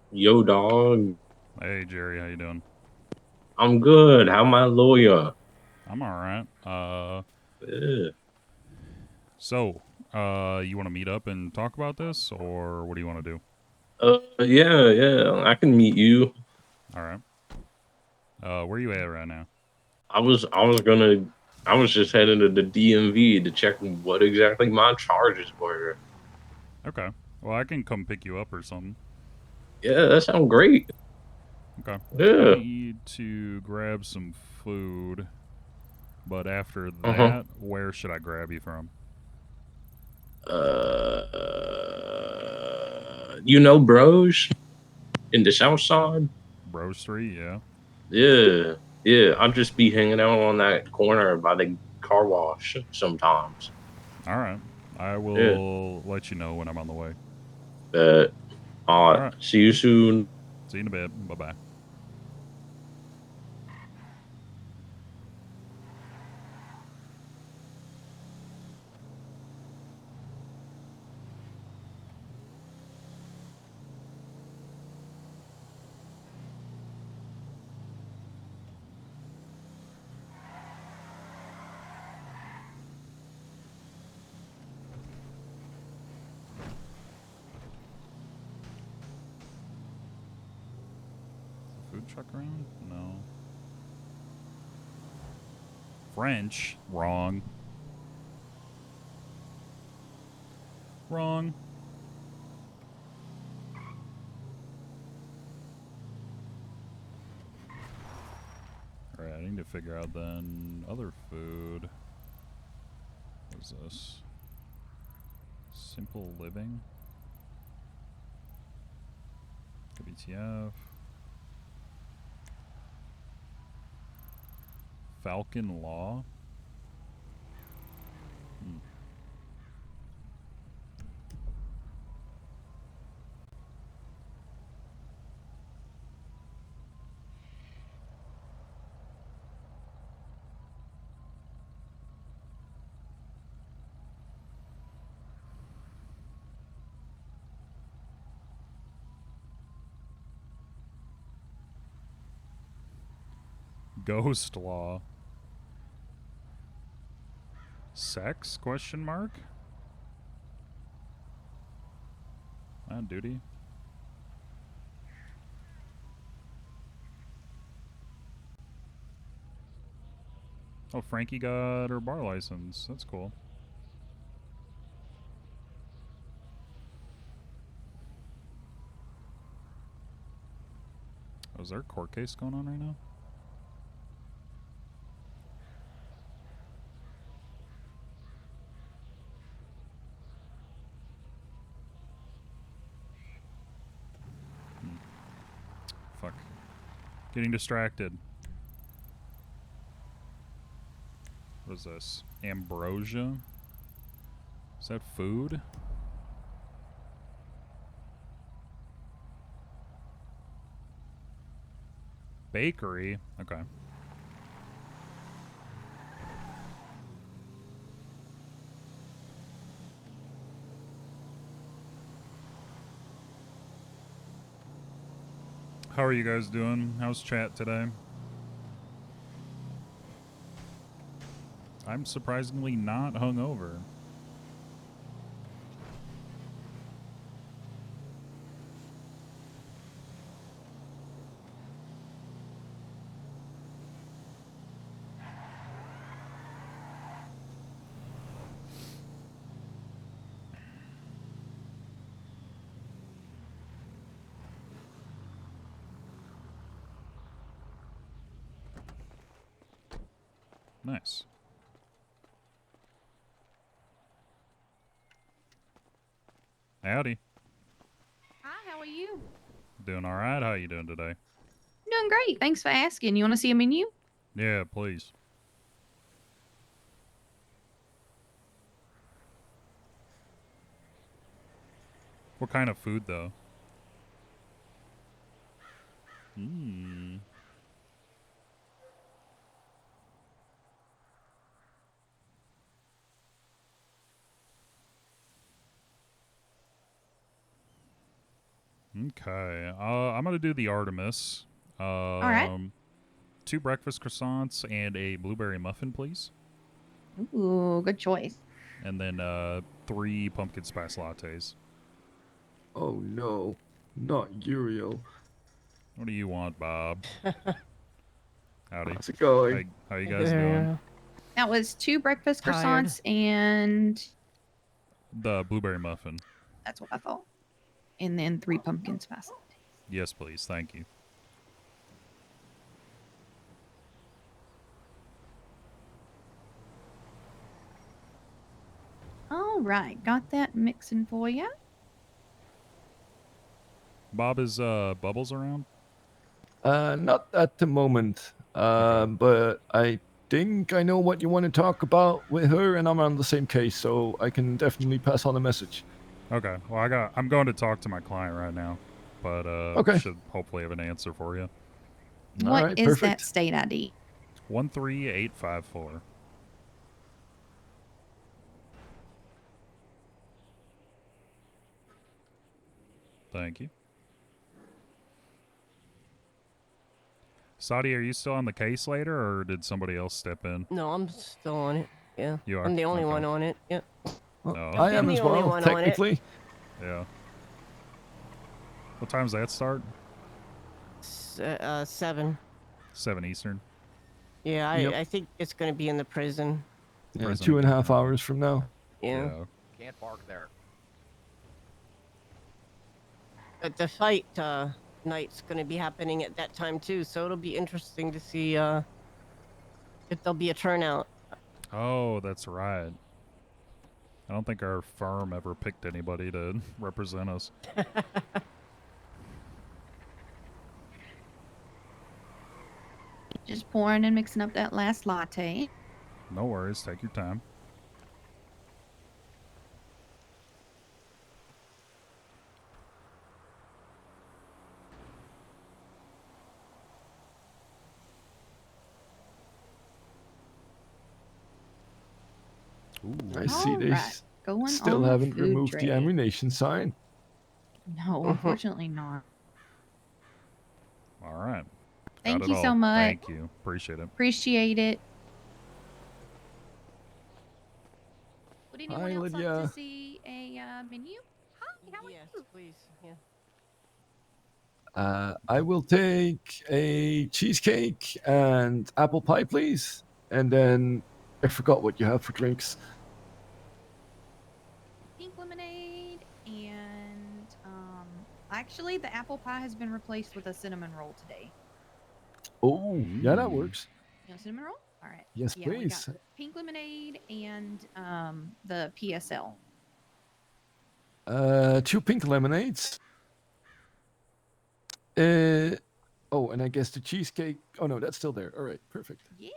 Yo, dog. Hey Jerry, how you doing? I'm good. How my lawyer? I'm all right. Yeah. You want to meet up and talk about this, or what do you want to do? Yeah. I can meet you. All right. Where you at right now? I was just heading to the DMV to check what exactly my charges were. Okay. Well, I can come pick you up or something. Yeah, that sounds great. Okay. I Yeah. need to grab some food, but after Uh-huh. that, where should I grab you from? Bros in the South Side? Bro Street, yeah. Yeah. Yeah. I'll just be hanging out on that corner by the car wash sometimes. All right. I Yeah. will let you know when I'm on the way. But All right. see you soon. See you in a bit. Bye bye. Food truck around? No. French? Wrong. Wrong. Alright, I need to figure out then other food. What is this? Simple living? WTF? Falcon Law? Hmm. Ghost Law? Sex? Question mark? On duty? Oh, Frankie got her bar license. That's cool. Oh, is there a court case going on right now? Hmm. Fuck. Getting distracted. What is this? Ambrosia? Is that food? Bakery? Okay. How are you guys doing? How's chat today? I'm surprisingly not hungover. Nice. Howdy. Hi, how are you? Doing all right? How you doing today? Doing great. Thanks for asking. You want to see a menu? Yeah, please. What kind of food though? Hmm. Okay. I'm gonna do the Artemis. right. 2 breakfast croissants and a blueberry muffin, please. Ooh, good choice. And then 3 pumpkin spice lattes. Oh no, not Uriel. What do you want, Bob? Howdy. How's it going? How you guys doing? That was 2 breakfast Tired. croissants, and The blueberry muffin. that's what I thought. And then 3 pumpkin spice lattes. Yes, please. Thank you. All right, got that mixing for you. Bob, is Bubbles around? Not at the moment. Okay. But I think I know what you want to talk about with her, and I'm on the same case, so I can definitely pass on a message. Okay. Well, I'm going to talk to my client right now, but Okay. should hopefully have an answer for you. All What right, is that perfect. state ID? 13854. Thank you. Saudi, are you still on the case later, or did somebody else step in? No, I'm still on it. Yeah. You are? I'm the only Okay. one on it. Yep. Well, No. I am I'm as the only well, one on it. technically. Yeah. What time's that start? 7. 7 Eastern. Yeah, Yep. I think it's going to be in the prison. Yeah, Prison. 2.5 hours from now. Yeah. Can't park there. But the fight night's going to be happening at that time too, so it'll be interesting to see if there'll be a turnout. Oh, that's right. I don't think our firm ever picked anybody to represent us. Just pouring and mixing up that last latte. No worries. Take your time. Ooh. I see they Alright, going still on the haven't food removed tray. the ammunition sign. No, unfortunately not. All right. Thank Got it you so all. much. Thank you. Appreciate it. Appreciate it. Would anyone Hi, else like Lydia. to see a menu? Hi, how are Yes, you? please. Yeah. I will take a cheesecake and apple pie, please. And then I forgot what you have for drinks. Pink lemonade and actually the apple pie has been replaced with a cinnamon roll today. Oh, yeah, that Mm. works. You know cinnamon roll? All right. Yes, Yeah, we got please. pink lemonade and the PSL. 2 pink lemonades. Oh, and I guess the cheesecake. Oh no, that's still there. All right, perfect. Yeah.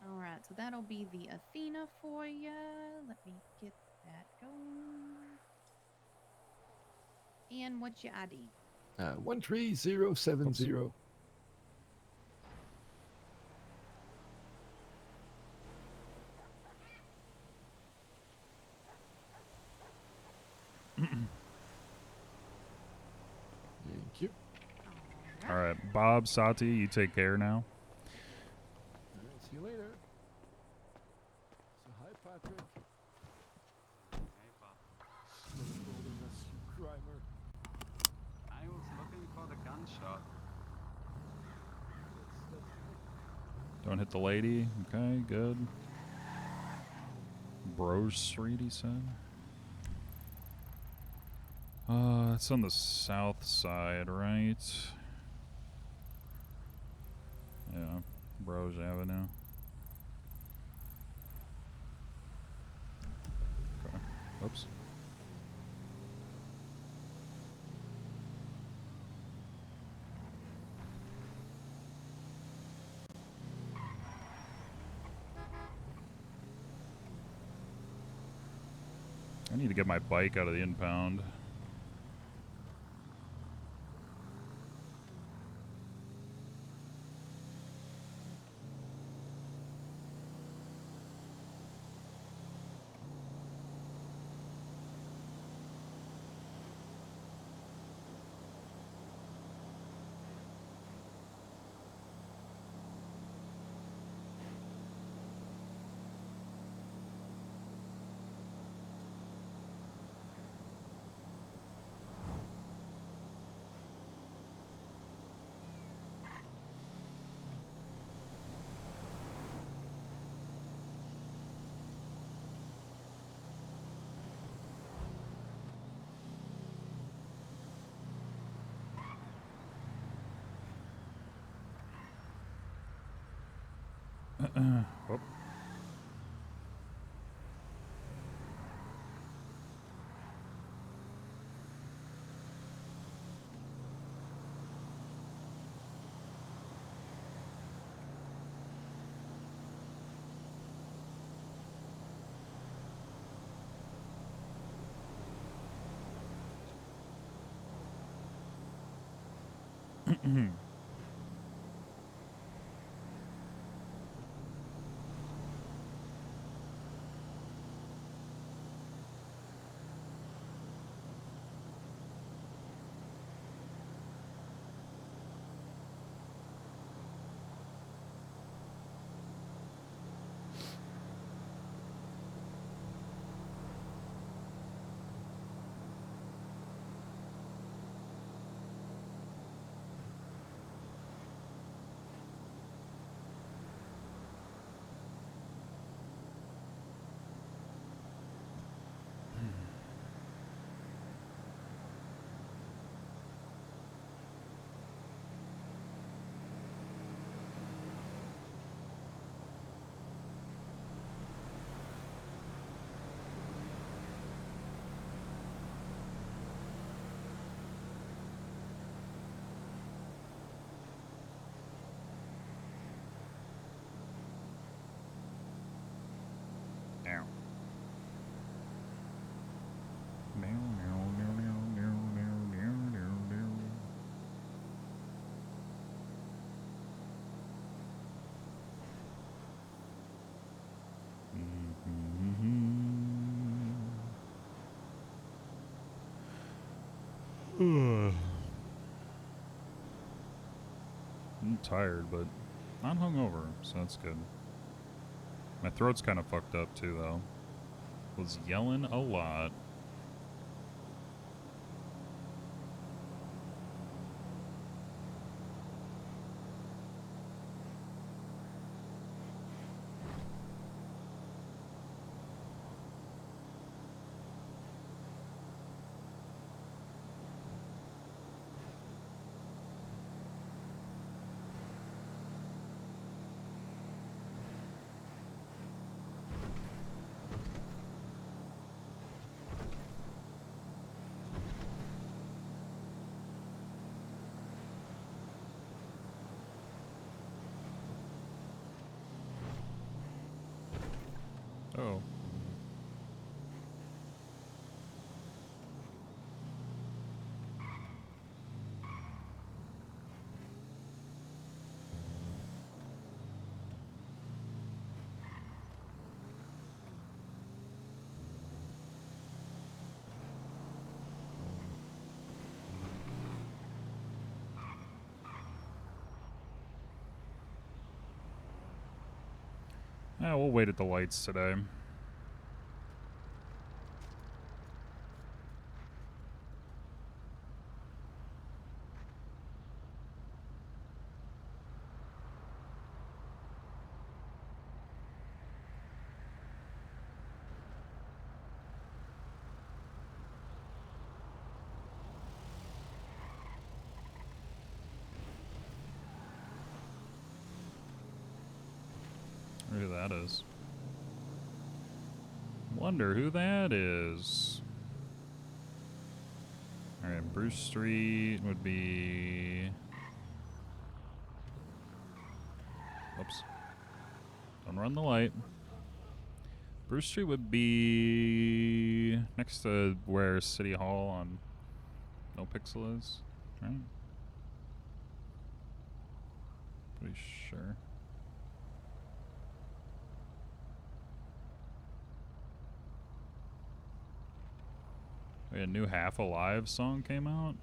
All right, so that'll be the Athena for you. Let me get that going. And what's your ID? 13070. Thank you. All right. Bob, Sati, you take care now. All right, see you later. So hi, Patrick. Hey, Bob. I was looking for the gunshot. Don't hit the lady. Okay, good. Bro Street, he said. It's on the south side, right? Yeah, Bros Avenue. Okay. Oops. I need to get my bike out of the impound. Whoop. Meow. Meow, meow, meow, meow, meow, meow, meow, meow, meow. I'm tired, but not hungover, so that's good. My throat's kind of fucked up too, though. Was yelling a lot. Oh. Yeah, we'll wait at the lights today. Wonder who that is. Wonder who that is. Alright, Bruce Street would be... Oops. Don't run the light. Bruce Street would be next to where City Hall on No Pixel is, right? Pretty sure. Wait, a new Half Alive song came out?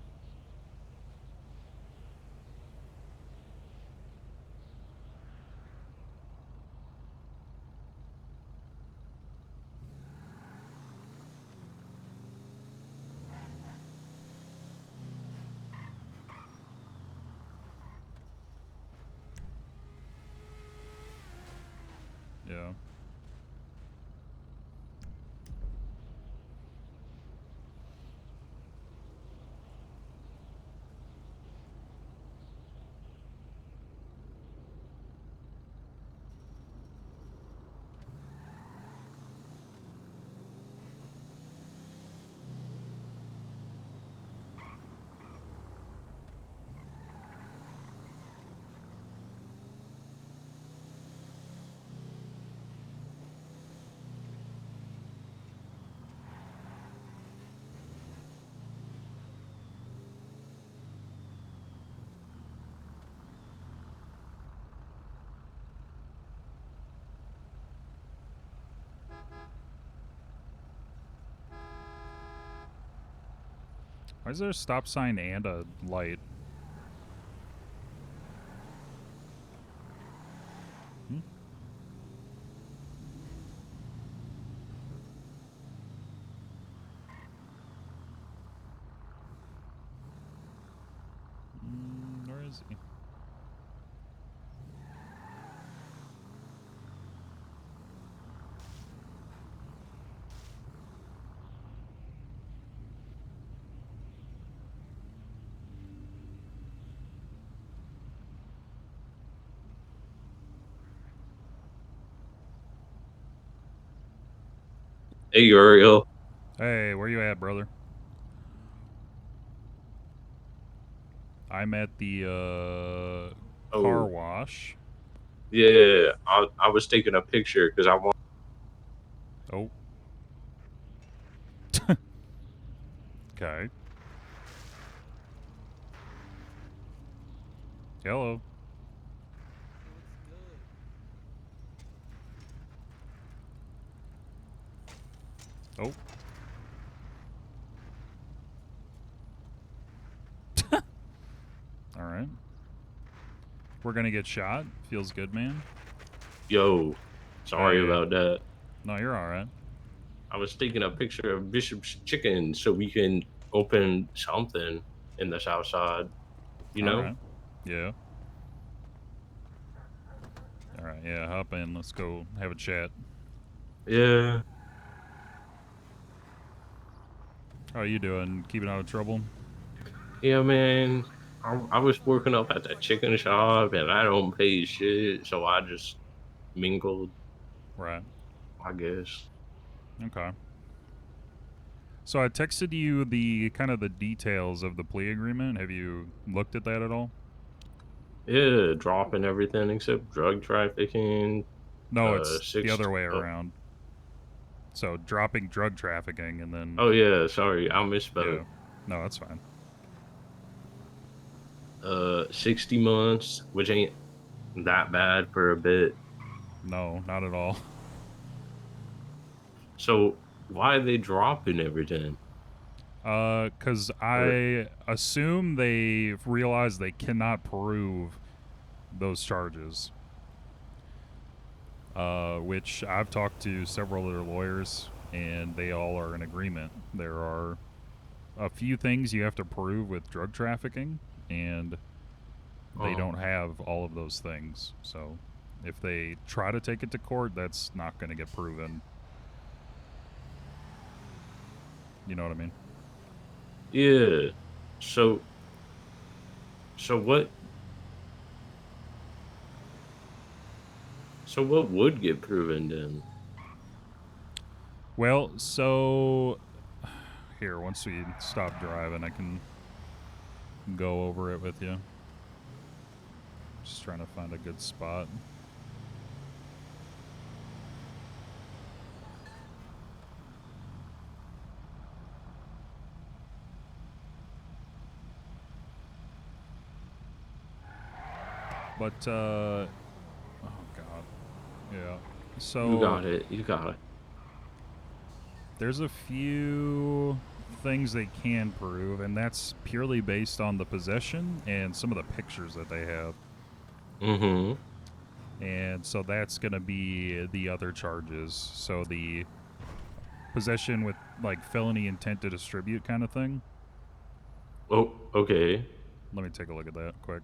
Yeah. Why is there a stop sign and a light? Hmm? Where is he? Hey, Uriel. Hey, where you at, brother? I'm at the car Oh, wash. yeah. I was taking a picture because I want. Oh. Okay. Hello. Oh. All right. We're gonna get shot. Feels good, man. Yo, sorry Hey. about that. No, you're all right. I was taking a picture of Bishop's chicken so we can open something in the South Side. You All know? right. Yeah. All right. Yeah. Hop in. Let's go have a chat. Yeah. How are you doing? Keeping out of trouble? Yeah, man. I was working up at the chicken shop and I don't pay shit, so I just mingled, Right. I guess. Okay. So I texted you the kind of the details of the plea agreement. Have you looked at that at all? Yeah, dropping everything except drug trafficking. No, it's the Six. other way around. So dropping drug trafficking and then Oh yeah, sorry, I misspoke. yeah. No, that's fine. 60 months, which ain't that bad for a bit. No, not at all. So why are they dropping everything? Cuz Or I assume they realize they cannot prove those charges. Which I've talked to several other lawyers and they all are in agreement. There are a few things you have to prove with drug trafficking and they uh, don't have all of those things. So if they try to take it to court, that's not going to get proven. You know what I mean? yeah. So so what so what would get proven then? Well, so here, once we stop driving, I can go over it with you. Just trying to find a good spot. But oh god. Yeah. You So got it. You got it. there's a few things they can prove, and that's purely based on the possession and some of the pictures that they have. Mm-hmm. And so that's going to be the other charges. So the possession with like felony intent to distribute kind of thing. Oh, okay. Let me take a look at that quick.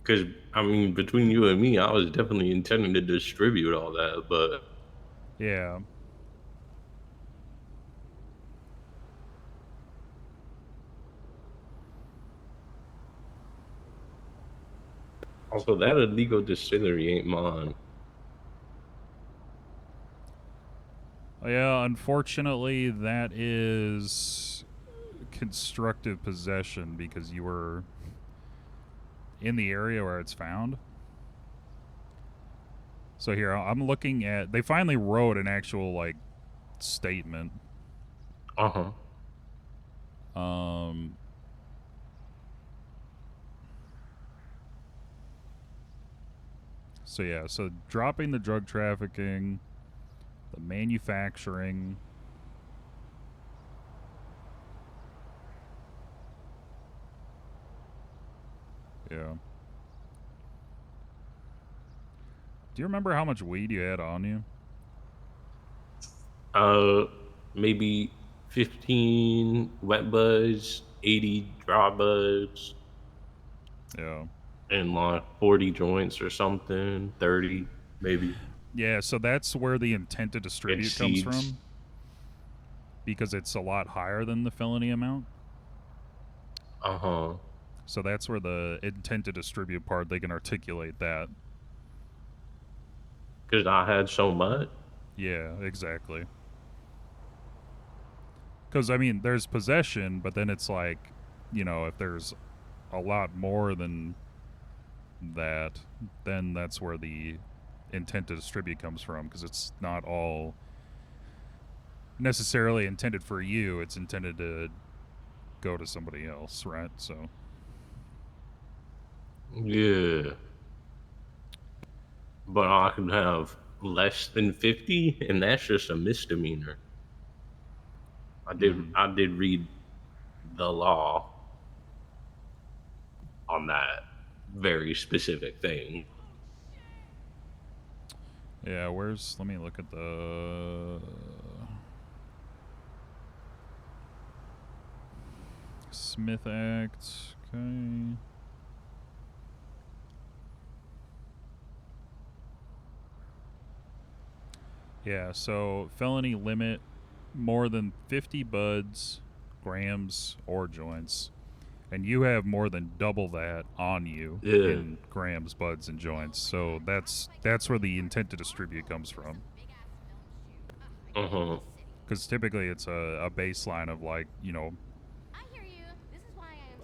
Because I mean, between you and me, I was definitely intending to distribute all that, but Yeah. also that illegal distillery ain't mine. Yeah, unfortunately, that is constructive possession because you were in the area where it's found. So here, I'm looking at. They finally wrote an actual like statement. Uh-huh. Um. So yeah, so dropping the drug trafficking, the manufacturing. Yeah. Do you remember how much weed you had on you? Maybe 15 wet buds, 80 dry buds, Yeah. and like 40 joints or something, 30 maybe, Yeah, so that's where the intent to and distribute comes seeds. from, because it's a lot higher than the felony amount. Uh-huh. So that's where the intent to distribute part, they can articulate that. Because I had so much. Yeah, exactly. Because, I mean, there's possession, but then it's like, you know, if there's a lot more than that, then that's where the intent to distribute comes from, because it's not all necessarily intended for you, it's intended to go to somebody else, right? So, Yeah. But I can have less than 50, and that's just a misdemeanor. I did read the law on that very specific thing. yeah, let me look at the Smith Act. Okay. Yeah, so felony limit more than 50 buds, grams, or joints. And you have more than double that on you Yeah. in grams, buds, and joints. So that's where the intent to distribute comes from. Uh-huh. Because typically it's a baseline of, like, you know,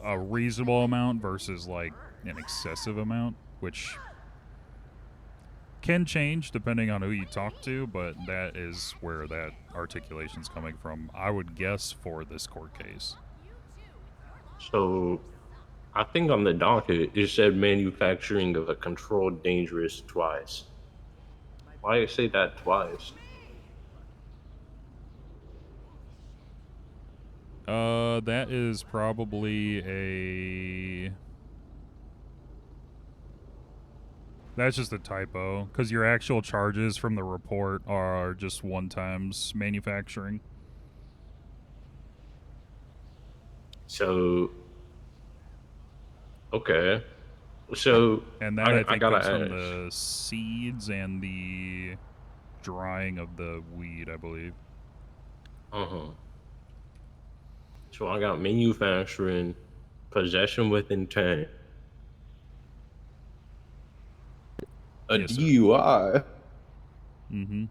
a reasonable amount versus like an excessive amount, which can change depending on who you talk to, but that is where that articulation's coming from, I would guess, for this court case. So I think on the docket it said manufacturing of a controlled dangerous twice. Why you say that twice? That is probably that's just a typo, because your actual charges from the report are just one times manufacturing. So okay. So And that, I I think, gotta comes from ask. the seeds and the drying of the weed, I believe. Uh-huh. So I got manufacturing, possession with intent, a Yes, sir. DUI. Mm-hmm.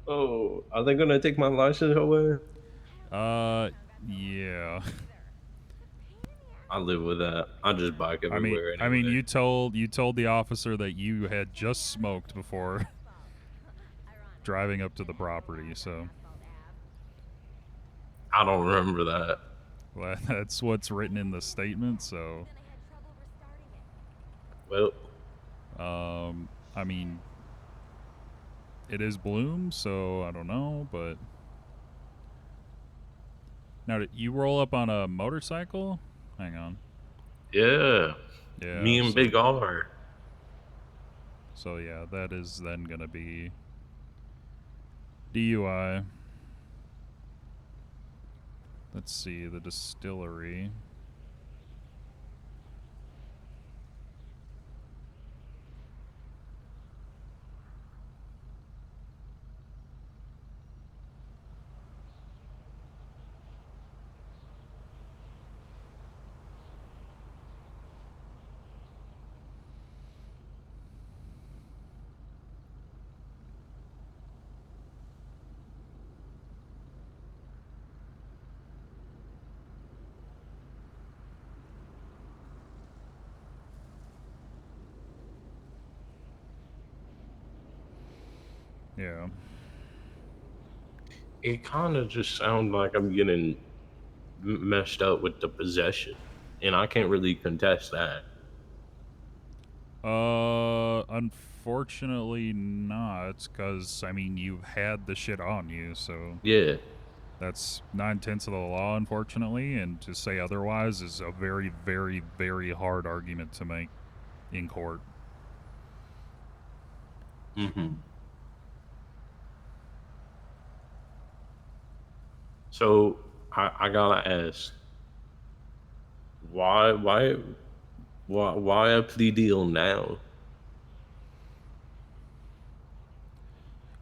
Oh, are they gonna take my license away? Yeah. I live with that. I just bike everywhere I mean, anyway. you told the officer that you had just smoked before driving up to the property, so I don't remember that. well, that's what's written in the statement. So, Well, I mean, it is Bloom, so I don't know, but now did you roll up on a motorcycle? Hang on. yeah. Yeah. Me and Big R. So yeah, that is then gonna be DUI. Let's see, the distillery. Yeah. It kind of just sounds like I'm getting messed up with the possession, and I can't really contest that. Unfortunately not, because, I mean, you've had the shit on you, so Yeah. that's 9/10 of the law, unfortunately, and to say otherwise is a very, very, very hard argument to make in court. Mm-hmm. So I gotta ask, why a plea deal now?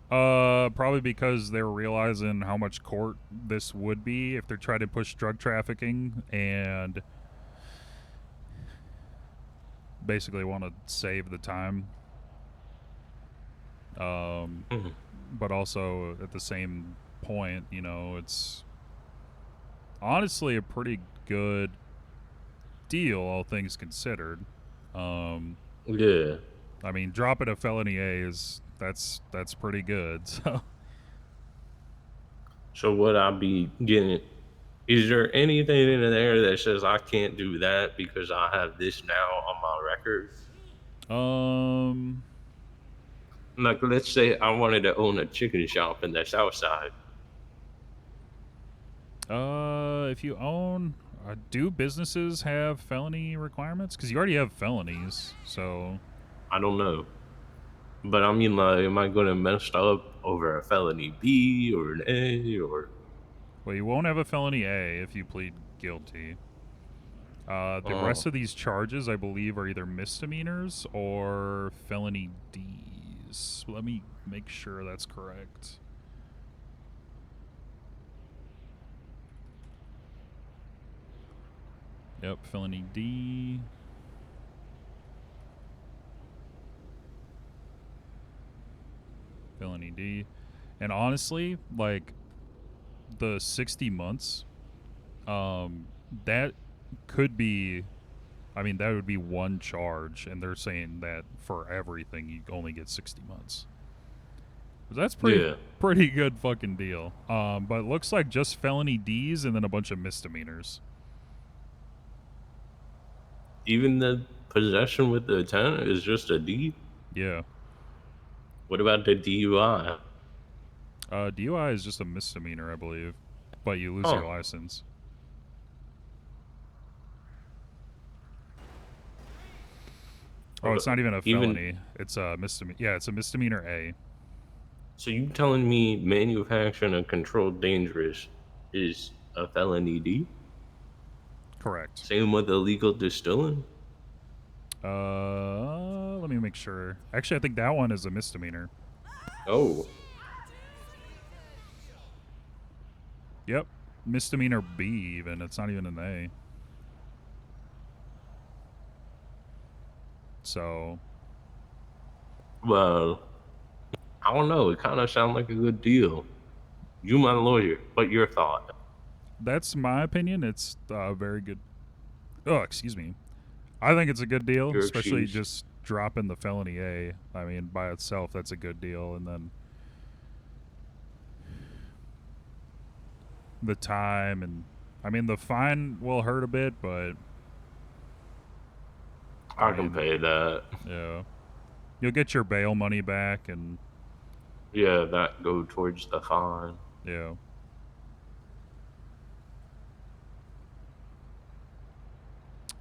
Probably because they're realizing how much court this would be if they're trying to push drug trafficking and basically want to save the time. Mhm. But also at the same point, you know, it's honestly a pretty good deal, all things considered. Yeah. I mean, dropping a felony A that's pretty good. So So would I be getting? Is there anything in there that says I can't do that because I have this now on my record? um Like, let's say I wanted to own a chicken shop in the South Side. if you own do businesses have felony requirements? Because you already have felonies, so I don't know, but I mean, like, am I gonna mess up over a felony B or an A or? well, you won't have a felony A if you plead guilty. The rest Oh, of these charges, I believe, are either misdemeanors or felony Ds. Let me make sure that's correct. Yep, felony D. Felony D. And honestly, like, the 60 months, that could be, I mean, that would be one charge, and they're saying that for everything you only get 60 months. That's yeah. pretty good fucking deal. But it looks like just felony Ds and then a bunch of misdemeanors. Even the possession with the intent is just a D. Yeah. What about the DUI? DUI is just a misdemeanor, I believe, but you lose Huh. your license. Oh, it's not even a felony. It's a misdemeanor. Yeah, it's a misdemeanor A. So you telling me manufacturing a controlled dangerous is a felony D? Correct. Same with illegal distilling? Let me make sure. Actually, I think that one is a misdemeanor. Oh, Yep. Misdemeanor B, even. It's not even an A. So, well, I don't know. It kind of sounds like a good deal. You my lawyer. What your thought? that's my opinion. It's very good. Oh, excuse me. I think it's a good deal, Your especially excuse. just dropping the felony A. I mean, by itself, that's a good deal. And then the time, and I mean, the fine will hurt a bit, but I can pay that. yeah, you'll get your bail money back, and Yeah, that go towards the fine. yeah.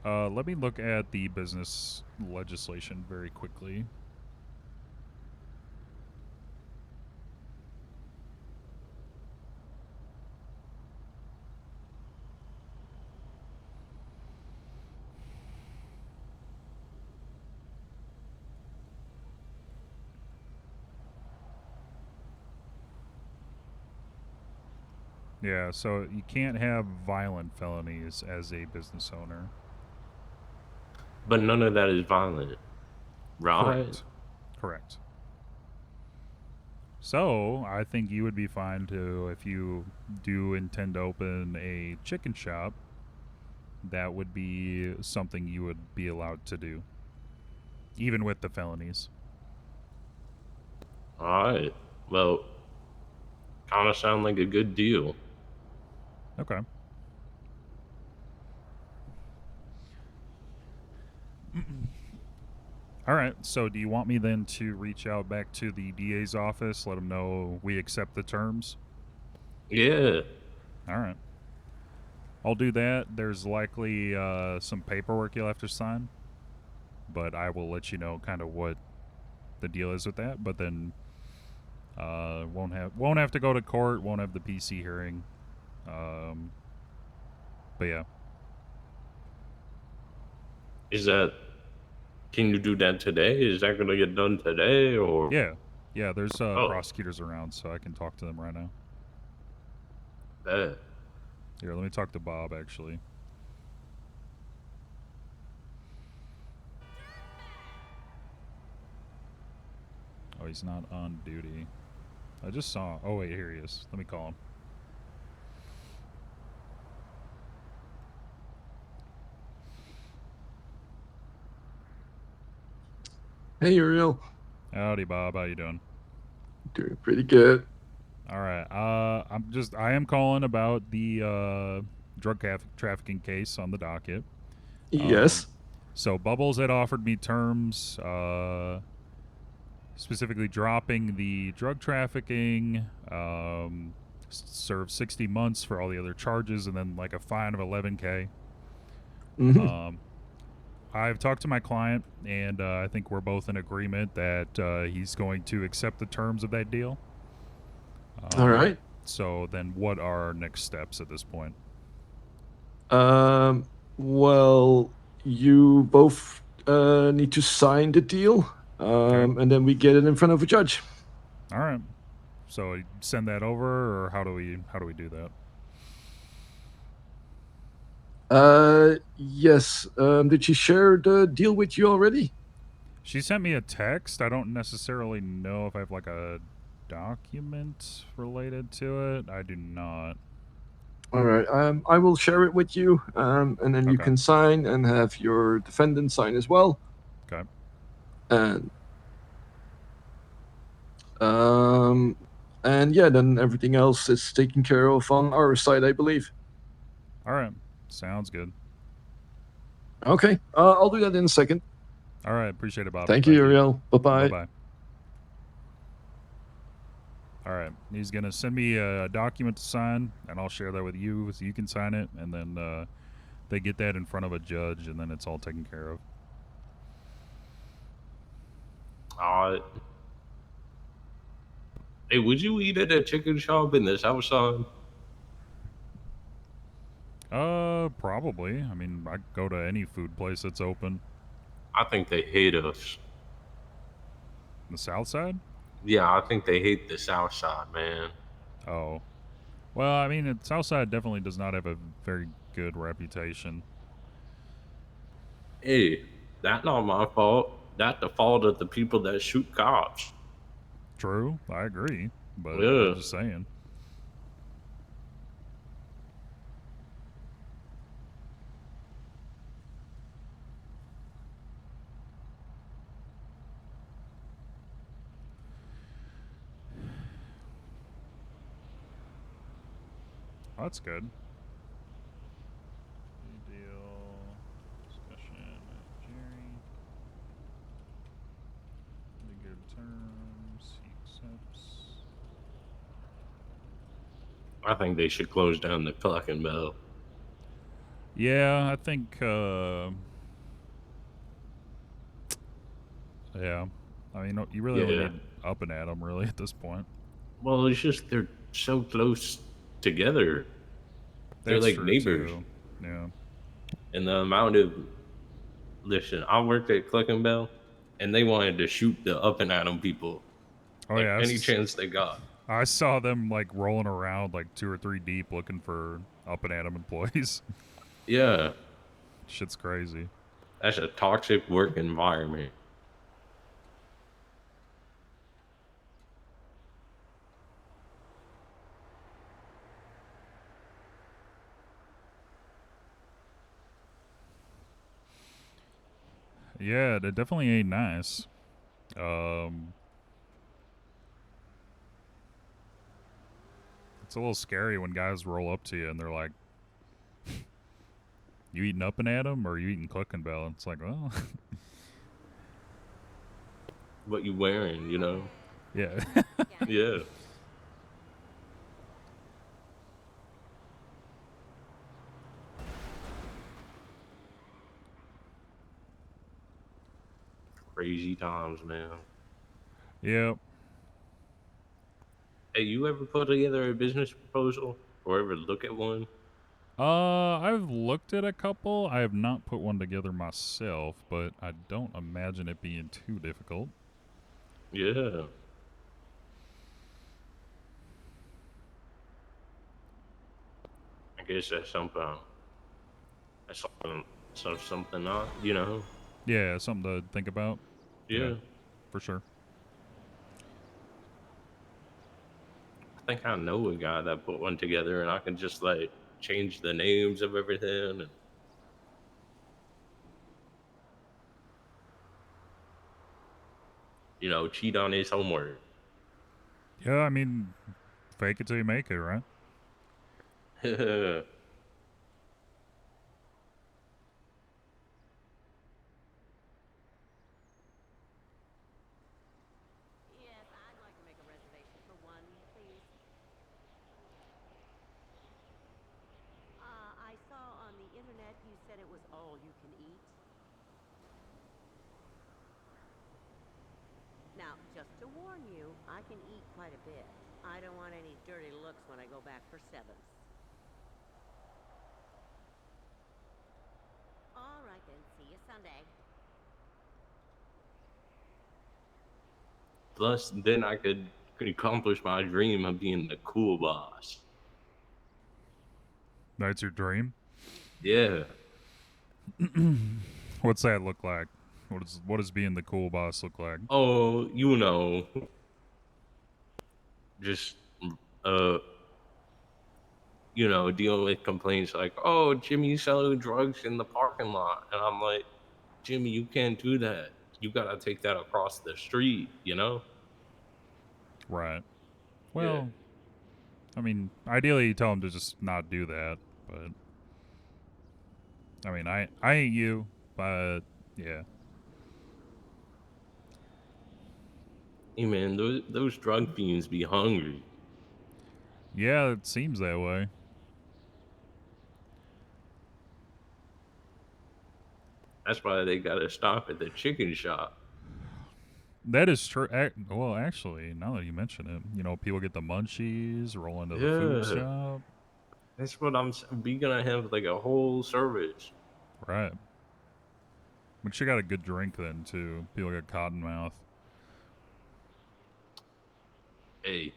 Let me look at the business legislation very quickly. Yeah, so you can't have violent felonies as a business owner. But none of that is violent, right? Correct. Correct. So, I think you would be fine to, if you do intend to open a chicken shop, that would be something you would be allowed to do, even with the felonies. All right. Well, kind of sound like a good deal. Okay. All right. So, do you want me then to reach out back to the DA's office, let them know we accept the terms? Yeah. All right. I'll do that. There's likely some paperwork you'll have to sign, but I will let you know kind of what the deal is with that. But then won't have to go to court. Won't have the PC hearing. But yeah. Is that? Can you do that today? Is that gonna get done today or? Yeah. Yeah, there's Oh, prosecutors around, so I can talk to them right now. bet. Here, let me talk to Bob, actually. Oh, he's not on duty. I just saw... Oh, wait, here he is. Let me call him. Hey, Uriel. Howdy, Bob. How you doing? Doing pretty good. All right. I am calling about the drug trafficking case on the docket. Yes. So Bubbles had offered me terms, specifically dropping the drug trafficking, serve 60 months for all the other charges, and then like a fine of 11K. Mhm. I've talked to my client, and I think we're both in agreement that he's going to accept the terms of that deal. All right. So then, what are next steps at this point? Well, you both need to sign the deal, Okay. and then we get it in front of a judge. All right. So send that over, or how do we do that? Yes. Did she share the deal with you already? She sent me a text. I don't necessarily know if I have like a document related to it. I do not. All right. I will share it with you, and then you Okay. can sign and have your defendant sign as well. Okay. And and yeah, then everything else is taken care of on our side, I believe. All right. Sounds good. Okay. I'll do that in a second. All right. Appreciate it, Bob. Thank you, Uriel. Bye Bye bye. bye. All right. He's going to send me a document to sign, and I'll share that with you so you can sign it. And then they get that in front of a judge, and then it's all taken care of. Hey, would you eat at a chicken shop in the South Side? Probably. I mean, I go to any food place that's open. I think they hate us. The South Side? Yeah, I think they hate the South Side, man. Oh. Well, I mean, the South Side definitely does not have a very good reputation. Hey, that's not my fault. That's the fault of the people that shoot cops. True, I agree, but Yeah. I'm just saying. Oh, that's good. Deal discussion with Jerry. Pretty good terms. He accepts. I think they should close down the fucking bell. Yeah, I think. Yeah, I mean, you really only Yeah. need up and at them really at this point. Well, it's just they're so close together. They're That's like true neighbors. too. Yeah. And the amount of listen, I worked at Cluck and Bell, and they wanted to shoot the up and at 'em people Oh like yeah. any chance they got. I saw them like rolling around like 2 or 3 deep looking for up and at 'em employees. Yeah, Shit's crazy. that's a toxic work environment. Yeah, that definitely ain't nice. It's a little scary when guys roll up to you and they're like, "You eating up and at 'em, or you eating Cluck and Bell?" It's like, well, what you wearing, you know? Yeah. Yeah. Crazy times, man. Yep. Hey, you ever put together a business proposal or ever look at one? I've looked at a couple. I have not put one together myself, but I don't imagine it being too difficult. Yeah. I guess that's something. That's something not, you know? Yeah, something to think about. Yeah, Yeah. for sure. I think I know a guy that put one together, and I can just like change the names of everything and cheat on his homework. Yeah, I mean, fake it till you make it, right? Yeah. Yes, I'd like to make a reservation for one, please. I saw on the internet you said it was all you can eat. Now, just to warn you, I can eat quite a bit. I don't want any dirty looks when I go back for sevenths. All right then, see you Sunday. Plus, then I could accomplish my dream of being the cool boss. That's your dream? Yeah. What's that look like? What does being the cool boss look like? Oh, just uh, dealing with complaints like, "Oh, Jimmy selling drugs in the parking lot," and I'm like, "Jimmy, you can't do that. You gotta take that across the street," you know? Right. Yeah. Well, I mean, ideally you tell him to just not do that, but I mean, I ain't you, but yeah. Hey man, those drug fiends be hungry. Yeah, it seems that way. That's why they gotta stop at the chicken shop. That is true. Well, actually, now that you mention it, people get the munchies, roll into the food Yeah. shop. That's what we gonna have like a whole service. Right. But you got a good drink then, too. People get cotton mouth. Hey,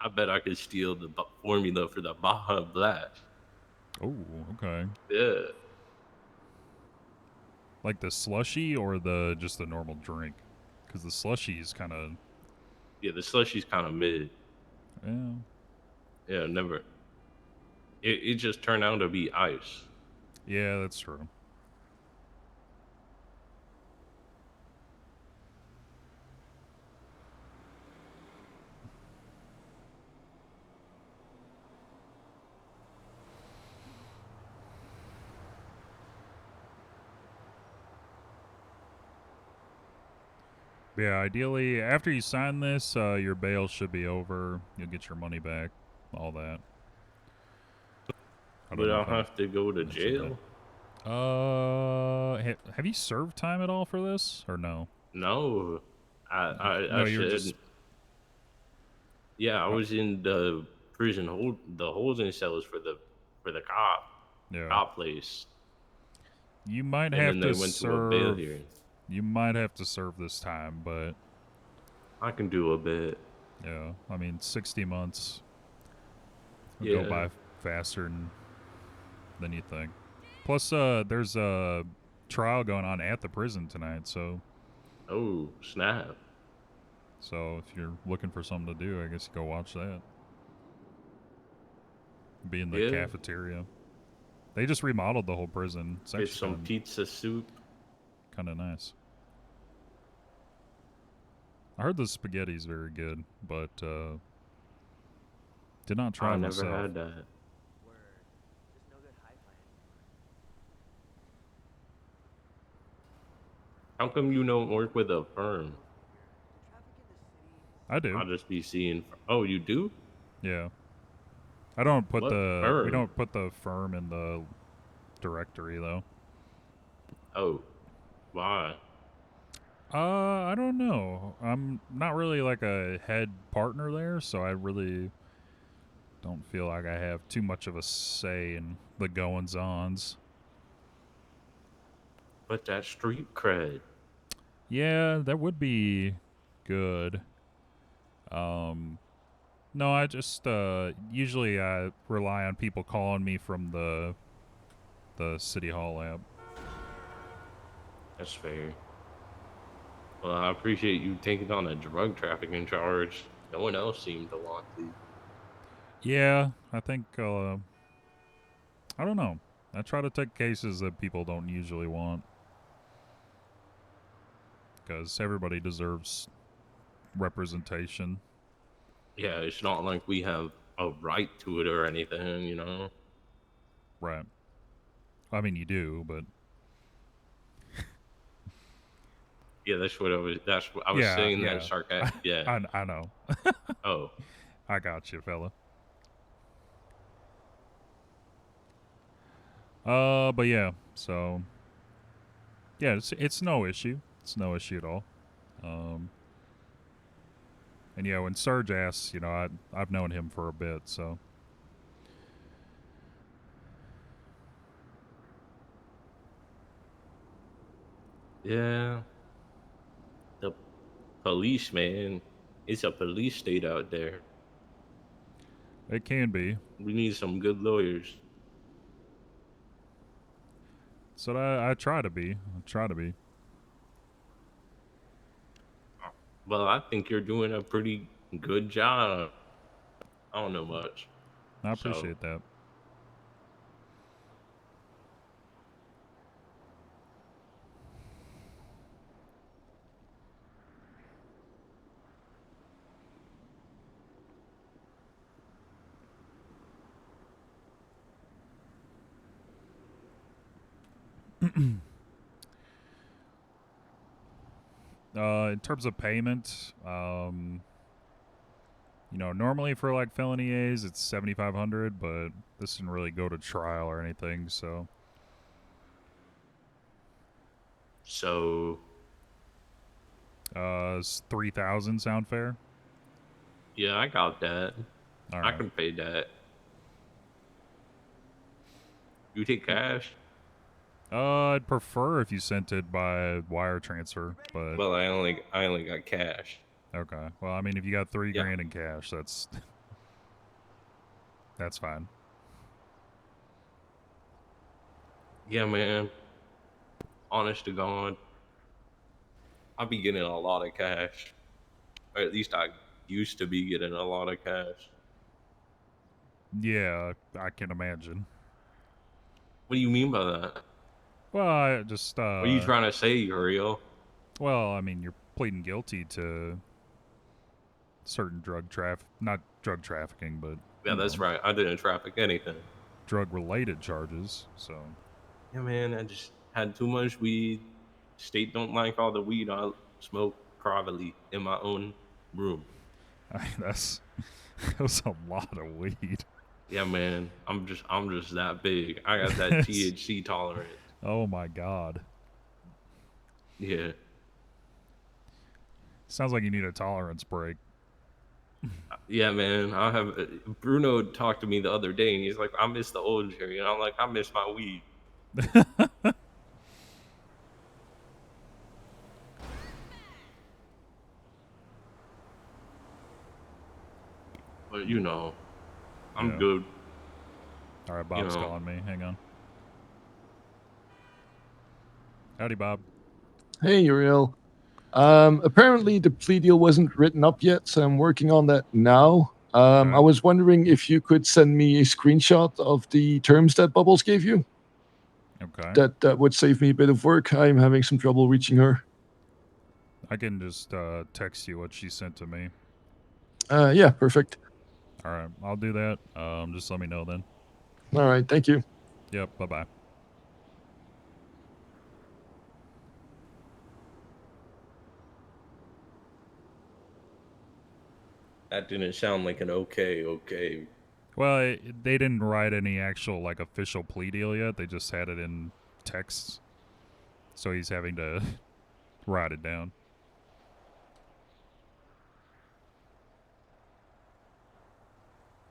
I bet I could steal the formula for the Baja Blast. Oh, okay. Yeah. Like the slushy or just the normal drink? Because the slushy is kind of, Yeah, the slushy's kind of mid. yeah. Yeah, never. It just turned out to be ice. Yeah, that's true. But yeah, ideally, after you sign this, your bail should be over. You'll get your money back. All that. I don't But know I'll if I have to go to mentioned jail. that. Have you served time at all for this, or no? No, I No, you were should. just. Yeah, I was in the prison the holding cells for the Yeah. cop place, You might and have then they to went to a bail serve. hearing. You might have to serve this time, but I can do a bit. yeah, I mean, 60 months will go Yeah. by faster than you think. Plus, there's a trial going on at the prison tonight, Oh snap! so if you're looking for something to do, I guess you go watch that. Be in the Yeah. cafeteria. They just remodeled the whole prison. It's Get actually some pizza soup. kind of nice. I heard the spaghetti's very good, but did not try I it never myself. had that. Word. Just no good hi-fi anymore. How come you don't work with a firm? I do. I'll just be seeing. Oh, you do? Yeah. I don't put What the we firm? don't put the firm in the directory though. Oh, why? I don't know. I'm not really like a head partner there, so I really don't feel like I have too much of a say in the goings-ons. But that street cred. Yeah, that would be good. No, I just usually I rely on people calling me from the City Hall app. That's fair. Well, I appreciate you taking on a drug trafficking charge. No one else seemed to want to. Yeah, I think I don't know. I try to take cases that people don't usually want because everybody deserves representation. Yeah, it's not like we have a right to it or anything, you know? Right. I mean, you do, but Yeah, that's what I was yeah, saying that yeah. sarcastic. Yeah. I know. Oh, I got you, fella. But yeah, so yeah, it's no issue. It's no issue at all. And yeah, when Serge asks, I've known him for a bit, so yeah. The police, man. It's a police state out there. it can be. We need some good lawyers. So I try to be. I try to be. Well, I think you're doing a pretty good job. I don't know much. I So, appreciate that. In terms of payment, normally for like felony A's, it's 7,500, but this didn't really go to trial or anything, so so is 3,000 sound fair? yeah, I got that. All I right. can pay that. You take cash? I'd prefer if you sent it by wire transfer, but Well, I only got cash. okay. Well, I mean, if you got $3 Yeah. grand in cash, that's fine. Yeah, man. Honest to God, I be getting a lot of cash. Or at least I used to be getting a lot of cash. Yeah, I can imagine. What do you mean by that? Well, I just What are you trying to say, Uriel? well, I mean, you're pleading guilty to certain not drug trafficking, but Yeah, that's right. I didn't traffic anything. drug-related charges. So, Yeah, man. I just had too much weed. State don't like all the weed I smoke privately in my own room. that's a lot of weed. Yeah, man. I'm just that big. I got that Yes. THC tolerance. Oh my god. Yeah. Sounds like you need a tolerance break. Yeah, man. I have Bruno talked to me the other day, and he's like, "I miss the old Jerry," and I'm like, "I miss my weed." But I'm Yeah. good. All right, Bob's know. calling me. Hang on. Howdy, Bob. Hey, Uriel. Apparently the plea deal wasn't written up yet, so I'm working on that now. Okay. I was wondering if you could send me a screenshot of the terms that Bubbles gave you. Okay. That would save me a bit of work. I'm having some trouble reaching her. I can just text you what she sent to me. Yeah, perfect. All right, I'll do that. Just let me know then. All right, thank you. Yep. Bye bye. That didn't sound like an okay. Well, they didn't write any actual like official plea deal yet. They just had it in text, so he's having to write it down.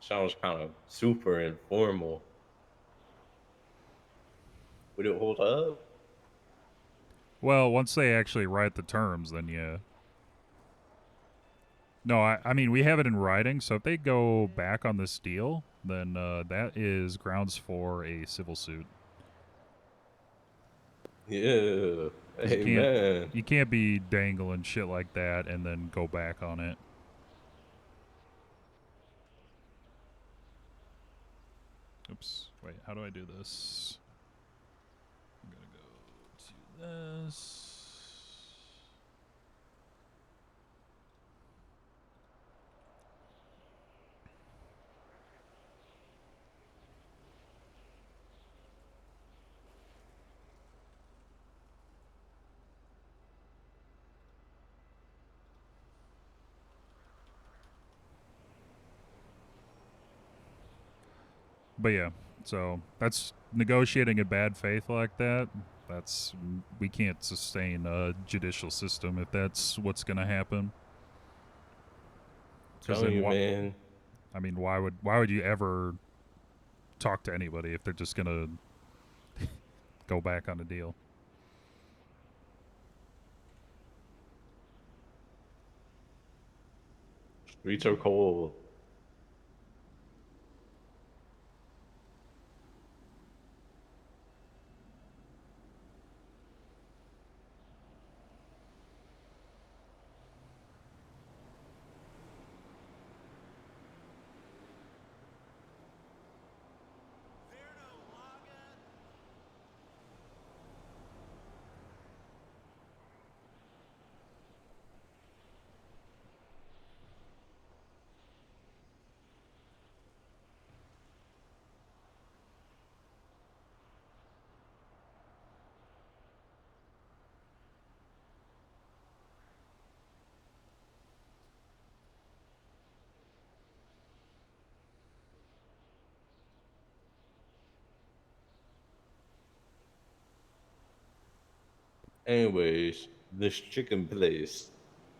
Sounds kind of super informal. Would it hold up? Well, once they actually write the terms, then yeah. No, I mean, we have it in writing, so if they go back on this deal, then that is grounds for a civil suit. Yeah. 'Cause Amen. you can't be dangling shit like that and then go back on it. Oops. Wait, how do I do this? I'm gonna go to this. But yeah, so that's negotiating in bad faith like that. That's we can't sustain a judicial system if that's what's gonna happen. 'Cause Telling then you, man. I mean, why would you ever talk to anybody if they're just gonna go back on a deal? Streets are cold. Anyways, this chicken place.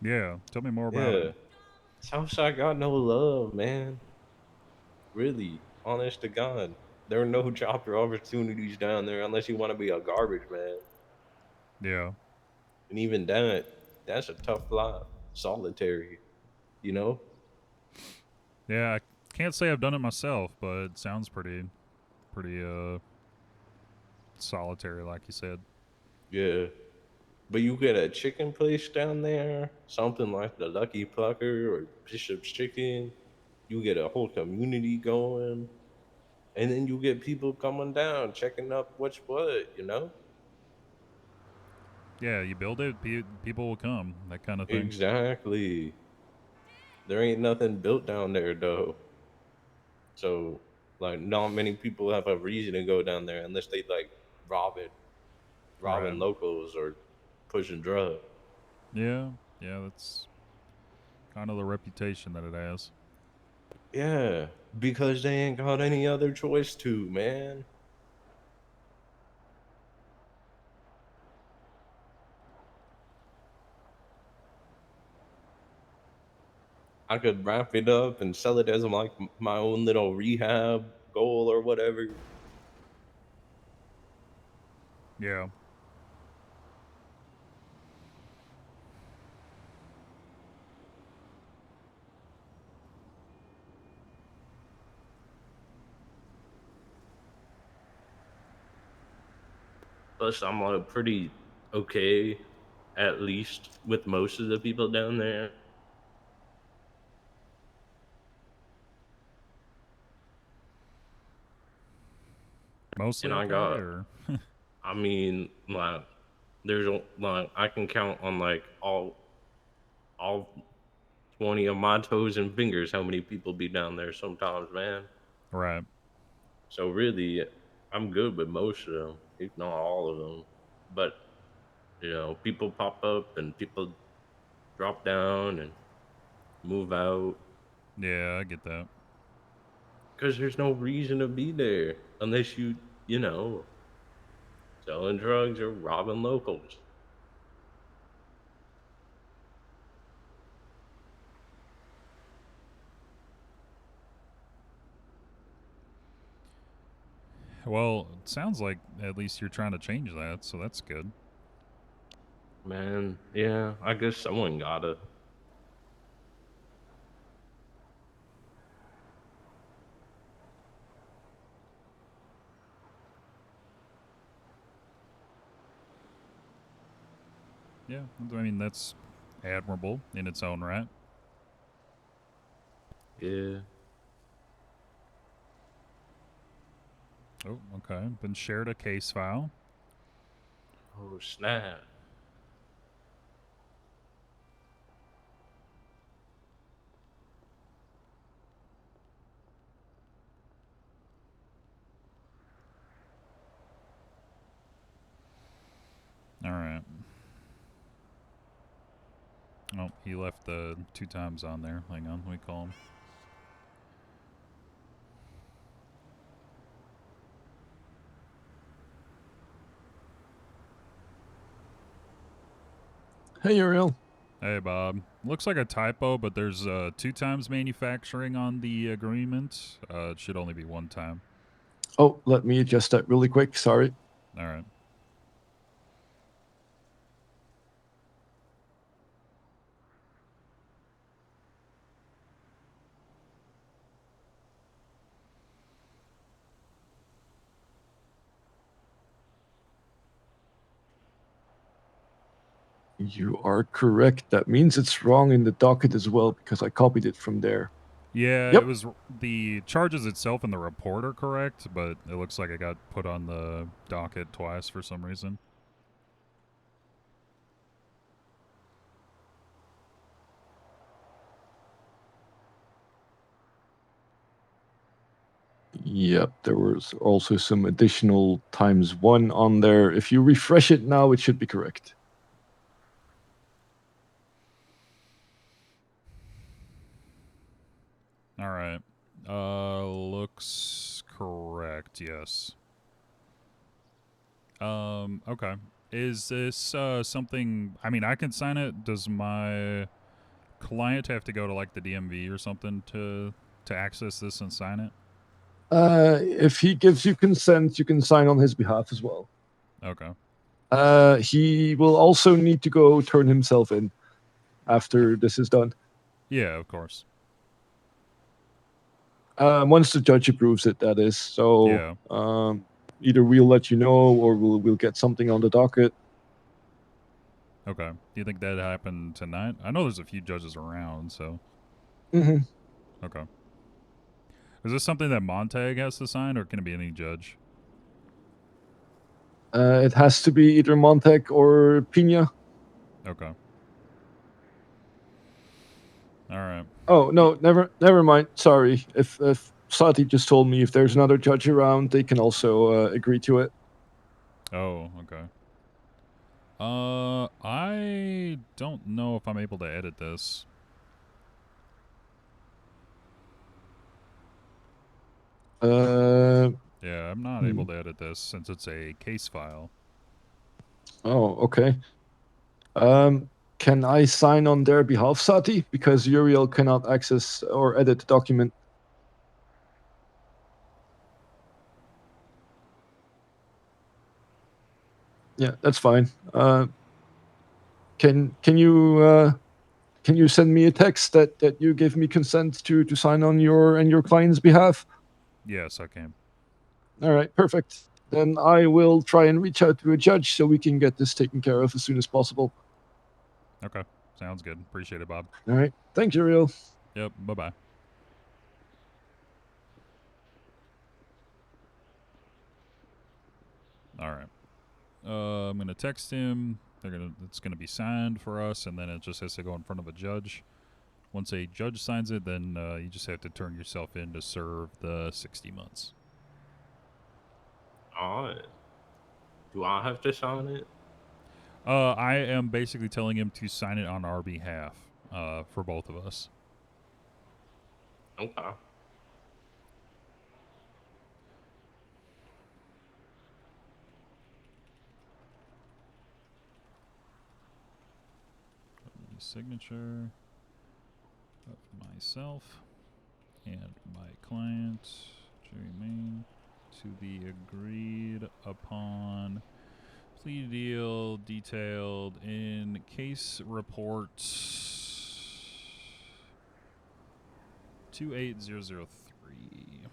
Yeah, tell me more about Yeah. it. Southside got no love, man. Really. Honest to God. There are no job opportunities down there unless you want to be a garbage man. Yeah, And even that's a tough life. Solitary, you know? yeah. I can't say I've done it myself, but it sounds pretty solitary, like you said. Yeah. But you get a chicken place down there, something like the Lucky Plucker or Bishop's Chicken. You get a whole community going. And then you get people coming down, checking up what's what, you know? Yeah, you build it, people will come, that kind of thing. Exactly. There ain't nothing built down there though. So like not many people have a reason to go down there unless they like robbing Right. locals or pushing drugs. Yeah, yeah. That's kind of the reputation that it has. Yeah. Because they ain't got any other choice to, man. I could wrap it up and sell it as like my own little rehab goal or whatever. Yeah. Plus, I'm like pretty okay, at least with most of the people down there. Mostly And I okay, got, or I mean, like, like I can count on like all 20 of my toes and fingers how many people be down there sometimes, man. right. So really, I'm good with most of them, if not all of them. But people pop up and people drop down and move out. Yeah, I get that. Because there's no reason to be there unless you know, selling drugs or robbing locals. Well, it sounds like at least you're trying to change that, so that's good. Man, yeah, I guess someone gotta. Yeah, I mean, that's admirable in its own right. Yeah. Oh, okay. Been shared a case file. Oh, snap. All right. Oh, he left the 2 times on there. Hang on, let me call him. Hey, Uriel. Hey, Bob. Looks like a typo, but there's 2 times manufacturing on the agreement. It should only be 1 time. Oh, let me adjust that really quick. Sorry. All right. You are correct. That means it's wrong in the docket as well because I copied it from there. Yeah, Yep. it was the charges itself in the report are correct, but it looks like it got put on the docket twice for some reason. Yep, there was also some additional ×1 on there. If you refresh it now, it should be correct. All right. Looks correct, yes. Okay. Is this something, I mean, I can sign it. Does my client have to go to like the DMV or something to access this and sign it? If he gives you consent, you can sign on his behalf as well. Okay. He will also need to go turn himself in after this is done. Yeah, of course. Once the judge approves it, that is. So Yeah. either we'll let you know or we'll get something on the docket. Okay. Do you think that happened tonight? I know there's a few judges around, so. Mm-hmm. Okay. Is this something that Montag has to sign, or can it be any judge? It has to be either Montag or Pina. Okay. All right. Oh no, never mind. Sorry. If Sati just told me if there's another judge around, they can also agree to it. Oh, okay. I don't know if I'm able to edit this. Yeah, I'm not able to edit this since it's a case file. Oh, okay. Can I sign on their behalf, Sati? Because Uriel cannot access or edit the document. Yeah, that's fine. Can you send me a text that you give me consent to sign on your and your client's behalf? Yes, I can. All right, perfect. Then I will try and reach out to a judge so we can get this taken care of as soon as possible. Okay. Sounds good. Appreciate it, Bob. All right. Thanks, Uriel. Yep. Bye-bye. All right. I'm gonna text him. It's gonna be signed for us, and then it just has to go in front of a judge. Once a judge signs it, then you just have to turn yourself in to serve the 60 months. Alright. Do I have to sign it? I am basically telling him to sign it on our behalf for both of us. Okay. Signature of myself and my client, Jerry Main, to the agreed upon plea deal detailed in case report 28003.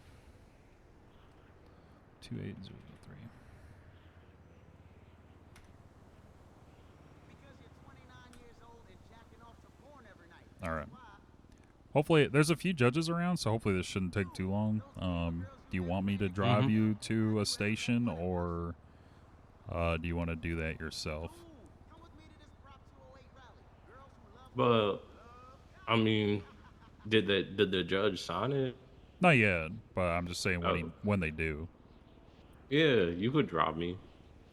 28003. All right. Hopefully, there's a few judges around, so hopefully this shouldn't take too long. Do you want me to drive you to a station, or do you want to do that yourself? But I mean, did the judge sign it? Not yet, but I'm just saying Oh, when they do. yeah, you could drop me.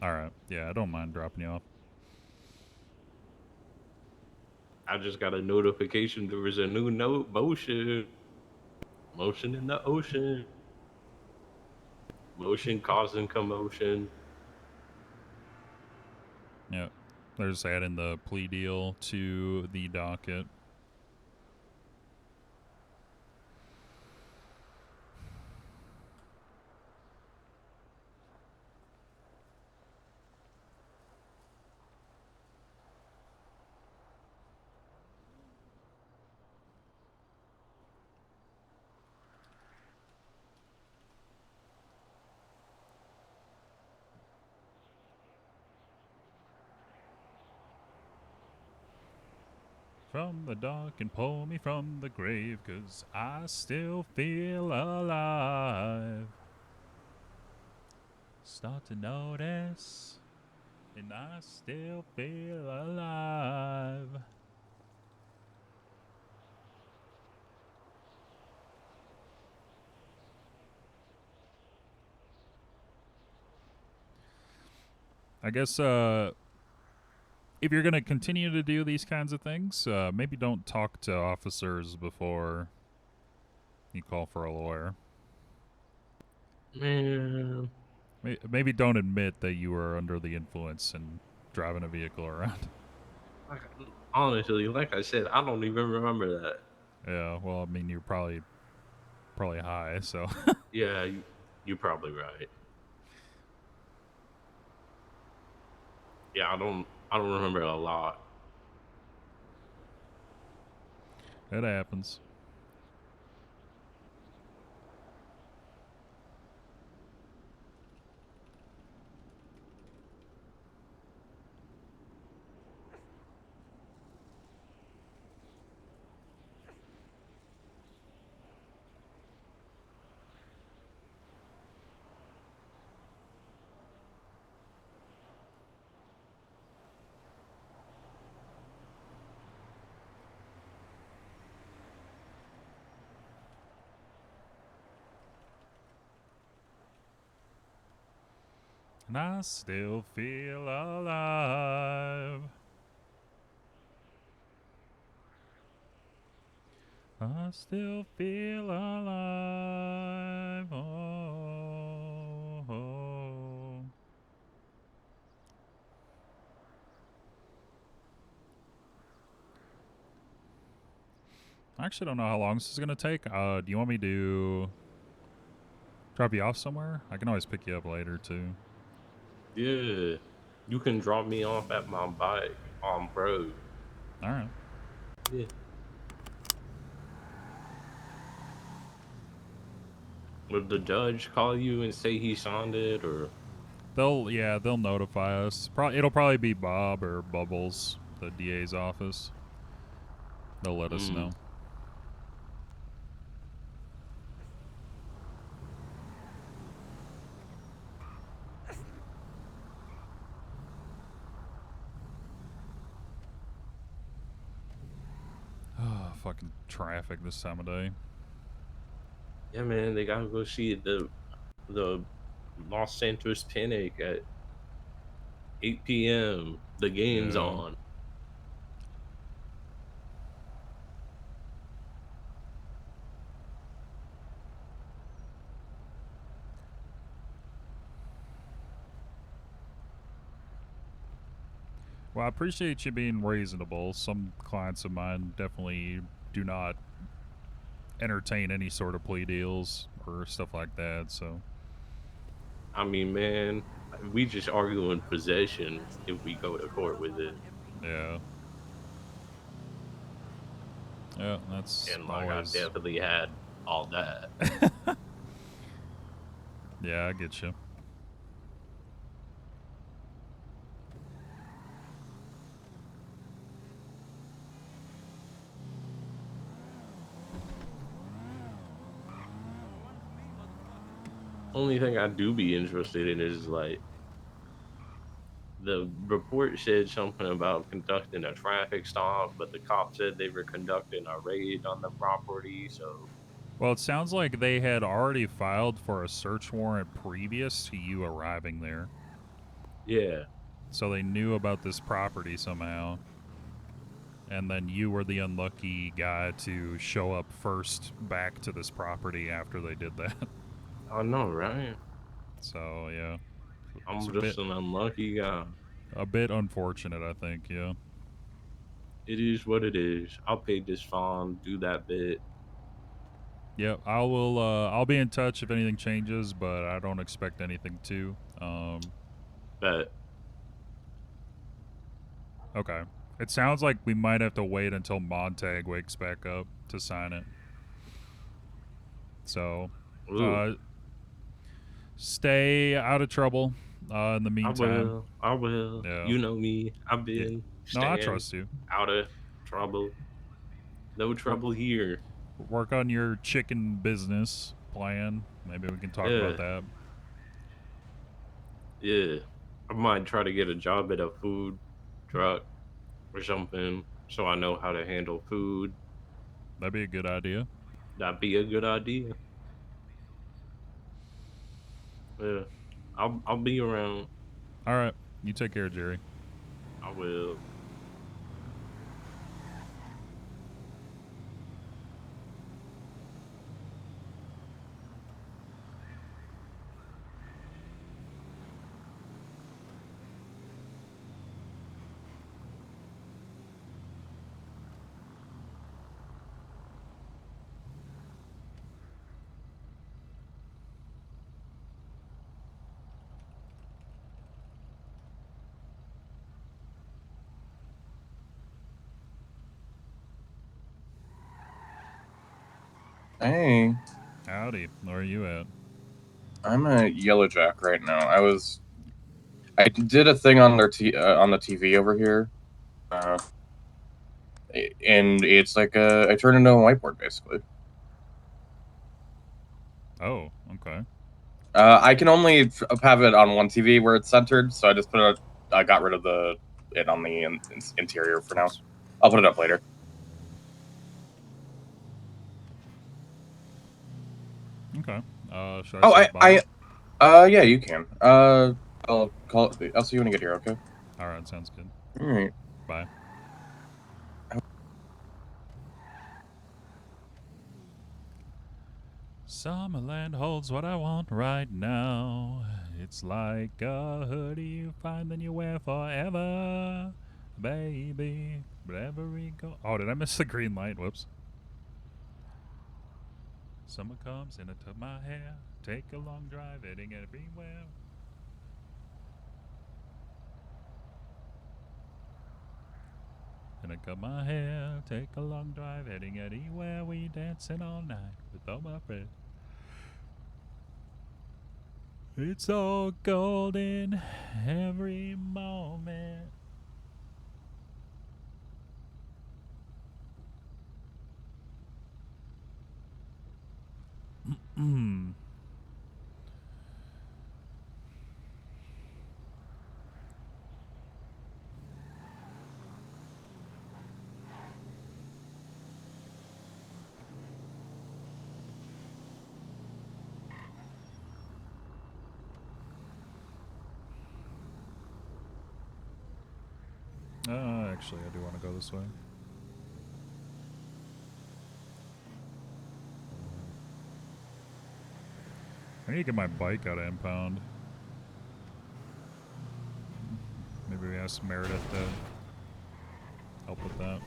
All right. Yeah, I don't mind dropping you off. I just got a notification there was a new note motion. Motion in the ocean. Motion causing commotion. Yep. They're just adding the plea deal to the docket. From the dark and pull me from the grave, 'cause I still feel alive. Start to notice, and I still feel alive. I guess, if you're going to continue to do these kinds of things, maybe don't talk to officers before you call for a lawyer. Man, Maybe don't admit that you were under the influence and driving a vehicle around. like, honestly, like I said, I don't even remember that. Yeah, well, I mean, you're probably high, so. Yeah, you're probably right. Yeah, I don't remember a lot. It happens. And I still feel alive. I still feel alive. Oh, oh. I actually don't know how long this is going to take. Do you want me to drop you off somewhere? I can always pick you up later, too. Yeah, you can drop me off at my bike on road. All right. Yeah. Would the judge call you and say he signed it, or? They'll notify us. It'll probably be Bob or Bubbles, the DA's office. They'll let us know. Oh, fucking traffic this time of day. Yeah, man, they gotta go see the Los Santos Panic at 8 p.m. The game's Yeah. on. Well, I appreciate you being reasonable. Some clients of mine definitely do not entertain any sort of plea deals or stuff like that, so. I mean, man, we just arguing possession if we go to court with it. Yeah. Yeah, that's And like, I always. definitely had all that. Yeah, I get you. Only thing I do be interested in is like, the report said something about conducting a traffic stop, but the cop said they were conducting a raid on the property. So Well, it sounds like they had already filed for a search warrant previous to you arriving there. yeah, So they knew about this property somehow. And then you were the unlucky guy to show up first back to this property after they did that. I know, right? So, yeah. It's I'm just an unlucky guy. a bit unfortunate, I think, yeah. It is what it is. I'll pay this fine, do that bit. Yeah, I'll be in touch if anything changes, but I don't expect anything to. But Okay. It sounds like we might have to wait until Montag wakes back up to sign it. So, ooh, stay out of trouble in the meantime. I will. Yeah. You know me. I've Yeah. been No, I staying trust you. out of trouble. No trouble here. Work on your chicken business plan. Maybe we can talk about that. Yeah. I might try to get a job at a food truck or something so I know how to handle food. That'd be a good idea. That'd be a good idea. Yeah. I'll be around. All right. You take care, Jerry. I will. Hey, Howdy. Where are you at? I'm at Yellow Jack right now. I did a thing on on the TV over here, and it's like I turned into a whiteboard basically. Oh, okay. I can only have it on one TV where it's centered, so I got rid of it on the interior for now. I'll put it up later. Okay. Should I stop by? Yeah, you can. I'll see you when you get here. Okay. All right, sounds good. All right. Bye. Summerland holds what I want right now. It's like a hoodie you find and you wear forever, baby. Wherever we go. Oh, did I miss the green light? Whoops. Summer comes into my hair. Take a long drive, heading everywhere. Gonna cut my hair, take a long drive, heading anywhere. We dancing all night with all my friends. It's all golden every moment. Actually, I do want to go this way. I need to get my bike out of impound. Maybe we ask Meredith to help with that.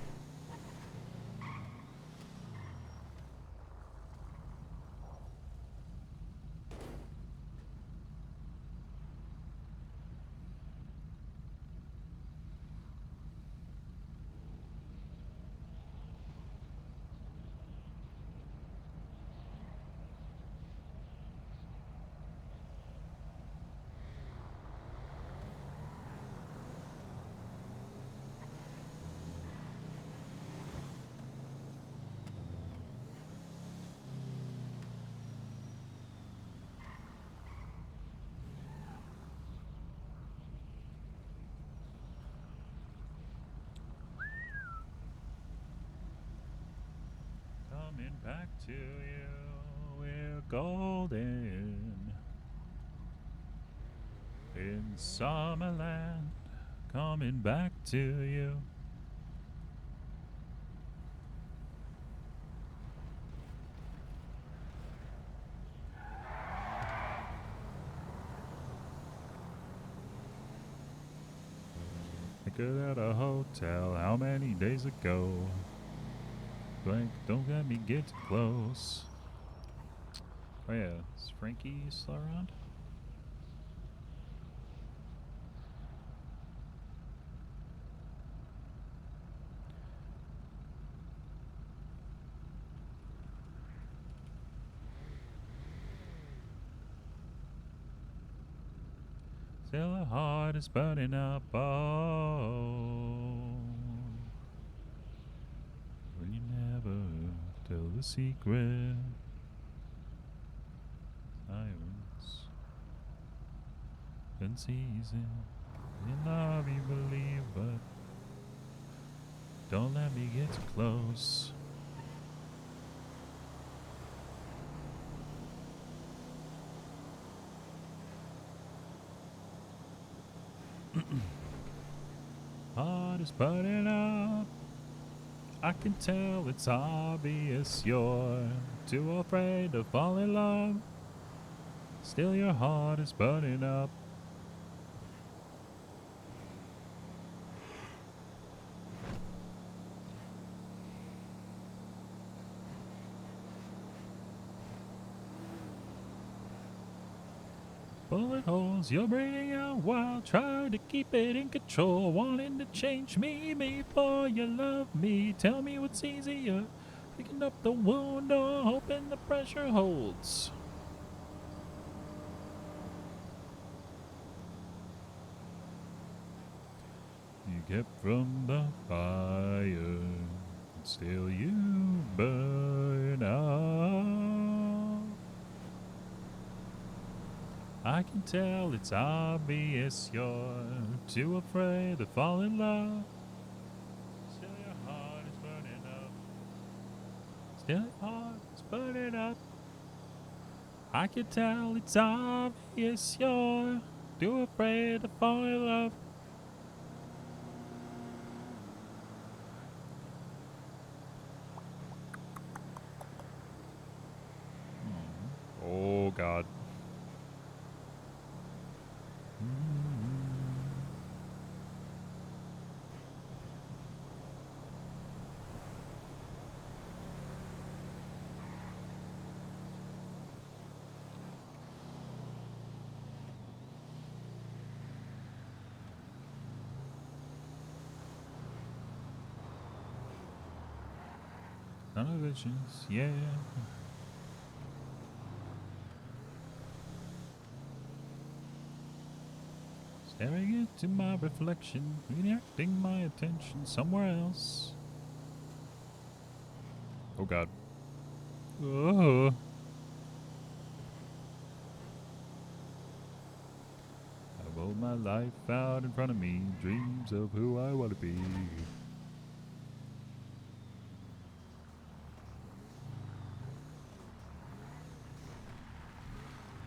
Coming back to you, we're golden. In Summerland, coming back to you. I got at a hotel how many days ago? Like, don't let me get too close. Oh yeah, is Frankie still around? Still the heart is burning up, oh. Will you never tell the secret? Silence and season. In love you believe, but don't let me get too close. Heart is burning up. I can tell it's obvious you're too afraid to fall in love. Still your heart is burning up. Bullet holes you're bringing out while trying to keep it in control. Wanting to change me before you love me. Tell me what's easier, picking up the wound or hoping the pressure holds. You kept from the fire, and still you burn out. I can tell it's obvious you're too afraid to fall in love. Still your heart is burning up. Still your heart is burning up. I can tell it's obvious you're too afraid to fall in love. Oh God. None of visions, yeah. Staring into my reflection, redirecting my attention somewhere else. Oh God. Oh. I've rolled my life out in front of me, dreams of who I want to be.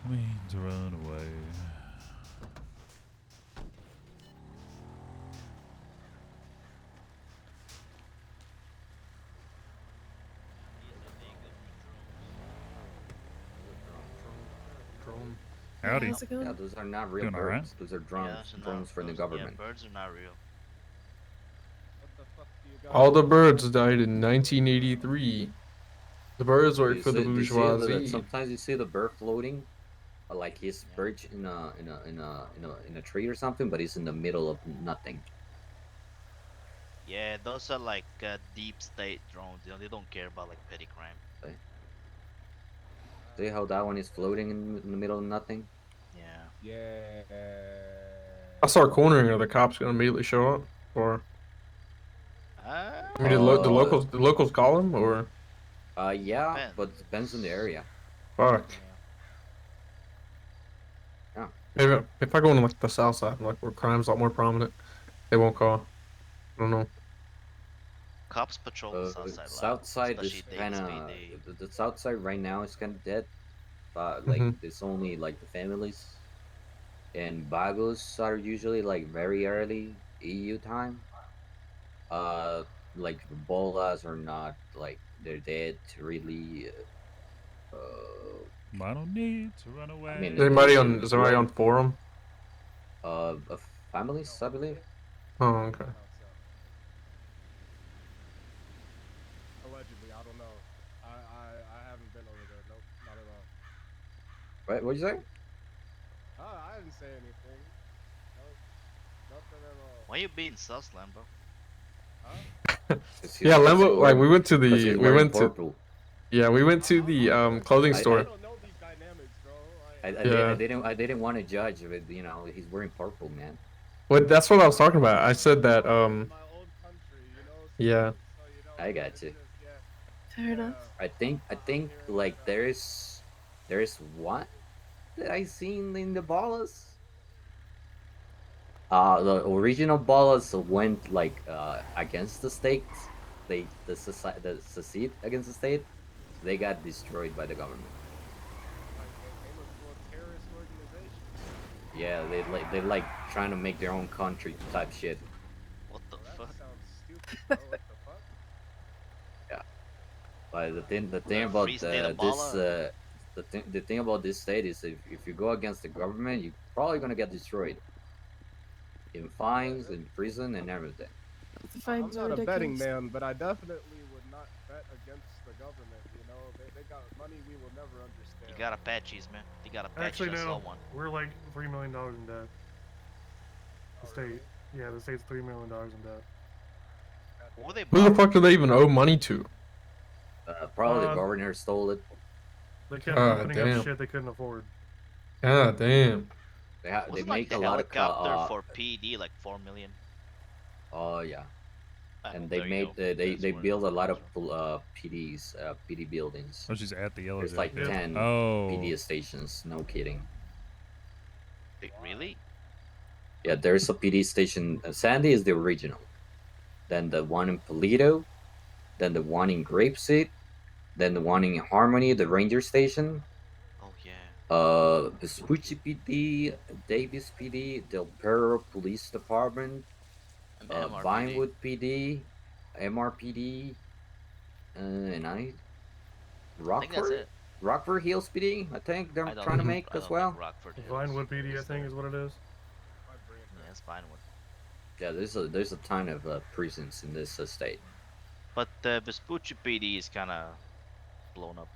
I mean to run away. Drone. Howdy. How's it going? Yeah, those are not real Doing all right. birds. Those are drones from the government. Yeah, birds are not real. All the birds died in 1983. The birds work for the Do you see that bourgeoisie. sometimes you see the bird floating, like he's perched in a tree or something, but he's in the middle of nothing. Yeah, those are like deep state drones. You know, they don't care about like petty crime. Okay. See how that one is floating in the middle of nothing? Yeah. I start cornering, are the cops gonna immediately show up? Or I mean, the locals call him, or Yeah, Depends. but it depends on the area. fuck? Yeah. Maybe if I go into like the south side, like where crime's a lot more prominent, they won't call. I don't know. Cops patrol the south side. a lot, South side is especially kind Davis of PD. the south side right now is kind of dead. But like Mhm. there's only like the families, and Bagos are usually like very early EU time. Like bolas are not like they're dead really. I don't need to run away. mean, Is anybody on? Well- Is anybody on forum? Families, I believe. Oh, okay. Allegedly, I don't know. I haven't been over there. Nope, not at all. What'd you say? I didn't say anything. Nope, nothing at all. Why you being sus, Lambo? Yeah, Lambo. Like we went to 'Cause he's the wearing purple. we went to the clothing I store. don't know these dynamics, bro. I didn't want to judge, but you know he's wearing purple, man. What? That's what I was talking about. I said that. My old country, you know. Yeah. So, you know, I got you. Fair enough. I think like there's one that I seen in the ballas. The original ballas went like against the state. The secede against the state. They got destroyed by the government. Yeah, they like trying to make their own country type shit. What the fuck? Yeah, but the thing about free state of this Bala? the thing about this state is if you go against the government, you're probably gonna get destroyed in fines, in prison, and everything. The I'm fines are not a betting ridiculous. man, but I definitely would not bet against the government. You know, they got money we will never understand. You got Apaches, man. You got Apaches. Actually, I saw no. one. We're like $3 million in debt. The state. Yeah, the state's $3 million in debt. What were they? Who the borrowing? fuck do they even owe money to? Probably the governor stole it. They kept Ah, opening damn. up shit they couldn't afford. God damn. They Wasn't make like a the lot of helicopter for PD like 4 million. Oh yeah, and there they you made go. they That's they where build a the lot of funds PD buildings. Oh, she's at the yellow. There's like jacket. 10 Oh. PD stations. No kidding. are. Really? Yeah, there's a PD station. Sandy is the original. Then the one in Polito. Then the one in Grapeseed. Then the one in Harmony, the Ranger Station. Oh yeah. Vespucci PD, Davis PD, Del Perro Police Department, And the MRPD. Vinewood PD, MRPD, and I think that's Rockford. it. Rockford Hills PD, I think they're I don't trying to think- make I as don't well. think Rockford Hills Vinewood PD, I is think, there. is what it is. Yeah, it's Vinewood. Yeah, there's a ton of prisons in this state. But the Vespucci PD is kind of blown up.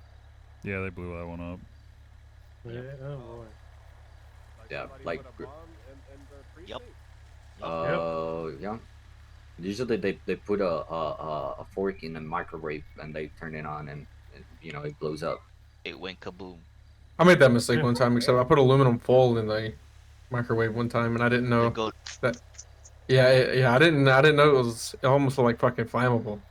Yeah, they blew that one up. Yeah, oh boy. Yeah, somebody like put a bomb in the Yep. precinct? yeah. Usually they put a fork in a microwave and they turn it on and you know it blows up. It went kaboom. I made that mistake one time, except I put aluminum foil in the microwave one time, and I didn't know It go. that. Yeah, I didn't know it was almost like fucking flammable.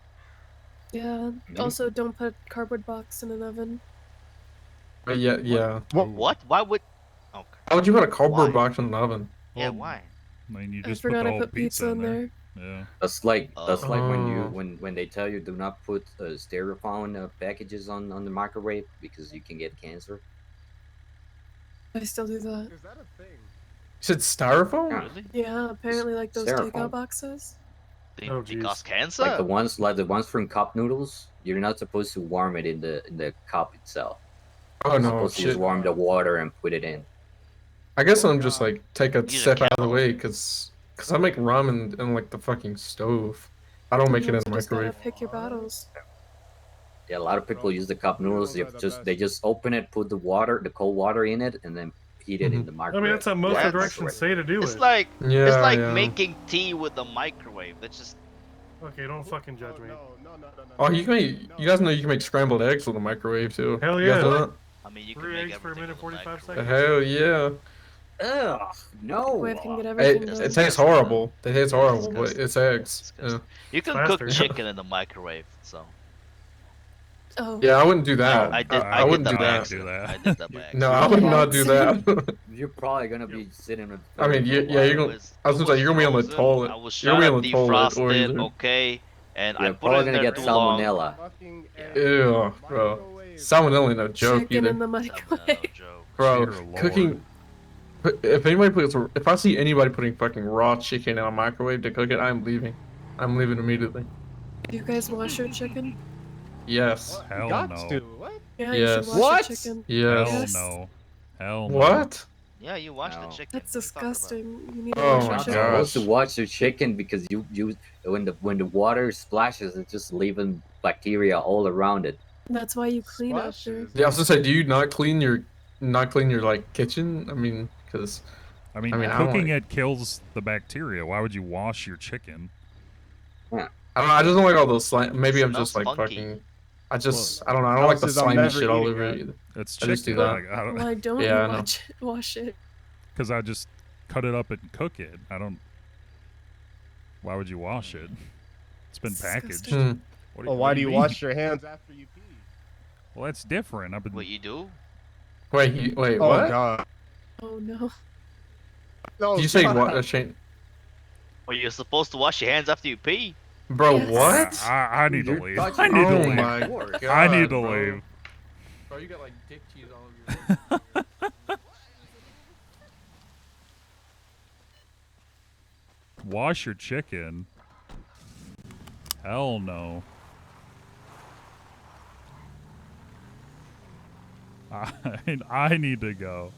Yeah. Also, don't put cardboard box in an oven. But yeah. What? Why would? Okay. How would you put a cardboard Why? box in an oven? Yeah, Well, why? I mean, you I just put forgot the I whole put pizza in there. Yeah. That's like when you Oh. when they tell you do not put styrofoam packages on the microwave because you can get cancer. I still do that. Is that a thing? You said styrofoam? Yeah. Really? Yeah, apparently like those Styrofoam. takeout boxes. They, Oh, they jeez. cause cancer? Like the ones from cup noodles. You're not supposed to warm it in the cup itself. Oh You're no, supposed to shit. just warm the water and put it in. I guess I'm just like take a Use a step out of the kettle. way because I make ramen in like the fucking stove. I don't You make it in also the just gotta microwave. pick your battles. Yeah, a lot of people use the cup noodles. They just open it, put the water, the cold water in it, and then heat it in the I microwave. mean, that's how most of the Flat directions microwave. say to do It's it. like Yeah, it's like yeah. making tea with the microwave. That's just Okay, don't fucking judge me. No. Oh, you can make. You guys know you can make scrambled eggs with a microwave too. Hell You guys yeah. know that? I mean, you can 3 make eggs for a everything minute, with a 45 microwave. seconds. Hell yeah. Ugh, no. Microwave can get everything It done. tastes disgusting, horrible. It tastes It's horrible, but disgusting. it's eggs. Disgusting. Yeah. You can faster. cook chicken in the microwave, so Oh. Yeah, I wouldn't do that. I did. I I did wouldn't that do by that. accident. that. I did that by accident. No, I would not do that. You're probably gonna be sitting with. I mean, yeah, you're It gonna. was, I was it gonna say was you're gonna be on the frozen. toilet. I was You're trying gonna to be on the toilet, defrost or it, either. okay, and I You're put probably it in gonna there get too long. salmonella. Fucking Ew, bro. Salmonella, no joke Chicken either. in the No microwave. joke. Bro, Dear Lord. cooking. If anybody puts, if I see anybody putting fucking raw chicken in a microwave to cook it, I'm leaving. I'm leaving immediately. Do you guys wash your chicken? Yes. Hell got no. to. What? Yeah, you should Yes. wash What? your chicken. Yes. Hell Yes. no. Hell no. What? Yeah, you wash the No. chicken. That's What are you talking about? disgusting. You need to Oh wash my your Not chicken. supposed to gosh. watch your chicken because you when the water splashes, it's just leaving bacteria all around it. That's why you clean after. Splashes. Yeah, I was gonna say, do you not clean your like kitchen? I mean, because I mean, I don't cooking like, it kills the bacteria. Why would you wash your chicken? I don't know. I just don't like all those slime. Maybe I'm Smells just like funky. fucking. I don't know. I don't like the Houses I'm slimy never shit all eating over at. it either. It's I chicken. just do that. Like, I don't, Why don't Yeah, I you know. wash it? because I just cut it up and cook it. I don't. Why would you wash it? It's been packaged. Disgusting. Hmm. What Well, why do you mean? wash your hands after you pee? Well, that's different. I've been. What you do? Wait, wait, Oh what? god. Oh no. No. Did you say God. what? Shane? Well, you're supposed to wash your hands after you pee. Bro, Yes. what? I need to You're leave. touching I need to Oh leave. my god. I need to bro. leave. Bro, you got like dick cheese all over your. Wash your chicken. Hell no. I need to go.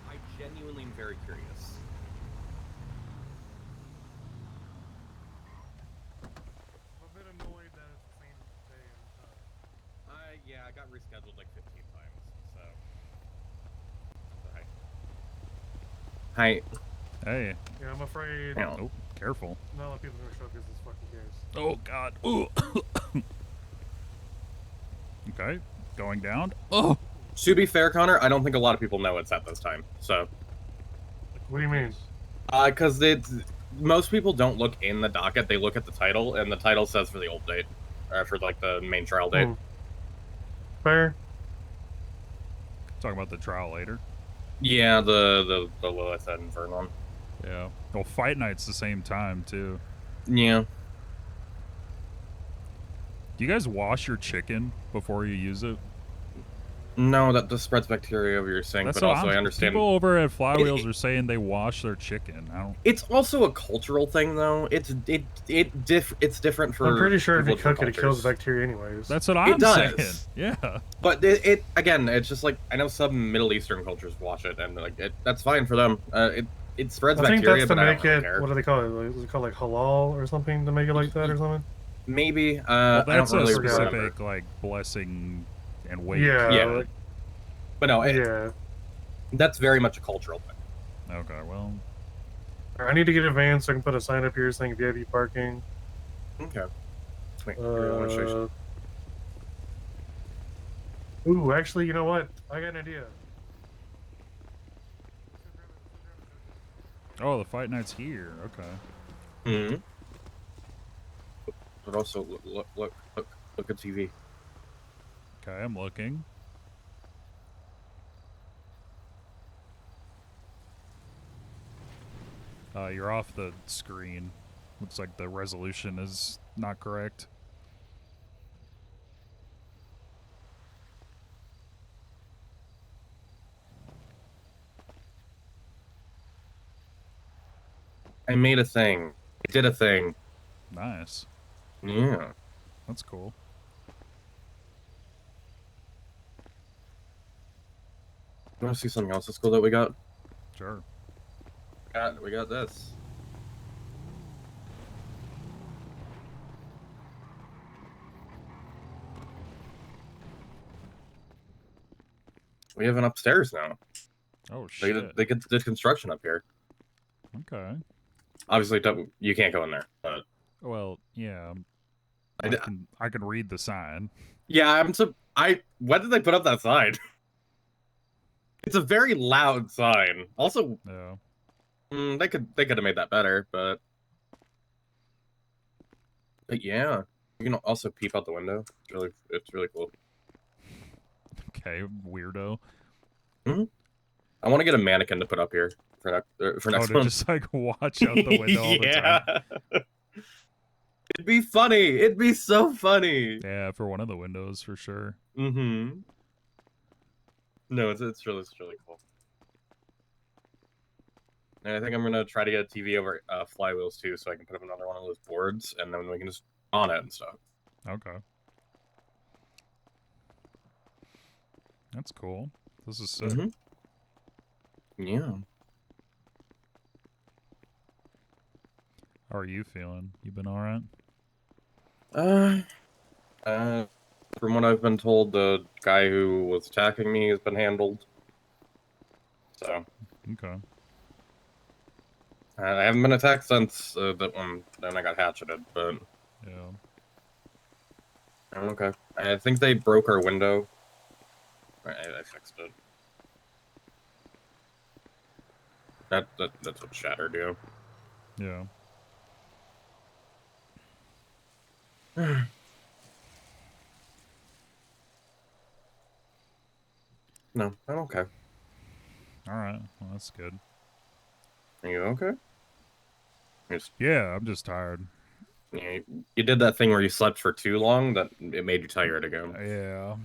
I genuinely am very curious. I'm a bit annoyed that it's the same day and time. Yeah, I got rescheduled like 15 times, so. Hi. Hey. Yeah, I'm afraid Oh, careful. not a lot of people are gonna show up because this fucking cares. Oh God. Ooh. Okay. Going down. Oh. To be fair, Connor, I don't think a lot of people know it's at this time. So, What do you mean? because most people don't look in the docket; they look at the title, and the title says for the old date, or for like the main trial date. Fair. Talk about the trial later. Yeah, the Lilith and Vern one. Yeah. Well, fight night's the same time too. Yeah. Do you guys wash your chicken before you use it? No, that just spreads bacteria over your sink, That's but what also I understand. People over at Flywheels are saying they wash their chicken. I don't. It's also a cultural thing, though. It's different for. I'm pretty sure if you people of cook it, it different kills bacteria anyways. That's what I'm It does. saying. Yeah. But it again, it's just like I know some Middle Eastern cultures wash it, and like that's fine for them. It spreads I think bacteria, that's to but I make don't really it. care. What do they call it? Like, is it called like halal or something to make it like that or something? Maybe. Well, I don't that's a really specific remember. like blessing and weight. Yeah. Yeah. Like, But no, yeah. that's very much a cultural thing. Okay. Well. I need to get a van so I can put a sign up here saying VIP parking. Okay. Wait, one station. Ooh, actually, you know what? I got an idea. Oh, the fight night's here. Okay. Hmm. But also look at TV. Okay, I'm looking. You're off the screen. Looks like the resolution is not correct. I made a thing. I did a thing. Nice. Yeah. That's cool. You want to see something else that's cool that we got? Sure. We got this. We have an upstairs now. Oh shit. They did construction up here. Okay. Obviously, you can't go in there. But Well, yeah. I can read the sign. yeah, when did they put up that sign? It's a very loud sign. Also, yeah. They could have made that better, but yeah, you can also peep out the window. It's really cool. Okay, weirdo. Mm-hmm. I want to get a mannequin to put up here for next to one. just like watch out the window all the time. It'd be funny. It'd be so funny. Yeah, for one of the windows for sure. Mm-hmm. No, it's really cool. And I think I'm gonna try to get a TV over flywheels too, so I can put up another one of those boards, and then we can just on it and stuff. Okay. That's cool. This is sick. Yeah. How are you feeling? You been alright? From what I've been told, the guy who was attacking me has been handled. So. Okay. I haven't been attacked since that one. Then I got hatcheted, but yeah. I'm okay. I think they broke our window. I fixed it. That's what shattered you. Yeah. No, I'm okay. Alright, well that's good. Are you okay? Yeah, I'm just tired. Yeah, you did that thing where you slept for too long that it made you tired again. Yeah.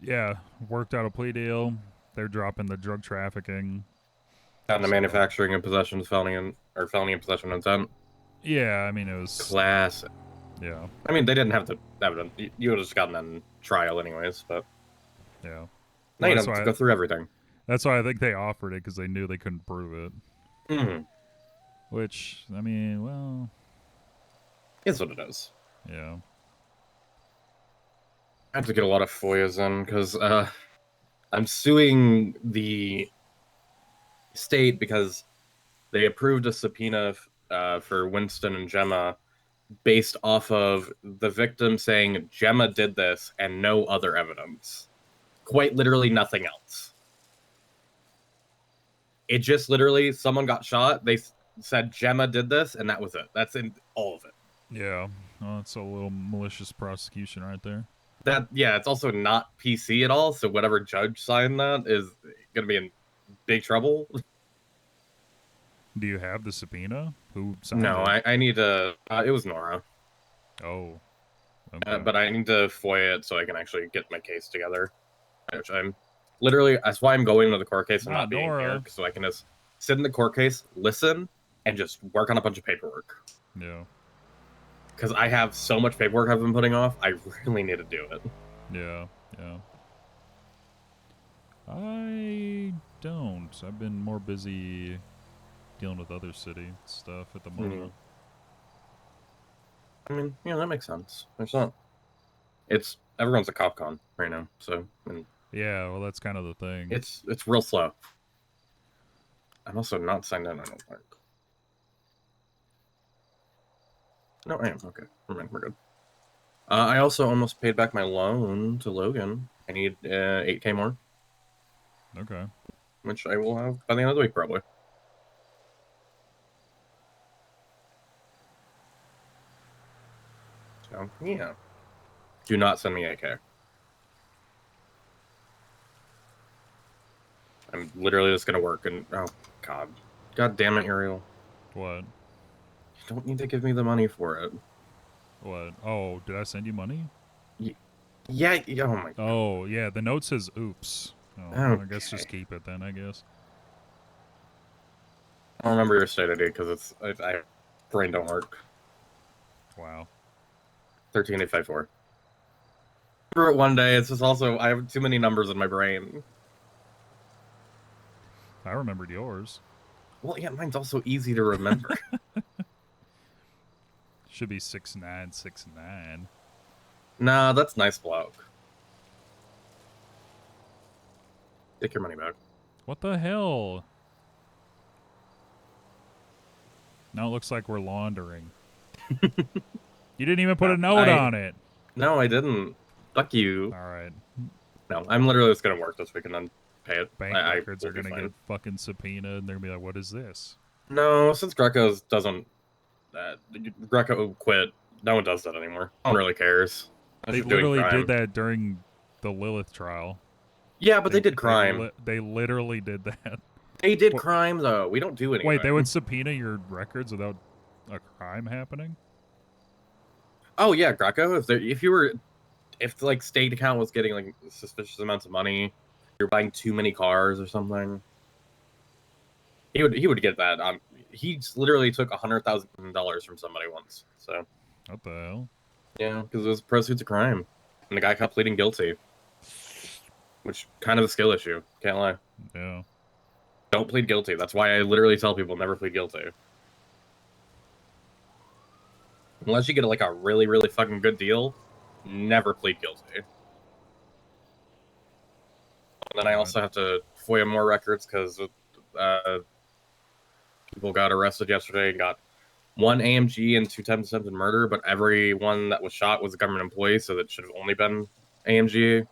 Yeah, worked out a plea deal. They're dropping the drug trafficking. Gotten the manufacturing and possession felony and possession intent. Yeah, I mean it was classic. Yeah. I mean they didn't have to have it. You would have just gotten that in trial anyways, but yeah. Now you don't have to go through everything. That's why I think they offered it because they knew they couldn't prove it. Mm-hmm. Which I mean, well, it's what it is. Yeah. I have to get a lot of FOIAs in because I'm suing the state because they approved a subpoena for Winston and Gemma based off of the victim saying Gemma did this and no other evidence. Quite literally nothing else. It just literally, someone got shot, they said Gemma did this, and that was it. That's in all of it. Yeah. Well, that's a little malicious prosecution right there. Yeah, it's also not PC at all, so whatever judge signed that is going to be in big trouble. Do you have the subpoena? Who signed No, it? I need to... it was Nora. Oh. Okay. But I need to FOIA it so I can actually get my case together. Which I'm... Literally, that's why I'm going to the court case and not being here, so I can just sit in the court case, listen, and just work on a bunch of paperwork. Yeah. Because I have so much paperwork I've been putting off, I really need to do it. Yeah, yeah. I don't. I've been more busy dealing with other city stuff at the moment. I mean, yeah, that makes sense. There's not... Everyone's a cop con right now, so... Yeah, well, that's kind of the thing. It's real slow. I'm also not signed in, I don't think. No, I am. Okay. We're good. I also almost paid back my loan to Logan. I need 8K more. Okay. Which I will have by the end of the week, probably. So, yeah. Do not send me 8K. I'm literally just gonna work and... Oh, God. God damn it, Uriel. What? You don't need to give me the money for it. What? Oh, did I send you money? Yeah, oh my God. Oh, yeah, the note says oops. Oh, I guess just keep it then, I guess. I don't remember your state ID because I brain don't work. Wow. 13854. Through it one day. It's just also I have too many numbers in my brain. I remembered yours. Well, yeah, mine's also easy to remember. Should be 6969. Nah, that's nice bloke. Take your money back. What the hell? Now it looks like we're laundering. You didn't even put a note on it. No, I didn't. Fuck you. All right. No, I'm literally just gonna work this week and then pay it. Bank records are gonna get fucking subpoenaed, and they're gonna be like, "What is this?" No, since Greco's doesn't. Greco quit. No one does that anymore. No one really cares. They literally did that during the Lilith trial. Yeah, but they did crime. They literally did that. They did crime though. We don't do anything. Wait, they would subpoena your records without a crime happening? Oh yeah, Greco. If like state account was getting like suspicious amounts of money, you're buying too many cars or something, he would get that. He literally took $100,000 from somebody once. So what the hell? Yeah, because it was proceeds of crime, and the guy kept pleading guilty, which kind of a skill issue. Can't lie. Yeah. Don't plead guilty. That's why I literally tell people never plead guilty. Unless you get like a really, really fucking good deal, never plead guilty. And then I also have to FOIA more records because people got arrested yesterday and got 1 AMG and 2 times attempted murder, but everyone that was shot was a government employee, so that should have only been AMG.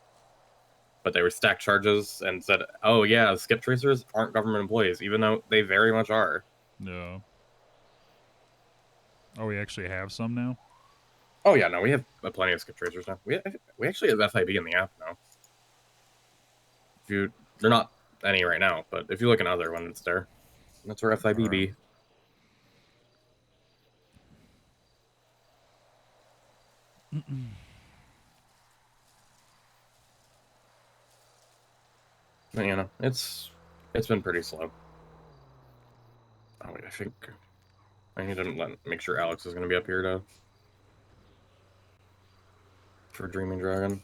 But they were stacked charges and said, oh yeah, skip tracers aren't government employees, even though they very much are. No. Oh, we actually have some now? Oh yeah, no, we have plenty of skip tracers now. We actually have FIB in the app now. They're not any right now, but if you look in other one, it's there. That's where FIB be. But, you know, it's been pretty slow. Oh wait, I think I need to make sure Alex is going to be up here for Dreaming Dragon.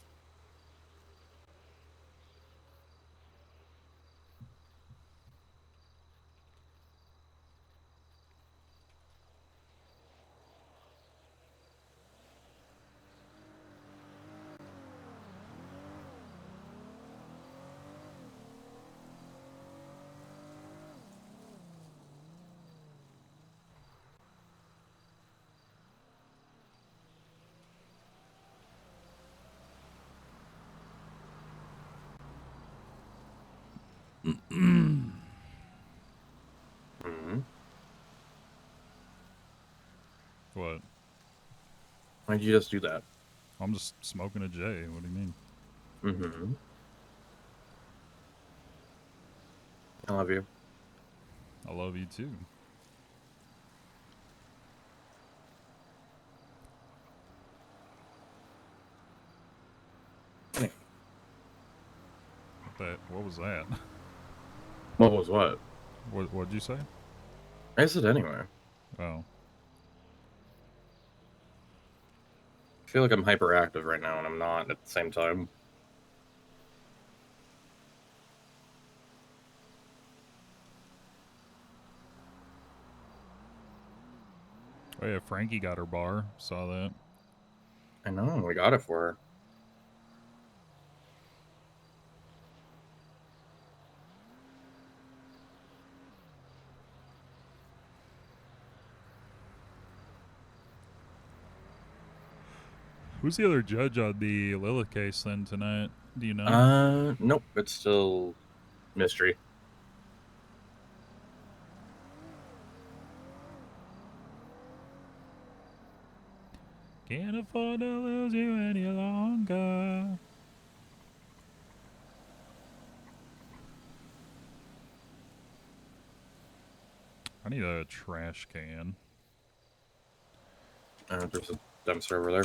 What? Why'd you just do that? I'm just smoking a J. What do you mean? Mm-hmm. I love you. I love you too. What was that? What was what? What'd you say? I said anyway. Oh. I feel like I'm hyperactive right now, and I'm not at the same time. Oh yeah, Frankie got her bar. Saw that. I know, we got it for her. Who's the other judge on the Lilith case then tonight? Do you know? Nope, it's still mystery. Can't afford to lose you any longer. I need a trash can. There's a dumpster over there.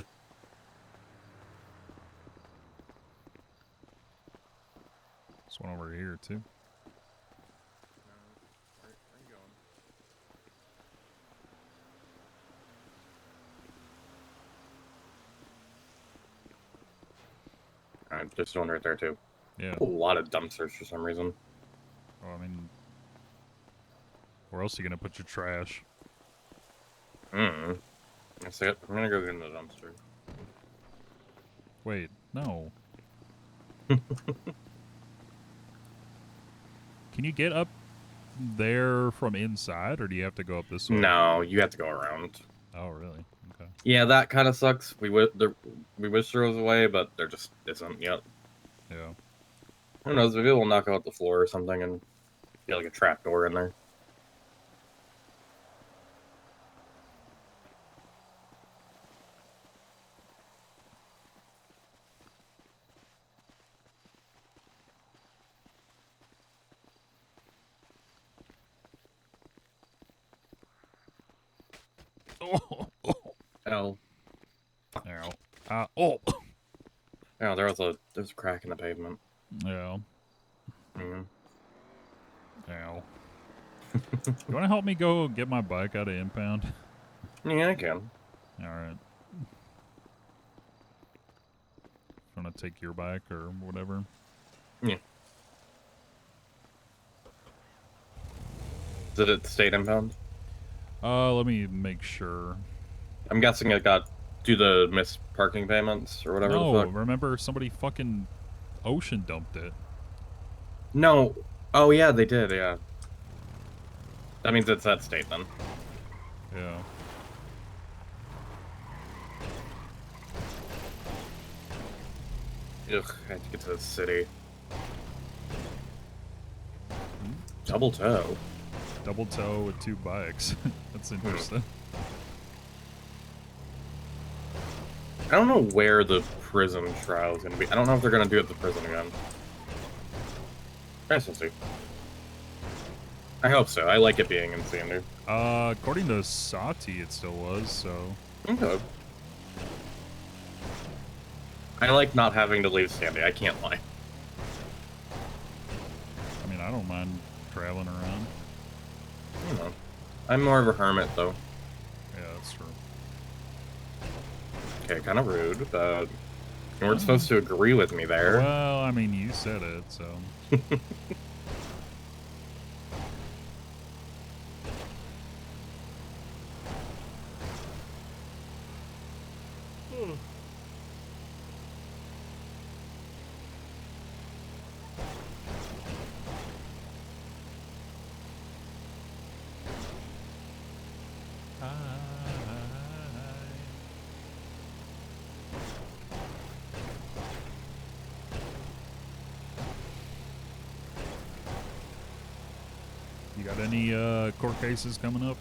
It's There's one over here too. Alright, there's one right there too. Yeah. A lot of dumpsters for some reason. Well, I mean, where else are you gonna put your trash? Hmm. I'm gonna go get in the dumpster. Wait, no. Can you get up there from inside, or do you have to go up this way? No, you have to go around. Oh, really? Okay. Yeah, that kind of sucks. We wish there was a way, but there just isn't yet. Yeah. Who knows? Maybe we'll knock out the floor or something and get like a trap door in there. Oh. Ow. Ow. Oh. Yeah, there's a crack in the pavement. Yeah. Mm. Ow. You want to help me go get my bike out of impound? Yeah, I can. Alright. Want to take your bike or whatever? Yeah. Is it at the state impound? Let me make sure. I'm guessing it got due to missed parking payments or whatever No, the fuck. remember somebody fucking ocean dumped it. No. Oh, yeah, they did, yeah. That means it's that state, then. Yeah. Ugh, I have to get to the city. Double toe. Double toe with 2 bikes. That's interesting. I don't know where the prison trial is going to be. I don't know if they're going to do it at the prison again. I guess we'll see. I hope so. I like it being in Sandy. According to Sati, it still was, so... Okay. I like not having to leave Sandy. I can't lie. I mean, I don't mind traveling around. I don't know. I'm more of a hermit, though. Yeah, that's true. Okay, kind of rude, but you weren't supposed to agree with me there. Well, I mean, you said it, so... You got any court cases coming up?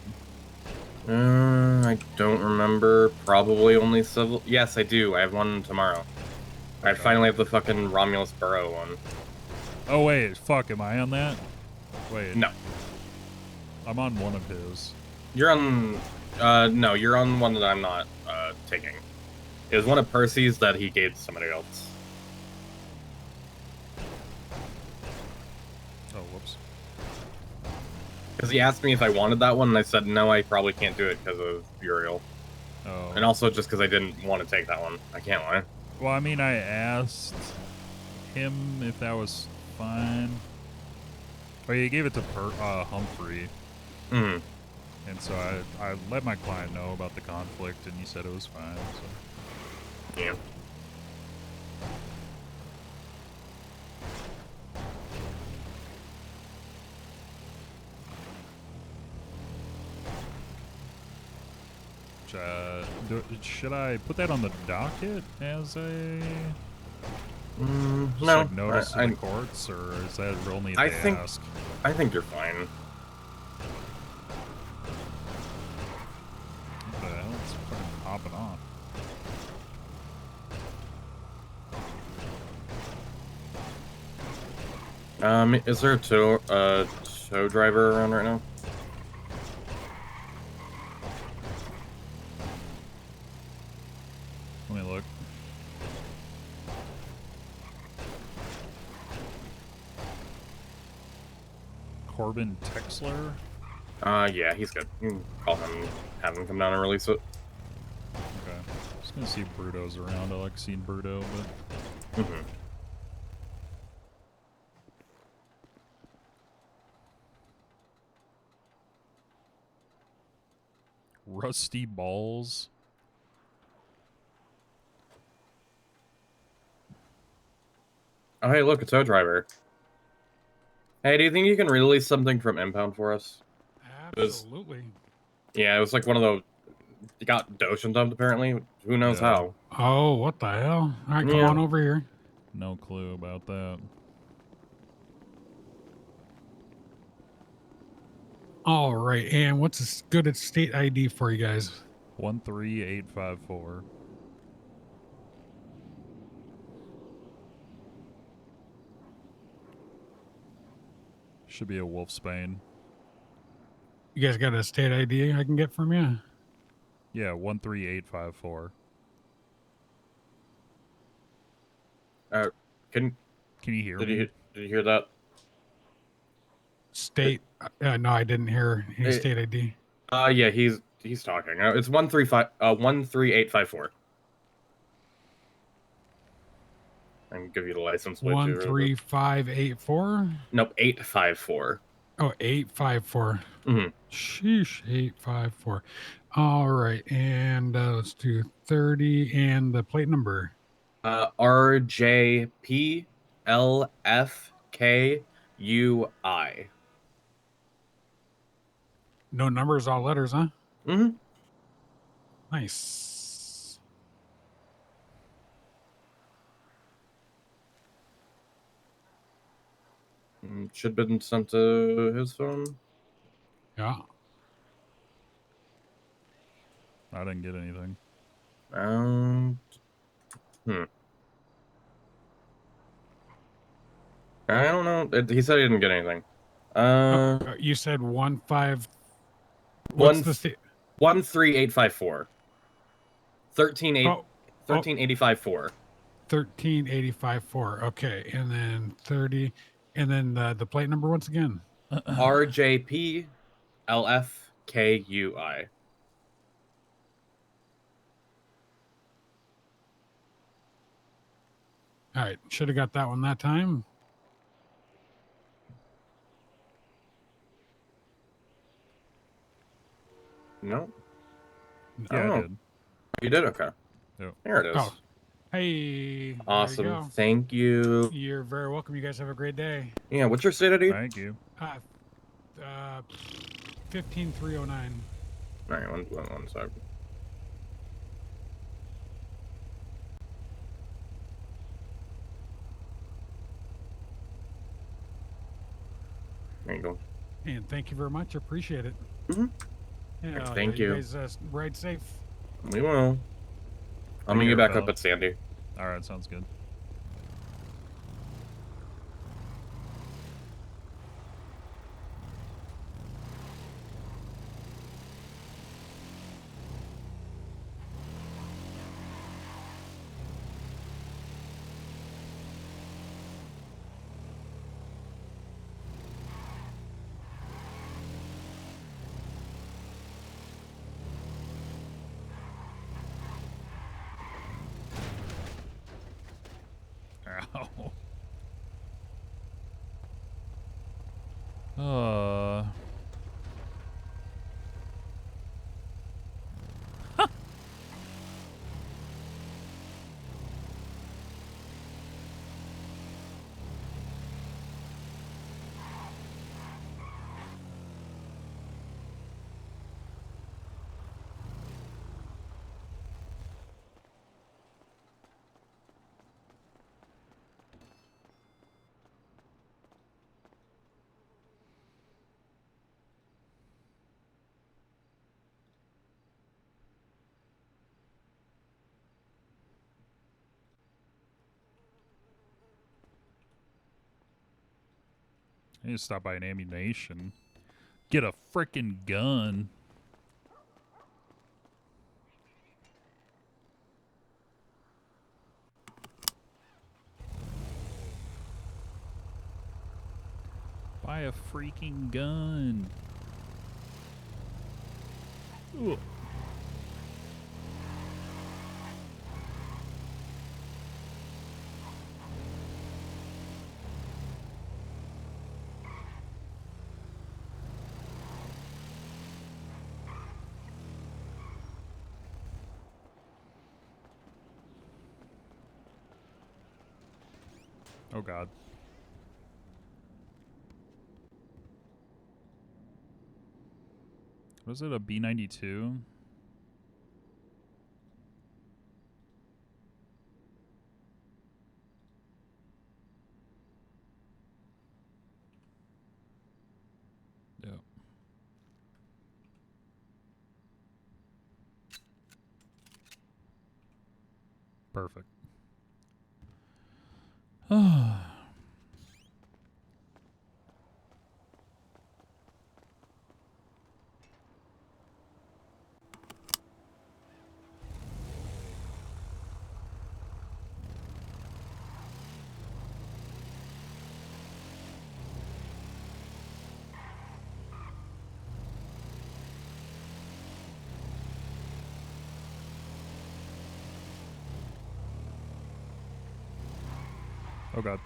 I don't remember. Probably only civil. Yes, I do. I have one tomorrow. I finally have the fucking Romulus Burrow one. Oh, wait. Fuck, am I on that? Wait. No. I'm on one of his. You're on... no, you're on one that I'm not, taking. It was one of Percy's that he gave to somebody else. Oh, whoops. Because he asked me if I wanted that one, and I said, no, I probably can't do it because of Uriel. Oh. And also just because I didn't want to take that one. I can't lie. Well, I mean, I asked him if that was fine. Oh, yeah, he gave it to Humphrey. Mm. And so I let my client know about the conflict, and he said it was fine. So. Yeah. Should I put that on the docket as a no, like notice to the courts, or is that only if they ask? I think you're fine. What the hell? It's fucking popping off. Is there a tow driver around right now? Let me look. Corbin Texler. Yeah, he's good. You can call him, have him come down and release it. Okay. Just gonna see if Bruto's around. I like seeing Bruto, but. Rusty Balls. Oh, hey, look, it's our driver. Hey, do you think you can release something from impound for us? Absolutely. Yeah, it was like one of those. You got Doshin dumped apparently. Who knows how? Oh, what the hell? All right, come Yeah. on over here. No clue about that. All right, and what's a good state ID for you guys? 13854. Should be a Wolfsbane. You guys got a state ID I can get from you? Yeah, 13854. Can you hear did me? You, did you hear that? State? No, I didn't hear any It- state ID. Yeah, he's talking. It's 13854. I can give you the license plate too. 13584. Nope, 854. Oh, 854. Mhm. Sheesh, 854. All right, and let's do 30 and the plate number. RJPLFKUI. No numbers, all letters, huh? Mm-hmm. Nice. Should have been sent to his phone. Yeah. I didn't get anything. I don't know. He said he didn't get anything. You said 15. What's the state? 13854. 1385.4. 1385.4. Okay, and then 30, and then the plate number once again. RJPLFKUI. All right, should have got that one that time. No. Yeah, I Oh. did. You did? Okay. Yep. There it is. Oh, hey. Awesome. There you go. Thank you. You're very welcome. You guys have a great day. Yeah, what's your state ID? Thank you. 15309. All right, one sec. There you go. And thank you very much. Appreciate it. Mm-hmm. Yeah, Thank you. You guys ride safe. We will. I'll meet you back up at Sandy. All right, sounds good. Ow. I need to stop by an ammunition. Get a freaking gun. Buy buy a freaking gun. Ugh. Oh god. Was it a B-92? Yep. Perfect. Oh god.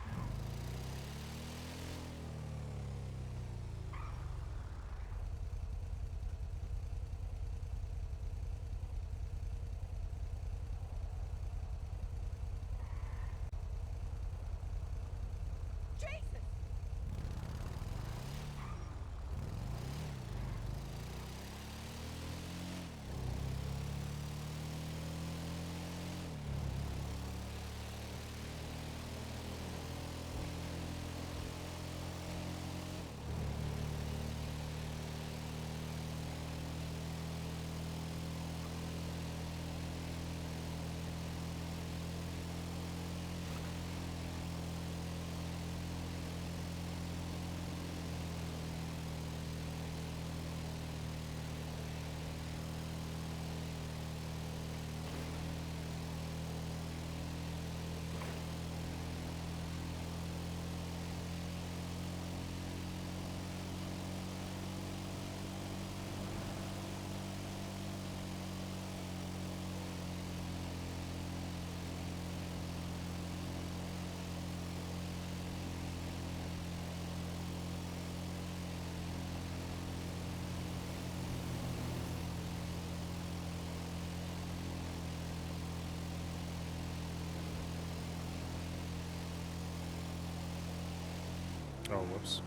Oh, whoops.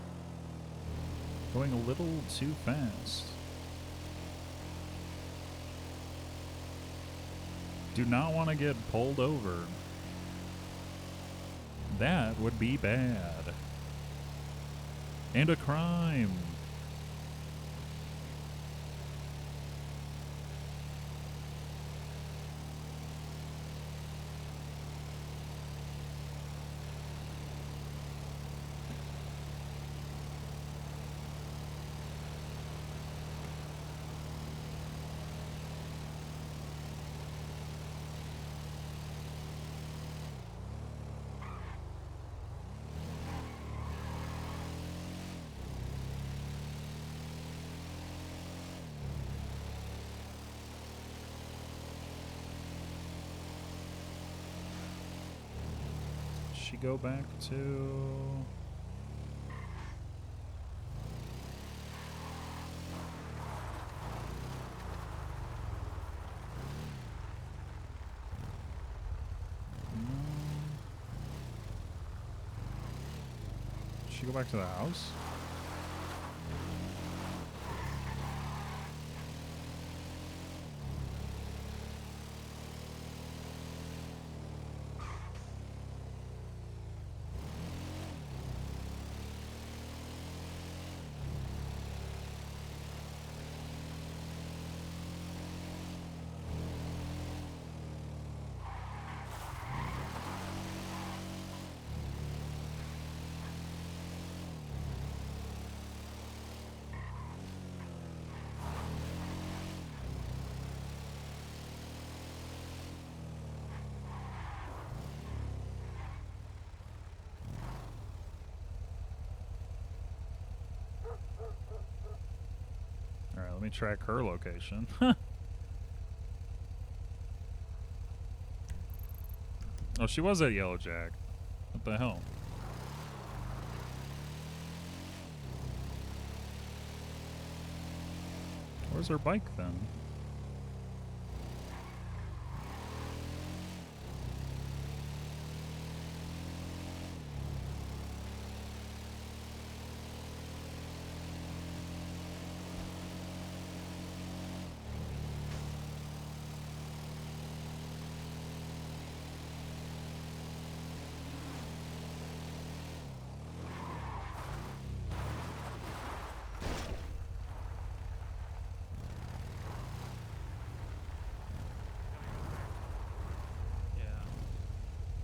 Going a little too fast. Do not want to get pulled over. That would be bad. And a crime. She go back to... Should she go back to the house? me track her location. Oh, she was at Yellow Jack. What the hell? Where's her bike then?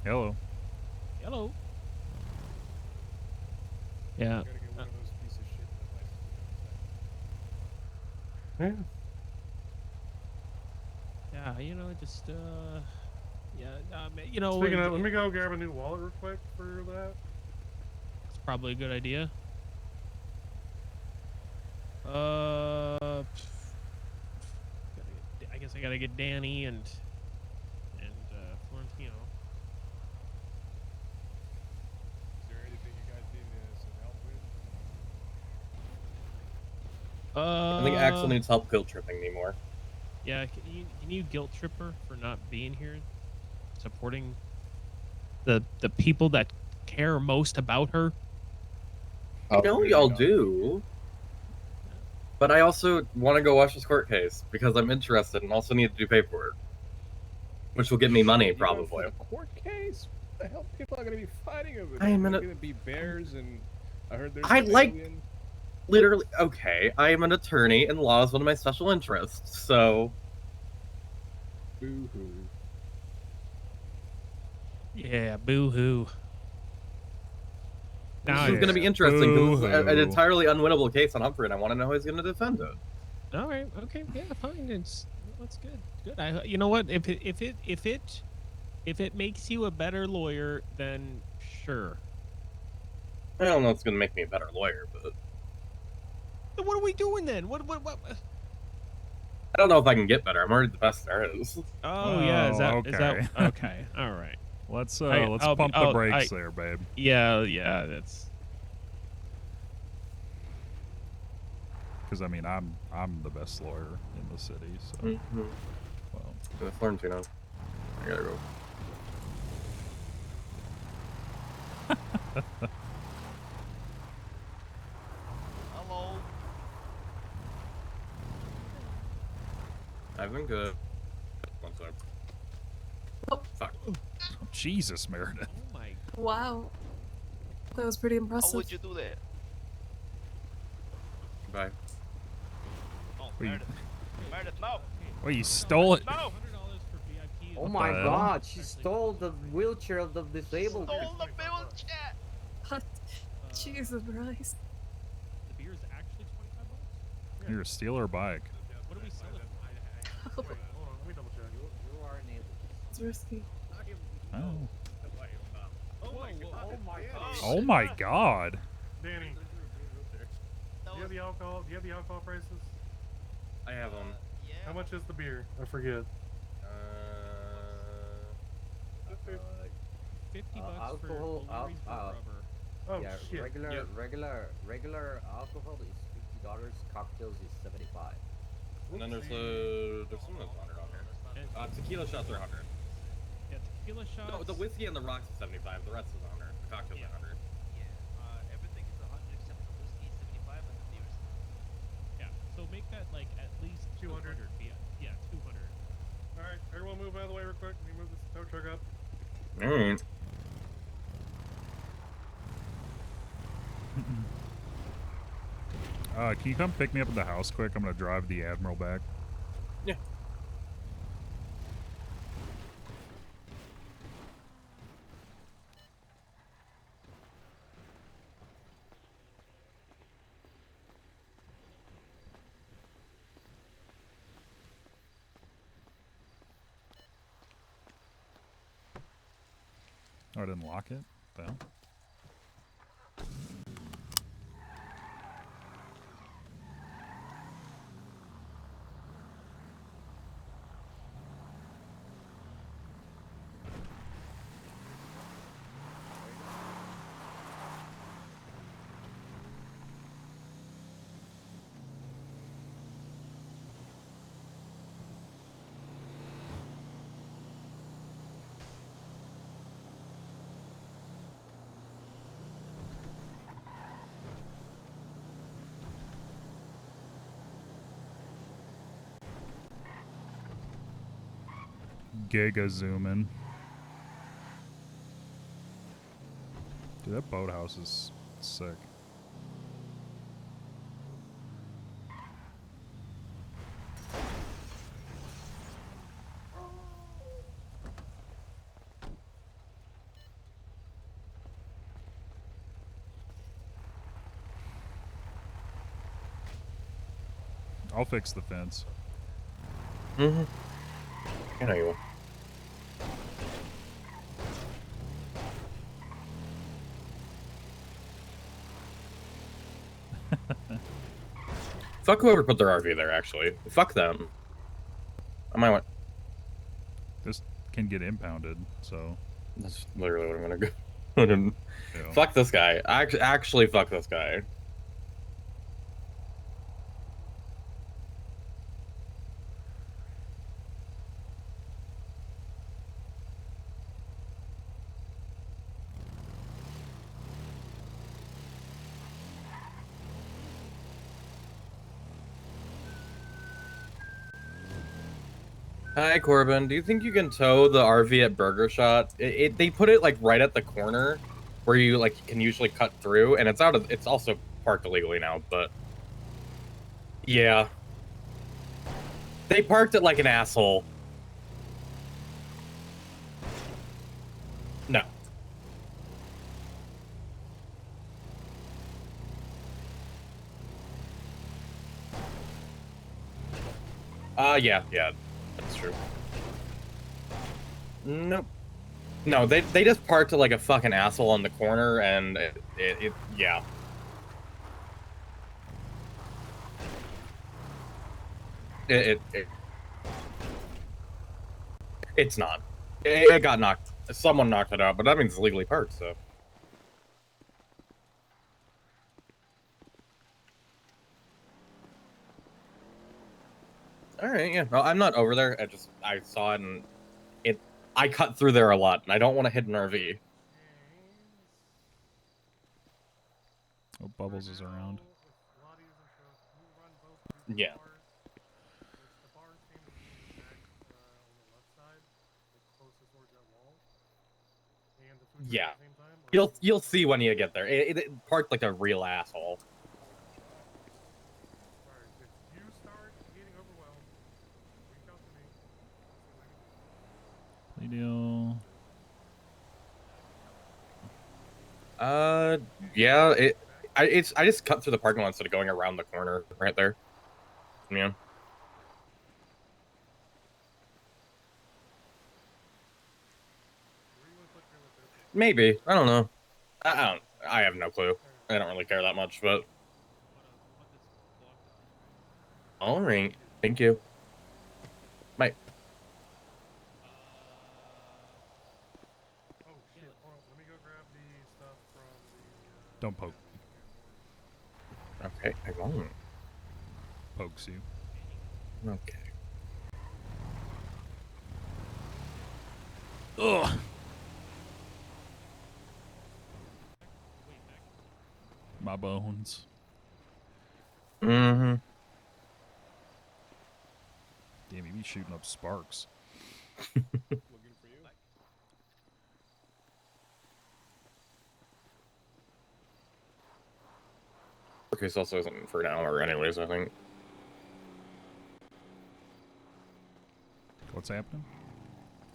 Hello. Hello. Yeah. Yeah. Yeah, you know, just yeah, you know, Speaking of, let me go grab a new wallet real quick for that. it's probably a good idea. I guess I gotta get Danny and Florentino. Is there anything you guys need some help with? I think Axel needs help guilt tripping anymore. Yeah, can you guilt trip her for not being here, supporting the people that care most about her? I know y'all do. But I also want to go watch this court case because I'm interested and also need to do paperwork. Which will get me money, probably. The court case? What the hell people are going to be fighting over I there? am in There's a- going to be bears and I heard there's I an like- alien. Literally, okay, I am an attorney and law is one of my special interests, so... Boo-hoo. Yeah, boo-hoo. This is going to be interesting because this is an entirely unwinnable case on Humphrey and I want to know how he's going to defend it. All right. Okay. Yeah. Fine. That's good. Good. You know what? If it makes you a better lawyer, then sure. I don't know if it's going to make me a better lawyer, but... Then what are we doing then? What? I don't know if I can get better. I'm already the best there is. Oh yeah. Is that okay. okay? All right. Let's I'll pump the brakes there, babe. Yeah. Yeah. That's. Because I mean, I'm the best lawyer in the city, so. Well, Florentino. I gotta go. Hello. I've been good. One sec. Fuck. Oh, Jesus, Meredith. Oh my. Wow. That was pretty impressive. How would you do that? Bye. Oh, Wait. Meredith. Meredith, no. Wait, you stole it? No. Oh What my the hell? god, she stole the wheelchair of the disabled. Stole the wheelchair. What? Jesus Christ. The beer is actually $25. You're a steal or bike. What do we sell it for? Hold on, let me double check. You are an It's risky. Oh. my god. Oh my god. Danny, do you have the alcohol? Do you have the alcohol prices? I have them. How much is the beer? I forget. $50 alcohol, for Lori's rubber. Oh yeah, shit. regular alcohol is $50. Cocktails is $75. And then there's some that's 100 on here. Tequila shots are 100. Yeah, tequila shots. No, the whiskey and the rocks is 75. The rest is 100. The cocktails are 100. Yeah. Everything is 100 except the whiskey is 75 and the beer is. Yeah. So make that like at least 200. Yeah, 200. All right, everyone move out of the way real quick. Let me move this tow truck up. Alright. Can you come pick me up at the house quick? I'm gonna drive the Admiral back. Yeah. Oh, I didn't lock it? The hell? giga zooming. Dude, that boathouse is sick. I'll fix the fence. Mm-hmm. I know you will. Fuck whoever put their RV there, actually. Fuck them. I might want... This can get impounded, so... That's literally what I'm gonna go. I didn't... Yeah. Fuck this guy. Actually, fuck this guy. Hi, Corbin. Do you think you can tow the RV at Burger Shot? They put it like right at the corner where you like can usually cut through, and it's also parked illegally now, but yeah. They parked it like an asshole. No. Yeah, that's true. Nope. No, they just parked it like a fucking asshole on the corner, and yeah. It's not. It got knocked. Someone knocked it out, but that means it's legally parked, so. All right, yeah. No, I'm not over there. I saw it, and I cut through there a lot, and I don't want to hit an RV. Oh, Bubbles is around. Yeah. Yeah. You'll see when you get there. It parked like a real asshole. Plea deal. Yeah. I just cut through the parking lot instead of going around the corner right there. Yeah. Maybe. I don't know. I have no clue. I don't really care that much, but. All right. Thank you. Bye. Don't poke. Okay, I won't. Pokes you. Okay. Ugh. My bones. Mm-hmm. Damn, he be shooting up sparks. Okay, so also isn't for an hour anyways, I think. What's happening?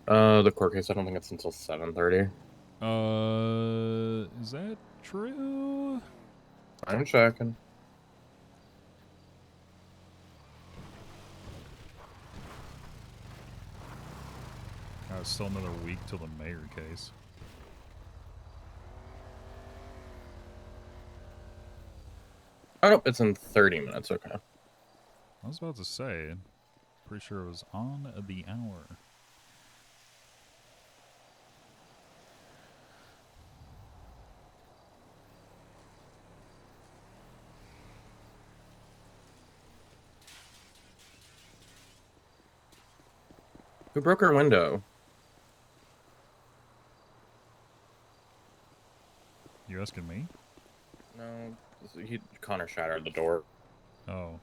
The court case, I don't think it's until 7:30. Is that true? I'm checking. It's still another week till the mayor case. Oh, no, it's in 30 minutes, okay. I was about to say, pretty sure it was on the hour. Who broke our window? You asking me? No, Connor shattered the door. Oh.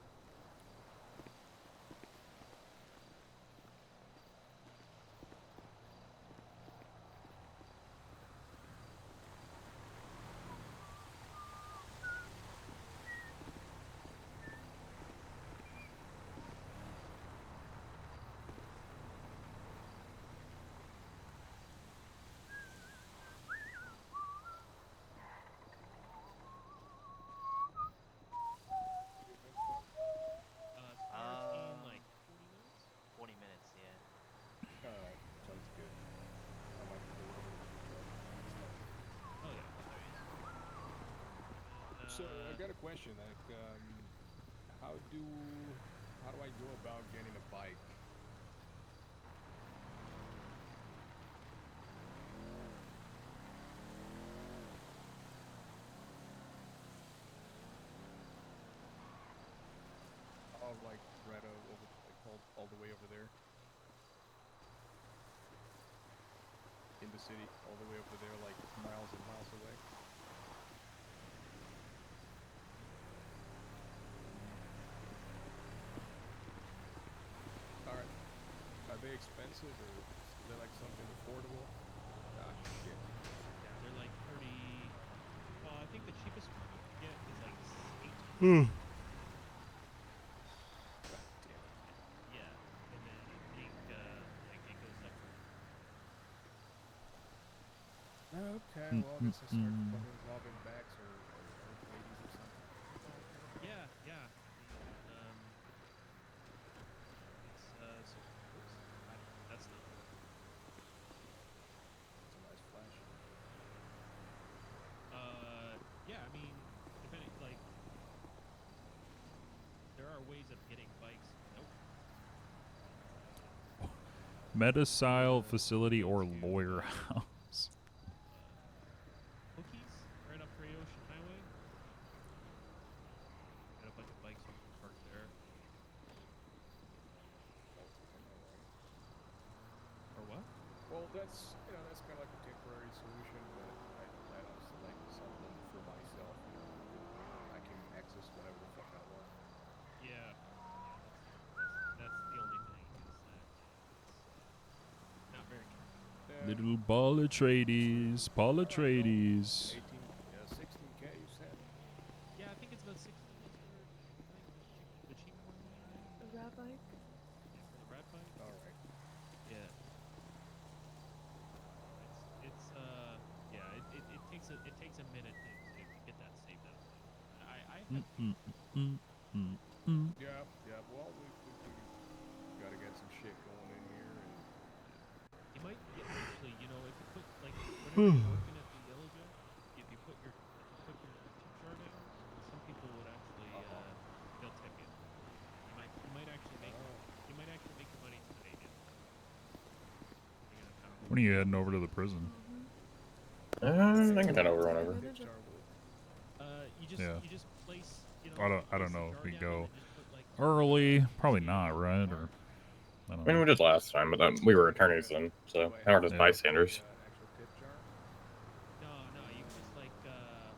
So I got a question. Like, how do I go about getting a bike? Oh, like right over, like all the way over there in the city, all the way over there, like miles and miles away. All right. Are they expensive or is there like something affordable? Ah, shit. Yeah, they're like pretty. Well, I think the cheapest one you can get is like 8. God damn it. Yeah, and then I think like it goes up from. Okay, well, I guess I start fucking robbing banks or ladies or something. Yeah, yeah. It's so oops, that's not. It's a nice flash. Yeah, I mean, depending, like, there are ways of getting bikes. Nope. Meta-style facility or lawyer house. Cookies right off Great Ocean Highway. Got a bunch of bikes you can park there. Or what? Well, that's that's kind of like a temporary solution, but I'd also like something for myself, I can access whatever the fuck I want. Yeah, that's the only thing is that it's not very convenient. Little baller tradies, baller tradies. 16K, you said? Yeah, I think it's about 16 is for the cheap one, right? A rat bike. Yeah, for the rat bike. All right. Yeah. It's yeah, it takes a minute to get that saved up. I have Yeah. Well, we gotta get some shit going in here, and you might actually, if you put like whenever you're working at the Yellow Jack, if you put your tip jar down, some people would actually they'll tip you. You might actually make your money today, dude. When are you heading over to the prison? I can head over whenever. You just place. I don't know if we go early. Probably not, right? Or I don't I mean, we did last time, but then we were attorneys then, so now we're just bystanders. No, you just like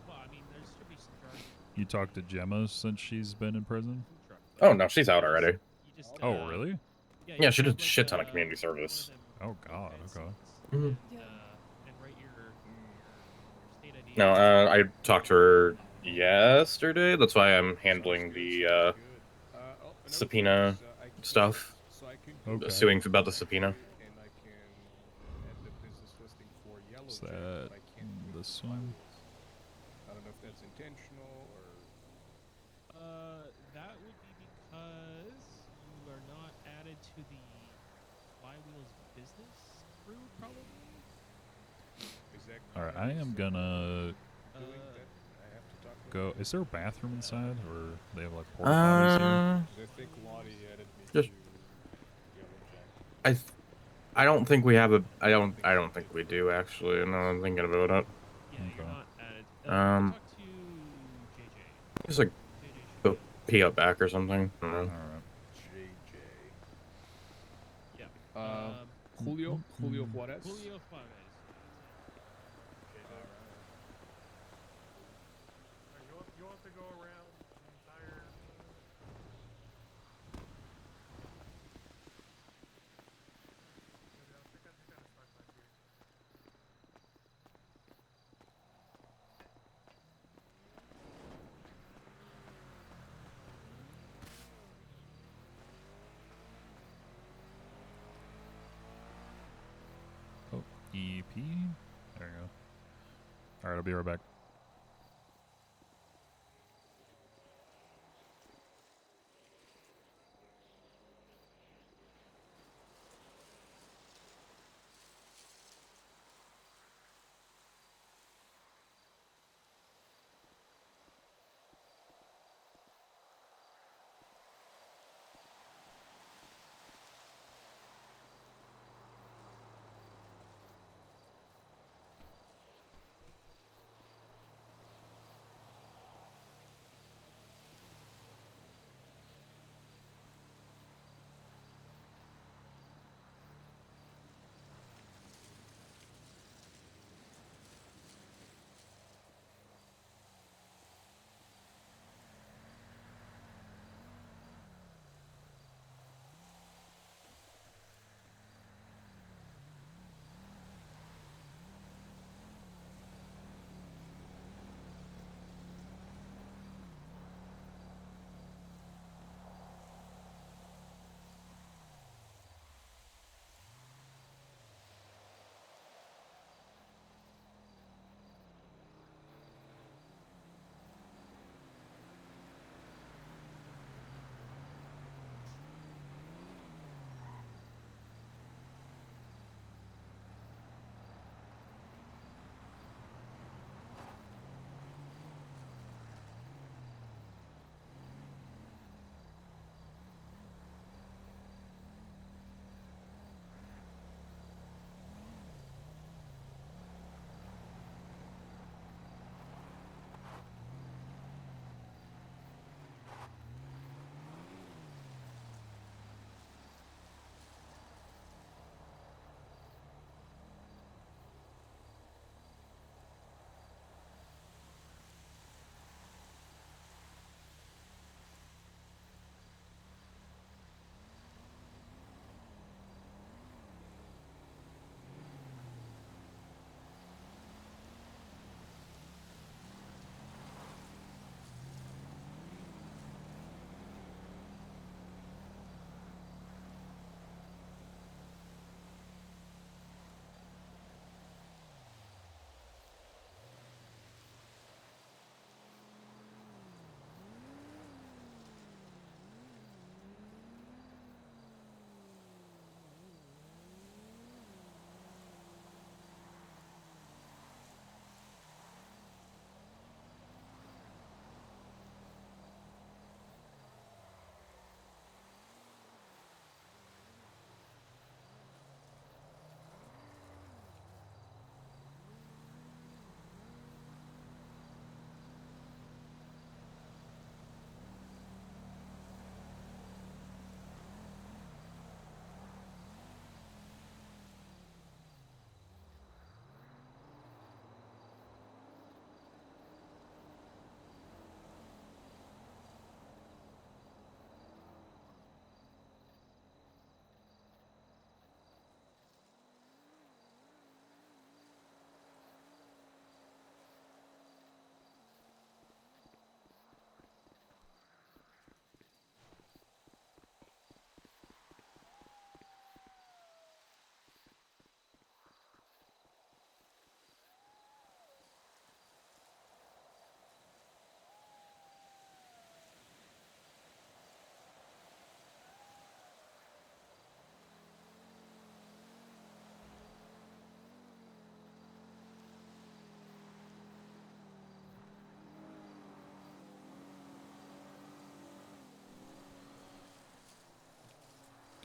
well, I mean, there should be some jars. You talked to Gemma since she's been in prison? Oh no, she's out already. Oh really? Yeah, she did a shit ton of community service. Oh god, okay. And write your state ID. No, I talked to her yesterday. That's why I'm handling the subpoena stuff. Okay. Suing about the subpoena. and I can add the business listing for Yellow Is Jack, that but I can't do it this for one? Byways. I don't know if that's intentional or. That would be because you are not added to the Flywheels business crew, probably. All right, I am gonna go. Is there a bathroom inside, or they have like porta potties here? I think Lottie added me Just- to Yellow Jack. I don't think we have a. I don't think we do actually. No, I'm thinking about it. Yeah, you're not added. Um, Talk to JJ. just like go pee up back or something. I don't know. All right. JJ. Yeah. Julio Juarez. Julio Juarez. You want to go around the entire. Oh, EP. There you go. All right, I'll be right back.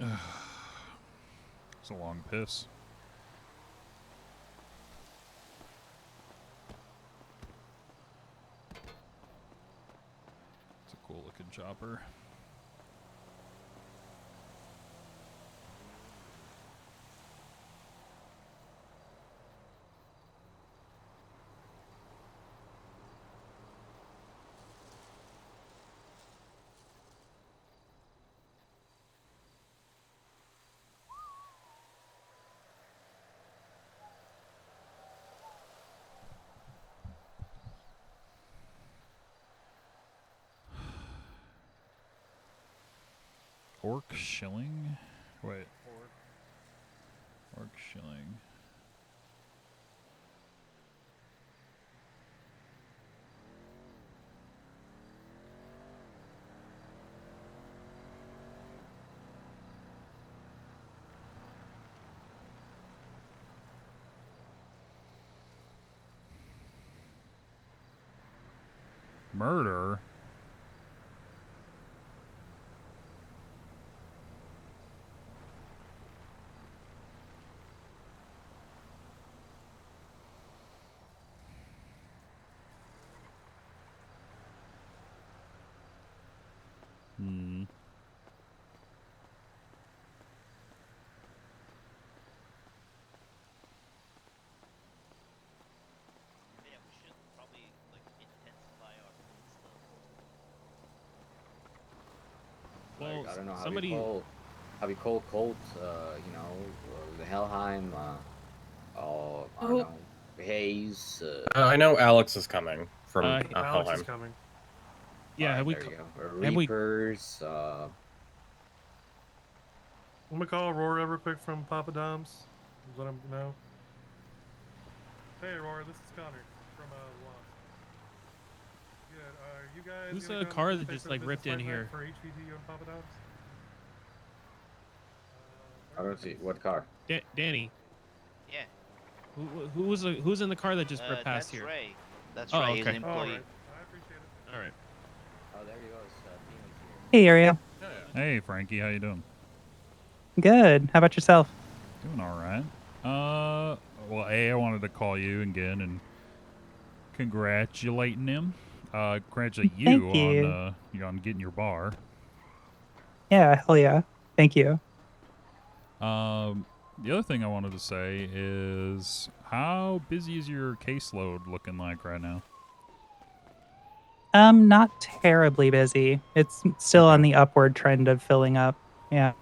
It's a long piss. It's a cool looking chopper. Orc shilling? Wait. Orc shilling. Murder? Hmm. Yeah, we should probably like intensify our police stuff. Like, Well, I don't know how somebody. you call Colt, the Hellheim, or I don't Oh. know, Hayes. I know Alex is coming from Alex is Helheim. coming. Yeah, have we? There you go. Have we? Reapers. I'm gonna call Aurora real quick from Papa Dom's. Let him know. Hey Aurora, this is Connor from Lost. Good. Are you guys Who's gonna the come car to that stay just for the like ripped business in fight night here? for HVT and Papa Dom's? I don't see what car. Danny. Yeah. Who's in the car that just ripped past That's here? Ray. That's Oh, Ray. He's okay. an All employee. right. I appreciate it. All right. Oh, there you go. It's Hey, Uriel. Hey, Frankie, how you doing? Good. How about yourself? Doing all right. Well, I wanted to call you again and congratulating him. Congratulate you Thank on you. on getting your bar. Yeah, hell yeah. Thank you. The other thing I wanted to say is, how busy is your caseload looking like right now? Not terribly busy. It's still on the upward trend of filling up. Yeah.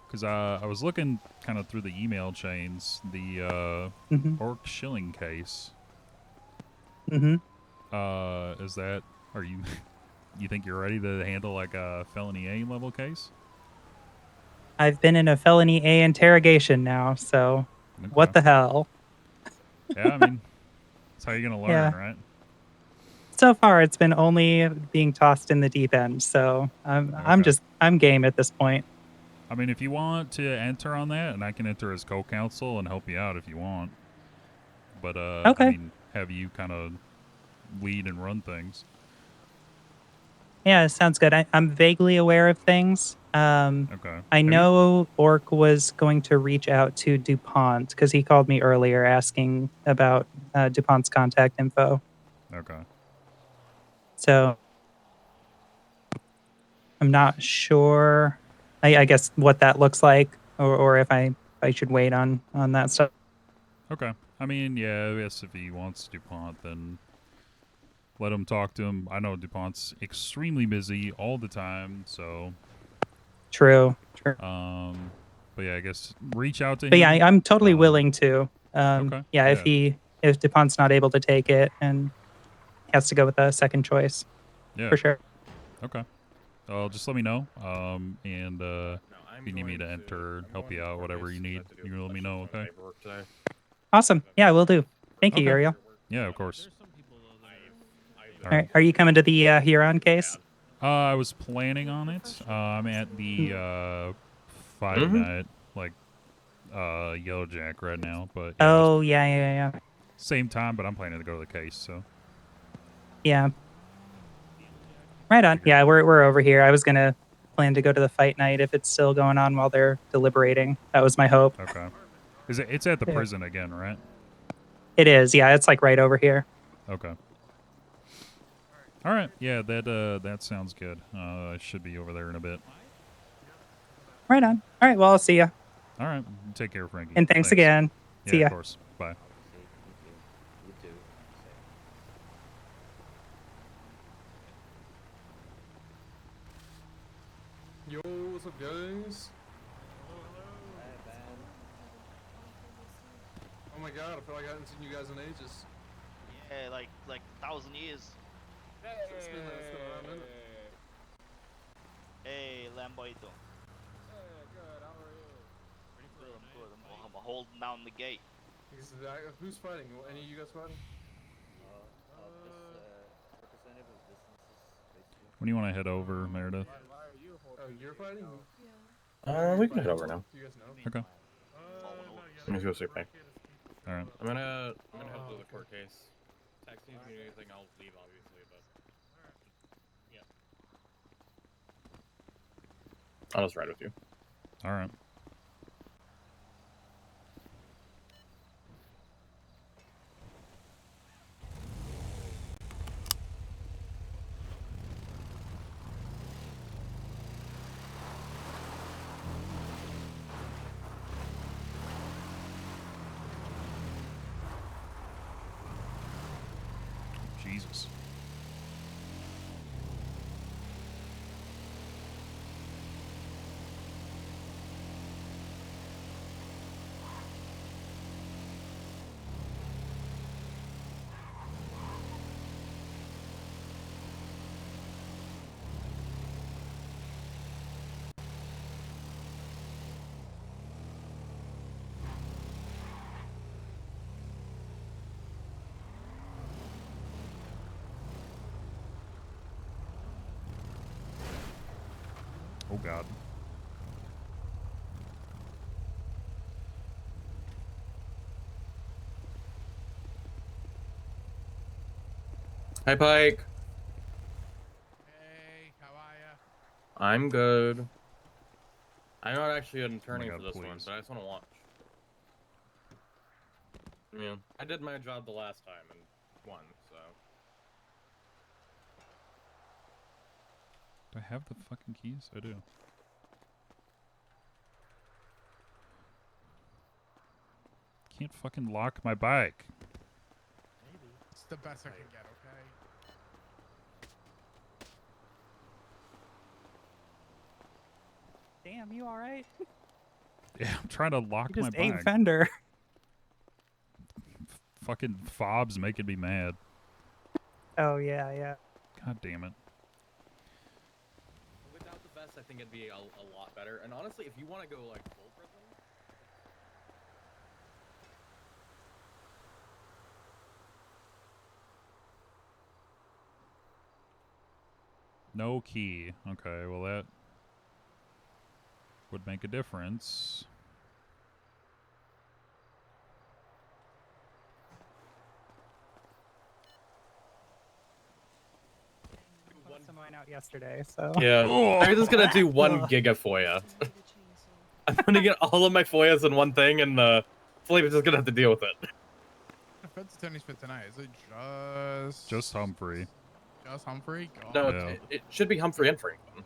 Because I was looking kind of through the email chains, the Mhm. Orc shilling case. Mhm. Is that, are you, you think you're ready to handle like a felony A level case? I've been in a felony A interrogation now, so what the hell? Yeah, I mean, that's how you're gonna learn, Yeah. right? So far, it's been only being tossed in the deep end, so I'm game at this point. I mean, if you want to enter on that, and I can enter as co-counsel and help you out if you want. But Okay. I mean, have you kind of lead and run things? Yeah, sounds good. I'm vaguely aware of things. Okay. I Have you- know Orc was going to reach out to DuPont because he called me earlier asking about DuPont's contact info. Okay. So I'm not sure, I guess, what that looks like, or if I should wait on that stuff. Okay. I mean, yeah, I guess if he wants DuPont, then let him talk to him. I know DuPont's extremely busy all the time, so. True. But yeah, I guess reach out to him. But yeah, I'm totally willing to. Okay. Yeah, Yeah. if DuPont's not able to take it and has to go with a second choice, Yeah. for sure. Okay. Well, just let me know. And if you need me to enter, help you out, whatever you need, you can let me know. Okay. Awesome. Yeah, we'll do. Thank you, Okay. Uriel. Yeah, of course. All right. Are you coming to the Huron case? I was planning on it. I'm at the Five Mhm. Night, like Yellow Jack right now, but yeah, Oh, yeah. same time. But I'm planning to go to the case. So Yeah. Right on. Yeah, we're over here. I was gonna plan to go to the fight night if it's still going on while they're deliberating. That was my hope. Okay. Is it? It's at the Yeah. prison again, right? It is. Yeah, it's like right over here. Okay. All right. Yeah, that sounds good. I should be over there in a bit. Right on. All right. Well, I'll see you. All right. Take care, Frankie. And thanks again. Yeah, See ya. of course. Bye. You too. Yo, what's up, guys? Oh my god, I feel like I haven't seen you guys in ages. Yeah, like 1,000 years. It's been a minute. Hey, Lamboito. Good, I'm good. I'm holding down the gate. Who's fighting? Any of you guys fighting? When do you want to head over, Meredith? Oh, you're fighting? We can head over now. Do you guys know? Okay. Let me go see Frank. All right. I'm gonna head to the court case. Text me if you need anything, I'll leave, obviously, but yeah. I'll just ride with you. All right. Jesus. Oh God. Hi, Pike. Hey, how are ya? I'm good. I'm not actually an attorney God, for this one, please. but I just want to watch. Yeah, I did my job the last time and won, so. Do I have the fucking keys? I do. Can't fucking lock my bike. It's the best I can get, okay? Damn, you all right? Yeah, I'm trying to lock You my just ate bike. Fender. Fucking fobs making me mad. Oh yeah, yeah. God damn it. Without the vest, I think it'd be a lot better. And honestly, if you want to go like full prison, No key. Okay, well that would make a difference. Put some mine out yesterday, so. yeah, I'm just gonna do one giga FOIA. I'm gonna get all of my FOIAs in one thing, and Felipe's just gonna have to deal with it. Defense attorneys for tonight. Is it Just Humphrey. just Humphrey? God. No, Yeah. it should be Humphrey and Franklin.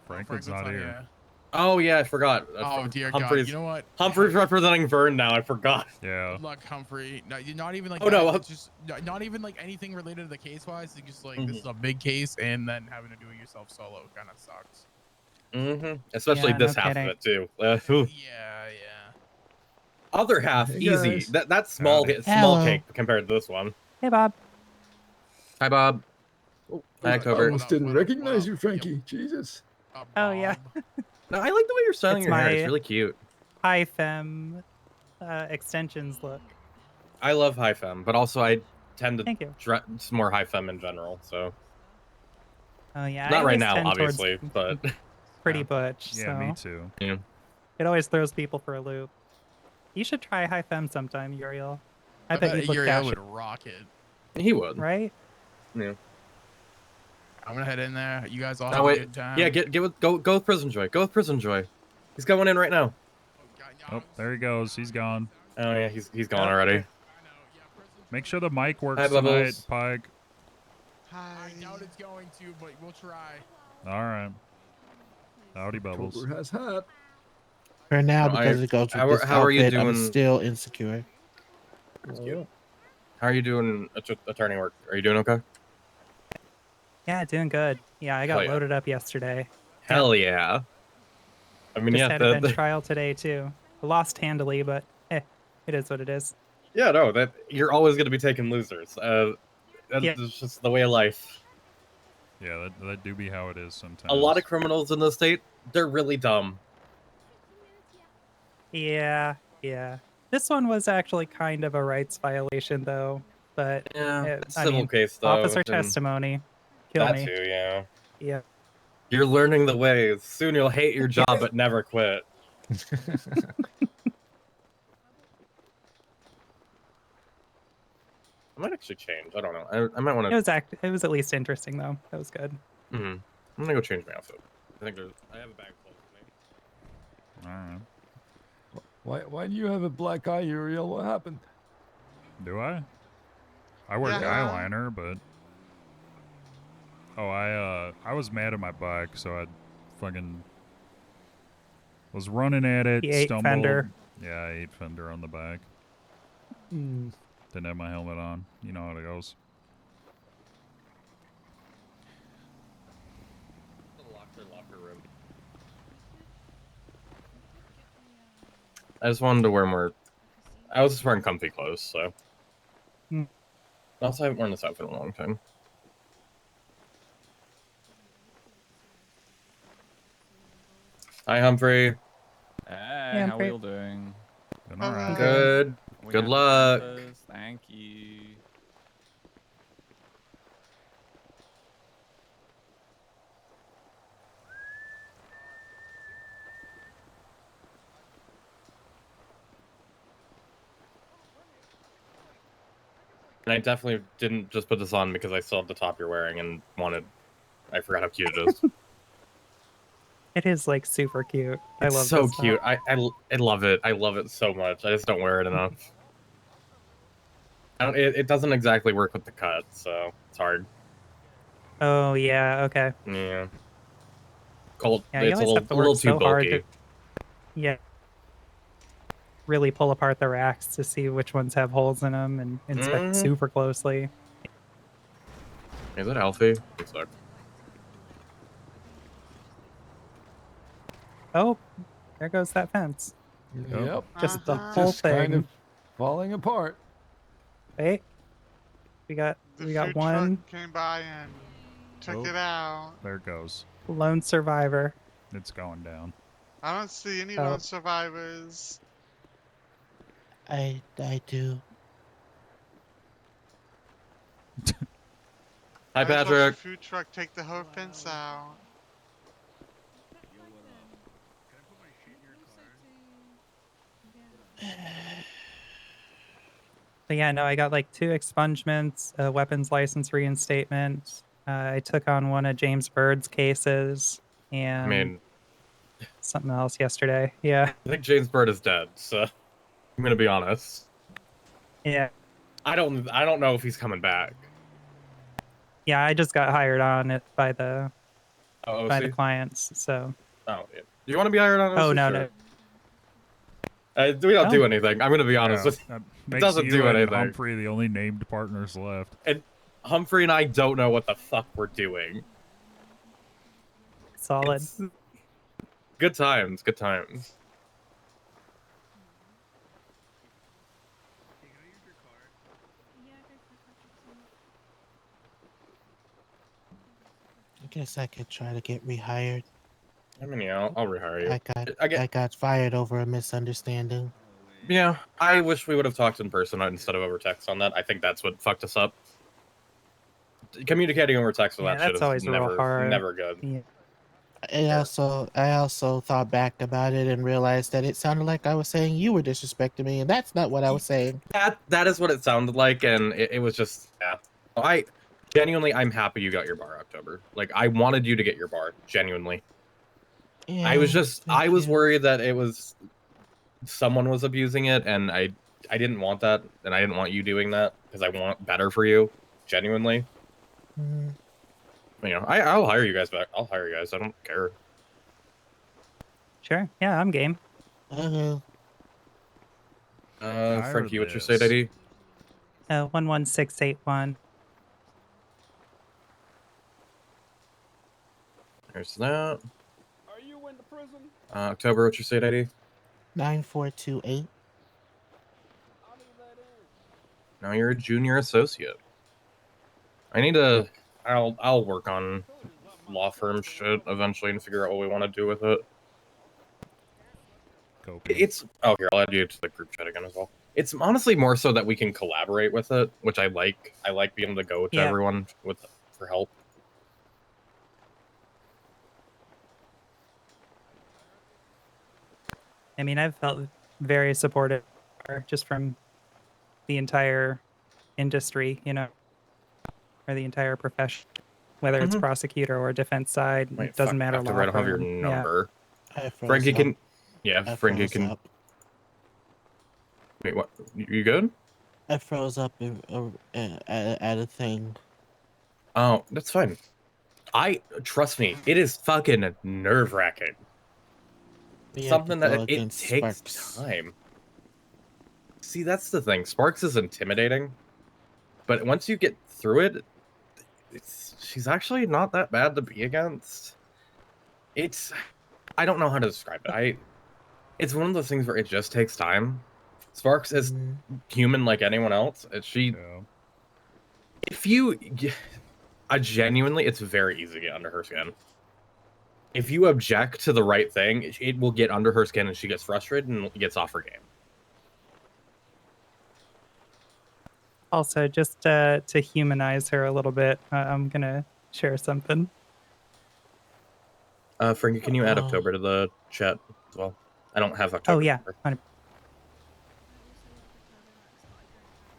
Franklin's not here. Oh yeah, I forgot. Oh dear Humphrey's, God! You know what? Humphrey's representing Vern now. I forgot. Yeah. Good luck, Humphrey. No, you're not even like. Oh, that. no, It's just not even like anything related to the case wise. It's just like this Mm-hmm. is a big case, and then having to do it yourself solo kind of sucks. Especially Yeah, this no half kidding. of it too. Yeah. Other half, Hey, easy. guys. That's small. Howdy. Small Hello. cake compared to this one. Hey, Bob. Hi, Bob. Hi, I October. almost didn't recognize you, Frankie. Jesus. Oh yeah. No, I like the way you're styling It's your hair. my- It's really cute. High fem extensions look. I love high femme, but also I tend to Thank you. dress more high femme in general. So Oh yeah. I not right always now, tend towards obviously, but pretty butch. Yeah, so. me too. yeah. It always throws people for a loop. You should try high fem sometime, Uriel. I bet you'd look Uriel dashing, would rock it. He would. right? Yeah. I'm gonna head in there. You guys all Oh have a wait, good time. yeah, go with Prison Joy. Go with Prison Joy. He's going in right now. Oh, there he goes. He's gone. Oh yeah, he's gone already. Make sure the mic works Hi, tonight, Bubbles. Pike. I doubt it's going to, but we'll try. All right. Howdy, Bubbles. Cobra has hat. For now, No, because it goes with this how are you outfit, I'm doing? still insecure. That's cute. How are you doing attorney work? Are you doing okay? Yeah, doing good. Yeah, I got Hell yeah. loaded up yesterday. Hell yeah. I mean, Just yeah, had a bench trial today too. I lost handily, but it is what it is. yeah, no, that you're always going to be taking losers. That's Yeah. just the way of life. Yeah, that do be how it is sometimes. A lot of criminals in the state, they're really dumb. Yeah, yeah. This one was actually kind of a rights violation, though. But Yeah, I civil mean, case though. officer and testimony. Kill that me. too, yeah. Yeah. You're learning the ways. Soon you'll hate your job, but never quit. I might actually change. I don't know. I might want to. It was at least interesting though. That was good. I'm gonna go change my outfit. I think I have a bag full of me. All right. Why do you have a black eye, Uriel? What happened? Do I? I wear eyeliner, but I was mad at my bike, so I fucking was running at it, He ate stumbled. fender. Yeah, I ate fender on the back. Mm. Didn't have my helmet on. You know how it goes. Locker room. I just wanted to wear more. I was just wearing comfy clothes, so. Also, I haven't worn this outfit in a long time. Hi, Humphrey. Hey, how are you all doing? Doing all right. Good. We Good have luck. campus. Thank you. And I definitely didn't just put this on because I saw the top you're wearing and wanted. I forgot how cute it is. It is like super cute. I It's love so this cute. top. I love it. I love it so much. I just don't wear it enough. It doesn't exactly work with the cut, so it's hard. Oh yeah. Okay. Yeah. Cold. Yeah, you It's always have to a little work too so hard bulky. to. Yeah. Really pull apart the racks to see which ones have holes in them and inspect super closely. Is it healthy? It's like. Oh, there goes that fence. Yep. Just the whole Just thing. kind of falling apart. Wait. We got one Came by and took Oh. it out. There it goes. lone survivor. It's going down. I don't see any Oh. lone survivors. I do. Hi, I just watched the Patrick. food truck take the whole fence out. But yeah, no, I got like 2 expungements, a weapons license reinstatement. I took on one of James Bird's cases and I mean, something else yesterday. Yeah. I think James Bird is dead, so I'm gonna be honest. Yeah. I don't know if he's coming back. Yeah, I just got hired on it by the Oh, by the OC? clients. So Oh, yeah. Do you want to be hired on? Oh OC? no, Sure. no. We don't do Oh. anything. I'm gonna be honest with you. That It makes doesn't you do and anything. Humphrey the only named partners left. And Humphrey and I don't know what the fuck we're doing. Solid. It's- Good times. Good times. I guess I could try to get rehired. I mean, yeah, I'll rehire you. I got fired over a misunderstanding. Yeah, I wish we would have talked in person instead of over text on that. I think that's what fucked us up. Communicating over text with Yeah, that shit that's is always real hard. never good. Yeah. I also thought back about it and realized that it sounded like I was saying you were disrespecting me, and that's not what I was saying. That is what it sounded like, and it was just yeah. Genuinely, I'm happy you got your bar, October. Like, I wanted you to get your bar, genuinely. I was just, I was worried that it was, someone was abusing it, and I didn't want that, and I didn't want you doing that, because I want better for you, genuinely. Mm. You know, I'll hire you guys back. I'll hire you guys. I don't care. Sure. Yeah, I'm game. Frankie, what's your state ID? 11681. There's that. Are you in the prison? October, what's your state ID? 9428. Now you're a junior associate. I need to. I'll work on law firm shit eventually and figure out what we want to do with it. It's here. I'll add you to the group chat again as well. It's honestly more so that we can collaborate with it, which I like. I like being able to go to everyone for help. I mean, I've felt very supportive just from the entire industry, you know, or the entire profession, whether it's prosecutor or defense side. Wait, it doesn't fuck, matter. I have to write. I don't have your number. Frankie can. Yeah, Frankie can. Wait, what? You good? I froze up at a thing. Oh, that's fine. Trust me, it is fucking nerve wracking. Something that it takes time. See, that's the thing. Sparks is intimidating, but once you get through it, she's actually not that bad to be against. I don't know how to describe it. It's one of those things where it just takes time. Sparks is human like anyone else. Genuinely, it's very easy to get under her skin. If you object to the right thing, it will get under her skin and she gets frustrated and gets off her game. Also, just to humanize her a little bit, I'm going to share something. Frankie, can you add October to the chat as well? I don't have October. Oh, yeah.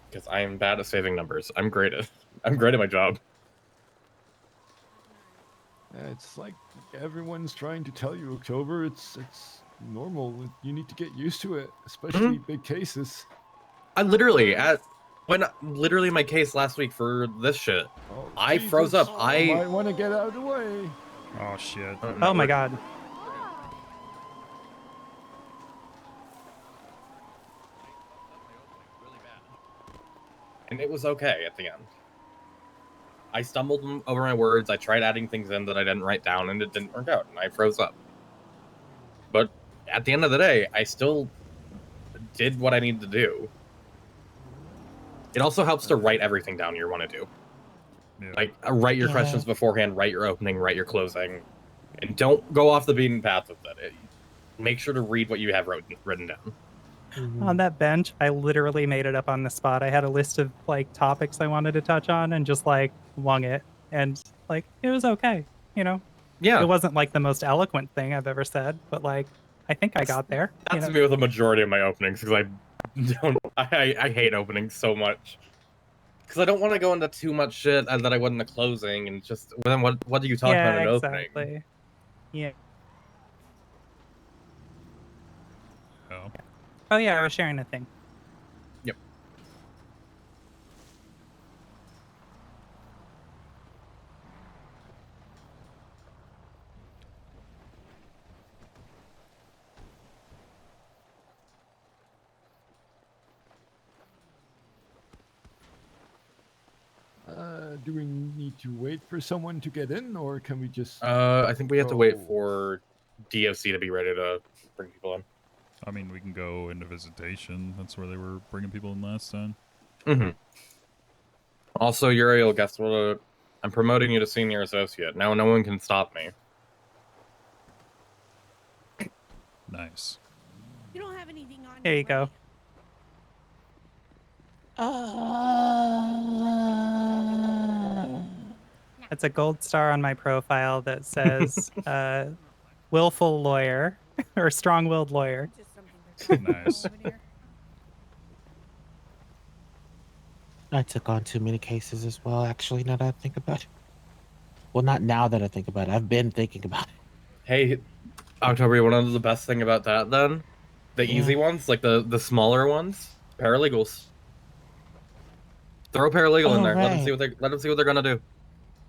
Because I am bad at saving numbers. I'm great at my job. It's like everyone's trying to tell you, October. It's normal. You need to get used to it, especially big cases. I literally my case last week for this shit. I froze up. I might want to get out of the way. Oh shit. Oh my god. And it was okay at the end. I stumbled over my words. I tried adding things in that I didn't write down, and it didn't work out, and I froze up. But at the end of the day, I still did what I needed to do. It also helps to write everything down you want to do. Yeah. Like, write your questions beforehand, write your opening, write your closing, and don't go off the beaten path with it. Make sure to read what you have written down. On that bench, I literally made it up on the spot. I had a list of like topics I wanted to touch on and just like wung it, and like it was okay, you know. Yeah, it wasn't like the most eloquent thing I've ever said, but like I think I got there. That's me with a majority of my openings because I hate openings so much because I don't want to go into too much shit that I would in the closing, and just then what do you talk about in an opening? Yeah. Oh. Oh yeah, I was sharing a thing. Yep. Do we need to wait for someone to get in, or can we just? I think we have to wait for DOC to be ready to bring people in. I mean, we can go into visitation. That's where they were bringing people in last time. Mm-hmm. Also, Uriel, guess what? I'm promoting you to senior associate. Now no one can stop me. Nice. You don't have anything on There you go. That's a gold star on my profile that says willful lawyer or strong-willed lawyer. Nice. I took on too many cases as well, actually, now that I think about it. Well, not now that I think about it. I've been thinking about it. Hey, October, you want to know the best thing about that then? The easy ones, like the smaller ones, paralegals. Throw a paralegal in there. Let them see what they're gonna do.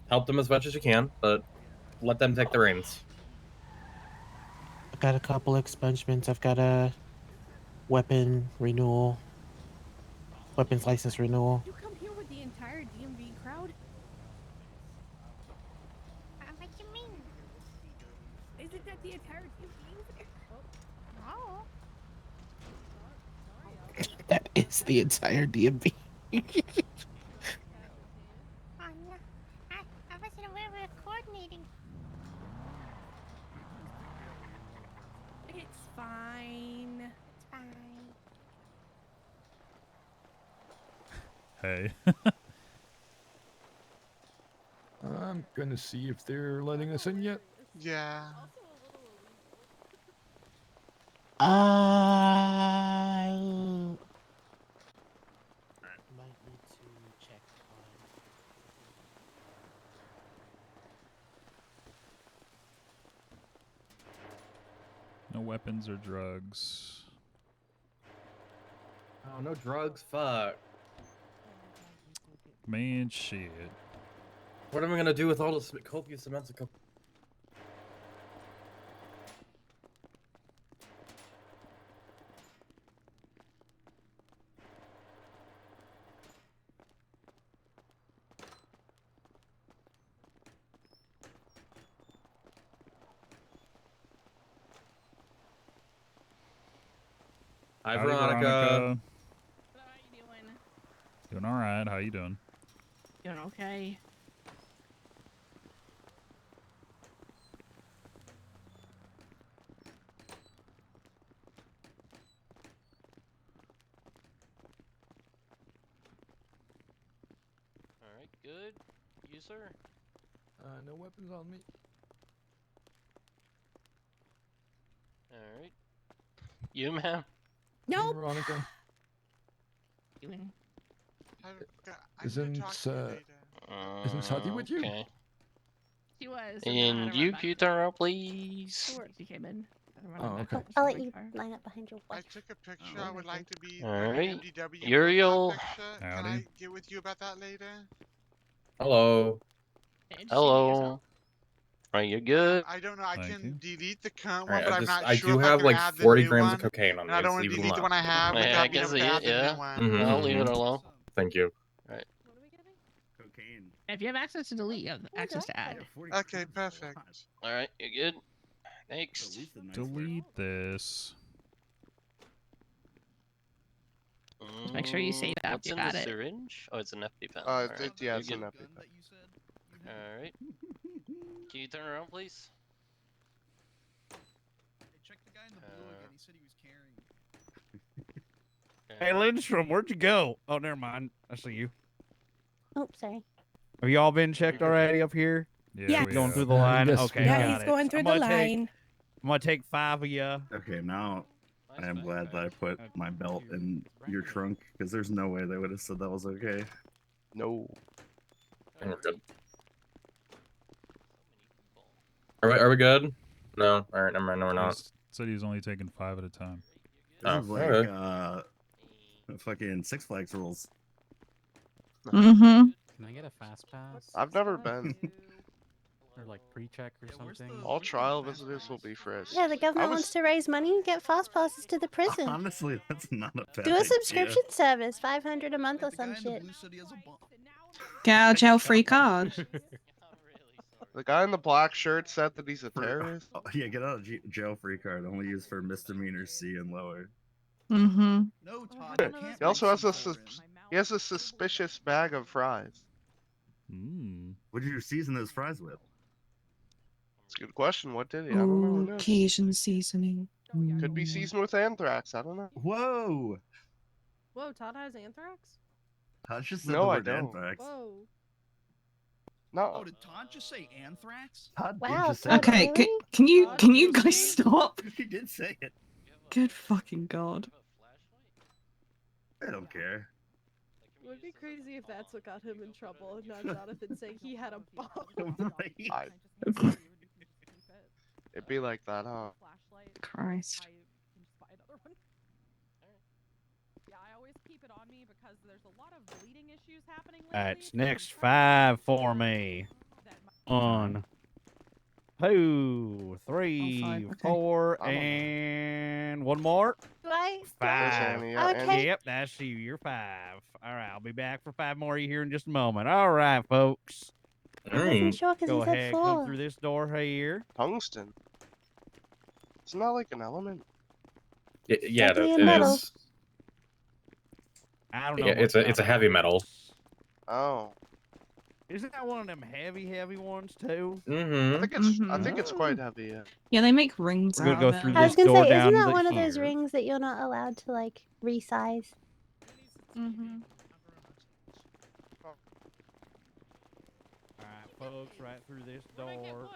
Help them as much as you can, but let them take the reins. I've got a couple expungements. I've got a weapons license renewal. You come here with the entire DMV crowd? What you mean? Isn't that the entire DMV over there? Oh. That is the entire DMV. I wasn't aware we were coordinating. It's fine. It's fine. Hey. I'm gonna see if they're letting us in yet. Yeah. I might need to check No weapons or drugs. Oh, no drugs. Fuck. Man, shit. What am I gonna do with all this copious amounts of Hi, Howdy, Veronica. Veronica. How you doing? Doing all right. How you doing? Doing okay. Alright, good. You, sir? No weapons on me. Alright. You, ma'am? No. Veronica. Doing. Isn't Sati with you? Okay. She was. And you, can you turn around, please? Sure. She came in. Oh, okay. I'll let you line up behind your I wife. took a picture. I would like to be Alright. MDW Uriel. Can I get with you about that later? Hello. Hello. Right, you're good. I don't know. I can delete the current Alright, one, but I'm not I sure do if I have can like add the 40 new grams one. of cocaine on And me. I don't Just want leave to them delete the one I alone. have Yeah, I without being can able see to it, add the yeah. new one. I'll leave it alone. Thank you. Right. If you have access to delete, you have access to add. Okay, perfect. Alright, you're good. Next. Delete this. Just make sure you save that. What's You in got the it. syringe? Oh, it's an EpiPen. Yeah, You're it's an good. EpiPen. Alright. Can you turn around, please? Check the guy in the blue again. He said he was carrying. Hey, Lindstrom, where'd you go? Oh, never mind. I see you. Oh, sorry. Have y'all been checked already up here? Yeah, Going through the line? yes, Okay, we got have. Yeah, he's it. going through I'm the gonna take- line. I'm gonna take 5 of you. Okay, now I am glad that I put my belt in your trunk because there's no way they would have said that was okay. No. Are we good? No. All right, never mind. No, we're not. Said he's only taking 5 at a time. This Oh, is like okay. fucking Six Flags rules. Mm-hmm. Can I get a fast pass? I've never been. Or like pre-check or something? All trial visitors will be frisked. Yeah, the government wants to raise money. Get fast passes to the prison. Honestly, that's not a bad Do a idea. subscription service, $500 a month or some shit. Get a jail-free card. The guy in the black shirt said that he's a terrorist. Oh, yeah, get out of jail free card. Only used for misdemeanors C and lower. Mm-hmm. No, Todd, you can't. He also has a suspicious bag of fries. What did you season those fries with? It's a good question. What did he? I don't know. Who Ooh, knows? Cajun seasoning. Could be seasoned with anthrax. I don't know. Whoa! Whoa, Todd has anthrax? Todd just said No, the I word don't. anthrax. Whoa. No. Oh, did Todd just say anthrax? Todd did Wow, just say Todd, that. Okay, really? can you guys stop? He did say it. Good fucking god. I don't care. It would be crazy if that's what got him in trouble, and not Jonathan saying he had a bomb. It'd be like that, huh? Christ. Yeah, I always keep it on me because there's a lot of bleeding issues happening lately. That's next 5 for me. 1, 2, 3, okay. 4, and one more. Right? 5. Annie, yeah, Annie. Yep, that's you. You're 5. All right, I'll be back for 5 more here in just a moment. All right, folks. All right. Sure, 'cause Go he said ahead, come 4. through this door here. Tungsten. Isn't that like an element? Yeah, it Definitely a metal. is. I don't know. Yeah, it's a heavy metal. Oh. Isn't that one of them heavy ones too? Mm-hmm. I think it's quite heavy. Yeah. Yeah, they make rings We're out gonna of go it. through I was this gonna door say, isn't down that to one of those here. rings that you're not allowed to like resize? Mm-hmm. All right, folks, right through this door.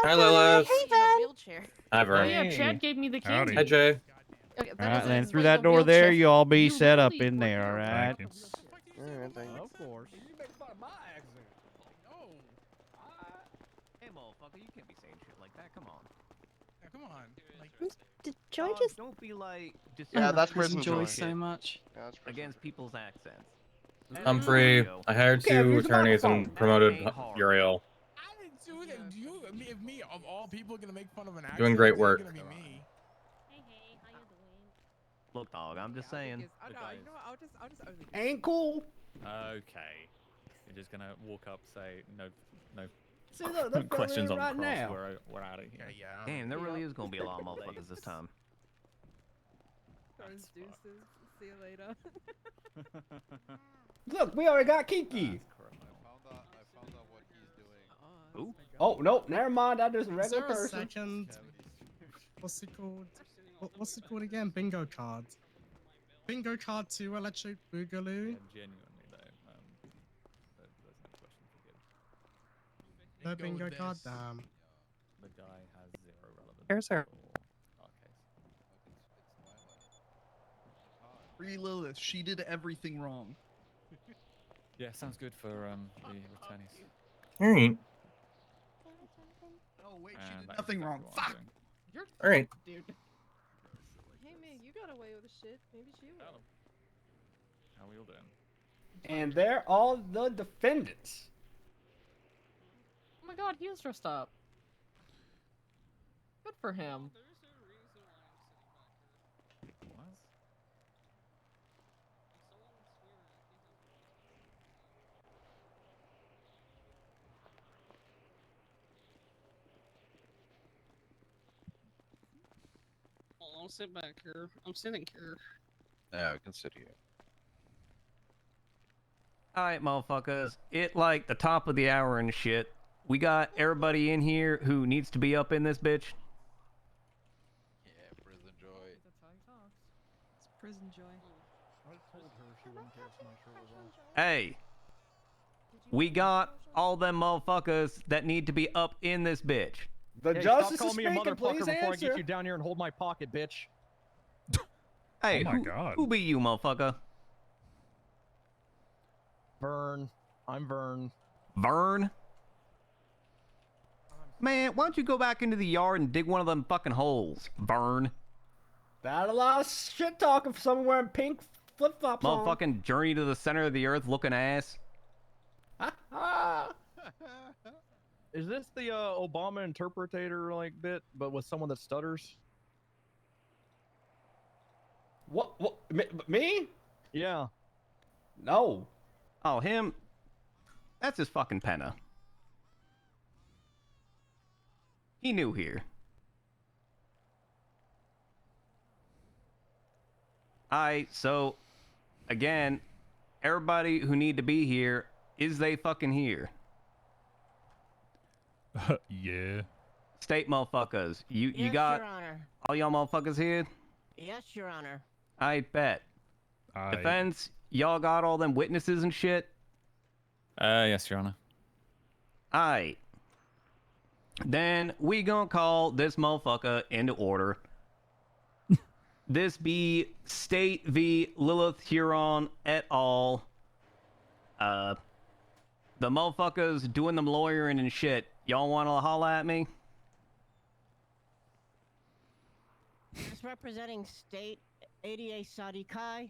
Hi, Lilith. Hey, Ben. Wheelchair. Hi, Vern. Oh yeah, Chad gave me the candy. Hi, Jay. Okay, All that right, doesn't then through explain that the door there, wheelchair. you all be You set up really in there, all were right? Thank you. Alright, thank you. Of course. You make fun of my accent. Hey, motherfucker, you can't be saying shit like that. Come on. Yeah, come on. Like, Did Joy Dog, just? don't be like just Yeah, love that's Prison prison Joy joy. so much. Yeah, that's prison against people's accents. I'm free. I hired Okay, 2 use the attorneys and microphone. promoted That ain't hard. Uriel. I didn't do that. You, if me of all people, gonna make fun of an accent, Doing great it's work. Gonna be me. Hey, how you doing? Look, dog, I'm just saying. You know what? I'll just Ain't cool. Okay. You're just gonna walk up, say no See, look, that's questions on right cross. now. We're out of here. Yeah. Damn, there really is gonna be a lot of motherfuckers this time. Deuces. See you later. Look, we already got Kiki. I found out what he's doing. Ooh. Oh no, never mind. That is a Is regular there a person. second? What's it called? What's it called again? Bingo card. Bingo card to Electric Boogaloo. Yeah, genuinely though, there's no question for good. No bingo card. Damn. The guy has 0 relevance. There's her. for our case. Free Lilith. She did everything wrong. Yeah, sounds good for the attorneys. All right. Oh wait, she And did that is nothing exactly wrong. what I'm Fuck. doing. You're All right. dude. Hey man, you got away with the shit. Maybe she will. How we all doing? And they're all the defendants. Oh my god, he was dressed up. Good for him. What? I'll sit back here. I'm sitting here. Yeah, we can sit here. Alright, motherfuckers. It like the top of the hour and shit. We got everybody in here who needs to be up in this bitch. Yeah, prison joy. That's how he talks. It's prison joy. I told her she wouldn't care if my shirt was on. Hey. We got all them motherfuckers that need to be up in this bitch. The Hey, justice stop is calling me a speaking. motherfucker Please before I answer. get you down here and hold my pocket, bitch. Hey, Oh my God. who be you, motherfucker? Vern. I'm Vern. Vern? Man, why don't you go back into the yard and dig one of them fucking holes, Vern? That a lot of shit talking for someone wearing pink flip flops on. Motherfucking journey to the center of the earth looking ass. Is this the Obama interpreter like bit, but with someone that stutters? What? Me? Yeah. No. Oh, him? That's his fucking penna. He knew here. So, again, everybody who need to be here, is they fucking here? Yeah. State motherfuckers. You Yes, got Your Honor. all y'all motherfuckers here? Yes, Your Honor. I bet. Defense, y'all got all them witnesses and shit? Yes, Your Honor. Aight. Then we gonna call this motherfucker into order. This be State v. Lilith Huron et al. The motherfuckers doing them lawyering and shit. Y'all want to holla at me? Just representing State ADA Sadi Kai.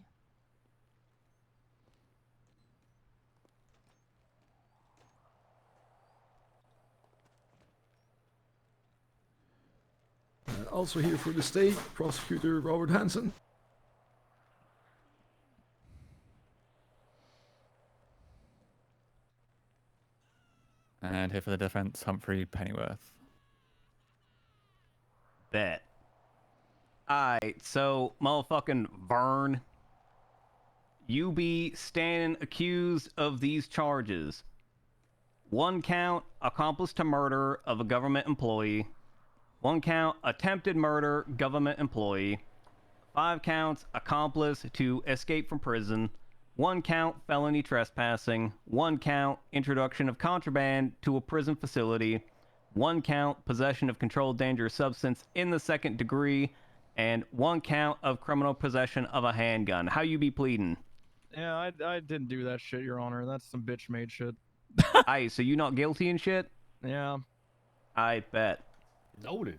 Also here for the state, Prosecutor Robert Hansen. And here for the defense, Humphrey Pennyworth. Bet. Alright, so motherfucking Vern, you be standing accused of these charges. 1 count, accomplice to murder of a government employee. 1 count, attempted murder, government employee. 5 counts, accomplice to escape from prison. 1 count, felony trespassing. 1 count, introduction of contraband to a prison facility. 1 count, possession of controlled dangerous substance in the 2nd degree. And 1 count of criminal possession of a handgun. How you be pleading? Yeah, I didn't do that shit, Your Honor. That's some bitch-made shit. Aye, so you not guilty and shit? Yeah. I bet. Noted.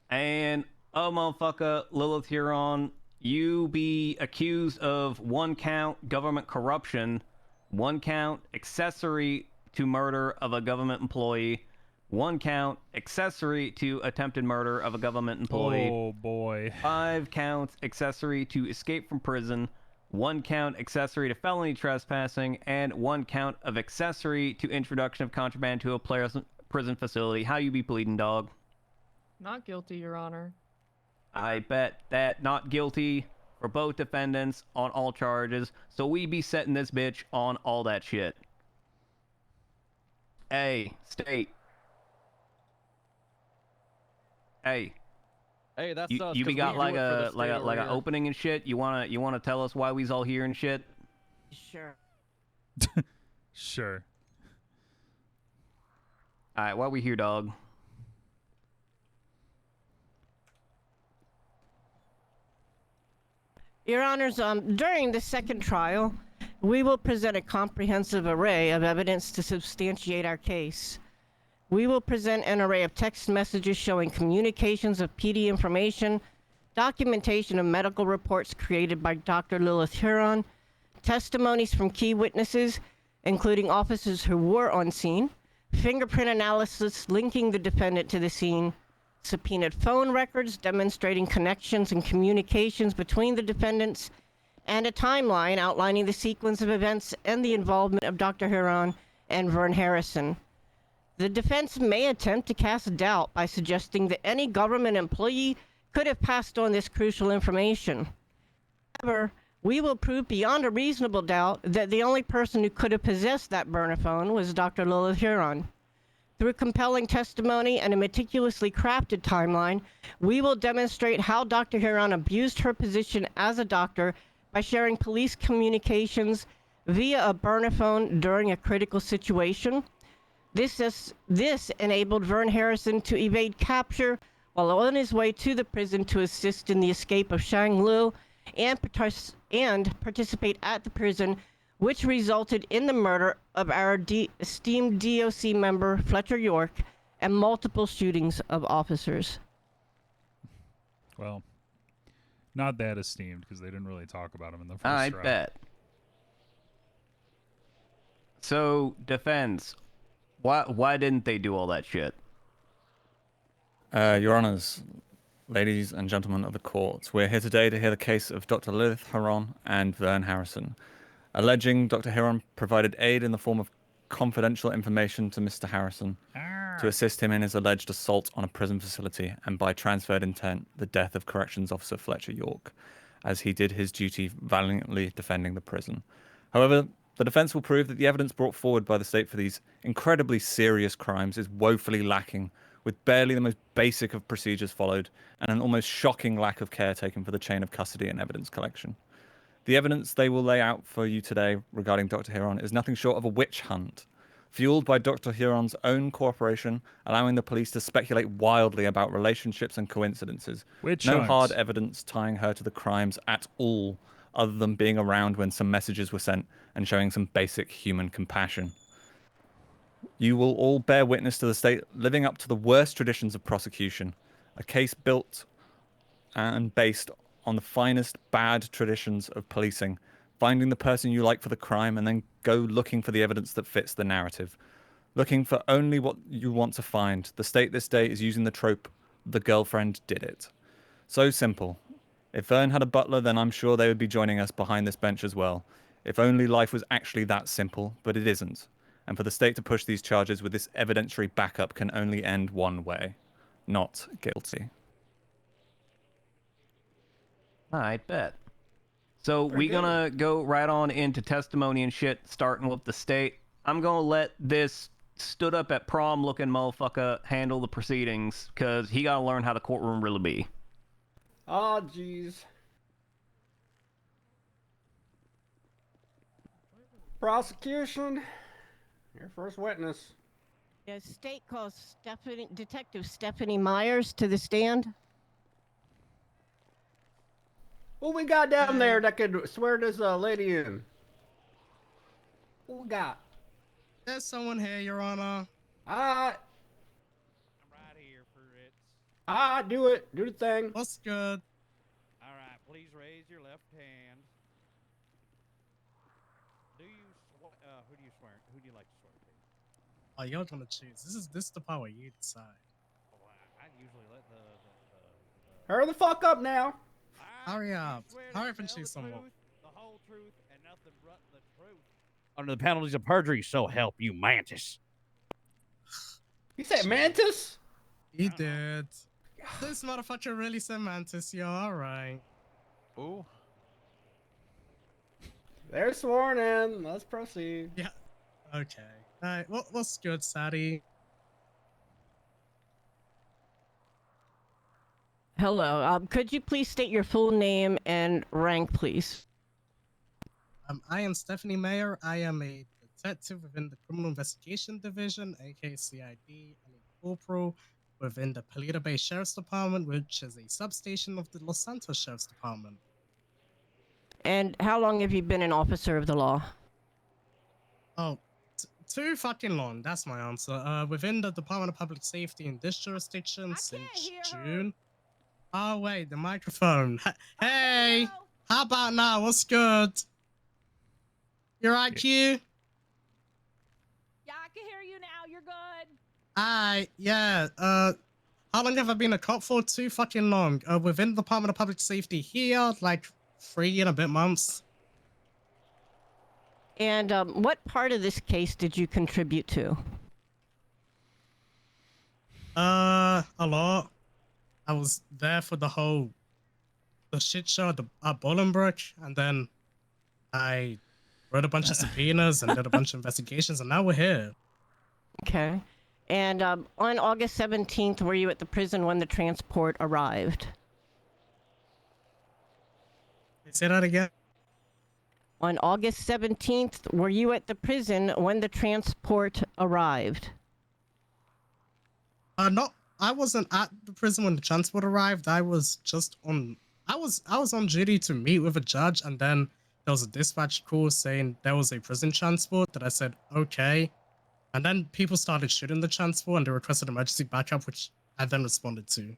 And motherfucker, Lilith Huron, you be accused of 1 count government corruption, 1 count accessory to murder of a government employee, 1 count accessory to attempted murder of a government employee. Oh boy. 5 counts accessory to escape from prison, 1 count accessory to felony trespassing, and 1 count of accessory to introduction of contraband to a prison facility. How you be pleading, dog? Not guilty, Your Honor. I bet that not guilty for both defendants on all charges, so we be setting this bitch on all that shit. Hey, state. Hey. Hey, that's you, us. you be 'cause got we like do it for the a state like a over like an here. opening and shit. You wanna tell us why we's all here and shit? Sure. Sure. All right, why we here, dog? Your Honors, during the 2nd trial, we will present a comprehensive array of evidence to substantiate our case. We will present an array of text messages showing communications of PD information, documentation of medical reports created by Dr. Lilith Huron, testimonies from key witnesses, including officers who were on scene, fingerprint analysis linking the defendant to the scene, subpoenaed phone records demonstrating connections and communications between the defendants, and a timeline outlining the sequence of events and the involvement of Dr. Huron and Vern Harrison. The defense may attempt to cast doubt by suggesting that any government employee could have passed on this crucial information. However, we will prove beyond a reasonable doubt that the only person who could have possessed that burner phone was Dr. Lilith Huron. Through compelling testimony and a meticulously crafted timeline, we will demonstrate how Dr. Huron abused her position as a doctor by sharing police communications via a burner phone during a critical situation. This enabled Vern Harrison to evade capture while on his way to the prison to assist in the escape of Shang Lu and participate at the prison, which resulted in the murder of our esteemed DOC member Fletcher York and multiple shootings of officers. Well, not that esteemed because they didn't really talk about him in the first I round. bet. So, defense, why didn't they do all that shit? Your Honors, ladies and gentlemen of the court, we're here today to hear the case of Dr. Lilith Huron and Vern Harrison, alleging Dr. Huron provided aid in the form of confidential information to Mr. Harrison to assist him in his alleged assault on a prison facility and by transferred intent the death of Corrections Officer Fletcher York, as he did his duty valiantly defending the prison. However, the defense will prove that the evidence brought forward by the state for these incredibly serious crimes is woefully lacking, with barely the most basic of procedures followed and an almost shocking lack of care taken for the chain of custody and evidence collection. The evidence they will lay out for you today regarding Dr. Huron is nothing short of a witch hunt. fueled by Dr. Huron's own cooperation, allowing the police to speculate wildly about relationships and coincidences. Witch No hunt. hard evidence tying her to the crimes at all, other than being around when some messages were sent and showing some basic human compassion. You will all bear witness to the state living up to the worst traditions of prosecution, a case built and based on the finest bad traditions of policing, finding the person you like for the crime and then go looking for the evidence that fits the narrative. Looking for only what you want to find. The state this day is using the trope, the girlfriend did it. So simple. If Vern had a butler, then I'm sure they would be joining us behind this bench as well. If only life was actually that simple, but it isn't. And for the state to push these charges with this evidentiary backup can only end one way. Not guilty. I bet. So we gonna go right on into testimony and shit, starting with the state. I'm gonna let this stood up at prom looking motherfucker handle the proceedings, cause he gotta learn how the courtroom really be. Oh, jeez. Prosecution, your first witness. The state calls Detective Stephanie Myers to the stand. Who we got down there that could swear this lady in? Who we got? There's someone here, Your Honor. Do it. Do the thing. What's good? All right, please raise your left hand. Do you who do you swear? Who do you like to swear to? Oh, you're gonna choose. This is the part where you decide. I usually let the Hurry the fuck up now. Hurry up. Hurry up and choose someone. the whole truth, and nothing but the truth. Under the penalties of perjury, so help you, Mantis. You said Mantis? He did. This motherfucker really said Mantis, yo. Alright. Ooh. They're sworn in. Let's proceed. Yeah. Okay. Alright, what's good, Sadie? Hello. Could you please state your full name and rank, please? I am Stephanie Mayer. I am a detective within the Criminal Investigation Division, aka CID. I'm a corporal within the Plea Bay Sheriff's Department, which is a substation of the Los Santos Sheriff's Department. And how long have you been an officer of the law? Oh, too fucking long. That's my answer. Within the Department of Public Safety in this jurisdiction since June. Oh wait, the microphone. Hey, how about now? What's good? You're right, Q? Yeah, I can hear you now. You're good. Yeah. How long have I been a cop for? Too fucking long. Within the Department of Public Safety here, like 3 and a bit months. And what part of this case did you contribute to? A lot. I was there for the shit show at Bolingbrook, and then I wrote a bunch of subpoenas and did a bunch of investigations, and now we're here. Okay. And on August 17th, were you at the prison when the transport arrived? Say that again? On August 17th, were you at the prison when the transport arrived? No, I wasn't at the prison when the transport arrived. I was just on. I was on duty to meet with a judge, and then there was a dispatch call saying there was a prison transport. That I said okay, and then people started shooting the transport, and they requested emergency backup, which I then responded to.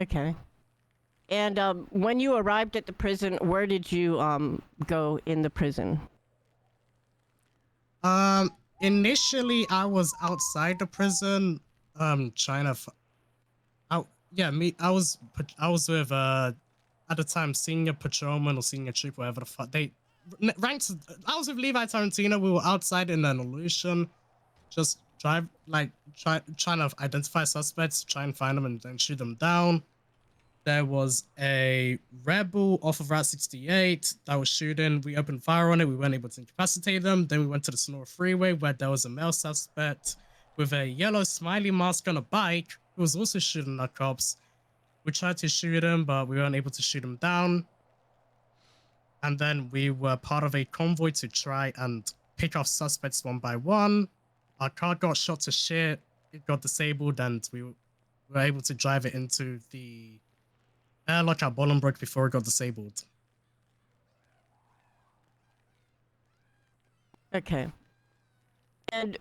Okay. And when you arrived at the prison, where did you go in the prison? Initially I was outside the prison, trying to. I was with at the time senior patrolman or senior troop, whatever the fuck they ranked. I was with Levi Tarantino. We were outside in an illusion, just trying to identify suspects, try and find them, and then shoot them down. There was a rebel off of Route 68 that was shooting. We opened fire on it. We weren't able to incapacitate them. Then we went to the Sonora Freeway where there was a male suspect with a yellow smiley mask on a bike who was also shooting at cops. We tried to shoot him, but we weren't able to shoot him down. And then we were part of a convoy to try and pick off suspects one by one. our car got shot to shit. It got disabled, and we were able to drive it into the airlock at Bolingbroke before it got disabled. Okay. And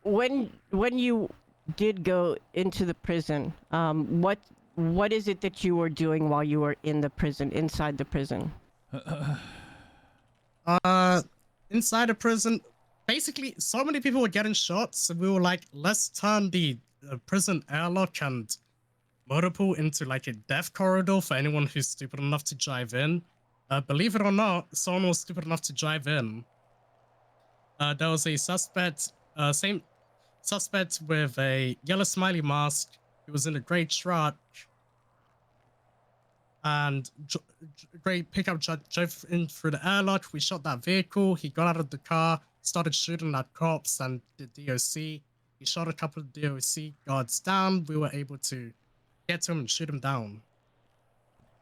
when you did go into the prison, what is it that you were doing while you were in the prison, inside the prison? Inside the prison, basically, so many people were getting shot, so we were like, let's turn the prison airlock and motor pool into like a death corridor for anyone who's stupid enough to drive in. Believe it or not, someone was stupid enough to drive in. There was a suspect, same suspect with a yellow smiley mask. He was in a gray truck and great pickup truck drove in through the airlock. We shot that vehicle. He got out of the car, started shooting at cops and the DOC. He shot a couple of DOC guards down. We were able to get to him and shoot him down.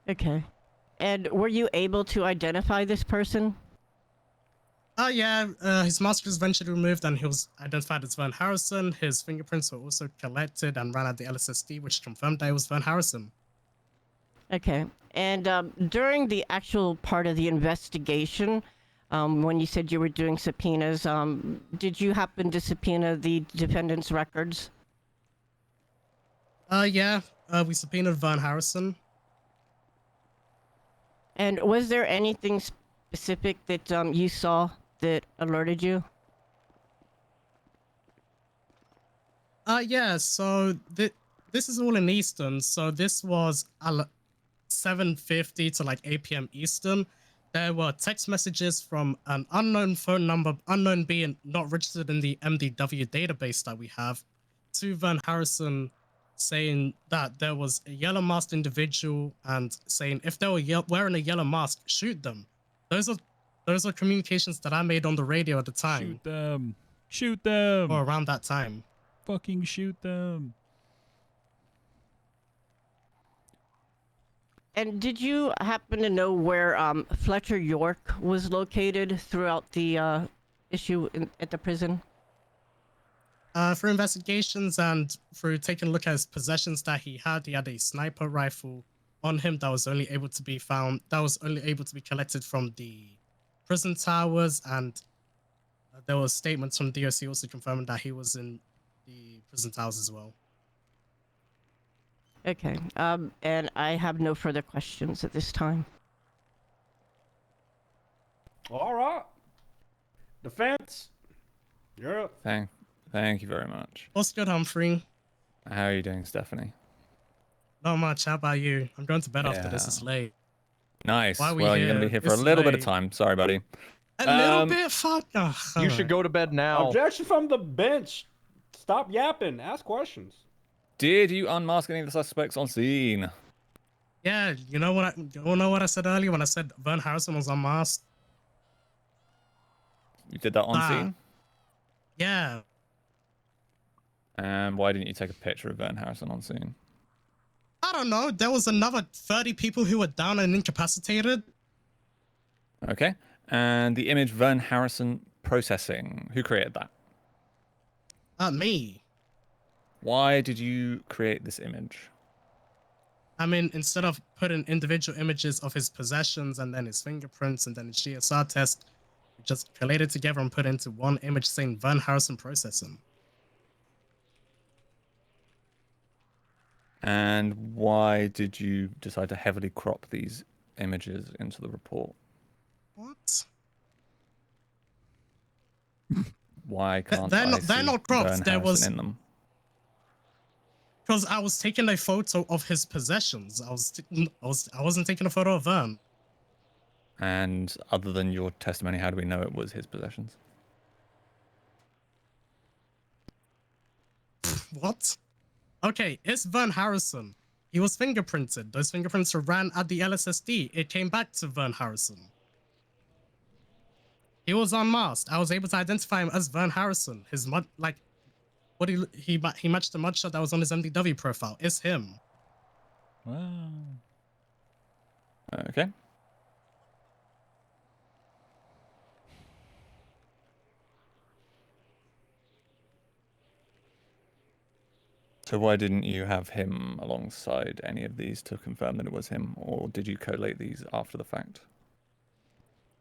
Okay. And were you able to identify this person? Yeah, his mask was eventually removed and he was identified as Vern Harrison. His fingerprints were also collected and ran at the LSSD, which confirmed that it was Vern Harrison. Okay. And during the actual part of the investigation, when you said you were doing subpoenas, did you happen to subpoena the defendant's records? Yeah, we subpoenaed Vern Harrison. And was there anything specific that you saw that alerted you? Yeah, so this is all in Eastern, so this was 7:50 to like 8 p.m. Eastern. There were text messages from an unknown phone number, unknown being not registered in the MDW database that we have, to Vern Harrison saying that there was a yellow masked individual and saying if they were wearing a yellow mask, shoot them. Those are communications that I made on the radio at the time. Shoot them. Shoot them. Or around that time. Fucking shoot them. And did you happen to know where Fletcher York was located throughout the issue at the prison? For investigations and through taking a look at his possessions that he had a sniper rifle on him that was only able to be found, that was only able to be collected from the prison towers, and there was statements from DOC also confirming that he was in the prison towers as well. Okay. And I have no further questions at this time. All right. Defense. You're up. Thank you very much. What's good, Humphrey? How are you doing, Stephanie? Not much. How about you? I'm going to bed after this. It's late. Nice. Why are we Well, you're here? going to be here for a It's little bit of late. time. Sorry, buddy. A little bit? Fuck. You should go to bed now. Objection from the bench. Stop yapping. Ask questions. Did you unmask any of the suspects on scene? Yeah, you know what I said earlier when I said Vern Harrison was unmasked? You did that on scene? Yeah. And why didn't you take a picture of Vern Harrison on scene? I don't know. There was another 30 people who were down and incapacitated. Okay. And the image Vern Harrison processing, who created that? Me. Why did you create this image? I mean, instead of putting individual images of his possessions and then his fingerprints and then his GSR test, we just collated together and put into one image saying Vern Harrison processing. And why did you decide to heavily crop these images into the report? What? Why can't They're I not- they're see not cropped. Vern There Harrison was- in them? Because I was taking a photo of his possessions. I wasn't taking a photo of Vern. And other than your testimony, how do we know it was his possessions? What? Okay, it's Vern Harrison. He was fingerprinted. Those fingerprints were ran at the LSSD. It came back to Vern Harrison. He was unmasked. I was able to identify him as Vern Harrison. His he matched the mugshot that was on his MDW profile. It's him. Wow. Okay. So why didn't you have him alongside any of these to confirm that it was him, or did you collate these after the fact?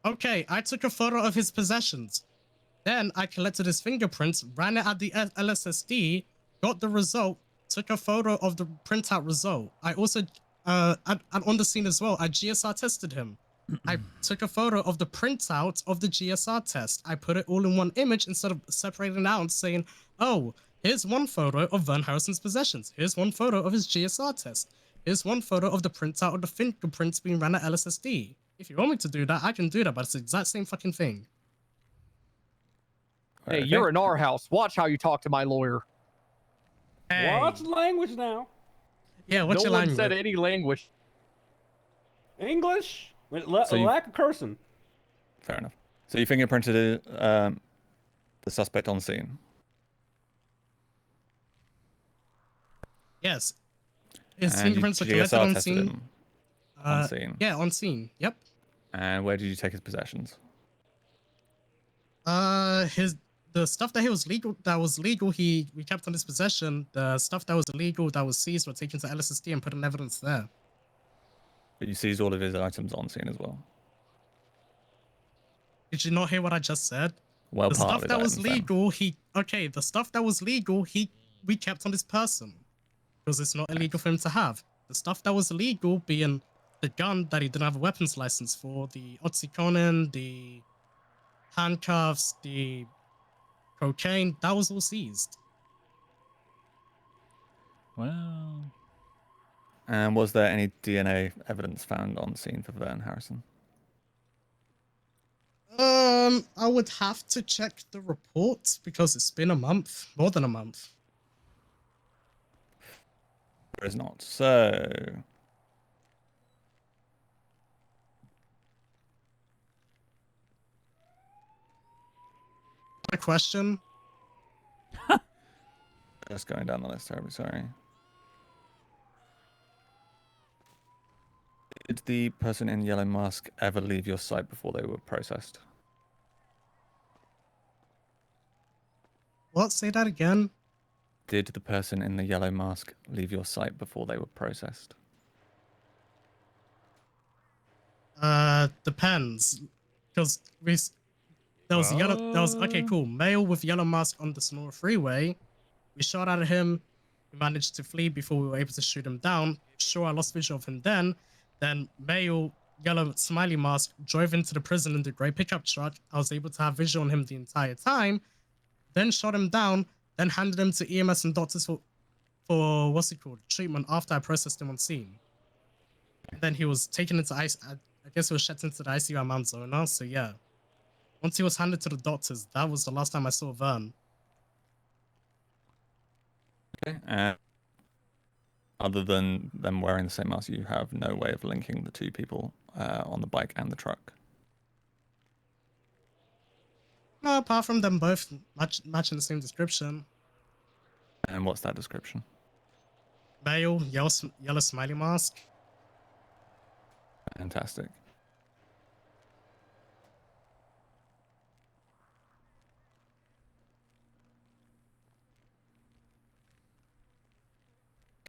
Okay, I took a photo of his possessions. Then I collected his fingerprints, ran it at the LSSD, got the result, took a photo of the printout result. I also, and on the scene as well, I GSR tested him. I took a photo of the printout of the GSR test. I put it all in one image instead of separating it out and saying, oh, here's one photo of Vern Harrison's possessions. Here's one photo of his GSR test. Here's one photo of the printout of the fingerprints being ran at LSSD. If you want me to do that, I can do that, but it's the exact same fucking thing. Hey, you're in our house. Watch how you talk to my lawyer. Hey. What's the language now? Yeah, what's no your one language? said any language. English? With So you- lack of cursing. Fair enough. So you fingerprinted the suspect on scene. Yes. His And fingerprints were you collected GSR on tested scene. him on scene. Yeah, on scene. Yep. And where did you take his possessions? The stuff that was legal, we kept on his possession. The stuff that was illegal that was seized were taken to LSSD and put in evidence there. But you seized all of his items on scene as well. Did you not hear what I just said? Well, The part stuff of his that was items, then. legal, the stuff that was legal, we kept on this person because it's not illegal for him to have. The stuff that was illegal, being the gun that he didn't have a weapons license for, the oxycontin, the handcuffs, the cocaine, that was all seized. Well. And was there any DNA evidence found on scene for Vern Harrison? I would have to check the report because it's been a month, more than a month. There is not. So A question. just going down the list, terribly sorry. Did the person in yellow mask ever leave your sight before they were processed? What? Say that again. Did the person in the yellow mask leave your sight before they were processed? Depends. Because there was okay, cool. Male with yellow mask on the Sonora Freeway. We shot at him. We managed to flee before we were able to shoot him down. Sure, I lost visual of him then. Then male yellow smiley mask drove into the prison in the gray pickup truck. I was able to have visual on him the entire time. Then shot him down. Then handed him to EMS and doctors for what's it called, treatment after I processed him on scene. Then he was taken into I guess he was shipped into the ICU at Mount Zona. So yeah, once he was handed to the doctors, that was the last time I saw Vern. Okay. Other than them wearing the same mask, you have no way of linking the two people on the bike and the truck. No, apart from them both matching the same description. And what's that description? Male, yellow smiley mask. Fantastic.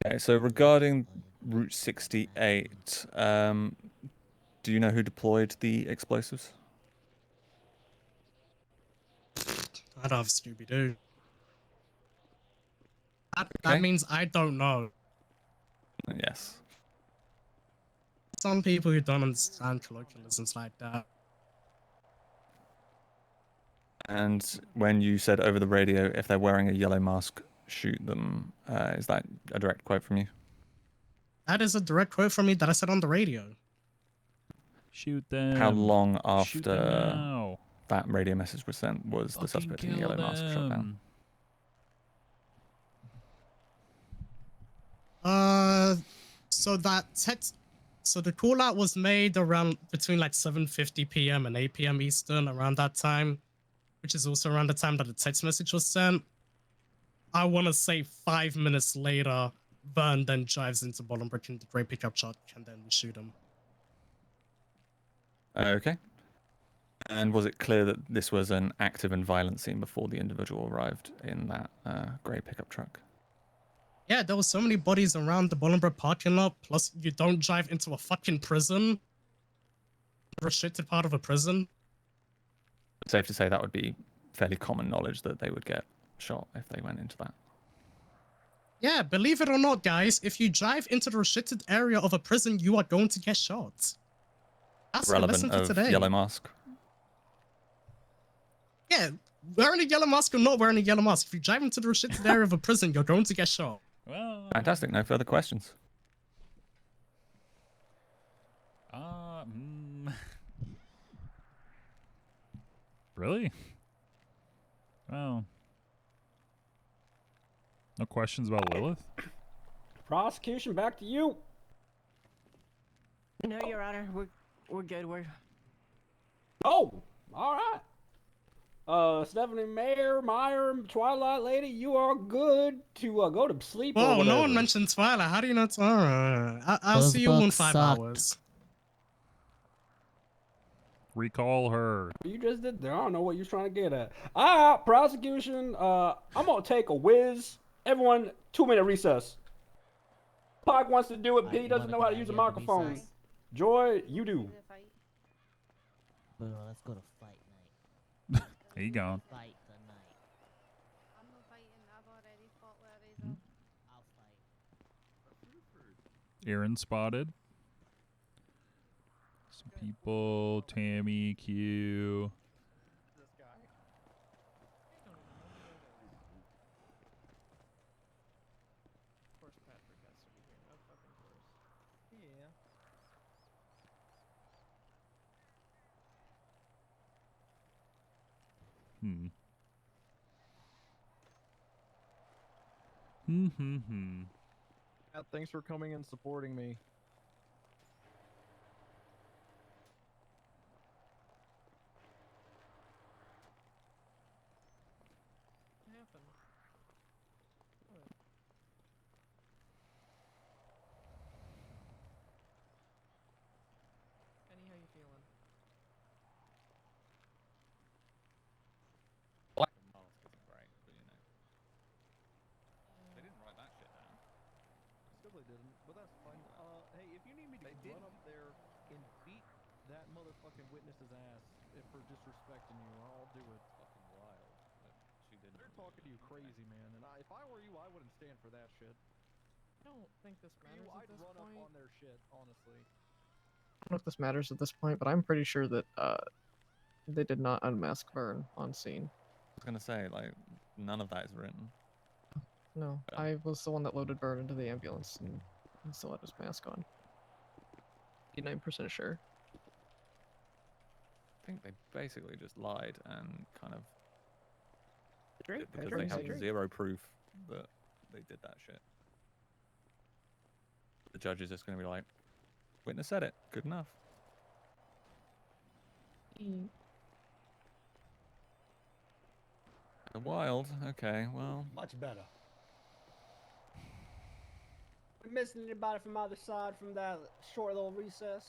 Okay, so regarding Route 68, do you know who deployed the explosives? I don't have Scooby-Doo. That means I don't know. Yes. Some people who don't understand colloquialisms like that. And when you said over the radio, if they're wearing a yellow mask, shoot them, is that a direct quote from you? That is a direct quote from me that I said on the radio. Shoot them. How long Shoot them after now. that radio message was sent was the suspect in the yellow mask shot down? So the call out was made around between like 7:50 p.m. and 8 p.m. Eastern, around that time, which is also around the time that the text message was sent. I want to say 5 minutes later, Vern then drives into Bolingbroke in the gray pickup truck, and then we shoot him. Okay. And was it clear that this was an active and violent scene before the individual arrived in that grey pickup truck? Yeah, there was so many bodies around the Bolingbroke parking lot. Plus, you don't drive into a fucking prison, restricted part of a prison. Safe to say that would be fairly common knowledge that they would get shot if they went into that. Yeah, believe it or not, guys, if you drive into the restricted area of a prison, you are going to get shot. That's the lesson Relevant for of today. yellow mask. Yeah, wearing a yellow mask or not wearing a yellow mask, if you drive into the restricted area of a prison, you're going to get shot. Well, Fantastic. No further questions. Really? Oh. No questions about Lilith? Prosecution, back to you. No, Your Honor, we're good. Oh, all right. Stephanie Meyer, Twilight Lady, you are good to go to sleep. Whoa, or no one whatever. mentioned Twilight. How do you know Twilight? I'll see you in 5 hours. Recall her. You just did that. I don't know what you're trying to get at. All right, prosecution. I'm gonna take a whiz. Everyone, 2-minute recess. Pog wants to do it, but he doesn't know how to use a microphone. Joy, you do. Bro, let's go to fight night. There you go. Fight tonight. I'm not fighting. I've already fought Larry. I'll fight. Aaron spotted. Some people. Tammy, Q. Yeah. Thanks for coming and supporting me. Penny, how you feeling? Black mask isn't great, but you know. They didn't write that shit down. Still they didn't, but that's fine. Hey, if you need me to run up there and beat that motherfucking witness's ass for disrespecting you, I'll do it. Fucking wild. But she didn't. They're talking to you crazy, man, and if I were you, I wouldn't stand for that shit. I don't think this matters I'd at this run point. up on their shit, honestly. I don't know if this matters at this point, but I'm pretty sure that they did not unmask Vern on scene. I was gonna say, like, none of that is written. No, I was the one that loaded Vern into the ambulance and he still had his mask on. 89% sure. I think they basically just lied and kind of Hydrate, because hydrate, they have hydrate. zero proof that they did that shit. The judge is just gonna be like, witness said it. Good enough. The wild. Okay, well. Much better. We missing anybody from either side from that short little recess?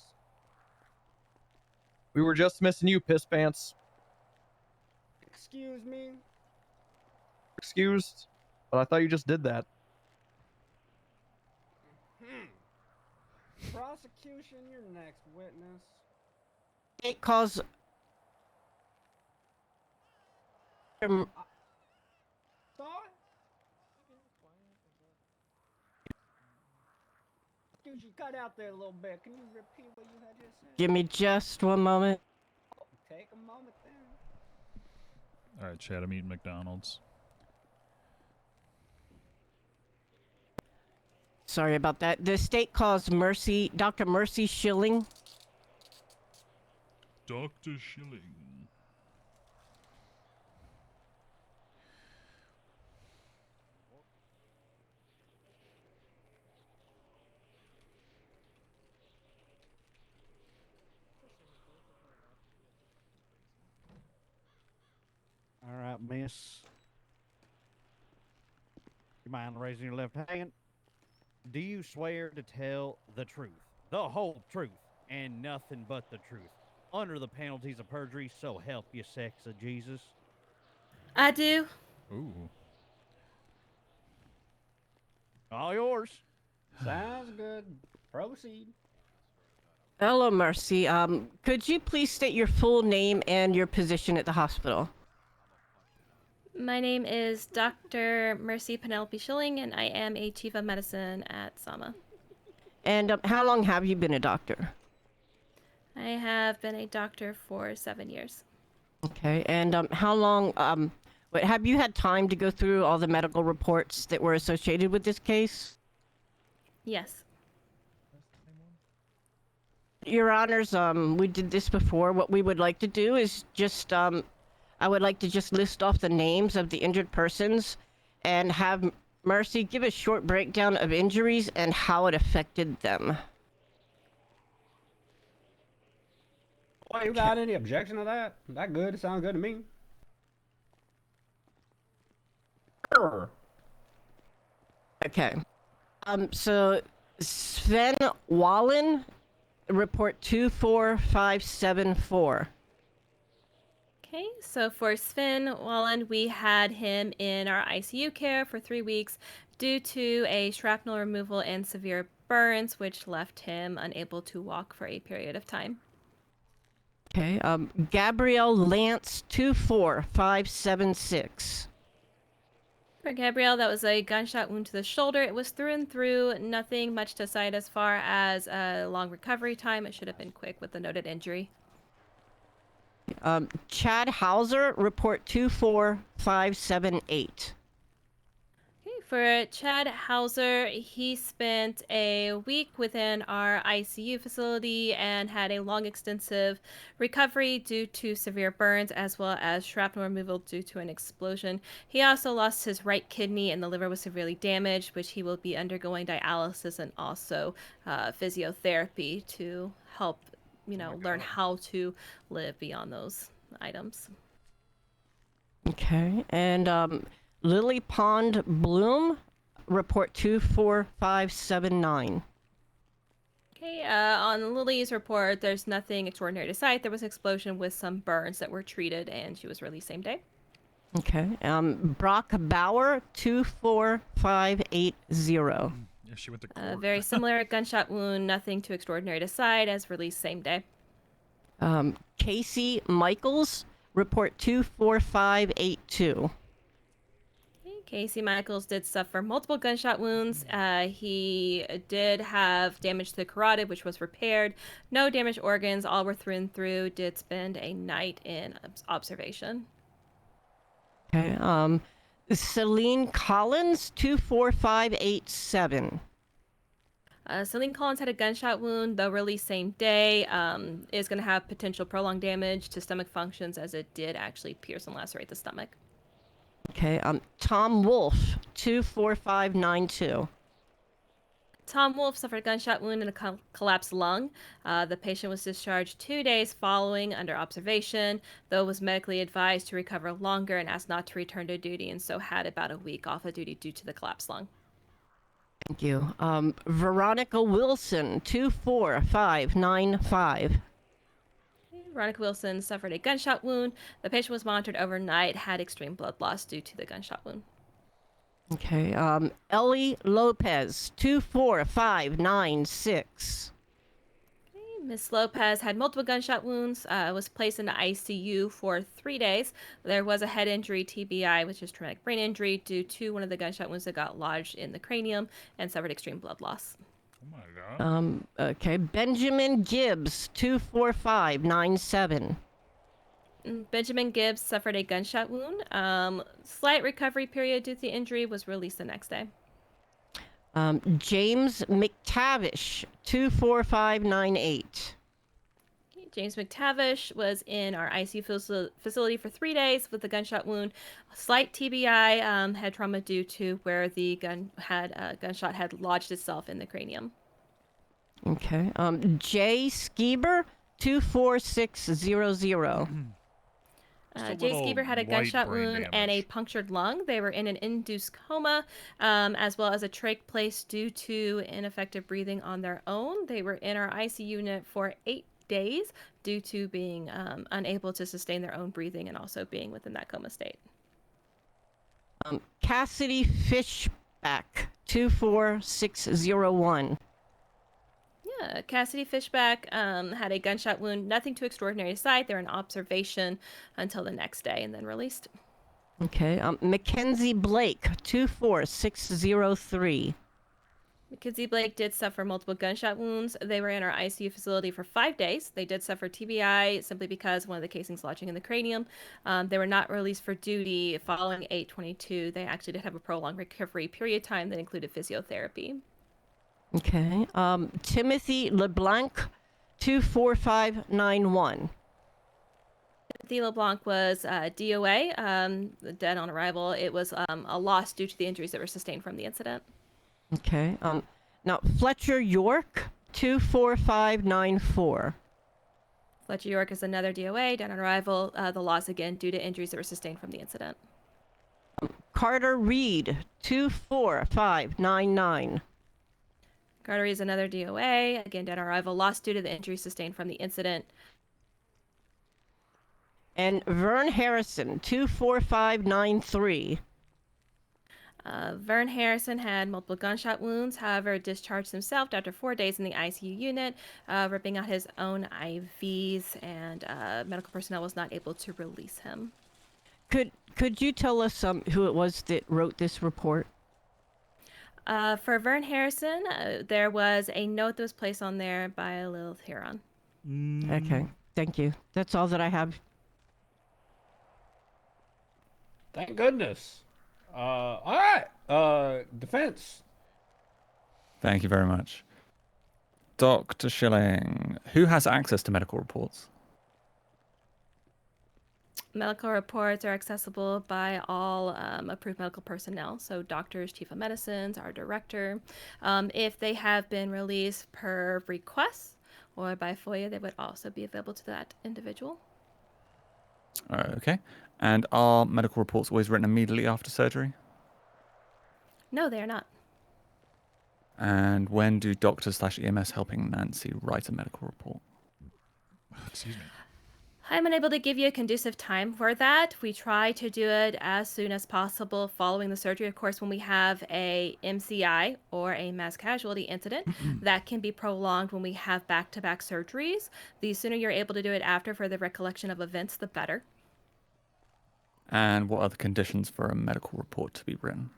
We were just missing you, piss pants. Excuse me. Excused, but I thought you just did that. Prosecution, your next witness. It calls. Sorry? Dude, you cut out there a little bit. Can you repeat what you had just said? Give me just one moment. Take a moment then. All right, Chad, I'm eating McDonald's. Sorry about that. The state calls Dr. Mercy Schilling. Dr. Schilling. All right, miss. You mind raising your left hand? Do you swear to tell the truth, the whole truth, and nothing but the truth, under the penalties of perjury, so help you sex of Jesus? I do. Ooh. All yours. Sounds good. Proceed. Hello, Mercy. Could you please state your full name and your position at the hospital? My name is Dr. Mercy Penelope Schilling, and I am a chief of medicine at Sama. And how long have you been a doctor? I have been a doctor for 7 years. Okay, and how long, have you had time to go through all the medical reports that were associated with this case? Yes. Your Honors, we did this before. What we would like to do is just, I would like to just list off the names of the injured persons and have Mercy give a short breakdown of injuries and how it affected them. Boy, you got any objection to that? That good? It sounds good to me. Sure. Okay. So Sven Wallen, report 24574. Okay, so for Sven Wallen, we had him in our ICU care for 3 weeks due to a shrapnel removal and severe burns, which left him unable to walk for a period of time. Okay, Gabrielle Lance 24576. For Gabrielle, that was a gunshot wound to the shoulder. It was through and through, nothing much to cite as far as a long recovery time. It should have been quick with the noted injury. Chad Hauser, report 24578. Okay, for Chad Hauser, he spent a week within our ICU facility and had a long, extensive recovery due to severe burns as well as shrapnel removal due to an explosion. He also lost his right kidney and the liver was severely damaged, which he will be undergoing dialysis and also physiotherapy to help, learn how to live beyond those items. Okay, and Lily Pond Bloom, report 24579. Okay, on Lily's report, there's nothing extraordinary to cite. There was an explosion with some burns that were treated, and she was released same day. Okay, Brock Bauer, 24580. Yeah, she went to court. Very similar gunshot wound, nothing too extraordinary to cite, as released same day. Casey Michaels, report 24582. Casey Michaels did suffer multiple gunshot wounds. He did have damage to the carotid, which was repaired. No damaged organs, all were through and through. Did spend a night in observation. Okay, Celine Collins, 24587. Celine Collins had a gunshot wound, though released same day. Is going to have potential prolonged damage to stomach functions as it did actually pierce and lacerate the stomach. Okay, Tom Wolf, 24592. Tom Wolf suffered a gunshot wound and a collapsed lung. The patient was discharged 2 days following under observation, though was medically advised to recover longer and asked not to return to duty, and so had about a week off of duty due to the collapsed lung. Thank you. Veronica Wilson, 24595. Veronica Wilson suffered a gunshot wound. The patient was monitored overnight, had extreme blood loss due to the gunshot wound. Okay, Ellie Lopez, 24596. Miss Lopez had multiple gunshot wounds, was placed in the ICU for 3 days. There was a head injury, TBI, which is traumatic brain injury, due to one of the gunshot wounds that got lodged in the cranium and suffered extreme blood loss. Oh my god. Okay, Benjamin Gibbs, 24597. Benjamin Gibbs suffered a gunshot wound. Slight recovery period due to the injury, was released the next day. James McTavish, 24598. James McTavish was in our ICU facility for 3 days with a gunshot wound. Slight TBI, head trauma due to where the gunshot had lodged itself in the cranium. Okay. Jay Skeeber, 24600. Jay Skeeber had a gunshot wound and a punctured lung. They were in an induced coma, as well as a trach placed due to ineffective breathing on their own. They were in our ICU unit for 8 days due to being unable to sustain their own breathing and also being within that coma state. Cassidy Fishback, Fishback 24601. Yeah, Cassidy Fishback had a gunshot wound, nothing too extraordinary to cite. They were in observation until the next day and then released. Okay. Mackenzie Blake 24603. Mackenzie Blake did suffer multiple gunshot wounds. They were in our ICU facility for 5 days. They did suffer TBI simply because one of the casings lodging in the cranium. They were not released for duty following 8/22. They actually did have a prolonged recovery period time that included physiotherapy. Okay. Timothy LeBlanc 24591. Timothy LeBlanc was DOA, dead on arrival. It was a loss due to the injuries that were sustained from the incident. Okay. Now Fletcher York 24594. Fletcher York is another DOA, dead on arrival. The loss again due to injuries that were sustained from the incident. Carter Reed 24599. Carter Reed is another DOA, again dead on arrival. Loss due to the injuries sustained from the incident. And Vern Harrison 24593. Vern Harrison had multiple gunshot wounds, however, discharged himself after 4 days in the ICU unit, ripping out his own IVs, and medical personnel was not able to release him. Could you tell us who it was that wrote this report? For Vern Harrison, there was a note that was placed on there by Lilith Huron. Okay, thank you. That's all that I have. Thank goodness. All right. Defense. Thank you very much. Dr. Schilling, who has access to medical reports? Medical reports are accessible by all approved medical personnel, so doctors, chief of medicines, our director. If they have been released per request or by FOIA, they would also be available to that individual. Okay. And are medical reports always written immediately after surgery? No, they are not. And when do doctors/EMS helping Nancy write a medical report? Excuse me. I'm unable to give you a conducive time for that. We try to do it as soon as possible following the surgery. Of course, when we have a MCI or a mass casualty incident, that can be prolonged when we have back-to-back surgeries. The sooner you're able to do it after for the recollection of events, the better. And what are the conditions for a medical report to be written?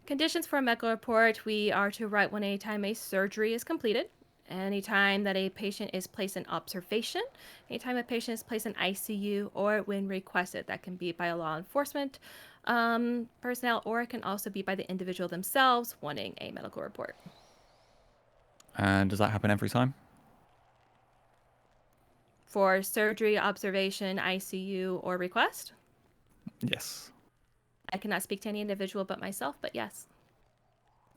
Conditions for a medical report, we are to write one anytime a surgery is completed, anytime that a patient is placed in observation, anytime a patient is placed in ICU, or when requested. That can be by a law enforcement personnel, or it can also be by the individual themselves wanting a medical report. And does that happen every time? For surgery, observation, ICU, or request? Yes. I cannot speak to any individual but myself, but yes.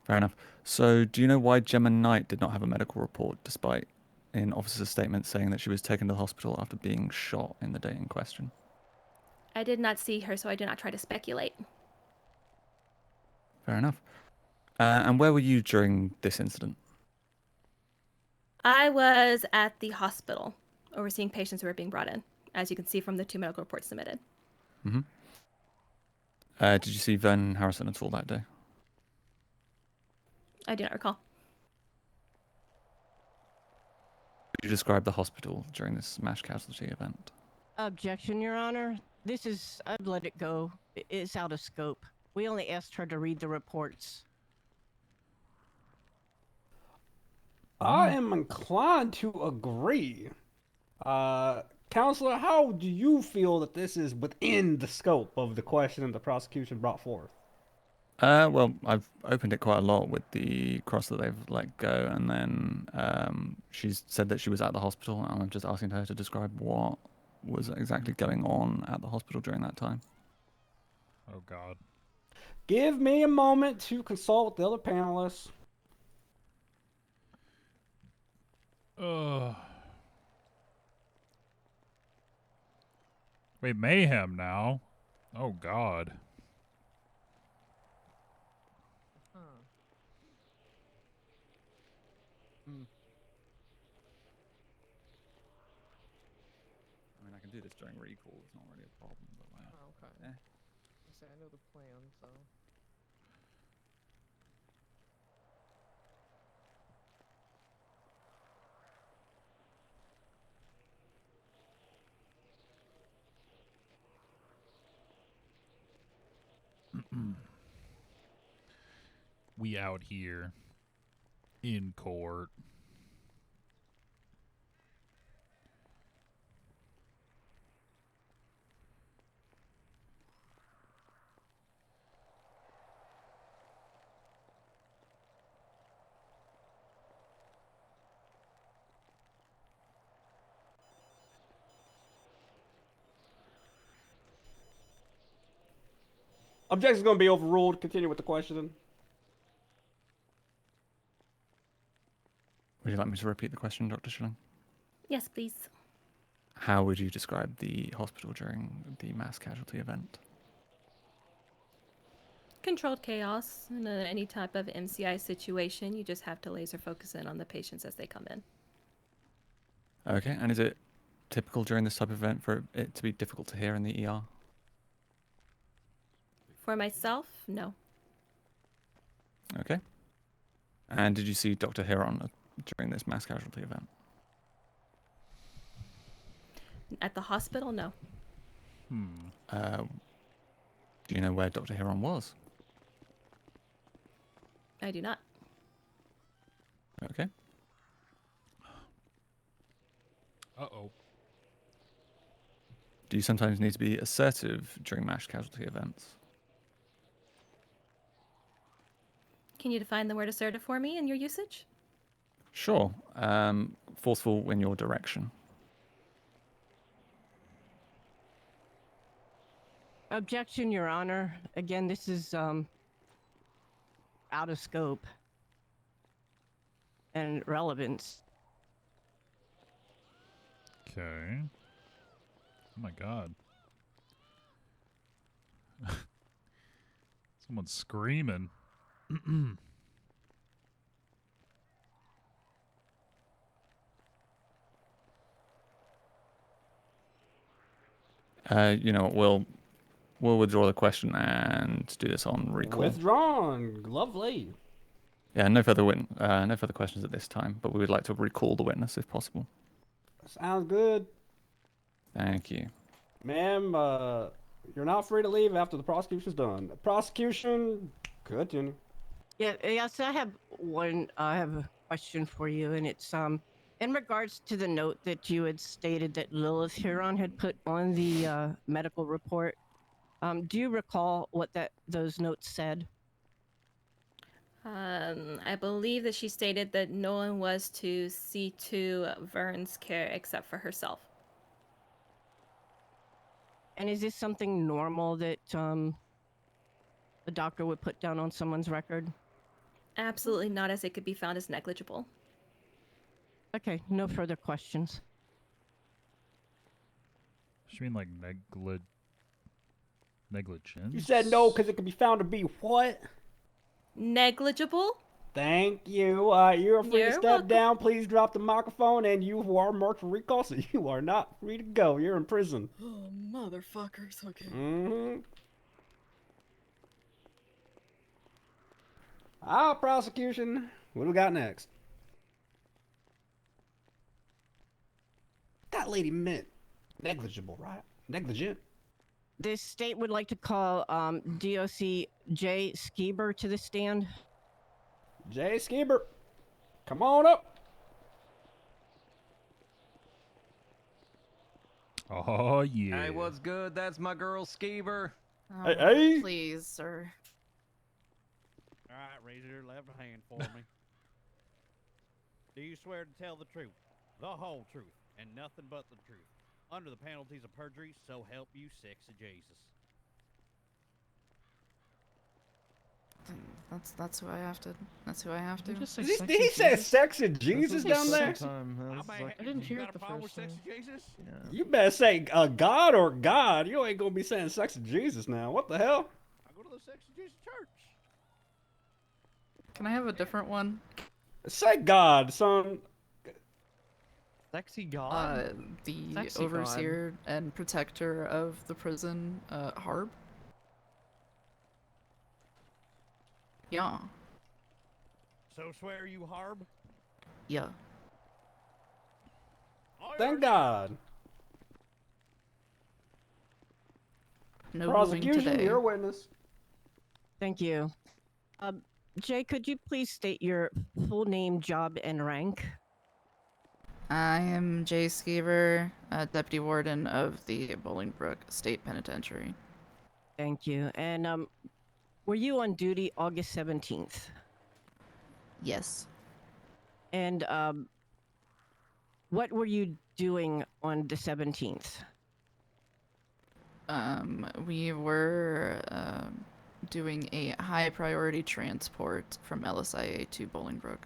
Fair enough. So do you know why Gemma Knight did not have a medical report despite an officer's statement saying that she was taken to the hospital after being shot in the day in question? I did not see her, so I do not try to speculate. Fair enough. And where were you during this incident? I was at the hospital overseeing patients who were being brought in, as you can see from the 2 medical reports submitted. Mm-hmm. Did you see Vern Harrison at all that day? I do not recall. Could you describe the hospital during this mass casualty event? Objection, Your Honor. I'd let it go. It's out of scope. We only asked her to read the reports. I am inclined to agree. Counselor, how do you feel that this is within the scope of the question the prosecution brought forth? Well, I've opened it quite a lot with the cross that they've let go, and then she's said that she was at the hospital, and I'm just asking her to describe what was exactly going on at the hospital during that time. Oh, God. Give me a moment to consult with the other panelists. Wait, mayhem now? Oh, God. I mean, I can do this during recall. It's not really a problem, but Okay. I know the plan, so. We out here in court. Objection's gonna be overruled. Continue with the question. Would you like me to repeat the question, Dr. Schilling? Yes, please. How would you describe the hospital during the mass casualty event? Controlled chaos. In any type of MCI situation, you just have to laser focus in on the patients as they come in. Okay, and is it typical during this type of event for it to be difficult to hear in the ER? For myself, no. Okay. And did you see Dr. Hiron during this mass casualty event? At the hospital, no. Do you know where Dr. Hiron was? I do not. Okay. Uh-oh. Do you sometimes need to be assertive during mass casualty events? Can you define the word assertive for me and your usage? Sure. Forceful in your direction. Objection, Your Honor. Again, this is out of scope and relevance. Okay. Oh my god. Someone's screaming. You know, we'll withdraw the question and do this on recall. Withdrawn. Lovely. Yeah, no further no further questions at this time, but we would like to recall the witness if possible. Sounds good. Thank you. Ma'am, you're not free to leave after the prosecution's done. Prosecution, continue. Yeah, yes, I have a question for you, and it's in regards to the note that you had stated that Lilith Huron had put on the medical report. Do you recall what those notes said? I believe that she stated that no one was to see to Vern's care except for herself. And is this something normal that the doctor would put down on someone's record? Absolutely not, as it could be found as negligible. Okay, no further questions. She mean like negligence? You said no because it could be found to be what? Negligible? Thank you. You're free to step down. Please drop the microphone, and you are marked for recall, so you are not free to go. You're in prison. Oh, motherfuckers. Okay. Mm-hmm. Prosecution. What do we got next? That lady meant negligible, right? Negligent. This state would like to call DOC Jay Skeeber to the stand. Jay Skeeber, come on up. Oh, yeah. Hey, what's good? That's my girl, Skeeber. Hey, hey. Please, sir. All right, raise your left hand for me. Do you swear to tell the truth, the whole truth, and nothing but the truth, under the penalties of perjury, so help you sexy Jesus? That's who I have to. That's who I have to. Did he say sexy Jesus down there? I didn't hear it the first time. You better say God or God. You ain't gonna be saying sexy Jesus now. What the hell? I go to the sexy Jesus church. Can I have a different one? Say God, son. Sexy God? The Sexy overseer and protector of the prison, Harb. Yeah. So swear you Harb? Yeah. Thank God. No moving Prosecution, today. you're a witness. Thank you. Jay, could you please state your full name, job, and rank? I am Jay Skeever, Deputy Warden of the Bolingbrook State Penitentiary. Thank you. And were you on duty August 17th? Yes. And what were you doing on the 17th? We were doing a high priority transport from LSIA to Bolingbrook.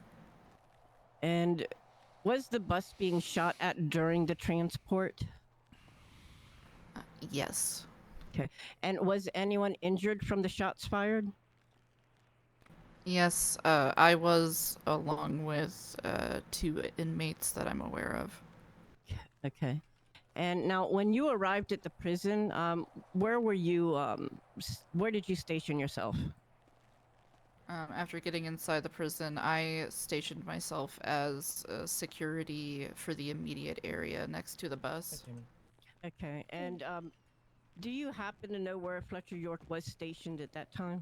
And was the bus being shot at during the transport? Yes. Okay. And was anyone injured from the shots fired? Yes, I was along with 2 inmates that I'm aware of. Okay. And now, when you arrived at the prison, where were you? Where did you station yourself? After getting inside the prison, I stationed myself as security for the immediate area next to the bus. Okay. And do you happen to know where Fletcher York was stationed at that time?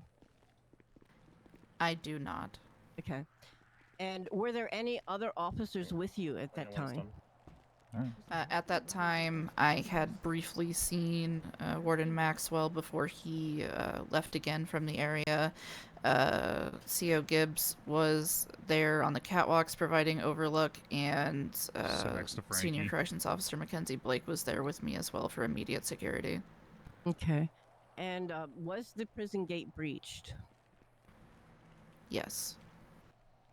I do not. Okay. And were there any other officers with you at that time? At that time, I had briefly seen Warden Maxwell before he left again from the area. CO Gibbs was there on the catwalks providing overlook, and next to Senior Frankie. Corrections Officer Mackenzie Blake was there with me as well for immediate security. Okay. And was the prison gate breached? Yes.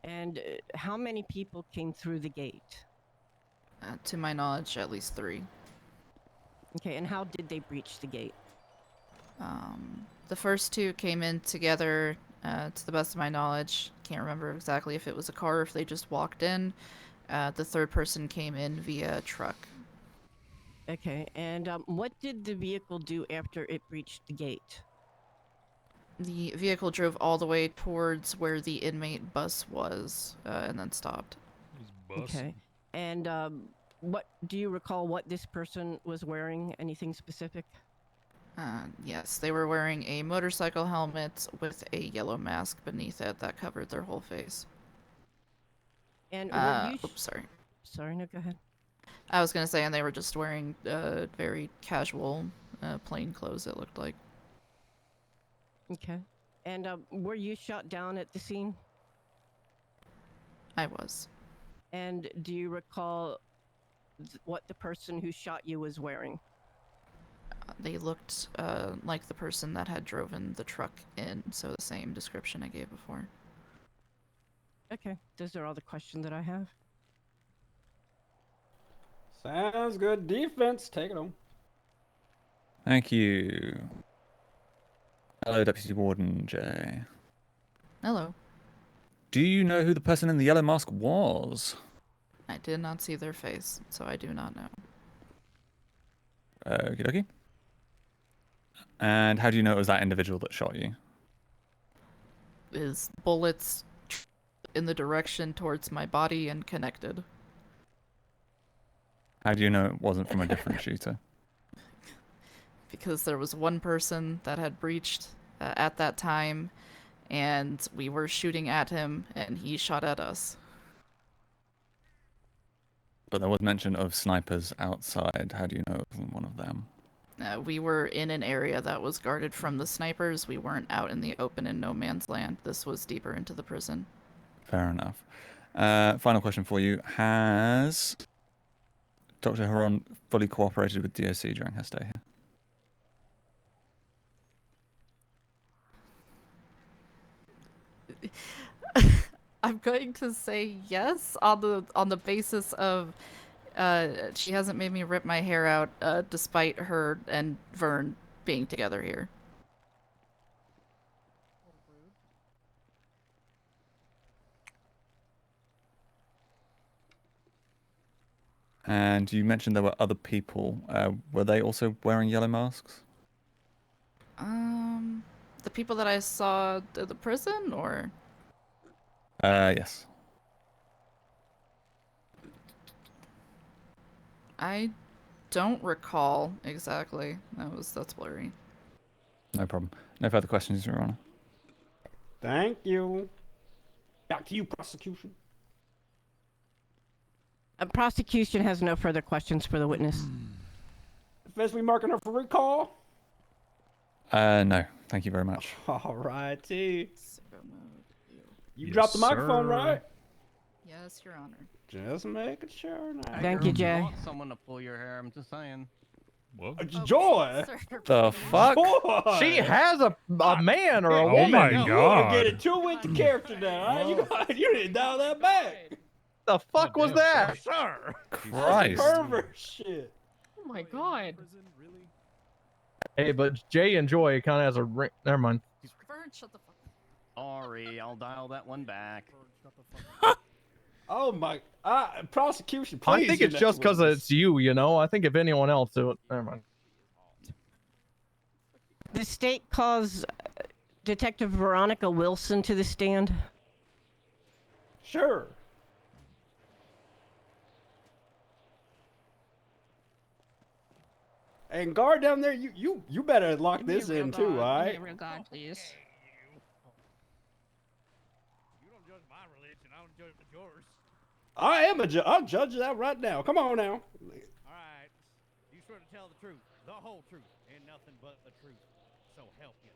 And how many people came through the gate? To my knowledge, at least 3. Okay, and how did they breach the gate? The first 2 came in together, to the best of my knowledge. Can't remember exactly if it was a car or if they just walked in. The third person came in via truck. Okay, and what did the vehicle do after it breached the gate? The vehicle drove all the way towards where the inmate bus was, and then stopped. Okay. And what do you recall what this person was wearing? Anything specific? Yes, they were wearing a motorcycle helmet with a yellow mask beneath it that covered their whole face. And were you oops, sorry. Sorry, no, go ahead. I was gonna say, and they were just wearing very casual, plain clothes, it looked like. Okay. And were you shot down at the scene? I was. And do you recall what the person who shot you was wearing? They looked like the person that had driven the truck in, so the same description I gave before. Okay, those are all the questions that I have. Sounds good. Defense, take it home. Thank you. Hello, Deputy Warden Jay. Hello. Do you know who the person in the yellow mask was? I did not see their face, so I do not know. Okie dokie. And how do you know it was that individual that shot you? His bullets in the direction towards my body and connected. How do you know it wasn't from a different shooter? Because there was one person that had breached at that time, and we were shooting at him, and he shot at us. But there was mention of snipers outside. How do you know it wasn't one of them? We were in an area that was guarded from the snipers. We weren't out in the open in no man's land. This was deeper into the prison. Fair enough. Final question for you. Has Dr. Haron fully cooperated with DOC during her stay here? I'm going to say yes on the basis of she hasn't made me rip my hair out despite her and Vern being together here. And you mentioned there were other people. Were they also wearing yellow masks? The people that I saw at the prison, or? Yes. I don't recall exactly. That's blurry. No problem. No further questions, Your Honor. Thank you. Back to you, prosecution. Prosecution has no further questions for the witness. Defense, we marking her for recall? No, thank you very much. All righty. You Yes, dropped the microphone, sir. right? Yes, Your Honor. Just making sure now. Thank you, Jay. Want someone to pull your hair, I'm just saying. What? Joy! The fuck? Joy! She has a man or a Oh woman. my You God. are getting too into character now, right? You didn't dial that back. The fuck was that? Sir. Christ. Pervert shit. Oh my god. Hey, but Jay and Joy kind of has a ring. Never mind. Vern, shut the fuck up. Sorry, I'll dial that one back. Oh my! Prosecution, please. I think your it's next just because witness. it's you, you know? I think if anyone else do it, never mind. The state calls Detective Veronica Wilson to the stand. Sure. And guard down there, you better lock this in too, all right? Real God, please. You don't judge my religion. I don't judge yours. I am a judge. I'll judge that right now. Come on now. All right. You swear to tell the truth, the whole truth, and nothing but the truth. So help you.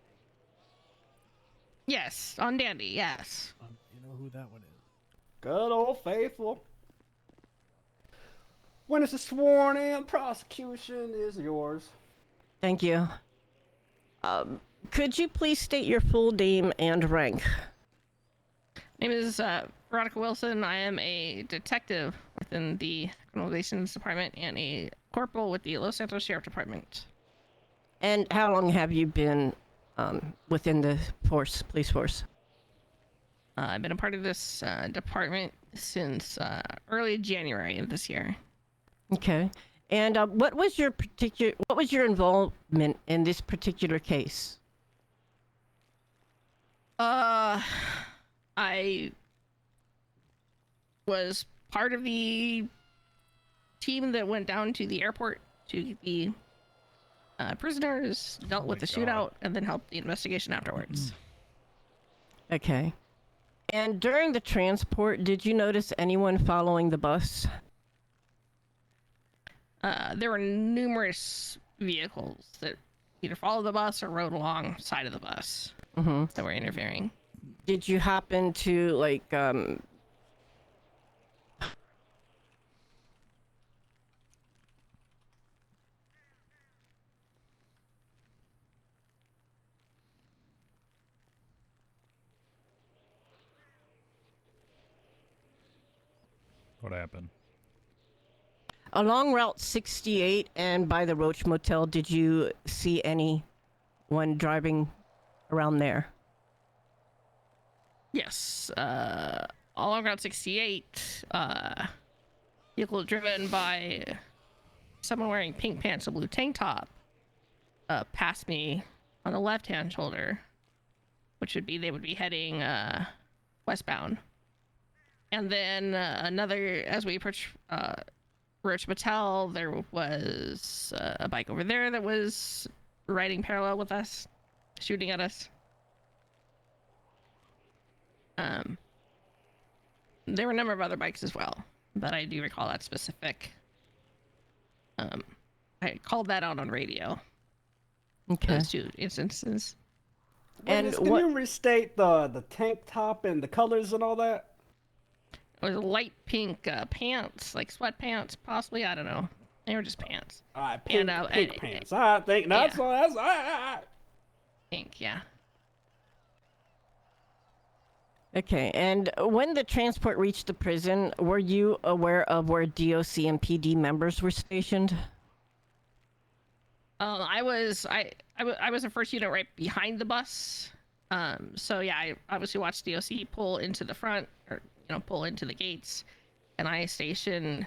Yes, on Dandy, yes. You know who that one is? Good old faithful. When it's sworn in, prosecution is yours. Thank you. Could you please state your full name and rank? Name is Veronica Wilson. I am a detective within the Criminal Relations Department and a corporal with the Los Santos Sheriff Department. And how long have you been within the police force? I've been a part of this department since early January of this year. Okay. And what was your involvement in this particular case? I was part of the team that went down to the airport to get the prisoners, dealt with the shootout, and then helped the investigation afterwards. Okay. And during the transport, did you notice anyone following the bus? There were numerous vehicles that either followed the bus or rode alongside of the bus that were interfering. Did you happen to, like, What happened? along Route 68 and by the Roach Motel, did you see anyone driving around there? Yes, all along Route 68, vehicle driven by someone wearing pink pants and blue tank top, passed me on the left-hand shoulder, which would be, they would be heading, westbound. And then, another, as we approach, Roach Motel, there was a bike over there that was riding parallel with us, shooting at us. There were a number of other bikes as well, but I do recall that specific. I called that out on radio. Okay. Those two instances. And can you restate the tank top and the colors and all that? It was light pink pants, like sweatpants, possibly. I don't know. They were just pants. All right, pink, And, pink pants. I think that's yeah. all. That's all right. Pink, yeah. Okay, and when the transport reached the prison, were you aware of where DOC and PD members were stationed? I was the first unit right behind the bus. So yeah, I obviously watched DOC pull into the front, or pull into the gates, and I stationed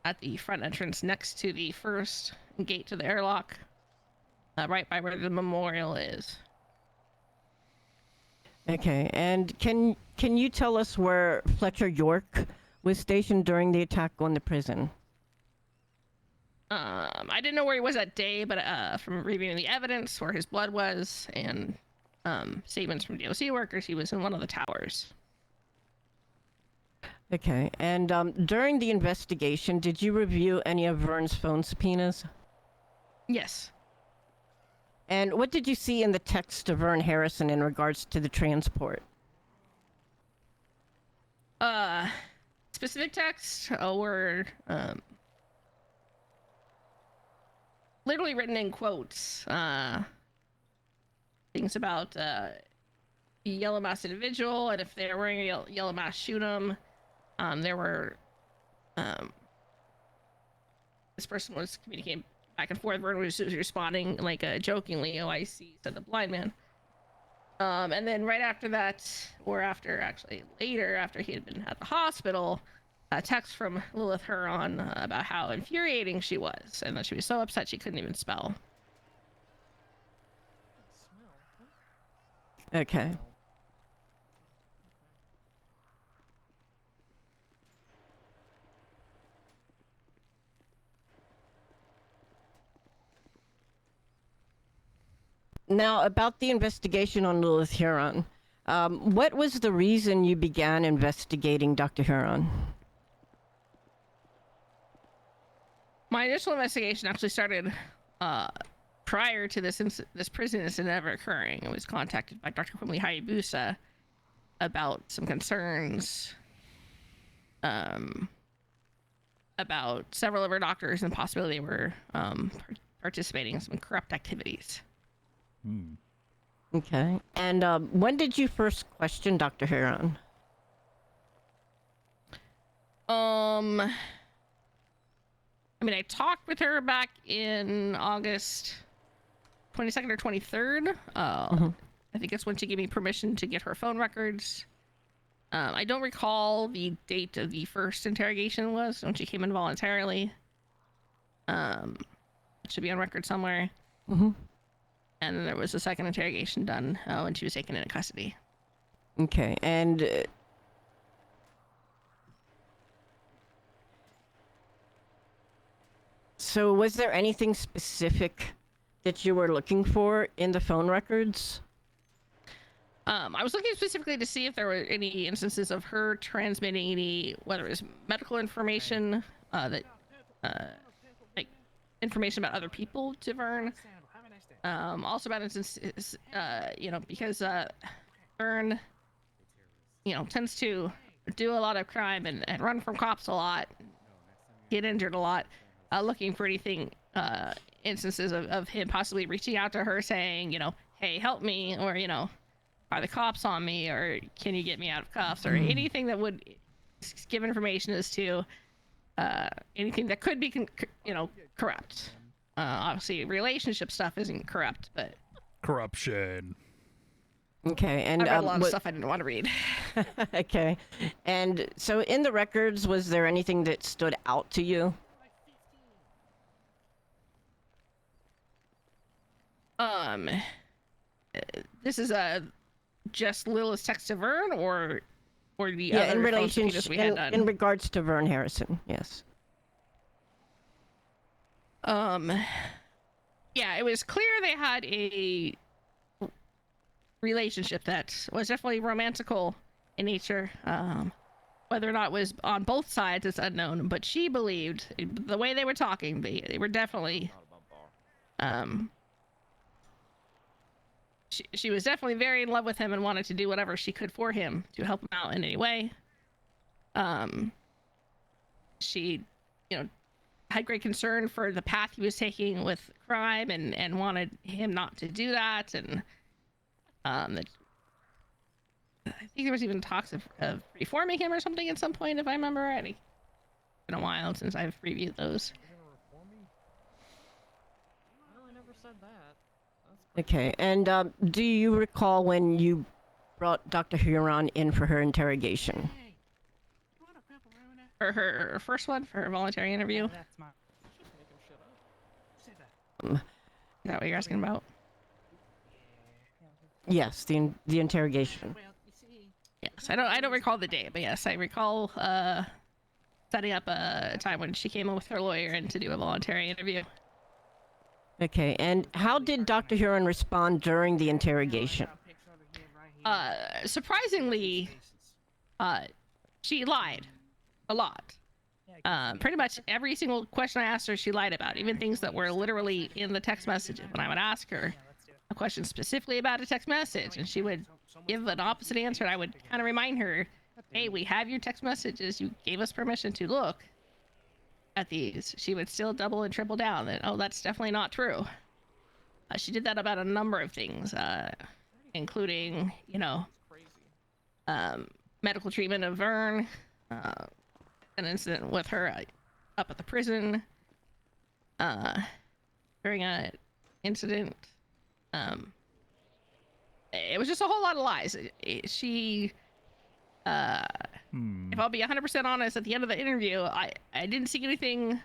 at the front entrance next to the first gate to the airlock, right by where the memorial is. Okay, and can you tell us where Fletcher York was stationed during the attack on the prison? I didn't know where he was that day, but from reviewing the evidence, where his blood was, and statements from DOC workers, he was in one of the towers. Okay, and during the investigation, did you review any of Vern's phone subpoenas? Yes. And what did you see in the text to Vern Harrison in regards to the transport? Specific text were literally written in quotes. Things about yellow masked individual, and if they're wearing a yellow mask, shoot them. There were this person was communicating back and forth. Vern was responding like jokingly, "Oh, I see," said the blind man. And then right after that, or later, after he had been at the hospital, a text from Lilith Huron about how infuriating she was, and that she was so upset she couldn't even spell. Okay. Now, about the investigation on Lilith Huron, what was the reason you began investigating Dr. Huron? My initial investigation actually started prior to this prison incident ever occurring. I was contacted by Dr. Quimley Hayabusa about some concerns about several of our doctors and the possibility they were participating in some corrupt activities. Okay. And when did you first question Dr. Huron? I mean, I talked with her back in August 22nd or 23rd. I think that's when she gave me permission to get her phone records. I don't recall the date of the first interrogation was, when she came in voluntarily. It should be on record somewhere. And then there was a second interrogation done when she was taken into custody. Okay, and so was there anything specific that you were looking for in the phone records? I was looking specifically to see if there were any instances of her transmitting any, whether it was medical information, like information about other people to Vern. Also about instances, because Vern, tends to do a lot of crime and run from cops a lot, get injured a lot, looking for anything, instances of him possibly reaching out to her saying, hey, help me, or, are the cops on me, or can you get me out of cuffs, or anything that would give information as to anything that could be, corrupt. Obviously, relationship stuff isn't corrupt, but corruption. Okay, and I read a lot of stuff I didn't want to read. Okay, and so in the records, was there anything that stood out to you? This is just Lilith's text to Vern, or the Yeah, other in phone relation subpoenas we had done? in regards to Vern Harrison, yes. Yeah, it was clear they had a relationship that was definitely romantical in nature. Whether or not it was on both sides is unknown, but she believed, the way they were talking, they were definitely, she was definitely very in love with him and wanted to do whatever she could for him to help him out in any way. She, had great concern for the path he was taking with crime and wanted him not to do that. And I think there was even talks of reforming him or something at some point, if I remember right. It's been a while since I've reviewed those. Okay, and do you recall when you brought Dr. Huron in for her interrogation? For her first one, for her voluntary interview? Is that what you're asking about? Yes, the interrogation. Yes, I don't recall the date, but yes, I recall setting up a time when she came in with her lawyer and to do a voluntary interview. Okay, and how did Dr. Huron respond during the interrogation? Surprisingly, she lied. a lot. Pretty much every single question I asked her, she lied about, even things that were literally in the text messages. When I would ask her a question specifically about a text message, and she would give an opposite answer, and I would kind of remind her, hey, we have your text messages. You gave us permission to look at these. She would still double and triple down that, oh, that's definitely not true. She did that about a number of things, including, you know, medical treatment of Vern, an incident with her up at the prison, during an incident. It was just a whole lot of lies. She, if I'll be 100% honest, at the end of the interview, I didn't see anything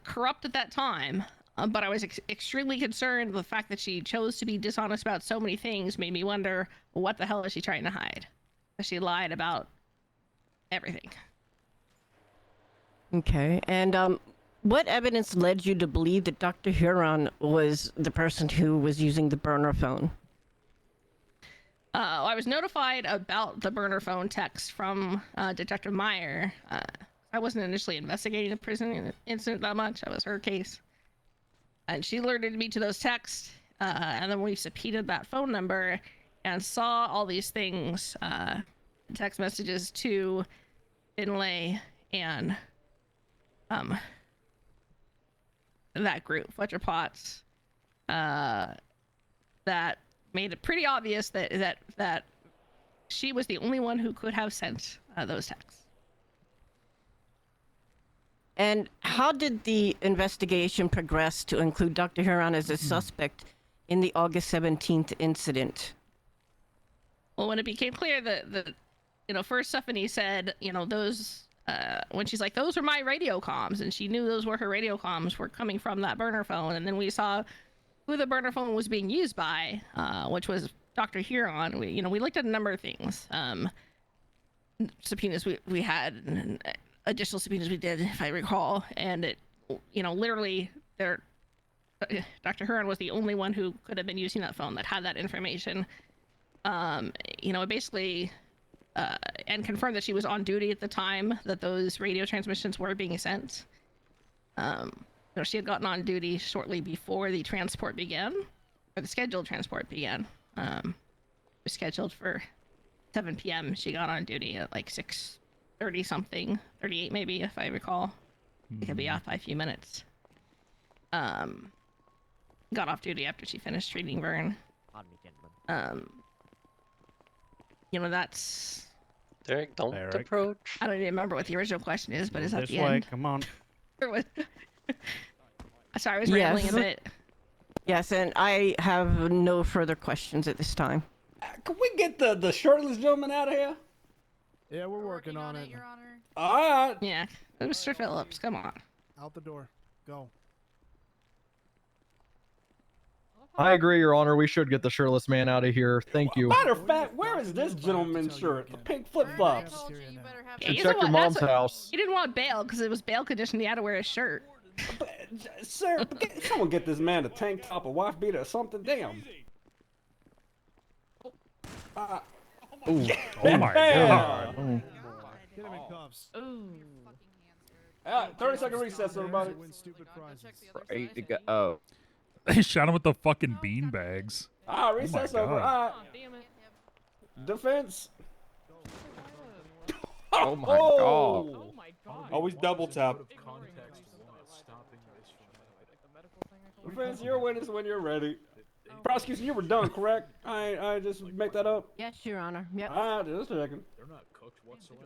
corrupt at that time, but I was extremely concerned. The fact that she chose to be dishonest about so many things made me wonder, what the hell is she trying to hide? She lied about everything. Okay, and what evidence led you to believe that Dr. Huron was the person who was using the burner phone? I was notified about the burner phone text from Detective Meyer. I wasn't initially investigating the prison incident that much. That was her case. And she alerted me to those texts, and then we subpoenaed that phone number and saw all these things, text messages to Finlay and that group, Fletcher Potts, that made it pretty obvious that she was the only one who could have sent those texts. And how did the investigation progress to include Dr. Huron as a suspect in the August 17th incident? Well, when it became clear that you know, first Stephanie said, you know, those, when she's like, those are my radio comms, and she knew those were her radio comms were coming from that burner phone. And then we saw who the burner phone was being used by, which was Dr. Huron. We looked at a number of things. Subpoenas we had, and additional subpoenas we did, if I recall. And it, you know, literally Dr. Huron was the only one who could have been using that phone that had that information. You know, it basically, and confirmed that she was on duty at the time that those radio transmissions were being sent. You know, she had gotten on duty shortly before the transport began, or the scheduled transport began. It was scheduled for 7 p.m. She got on duty at like 6:30 something, 38 maybe, if I recall. It could be off by a few minutes. Got off duty after she finished treating Vern. Pardon me, gentlemen. You know, that's... Derek, don't approach. I don't even remember what the original question is, but is that This the way, end? come on. Sorry, I was rambling a bit. Yes, and I have no further questions at this time. Can we get the shirtless gentleman out of here? Yeah, we're working on it. Your Honor. All right. Yeah, Mr. Phillips, come on. Out the door. Go. I agree, Your Honor. We should get the shirtless man out of here. Thank you. Matter of fact, where is this gentleman's shirt? The pink flip flops. Yeah, Check your mom's house. He didn't want bail because it was bail condition. He had to wear a shirt. Sir, someone get this man a tank top, a wife beater, or something. Damn. Ooh. Oh my God. God. Get him in cuffs. 30-second recess, everybody. Ready to go. Oh. They shot him with the fucking bean bags. Recess my over. God. Defense. Oh my God. Always double tap. Defense, you're a witness when you're ready. Prosecution, you were done, correct? I just make that up. Yes, Your Honor. Yep. Just a second. They're not cooked whatsoever.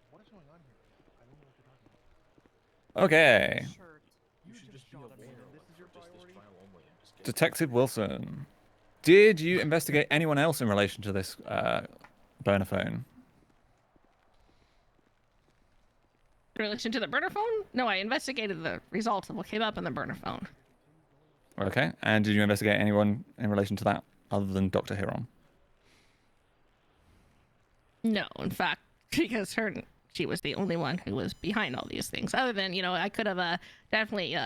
What is going on here? I don't know what you're talking about. Okay. You should just be aware of justice trial only. Detective Wilson, did you investigate anyone else in relation to this burner phone? In relation to the burner phone? No, I investigated the results of what came up in the burner phone. Okay. And did you investigate anyone in relation to that other than Dr. Huron? No, in fact, because she was the only one who was behind all these things. Other than, you know, I could have definitely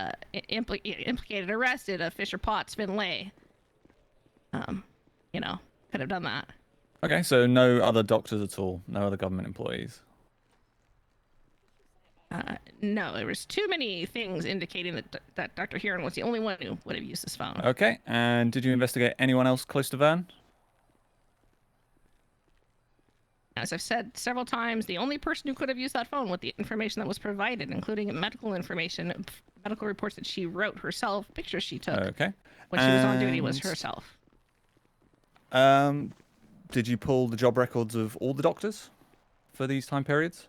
implicated, arrested Fisher Potts, Finlay. You know, could have done that. Okay, so no other doctors at all, no other government employees. No, there was too many things indicating that Dr. Huron was the only one who would have used this phone. Okay, and did you investigate anyone else close to Vern? As I've said several times, the only person who could have used that phone with the information that was provided, including medical information, medical reports that she wrote herself, pictures she took when she was on duty, was herself. Did you pull the job records of all the doctors for these time periods?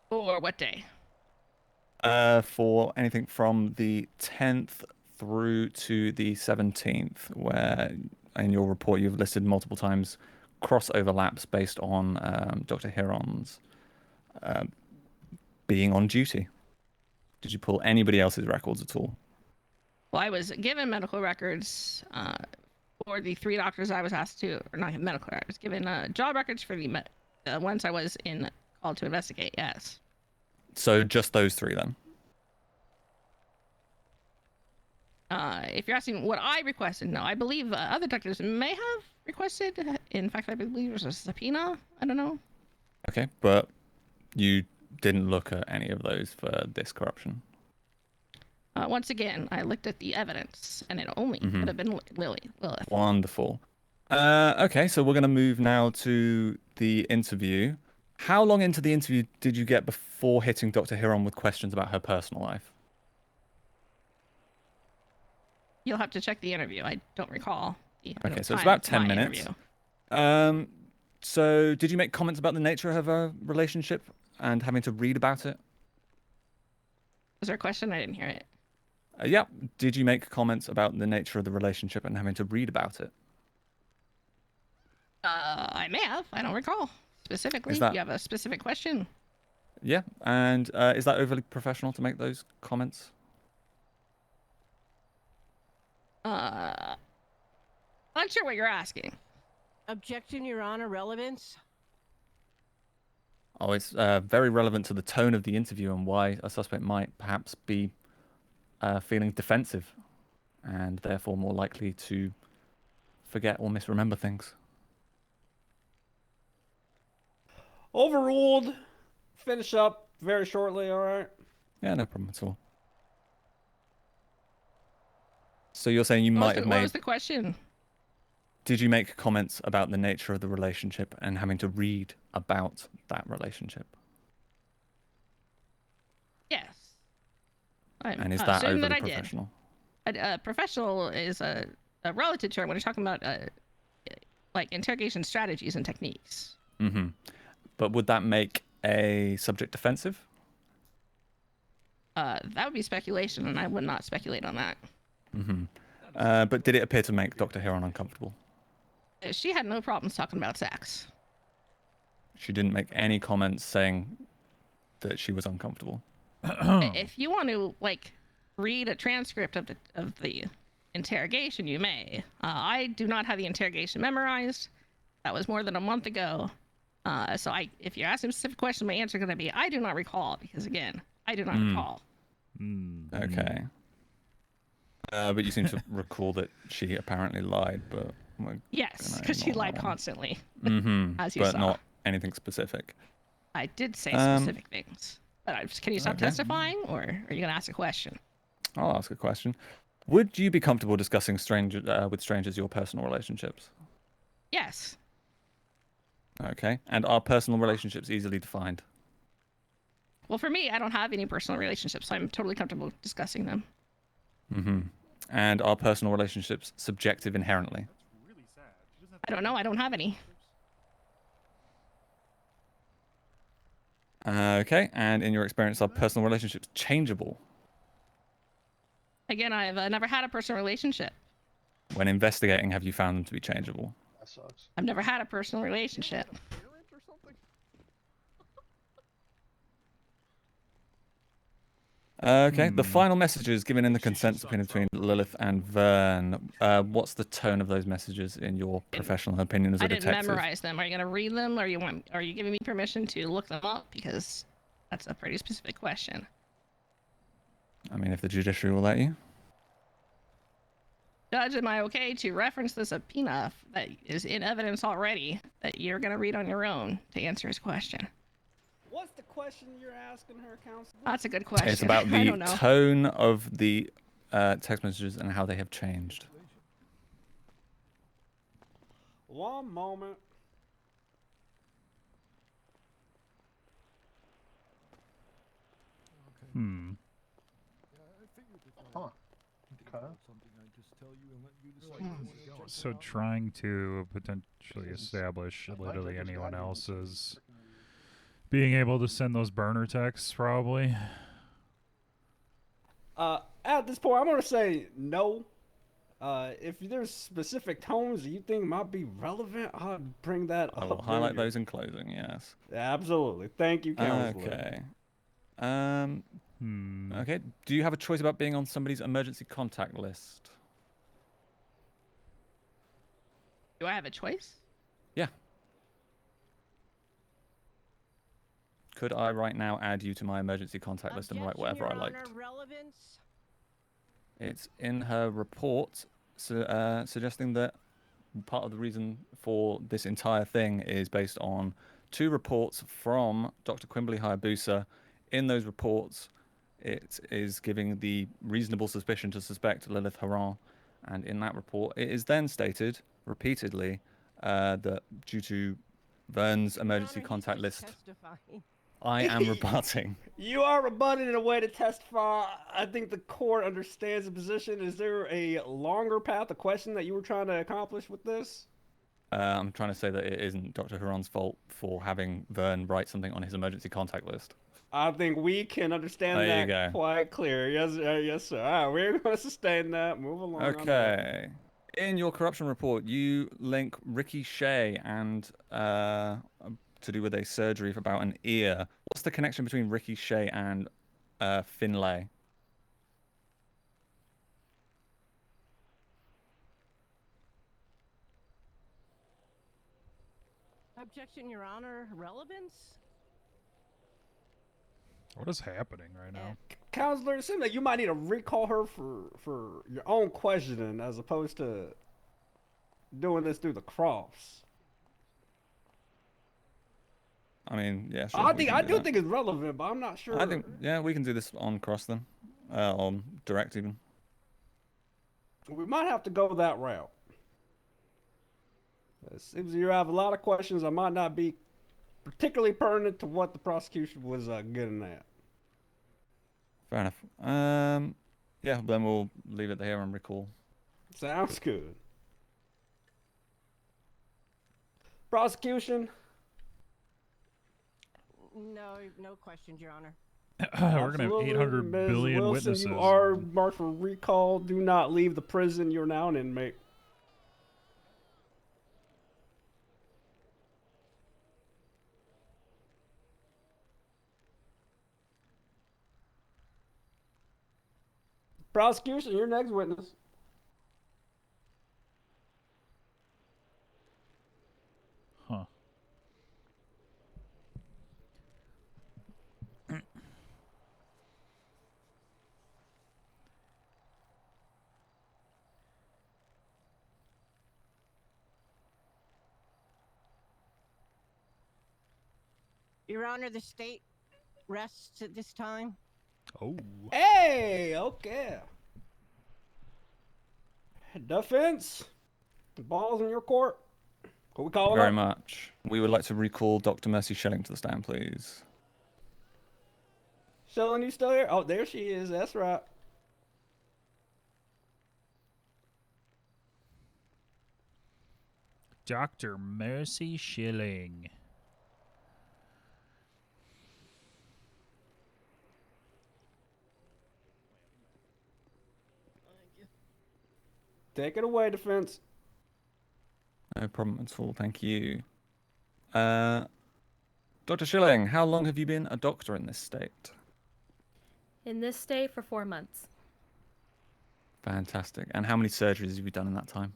Or what day? For anything from the 10th through to the 17th, where in your report you've listed multiple times cross overlaps based on Dr. Huron's being on duty. Did you pull anybody else's records at all? Well, I was given medical records for the 3 doctors I was asked to, or not medical records, I was given job records for the ones I was called to investigate, yes. So just those 3 then? If you're asking what I requested, no. I believe other doctors may have requested. In fact, I believe there's a subpoena. I don't know. Okay, but you didn't look at any of those for this corruption? Once again, I looked at the evidence, and it only could have been Lilith. Wonderful. Okay, so we're going to move now to the interview. How long into the interview did you get before hitting Dr. Huron with questions about her personal life? You'll have to check the interview. I don't recall. Okay, so it's about 10 minutes. So did you make comments about the nature of her relationship and having to read about it? Was there a question? I didn't hear it. Yeah. Did you make comments about the nature of the relationship and having to read about it? I may have. I don't recall specifically. Is that... You have a specific question? Yeah. And is that overly professional to make those comments? Not sure what you're asking. Objection, Your Honor. Relevance? Oh, it's very relevant to the tone of the interview and why a suspect might perhaps be feeling defensive and therefore more likely to forget or misremember things. Overruled. Finish up very shortly, all right? Yeah, no problem at all. So you're saying you might have made... What was the question? Did you make comments about the nature of the relationship and having to read about that relationship? Yes. And is that overly that professional? Professional is a relative term when you're talking about like interrogation strategies and techniques. Mm-hmm. But would that make a subject defensive? That would be speculation, and I would not speculate on that. Mm-hmm. But did it appear to make Dr. Huron uncomfortable? She had no problems talking about sex. She didn't make any comments saying that she was uncomfortable. If you want to read a transcript of the interrogation, you may. I do not have the interrogation memorized. That was more than a month ago. So if you're asking a specific question, my answer is going to be I do not recall, because again, I do not recall. Okay. But you seem to recall that she apparently lied, but... Yes, because she lied constantly, as you but saw. Not anything specific. I did say specific things. But can you stop testifying, or are you going to ask a question? I'll ask a question. Would you be comfortable discussing with strangers your personal relationships? Yes. Okay. And are personal relationships easily defined? Well, for me, I don't have any personal relationships, so I'm totally comfortable discussing them. And are personal relationships subjective inherently? I don't know. I don't have any. Okay. And in your experience, are personal relationships changeable? Again, I've never had a personal relationship. When investigating, have you found them to be changeable? That sucks. I've never had a personal relationship. Okay, the final messages given in the consent subpoena between Lilith and Vern. What's the tone of those messages in your professional opinion as a detective? I didn't memorize them. Are you gonna read them, or are you giving me permission to look them up? Because that's a pretty specific question. I mean, if the judiciary will let you. Judge, am I okay to reference the subpoena that is in evidence already that you're going to read on your own to answer his question? What's the question you're asking her, Counselor? That's a good question. It's about I the don't know. tone of the text messages and how they have changed. One moment. Hmm. Huh. Okay. So trying to potentially establish literally anyone else's being able to send those burner texts, probably. At this point, I'm gonna say no. If there's specific tones that you think might be relevant, I'll bring that I up. will highlight those in closing, yes. Absolutely. Thank you, Counselor. Okay. Okay. Do you have a choice about being on somebody's emergency contact list? Do I have a choice? Yeah. Could I right now add you to my emergency contact list and write whatever I liked? Relevance. It's in her report, suggesting that part of the reason for this entire thing is based on 2 reports from Dr. Quimbley Hayabusa. In those reports, it is giving the reasonable suspicion to suspect Lilith Haran, and in that report, it is then stated repeatedly that due to Vern's emergency contact list, I am rebutting. You are rebutted in a way to testify. I think the court understands the position. Is there a longer path, a question that you were trying to accomplish with this? I'm trying to say that it isn't Dr. Haran's fault for having Vern write something on his emergency contact list. I think we can understand There you that go. quite clear. Yes, yes, sir. All right, we're going to sustain that. Move along. on that. Okay. In your corruption report, you link Ricky Shea and to do with a surgery about an ear. What's the connection between Ricky Shea and Finlay? Objection, Your Honor. Relevance? What is happening right now? Counselor, it seems like you might need to recall her for your own questioning as opposed to doing this through the cross. I mean, yeah, sure. I we can do do that. think it's relevant, but I'm not sure. I think, yeah, we can do this on cross then, on direct even. We might have to go that route. It seems you have a lot of questions that might not be particularly pertinent to what the prosecution was getting at. Fair enough. Yeah, then we'll leave it there and recall. Sounds good. Prosecution. No questions, Your Honor. We're gonna have 800 Ms. billion Wilson, witnesses. You are marked for recall. Do not leave the prison. You're now an inmate. Prosecution, your next witness. Huh. Your Honor, the state rests at this time. Oh. Hey, okay. Defense. The ball's in your court. Can we call it Very up? much. We would like to recall Dr. Mercy Shelling to the stand, please. Shelling, you still here? Oh, there she is. That's right. Dr. Mercy Schilling. Take it away, defense. No problem at all, thank you. Dr. Schilling, how long have you been a doctor in this state? In this state for 4 months. Fantastic. And how many surgeries have you done in that time?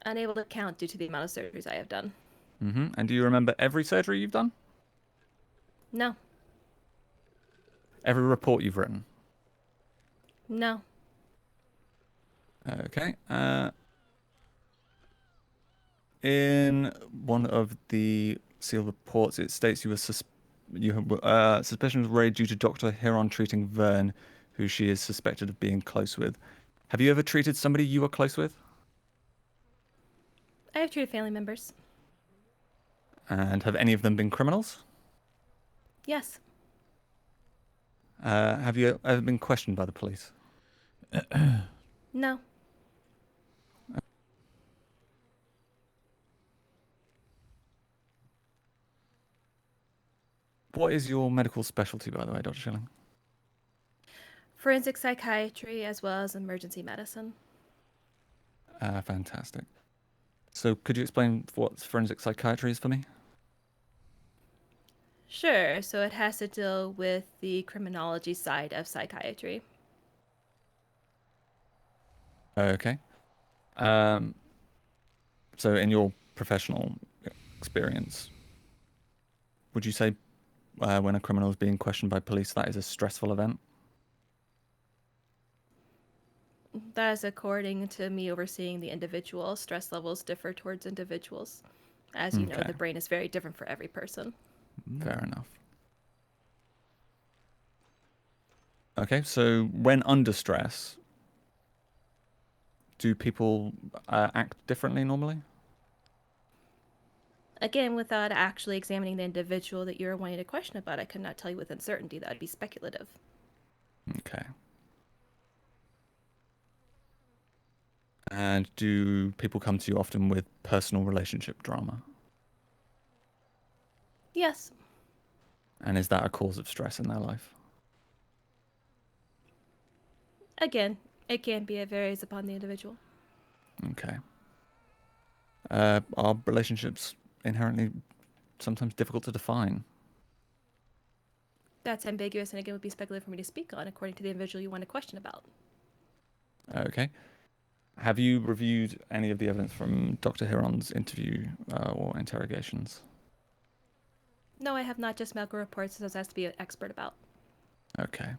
Unable to count due to the amount of surgeries I have done. And do you remember every surgery you've done? No. Every report you've written? No. Okay. In one of the sealed reports, it states you have suspicions raised due to Dr. Hiron treating Vern, who she is suspected of being close with. Have you ever treated somebody you were close with? I have treated family members. And have any of them been criminals? Yes. Have you ever been questioned by the police? No. What is your medical specialty, by the way, Dr. Schilling? Forensic psychiatry as well as emergency medicine. Fantastic. So could you explain what forensic psychiatry is for me? Sure, so it has to deal with the criminology side of psychiatry. Okay. So in your professional experience, would you say when a criminal is being questioned by police, that is a stressful event? That is according to me overseeing the individual. Stress levels differ towards individuals. As you know, Okay. the brain is very different for every person. Fair enough. Okay, so when under stress, do people act differently normally? Again, without actually examining the individual that you're wanting to question about, I could not tell you with uncertainty. That would be speculative. Okay. And do people come to you often with personal relationship drama? Yes. And is that a cause of stress in their life? Again, it can be. It varies upon the individual. Okay. Are relationships inherently sometimes difficult to define? That's ambiguous and again would be speculative for me to speak on according to the individual you want to question about. Okay. Have you reviewed any of the evidence from Dr. Hiron's interview or interrogations? No, I have not, just medical reports, as I has to be an expert about. Okay.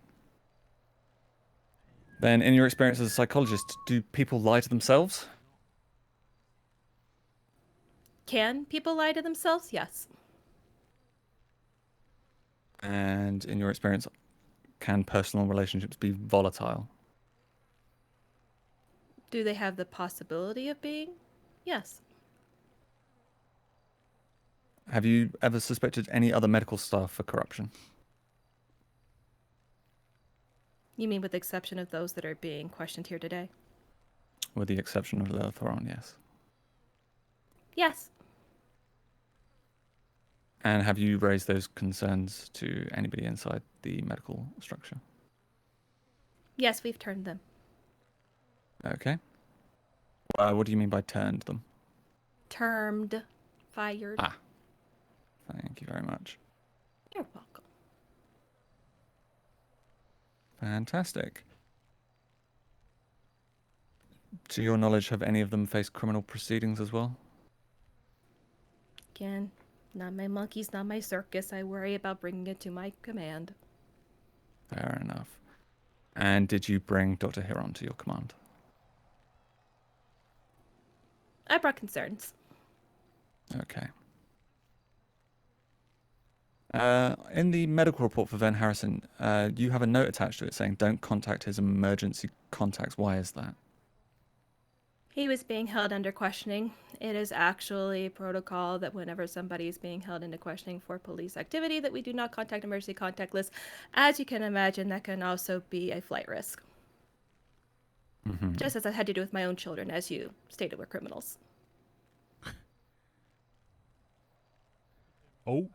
Then, in your experience as a psychologist, do people lie to themselves? Can people lie to themselves? Yes. And in your experience, can personal relationships be volatile? Do they have the possibility of being? Yes. Have you ever suspected any other medical staff for corruption? You mean with the exception of those that are being questioned here today? With the exception of Lilith Horon, yes. Yes. And have you raised those concerns to anybody inside the medical structure? Yes, we've turned them. Okay. What do you mean by turned them? Termed. Fired. Ah. Thank you very much. You're welcome. Fantastic. To your knowledge, have any of them faced criminal proceedings as well? Again, not my monkeys, not my circus. I worry about bringing it to my command. Fair enough. And did you bring Dr. Hiron to your command? I brought concerns. Okay. In the medical report for Van Harrison, you have a note attached to it saying don't contact his emergency contacts. Why is that? He was being held under questioning. It is actually protocol that whenever somebody is being held into questioning for police activity that we do not contact emergency contact list. As you can imagine, that can also be a flight risk. Mm-hmm. Just as I had to do with my own children, as you stated, were criminals. Oh.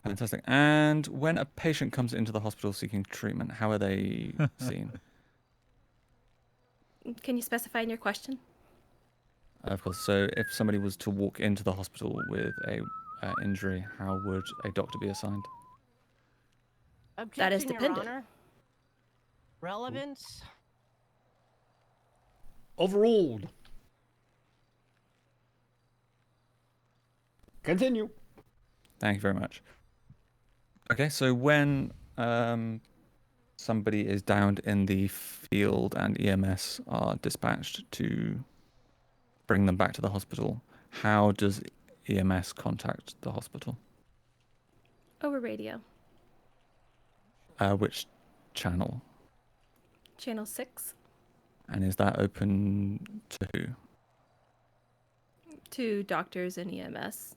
Fantastic. And when a patient comes into the hospital seeking treatment, how are they seen? Can you specify in your question? Of course. So if somebody was to walk into the hospital with a injury, how would a doctor be assigned? Objection, That is Your dependent. Honor. Relevance. Overruled. Continue. Thank you very much. Okay, so when somebody is downed in the field and EMS are dispatched to bring them back to the hospital, how does EMS contact the hospital? Over radio. Which channel? Channel 6. And is that open to who? To doctors and EMS.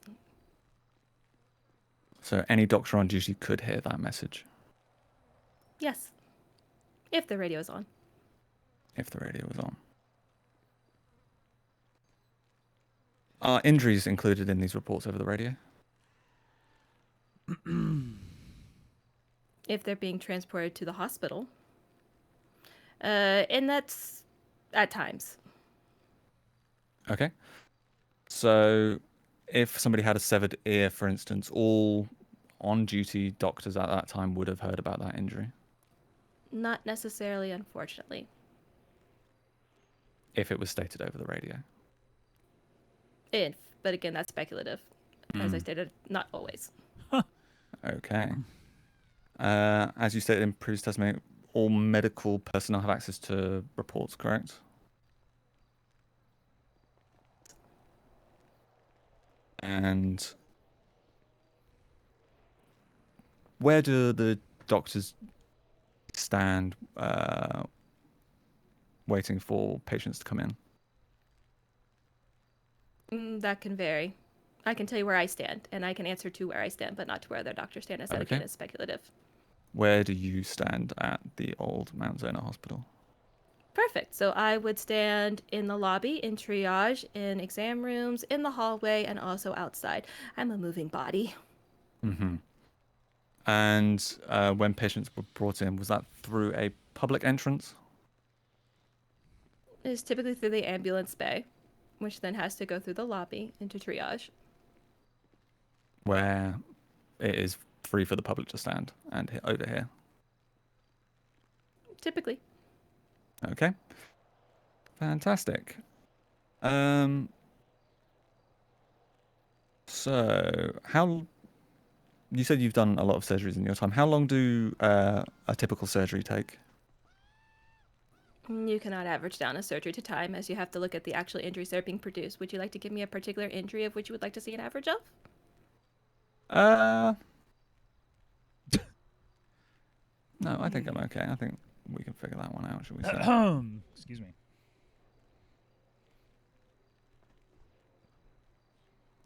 So any doctor on duty could hear that message Yes. If the radio is on. if the radio was on. Are injuries included in these reports over the radio? If they're being transported to the hospital. And that's at times. Okay. So if somebody had a severed ear, for instance, all on-duty doctors at that time would have heard about that injury Not necessarily, unfortunately. if it was stated over the radio. But again, that's speculative. As I stated, not always. Okay. As you stated in previous testimony, all medical personnel have access to reports, correct? And where do the doctors stand waiting for patients to come in? That can vary. I can tell you where I stand, and I can answer to where I stand, but not to where other doctors stand, as that again Okay. is speculative. Where do you stand at the old Mount Zona Hospital? Perfect. So I would stand in the lobby, in triage, in exam rooms, in the hallway, and also outside. I'm a moving body. Mm-hmm. And when patients were brought in, was that through a public entrance? It's typically through the ambulance bay, which then has to go through the lobby into triage. Where it is free for the public to stand and over here? Typically. Okay. Fantastic. So, you said you've done a lot of surgeries in your time. How long do a typical surgery take? You cannot average down a surgery to time, as you have to look at the actual injuries that are being produced. Would you like to give me a particular injury of which you would like to see an average of? No, I think I'm okay. I think we can figure that one out, shall we say? Excuse me.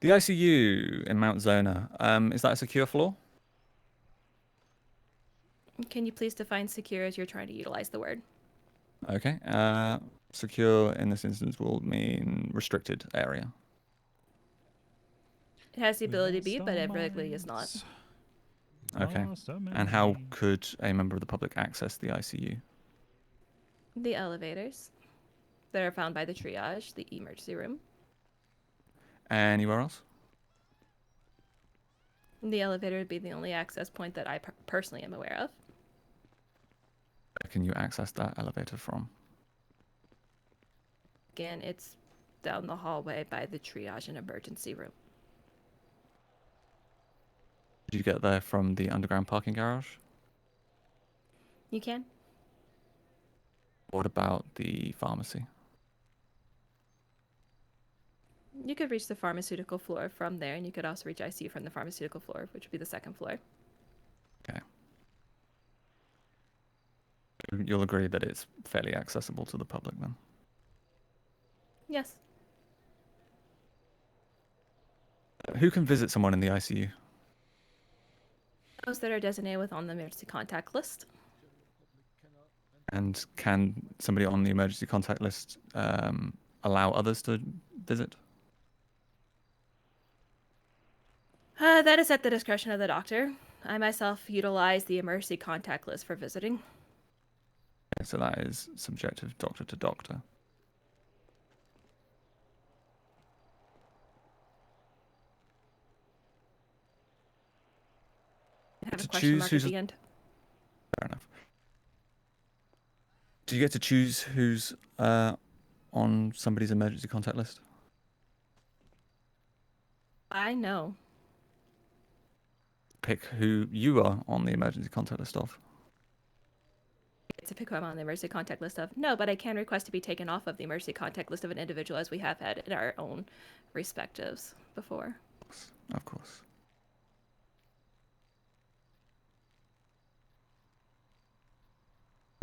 The ICU in Mount Zona, is that a secure floor? Can you please define secure as you're trying to utilize the word? Okay. Secure in this instance will mean restricted area. It has the ability to be, but it regularly is not. Okay. And how could a member of the public access the ICU? The elevators that are found by the triage, the emergency room. Anywhere else? The elevator would be the only access point that I personally am aware of. Where can you access that elevator from? Again, it's down the hallway by the triage and emergency room. Did you get there from the underground parking garage? You can? What about the pharmacy? You could reach the pharmaceutical floor from there, and you could also reach ICU from the pharmaceutical floor, which would be the second floor. Okay. You'll agree that it's fairly accessible to the public then? Yes. Who can visit someone in the ICU? Those that are designated with on the emergency contact list. And can somebody on the emergency contact list allow others to visit? That is at the discretion of the doctor. I myself utilize the emergency contact list for visiting. Okay, so that is subjective doctor to doctor. I have a To question choose mark at who's the end. Fair enough. Do you get to choose who's on somebody's emergency contact list? I know. Pick who you are on the emergency contact list of. specific who I'm on the emergency contact list of. No, but I can request to be taken off of the emergency contact list of an individual, as we have had in our own respectives before. Of course.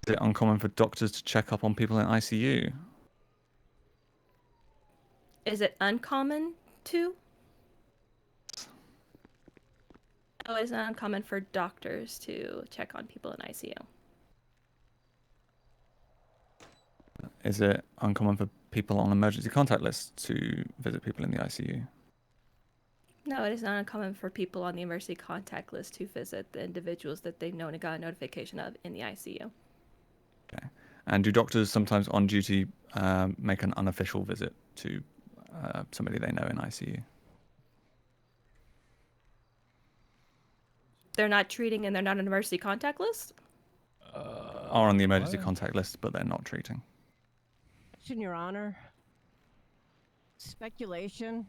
Is it uncommon for doctors to check up on people in ICU? Is it uncommon to? Oh, it's not uncommon for doctors to check on people in ICU. Is it uncommon for people on emergency contact lists to visit people in the ICU? No, it is not uncommon for people on the emergency contact list to visit the individuals that they've known and got a notification of in the ICU. Okay. And do doctors sometimes on duty make an unofficial visit to somebody they know in ICU? They're not treating and they're not on an emergency contact list? Are on the emergency contact list, but they're not treating. Your Honor. Speculation.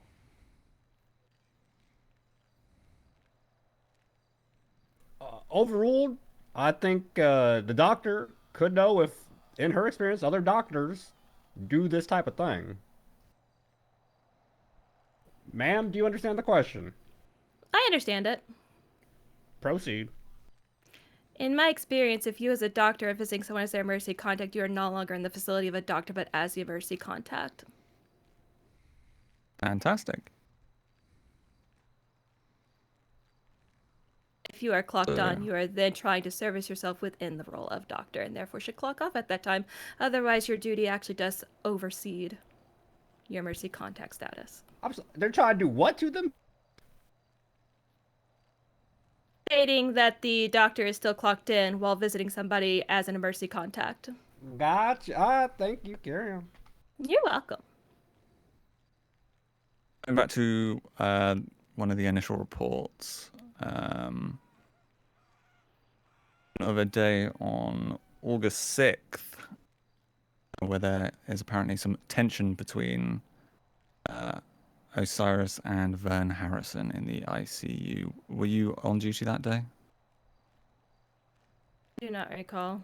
Overruled. I think the doctor could know if, in her experience, other doctors do this type of thing. Ma'am, do you understand the question? I understand it. Proceed. In my experience, if you as a doctor are visiting someone as their emergency contact, you are no longer in the facility of a doctor, but as the emergency contact. Fantastic. If you are clocked on, you are then trying to service yourself within the role of doctor, and therefore should clock off at that time. Otherwise, your duty actually does oversee your emergency contact status. They're trying to do what to them? Stating that the doctor is still clocked in while visiting somebody as an emergency contact. Gotcha. Thank you. Carry on. You're welcome. Going back to one of the initial reports of a day on August 6th, where there is apparently some tension between Osiris and Vern Harrison in the ICU. Were you on duty that day? Do not recall.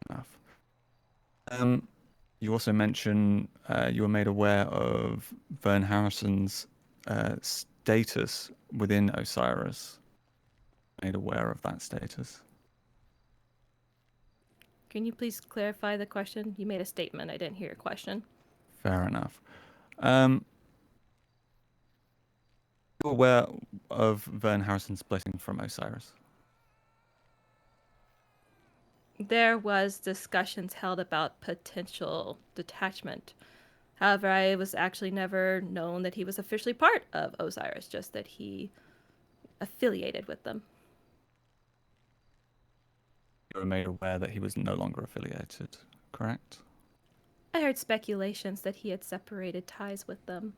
Enough. You also mentioned you were made aware of Vern Harrison's status within Osiris. Made aware of that status. Can you please clarify the question? You made a statement. I didn't hear your question. Fair enough. You're aware of Vern Harrison splitting from Osiris? There was discussions held about potential detachment. However, I was actually never known that he was officially part of Osiris, just that he affiliated with them. You were made aware that he was no longer affiliated, correct? I heard speculations that he had separated ties with them.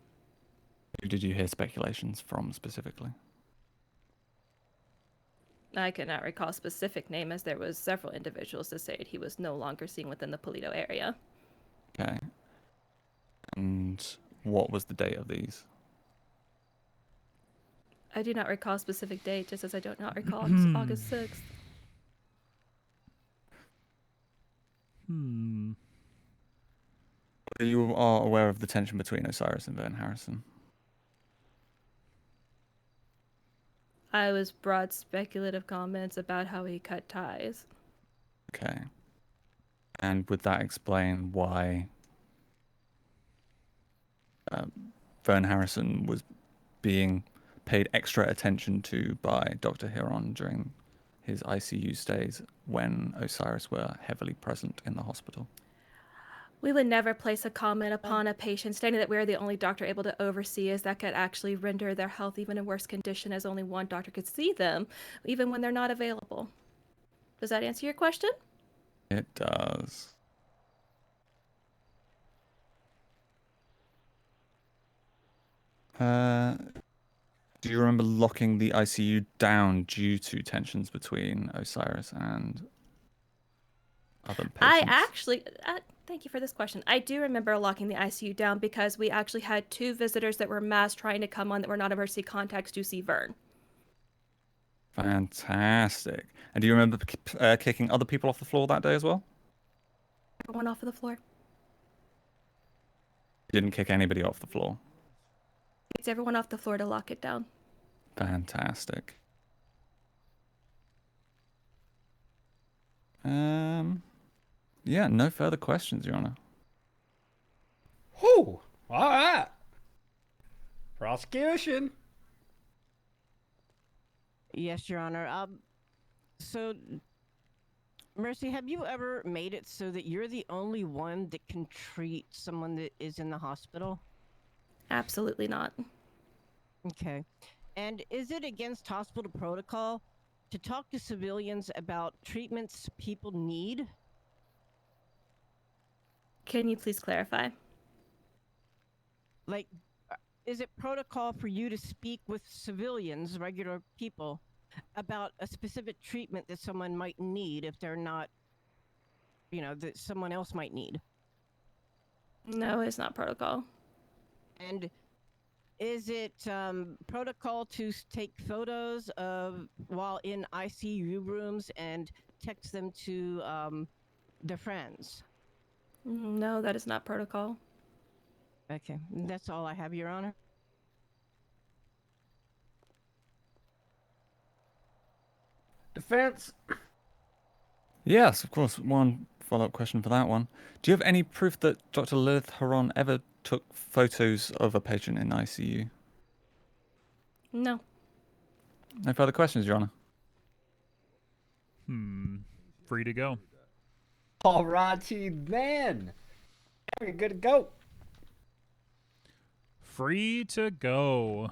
Who did you hear speculations from specifically? I cannot recall a specific name, as there was several individuals that said he was no longer seen within the Polito area. Okay. And what was the date of these? I do not recall a specific date, just as I do not recall August 6th. You are aware of the tension between Osiris and Vern Harrison? I was brought speculative comments about how he cut ties. Okay. And would that explain why Vern Harrison was being paid extra attention to by Dr. Huron during his ICU stays when Osiris were heavily present in the hospital? We would never place a comment upon a patient stating that we are the only doctor able to oversee, as that could actually render their health even in worse condition, as only one doctor could see them, even when they're not available. Does that answer your question? It does. Do you remember locking the ICU down due to tensions between Osiris and other patients? I actually, thank you for this question. I do remember locking the ICU down because we actually had 2 visitors that were mass trying to come on that were not emergency contacts to see Vern. Fantastic. And do you remember kicking other people off the floor that day as well? Everyone off of the floor. You didn't kick anybody off the floor. It's everyone off the floor to lock it down. Fantastic. Yeah, no further questions, Your Honor. Whew. All right. Prosecution. Yes, Your Honor. So, Mercy, have you ever made it so that you're the only one that can treat someone that is in the hospital? Absolutely not. Okay. And is it against hospital protocol to talk to civilians about treatments people need? Can you please clarify? Like, is it protocol for you to speak with civilians, regular people, about a specific treatment that someone might need if they're not, that someone else might need? No, it's not protocol. And is it protocol to take photos of while in ICU rooms and text them to their friends? No, that is not protocol. Okay, that's all I have, Your Honor. Defense. Yes, of course. One follow-up question for that one. Do you have any proof that Dr. Lilith Haron ever took photos of a patient in ICU? No. No further questions, Your Honor. Free to go. Alrighty then. We're good to go. Free to go.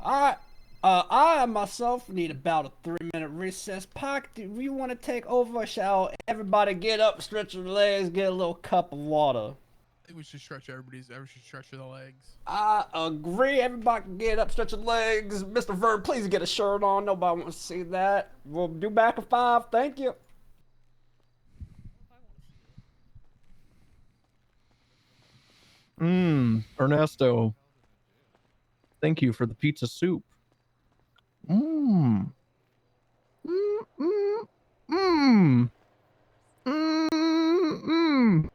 Alright. I myself need about a 3-minute recess. Pac, do we want to take over? Shall everybody get up, stretch your legs, get a little cup of water? I think we should stretch everybody should stretch their legs. I agree. Everybody can get up, stretch your legs. Mr. Verb, please get a shirt on. Nobody wants to see that. We'll do back in 5. Thank you. Ernesto. Thank you for the pizza soup. Mmm. Mmm. Mmm. Mmm. Mmm. Mmm.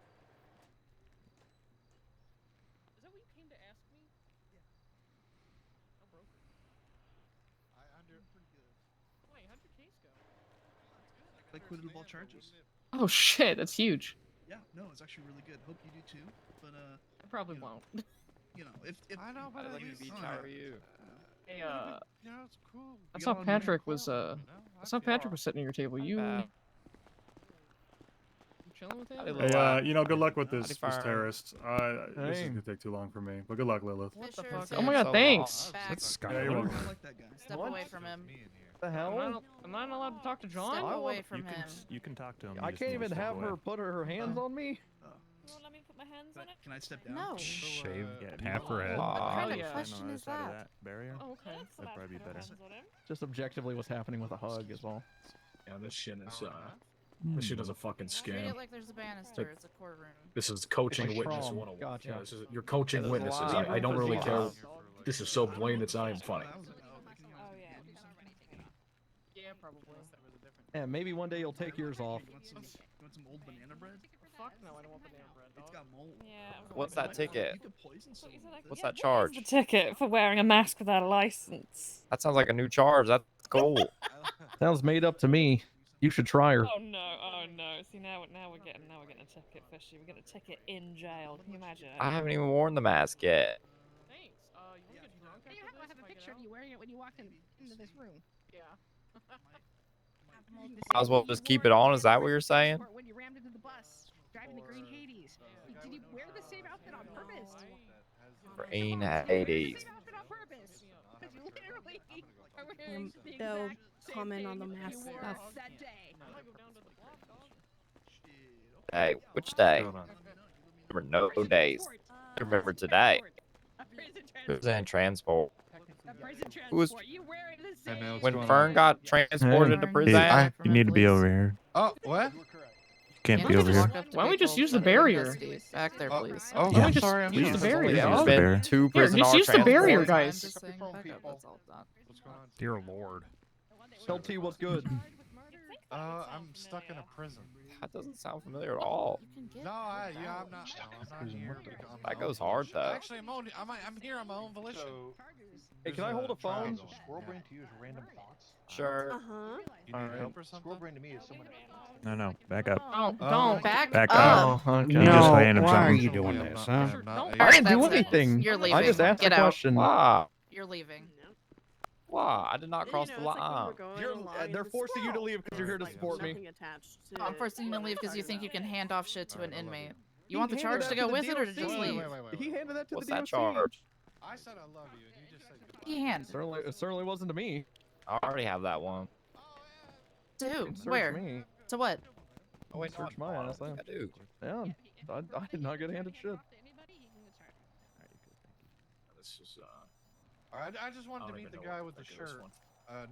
They acquitted of all charges. Oh shit, that's huge. Yeah, no, it's actually really good. Hope you do too. But I probably won't. You know, if I know, but at like least, beach, alright. how are you? Hey, You know, it's cool. I We saw got all the money in the Patrick was world, I saw Patrick was sitting at your table. You chilling with him? Hey, good luck with this Firearm. terrorist. This is Hey. gonna take too long for me. But good luck, Lilith. What the fuck? Oh my god, thanks. That's yeah, you're welcome. I like that guy. Step away from him. The hell? Am I not allowed to talk to John? Step away from him. You can talk to him. I can't even have her put her hands on me. Let me put my hands on it. Can I step down? No. Shave half her head. What kind Oh, of yeah. question is that? Barrier. Oh, okay. That'd probably be better. Just objectively what's happening with a hug is all. Yeah, this shit is this shit is a fucking Treat scam. it like there's a banister. It's a courtroom. This is coaching It's a witness prom. 101. Gotcha. Yeah, this is you're coaching Yeah, there's a witnesses. lot I don't of really care. emphasis. This is so blatant it's not even funny. Yeah, probably. Yeah, maybe one day you'll take yours off. You want some old banana bread? Fuck no, I don't want banana bread. It's got mold. Yeah. What's that ticket? You could poison someone. What's that charge? The ticket for wearing a mask without a license. That sounds like a new charge. That's cool. Sounds made up to me. You should try her. Oh no! Oh no! See now we're getting a ticket, fishy. We're getting a ticket in jail. Can you imagine? I haven't even worn the mask yet. Thanks. You get drunk after I have a picture of you wearing it when you walked into this room. Yeah. Might as well just keep it on. Is that what you're saying? When you rammed into the bus, driving the green Hades. Did you wear the same outfit on purpose? Green Hades. Same outfit on purpose. Because you literally are wearing the They'll exact same comment on thing the you mask wore stuff. that day. Hey, which day? Remember no days. I remember today. Who's in transport? Who was when Fern got transported to prison? You need to be over here. Oh, what? Can't be over here. Why don't we just use the barrier? Back there, please. Oh, Yeah. I'm sorry. I'm Use the sorry. barrier. Yeah, dog. use the barrier. Two Here, prison just use the barrier, transports. guys. Dear Lord. Tell T what's good. I'm stuck in a prison. That doesn't sound familiar at all. No, I'm not. No, I'm not here. That goes hard though. Actually, I'm here on my own volition. Hey, can I hold a phone? Squirrel brain to you is random thoughts. Sure. You need help or something? Squirrel brain to me is someone. No, back up. Don't. Back up. Oh, okay. You just random why are something. you doing this, huh? I didn't do anything. You're leaving. I just asked Get a out. question. Wow. You're leaving. Wow. I did not cross the line. They're forcing you to leave because you're here to support me. Oh, I'm forcing you to leave because you think you can hand off shit to an inmate. You want the charge to go with it or to just leave? He handed that to What's the that DOC. charge? I said I love you, and you just said. He handed. It certainly wasn't to me. I already have that one. To who? Search Where? me. To what? Oh wait, Search my ass. I do. Yeah, I did not get handed shit. This is I just wanted to meet the guy with the shirt.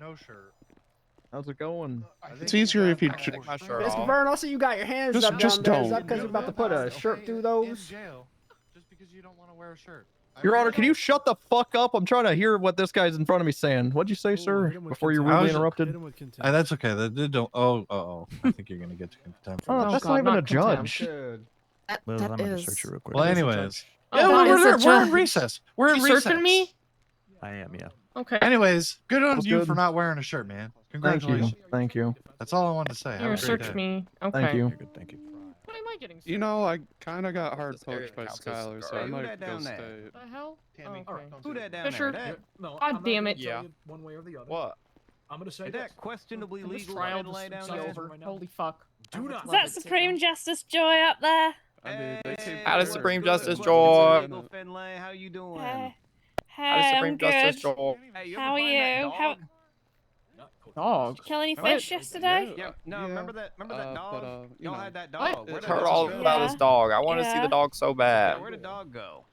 No shirt. How's it going? It's easier if you. Take my shirt Mr. off. Vern, I see you got your hands Just- up just down there. Is don't. that because you're about to put a shirt through In those? jail, just because you don't want to wear a shirt. Your Honor, can you shut the fuck up? I'm trying to hear what this guy's in front of me saying. What'd you say, sir? Before you rudely interrupted. That's okay. That don't. Oh. I think you're gonna get to contempt. Oh, that's not even a judge. That Liz, I'm gonna is. search you real quick. Well, anyways. Oh, Yeah, God, we're it's a in judge. recess. We're in You recess. searching me? I am, yeah. Okay. Anyways, good on That's you good. for not wearing a shirt, man. Thank Congratulations. you. Thank you. That's all I wanted to say. Have Here, a great search day. me. Okay. Thank you. You're good, thank you. Why am I getting You know, I kind of got hard This area poached by counts as Skylar, so cigar. I Who might that go down there? stay. The hell? Tammy, Oh, okay. Who that down Fisher? there? No, God damn it. Yeah. One way or the other. What? I'm gonna say Is this. that questionably This legal trial Finlay just down is there? over. Holy fuck. Do not. Is that Supreme Justice Joy up there? I mean, they came How does forward. Supreme Good. Justice Questionably Joy? legal. Finlay, how you doing? Hey, How does hey, Supreme I'm good. Justice Joel? Hey, you How ever are find that you? How dog? Dog. kill any What? fish yesterday? Yeah, no, Yeah, remember that but, dog? you Y'all know. had that What? dog. Where I've did heard that all go? about this dog. I want to see Yeah. the dog so Yeah, bad. where did the dog go?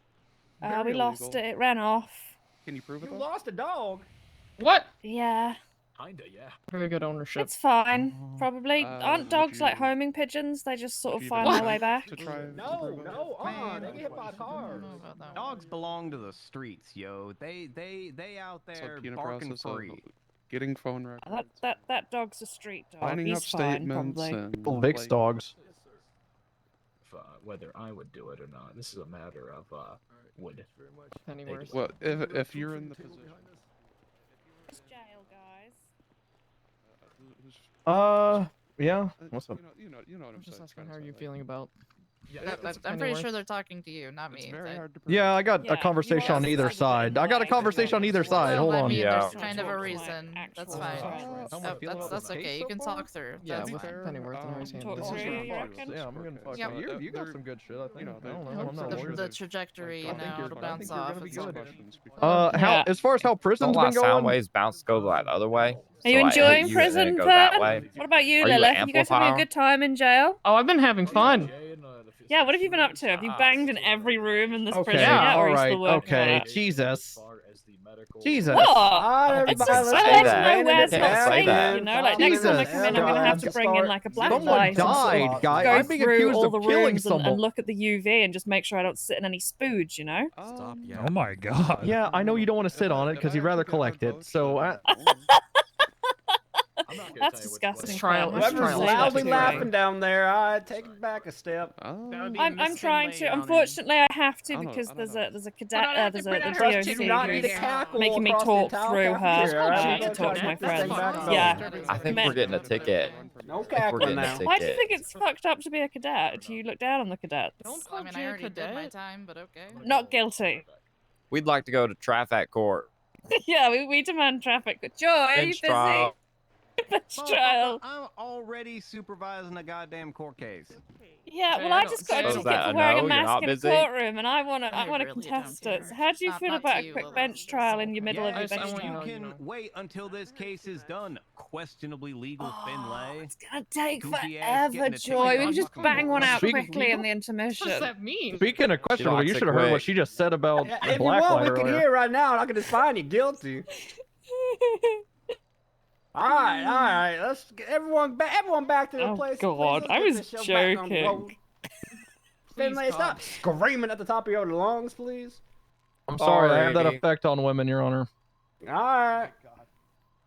We Very lost illegal. it. It ran off. Can you prove it? You though? lost a dog. What? Yeah, Kinda, yeah. Very good ownership. it's fine. Probably. Aren't would dogs like you- homing pigeons? They just sort of you find do their that way back. To try to No, prove it? no, they get hit by cars. Dogs belong to the streets, yo. They out So there in a barking process of free. getting phone records, That dog's a street dog. finding He's up fine, statements, probably. and Vic's like, dogs. Whether I would do it or not, this is a matter of would. Anywheres. Well, if you're in the position. It's jail, guys. Yeah. What's up? You know what I'm I'm just saying. asking how are you feeling about. I'm pretty sure they're talking to you, not me. It's very They- hard to prove. Yeah, I got Yeah, a conversation on you either are side. I got a conversation on either side. Hold I on. mean, Yeah. there's kind of a reason. That's fine. How am I feeling about That's this okay. case You so can far? talk through. Yeah, That's with fine. Pennyworth and how he's handling Talk it. through, you reckon? Yeah, I'm gonna fuck Yep. you got some good shit, I think. Yeah. I don't know. I'm not The, worried. the trajectory, you I think know, you're to I bounce think you're off. gonna be It's good. all How Yeah. as far as how prison's Don't been let sound going? waves bounce go like the other way. Are you So, like, hit enjoying you prison, and then go that Fern? way. What about you, Are you an Lilith? You guys having a amplifier? good time in jail? Oh, I've been having fun. Yeah, what have you been up to? Have you banged in every room in this Okay, prison yet, or are you alright, still working on okay. it? Jesus. Jesus. What? Alright, It's everybody, just let's so say hard that. to know where's Can't not say safe, that. you know? Like, next time I Jesus. come in, I'm going to have to bring in, like, a black Someone light and died, sort guy. of I'm go being through accused all of the killing rooms someone. and look at the UV and just make sure I don't sit in any spooge, you know? Stop. Oh my god. Yeah, I know you don't want to sit on it because you'd rather collect it. So That's disgusting. trial- Fern. this I shouldn't trial say is that loudly to you. laughing down there. I take it back a step. I'm trying to. Unfortunately, I have to because there's a cadet, there's a the Trust you do not DOC need to who's cackle making me across the talk entire through her cafeteria, alright? to talk to my This thing friends. back Yeah. I think we're getting a ticket. No I think we're cackling getting a now. ticket. Why do you think it's fucked up to be a cadet? Do you look down on the cadets? I mean, I already did my time, but okay. Not guilty. We'd like to go to traffic court. Yeah, we demand traffic. Joy, are you Bench busy? trial. Bench trial. I'm already supervising a goddamn court case. Yeah, well, I just got a So is ticket that for a wearing no? a You're mask not in a busy? courtroom, and I want to I really contest don't it. care. So how do you Not- feel not about to a you, quick Lilith. bench trial in your middle of your Yes, bench you trial? can wait until this case is done. Questionably legal, Finlay. It's gonna take Goofy ass forever, getting a Joy. ticket We on can just fucking bang one out Speaking- quickly in the intermission. What does that mean? speaking of questionable, likes you it should have heard what quick. she just said about If you Blacklight want, we can earlier. hear it right now, and I can just find you guilty. All right. Let's get everyone back to the Oh, place. God, Please, I let's was get this show back on the road. joking. Finlay, stop screaming at the top of your lungs, please. I'm sorry, I have that Alrighty. effect on women, Your Honor. All right.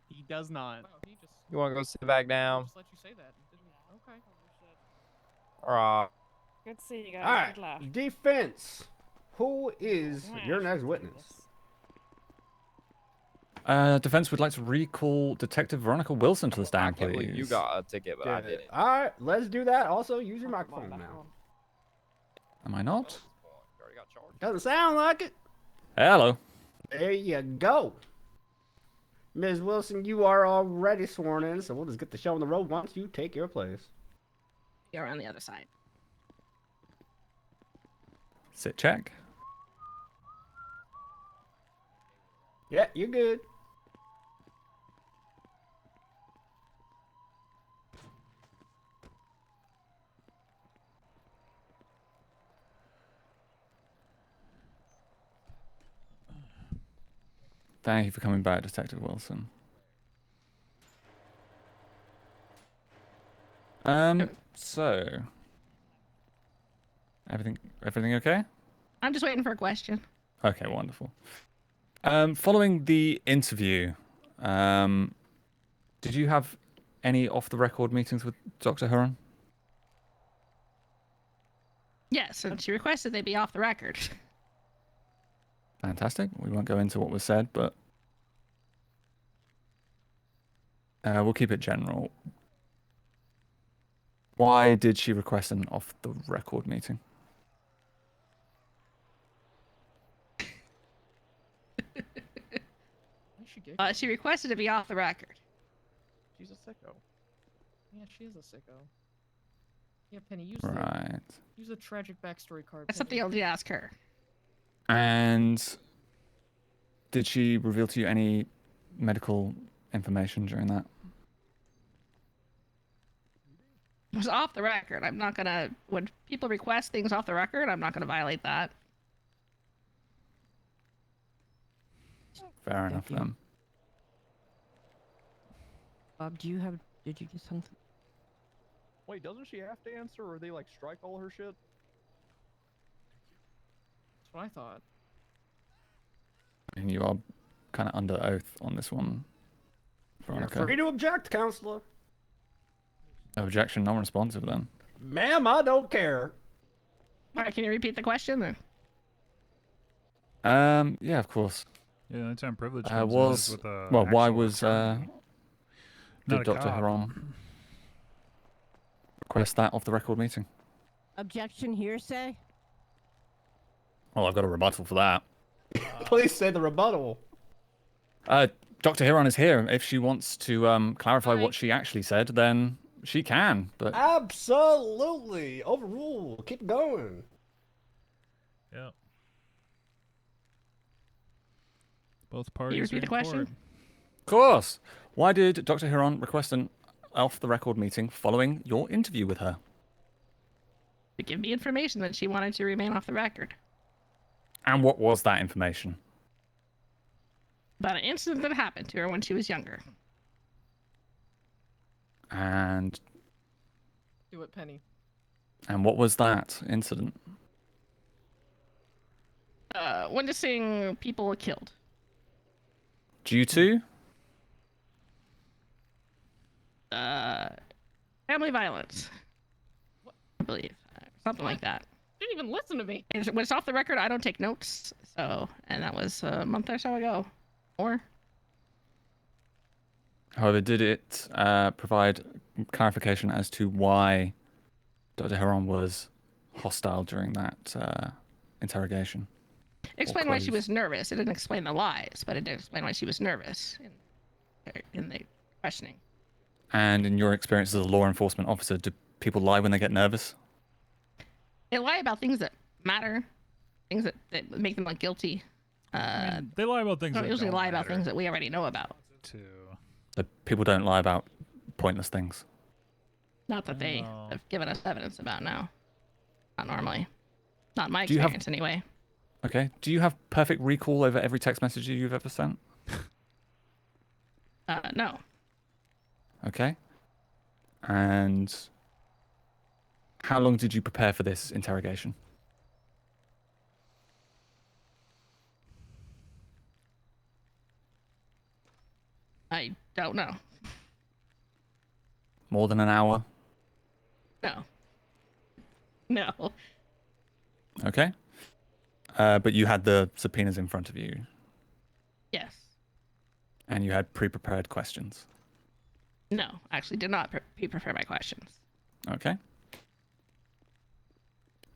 He does not. You want to go sit back down? Just let you say that. Okay. Alright. Good to see you guys. All right. Good luck. Defense. Who is your next witness? Defense would like to recall Detective Veronica Wilson to the stand, I can't believe please. you got a ticket, but I didn't. All right, let's do that. Also, use your microphone now. Am I not? Doesn't sound like it. Hello. There you go. Ms. Wilson, you are already sworn in, so we'll just get the show on the road once you take your place. You're on the other side. Sit check. Yeah, you're good. Thank you for coming back, Detective Wilson. So everything okay? I'm just waiting for a question. Okay, wonderful. Following the interview, did you have any off-the-record meetings with Dr. Huron? Yes, and she requested they be off the record. Fantastic. We won't go into what was said, but we'll keep it general. Why did she request an off-the-record meeting? She requested to be off the record. She's a sicko. Yeah, she is a sicko. Yeah, Penny, use Right. the tragic backstory card. That's something I'll ask her. And did she reveal to you any medical information during that? It was off the record. I'm not gonna. When people request things off the record, I'm not gonna violate that. Fair enough then. Bob, did you get something? Wait, doesn't she have to answer, or they like strike all her shit? That's what I thought. I mean, you are kind of under oath on this one, Veronica. You're free to object, counselor. Objection, non-responsive then. Ma'am, I don't care. All right, can you repeat the question then? Yeah, of course. Yeah, anytime privilege Why comes was attorney. did Not a Dr. cop. Huron request that off the record meeting? Objection hearsay? Well, I've got a rebuttal for that. Please say the rebuttal. Dr. Huron is here. If she wants to clarify what she actually said, then she can. But Absolutely. Overruled. Keep going. Yeah. Both parties. repeat are the in question? court. of course, why did Dr. Huron request an off-the-record meeting following your interview with her? To give me information that she wanted to remain off the record And what was that information? about an incident that happened to her when she was younger. And Do it, Penny. what was that incident? Witnessing people killed. Due to? Family violence. I believe. Something like that. Didn't even listen to me. When it's off the record, I don't take notes. So, and that was a month or so ago. Or However, did it provide clarification as to why Dr. Huron was hostile during that interrogation? explain why she was nervous. It didn't explain the lies, but it did explain why she was nervous in the questioning. And in your experience as a law enforcement officer, do people lie when they get nervous? They lie about things that matter, things that make them look guilty. They lie about things Don't that usually don't lie about matter. things that we already know about. So people don't lie about pointless things. Not that they have given us evidence about now. Not normally. Not in my Do you have- experience, anyway. Okay. Do you have perfect recall over every text message you've ever sent? No. Okay. And how long did you prepare for this interrogation? I don't know. More than an hour? No. No. Okay. But you had the subpoenas in front of you, Yes. and you had pre-prepared questions. No, actually did not prepare my questions. Okay.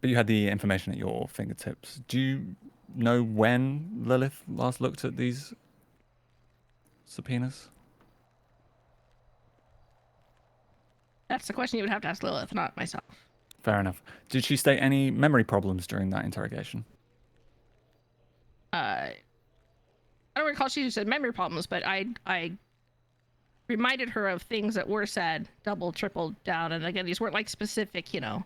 But you had the information at your fingertips. Do you know when Lilith last looked at these subpoenas? That's the question you would have to ask Lilith, not myself. Fair enough. Did she state any memory problems during that interrogation? I don't recall she said memory problems, but I reminded her of things that were said, double, triple down, and again, these weren't like specific, you know,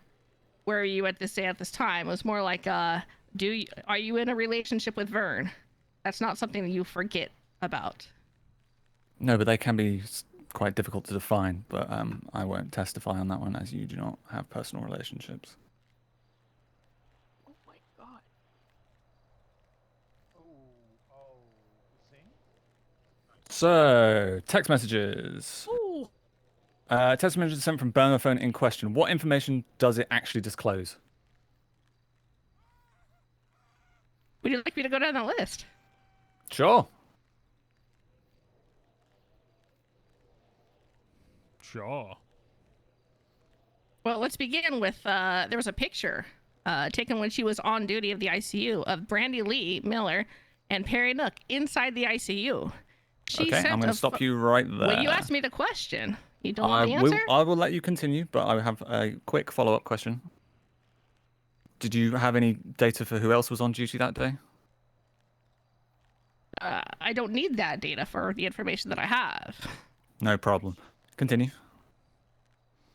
where are you at this day at this time? It was more like, are you in a relationship with Vern? That's not something that you forget about. No, but they can be quite difficult to define, but I won't testify on that one as you do not have personal relationships. Oh my god. So, text messages. Ooh. Text messages sent from burner phone in question. What information does it actually disclose? Would you like me to go down the list? Sure. Sure. Well, let's begin with, there was a picture taken when she was on duty of the ICU of Brandy Lee Miller and Perry Nook inside the ICU. She Okay, I'm going to stop you right there. Well, you asked me the question. You don't want the answer? I will let you continue, but I have a quick follow-up question. Did you have any data for who else was on duty that day? I don't need that data for the information that I have. No problem. Continue.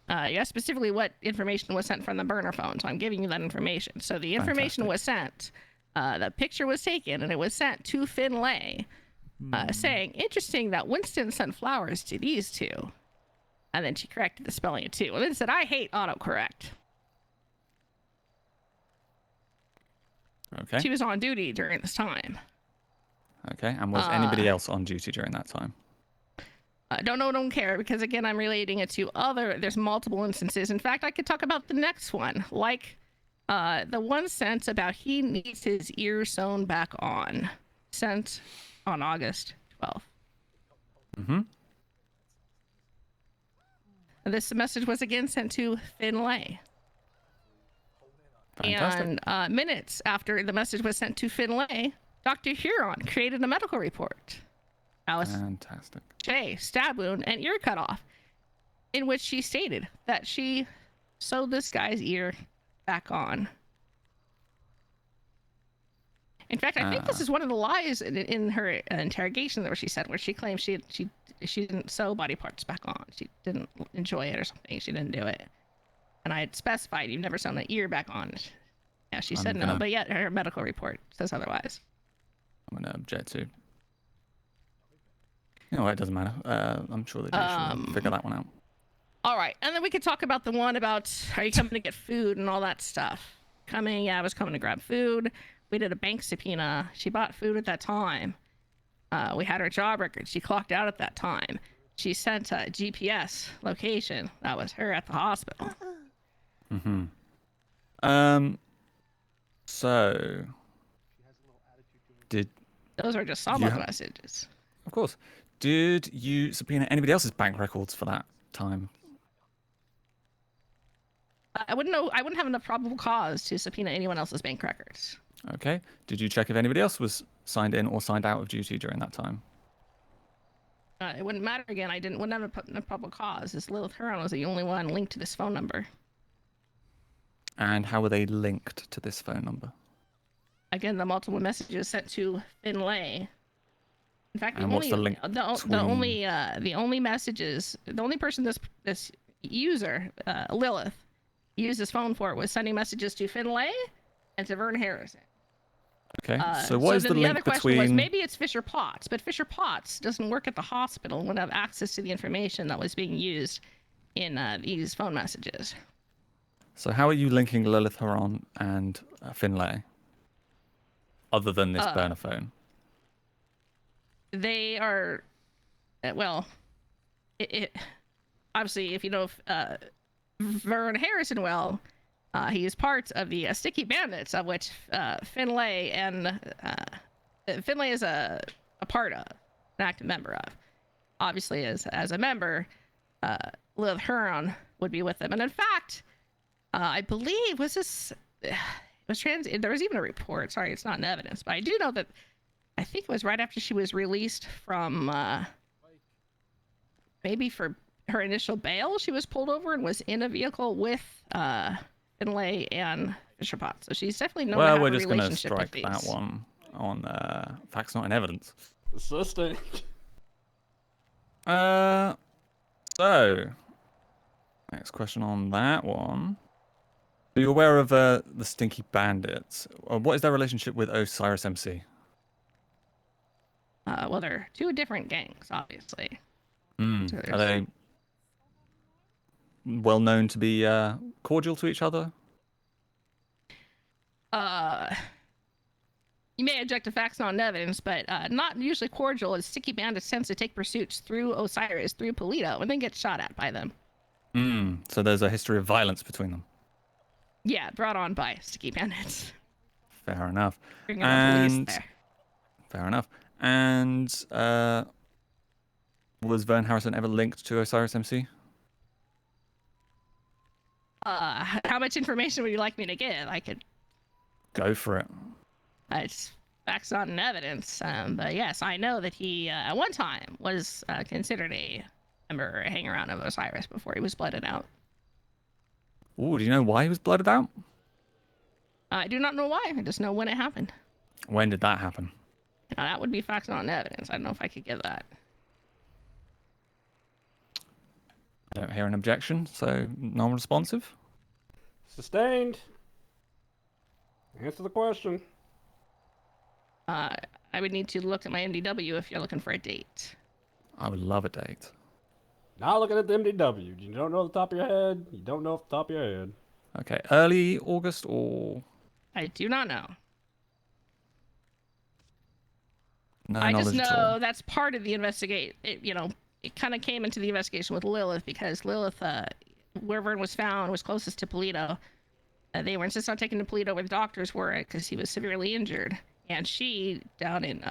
Yeah, specifically what information was sent from the burner phone, so I'm giving you that information. So the information was sent, the picture was taken, and it was sent to Finlay, saying, interesting that Winston sent flowers to these two. And then she corrected the spelling of two. And then said, I hate autocorrect. Okay. She was on duty during this time. Okay, and was anybody else on duty during that time? Don't know, don't care, because again, I'm relating it to there's multiple instances. In fact, I could talk about the next one, like the one sent about he needs his ear sewn back on, sent on August 12th. Mm-hmm. This message was again sent to Finlay. Fantastic. And minutes after the message was sent to Finlay, Dr. Huron created a medical report. Alice Fantastic. J, stab wound and ear cut off, in which she stated that she sewed this guy's ear back on. In fact, I think this is one of the lies in her interrogation where she said, where she claimed she didn't sew body parts back on. She didn't enjoy it or something. She didn't do it. And I had specified you've never sewn the ear back on. Yeah, she said no, but yet her medical report says otherwise. I'm going to object to. You know what, it doesn't matter. I'm sure they should figure that one out. All right, and then we could talk about the one about, are you coming to get food and all that stuff? I was coming to grab food. We did a bank subpoena. She bought food at that time. We had her job record. She clocked out at that time. She sent a GPS location. That was her at the hospital. Mm-hmm. So, those are just some of the messages. Of course. Did you subpoena anybody else's bank records for that time? I wouldn't know. I wouldn't have enough probable cause to subpoena anyone else's bank records. Okay. Did you check if anybody else was signed in or signed out of duty during that time? It wouldn't matter again. Wouldn't have a probable cause. This Lilith Huron was the only one linked to this phone number. And how were they linked to this phone number? Again, the multiple messages sent to Finlay. In fact, the only person this user, Lilith, used his phone for was sending messages to Finlay and to Vern Harrison. Okay, so what is then the link other question was between... maybe it's Fisher Potts, but Fisher Potts doesn't work at the hospital and would have access to the information that was being used in these phone messages. So how are you linking Lilith Haran and Finlay, other than this burner phone? They are, well, obviously, if you know Vern Harrison well, he is part of the Sticky Bandits, of which Finlay is a part of, an active member of. Obviously, as a member, Lilith Huron would be with them, and in fact, I believe there was even a report. Sorry, it's not in evidence, but I do know that I think it was right after she was released from maybe for her initial bail, she was pulled over and was in a vehicle with Finlay and Fisher Potts. So she's definitely known to have Well, we're a just going to relationship with strike that these. one on facts not in evidence. Sustained. So next question on that one. Are you aware of the Stinky Bandits? What is their relationship with Osiris MC? Well, they're two different gangs, obviously. So Are they well known to be cordial to each other? You may object to facts not in evidence, but not usually cordial, as Sticky Bandits tends to take pursuits through Osiris, through Polito, and then get shot at by them. So there's a history of violence between them. Yeah, brought on by Sticky Bandits. Fair enough. Bringing the police there. Fair enough. And was Vern Harrison ever linked to Osiris MC? How much information would you like me to give? I could... Go for it. It's facts not in evidence. But yes, I know that he, at one time, was considered a member or a hanger-on of Osiris before he was blooded out. Ooh, do you know why he was blooded out? I do not know why. I just know when it happened. When did that happen? That would be facts not in evidence. I don't know if I could give that. I don't hear an objection, so non-responsive. Sustained. Answer the question. I would need to look at my MDW if you're looking for a date. I would love a date. Not looking at the MDW. You don't know off the top of your head. You don't know off the top of your head. Okay, early August or... I do not know. No I just knowledge at all. know that's part of the investigate. It kind of came into the investigation with Lilith because Lilith, where Vern was found, was closest to Polito. They were insisting on taking him to Polito where the doctors were because he was severely injured. And she, down in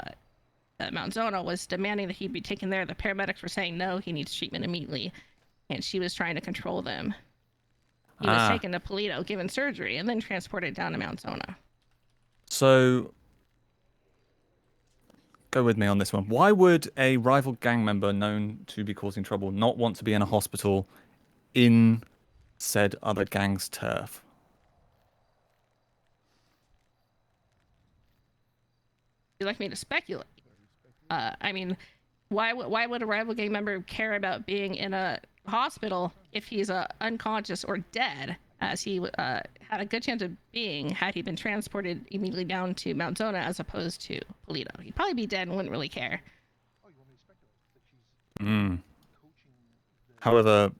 Mount Zona, was demanding that he be taken there. The paramedics were saying no, he needs treatment immediately. And she was trying to control them. He was taken to Polito, given surgery, and then transported down to Mount Zona. So, go with me on this one. Why would a rival gang member known to be causing trouble not want to be in a hospital in said other gang's turf? You'd like me to speculate? I mean, why would a rival gang member care about being in a hospital if he's unconscious or dead, as he had a good chance of being had he been transported immediately down to Mount Zona as opposed to Polito? He'd probably be dead and wouldn't really care. However,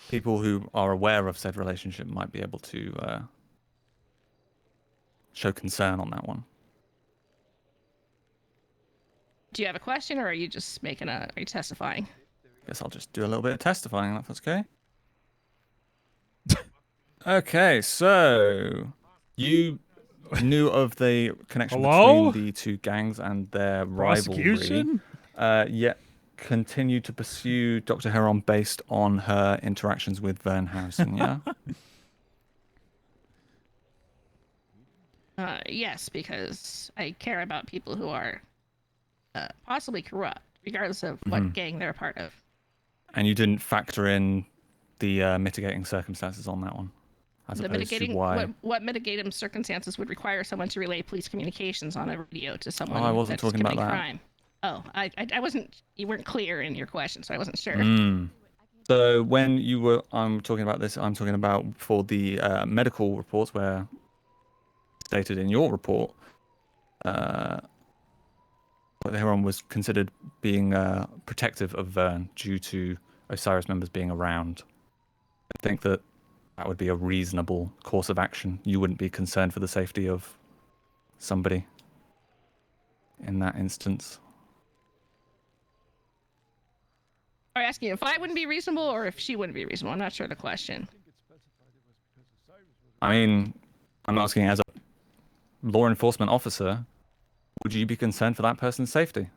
people who are aware of said relationship might be able to show concern on that one. Do you have a question, or are you just are you testifying? Guess I'll just do a little bit of testifying, if that's okay. Okay, so you knew of the connection between the two gangs and their rivalry, yet continued to pursue Dr. Heron based on her interactions with Vern Harrison, yeah? Yes, because I care about people who are possibly corrupt, regardless of what gang they're a part of. And you didn't factor in the mitigating circumstances on that one? As The opposed mitigating to why... what mitigating circumstances would require someone to relay police communications on a radio to someone I wasn't that's talking about committing that. crime. Oh, I wasn't. You weren't clear in your question, so I wasn't sure. So when you were, I'm talking about this. I'm talking about for the medical reports where stated in your report Huron was considered being protective of Vern due to Osiris members being around. I think that would be a reasonable course of action. You wouldn't be concerned for the safety of somebody in that instance. Are you asking if I wouldn't be reasonable or if she wouldn't be reasonable? I'm not sure the question. I mean, I'm asking as a law enforcement officer, would you be concerned for that person's safety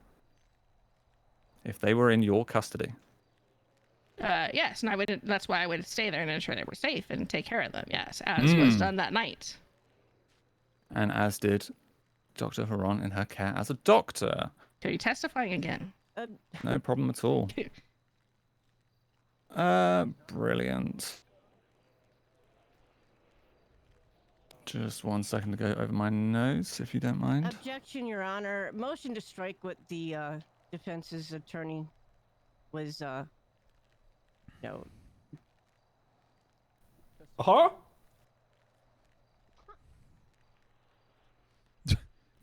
if they were in your custody? Yes, and I would. That's why I would stay there and ensure they were safe and take care of them. Yes, as was done that night. And as did Dr. Huron in her care as a doctor. Are you testifying again? No problem at all. Brilliant. Just 1 second to go over my notes, if you don't mind. Objection, Your Honor. Motion to strike what the defense's attorney was, no. Huh?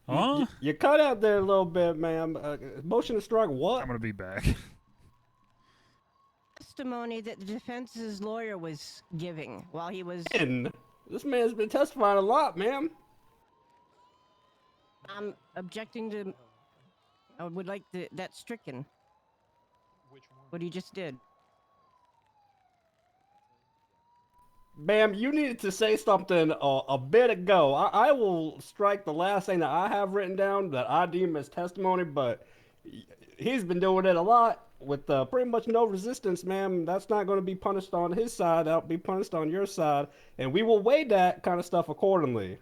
Huh? You cut out there a little bit, ma'am. Motion to strike what? I'm gonna be back. Testimony that the defense's lawyer was giving while he was. This man's been testifying a lot, ma'am. I'm objecting to. I would like that stricken. What he just did. Ma'am, you needed to say something a bit ago. I will strike the last thing that I have written down that I deem as testimony, but he's been doing it a lot with pretty much no resistance, ma'am. That's not going to be punished on his side. That'll be punished on your side, and we will weigh that kind of stuff accordingly.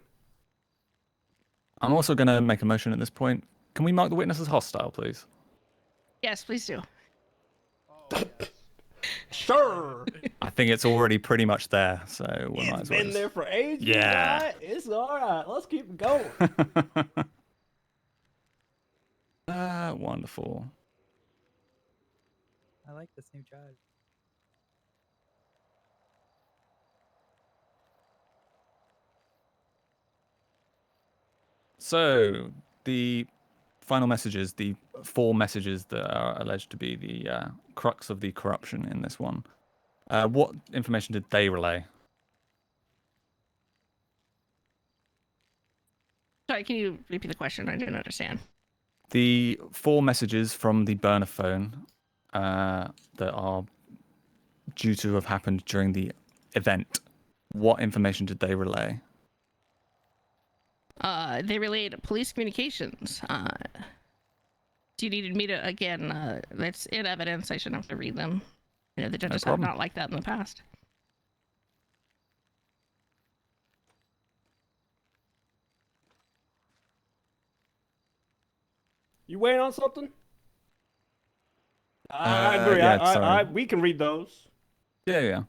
I'm also going to make a motion at this point. Can we mark the witness as hostile, please? Yes, please do. Sure. I think it's already pretty much there, so we might as well. Been there for ages. Yeah. Right? It's all right. Let's keep it going. Wonderful. I like this new judge. So, the final messages, the 4 messages that are alleged to be the crux of the corruption in this one. What information did they relay? Sorry, can you repeat the question? I didn't understand. The 4 messages from the burner phone that are due to have happened during the event. What information did they relay? They relayed police communications. Do you need me to, again, that's in evidence. I shouldn't have to read them. You know, the judges have not like that in the past. You waiting on something? I agree. Yeah, we can read those. Yeah.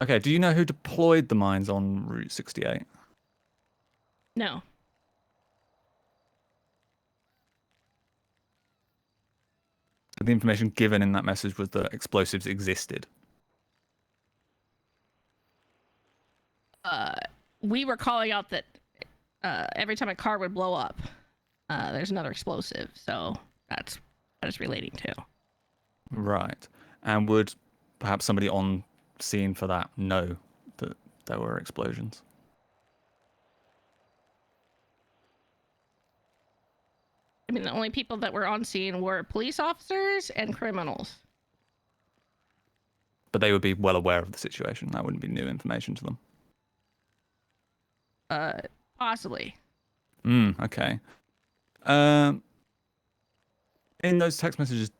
Okay, do you know who deployed the mines on Route 68? No. So the information given in that message was that explosives existed. We were calling out that every time a car would blow up, there's another explosive. So that's what it's relating to. Right. And would perhaps somebody on scene for that know that there were explosions? I mean, the only people that were on scene were police officers and criminals. But they would be well aware of the situation. That wouldn't be new information to them. Possibly. Okay. In those text messages,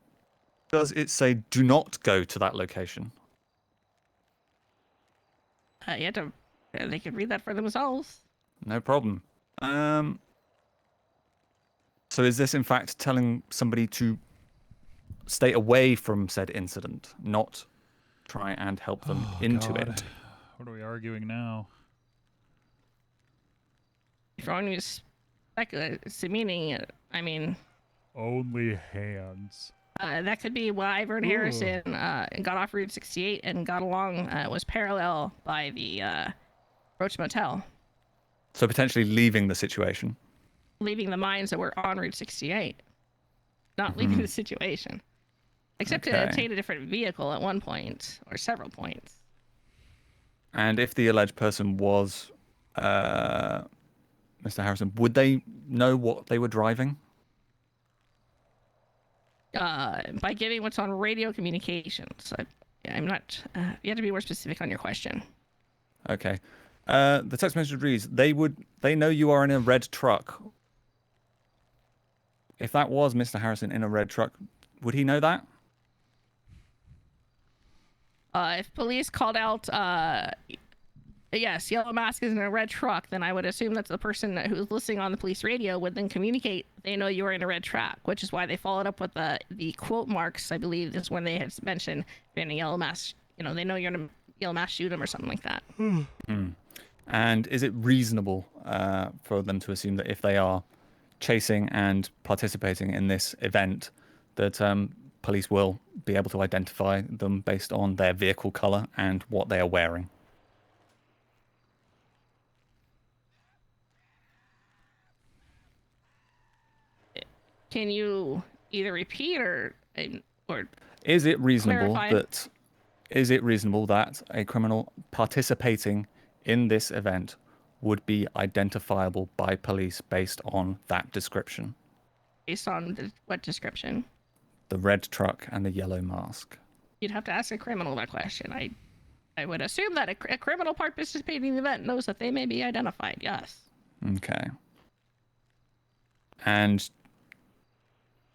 does it say do not go to that location? You had to. They could read that for themselves. No problem. So is this in fact telling somebody to stay away from said incident, not try and help them into it? What are we arguing now? If you're only meaning, I mean... Only hands. That could be why Vern Harrison got off Route 68 and got along, was parallel by the Roach Motel. So potentially leaving the situation. Leaving the mines that were en route 68. Not leaving the situation. Except to Okay. obtain a different vehicle at one point, or several points. And if the alleged person was Mr. Harrison, would they know what they were driving? By giving what's on radio communications. I'm not... you have to be more specific on your question. Okay. The text message reads, they know you are in a red truck. If that was Mr. Harrison in a red truck, would he know that? If police called out, yes, yellow mask is in a red truck, then I would assume that the person who's listening on the police radio would then communicate they know you are in a red truck, which is why they followed up with the quote marks, I believe, is when they had mentioned in a yellow mask, they know you're in a yellow mask, shoot them or something like that. And is it reasonable for them to assume that if they are chasing and participating in this event, that police will be able to identify them based on their vehicle color and what they are wearing? Can you either repeat or Is it reasonable clarify? that a criminal participating in this event would be identifiable by police based on that description? Based on what description? The red truck and the yellow mask. You'd have to ask a criminal that question. I would assume that a criminal participating in the event knows that they may be identified, yes. Okay. And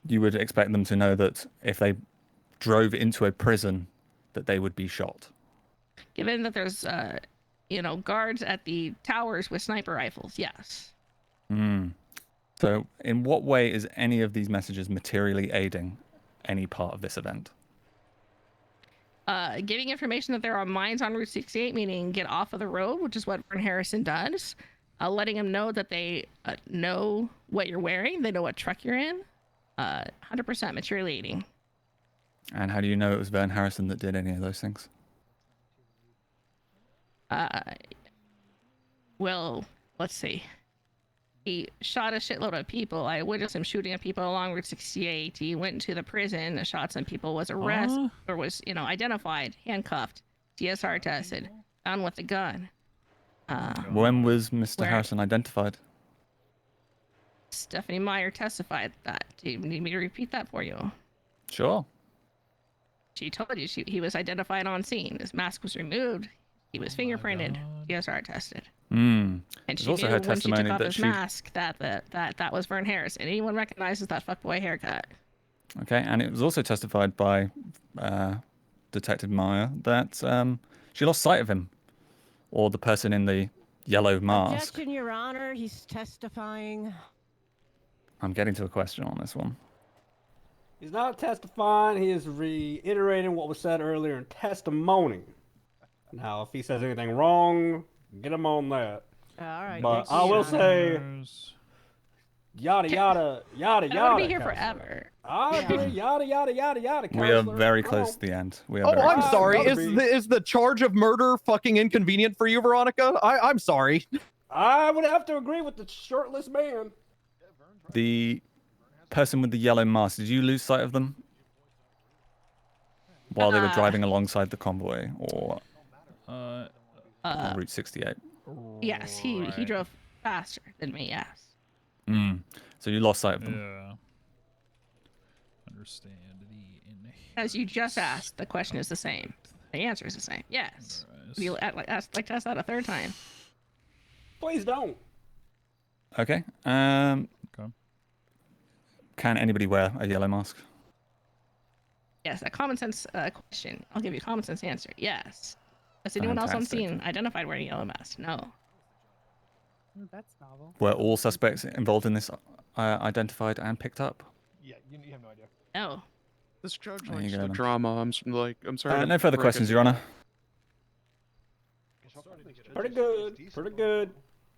you would expect them to know that if they drove into a prison, that they would be shot. Given that there's, guards at the towers with sniper rifles, yes. So in what way is any of these messages materially aiding any part of this event? Giving information that there are mines on Route 68, meaning get off of the road, which is what Vern Harrison does. Letting them know that they know what you're wearing, they know what truck you're in. 100% materially aiding. And how do you know it was Vern Harrison that did any of those things? Well, let's see. He shot a shitload of people. I witnessed him shooting at people along Route 68. He went into the prison, shot some people, was arrested, or was, identified, handcuffed, DSR tested, found with a gun. When was Mr. Harrison identified? Stephanie Meyer testified that. Do you need me to repeat that for you? Sure. She told you he was identified on scene. His mask was removed. He was fingerprinted, DSR tested. And she also knew had when she took testimony off that his mask that was Vern Harrison. Anyone recognizes that fuckboy haircut? Okay, and it was also testified by Detective Meyer that she lost sight of him, or the person in the yellow mask. Objection, Your Honor. He's testifying. I'm getting to a question on this one. He's not testifying. He is reiterating what was said earlier in testimony. Now, if he says anything wrong, get him on that. All right. But I will say, yada yada yada yada. I want to be here forever. I agree. Yada yada yada yada. We are very close to the end. We are Oh, very I'm close. sorry. Is the charge of murder fucking inconvenient for you, Veronica? I'm sorry. I would have to agree with the shirtless man. The person with the yellow mask, did you lose sight of them while they were driving alongside the convoy, or on Route 68? Yes, he drove faster than me, yes. So you lost sight of them. Yeah. Understand the As you just asked, the question is the same. The answer is the same. Yes. Would you like to ask that a third time? Please don't. Okay. Can anybody wear a yellow mask? Yes, a common sense question. I'll give you a common sense answer. Yes. Has anyone else on Fantastic. scene identified wearing a yellow mask? No. That's novel. Were all suspects involved in this identified and picked up? Yeah, you have no idea. No. This judge There you likes go, the then. drama. I'm sorry. No further questions, Your Honor. Pretty good. Pretty good.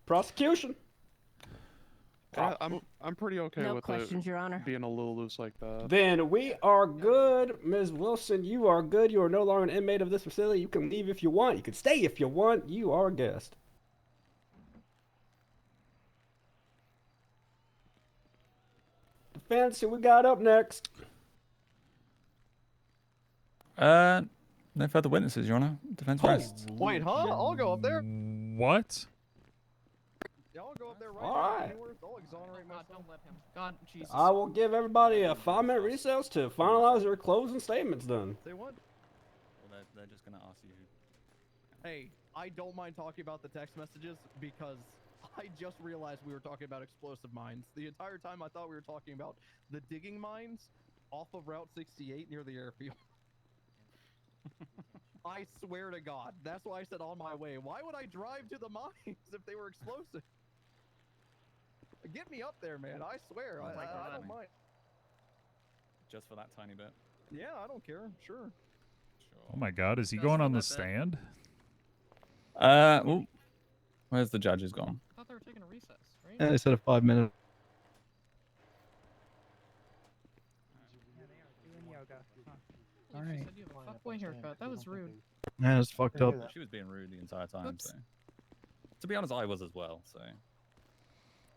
Prosecution. I'm pretty okay No with questions, it Your Honor. being a little loose like that. Then we are good. Ms. Wilson, you are good. You are no longer an inmate of this facility. You can leave if you want. You can stay if you want. You are a guest. Defense, who we got up next? No further witnesses, Your Honor. Defense rests. Wait, huh? I'll go up there. What? Yeah, I'll go up there right All now. right. I'll exonerate myself. Don't let him. God, Jesus. I will give everybody a 5-minute recess to finalize their closing statements then. Say what? Well, they're just gonna ask you. Hey, I don't mind talking about the text messages because I just realized we were talking about explosive mines. The entire time I thought we were talking about the digging mines off of Route 68 near the airfield. I swear to God. That's why I said on my way. Why would I drive to the mines if they were explosive? Get me up there, man. I swear. I don't mind. Just for that tiny bit. Yeah, I don't care. Sure. Oh my God, is he going on the stand? Ooh. Where's the judge? Is gone. I thought they were taking a recess, right? Yeah, they said a 5-minute. Doing yoga. Huh. All right. Said you have a fuckboy haircut. That was rude. Man, it's fucked up. She was being rude the entire time. So, to be honest, I was as well. So,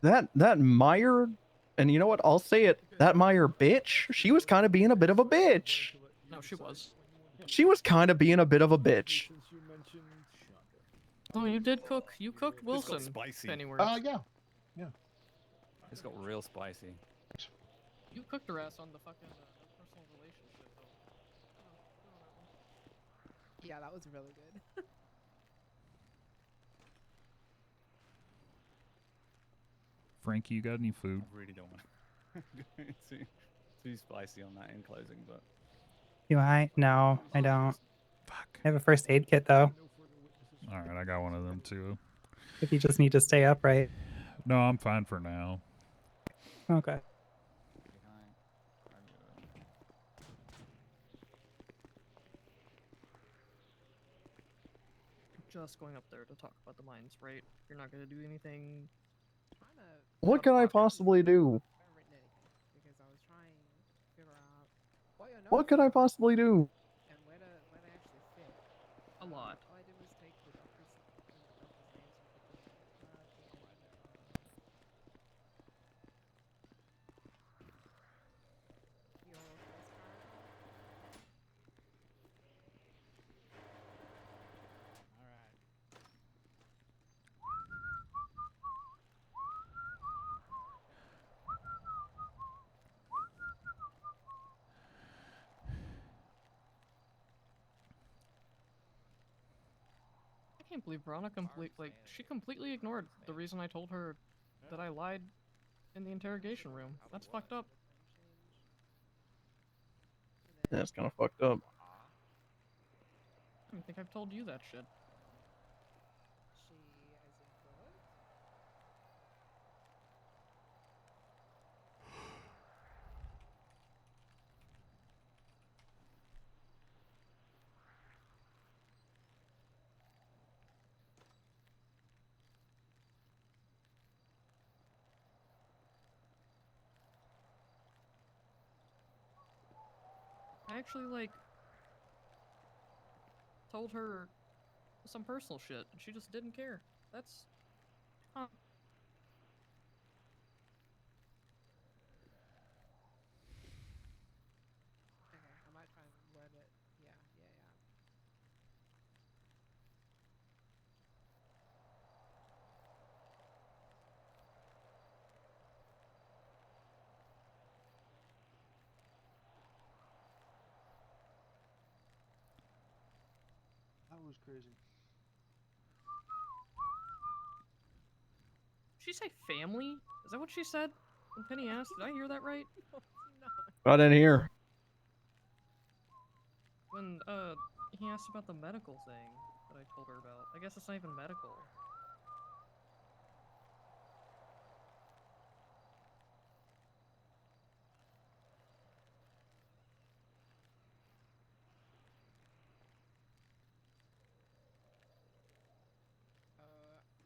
That Meyer, and you know what? I'll say it. That Meyer bitch. She was kind of being a bit of a bitch. No, she was. She was kind of being a bit of a bitch. Oh, you did cook. You cooked Wilson. It's got spicy. Pennyworth. Yeah. Yeah. It's got real spicy. You cooked her ass on the fucking personal relationship. Yeah, that was really good. Frankie, you got any food? I really don't want to too spicy on that in closing, but. Do I? No, I don't. Fuck. I have a first aid kit though. All right, I got one of them too. If you just need to stay upright. No, I'm fine for now. Okay. Just going up there to talk about the mines, right? You're not gonna do anything. What can I possibly do? Because I was trying to figure out What could I possibly do? and where to actually fit. A lot. All I did was take the doctor's names and put I can't believe Verona she completely ignored the reason I told her that I lied in the interrogation room. That's fucked up. That's kind of fucked up. I don't think I've told you that shit. I actually, told her some personal shit, and she just didn't care. That's... Huh. Okay, I might try and word it. Yeah. That was crazy. Did she say family? Is that what she said? When Penny asked, did I hear that right? Got in here. When, he asked about the medical thing that I told her about. I guess it's not even medical.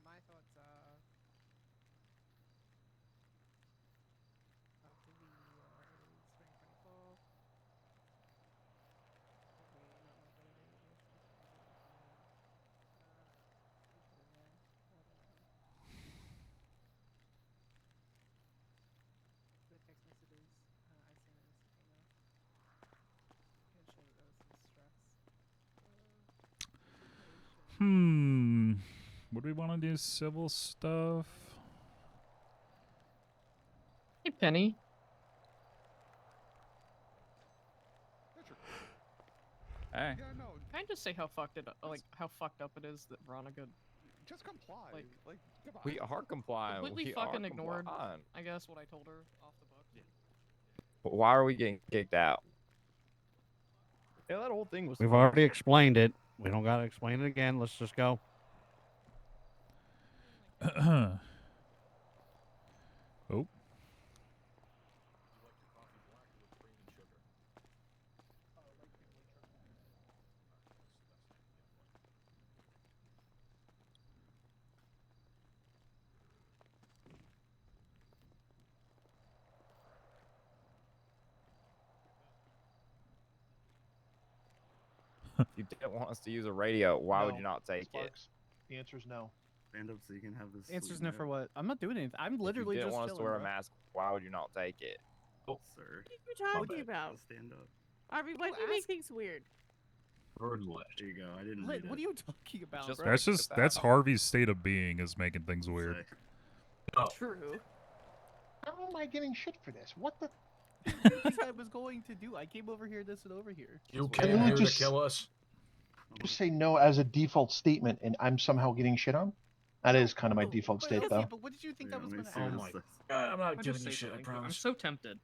My thoughts are after the spring 24. Probably not much better than this. Would we want to do civil stuff? Hey, Penny. Hey. Can I just say how fucked up it is that Veronica Just comply. Like, goodbye. We are complying. completely We are fucking ignored, complying. I guess, what I told her off the book. But why are we getting kicked out? Yeah, that whole thing was. We've fun. already explained it. We don't gotta explain it again. Let's just go. Oh. If you didn't want us to use a radio, why would No. you not take it? Sparks, the answer is no. Stand up so you can have this. Answer's no for what? I'm not doing anything. I'm literally If you just didn't want us to chilling, wear a bro. mask, why would you not take it? Oh, sir. What are you talking about? Stand up. Harvey, why do you make things weird? There you go. I didn't. Lit, read what it. are you talking about, bro? That's Harvey's state of being is making things weird. True. How am I getting shit for this? What the? What do you think I was going to do? I came over here, this and over here. You Can came you here to just- kill us. Just say no as a default statement, and I'm somehow getting shit on. That is kind of my default But, state, okay, though. but what did you think that was going to Oh happen? my God, I'm not I'll giving just you say shit, I something. promise. I'm so tempted.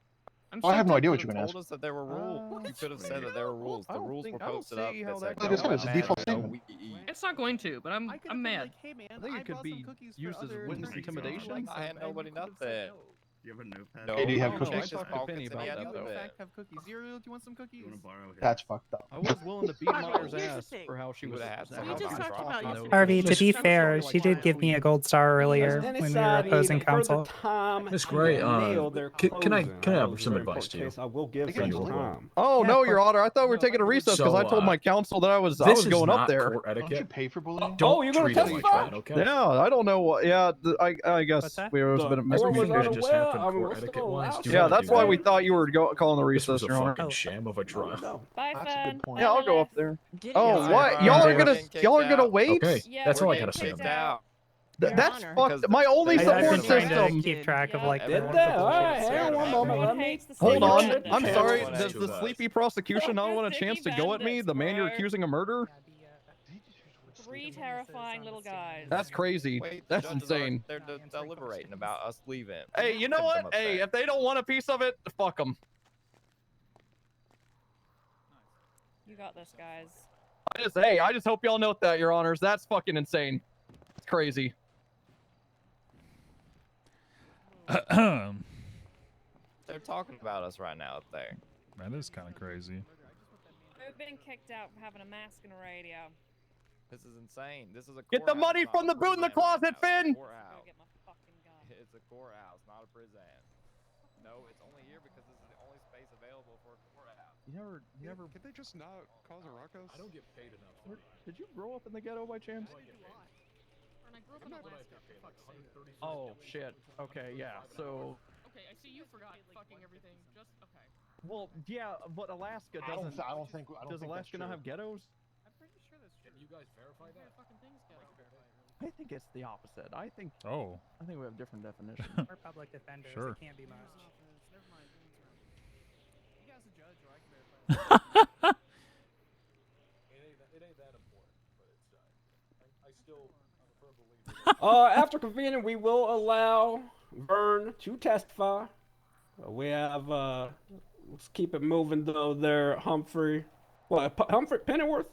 I'm Well, I so have no idea tempted. what you're gonna ask. Told us that there were rules. You could have said that there were rules. The rules were I don't posted up. see that how said that no Like I said, it's a bananas, default no statement. weed. It's not going to, but I'm I could I'm have been mad. like, hey man, I think it could brought be some cookies for used as others, witness and you intimidation. like I had them, and nobody you could've nothing. said no. Do you have a notepad? No, Hey, do you have no, cookies? I I just talked to pockets Penny in about the that, I end do of in it. fact have cookies. Uriel, do you want some cookies? You want to borrow his? That's fucked up. I was willing to beat Harvey, Myers' here's the ass thing. for how she You was. would've had some We just talked about no, yesterday. Harvey, to just- be just fair, like she did last give me a week. gold star earlier As when we were opposing counsel. Miss Gray, can I have some advice to you? I will give Thank you. some time. Oh Yeah, no, of Your Honor! I thought we were taking a recess because I told my counsel that I was going up there. Court Don't you etiquette. pay for bullying? Don't you're gonna treat it like testify? that, okay? Yeah, I don't know what. Yeah, I guess What's that? we was a bit of The court was Everything that miscommunication. just unaware. happened, I mean, court we're still etiquette-wise. allowed do to. you Yeah, wanna that's do why that? we thought you were calling the This was recess, a Your Honor. fucking sham of a trial. No. Bye, That's a fun. good point. Yeah, I'll go up there. Did Oh, it- what? Yeah. Y'all are Yeah. gonna Getting y'all are kicked gonna out. wait? Okay, Yeah, that's we're all I getting gotta say kicked on that. out. That's Your fucked. Honor. My only I've support been trying system. to keep track of like Did the. that? All right, hang on one moment. Everyone Let me. hates the Hold same on. shit. I'm Everyone sorry. hates Does the us. sleepy prosecution not Fuck want a the chance to sticky go at me, bandits, the man you're bro. accusing of murder? Three terrifying little guys. That's crazy. Wait, the That's judges are- insane. They're deliberating about us leaving. Hey, you know Send them what? up Hey, there. if they don't want a piece of it, fuck them. You got this, guys. I just hope y'all note that, Your Honors. That's fucking insane. It's crazy. They're talking about us right now up there. That is kind of crazy. We've been kicked out for having a mask and a radio. This is insane. This is a Get the courthouse, money not from a the boot in the prison right closet, now. It's a Finn! courthouse. Go get my fucking gun. It's a courthouse, not a prison. No, it's only here because this is the only space available for a courthouse. You never. Can they just not cause a ruckus? I don't get paid enough. Did you grow up in the ghetto by chance? And I grew up in Alaska, for fuck's sake. Oh shit. Okay, yeah. So, Okay, I see you forgot fucking everything. Just okay. well, yeah, but Alaska I don't doesn't. think Does that's Alaska not true. have ghettos? I'm pretty sure that's true. Can you guys verify that? Fucking things get I think it's the opposite. I think Oh, we have different definitions. We're public defenders. Sure. It can't be most. Never mind. You guys a judge, or I can verify. It ain't that important, but it's I still I'm a firm believer. After convening, we will allow Vern to testify. We have, let's keep it moving though there, Humphrey. What, Humphrey Pennyworth?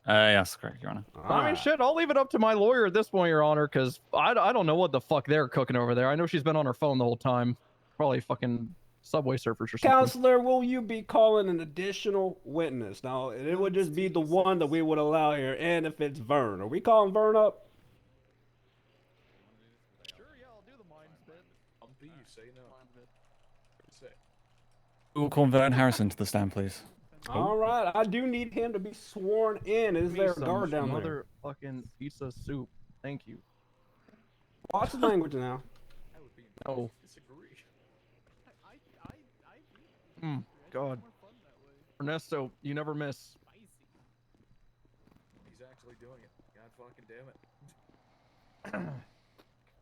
Yes, correct, Your Honor. I mean, shit, I'll leave it up to my lawyer at this point, Your Honor, because I don't know what the fuck they're cooking over there. I know she's been on her phone the whole time. Probably fucking Subway Surfers or something. Counselor, will you be calling an additional witness? Now, it would just be the one that we would allow here, and if it's Vern. Are we calling Vern up? Sure, yeah, I'll do the minds bit. You say no. Say. We will call Vern Harrison to the stand, please. All right, I do need him to be sworn in. Is there a guard down there? Motherfucking pizza soup. Thank you. Watch the language now. No. God. Ernesto, you never miss. He's actually doing it. God fucking damn it.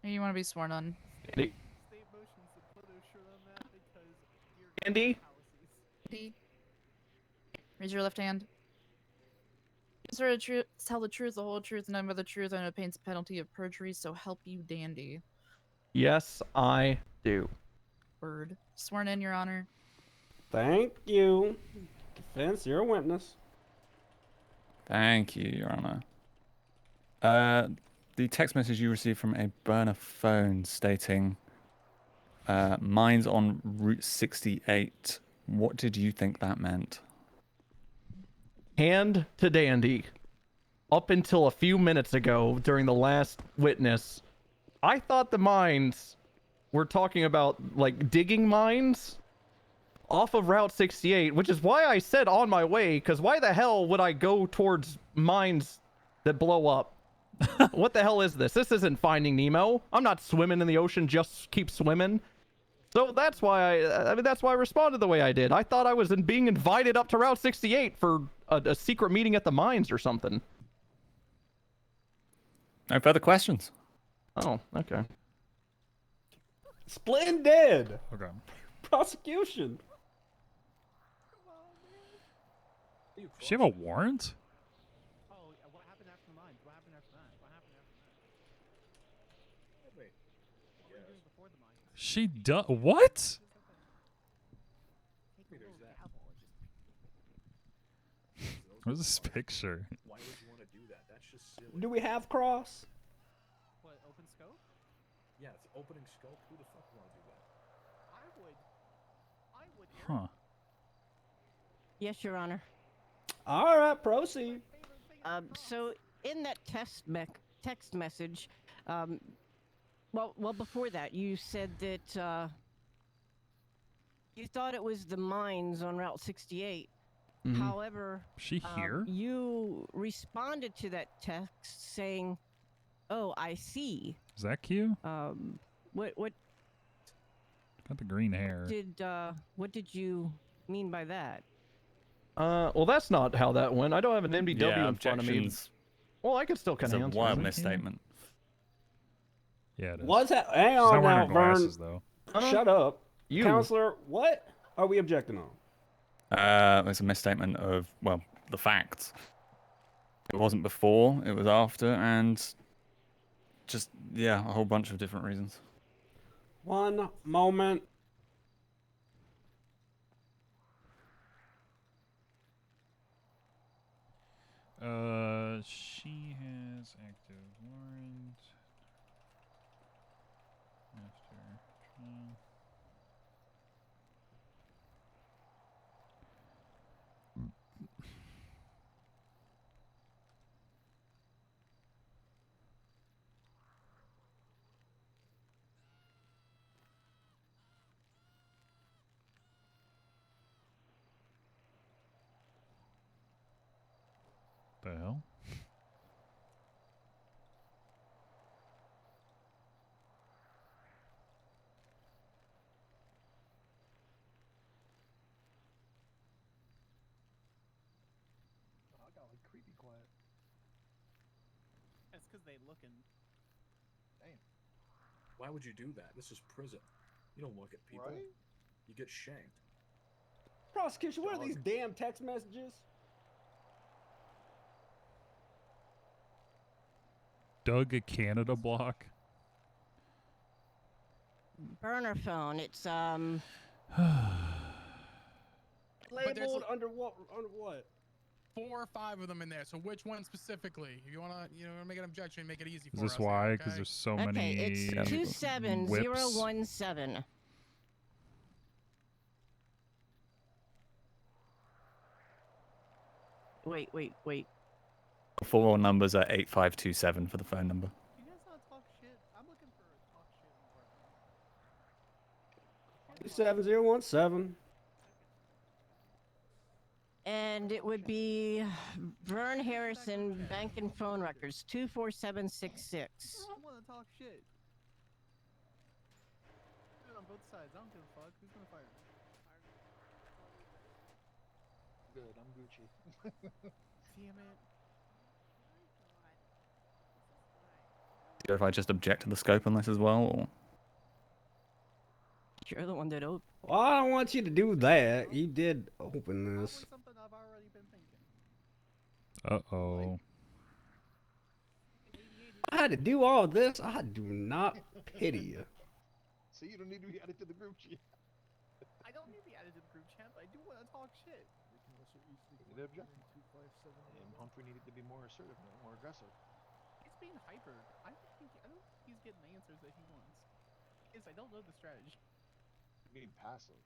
You want to be sworn on? Andy? Andy? Raise your left hand. You swear to tell the truth, the whole truth, and nothing but the truth, and it pains the penalty of perjury, so help you, Dandy. Yes, I do. Word. Sworn in, Your Honor. Thank you. Defense, you're a witness. Thank you, Your Honor. The text message you received from a burner phone stating, "Mine's on Route 68." What did you think that meant? Hand to Dandy. Up until a few minutes ago, during the last witness, I thought the mines were talking about, like, digging mines off of Route 68, which is why I said on my way, because why the hell would I go towards mines that blow up? What the hell is this? This isn't Finding Nemo. I'm not swimming in the ocean, just keep swimming. So that's why that's why I responded the way I did. I thought I was being invited up to Route 68 for a secret meeting at the mines or something. No further questions. Oh, okay. Splendid. Okay. Prosecution. Does she have a warrant? What happened after the mines? What happened after that? What happened after that? Wait. What were you doing before the mines? She does. What? Where's this picture? Why would you want to do that? That's just silly. Do we have cross? What, open scope? Yeah, it's opening scope. Who the fuck would want to do that? I would. Huh. Yes, Your Honor. All right, proceed. So in that text message, well, before that, you said that you thought it was the mines on Route 68. Mhm. However, She here? You responded to that text saying, "Oh, I see." Is that Q? What Got the green hair. what did you mean by that? Well, that's not how that went. I don't have an MDW Yeah, in front of me. objections. Well, I could still It's kind of a answer. wild it. misstatement. Yeah, it is. What's that? Hang She's on not wearing now, her Vern. glasses, though. Shut up. You. Counselor, what are we objecting on? It's a misstatement of, well, the facts. It wasn't before, it was after, and just, yeah, a whole bunch of different reasons. One moment. She has active warrant. After trial. The hell? I got like creepy quiet. That's because they looking. Damn. Why would you do that? This is prison. You don't look at people. Right? You get shanked. Prosecution, what are these damn text messages? Doug a Canada block. Burner phone. It's Labeled under what? Under what? 4 or 5 of them in there. So which one specifically? If you wanna, make an objection, make it easy for Is this us. why? Okay? Because there's so okay. many. It's 27017. Wait. The full numbers are 8527 for the phone number. You guys not talk shit. I'm looking for talk shit. 27017. And it would be Vern Harrison, bank and phone records, 24766. I want to talk shit. Do it on both sides. I don't give a fuck. Who's gonna fire me? Good, I'm Gucci. Damn it. If I just object to the scope on this as well, or? You're the one that opened. Well, I don't want you to do that. You did open this. Uh-oh. I had to do all this. I do not pity you. So you don't need to be added to the group chat. I don't need to be added to the group chat. I do want to talk shit. And Humphrey needed to be more assertive, more aggressive. He's being hyper. I don't think he's getting the answers that he wants. I don't know the strategy. Being passive.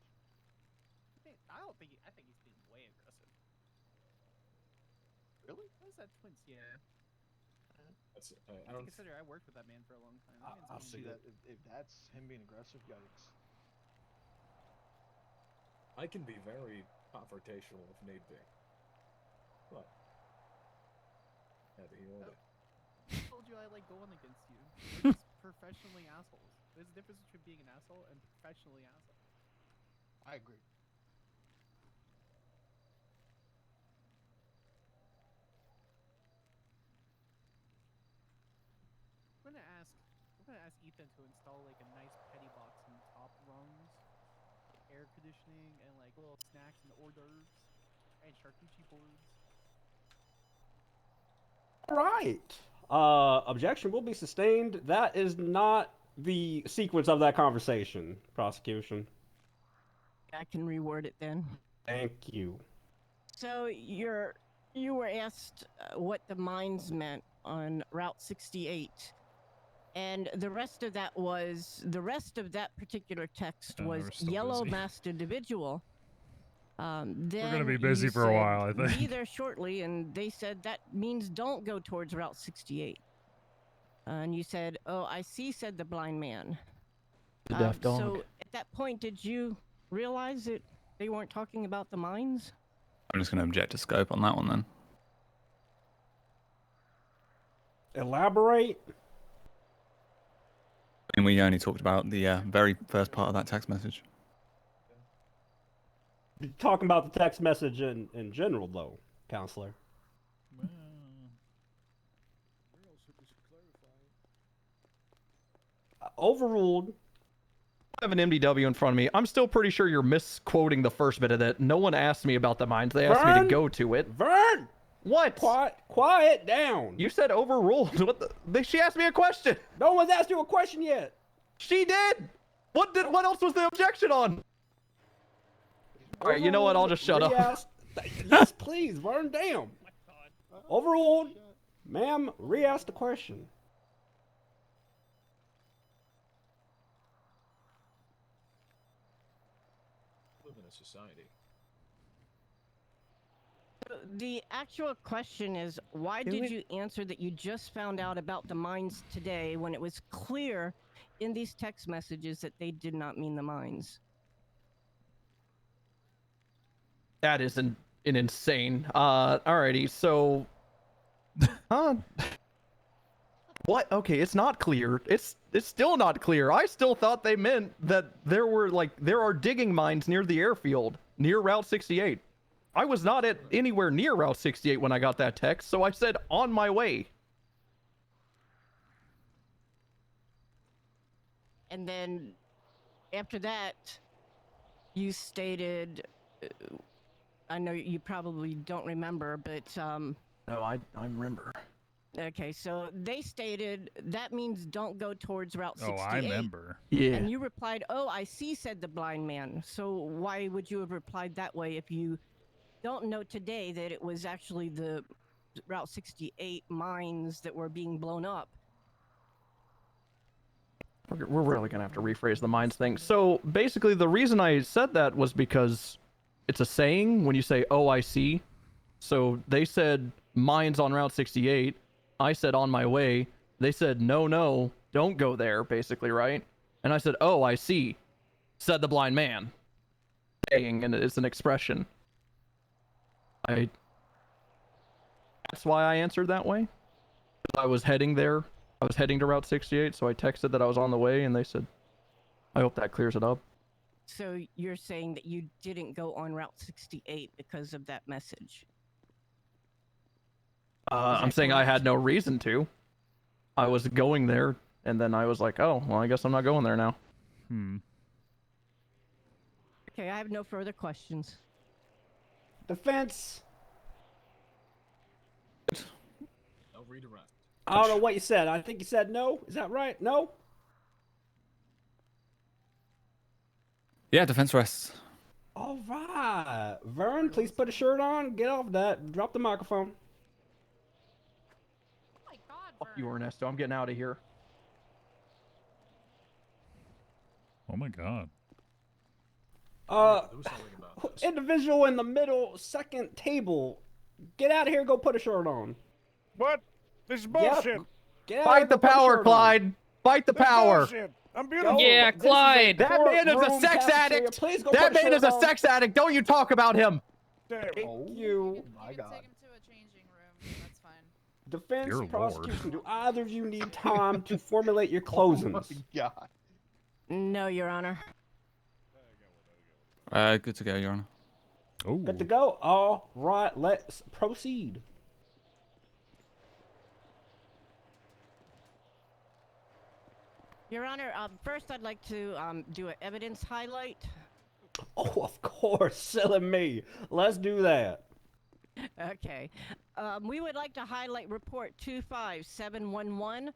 I don't think. I think he's being way aggressive. Really? What is that twins? Yeah. That's, I don't consider I worked with that man for a long time. I'll see that if that's him being aggressive, yikes. I can be very confrontational if need be. But heavy order. I told you I like going against you. We're just professionally assholes. There's a difference between being an asshole and professionally asshole. I agree. I'm gonna ask Ethan to install like a nice petty box in the top rungs, air conditioning, and like little snacks and hors d'oeuvres, and charcuterie boards. All right. Objection will be sustained. That is not the sequence of that conversation, prosecution. I can reword it then. Thank you. So you were asked what the mines meant on Route 68, and the rest of that particular text was yellow masked individual. Then We're gonna be busy you for a said, while, I think. Be there shortly, and they said that means don't go towards Route 68. And you said, "Oh, I see," said the blind man. The deaf dog. So at that point, did you realize that they weren't talking about the mines? I'm just going to object to scope on that one then. Elaborate. And we only talked about the very first part of that text message. Talking about the text message in general, though, counselor. Overruled. I have an MDW in front of me. I'm still pretty sure you're misquoting the first bit of that. No one asked me about the mines. They asked me to go to it. Vern! What? Quiet down. You said overruled. What the? She asked me a question. No one's asked you a question yet. She did. What else was the objection on? All right, you know what? I'll just shut up. Yes, please, Vern. Damn. Overruled. Ma'am, re-ask the question. Live in a society. The actual question is, why did you answer that you just found out about the mines today when it was clear in these text messages that they did not mean the mines? That is an insane. Alrighty, so... What? Okay, it's not clear. It's still not clear. I still thought they meant that there are digging mines near the airfield, near Route 68. I was not at anywhere near Route 68 when I got that text, so I said on my way. And then after that, you stated, I know you probably don't remember, but No, I remember. Okay, so they stated that means don't go towards Route 68. Oh, I remember. Yeah. And you replied, "Oh, I see," said the blind man. So why would you have replied that way if you don't know today that it was actually the Route 68 mines that were being blown up? We're really gonna have to rephrase the mines thing. So basically, the reason I said that was because it's a saying when you say, "Oh, I see." So they said mines on Route 68. I said on my way. They said no, don't go there. Basically, right? And I said, "Oh, I see," said the blind man. Saying, and it's an expression. That's why I answered that way. I was heading there. I was heading to Route 68, so I texted that I was on the way, and they said, "I hope that clears it up." So you're saying that you didn't go on Route 68 because of that message? I'm saying I had no reason to. I was going there, and then I was like, oh, well, I guess I'm not going there now. Okay, I have no further questions. Defense. No redirect. I don't know what you said. I think you said no. Is that right? No? Yeah, defense rests. All right. Vern, please put a shirt on. Get off that. Drop the microphone. Fuck you, Ernesto. I'm getting out of here. Oh my god. Individual in the middle, second table. Get out of here. Go put a shirt on. What? This is Yep. bullshit. Get out Fight of the here, go put a power, shirt on. Clyde. Fight the This is power. bullshit. I'm beautiful. Yeah, This is a Clyde. That man is a courtroom sex cafeteria. addict. Please go That put a man shirt is a on. sex addict. Don't you talk about him. Thank you. My God. Take him to a changing room. That's fine. Defense, Dear Lord. prosecution, do either of you need time to formulate your closings? God. No, Your Honor. Good to go, Your Honor. Oh. Good to go? All right, let's proceed. Your Honor, first I'd like to do an evidence highlight. Oh, of course, silly me. Let's do that. Okay. We would like to highlight Report 25711,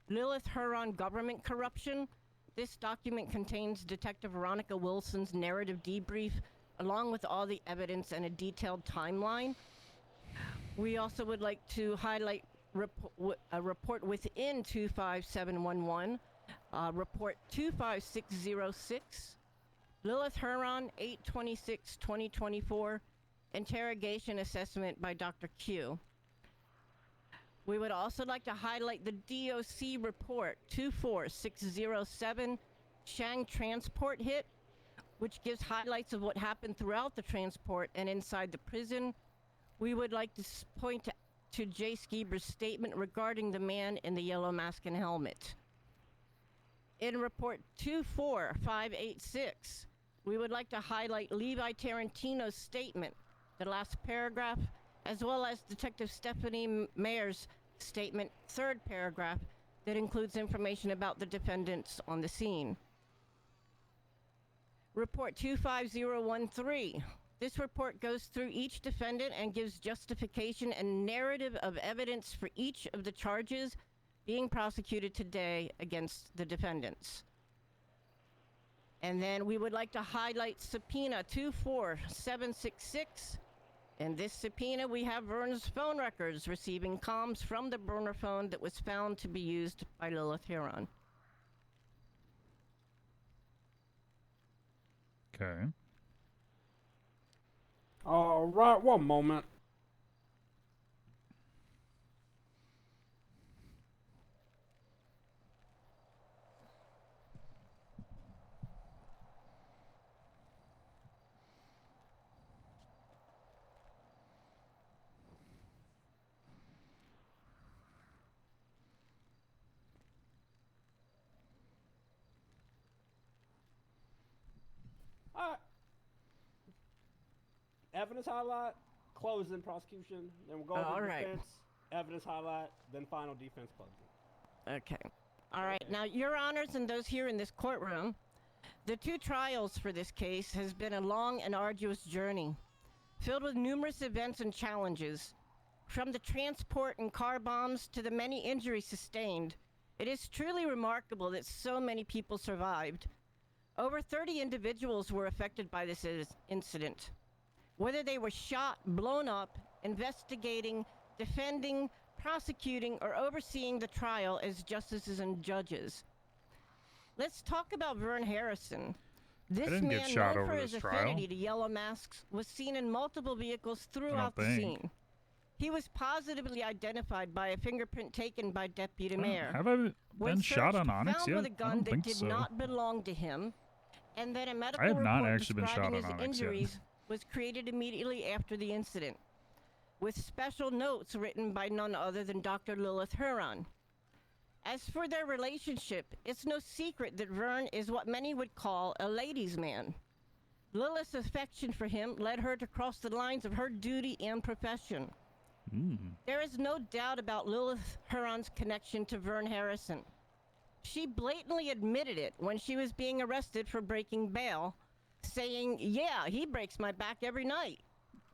Lilith Huron Government Corruption. This document contains Detective Veronica Wilson's narrative debrief, along with all the evidence and a detailed timeline. We also would like to highlight a report within 25711, Report 25606, Lilith Huron 8/26/2024, interrogation assessment by Dr. Q. We would also like to highlight the DOC report 24607, Shang transport hit, which gives highlights of what happened throughout the transport and inside the prison. We would like to point to Jay Skeeber's statement regarding the man in the yellow mask and helmet. In report 24586, we would like to highlight Levi Tarantino's statement, the last paragraph, as well as Detective Stephanie Mayer's statement, third paragraph, that includes information about the defendants on the scene. Report 25013. This report goes through each defendant and gives justification and narrative of evidence for each of the charges being prosecuted today against the defendants. And then we would like to highlight subpoena 24766. In this subpoena, we have Vern's phone records receiving comms from the burner phone that was found to be used by Lilith Huron. Okay. All right, one moment. Evidence highlight, closing prosecution, then we'll go over All to right. defense, evidence highlight, then final defense closing. Okay. All right. Now, Your Honors and those here in this courtroom, the two trials for this case has been a long and arduous journey, filled with numerous events and challenges. From the transport and car bombs to the many injuries sustained, it is truly remarkable that so many people survived. Over 30 individuals were affected by this incident. Whether they were shot, blown up, investigating, defending, prosecuting, or overseeing the trial as justices and judges. Let's talk about Vern Harrison. This didn't man, get shot known over for this his trial. affinity to yellow masks, was seen in multiple vehicles throughout the think. scene. He was positively identified by a fingerprint taken by Deputy Oh, Mayor. have I When been shot on searched, Onyx found yet? with a I gun don't that think did so. not belong to him, and then a medical have not report actually been shot describing on his Onyx yet. injuries was created immediately after the incident, with special notes written by none other than Dr. Lilith Huron. As for their relationship, it's no secret that Vern is what many would call a ladies' man. Lilith's affection for him led her to cross the lines of her duty and profession. There is no doubt about Lilith Huron's connection to Vern Harrison. She blatantly admitted it when she was being arrested for breaking bail, saying, "Yeah, he breaks my back every night."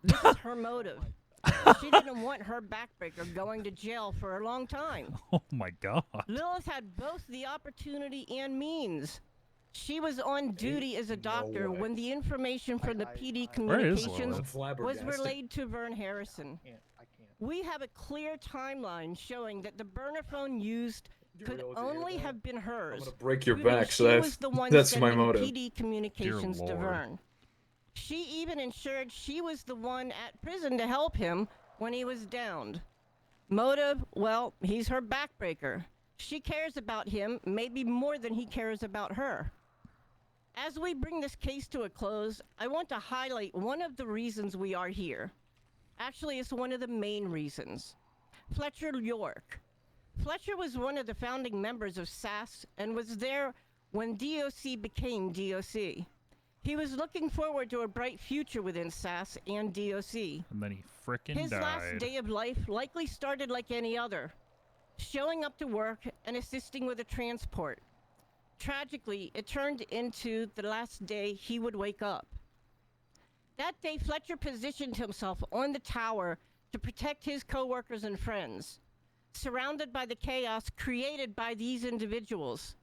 This is her motive. She didn't want her backbreaker going to jail for a long time. Oh my god. Lilith had both the opportunity and means. She was on duty as a doctor when the information from the PD communications was relayed to Vern Harrison. We have a clear timeline showing that the burner phone used could only have been hers. I'm gonna break your proving back, she so was the one that's my sending motive. PD communications to Lord. Vern. She even ensured she was the one at prison to help him when he was downed. Motive, well, he's her backbreaker. She cares about him maybe more than he cares about her. As we bring this case to a close, I want to highlight one of the reasons we are here. Actually, it's one of the main reasons. Fletcher York. Fletcher was one of the founding members of SAS and was there when DOC became DOC. He was looking forward to a bright future within SAS and DOC. And then he frickin' His died. last day of life likely started like any other, showing up to work and assisting with a transport. Tragically, it turned into the last day he would wake up. That day, Fletcher positioned himself on the tower to protect his co-workers and friends, surrounded by the chaos created by these individuals.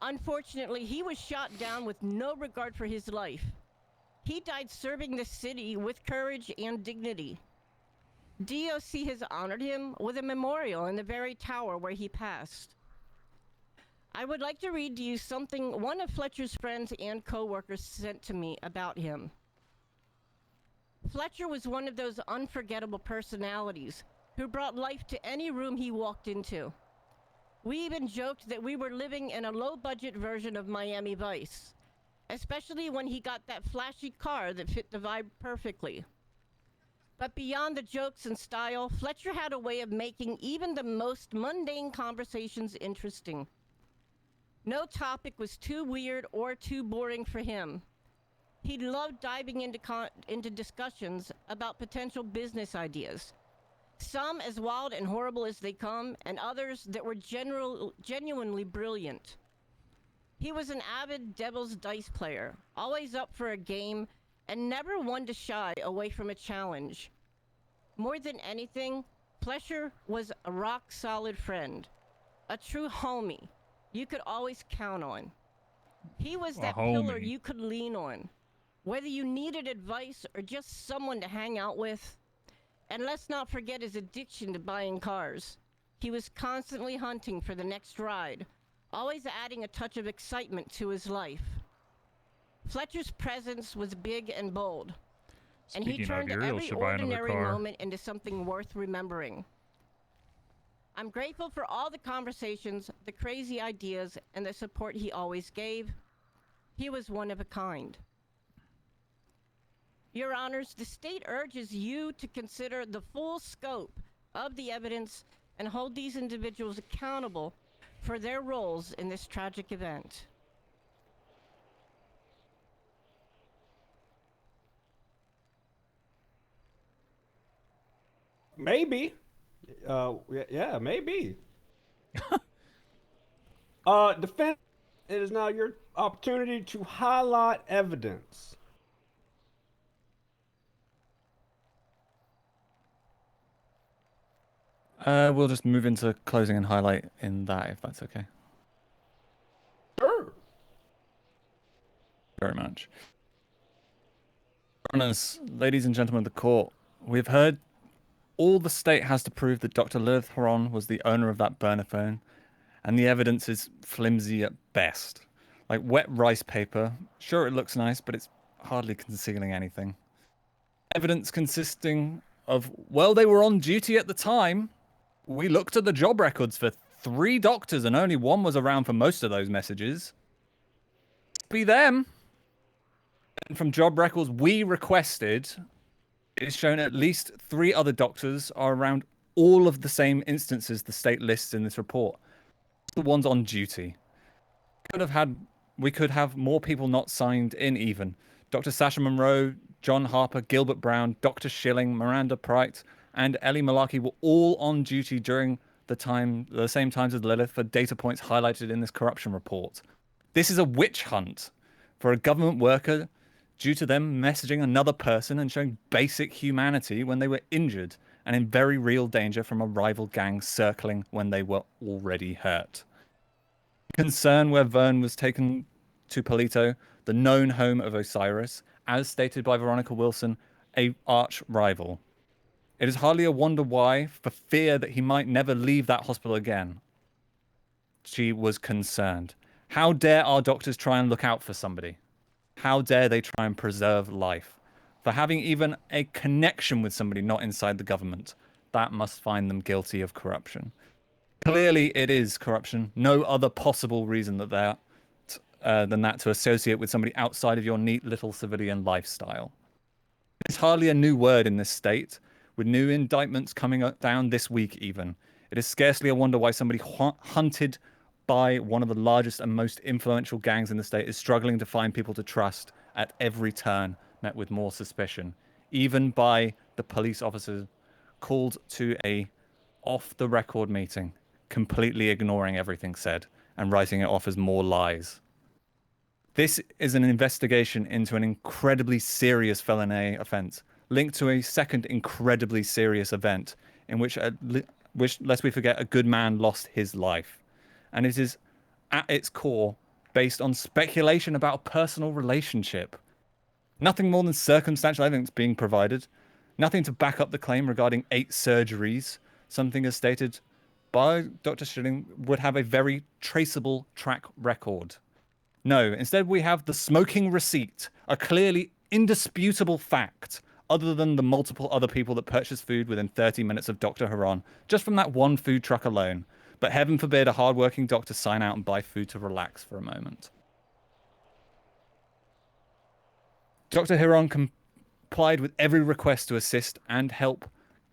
Unfortunately, he was shot down with no regard for his life. He died serving the city with courage and dignity. DOC has honored him with a memorial in the very tower where he passed. I would like to read to you something one of Fletcher's friends and co-workers sent to me about him. Fletcher was one of those unforgettable personalities who brought life to any room he walked into. We even joked that we were living in a low-budget version of Miami Vice, especially when he got that flashy car that fit the vibe perfectly. But beyond the jokes and style, Fletcher had a way of making even the most mundane conversations interesting. No topic was too weird or too boring for him. He loved diving into discussions about potential business ideas, some as wild and horrible as they come, and others that were genuinely brilliant. He was an avid devil's dice player, always up for a game, and never one to shy away from a challenge. More than anything, Fletcher was a rock-solid friend, a true homie you could always count on. He was that pillar you could lean on, whether you needed advice or just someone to hang out with. And let's not forget his addiction to buying cars. He was constantly hunting for the next ride, always adding a touch of excitement to his life. Fletcher's presence was big and bold, and he turned every ordinary moment into something worth remembering. I'm grateful for all the conversations, the crazy ideas, and the support he always gave. He was one of a kind. Your Honors, the state urges you to consider the full scope of the evidence and hold these individuals accountable for their roles in this tragic event. Maybe. Yeah, maybe. Defense, it is now your opportunity to highlight evidence. We'll just move into closing and highlight in that, if that's okay. Sure. Very much. Honors, ladies and gentlemen of the court, we've heard all the state has to prove that Dr. Lilith Huron was the owner of that burner phone, and the evidence is flimsy at best. Like wet rice paper. Sure, it looks nice, but it's hardly concealing anything. Evidence consisting of, well, they were on duty at the time. We looked at the job records for 3 doctors and only 1 was around for most of those messages. Be them. And from job records we requested, it is shown at least 3 other doctors are around all of the same instances the state lists in this report. The ones on duty. We could have more people not signed in even. Dr. Sasha Monroe, John Harper, Gilbert Brown, Dr. Schilling, Miranda Pright, and Ellie Malarkey were all on duty during the same times as Lilith for data points highlighted in this corruption report. This is a witch hunt for a government worker due to them messaging another person and showing basic humanity when they were injured and in very real danger from a rival gang circling when they were already hurt. Concern where Vern was taken to Polito, the known home of Osiris, as stated by Veronica Wilson, a arch rival. It is hardly a wonder why, for fear that he might never leave that hospital again. She was concerned. How dare our doctors try and look out for somebody? How dare they try and preserve life? For having even a connection with somebody not inside the government, that must find them guilty of corruption. Clearly it is corruption. No other possible reason than that to associate with somebody outside of your neat little civilian lifestyle. It's hardly a new word in this state, with new indictments coming down this week even. It is scarcely a wonder why somebody hunted by one of the largest and most influential gangs in the state is struggling to find people to trust at every turn, met with more suspicion, even by the police officers called to a off-the-record meeting, completely ignoring everything said and writing it off as more lies. This is an investigation into an incredibly serious felony offense linked to a second incredibly serious event in which, lest we forget, a good man lost his life. And it is, at its core, based on speculation about a personal relationship. Nothing more than circumstantial evidence being provided. Nothing to back up the claim regarding 8 surgeries. Something as stated by Dr. Schilling would have a very traceable track record. No, instead we have the smoking receipt, a clearly indisputable fact, other than the multiple other people that purchased food within 30 minutes of Dr. Haran, just from that one food truck alone. But heaven forbid a hardworking doctor sign out and buy food to relax for a moment. Dr. Haran complied with every request to assist and help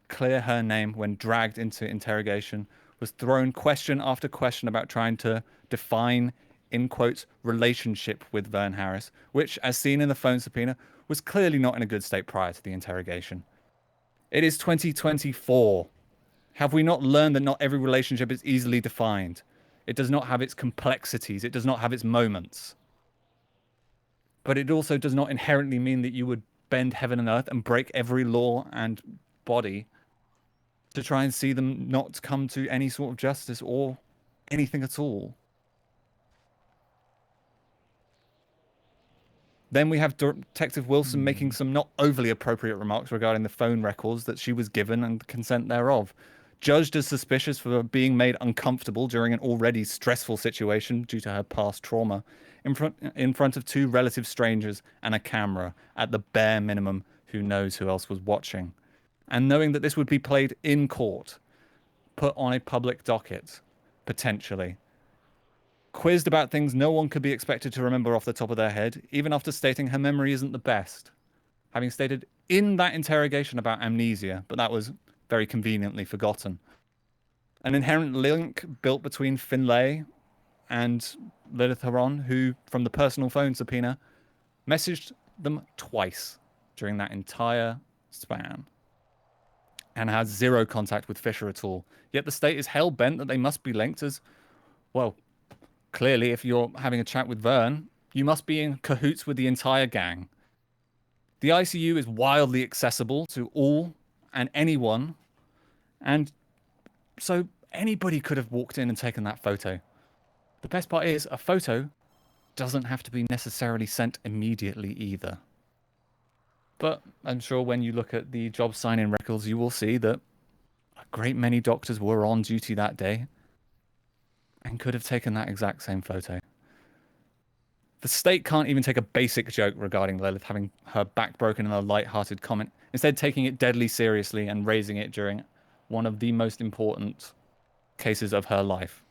clear her name when dragged into interrogation, was thrown question after question about trying to define, in quotes, relationship with Vern Harris, which, as seen in the phone subpoena, was clearly not in a good state prior to the interrogation. It is 2024. Have we not learned that not every relationship is easily defined? It does not have its complexities. It does not have its moments. But it also does not inherently mean that you would bend heaven and earth and break every law and body to try and see them not come to any sort of justice or anything at all. Then we have Detective Wilson making some not overly appropriate remarks regarding the phone records that she was given and the consent thereof. Judged as suspicious for being made uncomfortable during an already stressful situation due to her past trauma, in front of 2 relative strangers and a camera, at the bare minimum, who knows who else was watching. And knowing that this would be played in court, put on a public docket, potentially. Quizzed about things no one could be expected to remember off the top of their head, even after stating her memory isn't the best. Having stated in that interrogation about amnesia, but that was very conveniently forgotten. An inherent link built between Finlay and Lilith Haran, who, from the personal phone subpoena, messaged them twice during that entire span, and has 0 contact with Fisher at all. Yet the state is hell-bent that they must be linked as, well, clearly, if you're having a chat with Vern, you must be in cahoots with the entire gang. The ICU is wildly accessible to all and anyone, and so anybody could have walked in and taken that photo. The best part is, a photo doesn't have to be necessarily sent immediately either. But I'm sure when you look at the job sign-in records, you will see that a great many doctors were on duty that day and could have taken that exact same photo. The state can't even take a basic joke regarding Lilith having her back broken in a light-hearted comment, instead taking it deadly seriously and raising it during one of the most important cases of her life.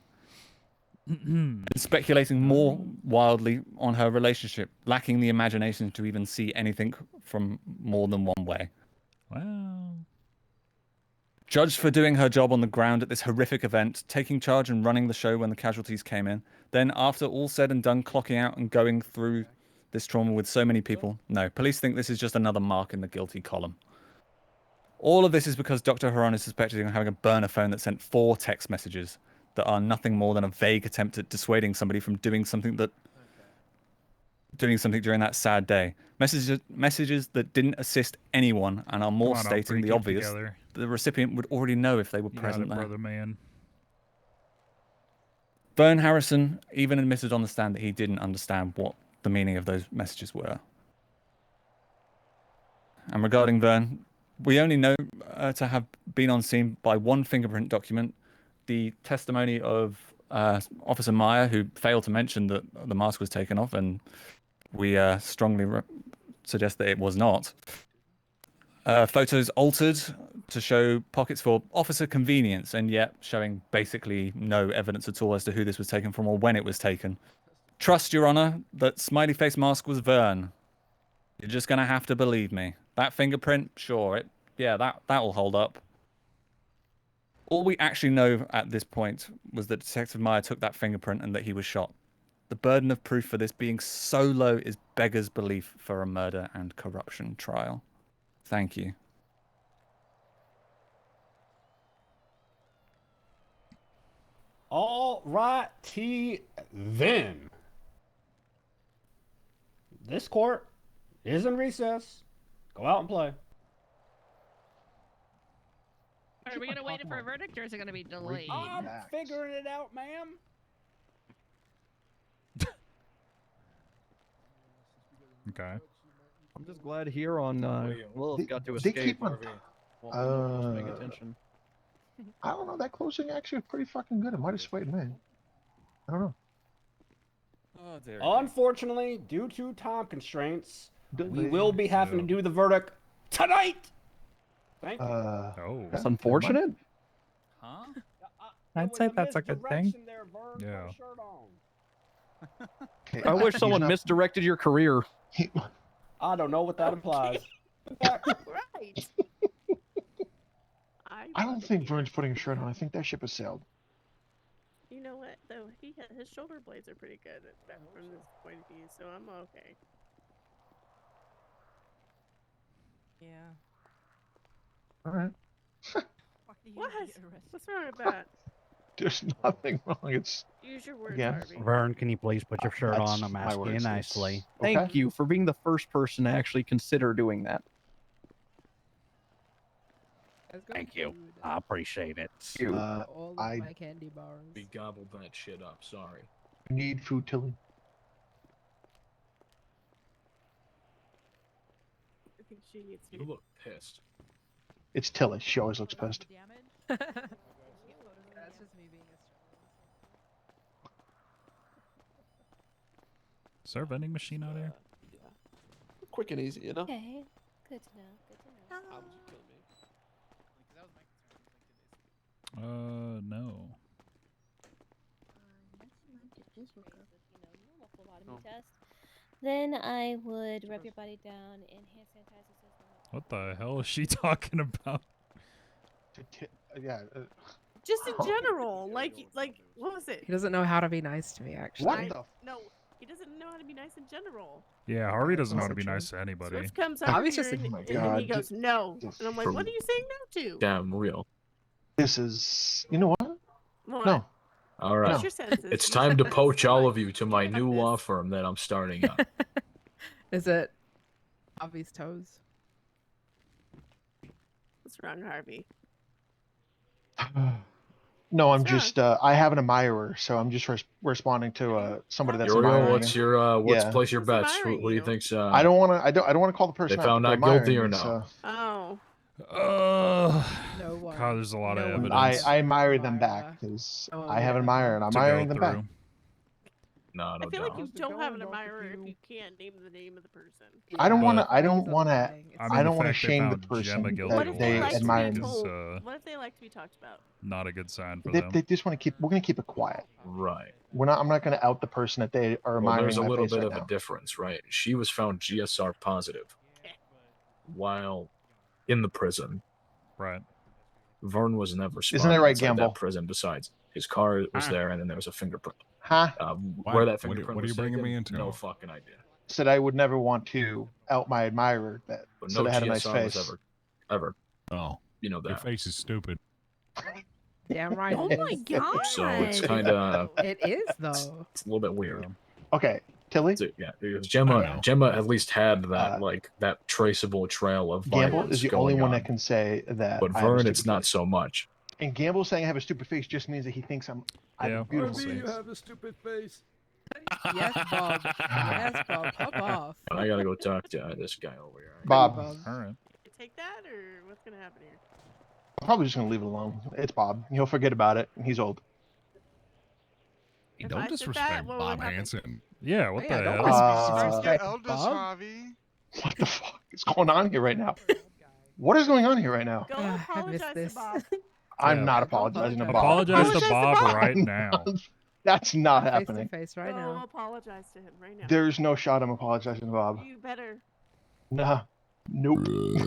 And speculating more wildly on her relationship, lacking the imagination to even see anything from more than one way. Wow. Judged for doing her job on the ground at this horrific event, taking charge and running the show when the casualties came in. Then, after all said and done, clocking out and going through this trauma with so many people. No, police think this is just another mark in the guilty column. All of this is because Dr. Haran is suspected of having a burner phone that sent 4 text messages that are nothing more than a vague attempt at dissuading somebody from doing something during that sad day. Messages that didn't assist anyone and are more Come on, stating the keep obvious. together. The recipient would already know if they were You got present it, there. brother man. Vern Harrison even admitted on the stand that he didn't understand what the meaning of those messages were. And regarding Vern, we only know to have been on scene by one fingerprint document, the testimony of Officer Meyer, who failed to mention that the mask was taken off, and we strongly suggest that it was not. Photos altered to show pockets for officer convenience, and yet showing basically no evidence at all as to who this was taken from or when it was taken. Trust, Your Honor, that smiley face mask was Vern. You're just going to have to believe me. That fingerprint, sure, that will hold up. All we actually know at this point was that Detective Meyer took that fingerprint and that he was shot. The burden of proof for this being so low is beggars belief for a murder and corruption trial. Thank you. All righty then. This court is in recess. Go out and play. Are we gonna wait for a verdict, or is it gonna be delayed? I'm figuring it out, ma'am. Okay. I'm just glad here on Lilith got to They escape. keep on. Paying attention. I don't know. That closing actually was pretty fucking good. It might have swayed me. I don't know. Oh, dear. Unfortunately, due to time constraints, we Delay. will be having to do the verdict tonight. Thank you. Oh. That's unfortunate. Huh? I'd say that's a good thing. Yeah. I wish someone misdirected your career. I don't know what that implies. Right. I don't think Vern's putting a shirt on. I think that ship has sailed. You know what though? His shoulder blades are pretty good from this point of view, so I'm okay. Yeah. All right. What? What's wrong with that? There's nothing wrong. It's Use your words, again. Harvey. Vern, can you please put your shirt That's on? I'm my asking you words. nicely. Okay. Thank you for being the first person to actually consider doing that. Thank you. I appreciate it. All of I my candy bars. We gobbled that shit up. Sorry. need food, Tilly. I think she needs You to. look pissed. It's Tilly. She always looks pissed. That's just me being a Is there a vending machine out here? Quick and easy, you know? Okay. Good to know. Good to know. How would you kill me? No. Normal phlebotomy test. Then I would rub your body down in hand sanitizer system. What the hell is she talking about? Yeah. Just in general, like what was it? He doesn't know how to be nice to me, actually. No, he doesn't know how to be nice in general. Yeah, Harvey doesn't know how to be nice to anybody. Swift comes up Harvey's here just a- and then he goes no, and I'm like, what are you saying no to? Damn real. This is. You know what? What? No. All right. What's your senses? It's time to poach all of you to my new law firm that I'm starting up. Is it Harvey's toes? What's wrong, Harvey? No, I'm What's wrong? just. I have an admirer, so I'm just responding to somebody that's Uriel, admiring what's me. your Yeah. place your bets? What do you think's I don't want to. I don't want to call the person They out. found but they're not guilty admiring or me, no? so- Oh. No one. God, there's a lot of No one. evidence. I admire them back because I have an admirer and I'm to go admiring them back. through. No, no I feel like you doubt. don't have an admirer if you can't name the name of the person. I don't want to. But- I don't want to. I mean, I don't the want to fact they shame the found person Gemma guilty What that if they they like to admire be me. told? is, What if they like to be talked about? Not a good sign for They, them. they just want to keep. We're gonna keep it quiet. Right. We're not. I'm not gonna out the person that they are Well, admiring. there's a my little face bit right of now. a difference, right? She was found GSR positive while in the prison. Right. Vern was never spotted Isn't that right, inside Gamble? that prison. Besides, his car was there, and then there was a fingerprint. Huh? Where that What fingerprint are you was bringing me taken, into? no fucking idea. Said I would never want to out my admirer that But said no I had a nice GSR face. was ever Oh, you know your that. face is stupid. Damn right. Oh it my is. god. So it's kind of It is though. it's a little bit weird. Okay, Tilly. So, yeah, because Gemma at least had that that traceable trail of Gamble violence is the going only one on. that can say that. But I have a Vern, stupid it's not face. so much. And Gamble saying I have a stupid face just means that he thinks I have a beautiful RB, you face. have a stupid face. Yes, Bob. Yes, Bob. Fuck off. And I gotta go talk to this guy over here. Bob. All right. Take that, or what's gonna happen here? I'm probably just gonna leave it alone. It's Bob. He'll forget about it. He's old. Don't I said disrespect that, what would Bob happen? Hansen. Yeah, what the don't hell? disrespect Eldest Bob. Harvey. What the fuck is going on here right now? What is going on here right now? Go I apologize missed to this. Bob. I'm Yeah. not apologizing to Bob. Apologize to Bob I'm right not- now. That's not Face happening. to face right Go now. apologize to him right now. There's no shot I'm apologizing to Bob. You better. Nah. Nope.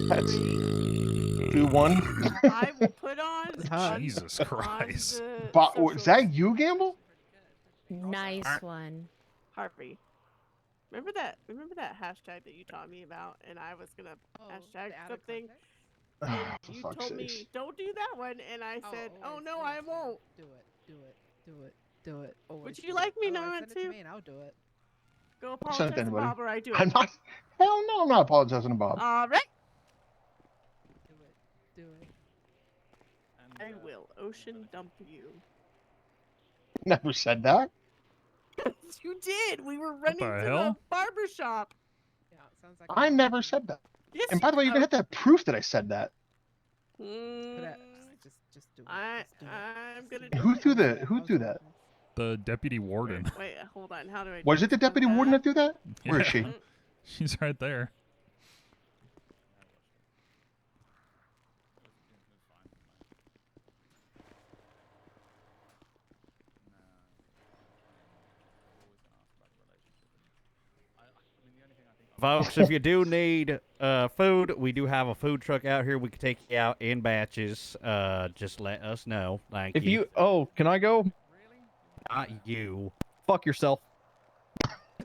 That's 2-1. I will put on. Jesus Christ. Bob, is that you, Gamble? Nice one. Harvey. Remember that hashtag that you taught me about, and I was gonna hashtag something. And For you fuck's told me sakes. don't do that one, and I said, "Oh no, I won't." Do it. Do it. Do it. Do it. Always Would do you like it. me Always not send it to? me and I'll do it. Go Send it apologize to to anybody. Bob, or I do it. I'm not. Hell no, I'm not apologizing to Bob. All right. Do it. I will ocean dump you. Never said that. You did. We were running the to hell? the barber shop. Yeah, it sounds like I never said that. Yes, And by the way, you even have to have proof that I said that. Just do it. I'm gonna. And who threw that? The deputy warden. Wait, hold on. How do I? Was it the deputy warden that threw that? Where is she? Yeah. She's right there. Folks, if you do need food, we do have a food truck out here. We can take you out in batches. Just let us know. Thank If you. can I go? Not you. Fuck yourself.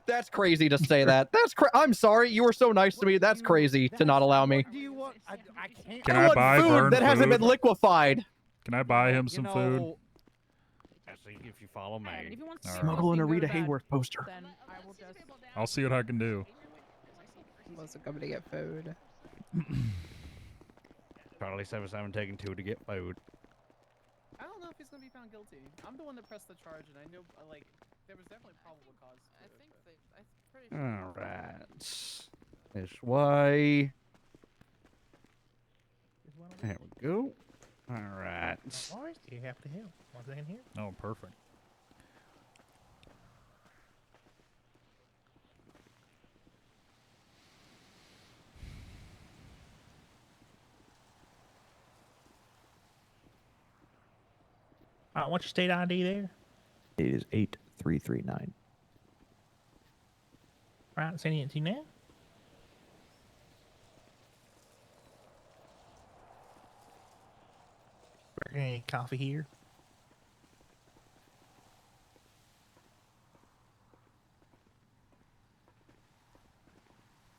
That's crazy to say that. I'm sorry. You were so nice to me. That's crazy to not allow me. Do you want? I can't. Can I I want buy food Vern that hasn't food? been liquefied. Can I buy him some food? If you follow me. Smuggle in a Rita Hayworth poster. Then I will just. I'll see what I can do. Was coming to get food. Charlie 77 taking 2 to get food. I don't know if he's gonna be found guilty. I'm the one that pressed the charge, and I know, like, there was definitely probable cause. I think I'm pretty sure. All right. This way. There we go. All right. Alright, do you have to help? What's in here? Oh, perfect. What's your state ID there? It is 8339. Right, sending it to you now. Any coffee here?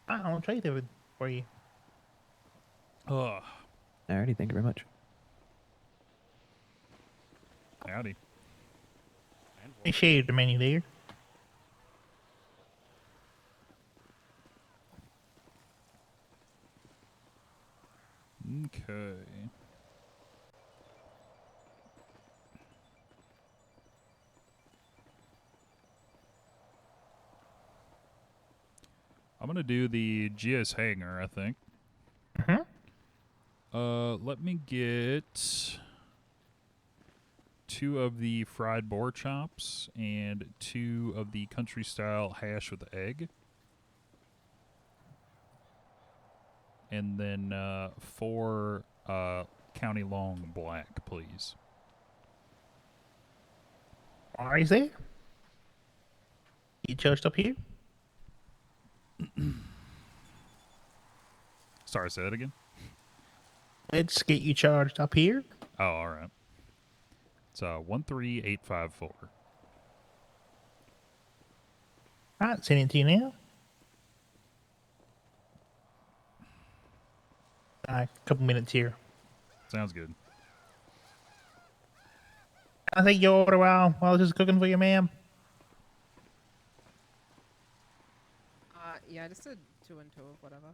I'll trade it for you. Ugh. Alrighty, thank you very much. Howdy. Appreciate the menu there. Okay. I'm gonna do the GS hanger, I think. Let me get 2 of the fried boar chops and 2 of the country style hash with egg. And then 4 county long black, please. Is there? You charged up here? Sorry, say that again. Let's get you charged up here. Oh, all right. It's 13854. Right, sending it to you now. A couple minutes here. Sounds good. I think your order while this is cooking for you, ma'am. Yeah, I just did 2 and 2 of whatever.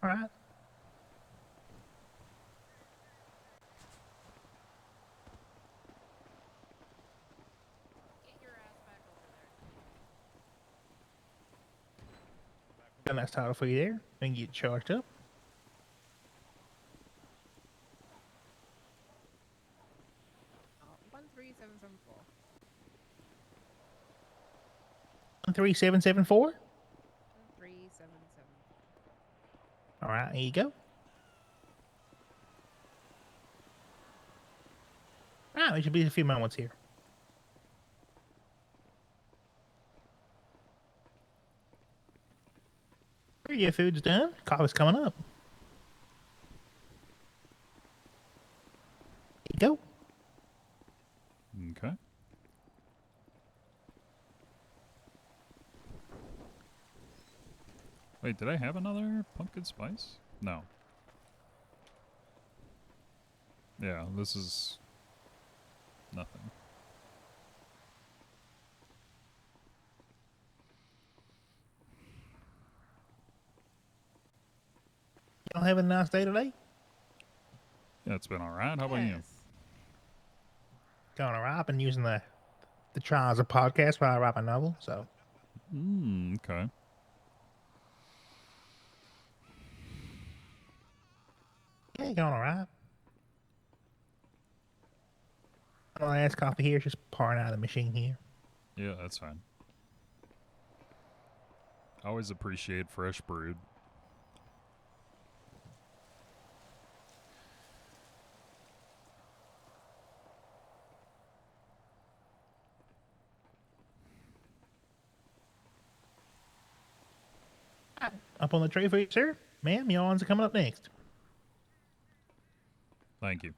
All right. Got a nice title for you there. And get charged up. Oh, 13774. 13774. 13774. All right, here you go. All right, there should be a few moments here. Your food's done. Coffee's coming up. Here you go. Okay. Wait, did I have another pumpkin spice? No. Yeah, this is nothing. Y'all having a nice day today? Yeah, it's been alright. How about you? Going all right. I've been using the trials of podcast while I write my novel, so. Okay. Yeah, going all right. My last coffee here is just pouring out of the machine here. Yeah, that's fine. I always appreciate fresh brewed. Up on the tray for you, sir. Ma'am, your ones are coming up next. Thank you.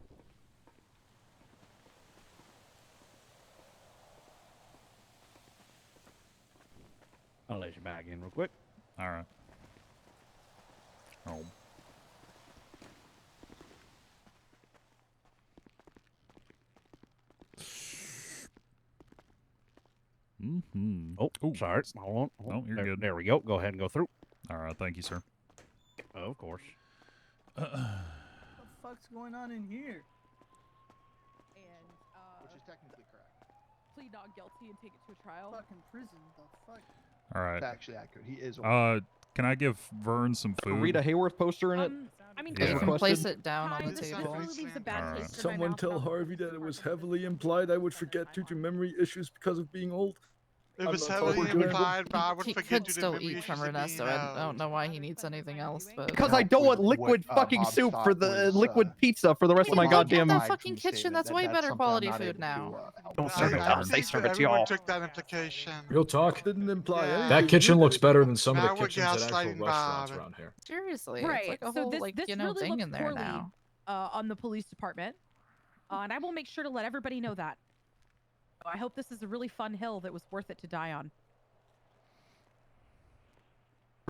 I'll let you back in real quick. All right. Oh. Oh, sorry. Hold on. No, you're there, good. There we go. Go ahead and go through. All right. Thank you, sir. Of course. What the fuck's going on in here? And Which is technically correct. plead not guilty and take it to a trial. Fucking prison, the fuck? All right. It's actually accurate. He is. Can I give Vern some food? Rita Hayworth poster in it. I mean, Yeah. You can place it down on the this table. really leaves a bad Alright. taste in my Someone mouth tell about the Harvey that it was heavily implied I would forget due to memory issues because of being old. It was I'm not heavily forgetting. implied, but I would He forget could due to still memory eat from issues of being Ernesto. I don't know why he needs anything else, but Because I don't want liquid fucking Bob soup for Scott the was, liquid pizza for the rest of my Look at goddamn. that fucking kitchen. That's way better quality food now. Don't serve it to us. They serve it to Everyone y'all. took that implication. Real talk. Didn't imply Yeah. anything. That That kitchen kitchen looks looks better than some of Now the we're kitchens at actual gaslighting restaurants Bob. around here. Seriously, Right. it's like a so whole this like this you know really thing looks in there poorly now. on the police department, and I will make sure to let everybody know that. I hope this is a really fun hill that was worth it to die on.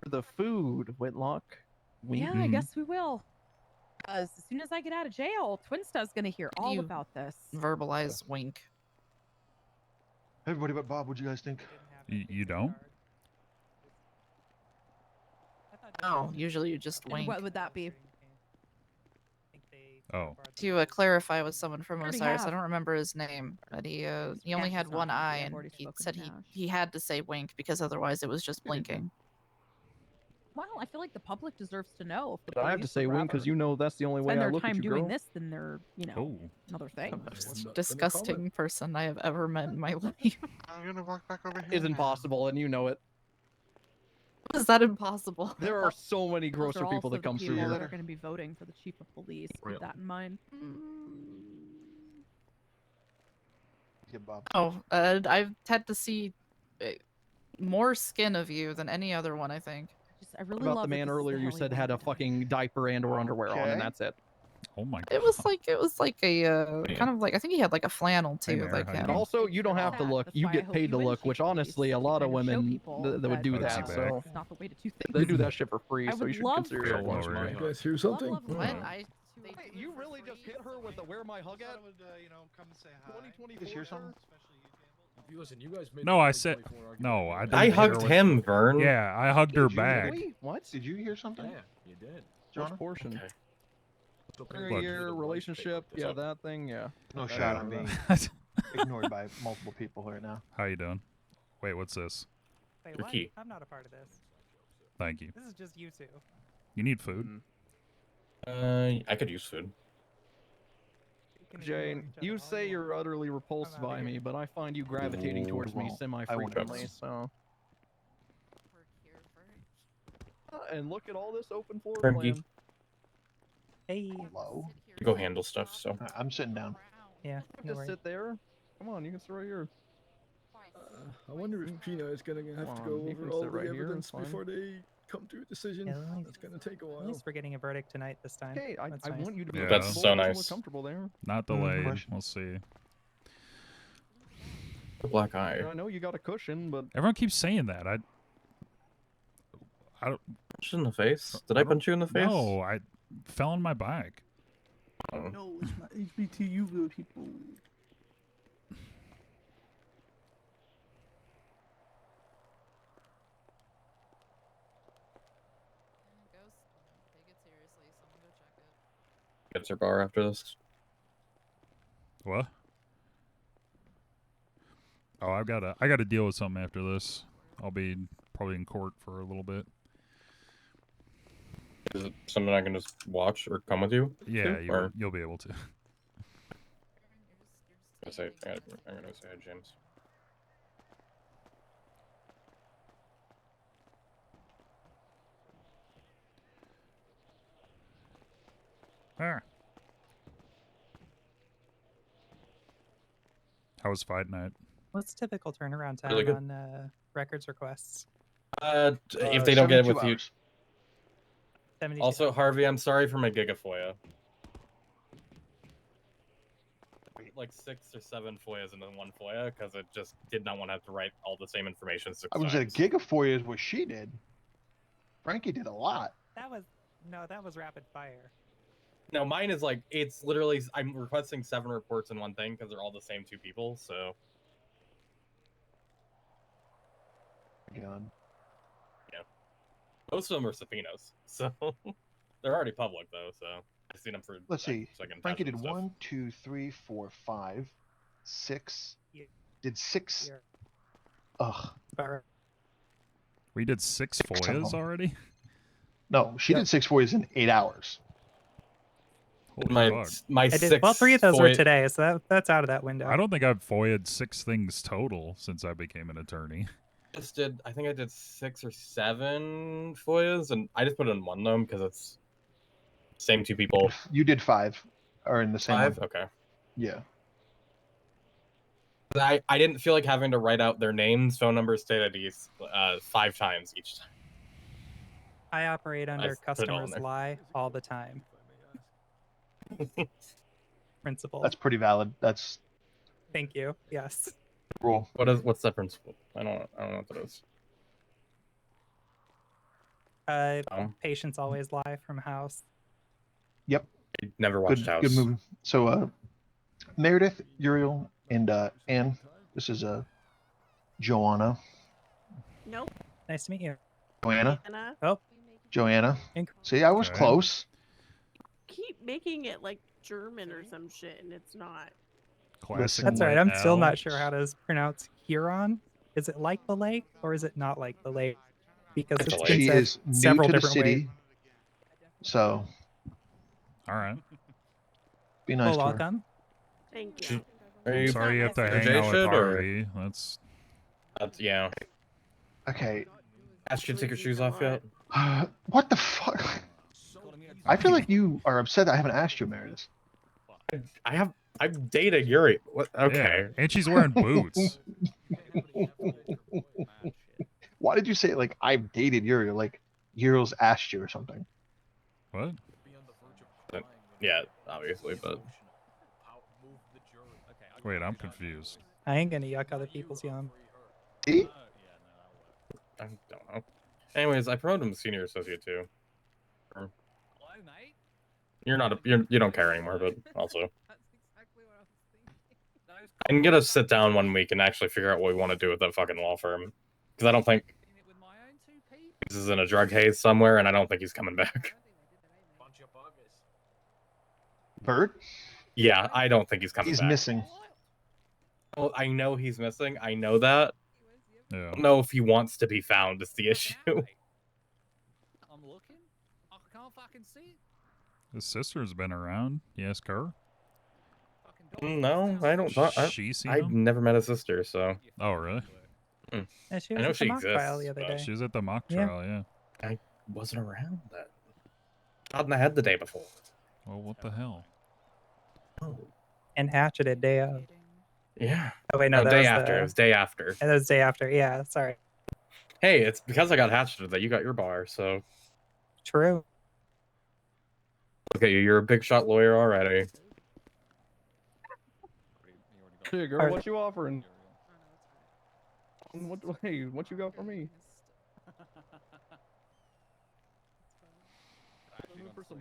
For the food, Whitlock. Yeah, I guess we will. As soon as I get out of jail, Twinsta's gonna hear all You about this. Verbalize wink. Everybody but Bob, what'd you guys think? You don't? No, usually you just And wink. what would that be? Oh. To clarify with someone from Already Osiris, I have. don't remember his name, but he only Yeah, had he's one not- eye, yeah, I've and already he spoken said to he Nash. he had to say wink because otherwise it was just blinking. Well, I feel like the public deserves to know. If the But I have to police say would win because rather you know that's the only way spend I their look time at you, doing girl. this than their, another thing. Most disgusting person I have ever met in my life. I'm gonna walk back over here. Is impossible, and you know it. Is that impossible? There are so many Those grosser are people also that come the through people here. that are going to be voting for the chief of police. Keep that in mind. Yeah, Bob. Oh, I've had to see more skin of you than any other one, I think. I really About love the that man this is earlier you Haley said had a fucking diaper and or underwear on, Okay. and that's it. Oh my god. It was like a kind of like I think he had like a flannel Hey, too, Mary, like how you And doing? also, you don't have to look. That's You why I get hope paid to you look, and which Chief honestly, a lot of kind of show women people that would do that, that. uh, So It's not the way to do things. they do that shit for free. I So you would should love consider for yourself you. lucky. You guys hear something? Love, what? I Wait, you really just hit her with the "Where my hug at"? Would, you know, come say hi. 2024. Just hear something? Listen, you guys made No, the I said 2024 argument no. very I well. didn't I hit her hugged with- him, Vern. Yeah, I hugged her Did you hear back. me? What? Did you hear something? Yeah, you did. Which Jonah? portion? Okay. Your relationship, yeah, that thing, yeah. No That shot. I I'm remember. being ignored by multiple people right now. How you doing? Wait, what's this? Wait, Your what? key. I'm not a part of this. Thank you. This is just you two. You need food? I could use food. Jane, you say you're utterly repulsed by me, but I find you gravitating towards me semi-frequently, so... And look at all this open floor Frankie. plan. Hey. Hello. You go handle stuff, so. I'm sitting down. Yeah. No Just worries. sit there. Come on, you can sit right here. I wonder if Gino is gonna have to go you over can all sit the right here, evidence it's fine. before they come to a decision. Yeah, at That's gonna take a At while. least we're getting a verdict tonight this time. Hey, I That's nice. want you to be Yeah. That's so comfortable, nice. look comfortable there. Not delayed. Question. We'll see. The black eye. I know you got a cushion, but Everyone keeps saying that. I don't. Punch in the face? Did I punch you in the face? No, I fell on my back. Oh. No, it's not HBTU people. Gets her bar after this. What? Oh, I gotta deal with something after this. I'll be probably in court for a little bit. Is it something I can just watch or come with you? Yeah, to, or... you'll be able to. I'm gonna say hi, James. Ah. How was fight night? What's typical turnaround time Really good. on records requests? If they don't get it with 72 you. hours. 72. Also, Harvey, I'm sorry for my gigafoya. Like 6 or 7 FOIAs into one FOIA because it just did not want to have to write all the same information 6 I was times. at Gigafoya is what she did. Frankie did a lot. That was rapid fire. No, mine is like, it's literally, I'm requesting 7 reports in one thing because they're all the same 2 people, so. God. Yeah. Most of them are subpoenas, so. They're already public, though, so. I've seen them for. Let's see. So I can Frankie attach did them and 1, 2, 3, 4, 5, 6. Did 6. Ugh. We did 6 FOIAs already? No, she did 6 FOIAs in 8 hours. Holy My fuck. my I did. 6 Well, 3 of those were FOIA today, so that's out of that window. I don't think I've FOIA'd 6 things total since I became an attorney. I think I did 6 or 7 FOIAs, and I just put it in one though because it's same 2 people. You did 5, or in the same 5? one. Okay. Yeah. I didn't feel like having to write out their names, phone numbers, state IDs 5 times each time. I operate under put it all in customers there. lie all the time. Principle. That's pretty valid. That's Thank you. Yes. rule. What's that principle? I don't know what that is. Patients always lie from house. Yep. I never watched Good, House. good movie. So, Meredith, Uriel, and Anne. This is Joanna. Nope. Nice to meet you. Joanna. Anna, Oh, Joanna. See, I was Okay. close. keep making it like German or some shit, and it's not. Classic that's all right. white I'm still L. not sure how to pronounce Huron. Is it like the lake or is it not like the lake? Because it's been She said is new several to the different city. ways. So, Alright. be nice Well, to her. welcome. Thank you. I'm sorry you have to hang out with Jason, or- Harvey. That's yeah. Okay. Asked you to take your shoes off yet? What the fuck? I feel like you are upset that I haven't asked you, Meredith. I've dated Yuri. What? Okay. Yeah, and she's wearing boots. Why did you say it like I've dated Uriel? Like Uriel's asked you or something? What? Yeah, obviously, but Wait, I'm confused. I ain't gonna yuck other people's yum. See? I don't know. Anyways, I promoted him to senior associate too. You're not you don't care anymore, but also. I can get us sit down one week and actually figure out what we want to do with that fucking law firm. Because I don't think this is in a drug haze somewhere, and I don't think he's coming back. Bird? Yeah, I don't think he's coming He's back. missing. Well, I know he's missing. I know that. Yeah. I don't know if he wants to be found is the issue. I'm looking. I can't fucking see it. His sister's been around. You ask her? No, I don't. She seen I've him? never met a sister, so. Oh, really? Yeah, she I was know at she the mock trial exists. the other but day. She was at the mock Yeah. trial, yeah. I wasn't around that. Shot in the head the day before. Well, what the hell? And hatcheted day of. Yeah. Oh wait, no, that day was after. The... It was day after. And that was day after. Yeah, sorry. Hey, it's because I got hatcheted that you got your bar, so. True. Look at you. You're a big shot lawyer already. Hey, girl, Alright. what you offering? What you got for me?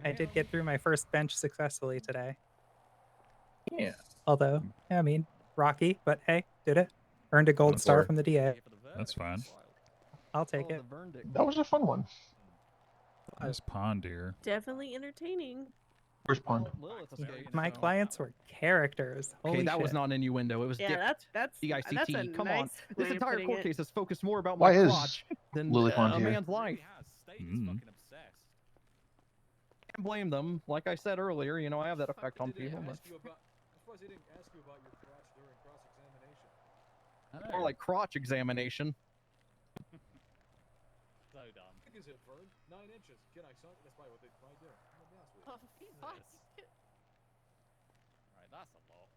I did get through my first bench successfully today. Yeah. Although, I mean, rocky, but hey, did it. Earned a gold star from the DA. That's fine. I'll take it. That was a fun one. Nice pond here. Definitely entertaining. Where's Pond? My clients were characters. Okay, Holy that was shit. not an innuendo. It was Yeah, dick. that's D-I-C-T. a Come nice on. This way of entire putting court it. case is focused more about Why my is crotch than Lily Pond a here? man's life. Mm. Can't blame them. Like I said earlier, you know, I have that effect on people. I'm But... surprised they didn't ask you about your crotch during cross-examination. More like crotch examination. So dumb. How big is it, Vern? 9 inches. Can I, son? That's probably what they probably do. I'm gonna be honest with you. Alright, that's a lot.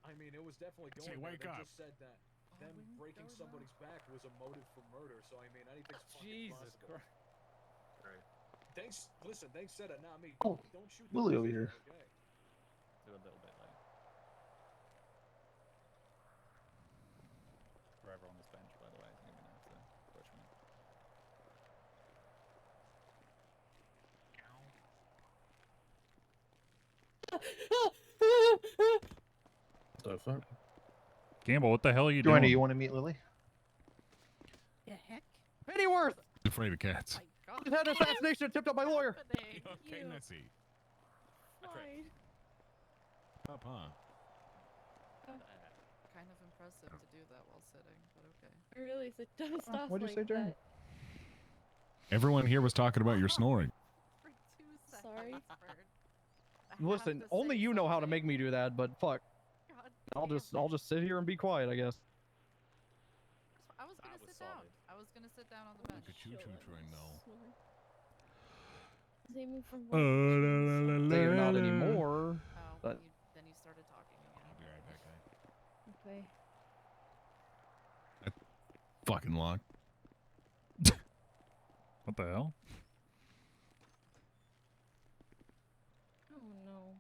I mean, it was definitely going. Say, there. wake They up. just said that them breaking somebody's back was a motive for murder. So I mean, anything's fucking Jesus possible. Christ. Listen, they said it, not me. Oh, Don't shoot the Lily over messenger, here. Okay. Do a little bit late. Forever on this bench, by the way. You're gonna have to push me. The fuck? Gamble, what the hell are you Joanna, doing? you want to meet Lily? The heck? Pennyworth! Afraid of cats. I just had an assassination attempt on my lawyer. Okay, Nessie. Up, huh? Kind of impressive to do that while sitting, but okay. Really, so don't stop What'd you say, like Jeremy? that. Everyone here was talking about your snoring. Sorry. Listen, only you know how to make me do that, but fuck. I'll just sit here and be quiet, I guess. I was gonna sit down. I was gonna sit down on the bench. Look at you choo-chooing though. They moved from They are not anymore. Oh, But then you started talking again. I'll be right back, guy. Okay. Fucking lock. What the hell? Oh no.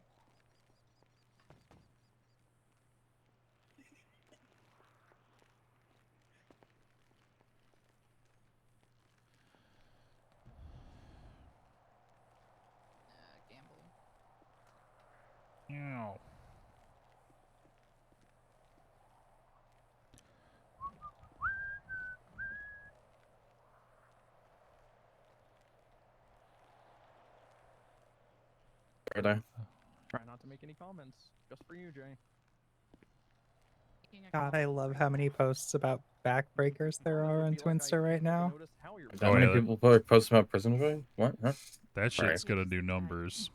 Gamble. Ow. Are they? try not to make any comments. Just for you, Jay. God, I love how many posts about backbreakers there are on Twinster right now. How Oh, many yeah. people post about prison joy? What? Huh? That Sorry. shit's gonna do numbers.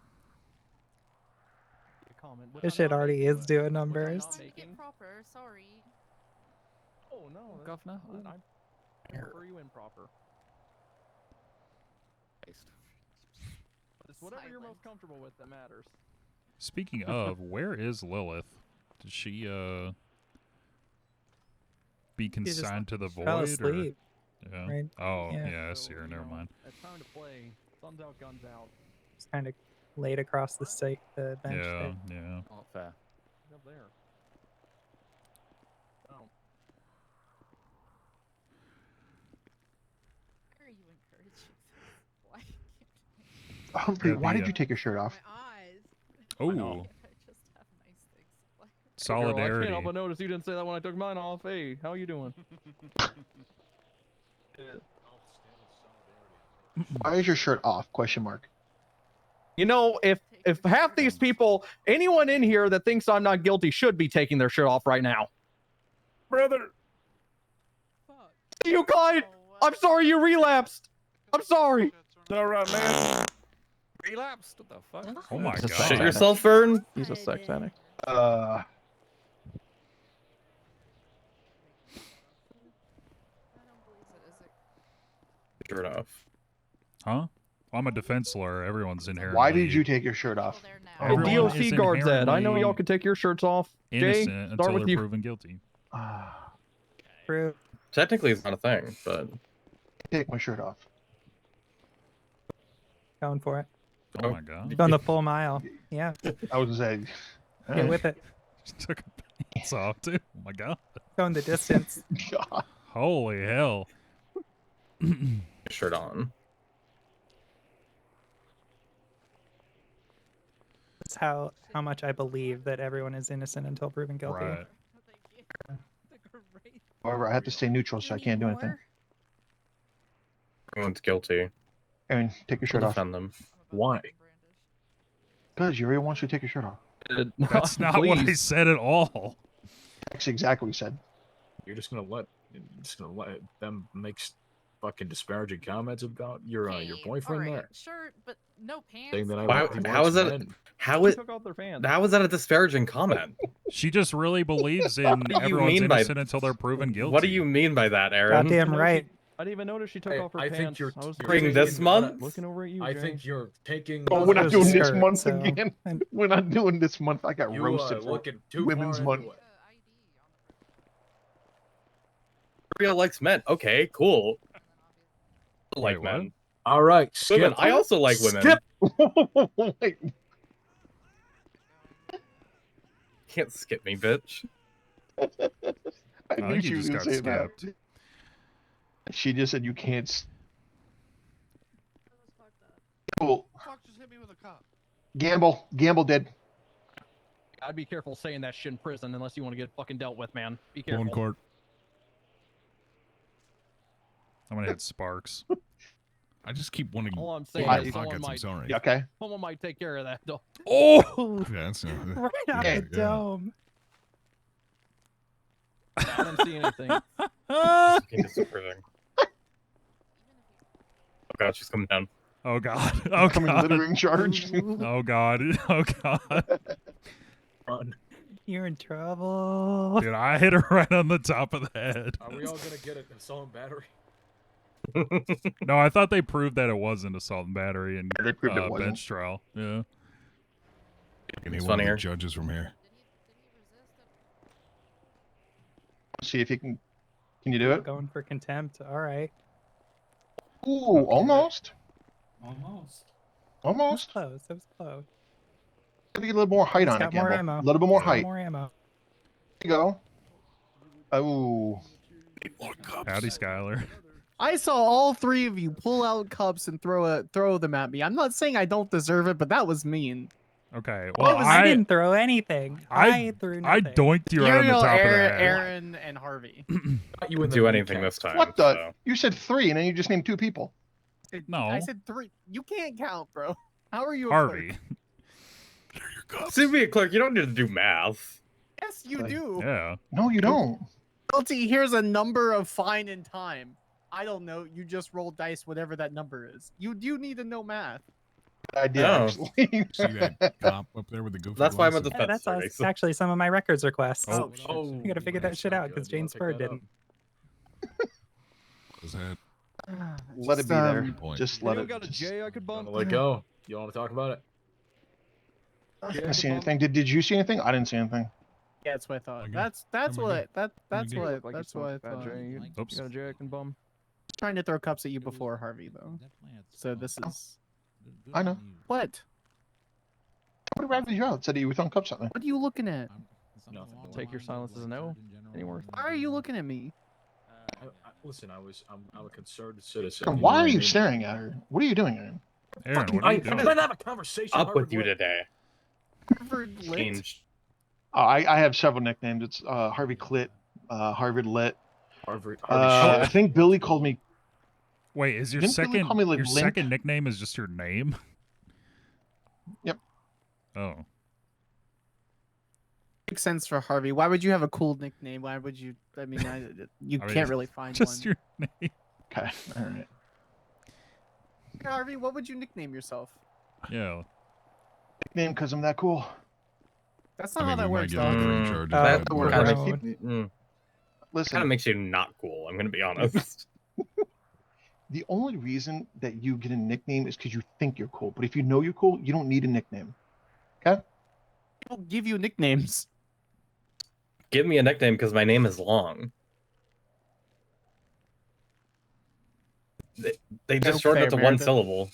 This shit already is doing numbers. Get proper. Sorry. Oh no, Governor. I prefer you improper. It's whatever you're most comfortable with that matters. Speaking of, where is Lilith? Did she be just consigned to the fell void? asleep, Or... Yeah. right? Oh, Yeah. yeah, I see her. Never mind. It's time to play. Sun's out, guns out. Just kind of laid across the bench. Yeah, there. yeah. Not fair. Up there. Oh. Why are you encouraging this? Why? Humphrey, why did you take your shirt off? Oh. Girl, I Solidarity. can't help but notice you didn't say that when I took mine off. Hey, how you doing? Why is your shirt off? Question mark. You know, if half these people, anyone in here that thinks I'm not guilty, should be taking their shirt off right now. Brother. You Clyde! I'm sorry you relapsed. I'm sorry. It's all right, man. Relapsed? What the fuck? Oh my god. Shit yourself, Fern? He's a sex addict. Shirt off. Huh? I'm a defense lawyer. Everyone's in here. Why did you take your shirt off? The DOC guard said, I know y'all can take your shirts off. Jay, Innocent start until with they're you. proven guilty. True. Technically, it's not a thing, but Take my shirt off. Going for it. Oh my god. Going the full mile. Yeah. I was saying. Get with it. Just took her pants off too. Oh my god. Going the distance. Holy hell. shirt on. That's how much I believe that everyone is innocent until proven guilty. Right. However, I have to stay neutral, so I can't do anything. Everyone's guilty. Aaron, take your shirt I'll off. defend them. Why? Because Uriel wants you to take your shirt off. That's not what I said at all. That's exactly what he said. You're just gonna let them make fucking disparaging comments about your boyfriend there. Sure, but no pants. Saying that How is that? How is that a disparaging comment? She just really believes in What do you everyone's mean by- innocent until they're proven guilty. What do you mean by that, Aaron? Goddamn right. I didn't even notice she took Hey, off her I pants. think you're I was Spring this month? looking over at you, I Jay. think you're taking. Oh, we're not doing this skirt, month so- again. We're not doing this month. I got You roasted for looking too Women's far Month. into it. Uriel likes men. Okay, cool. I like Wait, men. All right, skip. Women. I also like women. Skip. Wait, Can't skip me, bitch. I I knew think she you was just gonna got say that. skipped. She just said you can't. Cool. Fuck just hit me with a cop. Gamble did. I'd be careful saying that shit in prison unless you want to get fucking dealt with, man. Be Full careful. in court. I'm gonna hit Sparks. I just keep wanting All I'm saying I- is someone pockets. I'm might, sorry. You okay? someone might take care of that, though. Oh! Yeah, that's Right out Hey. the dome. I didn't see anything. It's disapproving. Oh god, she's coming down. Oh god. Oh Coming god. littering charge. Oh god. Oh god. Run. You're in trouble. Dude, I hit her right on the top of the head. Are we all gonna get an assault and battery? No, I thought they proved that it wasn't assault and battery and They proved it wasn't. bench trial. Yeah. Can he It's one of the funnier. judges from here? See if you can. Can you do it? Going for contempt. All right. Ooh, almost. Almost. That was Almost. close. That was close. Maybe a little more height He's on it, got more Gamble. ammo. A little bit more He's got height. More ammo. There you go. Oh. Howdy, Skylar. I saw all three of you pull out cups and throw them at me. I'm not saying I don't deserve it, but that was mean. Okay. Well, I didn't throw anything. I threw I nothing. doinked you right on the Uriel, top of the Aaron, head. Aaron, and Harvey. You in the Do anything kneecap. this time. What the? so. You said 3, and then you just named 2 people. No. I said 3. You can't count, bro. How are you? A Harvey. clerk? To be a clerk, you don't need to do math. Yes, you do. Yeah. No, you don't. Guilty. Here's a number of fine and time. I don't know. You just roll dice, whatever that number is. You do need to know math. Good idea, No. actually. See that cop up there with the goofy That's why I'm at glasses? the Yeah, fence. that's actually some of my records requests. Oh, You gotta figure that shit out because Jane Spur didn't. Is that Let it Just, be there. point. Just let You it. got a Just, J I could bump? Let go. You want to talk about it? I didn't see anything. Did you see anything? I didn't see anything. Yeah, that's what I thought. Okay. That's Let me what that's get- what Like that's you what I smoked that thought. J. You Oops. got a J I can bum. Trying to throw cups at you before Harvey though. So this is I know. what? What ratted you out? Said you were throwing cups at me. What are you looking at? Take your silence as a no. Any worse? Why are you looking at me? Listen, I'm a concerned citizen. And you why know are what I you mean? staring at her? What are you doing, Aaron? Aaron, Fucking, what are you I'm doing? trying to have a conversation. Up with Harvard you Lit. today. Harvard Lit. Changed. I have several nicknames. It's Harvey Clit, Harvard Lit. Harvey I shit. think Billy called me. Wait, is your Didn't Billy second call me, like, your Link? second nickname is just your name? Yep. Oh. Makes sense for Harvey. Why would you have a cool nickname? Why would you? I mean, you I mean, can't really find just one. your name. Okay. All right. Okay, Harvey, what would you nickname yourself? Yeah. Nickname because I'm that cool. That's not I how mean, that we might works, get dog. free charges. That but works. whatever. Kind of Listen, makes you not cool. I'm gonna be honest. the only reason that you get a nickname is because you think you're cool. But if you know you're cool, you don't need a nickname. Okay? People give you nicknames. Give me a nickname because my name is long. They just shorten it to one Meredith. syllable.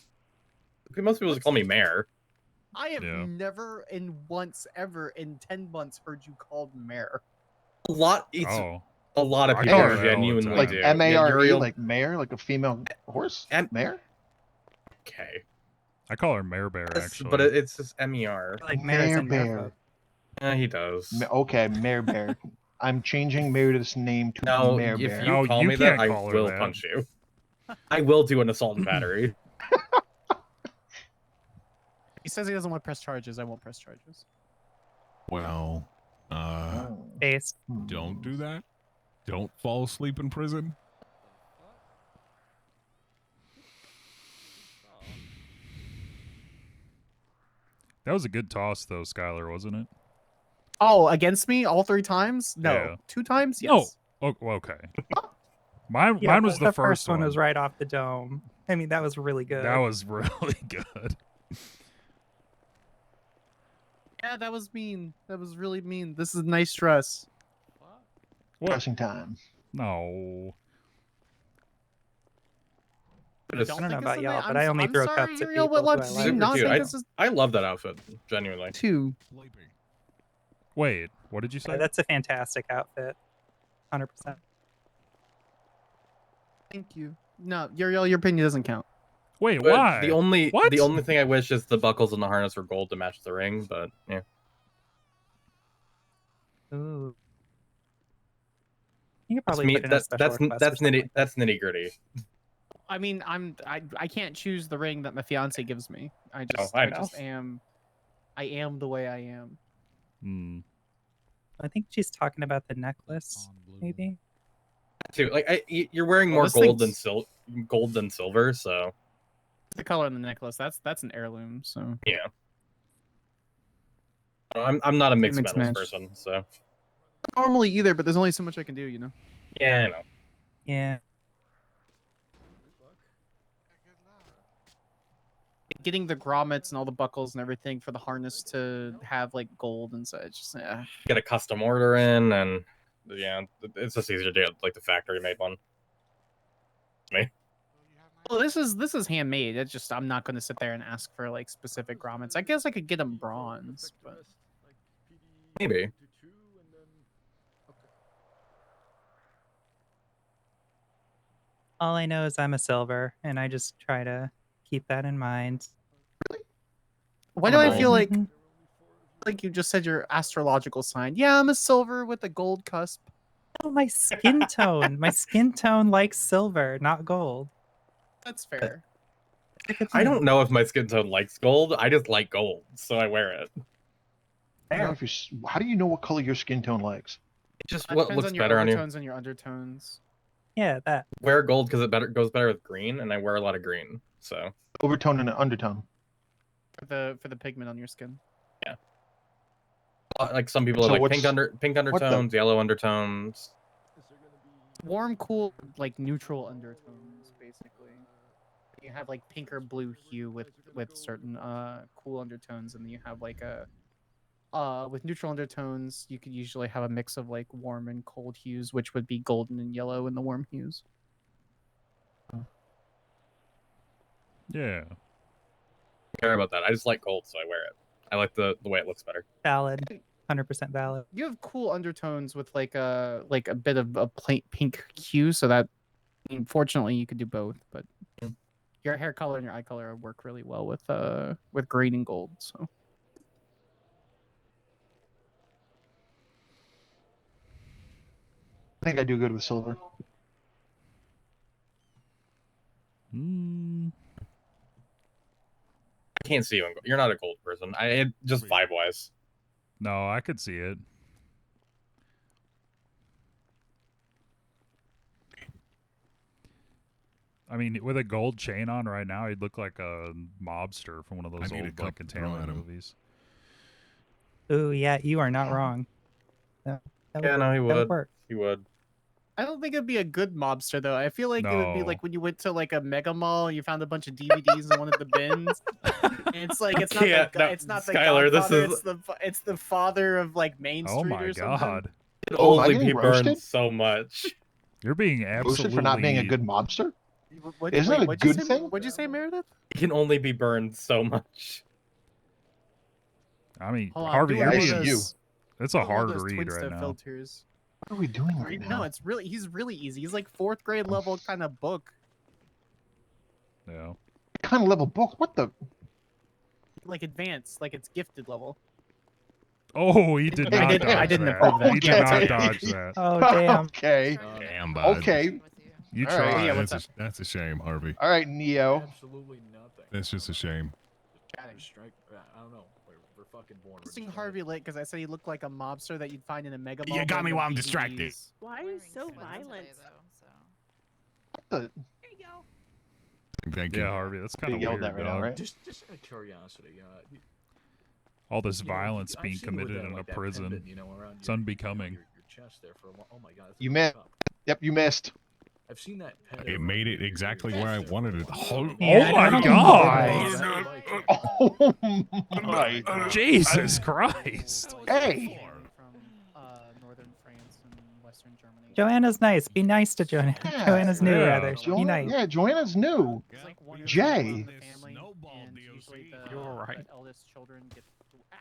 Most people just call me Mayor. I have Yeah. never in once ever in 10 months heard you called mayor. A lot. Oh. A lot of I people call her that all the genuinely time. Like do. M-A-R-E, Uriel- like mayor, like a female horse? Mayor? Okay. I call her Mare Bear, Yes, actually. but it's just MER. Like Mare's Mare in Bear. Merfolk. Yeah, he does. Okay, Mayor Bear. I'm changing Meredith's name to No, Mayor if Bear. you No, call you me that, can't I call her will that. punch you. I will do an assault and battery. He says he doesn't want to press charges. I won't press charges. Well, Based. don't do that. Don't fall asleep in prison. That was a good toss, though, Skylar, wasn't it? Oh, against me all 3 times? No. Yeah. 2 times? Yes. No. Oh, okay. Mine Yeah, was the first one was right off the dome. I mean, that was really good. That was really good. Yeah, that was mean. That was really mean. This is nice dress. Dressing time. No. You Just- I don't know think about it's y'all, something- but I only I'm throw sorry, cups at Uriel, people. but what, who I do like. you not Dude, think this is I love that outfit, genuinely. 2? Wait, what did you say? Yeah, that's a fantastic outfit. 100%. Thank you. No, Uriel, your opinion doesn't count. Wait, But why? The only What? the only thing I wish is the buckles and the harness were gold to match the ring, but yeah. Ooh. You could That's probably me. put in a special request or something like That's nitty gritty. I mean, I can't choose the ring that my fiance gives me. I just I I know. just am I am the way I am. Hmm. I think she's talking about the necklace, maybe. Too like you're wearing Well, more this gold thing's- than gold than silver, so The color on the necklace, that's an heirloom, so yeah. I'm not a mixed mixed metals match. person, so normally either, but there's only so much I can do, you know. yeah, I know. Yeah. Getting the grommets and all the buckles and everything for the harness to have like gold and such. Just, Get a custom order in, and yeah, it's just easier to get like the factory made one. Me. Well, this is handmade. It's just I'm not going to sit there and ask for like specific grommets. I guess I could get them bronze, but Maybe. All I know is I'm a silver, and I just try to keep that in mind. why do I feel like Mhm. you just said your astrological sign? Yeah, I'm a silver with a gold cusp. Oh, my skin tone. My skin tone likes silver, not gold. That's fair. I don't know if my skin tone likes gold. I just like gold, so I wear it. I don't know if how do you know what color your skin tone likes? Just It what depends looks on your better on you. overtones and your undertones. Yeah, that. Wear gold because it goes better with green, and I wear a lot of green. So Overtone and undertone. For the pigment on your skin. yeah, like some people So have like what's- pink the- undertones, yellow undertones. Warm, cool, like neutral undertones, basically. You have like pink or blue hue with certain cool undertones, and then you have like a with neutral undertones, you could usually have a mix of like warm and cold hues, which would be golden and yellow in the warm hues. Yeah. I care about that. I just like gold, so I wear it. I like the way it looks better. Valid. 100% valid. You have cool undertones with like a bit of a pink hue, so that unfortunately you could do both, but your hair color and your eye color work really well with green and gold. So. I think I do good with silver. I can't see you. You're not a gold person. Just vibe wise. No, I could see it. I mean, with a gold chain on right now, he'd look like a mobster from one of those I need a old cup like to throw containment at him. movies. Ooh, yeah, you are not wrong. That Yeah, would- no, he that would would. work. He would. I don't think it'd be a good mobster though. I feel like it would be No. like when you went to like a mega mall and you found a bunch of DVDs in one of the bins. And it's like it's not Yeah, the, no, it's not the Skylar, this Godfather, is- it's the father of like Main Oh Street my or something. god. Could Oh, am I only getting be burned roasted? so much. You're being Roasted absolutely for not being a good mobster? What, Isn't wait, that a what'd you good say, thing? What'd you say, Meredith? He can only be burned so much. I mean, Hold on, Harvey, do you're one of being. those- It's do a one of hard those read Twinsta right now. Filters. What are we doing right now? No, he's really easy. He's like 4th grade level kind of book. Yeah. What kind of level book? What the? Like advanced, like it's gifted level. Oh, he did not dodge I didn't that. approve that. He did not Okay. dodge that. Oh, damn. Okay. Damn, bud. Okay. You All right. tried. Yeah, That's a shame, Harvey. All right, Neo. Absolutely nothing. That's just a shame. Strike. I don't know. We're fucking born. I think Harvey lit because I said he looked like a mobster that you'd find in a mega mall. You got me buying while I'm DVDs. distracted. Why are you so violent? What the? There you go. Thank you. Yeah, Harvey, that's kind You of yelled weird, that right now, dog. right? Just out of curiosity. All this You know, violence I've being seen you with committed that, in a like, that prison. pendant, you know, around It's your unbecoming. chest there for a while. Oh my god. that's You a missed. cup. Yep, you missed. I've seen that pendant. It made it exactly where I wanted it. Oh, Yeah, I my don't god! Oh my. Jesus Christ! Hey. From northern France and western Germany. Joanna's nice. Be nice to Joanna. Yeah. Joanna's new, Yeah. rather. Be nice. Yeah, Joanna's new. It's like one Jay. family, and usually the You're right. eldest children get.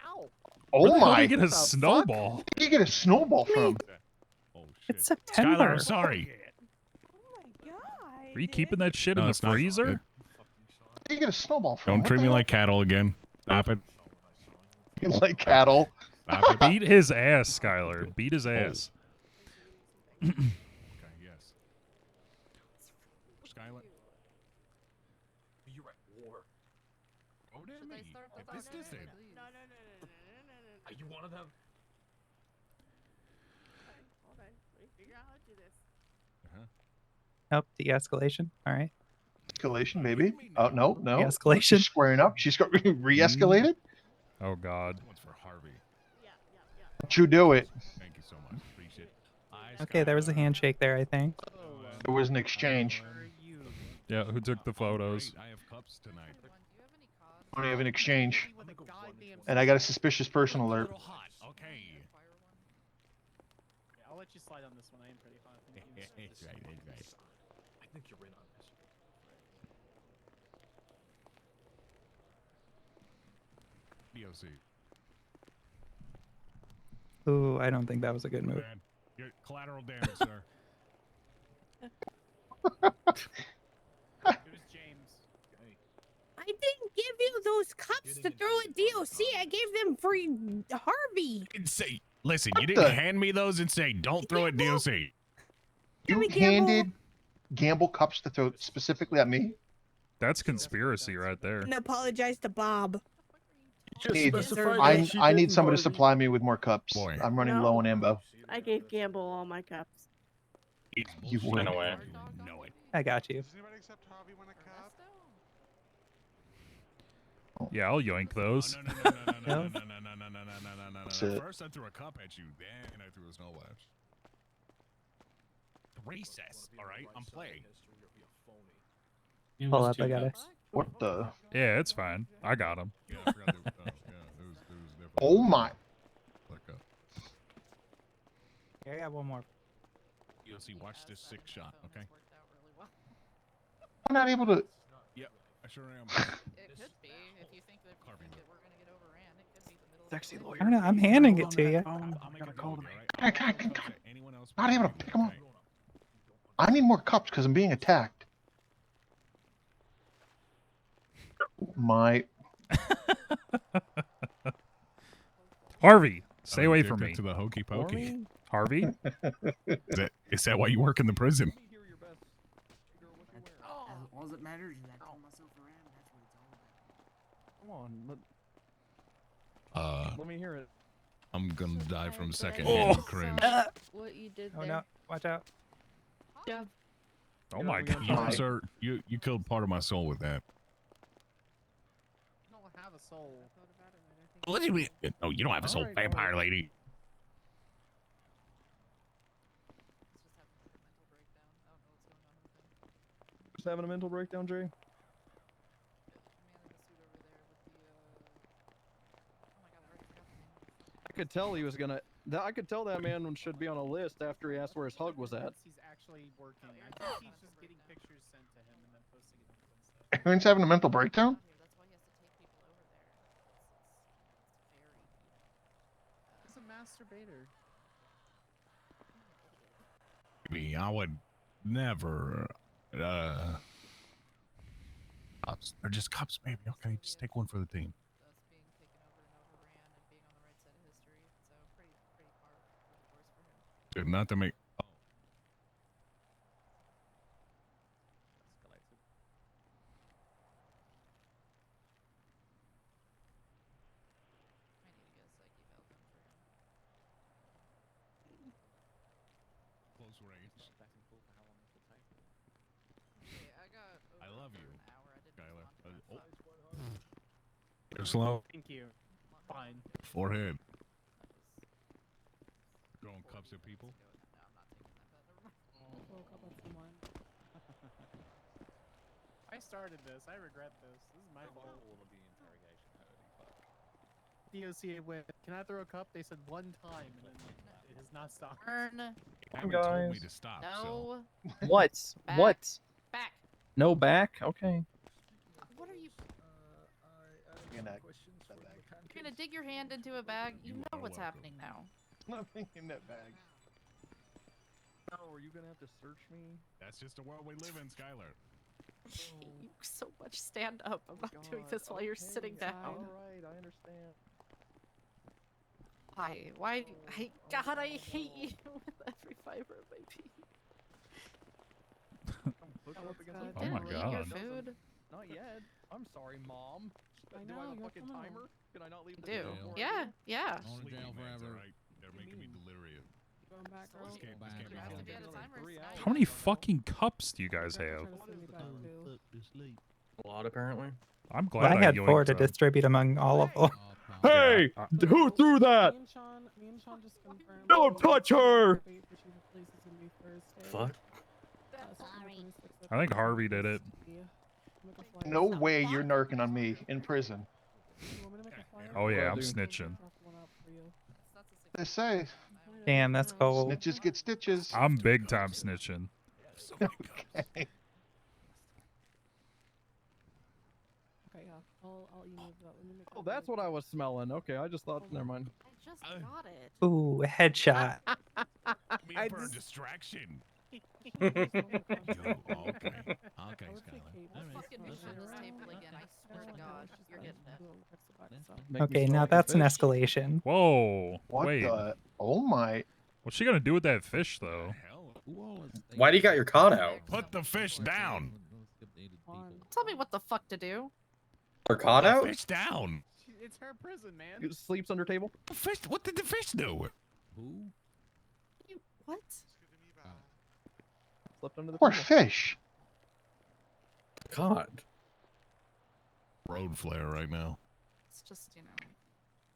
Ow! Oh Where the hell my. did you get a What the fuck? snowball? Where did you get a snowball from? Oh, It's shit. September. Skylar, I'm sorry. Are you keeping that shit No, in the it's not. freezer? Where did you get a snowball from? Don't What treat the me hell? like cattle again. Stop it. Like cattle. Stop it. Beat his ass, Skylar. Beat his ass. Okay, yes. Skylar. You're at war. Oh, damn me. If this is it. No. Are you one of them? Hold on. Let me figure out how to do this. Nope. De-escalation. All right. Escalation, maybe. Oh no, no. De-escalation. She's squaring up. She's got re-escalated. Oh God. That one's for Harvey. Don't you do it? Thank you so much. Appreciate it. Okay, there was a handshake there, I think. There was an exchange. Yeah, who took the photos? I have cups tonight. I have an exchange. And I got a suspicious person alert. Okay. Yeah, I'll let you slide on this one. I am pretty hot. Thank you. I think you're in on this. DOC. Ooh, I don't think that was a good move. Bad. Your collateral damage, sir. It was James. I didn't give you those cups to throw at DOC. I gave them for Harvey. Didn't say. Listen, you What didn't the- hand me those and say, "Don't throw at DOC." You me Gamble. handed Gamble cups to throw specifically at me. That's conspiracy right there. And apologize to Bob. I need somebody to supply me with more cups. Boy. I'm running No. low on ambo. I gave Gamble all my cups. You would. In a way. Know it. I got you. Does anybody except Harvey want a cup? Yeah, I'll yoink those. No. That's it. First, I threw a cup at you, then I threw a snowball. Recess. All right, I'm playing. Pull up, I got it. What the? Yeah, it's fine. I got him. Yeah, I forgot there was, it was different. Oh my. Look up. Here, I got one more. DOC, watch this sick shot, okay? I'm not able to. Yep, I sure am. It could be if you think that we're gonna get overran. It could be the middle. Sexy lawyer. I don't know. I'm handing it to you. I'll make a call, right? God. Anyone else? Not able to pick them up. I need more cups because I'm being attacked. my. Harvey, stay away Take from that me. to the hokey pokey. Harvey? Is that why you work in the prison? All that matters is I turn myself around. That's what it's all about. Come on, let me hear it. I'm gonna die from secondhand cringe. What you did Oh there. no! Watch out! Yeah. Oh my god, sir! You killed part of my soul with that. I don't have a soul. What do you mean? No, you don't have a soul, vampire lady. Just having a mental breakdown, Jay. I could tell he was gonna. I could tell that man should be on a list after he asked where his hug was at. He's actually working. I think he's just getting pictures sent to him and then posting it on Insta. Aaron's having a mental breakdown. He's a masturbator. I would never. Cops. They're just cops, baby. Okay, just take one for the team. Dude, not to make. Oh. Close range. I love you, Skylar. You're slow. Thank you. Fine. Forehead. Throwing cups at people. I started this. I regret this. This is my fault. DOC with, can I throw a cup? They said one time, and then it has not stopped. You told me to stop. No. What? Back. What? Back. No back? Okay. What are you? You're gonna You're gonna dig your hand into a bag. You know what's happening now. nothing in that bag. No, are you gonna have to search me? That's just the world we live in, Skylar. You so much stand up. I'm not doing this while you're sitting down. Alright, I understand. Why? Why? God, I hate you with every fiber of my being. Oh my god. Your food? Not yet. I'm sorry, Mom. Do I have a fucking timer? Can I not leave the Do. door? Yeah, yeah. On jail forever. Right? They're making me delirious. This can't be happening. How many fucking cups do you guys have? A lot, apparently. I'm glad I had 4 to yoinked them. distribute among all of them. Hey! Who threw that? Don't touch her! Fuck. I think Harvey did it. No way you're narking on me in prison. Oh yeah, I'm snitching. They say. Damn, that's cold. Snitches get stitches. I'm big time snitching. Okay. Oh, that's what I was smelling. Okay, I just thought. Never mind. I just got it. Ooh, a headshot. Me for a distraction. Okay, Skylar. Fucking mention this table again. I swear to God, you're getting it. Okay, now that's an escalation. Whoa. What Wait. the? Oh my. What's she gonna do with that fish though? Why do you got your cod out? Put the fish down. Tell me what the fuck to do. Her cod out? Fish down. It's her prison, man. It sleeps under table. Fish. What did the fish do? Who? What? Slept under the Poor table. fish. Cod. Road flare right now. It's just, you know,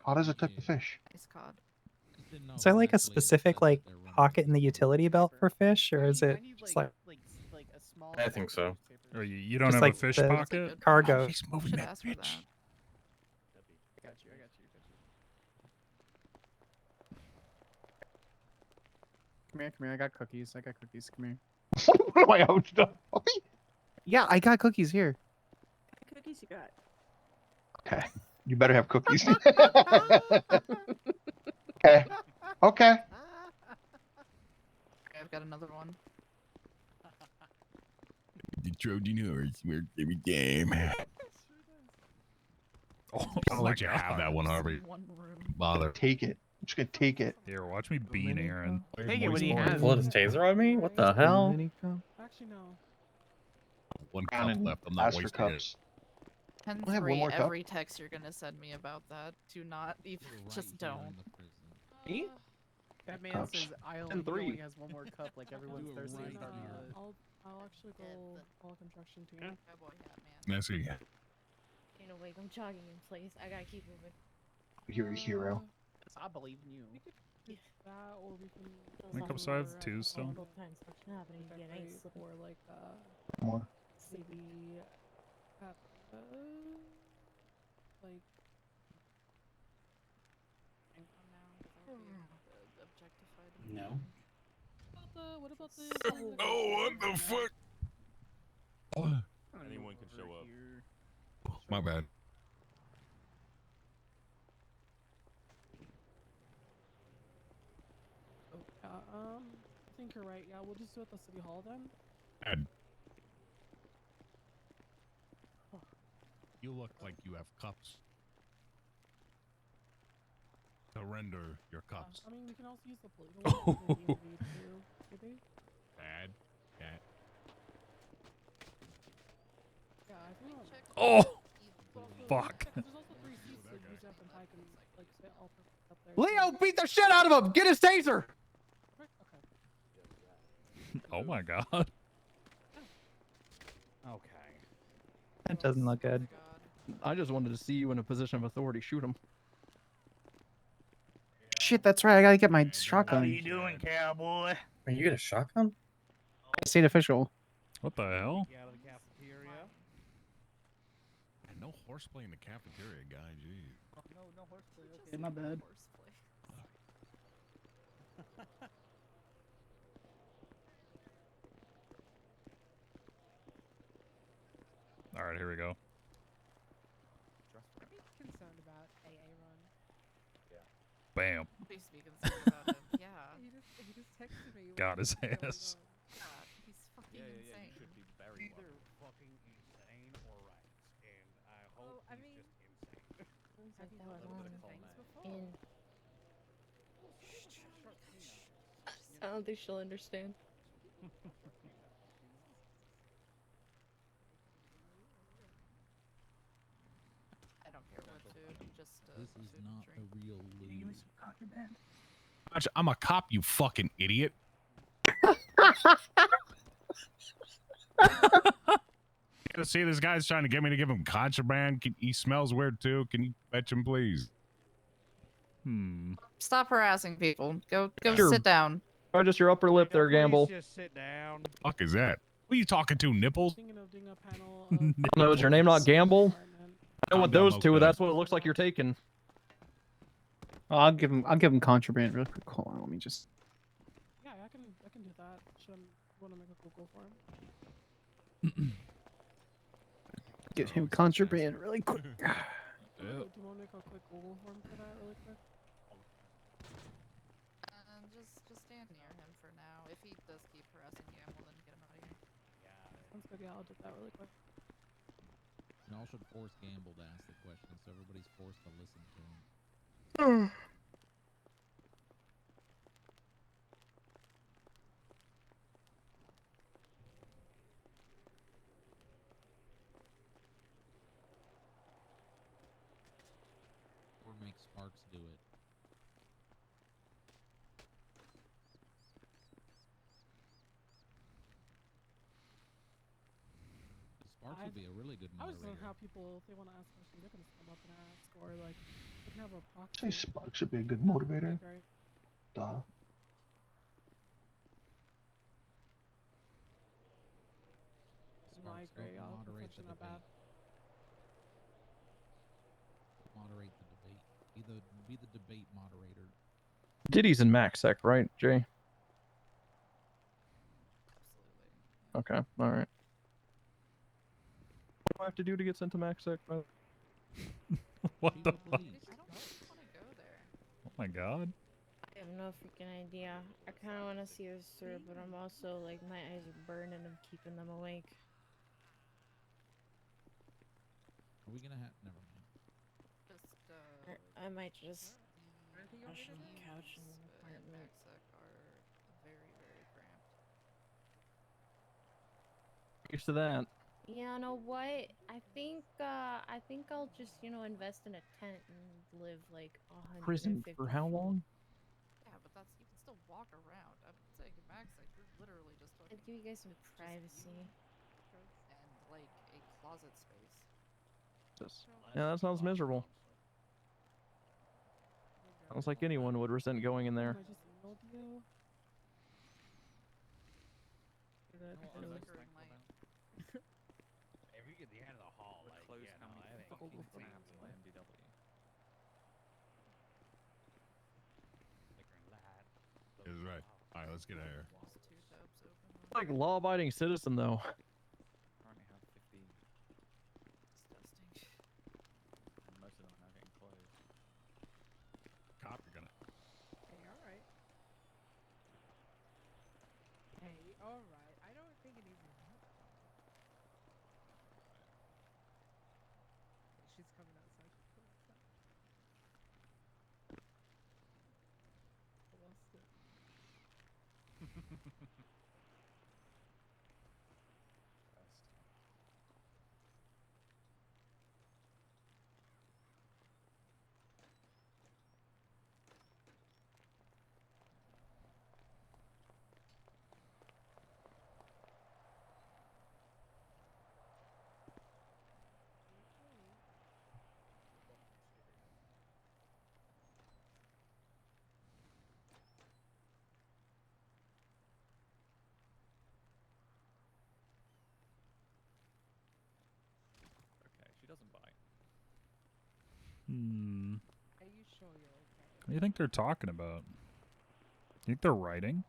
How does it take the fish? ice cod. Is there like a specific like pocket in the utility belt for fish, or is it just like a small. I think so. Or you don't just have like a fish the pocket? cargo? He's moving Should that ask for bitch. that. I got you. I got you. Come here, come here. I got cookies. I got cookies. Come here. What am I out to? Yeah, I got cookies here. What cookies you got? Okay. You better have cookies. Okay. Okay. Okay, I've got another one. The Trojan horse worked every game. I'll let you have that one, Harvey. Bother. Take it. I'm just gonna take it. Here, watch me bean Aaron. Take it when he He has pulled his taser on me? What the hell? Actually, no. One Down cup and left. I'm not ask for wasting it. cups. I have have one more cup? every text you're gonna send me about that. Do not even, just don't. Me? That man Cups. says I only, he only has one more cup, like everyone's thirsty and starving to it. I'll actually go all construction team. Cowboy hat, man. Let's see. Ain't no way I'm jogging in place. I gotta keep moving. You're a hero. I believe in you. That or we can. How many cups do I have? 2 still? Times fucking happening again. I ain't slipping. Or like More. maybe like No. what about the Oh, what the fuck? Anyone can show up. My bad. I think you're right. Yeah, we'll just do it at the city hall then. Ed. You look like you have cups. Surrender your cups. I mean, we can also use the political one if we need to. Maybe? Bad. Cat. Yeah, I think Oh! also, Fuck. There's also 3 seats so Jeff and Ty can like sit all up there. Leo, beat the shit out of him! Get his taser! Oh my god. Okay. That doesn't look good. I just wanted to see you in a position of authority. Shoot him. Shit, that's right. I gotta get my shotgun. How you doing, cowboy? Are you get a shotgun? State official. What the hell? Out of the cafeteria. No horseplay in the cafeteria, guy. Jeez. No horseplay. Okay, my bad. All right, here we go. Are we concerned about AA run? Bam. Please be concerned about him. Yeah. He just texted me. Got his What's going ass. God, he's fucking insane. You should be very either fucking insane or right, and I hope I he's mean, just insane. I've A never little bit of known calm in. I don't think she'll understand. I don't care what to. Just This is not a real lose. I'm a cop, you fucking idiot. You see, this guy's trying to get me to give him contraband. He smells weird too. Can you fetch him, please? Stop harassing people. Go Sure. sit down. Or just your upper lip there, Gamble. Just sit down. Fuck is that? Who are you talking to, nipples? Thinking of doing a panel. No, is your name not Gamble? I know what those two. okay. That's what it looks like you're taking. Oh, I'll give him contraband real quick. Hold on, let me just. Yeah, I can do that. Should I want to make a Google for him? Get him contraband really quick. Do you want to make a quick Google form for that really quick? Just stand near him for now. If he does keep harassing Gamble, then get him out of here. Sounds good. Yeah, I'll do that really quick. Y'all should force Gamble to ask the question so everybody's forced to listen to him. Or make Sparks do it. Sparks would be a really good I was moderator. wondering how people, if they want to ask questions, they can just come up and ask, or like, we can have a proxy. Say Sparks should be a good motivator. Right. Duh. No, I Sparks, go agree. moderate the Perfection, not bad. debate. Moderate the debate. Be the debate moderator. Diddy's in MaxSec, right, Jay? Okay, all right. What do I have to do to get sent to MaxSec? What the fuck? I don't want to go there. Oh my god. I have no freaking idea. I kind of want to see this through, but I'm also like, my eyes are burning. I'm keeping them awake. Are we gonna have? Never mind. I might just crash on the couch in the apartment. are very, very cramped. Used to that. You know what? I think I'll just, invest in a tent and live like 150. Prison for how long? Yeah, but that's you can still walk around. I'm saying, Max, like you're literally just talking. I'd give you guys some it's just privacy. you and like a closet space. Yeah, that sounds miserable. Sounds like anyone would resent going in there. I just emailed you. If we get the end of the hall, like, Close yeah, how no, many I fucking think tabs on MDW. Is right. All right, let's get out of here. Like law-abiding citizen though. Currently have 15. Disgusting. And most of them are now getting closed. Cop, you're gonna. Hey, alright. Hey, alright. I don't think it needs to be. She's coming outside. I lost it. Okay, she doesn't bite. Are you sure you're okay? What do you think they're talking about? You think they're writing?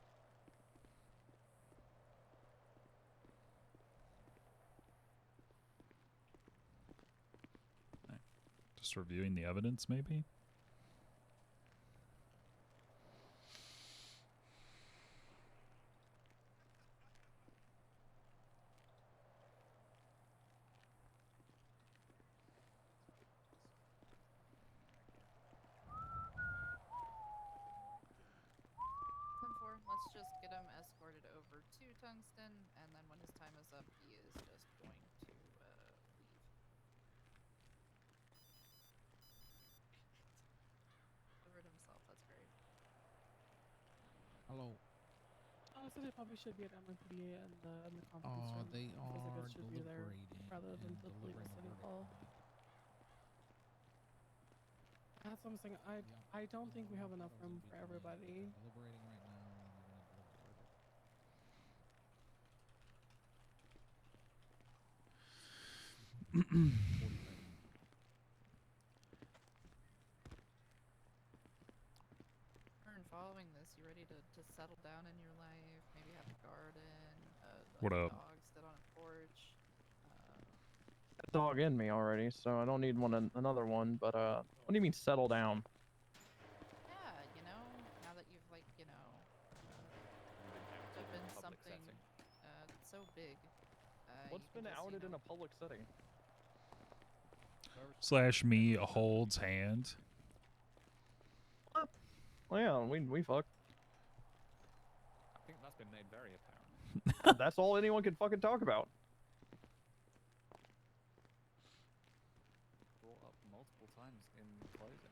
Just reviewing the evidence, maybe? Let's just get him escorted over to Tungsten, and then when his time is up, he is just going to leave. Delivered himself, that's great. Hello. So they probably should be at MMPA and the conference room. They Because the are goods should be there deliberating rather than and the delivering City a verdict Hall. tonight. That's what I'm saying. I don't think we have enough room for everybody. Deliberating right now, and then they're gonna deliver the verdict. Following this, you ready to settle down in your life? Maybe have a garden, What a up? dog, sit on a porch. A dog in me already, so I don't need another one. But what do you mean settle down? Yeah, now that you've opened something so big. What's been outed in a public setting? Slash me holds hand. Well, yeah, we fucked. I think that's been made very apparent. That's all anyone can fucking talk about. Brought up multiple times in closing.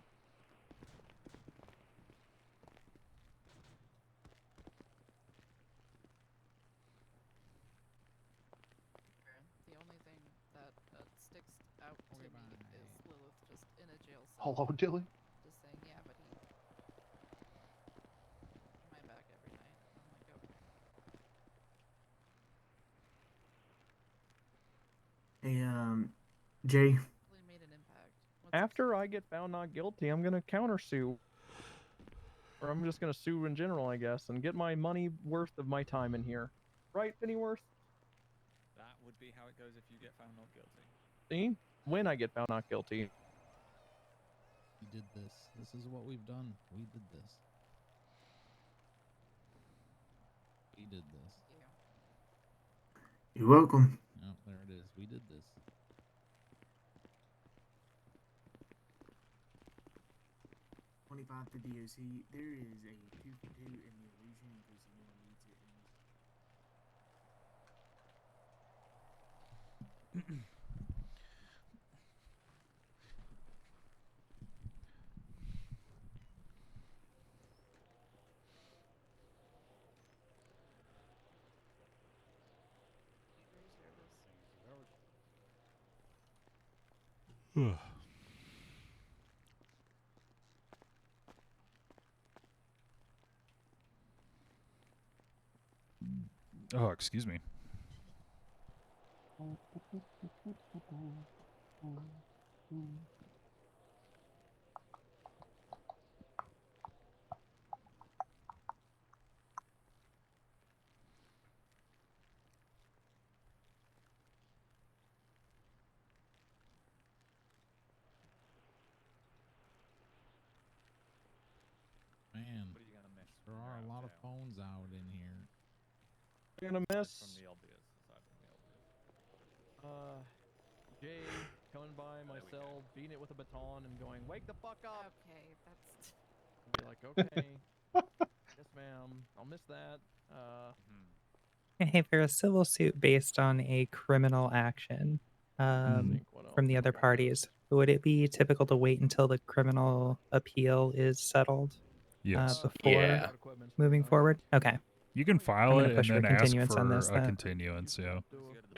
The only thing that sticks out to me is Lilith just in a jail cell. Hello, Dilly. Just saying, yeah, but he my back every night. I'm like, okay. Hey, Jay. Really made an impact. After I get found not guilty, I'm gonna countersue. Or I'm just gonna sue in general, I guess, and get my money worth of my time in here. Right, Pennyworth? That would be how it goes if you get found not guilty. See? When I get found not guilty. We did this. This is what we've done. We did this. We did this. You're welcome. Yep, there it is. We did this. whip out the DOC. There is a 2 for 2 in the illusion in case anyone needs it. Oh, excuse me. Man, there are a lot of phones out in here. You're gonna miss. Jay coming by myself, beating it with a baton and going, "Wake the fuck up!" Okay, that's. Be like, "Okay, yes, ma'am. I'll miss that." Hey, for a civil suit based on a criminal action from the other parties, would it be typical to wait until the criminal appeal is settled Yes. before moving forward? Okay. You can I'm file gonna it push and for then ask continuance on for this a then. continuance, yeah.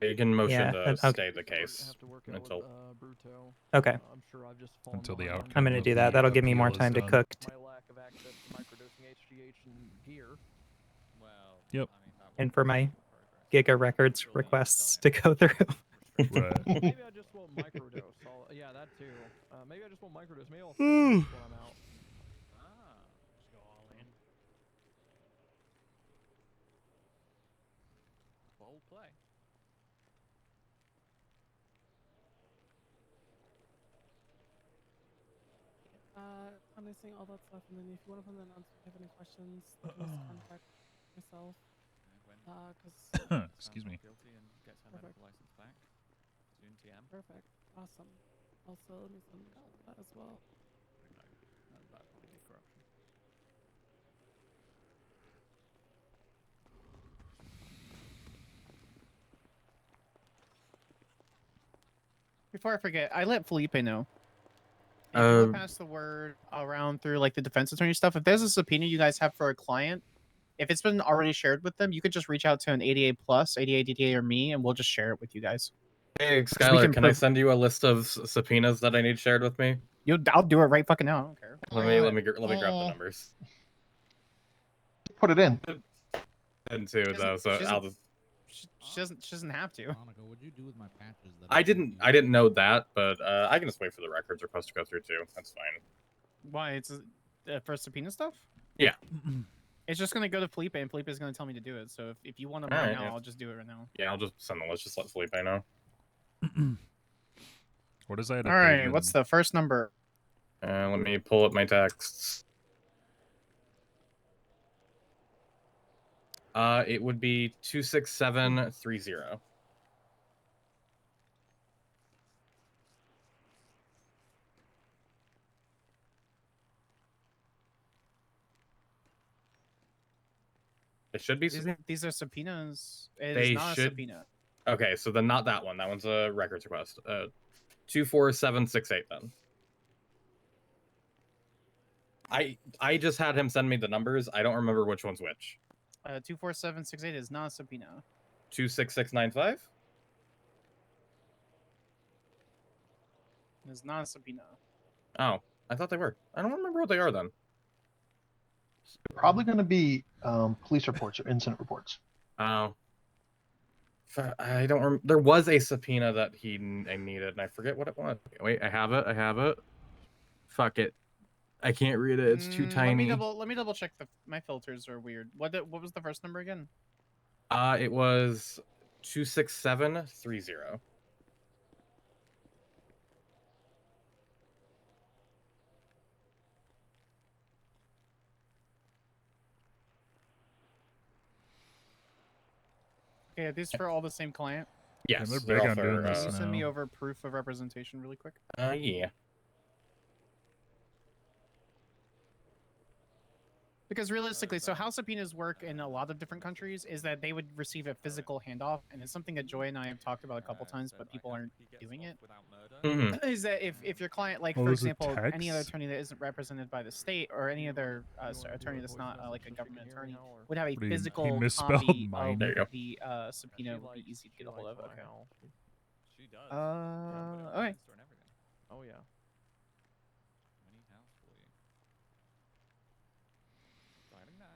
You can motion to okay. stay the case until Okay. I'm sure I've just Until the outcome. I'm gonna of do the that. That'll give me more appeal is time to done. cook. my lack of access to microdosing HGH and gear. Well, Yep. And for my Giga Records requests to go through. Right. Maybe I just won't microdose. Yeah, that too. Maybe I just won't microdose. Maybe I'll full dose when I'm out. Just go all in. Bold play. I'm missing all that stuff, and then if you want to put an announcement, if you have any questions, just contact myself. Because Excuse me. Guilty and gets her medical license back. Soon TM. Perfect. Awesome. Also, let me send that as well. That'd probably be corruption. Before I forget, I let Felipe know. If you want to Uh, pass the word around through like the defense attorney stuff, if there's a subpoena you guys have for a client, if it's been already shared with them, you could just reach out to an 88 plus, 88 DDA or me, and we'll just share it with you guys. Hey, 'Cause we Skylar, can I prov- send you a list of subpoenas that I need shared with me? I'll do it right fucking now. I don't care. Let me grab the numbers. Put it in. And two though, so I'll just. She doesn't have to. Monica, what'd you do with my patches? That I didn't know that, but I can just wait for the records request to go through too. That's fine. Why? It's for subpoena stuff? Yeah. It's just gonna go to Felipe, and Felipe is gonna tell me to do it. So if you want to Alright, right now, yeah. I'll just do it right now. Yeah, I'll just send the list. Just let Felipe know. What is that? All right. What's the first number? Let me pull up my texts. It would be 26730. It should be. These are subpoenas. It They is not should. a subpoena. Okay, so then not that one. That one's a records request. 24768 then. I just had him send me the numbers. I don't remember which one's which. 24768 is not a subpoena. 26695. It is not a subpoena. Oh, I thought they were. I don't remember what they are then. Probably going to be police reports or incident reports. Oh. I don't remember. There was a subpoena that I needed, and I forget what it was. Wait, I have it. Fuck it. I can't read it. It's too tiny. Let me double check. My filters are weird. What was the first number again? It was 26730. Okay, are these for all the same client? Yes, they're they're big all on for, doing Can this you send me now. over proof of representation really quick? Yeah. Because realistically, so how subpoenas work in a lot of different countries is that they would receive a physical handoff, and it's something that Joy and I have talked about a couple times, but people aren't doing it. Is that if your client, like Oh, for there's a example, any other text? attorney that isn't represented by the state or any other attorney that's not like a government attorney would have a What do you- he physical misspelled copy mine. of There you go. the subpoena would be easy to get a hold of. Okay. She does. Okay. Oh yeah. We need house Plea. Signing now.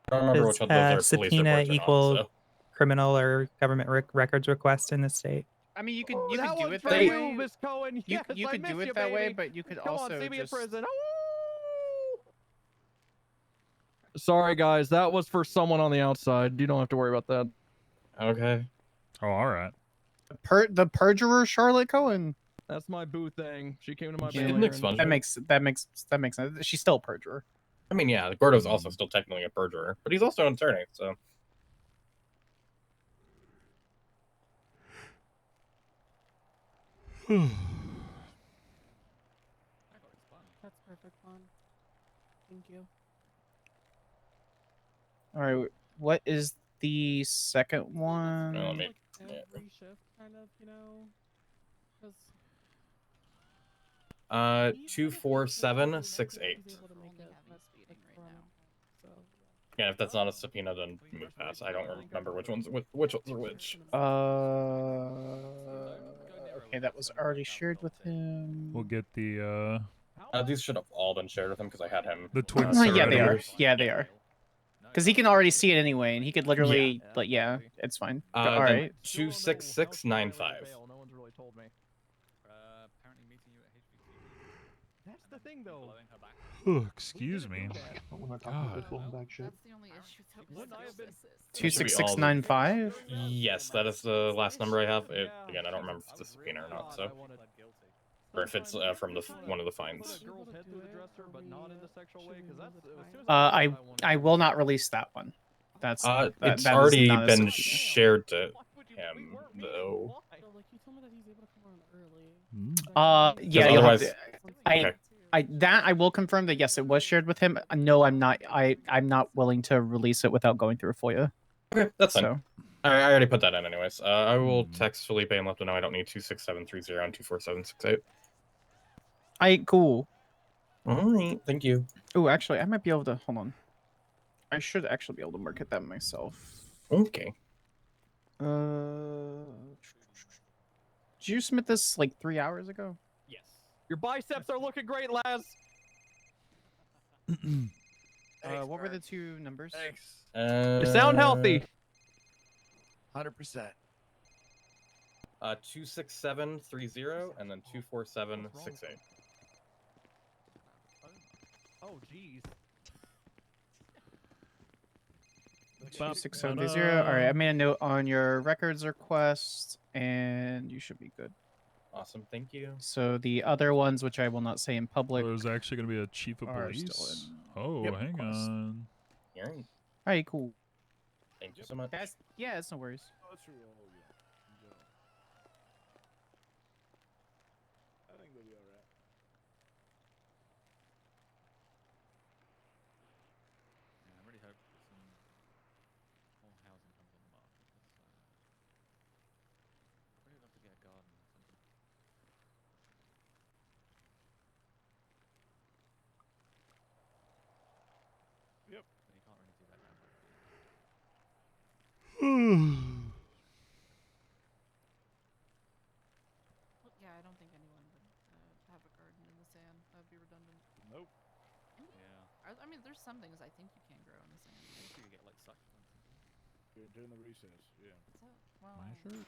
I don't remember Does which one of those are police subpoena reports or not, equal so. criminal or government records request in this state? I mean, you could Oh, that do one's it for that you, way. Miss Cohen. Yes, you I could miss do it you, that way, baby. but you could Come also on, see me just in prison. Sorry, guys. That was for someone on the outside. You don't have to worry about that. Okay. Oh, all right. the perjurer Charlotte Cohen. That's my boo thing. She came to my She bail didn't hearing. expunge That her. makes sense. She's still a perjurer. I mean, yeah, Gordo's also still technically a perjurer, but he's also an attorney, so. That's perfect, Juan. Thank you. All right, what is the second one? Let me. Every shift, kind of, you know. 'Cause 24768. able to make it, that's from, so Yeah, if that's not a subpoena, then move past. I don't remember which ones are which. Okay, that was already shared with him. We'll get the These should have all been shared with him because I had him. The twins Oh, yeah, they are. already. Yeah, they are. Because he can already see it anyway, and he could literally, like, yeah, it's fine. All Then right. 26695. No one's really told me. Apparently meeting you at HBC. That's the thing, though. Blowing her back. Oh, excuse me. When I talk about this God. blowing back shit. That's the only issue that was 26695. Yes, that is the last number I have. Again, I don't remember if it's a subpoena or not, so. Or if it's from the one of the fines. I will not release that one. That's It's that is already not a been subpoena. shared to him, though. so, like, he told me that he's able to come on early. Yeah, you'll have otherwise- to, I will confirm that yes, it was shared with him. No, I'm not. I'm not willing to release it without going through FOIA. Okay, that's fine. So, I already put that in anyways. I will text Felipe and let them know I don't need 26730 and 24768. cool. Alright, thank you. Oh, actually, I might be able to. Hold on. I should actually be able to market that myself. Okay. Did you submit this like 3 hours ago? Yes. Your biceps are looking great, Laz. What were the two numbers? Thanks. You sound healthy. 100%. 26730 and then 24768. Oh, jeez. 26730. All right, I made a note on your records request, and you should be good. Awesome, thank you. So the other ones, which I will not say in public, There's actually going to be a chief of are still police. in. Oh, Yep, hang request. on. All right. All right, cool. Thank you so much. That's no worries. That's true. Oh, yeah. I think we'll be alright. Yeah, I'm really hoping that some more housing comes on the market. I'd really love to get a garden or something. Yep. But you can't really do that now. Yeah, I don't think anyone would have a garden in the sand. That'd be redundant. Nope. Yeah. I mean, there's some things I think you can grow in the sand. I think you get like succulents. During the recess, yeah. Well, My shirt?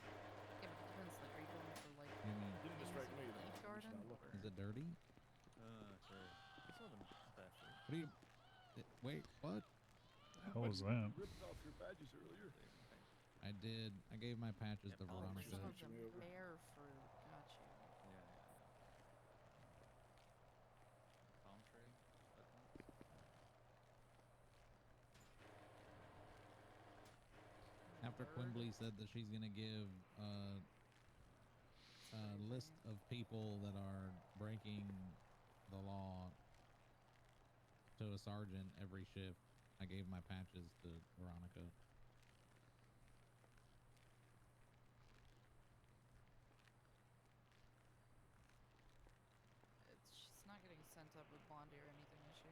yeah, but it depends. Like, are you going for like You mean- Didn't distract me though. leaf garden? Or... Is it dirty? True. I saw them barefoot. What do you? Wait, what? The hell was that? Ripped off your badges earlier. I did. I gave my patches to Veronica. Some of them bear fruit. Got you. Palm tree. After Quimbley said that she's gonna give a list of people that are breaking the law to a sergeant every shift. I gave my patches to Veronica. She's not getting sent up with Blondie or anything, is she?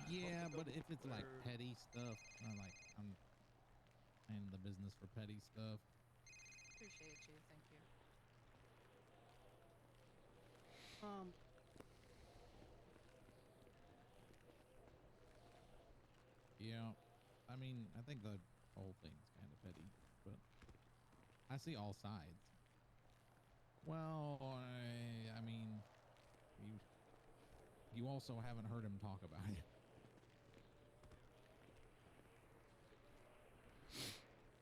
Yeah, but if it's like petty stuff, I'm in the business for petty stuff. Appreciate you, thank you. Yeah, I mean, I think the whole thing's kind of petty, but I see all sides. Well, I mean, you also haven't heard him talk about it.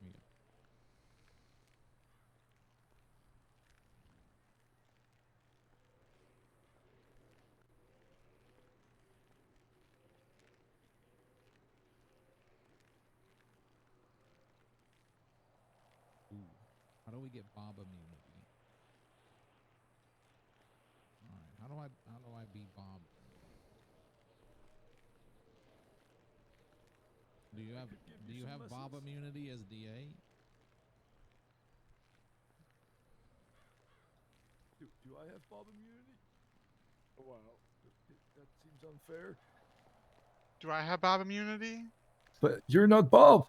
Yeah. Ooh, how do we get Bob immunity? All right, how do I be Bob? Do you have Bob immunity as DA? Do I have Bob immunity? Oh, wow, that seems unfair. Do I have Bob immunity? But you're not Bob.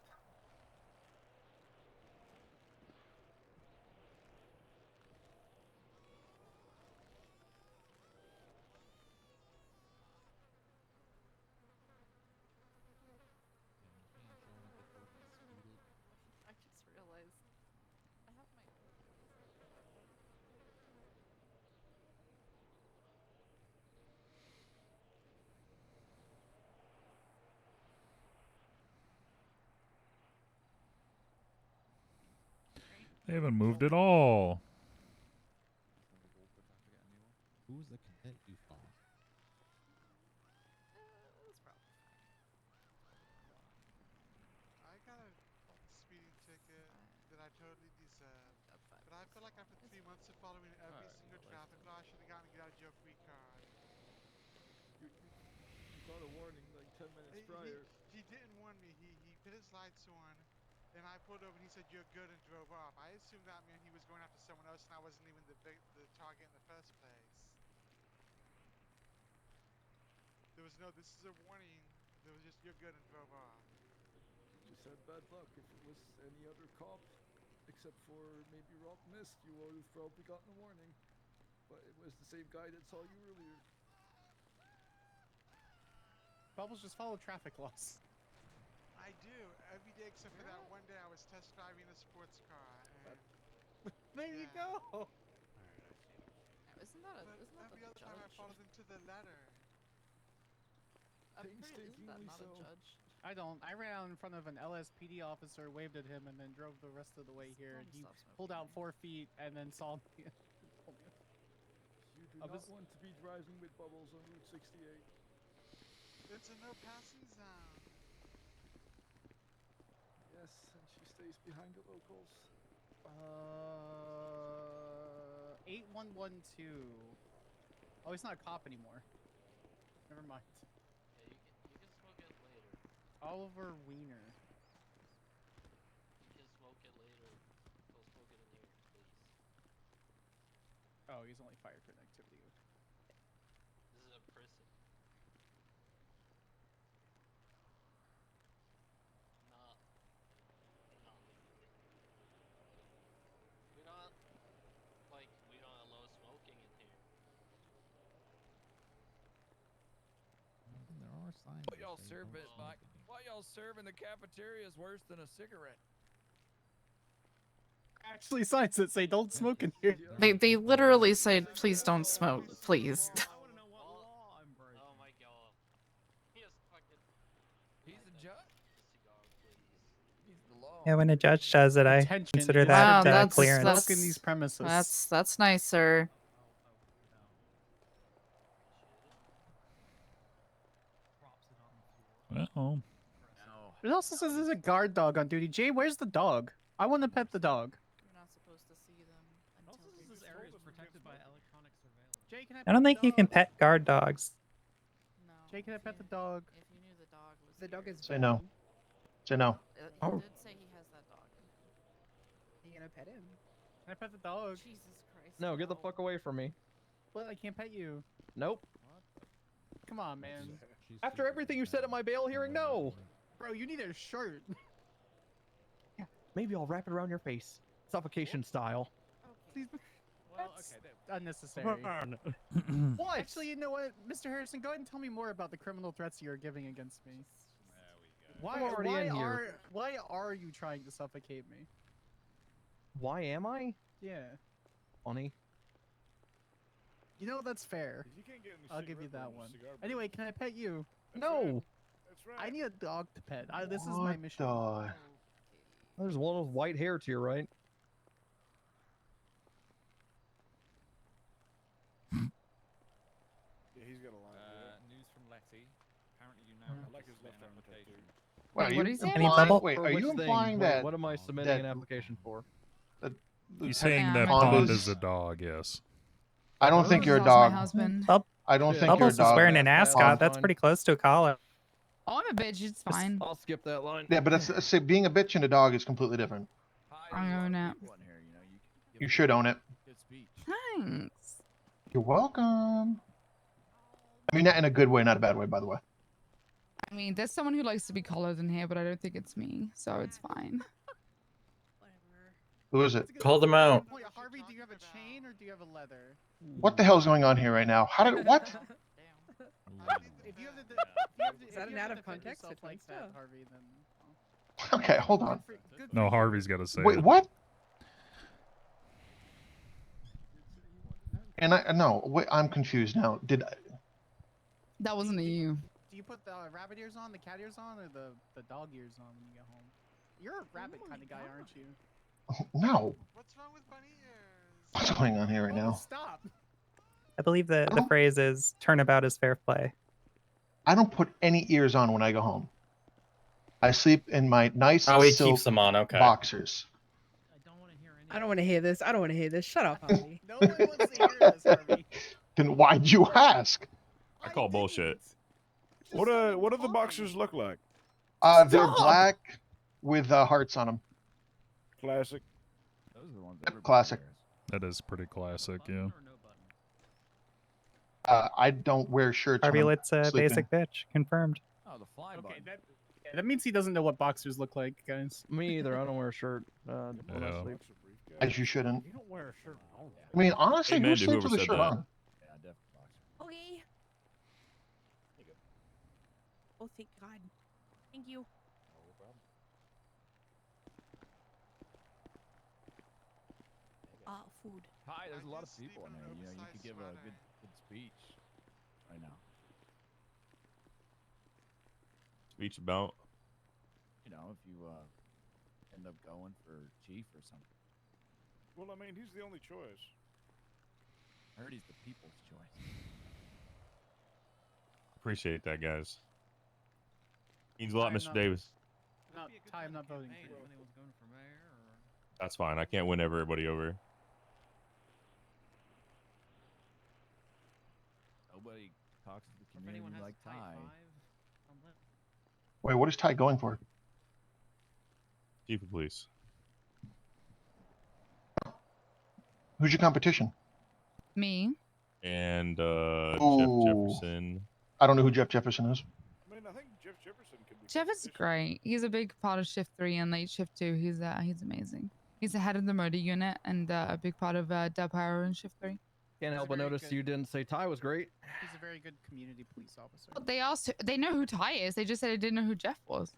I just realized I have my. They haven't moved at all. Who's the cadet you fought? That's probably fine. I got a speeding ticket that I totally deserve. But I feel like after 3 months of following every single traffic law, I should have gotten a get out of jail free card. You got a warning like 10 minutes prior. He didn't warn me. He put his lights on, and I pulled over and he said, "You're good," and drove off. I assumed that meant he was going after someone else and I wasn't even the target in the first place. There was no, "This is a warning." There was just, "You're good," and drove off. You just had bad luck. If it was any other cop, except for maybe Rob Mist, you would have probably gotten a warning. But it was the same guy that saw you earlier. Bubbles, just follow traffic laws. I do every day except for that one day I was test driving a sports car, and there you go. Isn't that every the other time I judge? followed him to the letter. Isn't that not a judge? I don't. I ran out in front of an LSPD officer, waved at him, and then drove the rest of the way here. And he pulled out 4 feet and then saw me. You do not want to be driving with Bubbles on Route 68. It's a no passing zone. Yes, and she stays behind the locals. 8112. Oh, he's not a cop anymore. Never mind. Yeah, you can smoke it later. Oliver Wiener. You can smoke it later. Go smoke it in here, please. Oh, he's only fired for an activity. This is a prison. Not legally. We don't allow smoking in here. There are signs. What y'all serving, Mike? What y'all serving the cafeteria is worse than a cigarette. Actually, signs that say "Don't smoke in here." They literally say, "Please don't smoke, please." Oh my god. He's a judge. He's the law. Yeah, when a judge does it, I consider Wow, that that's clearance. Smoke in these premises. That's nice, sir. Well, It also says there's a guard dog on duty. Jay, where's the dog? I want to pet the dog. You're not supposed to see them until This area is protected by electronic surveillance. Jay, can I I don't think you can pet guard dogs. No. Jay, can I pet the dog? If you knew the dog was The dog is Say no. Say no. He did say he has that dog in him. Are you gonna pet him? Can I pet the dog? Jesus Christ. No, get the fuck away from me. Well, I can't pet you. Nope. Come on, man. After everything you said at my bail hearing, no. Bro, you need a shirt. Yeah, maybe I'll wrap it around your face, suffocation style. Please. Well, That's okay. unnecessary. What? Actually, you know what, Mr. Harrison, go ahead and tell me more about the criminal threats you're giving against me. I'm already in here. Why are you trying to suffocate me? Why am I? Yeah. Funny. You know, that's fair. You can't get in the I'll give you cigarette that burn, one. cigar burn. Anyway, can I pet you? No. That's right. I need a dog to pet. This is my mission. The... There's one with white hair to your right. Yeah, he's got a line. News from Letty. Apparently you now have like his to left submit an arm application. Wait, are Wait, you what is it? implying, wait, For are which you thing? implying Wait, that what am I submitting that- an application for? You saying that Yeah, Pond Honda's- is a dog? Yes. I don't think you're a Lost my dog. husband. I don't think you're a Bubbles was dog. wearing an ascot. Pond. That's pretty close to a collar. Oh, I'm a bitch. It's fine. I'll skip that line. Yeah, but it's being a bitch and a dog is completely different. I own it. You should own it. Thanks. You're welcome. I mean, that in a good way, not a bad way, by the way. I mean, there's someone who likes to be collared in here, but I don't think it's me, so it's fine. Who is it? Call them out. Wait, Harvey, do you have a chain or do you have a leather? What the hell's going on here right now? How did what? If you have the, Is that an out of context? Yourself I like think that, so. Harvey, then. Okay, hold on. No, Harvey's got to say Wait, it. what? And I no, wait, I'm confused now. Did That wasn't you. Do you put the rabbit ears on, the cat ears on, or the dog ears on when you get home? You're a rabbit kind of guy, aren't you? no? What's wrong with bunny ears? What's going on here right now? Stop. I believe the phrase is "turnabout is fair play." I don't put any ears on when I go home. I sleep in my nice Oh, he silk keeps them on. Okay. boxers. I don't want to hear this. I don't want to hear this. Shut up, Harvey. No one wants to hear this, Harvey. Then why'd you ask? I call bullshit. What do the boxers look like? They're black with hearts on them. Classic. Those are the ones Yep, classic. That is pretty classic, yeah. I don't wear shirts. when Harvey I'm Litt's a sleeping. basic bitch. Confirmed. Oh, the fly button. That means he doesn't know what boxers look like, guys. Me either. I don't wear a shirt when Yeah. I sleep. As you shouldn't. You don't wear a shirt. I mean, honestly, Amen who to sleeps whoever with a said shirt that. on? Yeah, definitely. Okay. Oh, thank God. Thank you. Food. Hi, there's a lot of people in here. You know, you could give a good speech right now. Speech about. You know, if you end up going for chief or something. Well, I mean, he's the only choice. I heard he's the people's choice. Appreciate that, guys. Means a lot, I'm Mr. not- Davis. Ty, I'm not voting for you. Anyone's going for mayor or... That's fine. I can't win everybody over. Nobody talks to the If community anyone has like a Ty. type 5, I'm lit. Wait, what is Ty going for? Chief of police. Who's your competition? Me. And Jeff Ooh. Jefferson. I don't know who Jeff Jefferson is. I mean, I think Jeff Jefferson could be. Jeff is great. He's a big part of Shift 3 and late Shift 2. He's amazing. He's the head of the murder unit and a big part of Dub Power in Shift 3. Can't help but notice you didn't say Ty was great. He's a very good community police officer. But they know who Ty is. They just said they didn't know who Jeff was.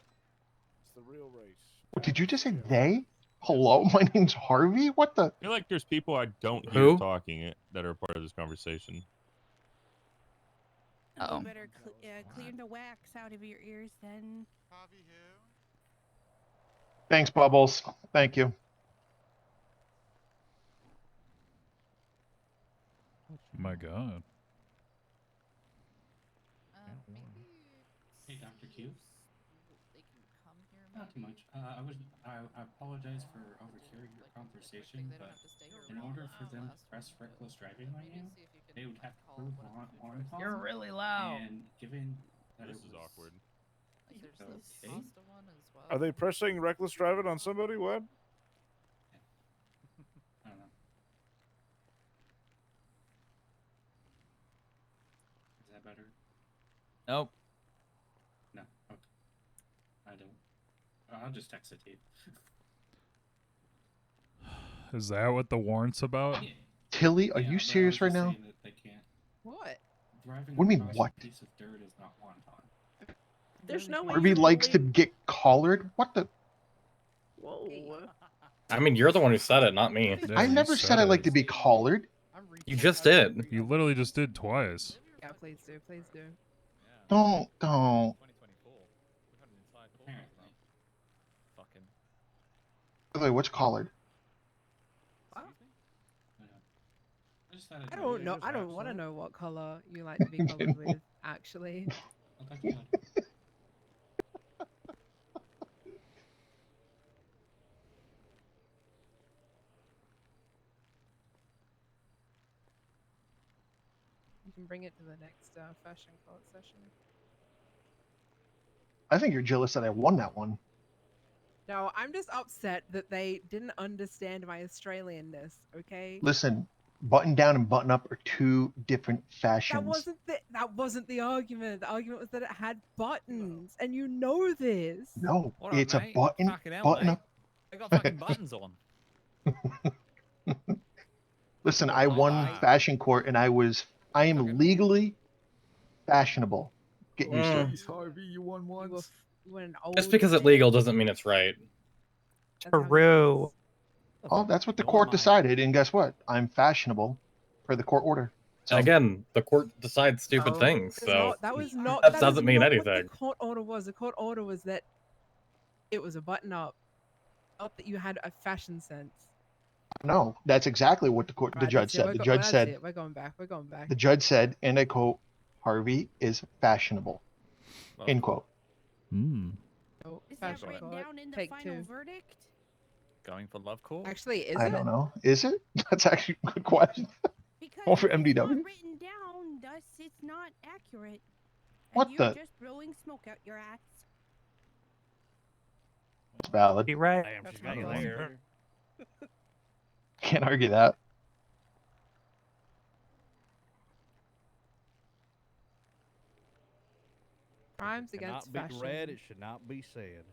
It's the real race. What, did you just say they? Hello, my name's Harvey. What the? I feel like there's people I don't hear Who? talking that are part of this conversation. Oh. You better clear the wax out of your ears then. Harvey who? Thanks, Bubbles. Thank you. My God. Maybe Hey, Dr. Q. they can come Not too much. I apologize for overhearing your conversation, but in order for them to press reckless driving on you, they would have to prove one You're really loud. And given that This it is was awkward. okay. Are they pressing reckless driving on somebody? What? I don't know. Is that better? Nope. No. Okay. I don't. I'll just text it to you. Is that what the warrant's about? Tilly, are you serious right now? They can't. What? Driving What do you mean, across what? a piece of dirt is not wanton. There's no way. Harvey likes to get collared? What the? Whoa. I mean, you're the one who said it, not me. Yeah, I you never said I like to be collared. You just did. You literally just did twice. Yeah, please do. Please do. Don't. 2024. We've had an entire call about that. Fucking. By the way, what's collared? I don't know. I don't want to know what color you like to be colored with, actually. You can bring it to the next fashion court session. I think you're jealous that I won that one. No, I'm just upset that they didn't understand my Australianness, okay? Listen, button down and button up are two different fashions. That wasn't the argument. The argument was that it had buttons, and you know this. No, All right, it's mate. a button, Fucking hell, button mate. up. They got fucking buttons on. Listen, I won fashion court, and I am legally fashionable. Get used to it. Harvey, you won once. Just because it's legal doesn't mean it's right. True. Oh, that's what the court decided, and guess what? I'm fashionable per the court order. And again, the court decides stupid things, so that doesn't mean not anything. What the court order was. The court order was that it was a button up, not that you had a fashion sense. No, that's exactly what the judge said. The judge said, we're going back. We're going back. the judge said, and I quote, Harvey is fashionable. End quote. Hmm. Oh, Is that fashion written court. down in the Take final two. verdict? Going for love court? Actually, is I it? don't know. Is it? That's actually a good question. Because All for if it's not MDW. written down, thus it's not accurate. What and you're the? just blowing smoke out your ass. It's valid. Be right. Damn, That's she's got not a right. lawyer. Can't argue that. Crimes It against cannot be fashion. read, it should not be said.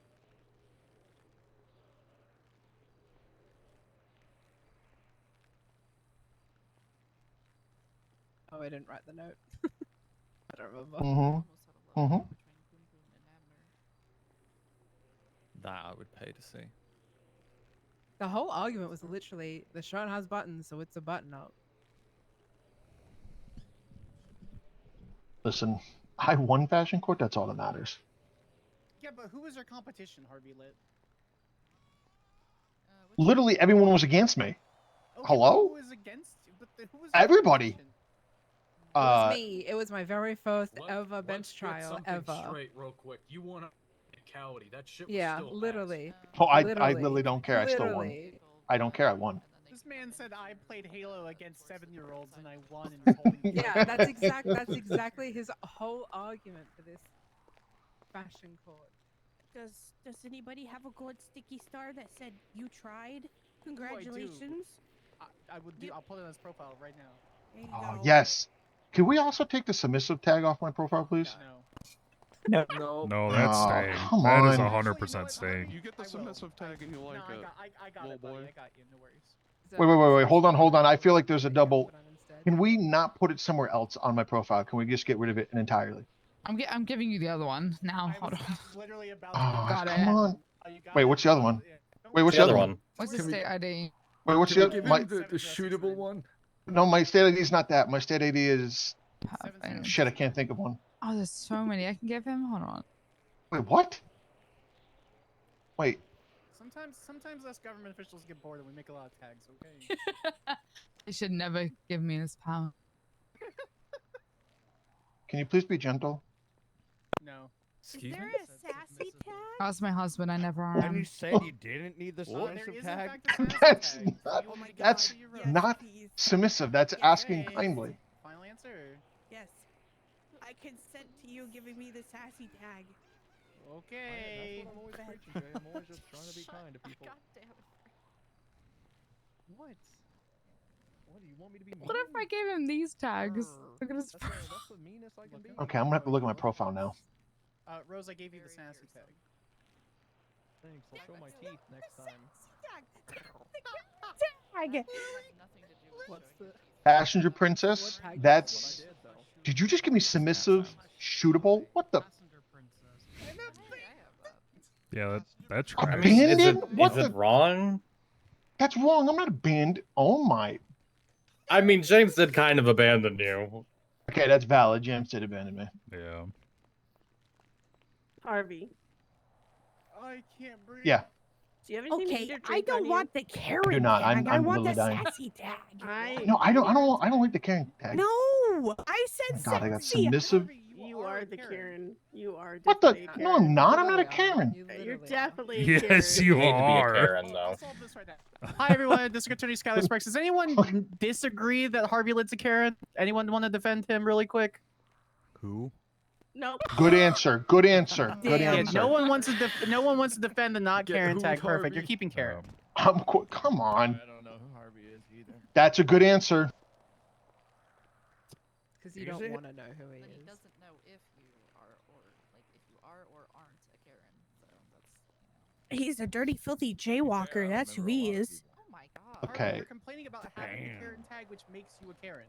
Oh, I didn't write the note. I don't remember. Mm-hmm. Mm-hmm. That I would pay to see. The whole argument was literally the shirt has buttons, so it's a button up. Listen, I won fashion court. That's all that matters. Yeah, but who was your competition, Harvey Lit? Literally, everyone was against me. Okay, Hello? Who was against you? But who was Everybody. It was me. It was my very first ever bench trial ever. Straight, real quick. You won a Cowdy. That shit was Yeah, still literally. Oh, I literally don't care. I still won. Literally. I don't care. I won. This man said I played Halo against 7-year-olds and I won and was holding. Yeah, that's exactly his whole argument for this fashion court. Does anybody have a gold sticky star that said you tried? I do. Congratulations. I would do. I'll put it on his profile right now. There you Oh, go. yes. Can we also take the submissive tag off my profile, please? No. No, that's Oh, staying. come That is on. 100% staying. You get the submissive tag and you like No, it. I got it, buddy. I got you. No Wait, worries. wait, wait, wait. Hold on. I feel like there's a double. Can we not put it somewhere else on my profile? Can we just get rid of it entirely? I'm giving you the other one now. Hold on. Literally about Oh, Got come it. on. Wait, what's the other one? Wait, what's the other one? What's the state ID? Wait, what's Can the we other? give My, him the shootable one? no, my state ID is not that. My state ID is. Perfect. Shit, I can't think of one. Oh, there's so many I can give him. Hold on. Wait, what? Wait. Sometimes us government officials get bored and we make a lot of tags. Okay. You should never give me this power. Can you please be gentle? No. Is there a sassy tag? Ask my husband. I never And you am. said you didn't need the There submissive is, in tag? fact, a sassy That's tag. not. You want me to give it That's to you, Rose? not submissive. That's asking Okay. kindly. Final answer. Yes. I consent to you giving me the sassy tag. Okay. That's what I'm always preaching, Jay. I'm always just trying to be kind to people. God damn it. What? What do you want me to be mean? What if I gave him these tags? Look at his. That's the meanest I can be. Okay, I'm gonna have to look at my profile now. Rose, I gave you the sassy tag. Thanks. I'll show my teeth next time. Tag. What's the? Passenger princess. That's. Did you just give me submissive, shootable? What the? Yeah, that tracks. I mean, Abandoned? What is it the? wrong? That's wrong. I'm not abandoned. Oh my. I mean, James did kind of abandon you. Okay, that's valid. James did abandon me. Yeah. Harvey. I can't breathe. Yeah. Do you have anything Okay, to I drink don't on want you? the Karen not. tag. I I'm want the literally dying. sassy tag. No, I don't like the carrying tag. No, I said God, I got sassy. submissive. You are the Karen. You are What the? definitely a No, I'm Karen. not. I'm not a Karen. You're definitely a Karen. Yes, you hate to be a are. Karen, though. I'll solve this right now. Hi, everyone. District Attorney Skylar Sparks. Does anyone disagree that Harvey Lid's a Karen? Anyone want to defend him really quick? Who? Nope. Good answer. Good answer. Good Yeah, answer. no one wants to defend the not Karen tag. Perfect. You're keeping Karen. Come on. I don't know who Harvey is either. That's a good answer. Because you don't want to know who he But he is. doesn't know if you are or aren't a Karen. So that's He's a dirty, filthy jaywalker. That's who he is. Oh my god. Okay. You're complaining about having the Karen tag, which makes you a Karen.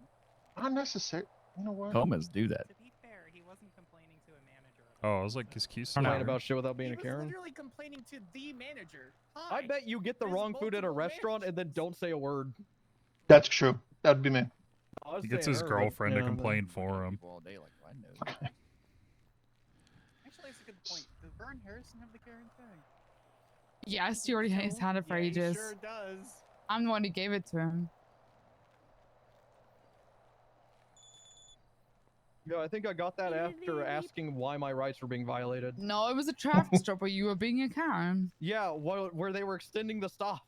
Unnecessary. You know what? Comas do that. To be fair, he wasn't complaining to a manager. Oh, I was like, is Keith still Complain there? about shit without being He a was Karen. literally complaining to the manager. I bet you get the wrong food at a restaurant and then don't say a word. That's true. That'd be me. I was He gets saying his her, but, girlfriend you to know, complain for him. All day like I know. Actually, that's a good point. Does Vern Harrison have the Karen tag? Yes, he already has had it for He ages. sure does. I'm the one who gave it to him. Yeah, I think I got that after asking why my rights were being violated. No, it was a traffic stop where you were being a Karen. Yeah, where they were extending the stop.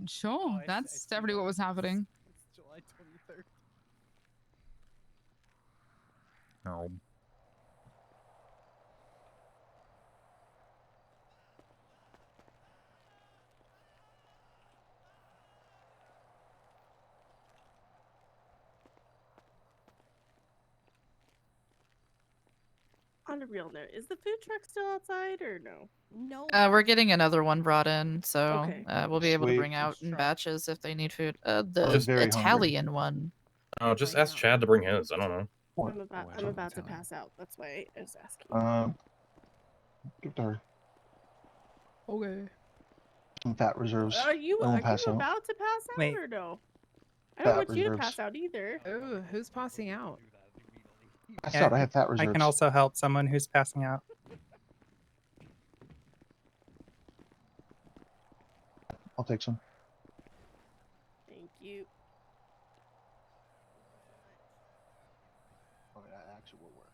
Sure, that's definitely what was happening. It's July 23rd. No. On a real note, is the food truck still outside or no? No. We're getting another one brought in, so Okay. we'll be able to Sweet. bring out in batches if they need food. I'm The very hungry. Italian one. Oh, just ask Chad to bring his. I don't know. I'm about to pass out. That's why I was asking. Give it to her. Okay. Some fat reserves. Are you I won't pass out. about to pass out Wait. or no? I don't Fat want you to reserves. pass out either. Oh, who's passing out? I thought I had fat I reserves. can also help someone who's passing out. I'll take some. Thank you. Oh, that actually will work.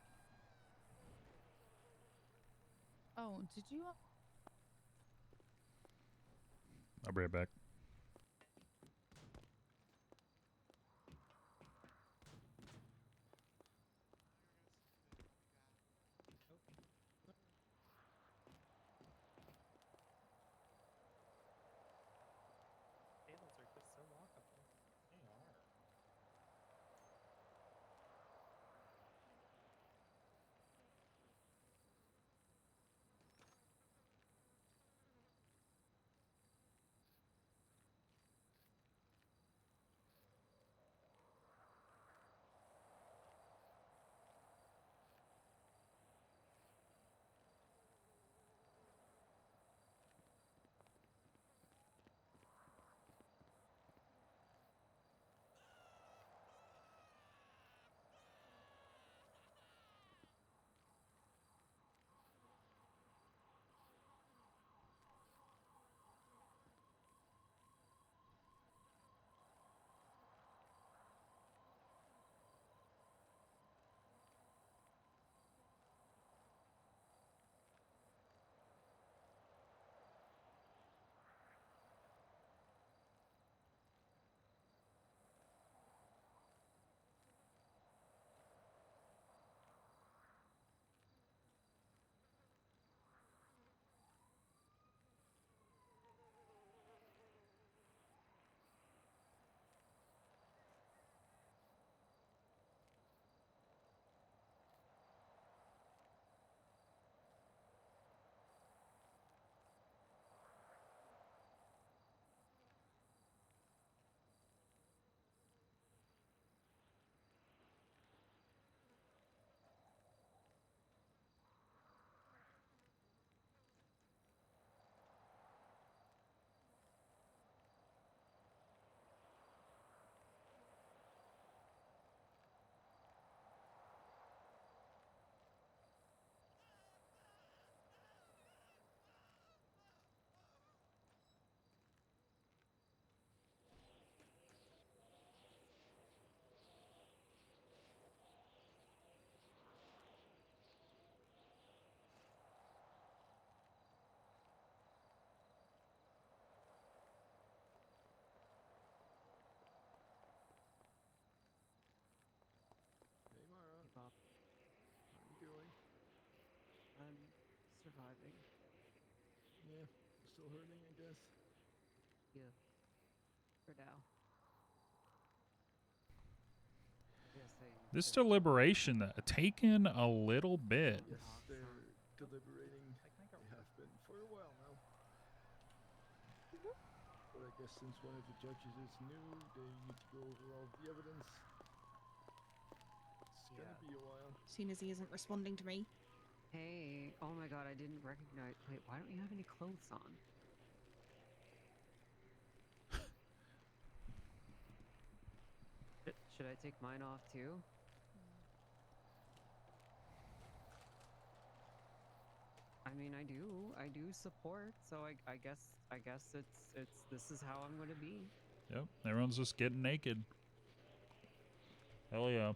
Oh, did you? I'll be right back. Yeah, still hurting, I guess. Yeah. For now. This deliberation taken a little bit. Yes, they're deliberating. They have been for a while now. But I guess since one of the judges is new, they need to go over all the evidence. It's gonna be a while. Seeing as he isn't responding to me. Hey, oh my god, I didn't recognize. Wait, why don't you have any clothes on? Should I take mine off too? I mean, I do support. So I guess this is how I'm gonna be. Yep, everyone's just getting naked. Hell yeah.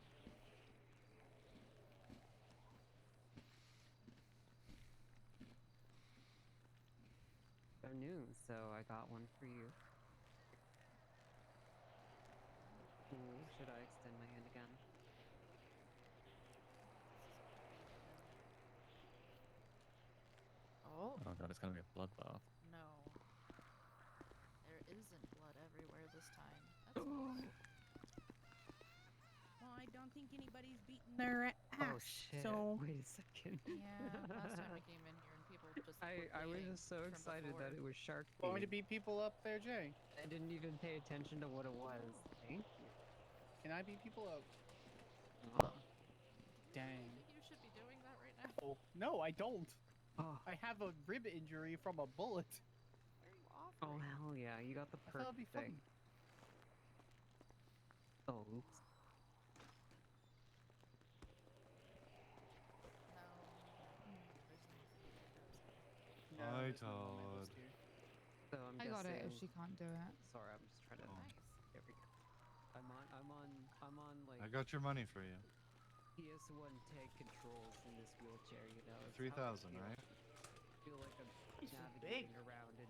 They're new, so I got one for you. Ooh, should I extend my hand again? Oh. Oh god, it's gonna be a bloodbath. No. There isn't blood everywhere this time. That's nice. Well, I don't think anybody's beaten their ass. Oh shit! So Wait a second. Yeah, last time we came in here and people just. I was just so excited that it was shark feed. Want me to beat people up there, Jay? I didn't even pay attention to what it was. Thank you. Can I beat people up? Dang. I think you should be doing that right now. Oh, no, I don't. Oh. I have a rib injury from a bullet. Where are you off? Oh hell yeah! You got the I thought perk it'd be thing. Oh oops. No, Hi, there's no one on my list Todd. here. So I'm I got it if guessing- she can't do it. Sorry, I'm just trying to. Nice. There we go. I'm on like. I got your money for you. PS1 tank controls in this wheelchair, you know. It's 3,000, how I right? feel like I'm navigating around in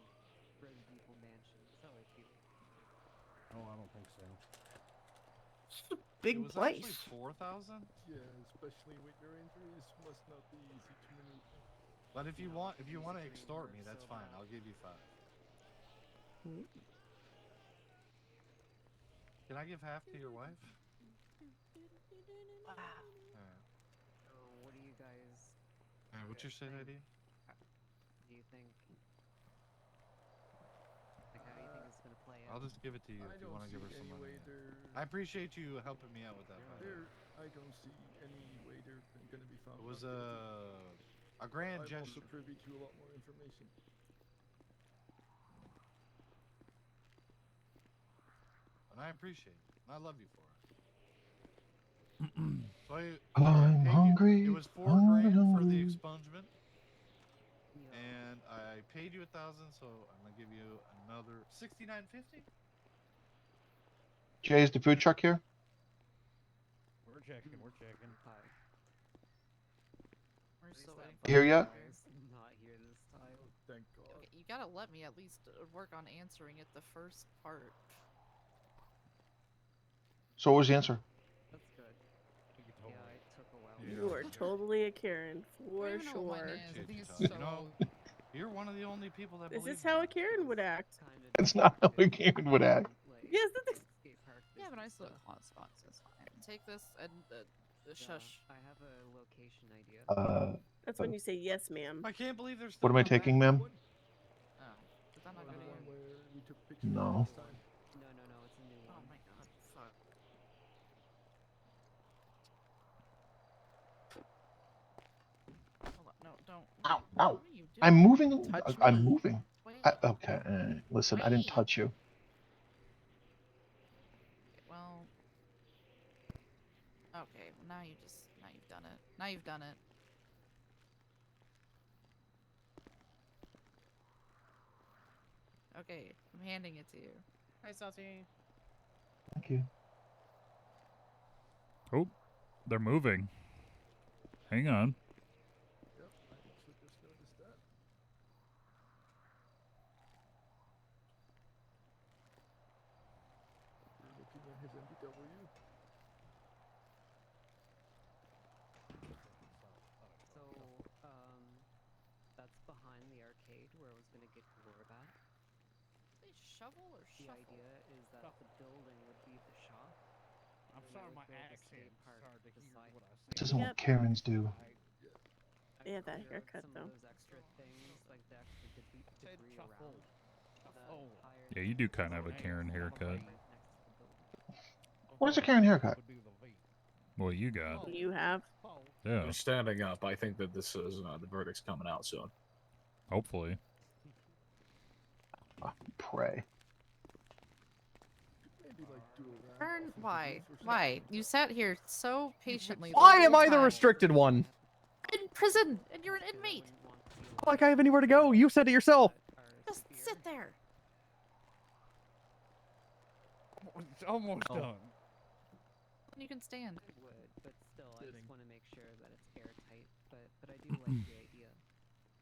Resident Evil Mansion. That's how I feel. Oh, I don't think so. It was actually 4,000. Yeah, especially with your injuries, must not be easy to maneuver. But if you want to extort me, that's fine. I'll give you 5. Can I give half to your wife? Alright. So, what do you guys? Alright, what's your state ID? Do you think? Like, how do you think it's gonna play out? I'll just give it to you I if you don't want to give her see some any money. way they're- I appreciate you helping me out with that. by the way. I don't see any way they're gonna be found. It was not guilty. a grand I'm gesture. also privy to a lot more information. And I appreciate it. And I love you for it. So I'm paid you- hungry. It was $4 I'm grand for the hungry. expungement. And I paid you 1,000, so I'm gonna give you another 69.50. Jay, is the food truck here? We're checking. Hi. We're still waiting. Here yet? Not here this time. Oh, thank God. Okay, you gotta let me at least work on answering it the first part. So what was the answer? That's good. Yeah, it took a while. You are totally a Karen, for sure. You know, you're one of the only people that Is believe this how a Karen would act? That's not how a Karen would act. Yes, that's Yeah, but I still have hot spots. That's fine. Take this and shush. I have a location idea. That's when you say yes, ma'am. I can't believe there's. What am I taking, ma'am? Oh, is that not good One where we took pictures No. last time. No, it's a new one. Oh my god, fuck. Hold on, no, don't. Ow, What ow. are you doing? I'm moving. Touch I'm me. moving. Wait. Okay, listen, I didn't touch you. Well. Okay, well now you've done it. Now you've done it. Okay, I'm handing it to you. Hi, Salty. Thank you. Oh, they're moving. Hang on. Yep, I actually just noticed that. You're looking at his MBW. So, that's behind the arcade. where it was gonna get gore about. They shovel or The shuffle? idea is that the building would be the shop. I'm and sorry, they my would build a accent skate park started to hear beside what I This isn't what Yep. Karens do. They have that clear out haircut some though. of those extra things, like the extra debris around the tires. Yeah, you do kind of have a Karen haircut. What is a Karen haircut? What you got? You have. Yeah, You're standing up. I think that this is the verdict's coming out soon. hopefully. Pray. Vern, why? Why? You sat here so patiently. the Why whole am I the time. restricted one? In prison, and you're an inmate. Like I have anywhere to go. You said it yourself. Just sit there. It's almost done. You can stand. I would, but still, I just want to make sure that it's airtight. But I do like the idea.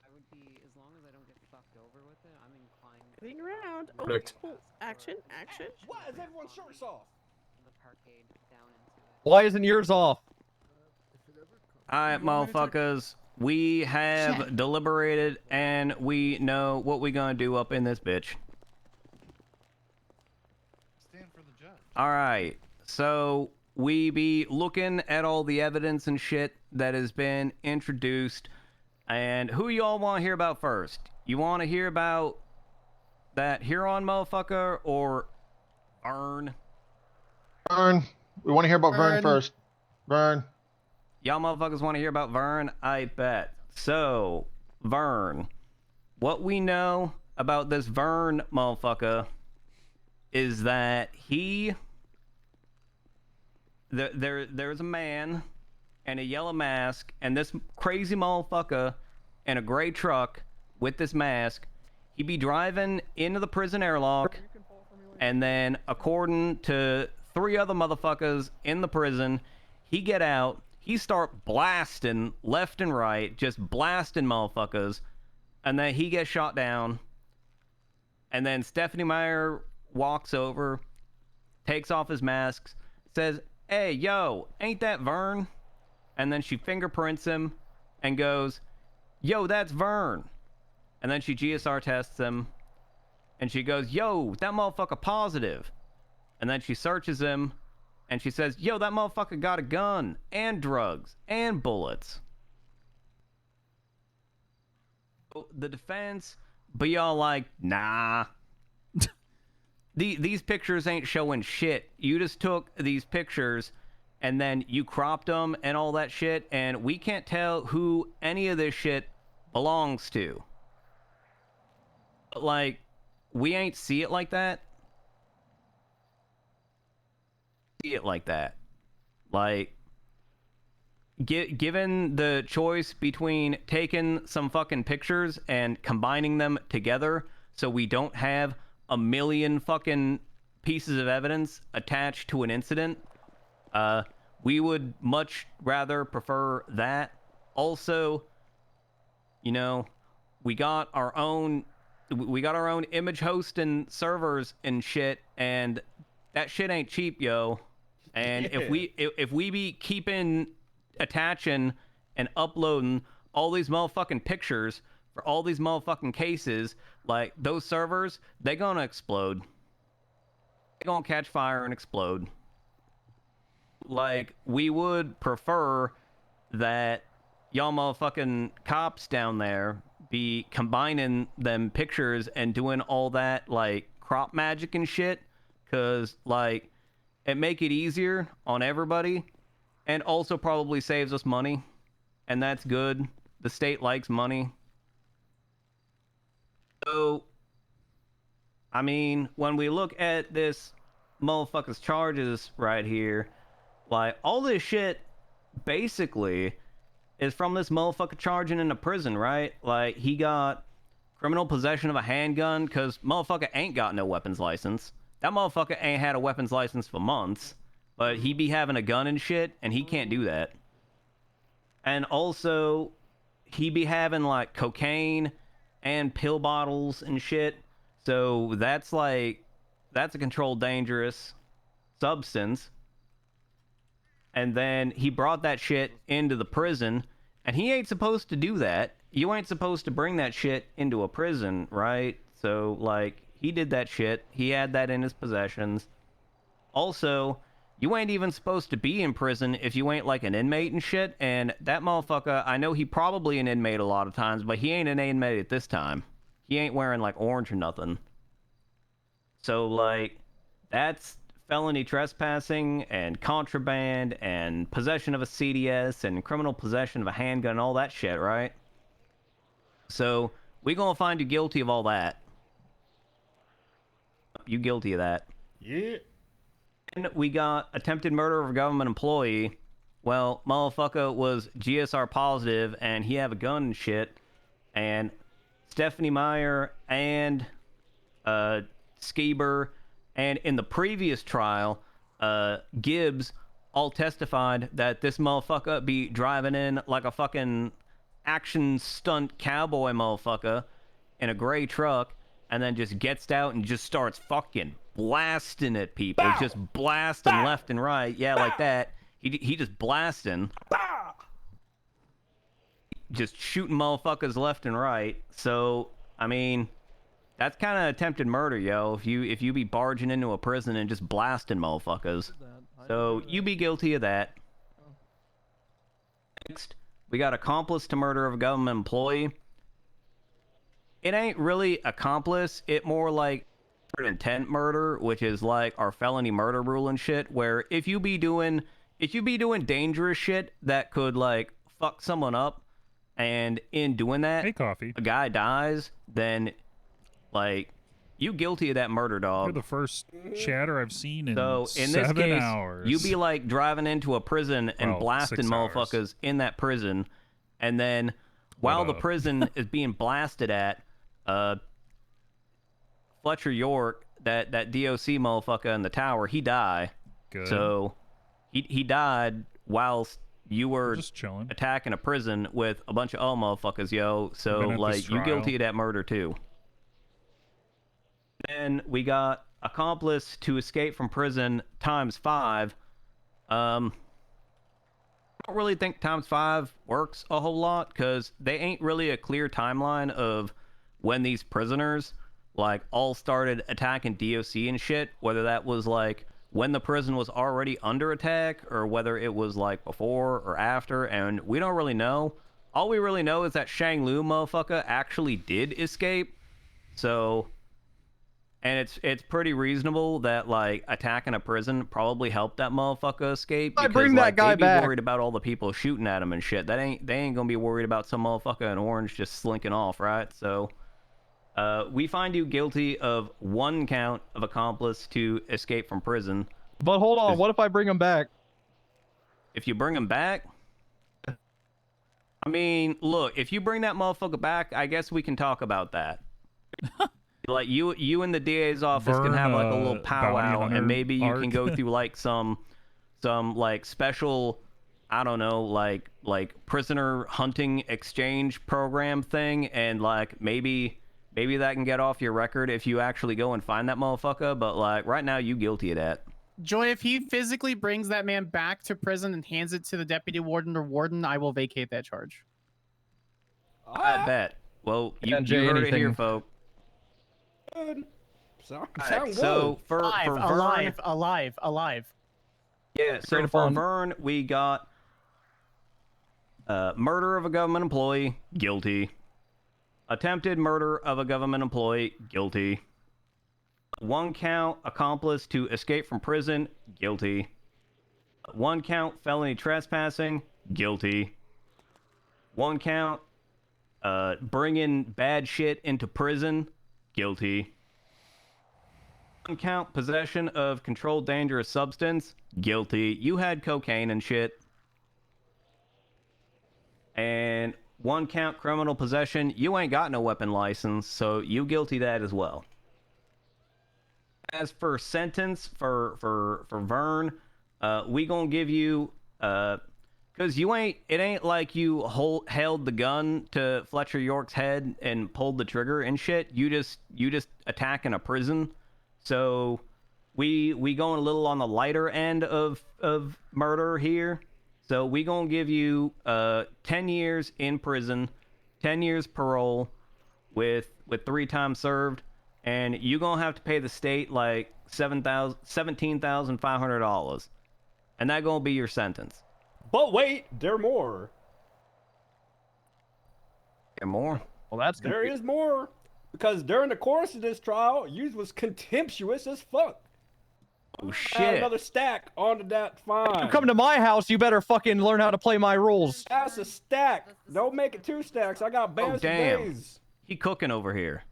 I would be, as long as I don't get fucked over with it, I'm inclined. Moving around. Oh, Predict. cool. Action, action. Why is everyone's shirts off? The parkade down into it. Why isn't yours off? Alright, motherfuckers. We have deliberated and we know what we're gonna do up in this bitch. Stand for the judge. Alright, so we be looking at all the evidence and shit that has been introduced. And who y'all want to hear about first? You want to hear about that Huron motherfucker or Vern? Vern. We want to hear about Vern first. Vern. Y'all motherfuckers want to hear about Vern? I bet. So, Vern. What we know about this Vern motherfucker is that there's a man in a yellow mask, and this crazy motherfucker in a gray truck with this mask, he be driving into the prison airlock, and then according to 3 other motherfuckers in the prison, he get out, he start blasting left and right, just blasting motherfuckers, and then he gets shot down, and then Stephanie Meyer walks over, takes off his mask, says, "Hey, yo, ain't that Vern?" And then she fingerprints him and goes, "Yo, that's Vern." And then she GSR tests him, and she goes, "Yo, that motherfucker positive." And then she searches him, and she says, "Yo, that motherfucker got a gun, and drugs, and bullets." The defense, but y'all like, nah. These pictures ain't showing shit. You just took these pictures, and then you cropped them and all that shit, and we can't tell who any of this shit belongs to. But, like, we ain't see it like that. See it like that. Like, given the choice between taking some fucking pictures and combining them together so we don't have a million fucking pieces of evidence attached to an incident, we would much rather prefer that. Also, you know, we got our own image hosting servers and shit, and that shit ain't cheap, yo. And if we be keeping attaching and uploading all these motherfucking pictures for all these motherfucking cases, like, those servers, they gonna explode. They gonna catch fire and explode. Like, we would prefer that y'all motherfucking cops down there be combining them pictures and doing all that, like, crop magic and shit, because, like, it make it easier on everybody, and also probably saves us money, and that's good. The state likes money. So, I mean, when we look at this motherfucker's charges right here, like, all this shit basically is from this motherfucker charging into prison, right? Like, he got criminal possession of a handgun because motherfucker ain't got no weapons license. That motherfucker ain't had a weapons license for months, but he be having a gun and shit, and he can't do that. And also, he be having, like, cocaine and pill bottles and shit. So that's a controlled dangerous substance. And then he brought that shit into the prison, and he ain't supposed to do that. you ain't supposed to bring that shit into a prison, right? So, like, he did that shit. He had that in his possessions. Also, you ain't even supposed to be in prison if you ain't, like, an inmate and shit. And that motherfucker, I know he probably an inmate a lot of times, but he ain't an inmate at this time. He ain't wearing, like, orange or nothing. So, like, that's felony trespassing and contraband and possession of a CDS and criminal possession of a handgun, all that shit, right? So, we gonna find you guilty of all that. You guilty of that. Yeah. And we got attempted murder of a government employee. Well, motherfucker was GSR positive and he have a gun and shit. And Stephanie Meyer and Skieber and in the previous trial, Gibbs all testified that this motherfucker be driving in like a fucking action stunt cowboy motherfucker in a gray truck and then just gets out and just starts fucking blasting at people. Bow! Just blasting Bow! left and right. Yeah, Bow! like that. He just blasting. Bah! Just shooting motherfuckers left and right. So, I mean, that's kind of attempted murder, yo. If you be barging into a prison and just blasting motherfuckers. So, you be guilty of that. Next, we got accomplice to murder of a government employee. It ain't really accomplice. It more like intent murder, which is like our felony murder rule and shit, where if you be doing dangerous shit that could like fuck someone up, and in doing that, a guy dies, then like you guilty of that murder, dog. You're the first chatter I've seen in So in 7 this case, hours. you be like driving into a prison and Well, blasting 6 hours. motherfuckers in that prison, and then while the prison is being blasted at, Fletcher York, that DOC motherfucker in the tower, he died. Good. So he died whilst you were just chilling, attacking a prison with a bunch of other motherfuckers, yo. So Been at this like you guilty trial. of that murder too. Then we got accomplice to escape from prison ×5. I don't really think ×5 works a whole lot because they ain't really a clear timeline of when these prisoners like all started attacking DOC and shit, whether that was like when the prison was already under attack or whether it was like before or after, and we don't really know. All we really know is that Shang Lu motherfucker actually did escape. So, and it's pretty reasonable that like attacking a prison probably helped that motherfucker escape. I Because, bring that like, guy they be back. worried about all the people shooting at him and shit. They ain't gonna be worried about some motherfucker in orange just slinking off, right? So, we find you guilty of 1 count of accomplice to escape from prison. But hold on, what if I bring him back? If you bring him back, I mean, look, if you bring that motherfucker back, I guess we can talk about that. Like you and the DA's office can have like a little bounty powwow, hunter and maybe you art. can go through like some like special, I don't know, like prisoner hunting exchange program thing, and like maybe that can get off your record if you actually go and find that motherfucker. But like right now, you guilty of that. Joy, if he physically brings that man back to prison and hands it to the deputy warden or warden, I will vacate that charge. I bet. Well, you Can't say heard it anything. here, folk. So for Vern, alive. yeah. So Straight for upon. Vern, we got murder of a government employee, guilty. Attempted murder of a government employee, guilty. 1 count accomplice to escape from prison, guilty. 1 count felony trespassing, guilty. 1 count bringing bad shit into prison, guilty. 1 count possession of controlled dangerous substance, guilty. You had cocaine and shit. And 1 count criminal possession. You ain't got no weapon license, so you guilty that as well. As for sentence for Vern, we gonna give you cause it ain't like you held the gun to Fletcher York's head and pulled the trigger and shit. You just attacking a prison. So we going a little on the lighter end of murder here. So we gonna give you 10 years in prison 10 years parole with 3 times served, and you're gonna have to pay the state like $17,500, and that gonna be your sentence. But wait, there more. There more? Well, that's there is more, because during the course of this trial, you was contemptuous as fuck. Oh Add shit! another stack onto that fine. You come to my house, you better fucking learn how to play my rules. That's a stack. Don't make it 2 stacks. I got Oh bands for damn! days. He cooking over here.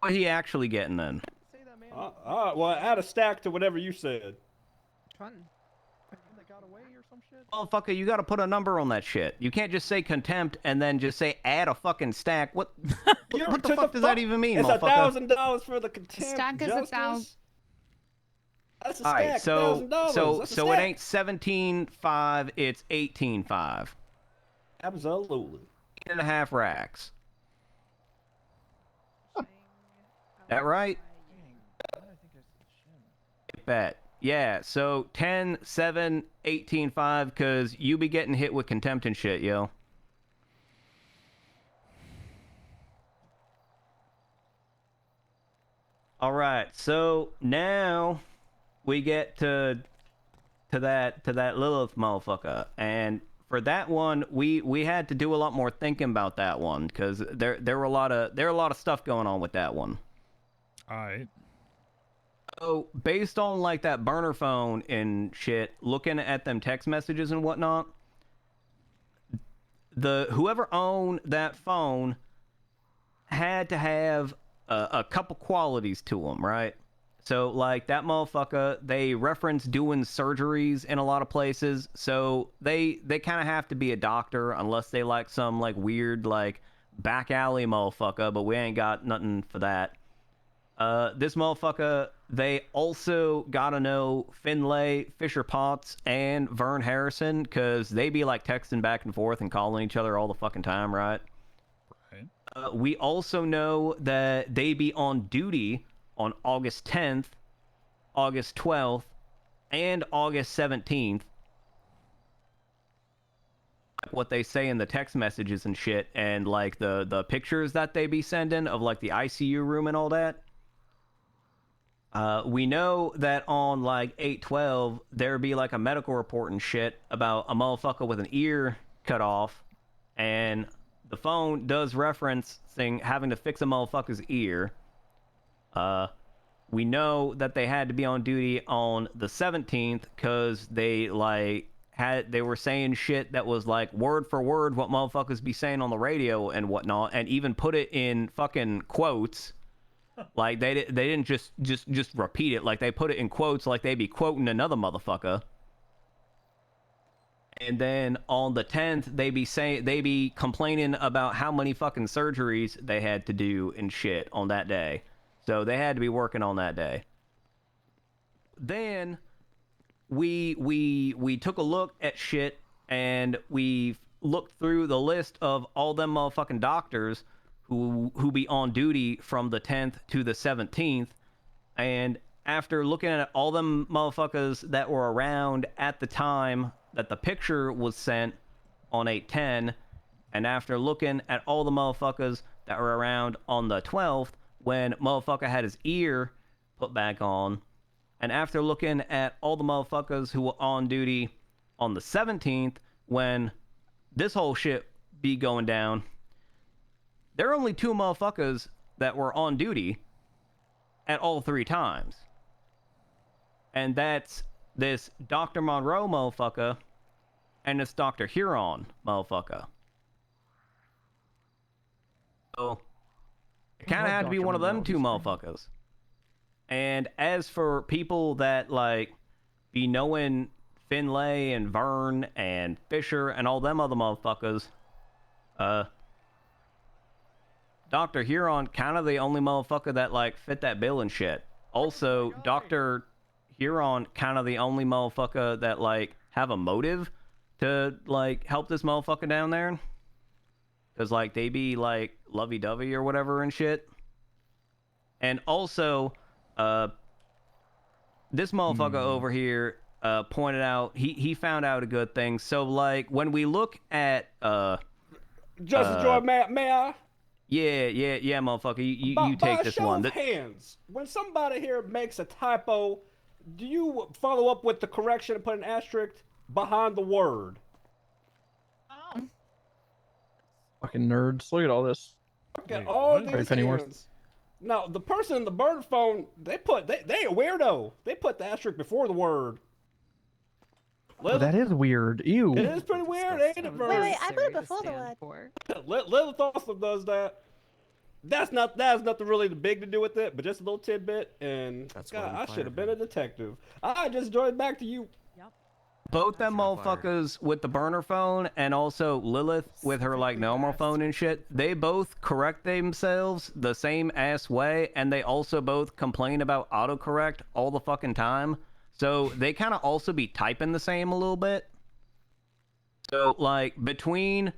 What he actually getting then? Well, add a stack to whatever you said. Fun. Motherfucker, you gotta put a number on that shit. You can't just say contempt and then just say add a fucking stack. What the fuck does that even mean, It's motherfucker? $1,000 for the contempt. Stack is justice. 1,000. That's a All stack. right, so $1,000. That's a it stack. ain't 17.5, it's 18.5. Absolutely. 8.5 racks. That right? Bet. Yeah, so 10, 7, 18.5, because you be getting hit with contempt and shit, yo. Alright, so now we get to that Lilith motherfucker. And for that one, we had to do a lot more thinking about that one, because there were a lot of stuff going on with that one. Alright. So, based on, like, that burner phone and shit, looking at them text messages and whatnot, whoever owned that phone had to have a couple qualities to them, right? So, like, that motherfucker, they reference doing surgeries in a lot of places, so they kind of have to be a doctor unless they like some, like, weird, like, back alley motherfucker, but we ain't got nothing for that. This motherfucker, they also gotta know Finlay, Fisher Potts, and Vern Harrison, because they be like texting back and forth and calling each other all the fucking time, right? Right. We also know that they be on duty on August 10th, August 12th, and August 17th. What they say in the text messages and shit, and like the pictures that they be sending of like the ICU room and all that. We know that on like 8/12 there be like a medical report and shit about a motherfucker with an ear cut off, and the phone does reference having to fix a motherfucker's ear. We know that they had to be on duty on the 17th because they were saying shit that was like word for word what motherfuckers be saying on the radio and whatnot, and even put it in fucking quotes. Like they didn't just repeat it, like they put it in quotes like they be quoting another motherfucker. And then on the 10th they be complaining about how many fucking surgeries they had to do and shit on that day. So they had to be working on that day. Then we took a look at shit, and we looked through the list of all them motherfucking doctors who be on duty from the 10th to the 17th, and after looking at all them motherfuckers that were around at the time that the picture was sent on 8/10, and after looking at all the motherfuckers that were around on the 12th when motherfucker had his ear put back on, and after looking at all the motherfuckers who were on duty on the 17th when this whole shit be going down, there are only 2 motherfuckers that were on duty at all 3 times. And that's this Dr. Monroe motherfucker and this Dr. Huron motherfucker. So, it kind of had to be one of them 2 motherfuckers. And as for people that, like, be knowing Finlay and Vern and Fisher and all them other motherfuckers, Dr. Huron kind of the only motherfucker that, like, fit that bill and shit. Also, Dr. Huron kind of the only motherfucker that, like, have a motive to, like, help this motherfucker down there. Because, like, they be, like, lovey-dovey or whatever and shit. And also, this motherfucker over here pointed out, he found out a good thing. So, like, when we look at, Justice Jordan, may I? Yeah, motherfucker. You By take a this show one. of hands, when somebody here makes a typo, do you follow up with the correction and put an asterisk behind the word? Fucking nerds. Look at all this. Look at all Right, these Pennyworth. hands. Now, the person in the burner phone, they a weirdo. They put the asterisk before the word. Oh, that is weird. Ew. It is pretty weird, ain't it, Vern? Wait, I put it before the word. Lilith also does that. That has nothing really big to do with it, but just a little tidbit. And God, I should have been a detective. I just joined back to you. Both them motherfuckers with the burner phone and also Lilith with her like normal phone and shit, they both correct themselves the same ass way, and they also both complain about autocorrect all the fucking time. So they kind of also be typing the same a little bit. So like between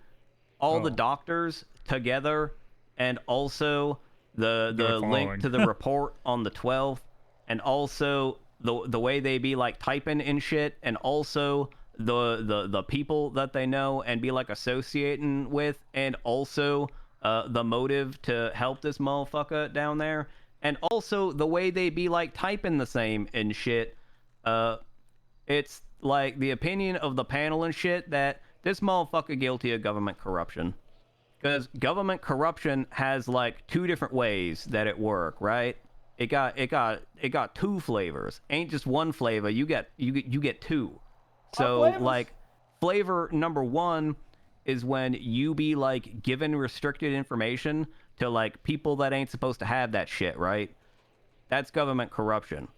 all the doctors together and also the link following. to the report on the 12th, and also the way they be like typing and shit, and also the people that they know and be like associating with, and also the motive to help this motherfucker down there, and also the way they be like typing the same and shit. It's like the opinion of the panel and shit that this motherfucker guilty of government corruption. Because government corruption has like two different ways that it work, right? It got two flavors. Ain't just one flavor. You get two. So like flavor number one is when you be like given restricted information to like people that ain't supposed to have that shit, right? That's government corruption.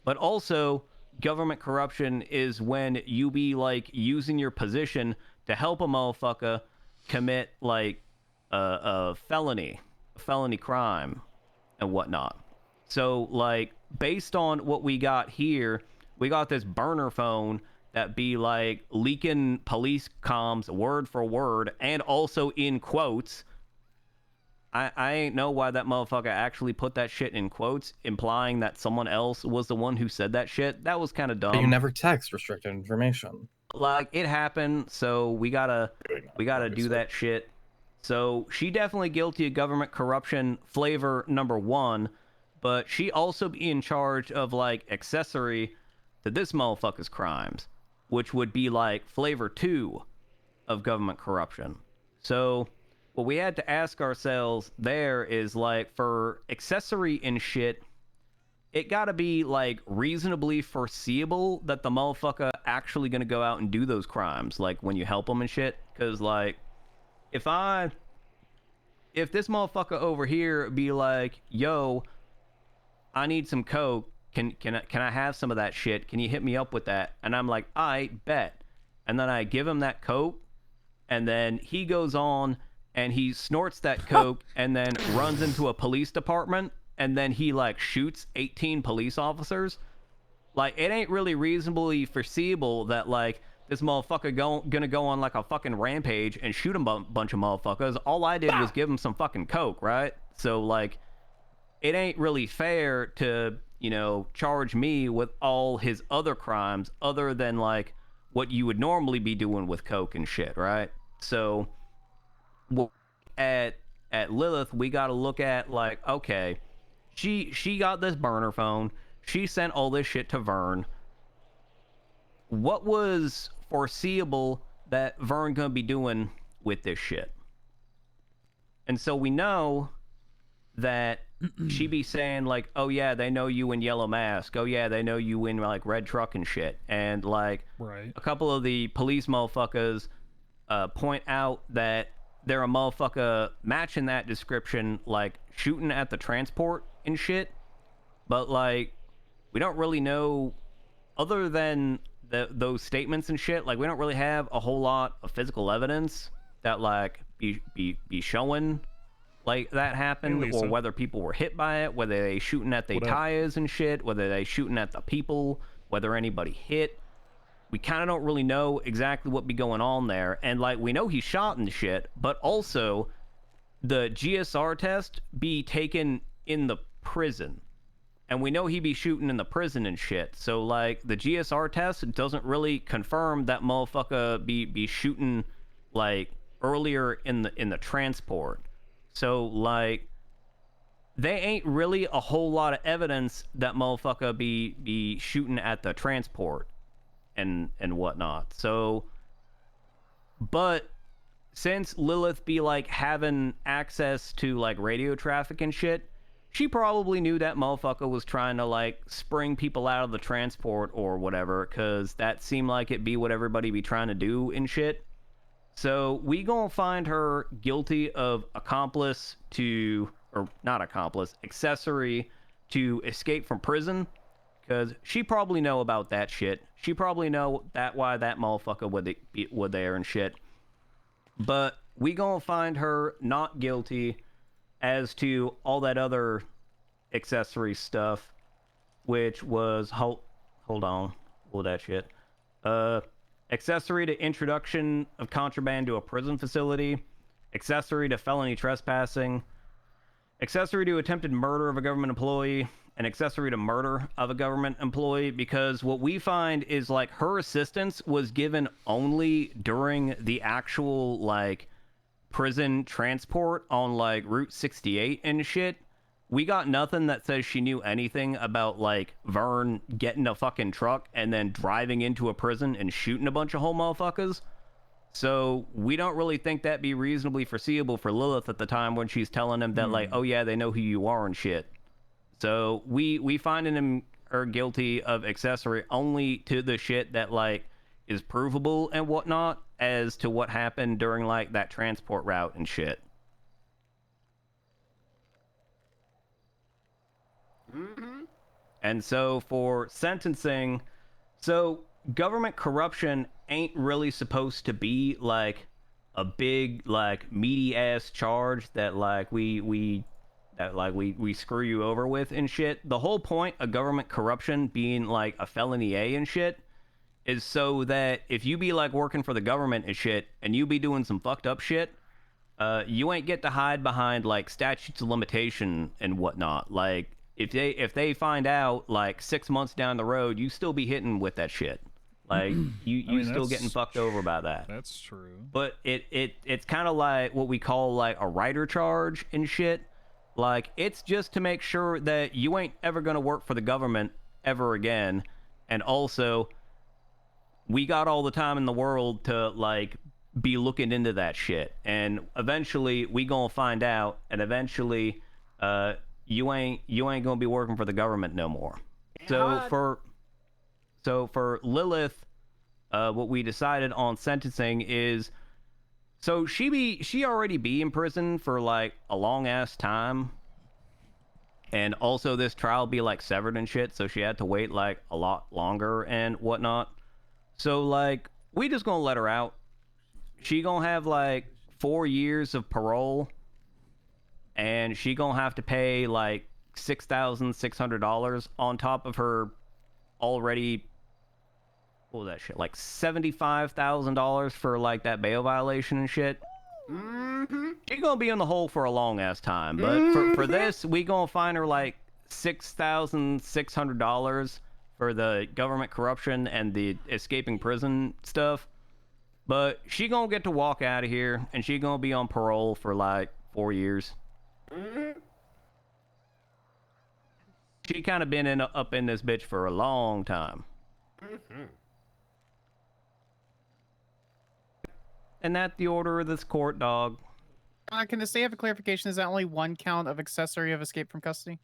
But also government corruption is when you be like using your position to help a motherfucker commit like a felony crime and whatnot. So like based on what we got here, we got this burner phone that be like leaking police comms word for word and also in quotes. I ain't know why that motherfucker actually put that shit in quotes, implying that someone else was the one who said that shit. That was kind of dumb. But you never text restricted information. Like it happened, so we gotta do that shit. So she definitely guilty of government corruption flavor number one, but she also be in charge of like accessory to this motherfucker's crimes, which would be like flavor two of government corruption. So what we had to ask ourselves there is like for accessory and shit, it gotta be like reasonably foreseeable that the motherfucker actually gonna go out and do those crimes, like when you help him and shit. Cause like if this motherfucker over here be like, yo, I need some coke, can I have some of that shit, can you hit me up with that? And I'm like, I bet. And then I give him that coke, and then he goes on and he snorts that coke and then runs into a police department, and then he like shoots 18 police officers. Like it ain't really reasonably foreseeable that like this motherfucker gonna go on like a fucking rampage and shoot a bunch of motherfuckers. All I did was give him some fucking coke, right? So like it ain't really fair to, you know, charge me with all his other crimes other than like what you would normally be doing with coke and shit, right? So at Lilith, we got to look at like, okay, she got this burner phone, she sent all this shit to Vern. What was foreseeable that Vern gonna be doing with this shit? And so we know that she be saying like, oh yeah, they know you in yellow mask, oh yeah, they know you in like red truck and shit, and like a couple of the police motherfuckers point out that they're a motherfucker matching that description, like shooting at the transport and shit. But like we don't really know, other than those statements and shit, like we don't really have a whole lot of physical evidence that like be showing like that happened, Hey, or Lisa. whether people were hit by it, whether they shooting at their What up? tires and shit, whether they shooting at the people, whether anybody hit. We kind of don't really know exactly what be going on there. And like we know he shot and shit, but also the GSR test be taken in the prison, and we know he be shooting in the prison and shit. So like the GSR test doesn't really confirm that motherfucker be shooting like earlier in the transport. So like, they ain't really a whole lot of evidence that motherfucker be shooting at the transport and whatnot. So, but since Lilith be like having access to like radio traffic and shit, she probably knew that motherfucker was trying to like spring people out of the transport or whatever, because that seemed like it be what everybody be trying to do and shit. So we gonna find her guilty of accomplice to, or not accomplice, accessory to escape from prison, because she probably know about that shit. She probably know that why that motherfucker would there and shit. But we gonna find her not guilty as to all that other accessory stuff, which was hold on, hold that shit. Accessory to introduction of contraband to a prison facility, accessory to felony trespassing, accessory to attempted murder of a government employee, and accessory to murder of a government employee, because what we find is like her assistance was given only during the actual like prison transport on like Route 68 and shit. We got nothing that says she knew anything about like Vern getting a fucking truck and then driving into a prison and shooting a bunch of whole motherfuckers. So we don't really think that'd be reasonably foreseeable for Lilith at the time when she's telling him that like, oh yeah, they know who you are and shit. So we finding her guilty of accessory only to the shit that like is provable and whatnot, as to what happened during like that transport route and shit. And so for sentencing, so government corruption ain't really supposed to be like a big like meaty ass charge that like we screw you over with and shit. The whole point of government corruption being like a felony A and shit is so that if you be like working for the government and shit and you be doing some fucked up shit, you ain't get to hide behind like statutes of limitation and whatnot. Like if they find out like 6 months down the road, you still be hitting with that shit. Like you still getting fucked over by that. That's true. But it's kind of like what we call like a writer charge and shit. Like it's just to make sure that you ain't ever gonna work for the government ever again. And also, we got all the time in the world to like be looking into that shit. And eventually we gonna find out, and eventually you ain't gonna be working for the government no more. So for Lilith, what we decided on sentencing is, so she already be in prison for like a long ass time, and also this trial be like severed and shit, so she had to wait like a lot longer and whatnot. So like we just gonna let her out. She gonna have like 4 years of parole, and she gonna have to pay like $6,600 on top of her already, what was that shit, like $75,000 for like that bail violation and shit. She gonna be in the hole for a long ass time, but for this, we gonna find her like $6,600 for the government corruption and the escaping prison stuff. But she gonna get to walk out of here, and she gonna be on parole for like 4 years. She kind of been up in this bitch for a long time. And that's the order of this court, dog. Can the state have a clarification? Is that only one count of accessory of escape from custody?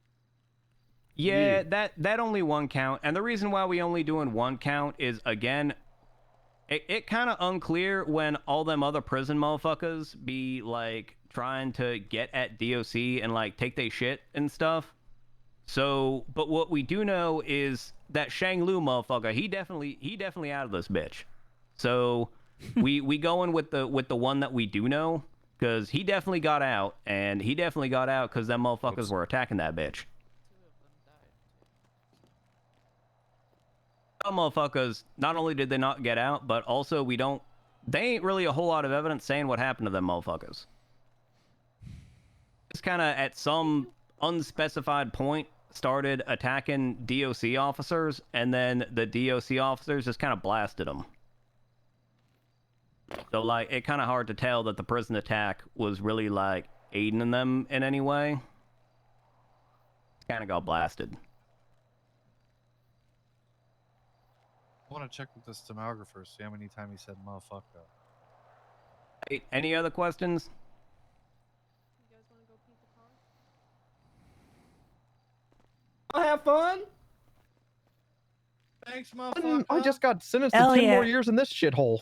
Yeah, that only one count. And the reason why we only doing one count is, again, it kind of unclear when all them other prison motherfuckers be like trying to get at DOC and like take they shit and stuff. So, but what we do know is that Shang Lu motherfucker, he definitely out of this bitch. So we going with the one that we do know, because he definitely got out, and he definitely got out because them motherfuckers were attacking that bitch. Some motherfuckers, not only did they not get out, but also they ain't really a whole lot of evidence saying what happened to them motherfuckers. Just kind of at some unspecified point started attacking DOC officers, and then the DOC officers just kind of blasted them. So like, it kind of hard to tell that the prison attack was really like aiding in them in any way. Kind of got blasted. I want to check with the stenographer, see how many times he said motherfucker. Hey, any other questions? I'll have fun. Thanks, motherfucker. I just got sentenced Hell to 10 more yeah. years in this shithole.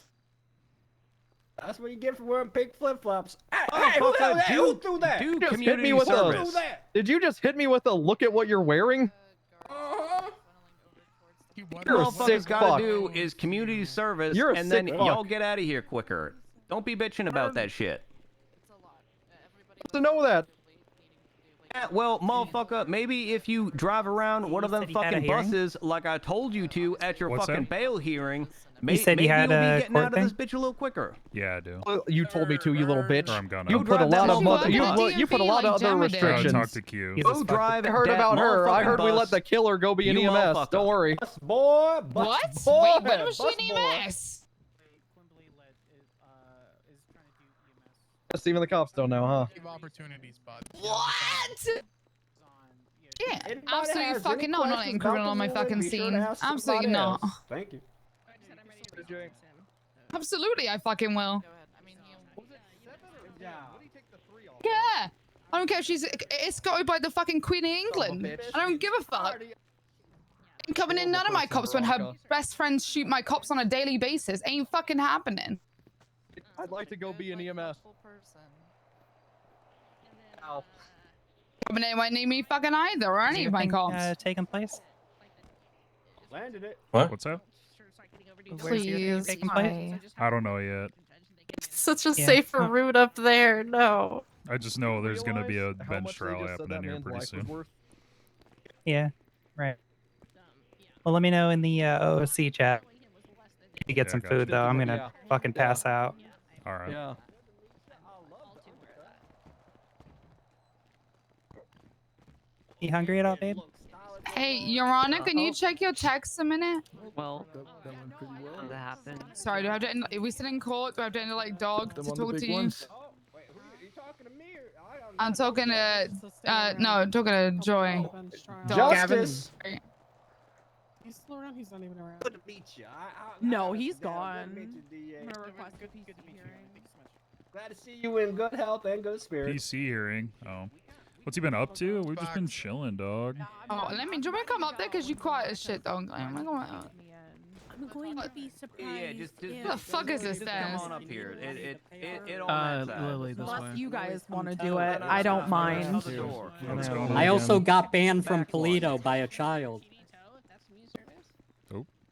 That's what you get for wearing pink flip flops. Hey, Oh, hey, fuck that. who threw that? Do Just hit community me with service. Did you just hit me with a look at what you're wearing? You're a All sick gotta fuck. do is community service, You're a and then sick y'all fuck. get out of here quicker. Don't be bitching about that shit. To know that. Yeah, well, motherfucker, maybe if you drive around one of them said he had a fucking hearing? buses like I told you to at your What's fucking that? bail hearing, said maybe you had you'll be a getting court out of this thing? bitch a little quicker. Yeah, I do. You told me to, you little bitch. Or I'm gonna. You Go put a drive that lot of motherfucking you put a lot of other Gotta restrictions. talk to Q. Go drive I heard that about her. I motherfucking heard we bus. let the killer go be an You EMS. motherfucker. Don't worry. Bus boy. Bus What? Boy, Wait, when was she bus an boy. EMS? Yes, even the cops don't know, huh? Opportunities, bud. What? Yeah, Anybody absolutely has fucking any no, I'm not questions letting about criminal on my the ruling, fucking be sure to scene. ask Absolutely somebody not. else. Thank you. Absolutely, I fucking will. Yeah. I don't care if she's escorted by the fucking Queen of England. I don't give a fuck. Ain't coming in none of my cops when her best friends shoot my cops on a daily basis. Ain't fucking happening. I'd like to go be an EMS. But they might need me fucking either, or any of my cops. Taking place? Landed it. What? What's that? Where's your thing Please, taking place? I don't know yet. Such a Yeah. safer route up there. No. I just know there's gonna be a How bench much they trial just said happening that here man's pretty life was soon. worth? Yeah, right. Well, let me know in the OOC chat. You get Yeah, some gotcha. food though. I'm gonna Yeah. fucking pass out. All right. Yeah. You hungry at all, babe? Hey, Your Honor, can you check your text a minute? Well, that happened. Sorry, do I have to end, are we sitting in court? Do I have to end like dog to talk to you? I'm talking to, no, I'm talking to Joy. Justice. He's still around. He's not even around. Good to meet you. No, he's Good gone. to meet you, DA. I'm gonna request a PC hearing. Glad to see you in good health and good spirits. PC hearing. Oh. What's he been up to? We've just been chilling, dog. Oh, do you want to come up there? Because you quiet as shit, dog. I'm I'm going to be surprised. Yeah, just What the fuck is this come then? on up here. It all matches out. Lily, this Unless way. you guys want to do it, I don't mind. I also got banned from Toledo by a child.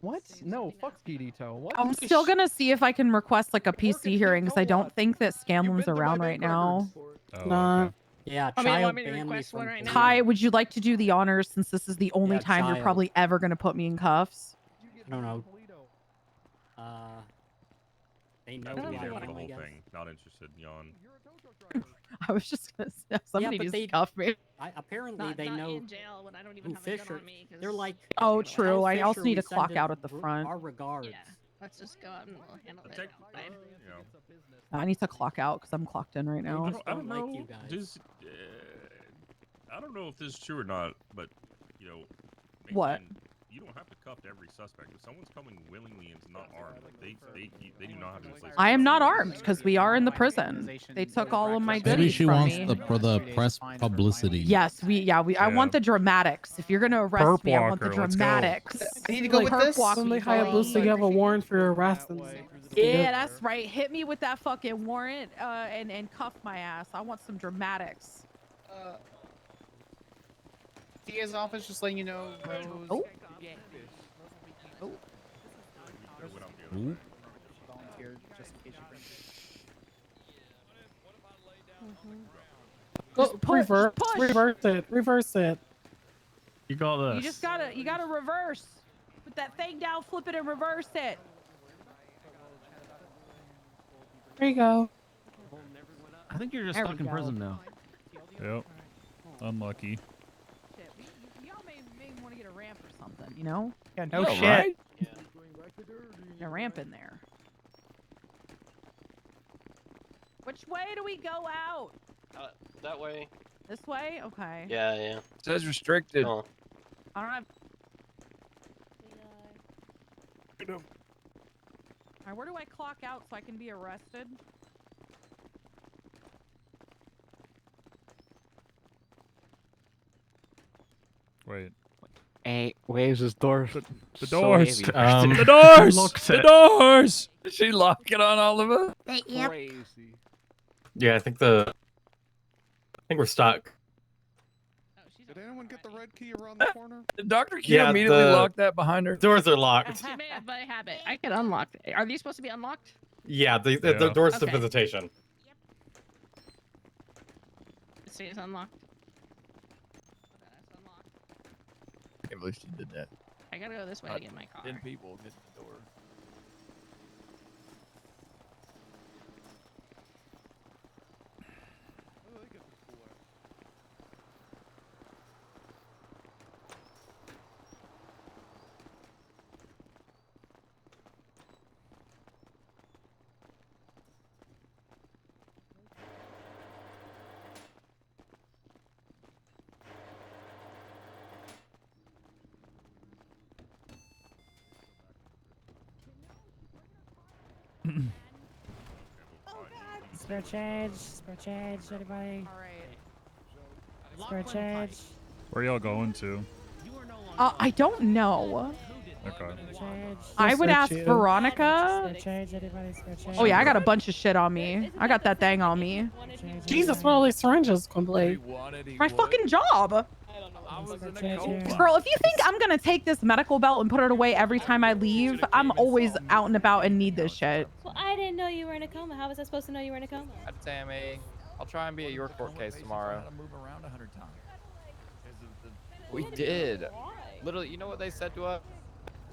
What? No, fuck Pedito. What? I'm still gonna see if I can request like a PC hearing because I don't think that Scanlon's around right now. Oh, Yeah, I mean, child want me to banned me request from one right now? Ty, would you like to do the honors since this is the only Yeah, time you're child. probably ever gonna put me in cuffs? I don't know. They know I don't who I know am, the I whole guess. thing. Not interested. Yawn. I was just gonna say somebody but just they- cuff me. Apparently they know in jail when I don't even who have a gun Fisher. on me. 'cause They're like. Oh, true. I Fisher, also need we to clock send out at the front. Our regards. Yeah, let's just go out and we'll handle it outside. I need to clock out because I'm clocked in right now. I don't like know. you guys. Just, I don't know if this is true or not, but you know. What? You don't have to cuff every suspect. If someone's coming willingly and is not armed, they do not have to place. I am not armed because we are in the prison. They took all of my goodies Maybe she from wants me. for the press publicity. Yes, I want the dramatics. If you're gonna arrest Perp me, I want the walker, let's go. dramatics. I need to go with this. Only Hayabusa, you have a warrant for your arrest. Yeah, that's right. Hit me with that fucking warrant and cuff my ass. I want some dramatics. DA's office just letting you know. Rose. Oh. Oh. Ooh. Volunteer just in case you bring Reverse it. You got this. You just gotta reverse. Put that thing down, flip it, and reverse it. There you go. I think you're just There we stuck in go. prison now. Yep. Unlucky. Y'all may want to get a ramp or something, you know? Yeah, no Yeah, shit. right? A ramp in there. Which way do we go out? That way. This way? Okay. Yeah, yeah. It says restricted. Oh. I don't have. Alright, where do I clock out so I can be arrested? Wait. Hey, where's this door? The doors. So the doors. The doors. Did she lock it on all of us? Yep. Crazy. Yeah, I think we're stuck. Did anyone get the red key around the corner? The doctor can't immediately lock that behind her. Doors are locked. I may have by habit. I can unlock it. Are these supposed to be unlocked? Yeah, the doors to visitation. It stays unlocked. I can't believe she did that. I gotta go this way to get my car. 10 people get the door. Spare change, anybody? Spare change. Where y'all going to? I don't know. Okay. I would ask Veronica. Spare change, anybody? Spare change. Oh yeah, I got a bunch of shit on me. I got that thing on me. Jesus, what are all these syringes, Quimbley? My fucking job. Girl, if you think I'm gonna take this medical belt and put it away every time I leave, I'm always out and about and need this shit. Well, I didn't know you were in a coma. How was I supposed to know you were in a coma? Tammy, I'll try and be at your court case tomorrow. Move around 100 times. We did. Literally, you know what they said to us?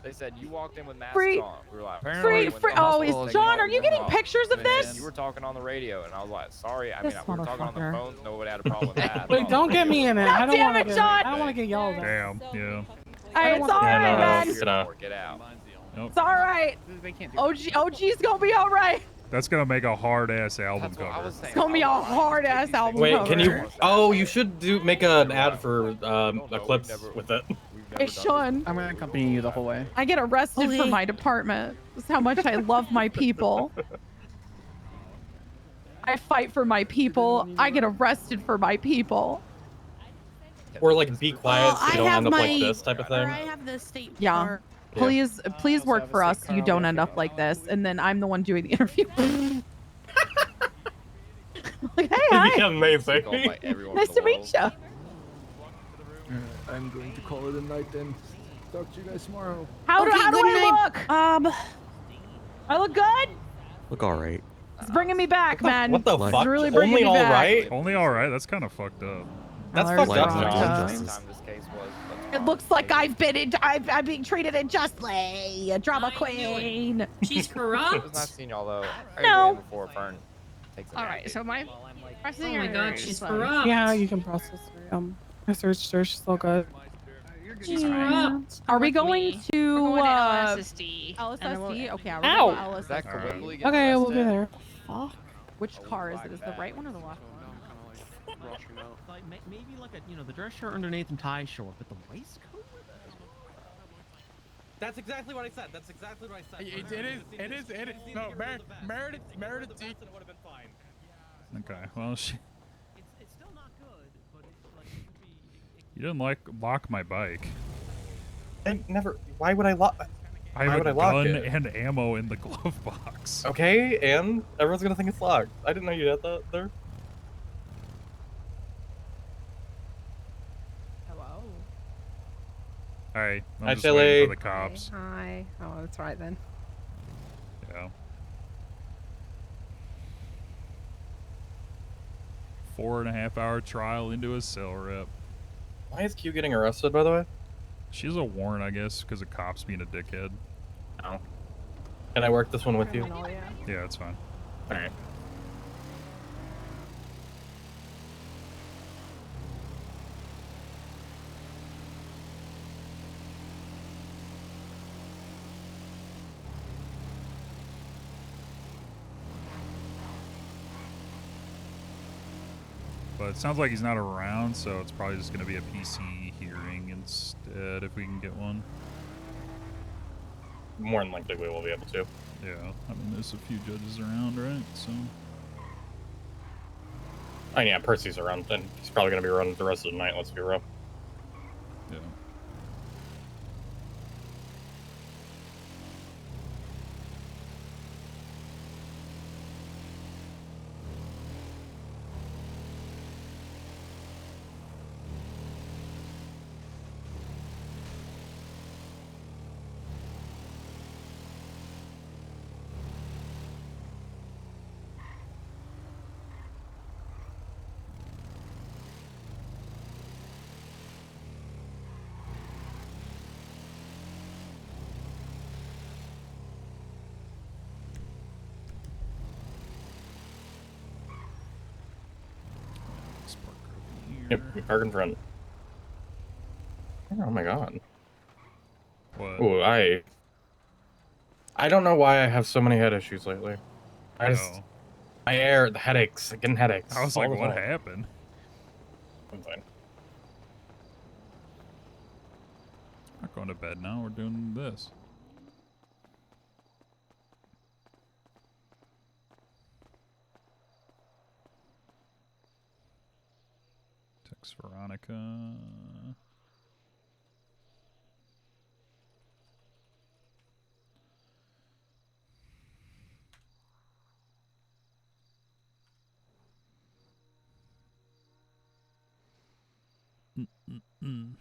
They said you walked in with masks Free- on. We were like, free- apparently when free- the oh, hospital is taking John, all are you of getting them pictures of and then this? You were talking on the radio, and I was like, sorry. I This mean, we were talking on the motherfucker. phone. Nobody had a problem with that. Wait, don't get me in it. I don't damn want it, to get. John! I don't want to get yelled at. Damn. Yeah. It's alright, man. Get out. It's alright. OG's gonna be alright. That's gonna make a hard ass album cover. It's gonna be a hard ass album Wait, cover. can you? Oh, you should make an ad for Eclipse with it. It should. I'm gonna accompany you the whole way. I get arrested for my department. That's how much I love my people. I fight for my people. I get arrested for my people. Or like be quiet so you don't have end up like my- this type of thing. I have the state Yeah. car. Please work for us so you don't end up like this. And then I'm the one doing the interview. Like, hey, hi. It'd be amazing. Nice to meet you. I'm going to call it a night then. Talk to you guys tomorrow. How do good I night. look? I look good? Look alright. It's bringing me back, man. What the It's fuck? really bringing Only me all back. right? Only alright? That's kind of fucked up. That's there's fucked up, Veronica. John. It looks like I'm being treated unjustly. A drama queen. She's It was corrupt. nice seeing y'all though. No. Before Fern takes a All right, so my Oh my god, she's corrupt. Yeah, you can process her. I searched her. She's still good. She's corrupt. Are we going to LSSD. LSSD? Okay, we're Ow. going to LSSD. Okay, we'll be there. Which car is it? Is the right one or the left one? Like maybe like a the dress shirt underneath and tie short, but the waistcoat. That's exactly what I said. That's exactly what I said. It is. No, Meredith. It would have been fine. Okay. Well, It's still not good, but it's like it could be. you didn't lock my bike. I never. Why would I lock? I Why have would a I lock gun it? and ammo in the glove box. Okay, and everyone's gonna think it's locked. I didn't know you had that there. Hello. Alright, I'm Hi, just waiting Chili. for the cops. Hi. Oh, that's right then. Yeah. 4.5 hour trial into a cell rep. Why is Q getting arrested, by the way? She's a warrant, I guess, because of cops being a dickhead. No. Can I work this one with you? Criminal, yeah. Yeah, it's fine. All right. But it sounds like he's not around, so it's probably just going to be a PC hearing instead if we can get one. More than likely we will be able to. Yeah, I mean, there's a few judges around, right? So. Oh yeah, Percy's around, and he's probably going to be around the rest of the night, let's be real. Yeah. Yep, we park in front. Oh my god. What? Ooh, I don't know why I have so many head issues lately. I just the headaches, getting headaches. I was all like, the what time. happened? I'm fine. Not going to bed now. We're doing this. Text Veronica. Mm-mm-mm.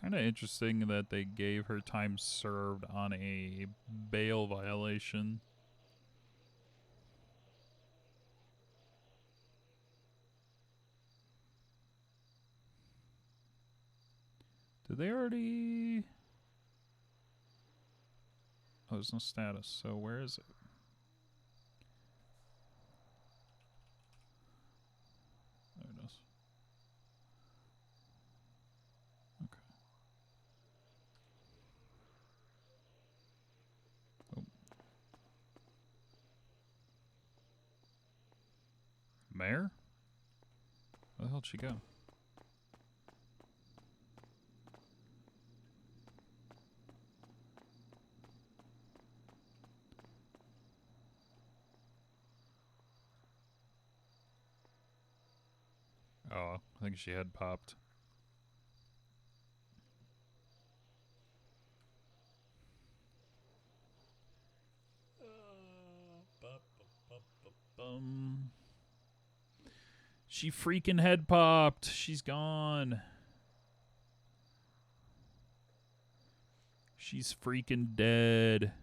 Kind of interesting that they gave her time served on a bail violation. Did they already... Oh, there's no status, so where is it? There it is. Okay. Oh. Mayor? Where the hell'd she go? Oh, I think she had popped. She freaking head popped. She's gone. She's freaking dead.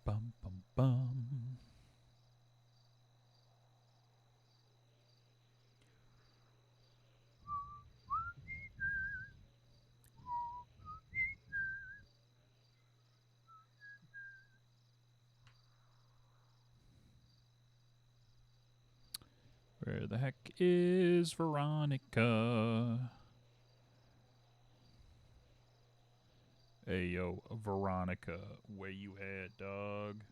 Bum, bum, bum. Where the heck is Veronica? Hey, yo, Veronica, where you at, dog?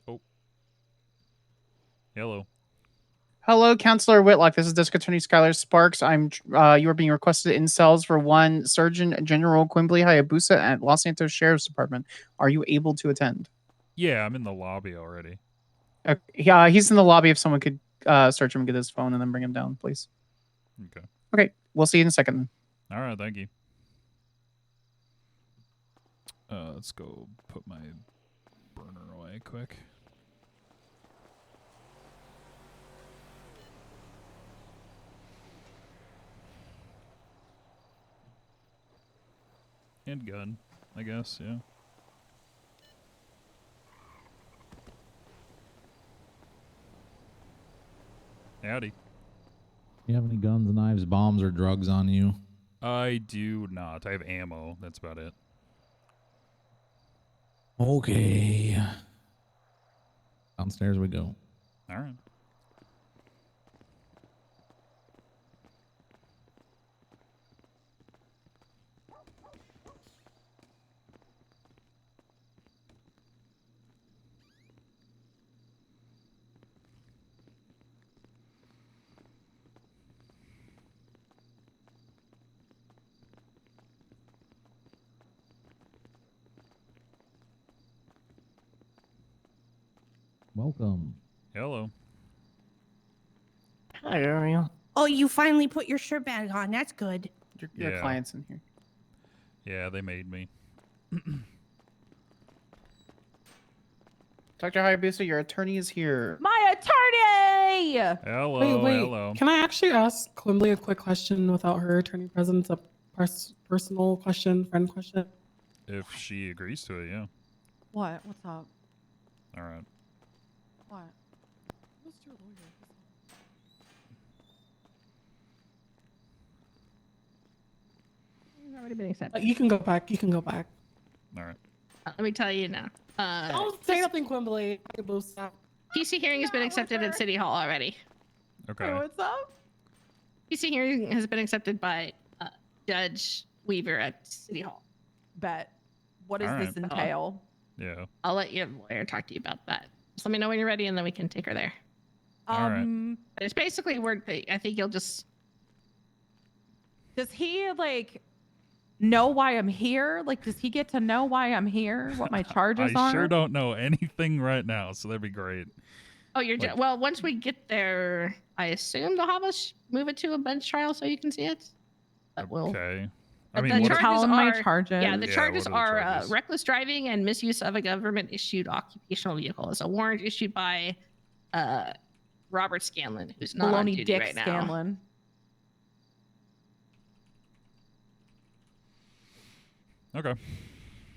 Oh. Hello. Hello, Counselor Whitlock. This is District Attorney Skylar Sparks. You are being requested in cells for 1 Surgeon General Quimbley Hayabusa at Los Santos Sheriff's Department. Are you able to attend? Yeah, I'm in the lobby already. Yeah, he's in the lobby. If someone could search him and get his phone and then bring him down, please. Okay. Okay, we'll see you in a second. All right, thank you. Let's go put my burner away quick. And gun, I guess, yeah. Howdy. You have any guns, knives, bombs, or drugs on you? I do not. I have ammo. That's about it. Okay. Downstairs we go. All right. Welcome. Hello. Hi, Uriel. Oh, you finally put your shirt back on. That's good. Your Yeah. client's in here. Yeah, they made me. Dr. Hayabusa, your attorney is here. My attorney! Hello, wait. hello. Can I actually ask Quimbley a quick question without her attorney present? A personal question, friend question? If she agrees to it, yeah. What? What's up? All right. What? Who's your lawyer? He's already been accepted. You can go back. You can go back. All right. Let me tell you now. Don't say nothing, Quimbley. PC hearing has been accepted at City Hall already. Okay. What's up? PC hearing has been accepted by Judge Weaver at City Hall. Bet. What does All this right. entail? Yeah. I'll let your lawyer talk to you about that. Just let me know when you're ready, and then we can take her there. All right. But it's basically word. I think you'll just. Does he like know why I'm here? Like, does he get to know why I'm here? What my charges I are? sure don't know anything right now, so that'd be great. Oh, you're Like- well. Once we get there, I assume they'll have us move it to a bench trial so you can see it. But we'll. Okay. But I mean, the what charges Tell him my are, charges. Yeah, the Yeah, charges what are the are charges? reckless driving and misuse of a government-issued occupational vehicle. It's a warrant issued by Robert Scanlon, who's not on Baloney duty Dick right now. Scanlon. Okay.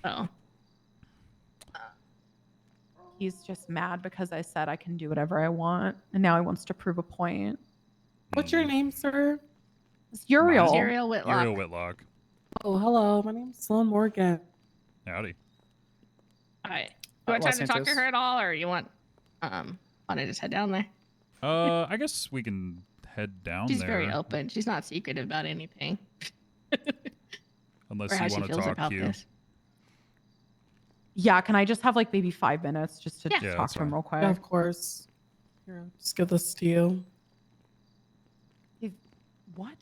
Oh, He's just mad because I said I can do whatever I want, and now he wants to prove a point. What's your name, sir? It's Uriel. Uriel Whitlock. Uriel Whitlock. Oh, hello. My name's Sloan Morgan. Howdy. All right. You want Los time to talk to Santos. her at all, or you want to just head down there? I guess we can head down She's there. very open. She's not secretive about anything. Unless or how you she want to feels talk about to you. this. Yeah, can I just have like maybe 5 minutes just to Yeah, talk that's to him fine. real quick? Yeah, of course. Here, I'll just give this to you. What?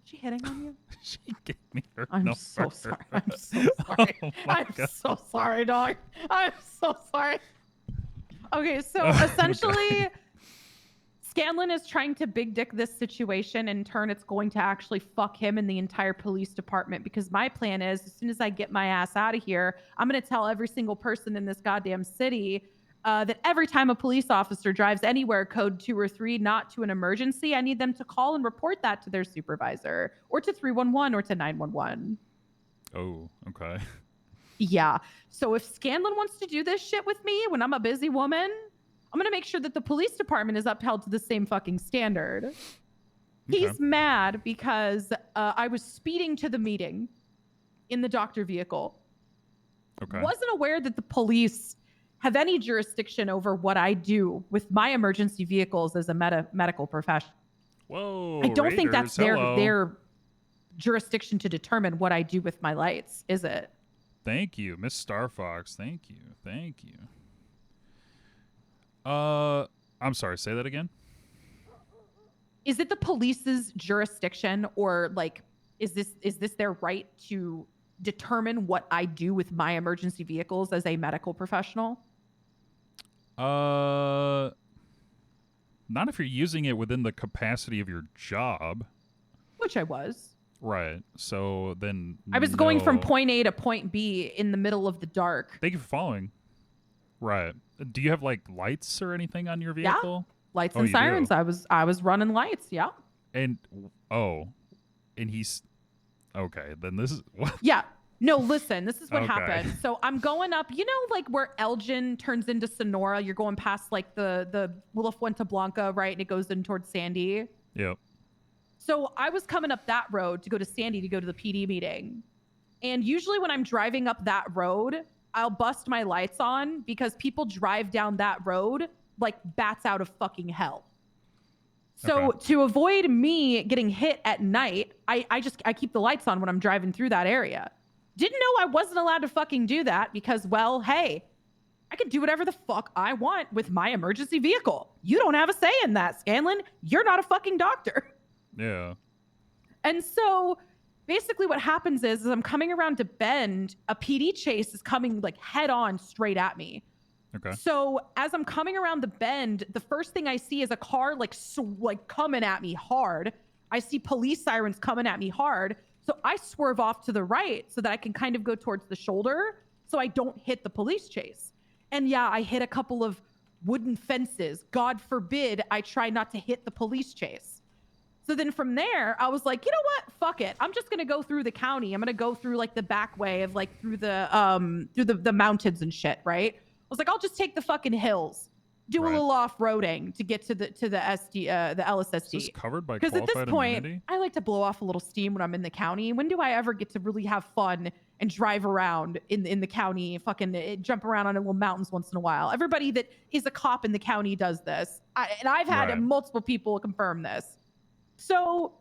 She hitting on you? She gave me her I'm number. so sorry. I'm so sorry. Oh my I'm God. so sorry, dog. I'm so sorry. Okay, so essentially, Scanlon is trying to big dick this situation. In turn, it's going to actually fuck him and the entire police department, because my plan is, as soon as I get my ass out of here, I'm going to tell every single person in this goddamn city that every time a police officer drives anywhere code 2 or 3 not to an emergency, I need them to call and report that to their supervisor or to 311 or to 911. Oh, okay. Yeah. So if Scanlon wants to do this shit with me when I'm a busy woman, I'm going to make sure that the police department is upheld to the same fucking standard. He's mad because I was speeding to the meeting in the doctor vehicle. Okay. wasn't aware that the police have any jurisdiction over what I do with my emergency vehicles as a medical professional. Whoa. I don't think that's Raiders, their jurisdiction to determine what I do with my lights, is it? Thank you, Miss Star Fox. Thank you. Thank you. I'm sorry. Say that again. Is it the police's jurisdiction, or like, is this their right to determine what I do with my emergency vehicles as a medical professional? Not if you're using it within the capacity of your job. Which I was. Right. So then I was going from no. point A to point B in the middle of the dark. Thank you for following. Right. Do you have like lights or anything on your Yeah. vehicle? Lights Oh, and you do? sirens. I was running lights. Yeah. And and he's okay. Then this is what? Yeah. No, listen, this is what Okay. happened. So I'm going up, you know, like where Elgin turns into Sonora, you're going past like the La Fuente Blanca, right? And it goes in towards Sandy. Yep. So I was coming up that road to go to Sandy to go to the PD meeting. And usually when I'm driving up that road, I'll bust my lights on because people drive down that road like bats out of fucking hell. So to avoid me getting hit at night, I keep the lights on when I'm driving through that area. Didn't know I wasn't allowed to fucking do that because, well, hey, I can do whatever the fuck I want with my emergency vehicle. You don't have a say in that, Scanlon. You're not a fucking doctor. Yeah. And so basically what happens is I'm coming around to bend, a PD chase is coming like head on straight at me. Okay. So as I'm coming around the bend, the first thing I see is a car like coming at me hard. I see police sirens coming at me hard. So I swerve off to the right so that I can kind of go towards the shoulder so I don't hit the police chase. And yeah, I hit a couple of wooden fences. God forbid I try not to hit the police chase. So then from there, I was like, you know what? Fuck it. I'm just going to go through the county. I'm going to go through like the back way of like through the mountains and shit, right? I was like, I'll just take the fucking hills, do a little off-roading to get to the LSSD. Is this covered by Because at this qualified point, immunity? I like to blow off a little steam when I'm in the county. When do I ever get to really have fun and drive around in the county, fucking jump around on little mountains once in a while? Everybody that is a cop in the county does this. And I've had multiple people confirm this. So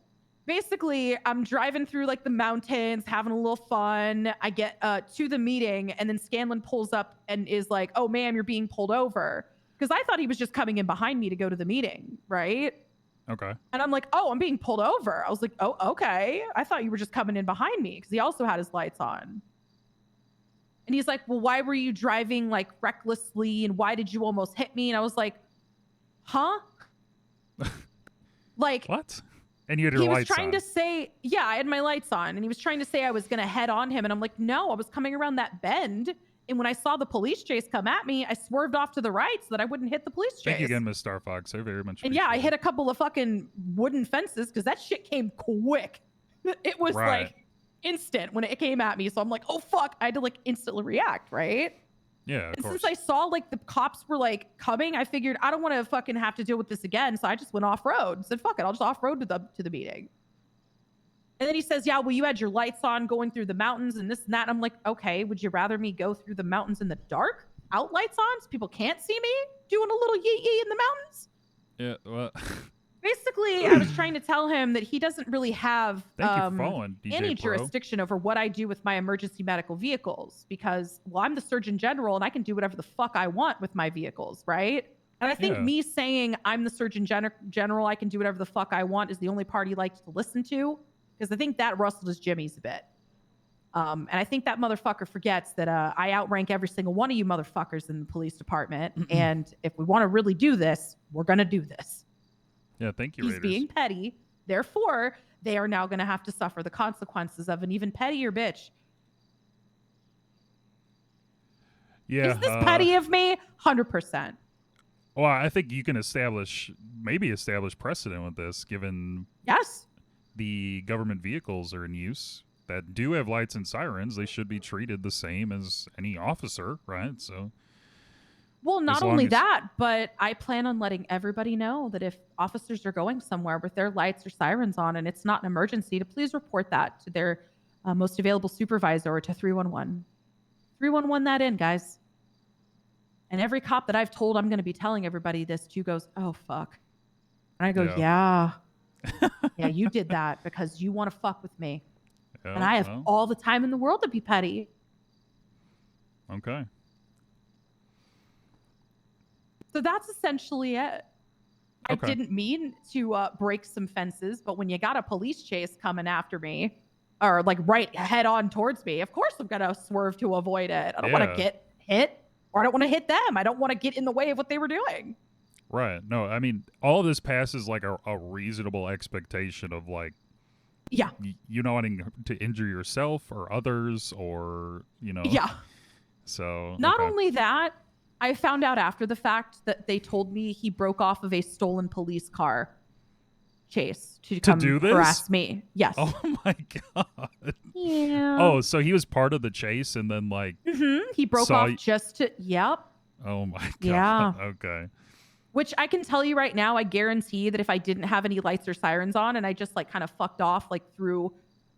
basically, I'm driving through like the mountains, having a little fun. I get to the meeting, and then Scanlon pulls up and is like, "Oh, ma'am, you're being pulled over." Because I thought he was just coming in behind me to go to the meeting, right? Okay. And I'm like, "Oh, I'm being pulled over." I was like, "Oh, okay. I thought you were just coming in behind me," because he also had his lights on. And he's like, "Well, why were you driving like recklessly, and why did you almost hit me?" And I was like, "Huh?" Like what? And you had your he was lights trying on. to say, yeah, I had my lights on, and he was trying to say I was going to head on him. And I'm like, no, I was coming around that bend. And when I saw the police chase come at me, I swerved off to the right so that I wouldn't hit the police chase. Thank you again, Miss Star Fox. I very much And yeah, I hit a couple of fucking wooden fences because that shit came quick. It was like instant when it came at me. So I'm like, oh, fuck. I had to like instantly react, right? Yeah, of And course. since I saw like the cops were like coming, I figured I don't want to fucking have to deal with this again. So I just went off road and said, fuck it, I'll just off road to the meeting. And then he says, yeah, well, you had your lights on going through the mountains and this and that. And I'm like, okay, would you rather me go through the mountains in the dark, out lights on, so people can't see me doing a little yee in the mountains? Yeah, well. Basically, I was trying to tell him that he doesn't really have Thank you for following, DJ any Pro. jurisdiction over what I do with my emergency medical vehicles because, well, I'm the Surgeon General and I can do whatever the fuck I want with my vehicles, right? And I think me saying I'm the Surgeon General, I can do whatever the fuck I want is the only part he likes to listen to because I think that rustled his jimmies a bit. And I think that motherfucker forgets that I outrank every single one of you motherfuckers in the police department. And if we want to really do this, we're going to do this. Yeah, thank you, He's Raiders. being petty. Therefore, they are now going to have to suffer the consequences of an even pettier bitch. Yeah. Is this petty of me? 100%. Well, I think you can establish precedent with this, given the government vehicles are in use that do have lights and sirens. They should be treated the same as any officer, right? So. Well, not As long only as- that, but I plan on letting everybody know that if officers are going somewhere with their lights or sirens on and it's not an emergency, to please report that to their most available supervisor or to 311. 311 that in, guys. And every cop that I've told I'm going to be telling everybody this to goes, oh, fuck. And I go, yeah. Yeah, you did that because you want to fuck with me. Yeah, And I have well, all the time in the world to be petty. okay. So that's essentially it. I Okay. didn't mean to break some fences, but when you got a police chase coming after me, or like right head on towards me, of course I'm gonna swerve to avoid it. I don't want Yeah. to get hit, or I don't want to hit them. I don't want to get in the way of what they were doing. Right. No, I mean, all of this passes like a reasonable expectation of like, yeah, you not wanting to injure yourself or others, or Yeah. So Not okay. only that, I found out after the fact that they told me he broke off of a stolen police car chase to come do this? harass me. Yes. Oh my god. Yeah. Oh, so he was part of the chase, and then like He broke saw off just to. Yep. Oh my god. Yeah. Okay. Which I can tell you right now, I guarantee that if I didn't have any lights or sirens on and I just like kind of fucked off like through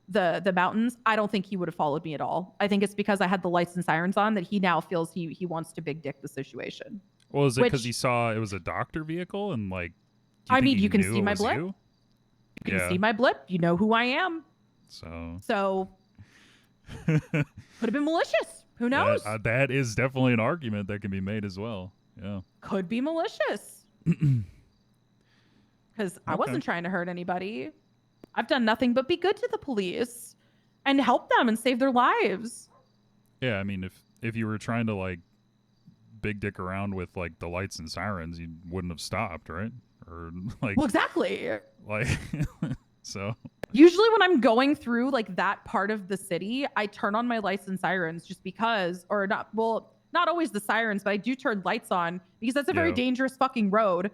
the mountains, I don't think he would have followed me at all. I think it's because I had the lights and sirens on that he now feels he wants to big dick the situation. Well, is it because Which- he saw it was a doctor vevehicle and like? I mean, you can knew see it my was blip. You? You can see my blip. You know who I am. So Could have been malicious. Who knows? that is definitely an argument that can be made as well. Yeah. Could be malicious. Because I wasn't trying to hurt anybody. I've done nothing but be good to the police and help them and save their lives. Yeah, I mean, if you were trying to like big dick around with like the lights and sirens, you wouldn't have stopped, right? Or like, Well, exactly. like, so. Usually when I'm going through like that part of the city, I turn on my lights and sirens just because, or not, well, not always the sirens, but I do turn lights on because that's a very Yeah. dangerous fucking road.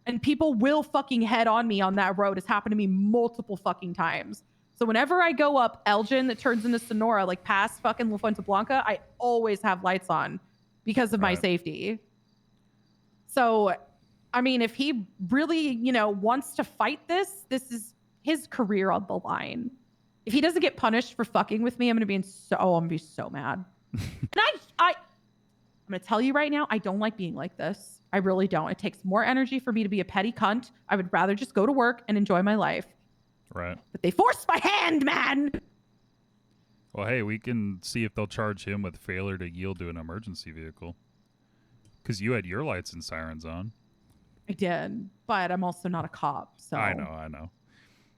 And people will fucking head on me on that road. It's happened to me multiple fucking times. So whenever I go up Elgin that turns into Sonora, like past fucking La Fuente Blanca, I always have lights on because of my Right. safety. So, I mean, if he really, wants to fight this is his career on the line. If he doesn't get punished for fucking with me, I'm gonna be so mad. And I'm gonna tell you right now, I don't like being like this. I really don't. It takes more energy for me to be a petty cunt. I would rather just go to work and enjoy my life. Right. But they forced my hand, man. Well, hey, we can see if they'll charge him with failure to yield to an emergency vehicle. Because you had your lights and sirens on. I did, but I'm also not a cop, so I know.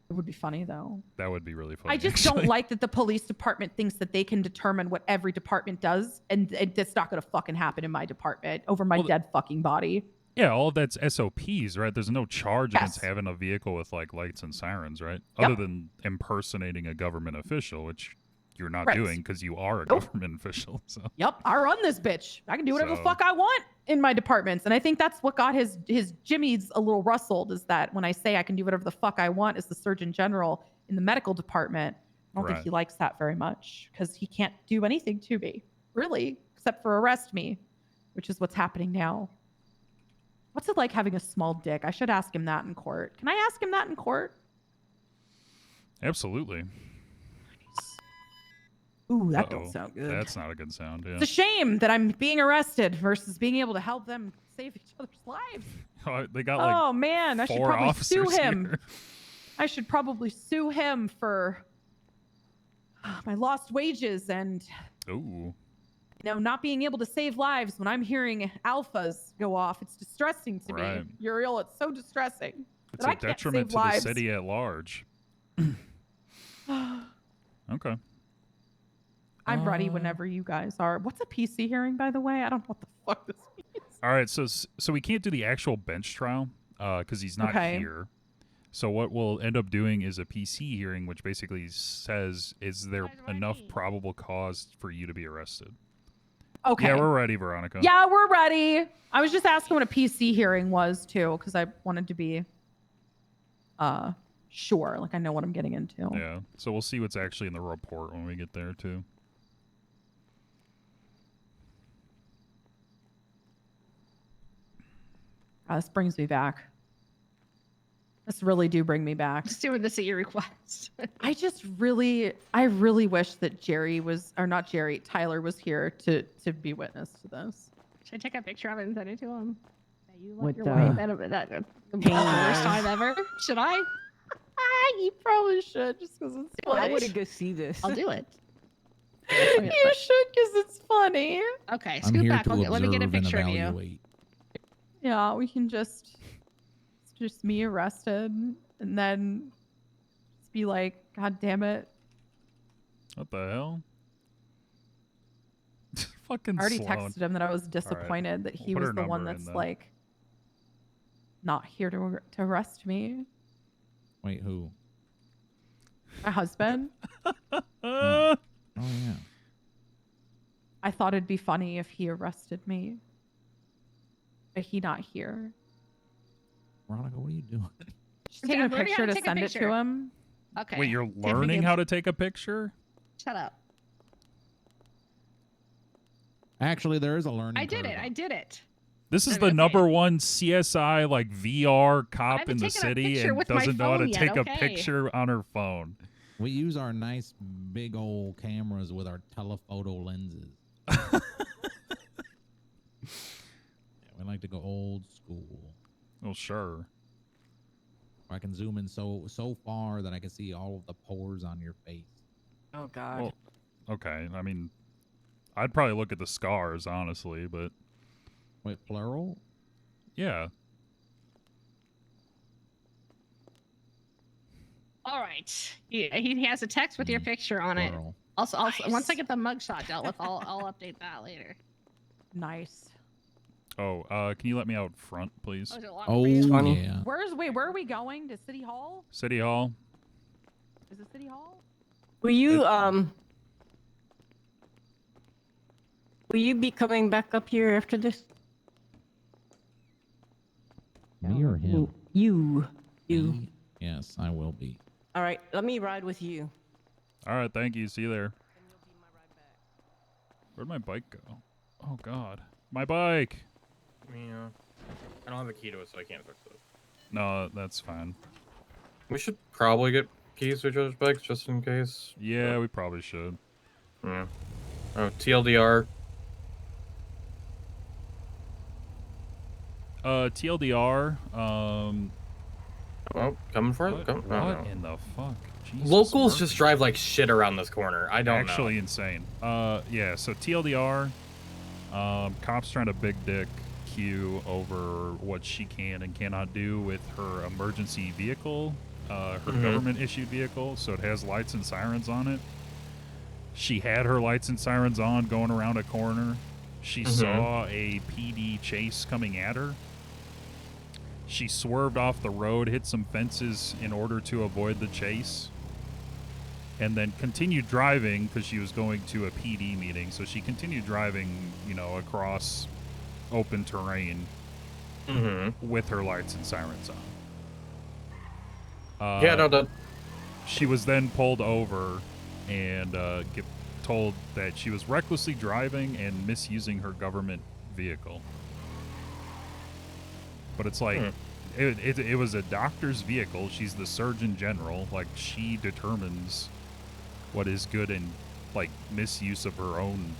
it would be funny though. That would be really funny. I just don't like that the police department thinks that they can determine what every department does, and that's not going to fucking happen in my department over my dead fucking body. Yeah, all of that's SOPs, right? There's no charge against having a vehicle with like lights and sirens, right? Yep. Other than impersonating a government official, which you're not Right. doing because you are a government official. So Yep, I run this bitch. I can do whatever the So- fuck I want in my departments. And I think that's what got his jimmies a little rustled, is that when I say I can do whatever the fuck I want as the Surgeon General in the medical department, I don't think Right. he likes that very much because he can't do anything to me, really, except for arrest me, which is what's happening now. What's it like having a small dick? I should ask him that in court. Can I ask him that in court? absolutely. Ooh, that Uh-oh. don't sound good. That's not a good sound. Yeah. It's a shame that I'm being arrested versus being able to help them save each other's lives. Oh, they got like Oh man, I should 4 probably sue officers him. here. I should probably sue him for my lost wages and Ooh. not being able to save lives when I'm hearing alphas go off. It's distressing to Right. me, Uriel. It's so distressing It's that I a can't detriment save to the lives. city at large. Okay. I'm ready whenever you guys are. What's a PC hearing, by the way? I don't know what the fuck this means. All right, so we can't do the actual bench trial because he's not Okay. here. So what we'll end up doing is a PC hearing, which basically says, is there enough probable cause for you to be arrested? Okay. Yeah, we're ready, Veronica. Yeah, we're ready. I was just asking what a PC hearing was too, because I wanted to be sure, like I know what I'm getting into. Yeah. So we'll see what's actually in the report when we get there too. This brings me back. This really do bring me back. Just doing this at your request. I really wish that Jerry was, or not Jerry, Tyler was here to be witness to this. Should I take a picture of it and send it to him? That you With, left your wife at the worst time ever? Should I? You probably should, just because it's funny. I want to go see this. I'll do it. You should, because it's funny. Okay, I'm scoot here back. to Let me get a observe and picture of you. evaluate. Yeah, we can it's just me arrested, and then just be like, God damn it. What the hell? Fucking I already Sloan. texted him that I was disappointed that he We'll put was her the one number in that's then. like not here to arrest me. Wait, who? My husband. Oh yeah. I thought it'd be funny if he arrested me, but he not here. Veronica, what are you doing? Just taking a I'm learning how picture to to take a send it picture. to him. Okay. Wait, you're See if we learning can- how to take a picture? Shut up. Actually, there is a learning. I did curve. it. I did it. This is Okay. the number one CSI like VR cop haven't in the taken a city picture and with my doesn't know how to phone yet, take a okay. picture on her phone. We use our nice big old cameras with our telephoto lenses. We like to go old school. Well, sure. I can zoom in so far that I can see all of the pores on your face. Oh God. Well, okay. I mean, I'd probably look at the scars, honestly, but wait, plural? Yeah. All right. He has a text with your picture on it. Plural. Also, once I get the mugshot dealt with, I'll update that later. Nice. Oh, can you let me out front, please? Oh, is it locked Oh for you? yeah. Where are we going? To City Hall? City Hall. Is it City Hall? Will you be coming back up here after this? Me or him? You. Me? Yes, I will be. All right, let me ride with you. All right, thank you. See you there. Where'd my bike go? Oh God, my bike. Yeah. I don't have a key to it, so I can't fix it. No, that's fine. We should probably get keys to each other's bikes just in case. Yeah, we probably should. Yeah. Oh, TLDR. TLDR. Oh, coming for it? What, Come, oh, what no. in the fuck? Jesus Locals Murphy. just drive like shit around this corner. I don't Actually know. insane. Yeah. So TLDR. Cops trying to big dick Q over what she can and cannot do with her emergency vehicle, her government issued vehicle. So it has lights and sirens on it. She had her lights and sirens on going around a corner. She saw a PD chase coming at her. She swerved off the road, hit some fences in order to avoid the chase, and then continued driving because she was going to a PD meeting. So she continued driving, across open terrain with her lights and sirens on. Yeah, no. She was then pulled over and told that she was recklessly driving and misusing her government vehicle. But it's like, it was a doctor's vehicle. She's the Surgeon General. Like, she determines what is good in, like, misuse of her own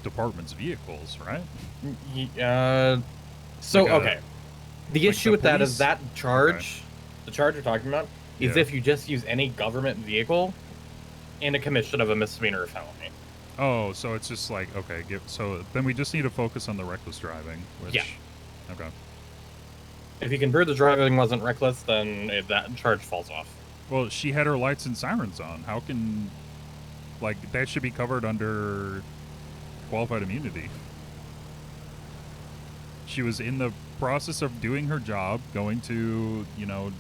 department's vehicles, right? So, Like okay. The like issue the with that is police? that charge, the charge you're talking about, is Yeah. if you just use any government vehicle in a commission of a misdemeanor or felony. Oh, so it's just like, okay, so then we just need to focus on the reckless driving, which... Yeah. Okay. If you can prove the driving wasn't reckless, then that charge falls off. Well, she had her lights and sirens on. How can... Like, that should be covered under qualified immunity. She was in the process of doing her job, going to,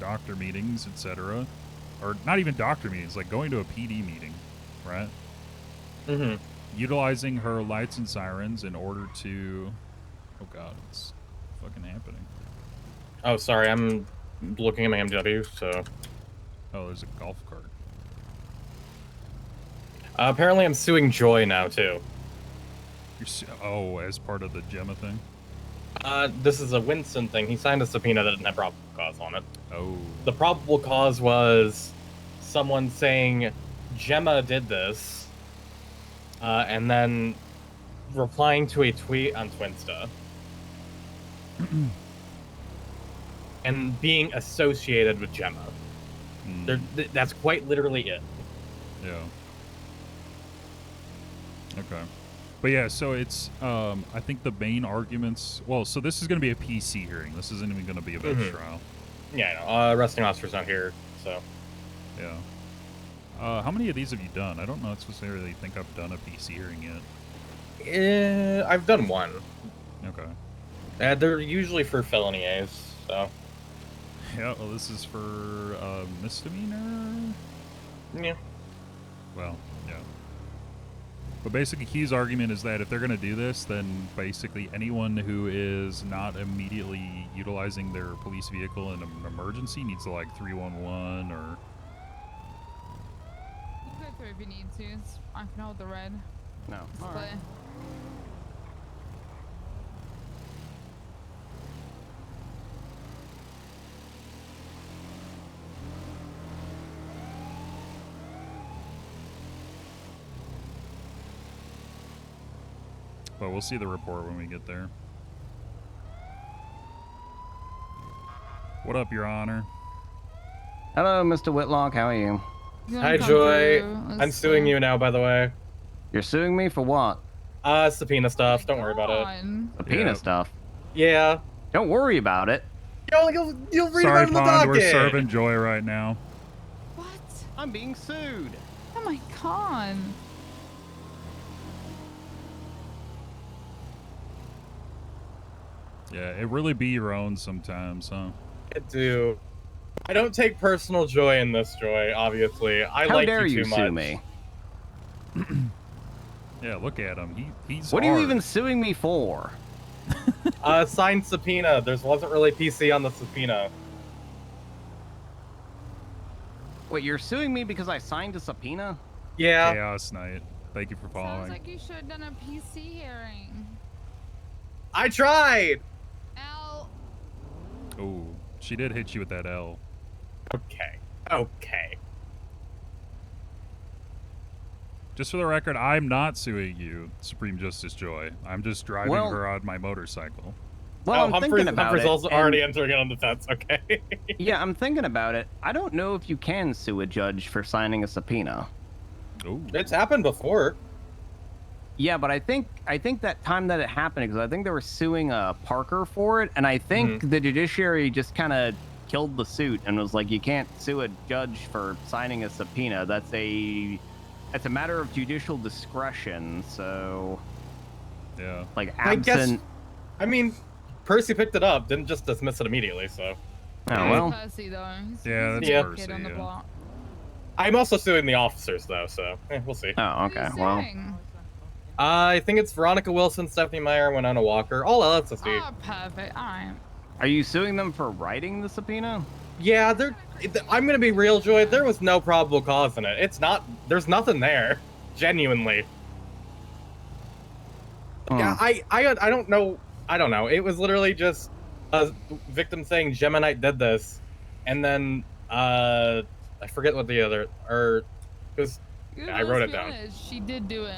doctor meetings, etc. Or not even doctor meetings, like going to a PD meeting, right? Utilizing her lights and sirens in order to... Oh god, it's fucking happening. Oh, sorry, I'm looking at my MW, so... Oh, there's a golf cart. Apparently I'm suing Joy now, too. Oh, as part of the Gemma thing? This is a Winston thing. He signed a subpoena that didn't have probable cause on it. Oh. The probable cause was someone saying Gemma did this, and then replying to a tweet on Twinsta. And being associated with Gemma. That's quite literally it. Yeah. Okay. But yeah, so it's, I think the main arguments, well, so this is going to be a PC hearing. This isn't even going to be a bench trial. Yeah, I know. Arresting officer's not here, so. Yeah. How many of these have you done? I don't necessarily think I've done a PC hearing yet. I've done one. Okay. They're usually for felony A's, so. Yeah, well, this is for misdemeanor? Yeah. Well, yeah. But basically, Key's argument is that if they're going to do this, then basically anyone who is not immediately utilizing their police vehicle in an emergency needs to, like, 311 or... You can go through if you need to. I can hold the red. No. It's All clear. right. But we'll see the report when we get there. What up, Your Honor? Hello, Mr. Whitlock. How are you? Hi, Joy. I'm suing you now, by the way. You're suing me for what? Subpoena stuff. Don't worry about it. Subpoena stuff? Yeah. Don't worry about it. You'll read Sorry, about it in the Pond, we're docket. serving Joy right now. I'm being sued. Oh my god. Yeah, it really be your own sometimes, huh? I do. I don't take personal joy in this, Joy, obviously. I How like dare you you too sue much. me? Yeah, look at him. He's What are you hard. even suing me for? Signed subpoena. There wasn't really PC on the subpoena. Wait, you're suing me because I signed a subpoena? Yeah. Chaos Knight. Thank you for Sounds following. like you should have done a PC hearing. I tried! L. Oh, she did hit you with that L. Okay. Just for the record, I'm not suing you, Supreme Justice Joy. I'm just driving Well- her on my motorcycle. Well, I'm Humphrey's, thinking about Humphrey's it. also and- already entering it on the fence, okay? Yeah, I'm thinking about it. I don't know if you can sue a judge for signing a subpoena. Oh. It's happened before. Yeah, but I think that time that it happened, because I think they were suing Parker for it, and I think the judiciary just kind of killed the suit and was like, you can't sue a judge for signing a subpoena. That's a matter of judicial discretion. So, yeah, like I guess. absent. I mean, Percy picked it up, didn't just dismiss it immediately, so. Oh well. Percy, though. Yeah, that's Yeah. Percy. Kid on the Yeah. block. I'm also suing the officers, though, so we'll see. Oh, okay. Well, I think it's Veronica Wilson, Stephanie Meyer, Winona Walker, all LSSD. Oh, perfect. All right. are you suing them for writing the subpoena? Yeah, I'm gonna be real, Joy. There was no probable cause in it. It's not. There's nothing there. Genuinely. Yeah, I don't know. I don't know. It was literally just a victim saying Gemini did this, and then I forget what the other because I wrote it down. She did do it.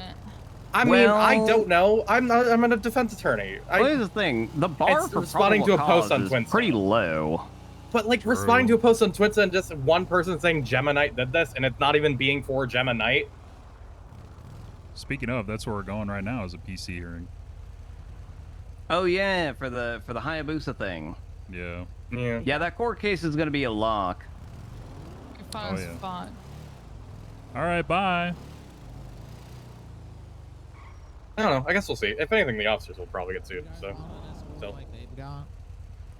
I mean, I don't know. I'm a defense attorney. Well, here's the thing: the bar it's for responding to a probable post on cause is Twinsta. pretty low. But like responding to a post on Twitter and just one person saying Gemini did this, and it's not even being for Gemini. Speaking of, that's where we're going right now is a PC hearing. Oh yeah, for the Hayabusa thing. Yeah. Yeah, that court case is gonna be a lock. Fun yeah. spot. All right, bye. I don't know. I guess we'll see. If anything, the officers will probably get sued. So.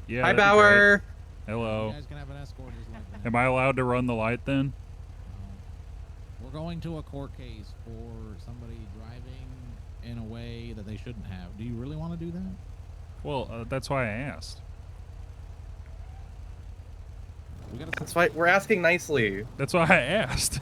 Yeah. Hi, that'd be Bauer. great. Hello. You guys can have an escort just like that. Am I allowed to run the light then? We're going to a court case for somebody driving in a way that they shouldn't have. Do you really want to do that? Well, that's why I asked. That's why we're asking nicely. That's why I asked.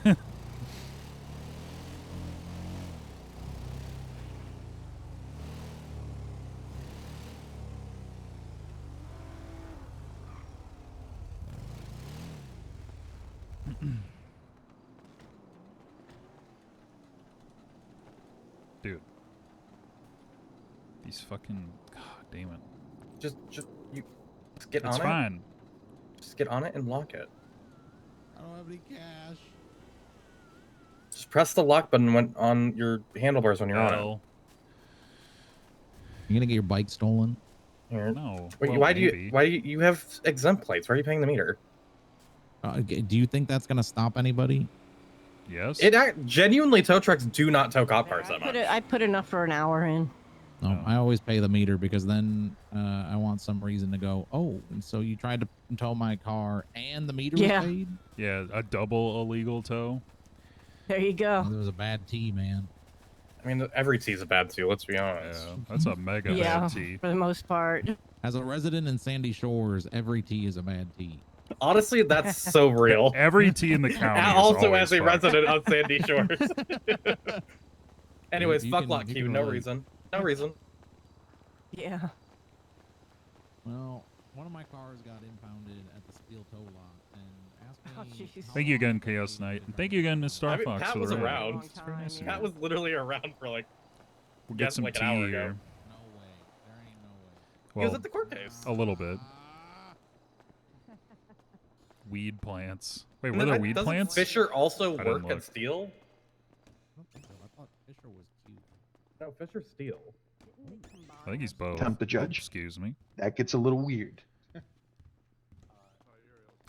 Dude. These fucking... God damn it. Just get on It's it. fine. Just get on it and lock it. I don't have any cash. Just press the lock button when on your handlebars when you're on it. Well, You gonna get your bike stolen? Here. no. Wait, Well, why do maybe. you have exempt plates? Why are you paying the meter? Do you think that's gonna stop anybody? Yes. Genuinely, tow trucks do not tow cop cars that much. I put enough for an hour in. No, I always pay the meter because then I want some reason to go, oh, and so you tried to tow my car and the meter was paid? Yeah, a double illegal tow. There you go. There was a bad T, man. I mean, every T is a bad T, let's be honest. Yeah, that's a mega Yeah, bad T. for the most part. As a resident in Sandy Shores, every T is a bad T. Honestly, that's so real. Every T in the county is Also, always as a fucked. resident of Sandy Shores. Anyways, You fuck can- lock you Q. can No relate. reason. No reason. Yeah. Well, one of my cars got impounded at the steel tow lot, and asked me. how Thank you long again, it Chaos takes Knight. to And thank you again, Miss Star I mean, Fox. Pat for the was raid. around. It's very nice of Pat you. was literally around for like. We'll get guess, some like tea an hour here. ago. Well, He was at the court case. A little bit. Weed plants. Wait, And were then there weed doesn't plants? Fisher also I didn't work look. at Steel? I don't think so. I thought Fisher was cute. No, Fisher's Steel. I think he's both. Come to judge. Excuse me. That gets a little weird.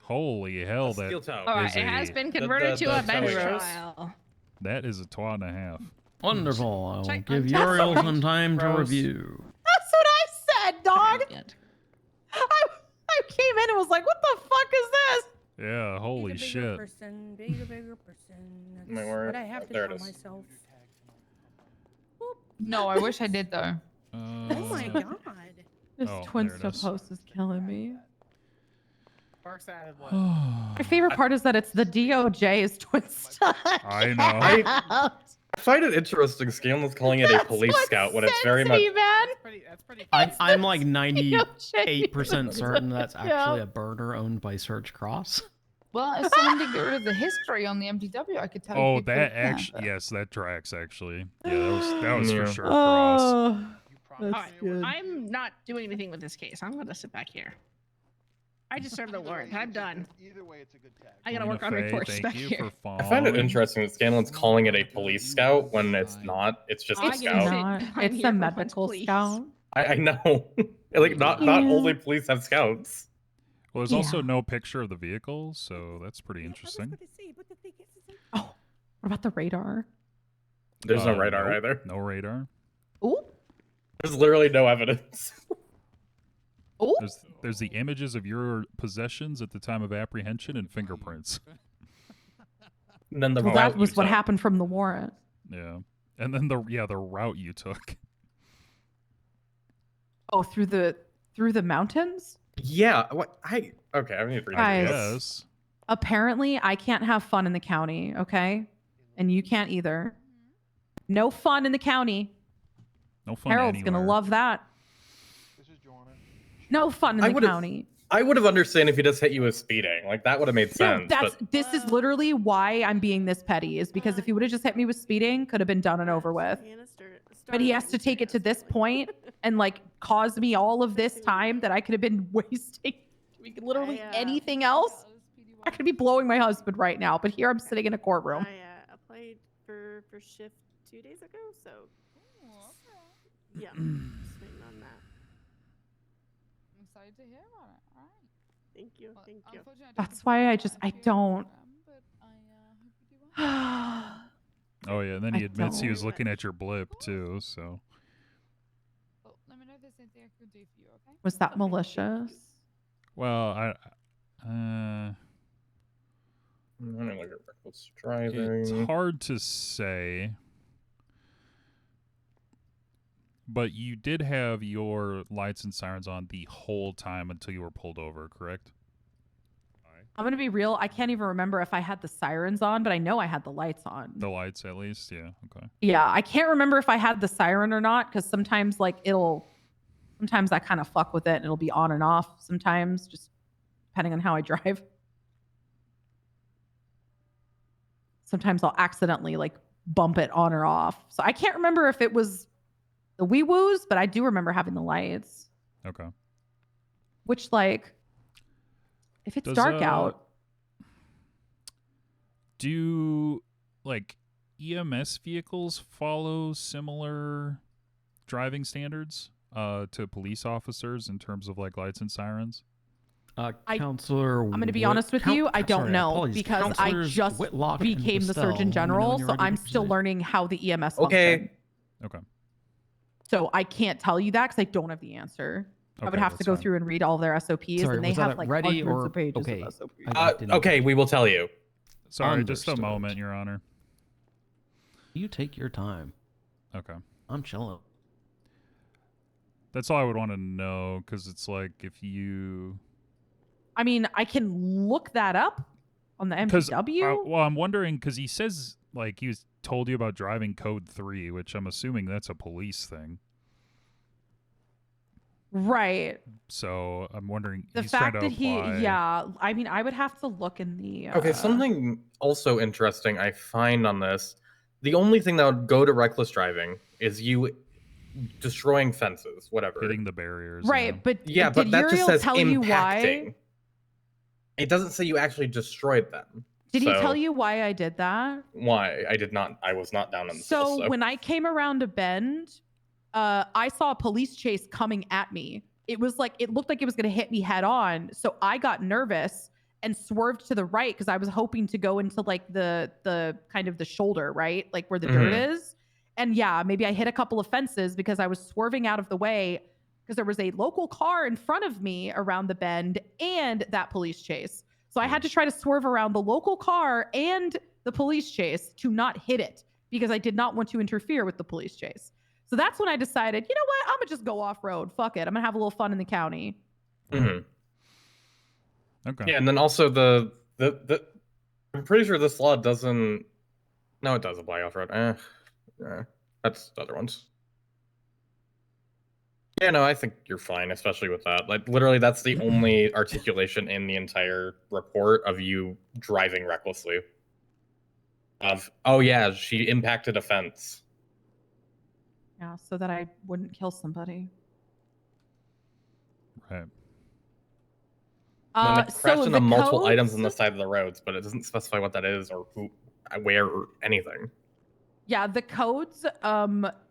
Holy hell, that Steel toe. All right, is it has a- been converted to a bench towing house. trial. That is a twat and a half. Wonderful. I will Check give on Uriel Tesla. some time to Gross. review. That's what I said, dog. I came in and was like, what the fuck is this? Yeah, holy Bigger shit. person, bigger person. That's Wait, where- what I have to there it tell is. myself. No, I wish I did though. Oh my god. This Oh, twin there it stuff is. post is killing me. Sparks added what? My favorite part is that it's the DOJ's twin stuff. I know. I find it interesting Scanlan's calling it a police scout when it's very much. man. I'm like DOJ 98% certain that's Yeah. actually a burner owned by Search Cross. Well, if someone did get rid of the history on the MTW, I could tell you. Oh, people that would know, actually, but- yes, that tracks actually. Yeah, that was Yeah. for sure cross. Oh, All that's right, good. I'm not doing anything with this case. I'm gonna sit back here. I just served the warrant. I'm done. Either way, it's a good tag. I gotta Lena work on Faye, reports thank back you here. for I find it following. interesting that Scanlan's calling it a police scout when it's not. It's just a I get scout. it. Not. I'm It's here a for medical police. scout. I know. Like not Yeah. only police have scouts. Well, there's also no picture of the vehicle, so that's pretty interesting. Oh, what about the radar? There's no radar nope, either. No radar. Ooh. There's literally no evidence. Ooh. There's the images of your possessions at the time of apprehension and fingerprints. And then the Well, route that was you what took. happened from the warrant. Yeah, and then the route you took. Oh, through the mountains? Yeah. What? I need to read Guys. this. Yes. Apparently, I can't have fun in the county, okay? And you can't either. No fun in the county. No fun Harold's anywhere. gonna love that. No fun in I the would've- county. I would have understood if he just hit you with speeding. Like that would have made No, sense. that's but this is literally why I'm being this petty, is because if he would have just hit me with speeding, could have been done and over with. But he has to take it to this point and like cause me all of this time that I could have been wasting doing literally anything else. I could be blowing my husband right now, but here I'm sitting in a courtroom. I applied for shift 2 days ago, so yeah, just waiting on that. I'm excited to hear about it. All right. Thank you, thank you. Unfortunately, I That's why I don't. but I hope you do well. Oh yeah, and then I he admits he was don't. looking at your blip too. So Oh, let me know if there's anything I can do for you, okay? Was that malicious? well, I I'm gonna look at reckless driving. it's hard to say. But you did have your lights and sirens on the whole time until you were pulled over, correct? I'm gonna be real. I can't even remember if I had the sirens on, but I know I had the lights on. The lights, at least, yeah. Okay. Yeah, I can't remember if I had the siren or not because sometimes sometimes I kind of fuck with it and it'll be on and off sometimes, just depending on how I drive. Sometimes I'll accidentally like bump it on or off. So I can't remember if it was the wee woos, but I do remember having the lights. Okay. Which, like, if it's dark out, do like EMS vehicles follow similar driving standards to police officers in terms of like lights and sirens? Counselor, I'm going to be honest with you. I don't know because I just Whitlock and became the Estelle, Surgeon let me know General, when you're so ready to I'm still proceed. learning how the EMS Okay. function. Okay. So I can't tell you that because I don't have the answer. I would Okay, have to that's go fine. through and read all their SOPs, Sorry, and they was that have a like ready hundreds or of pages okay? of SOPs. I didn't Okay, we will tell you. Sorry, just a Understood. moment, Your Honor. You take your time. Okay. I'm chilling. That's all I would want to know, because it's like if you... I mean, I can look that up on the MTW. Well, I'm wondering, because he says, like, he was told you about driving code 3, which I'm assuming that's a police thing. Right. So I'm wondering, The he's trying fact to that he, apply... yeah, I mean, I would have to look in the. Okay, something also interesting I find on this. The only thing that would go to reckless driving is you destroying fences, whatever. Hitting the barriers. Right, but Yeah, did but that just Uriel says tell impacting. you why? It doesn't say you actually destroyed them. Did he So, tell you why I did that? why? I did not. I was not down in the So so. when I came around a bend, I saw a police chase coming at me. It was like, it looked like it was going to hit me head on. So I got nervous and swerved to the right because I was hoping to go into like the kind of the shoulder, right? Like where the dirt is. And yeah, maybe I hit a couple of fences because I was swerving out of the way because there was a local car in front of me around the bend and that police chase. So I had to try to swerve around the local car and the police chase to not hit it because I did not want to interfere with the police chase. So that's when I decided, you know what? I'm going to just go off road. Fuck it. I'm going to have a little fun in the county. Mhm. Okay. Yeah, and then also the I'm pretty sure this law doesn't. No, it does apply off road. That's the other ones. Yeah, no, I think you're fine, especially with that. Like, literally, that's the only articulation in the entire report of you driving recklessly. Of, oh yeah, she impacted a fence. Yeah, so that I wouldn't kill somebody. Right. And then it crashed so into the multiple items on codes- the side of the roads, but it doesn't specify what that is or who, where, or anything. Yeah, the codes,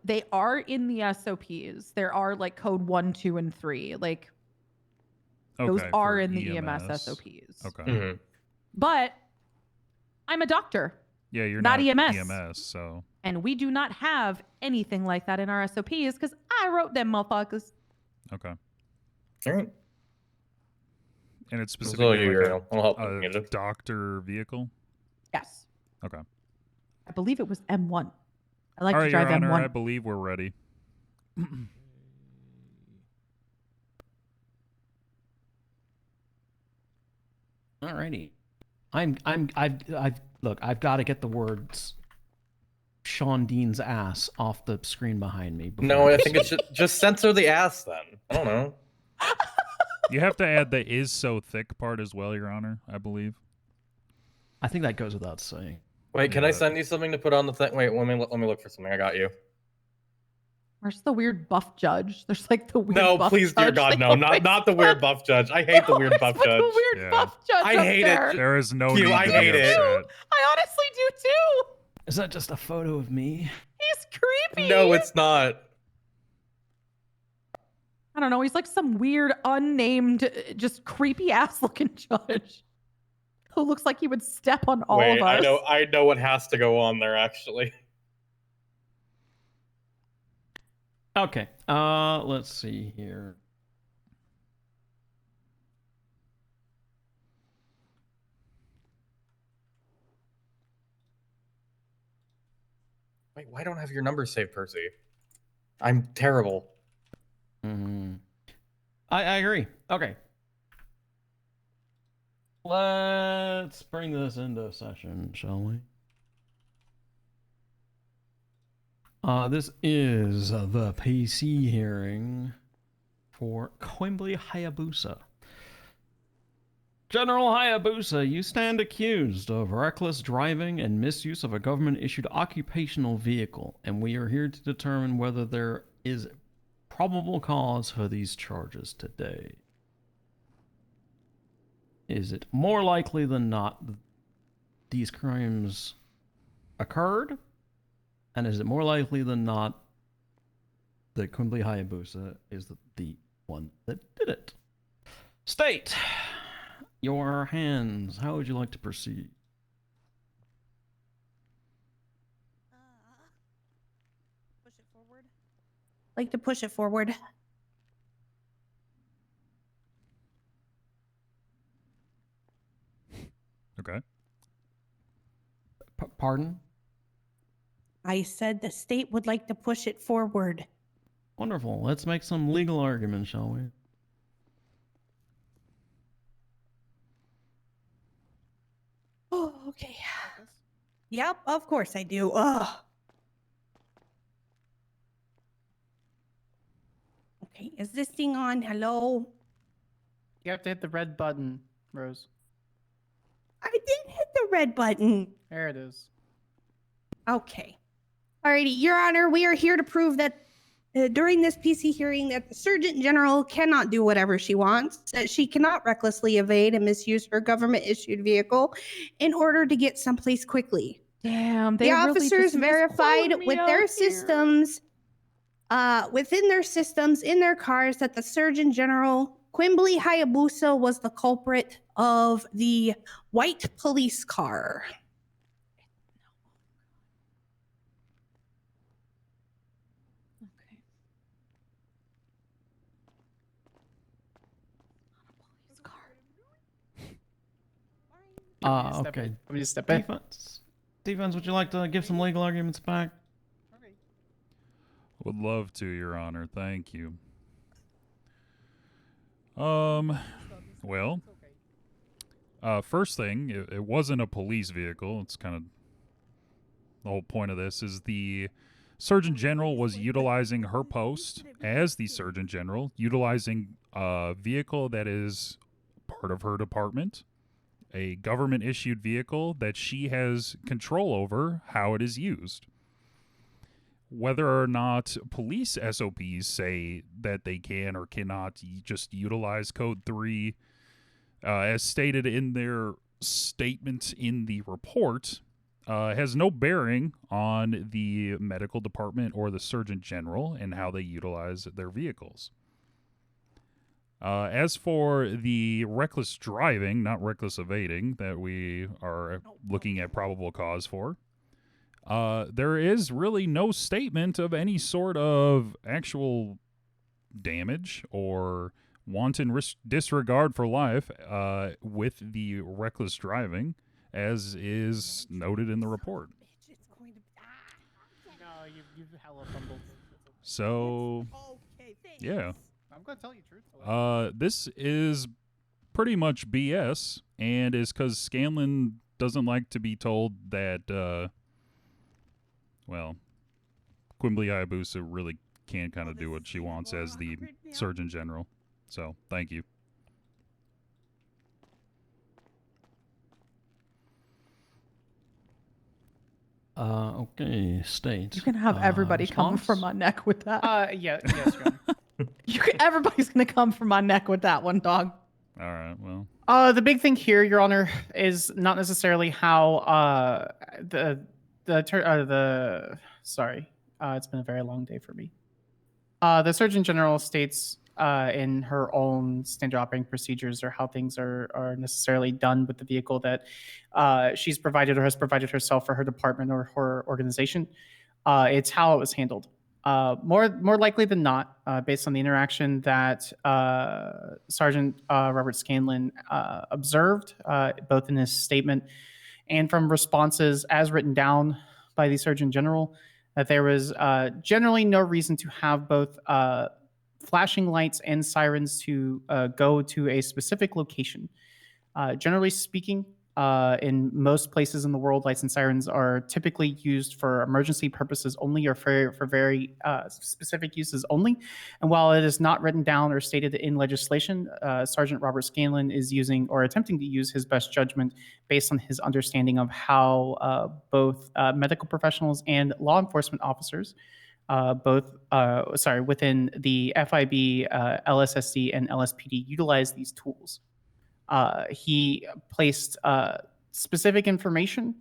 they are in the SOPs. There are like code 1, 2, and 3. Like those Okay, are for in the EMS SOPs. Okay. But I'm a doctor. Yeah, you're not not EMS. EMS, so... And we do not have anything like that in our SOPs because I wrote them motherfuckers. Okay. All right. And it's So specifically Uriel, I'll help like you. a doctor vehicle? Yes. Okay. I believe it was M1. I like All to right, drive Your Honor, M1. I believe we're ready. Alrighty. I've got to get the words Sean Dean's ass off the screen behind me. No, I think it should just censor the ass then. I don't know. You have to add the "is so thick" part as well, Your Honor, I believe. I think that goes without saying. Wait, can I send you something to put on the thing? Wait, let me look for something. I got you. Where's the weird buff judge? There's like the weird No, buff please, dear judge God, they no, always not the weird buff judge. I hate the weird buff put judge. the weird buff judge I up hate there. it. There is no Q, need I to hate be it. upset. I honestly do too. Is that just a photo of me? He's creepy. No, it's not. I don't know. He's like some weird, unnamed, just creepy ass looking judge who looks like he would step on all Wait, of us. I know what has to go on there actually. Okay. Let's see here. Wait, why don't I have your number saved, Percy? I'm terrible. I agree. Okay. Let's bring this into session, shall we? This is the PC hearing for Quimbley Hayabusa. General Hayabusa, you stand accused of reckless driving and misuse of a government-issued occupational vehicle, and we are here to determine whether there is probable cause for these charges today. Is it more likely than not these crimes occurred? And is it more likely than not that Quimbley Hayabusa is the one that did it? State your hands. How would you like to proceed? Push it forward. Like to push it forward. Okay. Pardon? I said the state would like to push it forward. Wonderful. Let's make some legal arguments, shall we? Oh, okay. Yep, of course I do. Ugh. Okay, is this thing on? Hello? You have to hit the red button, Rose. I did hit the red button. There it is. Okay. Alrighty, Your Honor, we are here to prove that during this PC hearing that the Surgeon General cannot do whatever she wants, that she cannot recklessly evade and misuse her government-issued vehicle in order to get someplace quickly. Damn, they The really officers just verified misquoted me with out their here. systems, within their systems, in their cars, that the Surgeon General, Quimbley Hayabusa, was the culprit of the white police car. Okay. Let me just step in. Defense, would you like to give some legal arguments back? Would love to, Your Honor. Thank you. Well, first thing, it wasn't a police vehicle. It's kind of the whole point of this is the Surgeon General was utilizing her post as the Surgeon General, utilizing a vehicle that is part of her department, a government-issued vehicle that she has control over how it is used. Whether or not police SOPs say that they can or cannot just utilize Code 3 as stated in their statement in the report has no bearing on the medical department or the Surgeon General and how they utilize their vehicles. As for the reckless driving, not reckless evading, that we are looking at probable cause for, there is really no statement of any sort of actual damage or wanton disregard for life with the reckless driving, as is noted in the report. No, you've hella fumbled. So, yeah. I'm gonna tell you truthfully. This is pretty much BS, and is because Scanlon doesn't like to be told that, well, Quimbley Hayabusa really can kind of do what she wants as the Surgeon General. So, thank you. Okay, state. You can have everybody come response? from my neck with that. Yes, Your Honor. Everybody's gonna come from my neck with that one, dog. All right, well. The big thing here, Your Honor, is not necessarily how sorry, it's been a very long day for me. The Surgeon General states in her own standard operating procedures or how things are necessarily done with the vehicle that she's provided or has provided herself for her department or her organization. It's how it was handled. More likely than not, based on the interaction that Sergeant Robert Scanlon observed, both in his statement and from responses as written down by the Surgeon General, that there was generally no reason to have both flashing lights and sirens to go to a specific location. Generally speaking, In most places in the world, licensed sirens are typically used for emergency purposes only, or for very specific uses only. And while it is not written down or stated in legislation, Sergeant Robert Scanlon is using or attempting to use his best judgment based on his understanding of how both medical professionals and law enforcement officers within the FIB, LSSD, and LSPD utilize these tools. He placed specific information.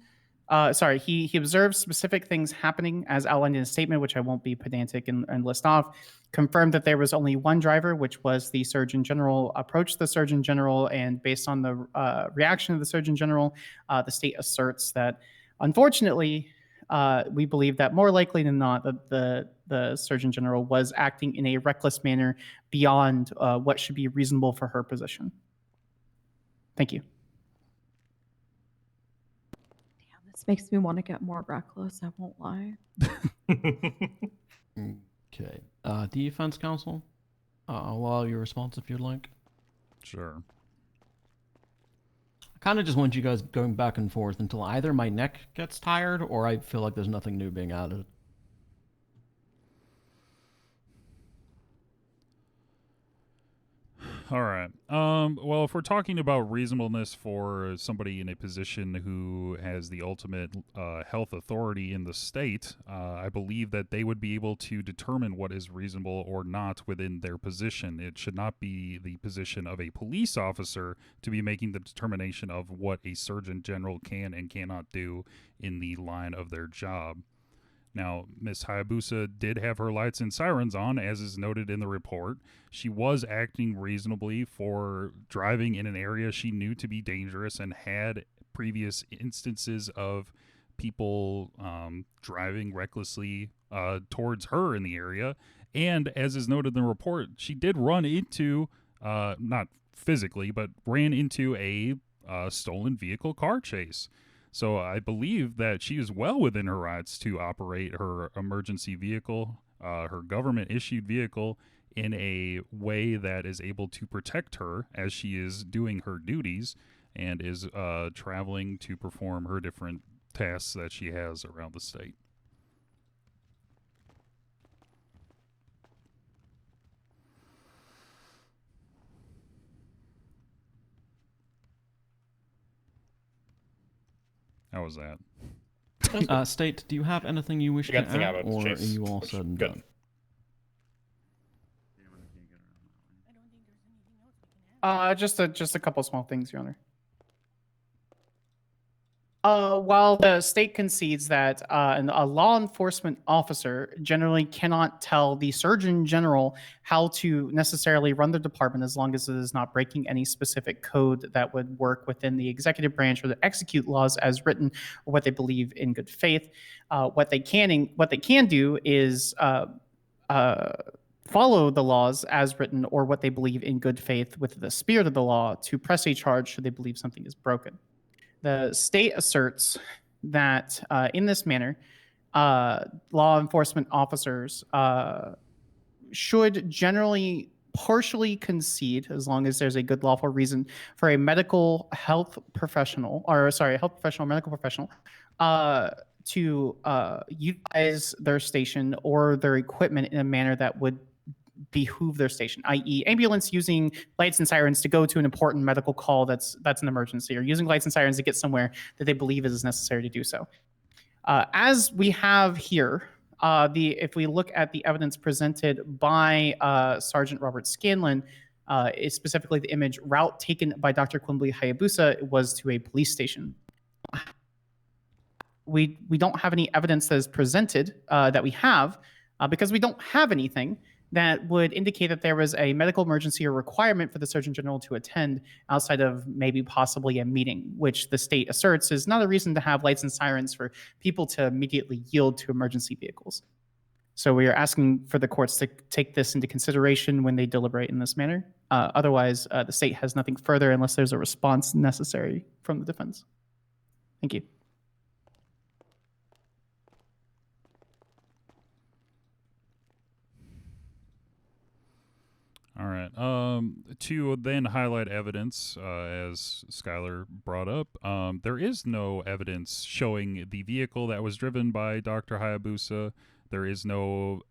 He observed specific things happening as outlined in his statement, which I won't be pedantic and list off. Confirmed that there was only one driver, which was the Surgeon General. Approached the Surgeon General, and based on the reaction of the Surgeon General, the state asserts that, unfortunately, we believe that more likely than not, the Surgeon General was acting in a reckless manner beyond what should be reasonable for her position. Thank you. Damn, this makes me want to get more reckless. I won't lie. Okay. Defense counsel, I'll allow your response if you'd like. Sure. I kind of just want you guys going back and forth until either my neck gets tired or I feel like there's nothing new being added. All right. Well, if we're talking about reasonableness for somebody in a position who has the ultimate health authority in the state, I believe that they would be able to determine what is reasonable or not within their position. It should not be the position of a police officer to be making the determination of what a surgeon general can and cannot do in the line of their job. Now, Miss Hayabusa did have her lights and sirens on, as is noted in the report. She was acting reasonably for driving in an area she knew to be dangerous and had previous instances of people driving recklessly towards her in the area. And as is noted in the report, she did run into, not physically, but ran into a stolen vehicle car chase. So I believe that she is well within her rights to operate her emergency vehicle, her government-issued vehicle, in a way that is able to protect her as she is doing her duties and is traveling to perform her different tasks that she has around the state. How was that? State, do you have anything you wish to add, or are you all said and done? Just a couple small things, Your Honor. While the state concedes that a law enforcement officer generally cannot tell the Surgeon General how to necessarily run the department as long as it is not breaking any specific code that would work within the executive branch or to execute laws as written or what they believe in good faith, what they can do is follow the laws as written or what they believe in good faith with the spirit of the law to press a charge should they believe something is broken. The state asserts that in this manner, law enforcement officers should generally partially concede, as long as there's a good lawful reason, for a health professional medical professional to utilize their station or their equipment in a manner that would behoove their station, i.e. ambulance using lights and sirens to go to an important medical call that's an emergency, or using lights and sirens to get somewhere that they believe is necessary to do so. As we have here, if we look at the evidence presented by Sergeant Robert Scanlon, specifically the image route taken by Dr. Quimbley Hayabusa was to a police station. We don't have any evidence that is presented that we have because we don't have anything that would indicate that there was a medical emergency or requirement for the Surgeon General to attend outside of maybe possibly a meeting, which the state asserts is not a reason to have lights and sirens for people to immediately yield to emergency vehicles. So we are asking for the courts to take this into consideration when they deliberate in this manner. Otherwise, the state has nothing further unless there's a response necessary from the defense. Thank you. All right. To then highlight evidence, as Skylar brought up, there is no evidence showing the vehicle that was driven by Dr. Hayabusa. There is no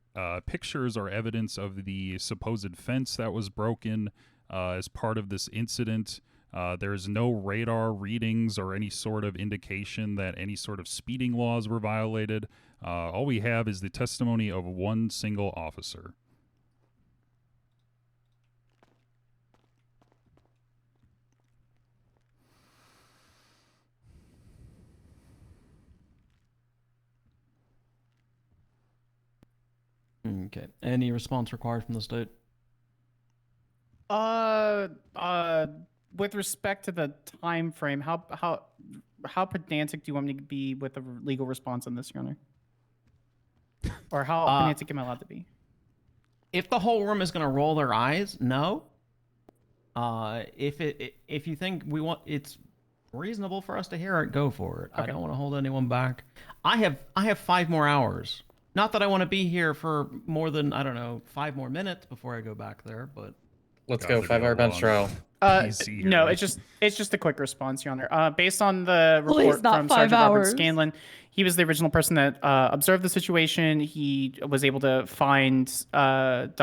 pictures or evidence of the supposed fence that was broken as part of this incident. There's no radar readings or any sort of indication that any sort of speeding laws were violated. All we have is the testimony of one single officer. Okay. Any response required from the state? With respect to the time frame, how pedantic do you want me to be with the legal response on this, Your Honor? Or how pedantic am I allowed to be? If the whole room is going to roll their eyes, no. If you think it's reasonable for us to hear it, go for it. Okay. I don't want to hold anyone back. I have 5 more hours. Not that I want to be here for more than, I don't know, 5 more minutes before I go back there, but Let's go. 5-hour bench trial. No, it's just a quick response, Your Honor. Based on the Please, report not from 5 Sergeant Robert hours. Scanlon, he was the original person that observed the situation. He was able to find Surgeon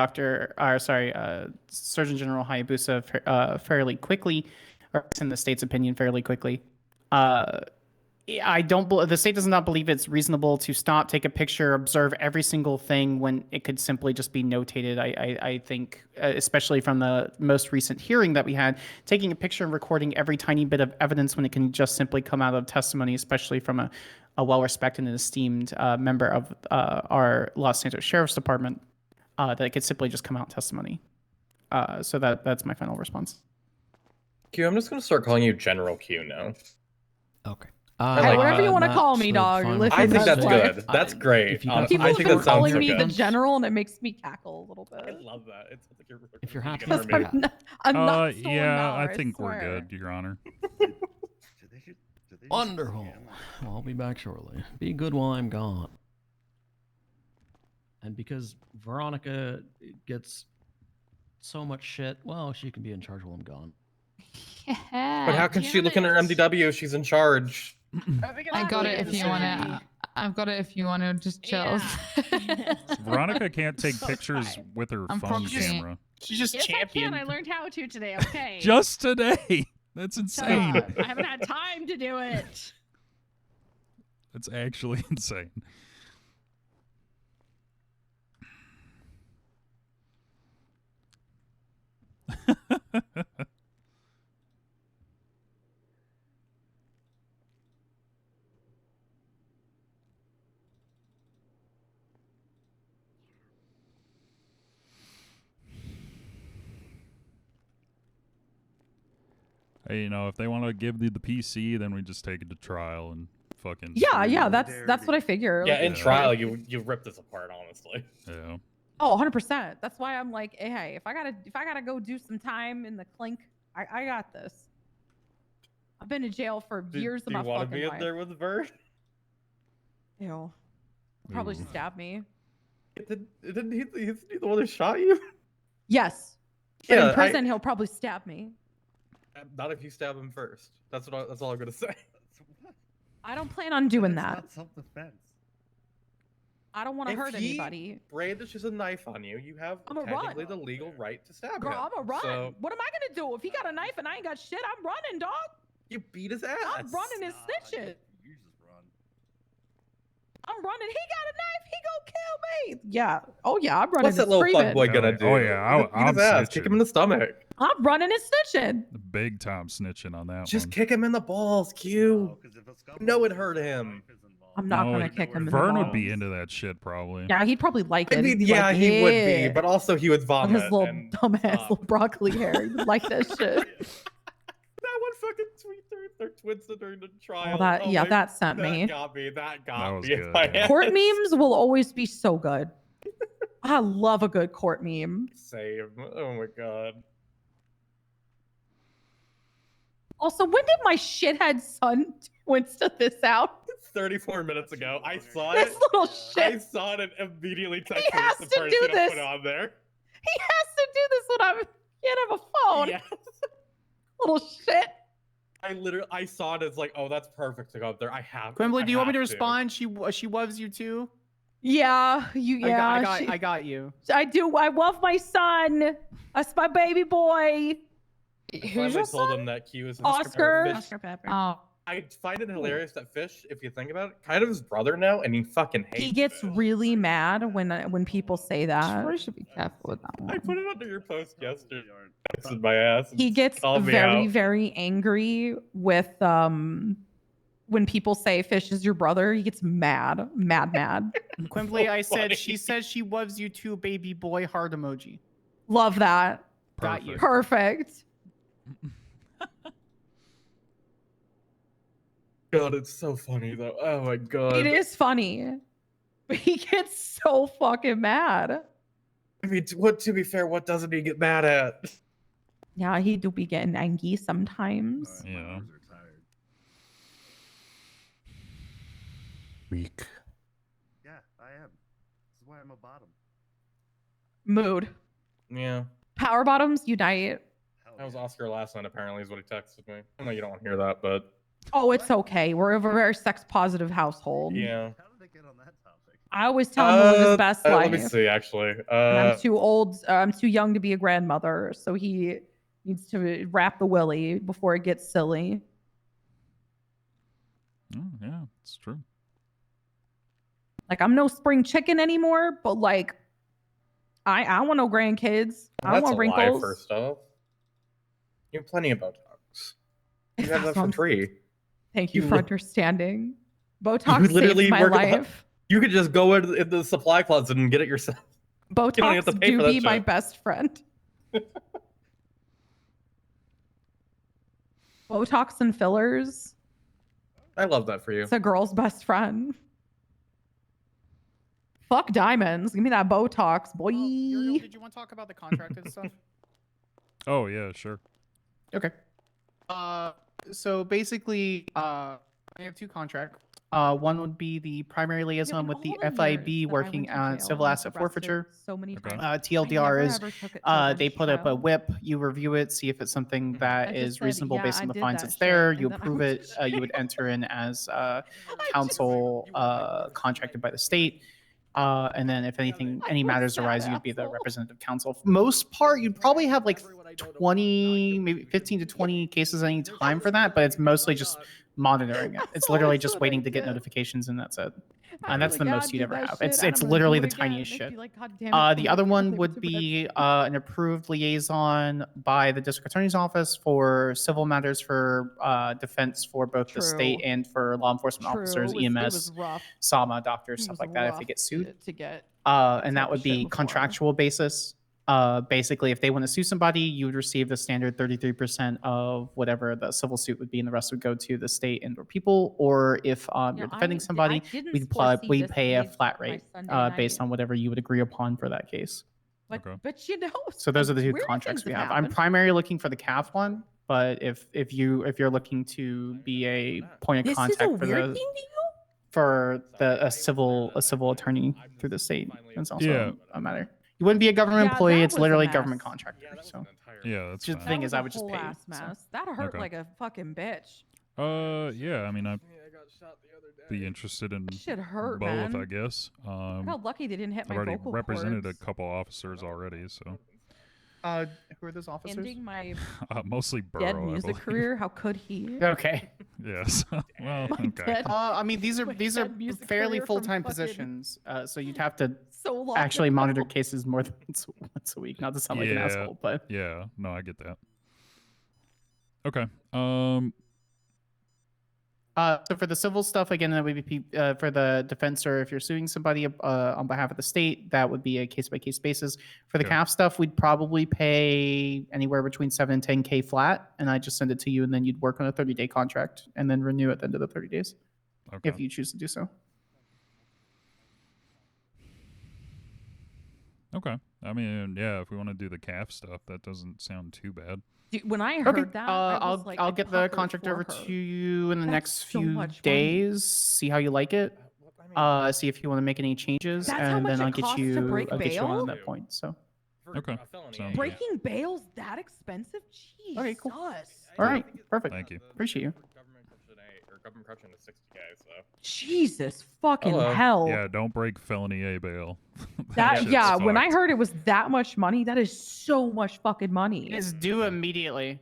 General Hayabusa fairly quickly, or in the state's opinion, fairly quickly. The state does not believe it's reasonable to stop, take a picture, observe every single thing when it could simply just be notated. I think, especially from the most recent hearing that we had, taking a picture and recording every tiny bit of evidence when it can just simply come out of testimony, especially from a well-respected and esteemed member of our Los Santos Sheriff's Department, that it could simply just come out in testimony. So that's my final response. Q, I'm just going to start calling you General Q now. Okay. Hey, whatever you want to call me, dog. Listen, I think that's like- good. That's great. People I have think been that sounds calling so me the good. general, and it makes me cackle a little bit. I love that. It's like you're if you're happy, Army. I'm not stolen Yeah, valor, I think we're swear. good, Your Honor. Wonderful. I'll be back shortly. Be good while I'm gone. And because Veronica gets so much shit, well, she can be in charge while I'm gone. But how can she look in her MDW if she's in charge? I got it if you want to. I've got it if you want to just chill. Veronica can't take pictures with her I'm phone proxy. camera. She's just Yes, I can. I learned how to today. Okay. Just today. That's insane. Shut up. I haven't had time to do it. That's actually insane. Hey, you know, if they want to give the PC, then we just take it to trial and fucking. Yeah, that's what I figure. Yeah, Like, in trial, you rip this apart, honestly. Yeah. Oh, 100%. That's why I'm like, hey, if I gotta go do some time in the clink, I got this. I've been in jail for years of my fucking life. Do you want to be in there with Vern? Ew. He'll probably stab me. Didn't he the one that shot you? Yes. But Yeah, in prison, he'll probably stab me. Not if you stab him first. That's all I'm gonna say. I don't plan on doing that. Not self-defense. I don't want to If hurt he anybody. brandishes a knife on you, you have I'ma technically run. the legal right to stab Girl, him. I'm gonna run. So What am I gonna do? If he got a knife and I ain't got shit, I'm running, dog. you beat his ass. I'm running and snitching. You just run. I'm running. He got a knife. He gonna kill me. Yeah. Oh yeah, I'm running. What's that and little screaming. fuck boy gonna do? Oh, yeah, Beat I'm his ass. Kick snitching. him in the stomach. I'm running and snitching. Big time snitching on that Just one. kick him in the balls, Q. No, it hurt him. I'm not No, gonna kick him in the Vern would balls. be into that shit probably. Yeah, he'd probably like it. I mean, He'd be yeah, like, he would be, "Yeah." but also he would With vomit. his little and dumbass stop. little broccoli hair. He would like that shit. That one fucking tweet their twins during the trial. Yeah, my- that sent me. That got me. That got That was me. good, My yeah. Court ass. memes will always be so good. I love a good court meme. Same. Oh my god. Also, when did my shithead son Insta this out? 34 minutes ago. I saw This it. little I shit. saw it and immediately texted has the to person do to this. put on there. He has to do this when I'm. can't have a phone. Yes. Little shit. I saw it as like, oh, that's perfect to go up there. I have. Quimbly, do you want me to have respond? She loves you too. Yeah, I got you. I do. I love my son. That's my baby boy. I finally told him that Q is Oscar. Fish. Oscar Pepper. Oh. I find it hilarious that Fish, if you think about it, kind of his brother now, and he fucking hates. He gets really mad when people say that. Probably should be careful with that one. I put it under your post yesterday. Texted my ass. He gets called me very, out. very angry with when people say Fish is your brother. He gets mad. Quimbly, I said she says she loves you too, baby boy. Heart emoji. Love that. Got you. Perfect. God, it's so funny though. Oh my god. It is funny. But he gets so fucking mad. I mean, to be fair, what doesn't he get mad at? Yeah, he do be getting angry sometimes. Yeah. Weak. Yeah, I am. This is why I'm a bottom. Mood. Yeah. Power bottoms unite. That was Oscar last night, apparently, is what he texted me. I know you don't want to hear that, but Oh, it's okay. We're a very sex positive household. yeah. I always tell him to live his best life. Let me see, actually. And I'm too old. I'm too young to be a grandmother, so he needs to wrap the willy before it gets silly. Oh, yeah, it's true. Like I'm no spring chicken anymore, but like I want no grandkids. I That's want a wrinkles. lie, first off. You have plenty of Botox. You have that That's what for I'm- free. Thank you You for li- understanding. You Botox saves my work at the- life. You could just go in the supply closet and get it yourself. You don't even have to Botox pay do for that be my shit. best friend. Botox and fillers. I love that for you. It's a girl's best friend. Fuck diamonds. Give me that Botox, boy. Uriel, did you want to talk about the contract and stuff? Oh yeah, sure. Okay. So basically, I have two contracts. One would be the primary liaison with the FIB working on civil asset forfeiture. So many times. TLDR is ever took it to they put up a trial. whip, you review it, see if it's something that I just is said, reasonable yeah, based I on the did fines that that's shit, there. and You then I approve it. You would enter in as counsel contracted by the state. And then if anything, any matters arise, you'd be the representative counsel. For most part, you'd probably have like 20, maybe 15 to 20 cases at any time for that, but it's mostly just monitoring it. It's literally just waiting to get notifications and that's it. And that's the most you'd ever have. It's literally the tiniest shit. The other one would be an approved liaison by the district attorney's office for civil matters for defense for both the state True. and for law enforcement officers, It EMS, was rough. SAMA, doctors, It stuff was like that if they rough get sued. to get And that type would of shit be before. contractual basis. Basically, if they want to sue somebody, you would receive the standard 33% of whatever the civil suit would be, and the rest would go to the state and/or people. Or if you're defending somebody, we pay a flat rate based on whatever you would agree upon for that case. But you know, So those are the two weird contracts things we have have. I'm happened. primarily looking for the CAF one, but if you're looking to be a point of This is contact a for weird the thing to you? for the a civil attorney through the state, that's also Yeah. a matter. You wouldn't be a government Yeah, employee. that It's was a literally mess. government contractor. So Yeah, that's just the fine. thing That is, was I a would just whole pay. ass so. mess. That hurt Okay. like a fucking bitch. Yeah, I mean, I'd be interested in Shit hurt, both, man. I guess. I got lucky they didn't hit I've my already vocal represented cords. a couple officers already, so Who are those officers? Ending my mostly Burrow. dead I music believe. career. How could he? Okay. Yes. Well, My okay. dead- I mean, these are dead music fairly career from full-time fucking positions, so you'd have to so long actually ago. monitor cases more than once a week. Not to sound like an asshole, but Yeah, no, I get that. Okay. So for the civil stuff, again, that would be for the defense, or if you're suing somebody on behalf of the state, that would be a case-by-case basis. For the Okay. CAF stuff, we'd probably pay anywhere between 7 and 10K flat, and I just send it to you, and then you'd work on a 30-day contract, and then renew at the end of the 30 days, Okay. if you choose to do so. Okay. I mean, yeah, if we want to do the calf stuff, that doesn't sound too bad. Dude, when I heard that, I was like, I'll I get the puckered contract for over her. to you in the That's next so few much money. days. See how you like it. See if you want to make any changes, That's how and much then I'll it get costs you. to break I'll get you on bail? at that point. So. Okay. Sounds good. Breaking bail's that expensive? Jesus. Okay, cool. All right, perfect. Thank you. Appreciate you. Government corruption is 60K. So. Jesus fucking Hello. hell. Yeah, don't break felony A bail. That shit's yeah, when I fucked. heard it was that much money, that is so much fucking money. It's due immediately.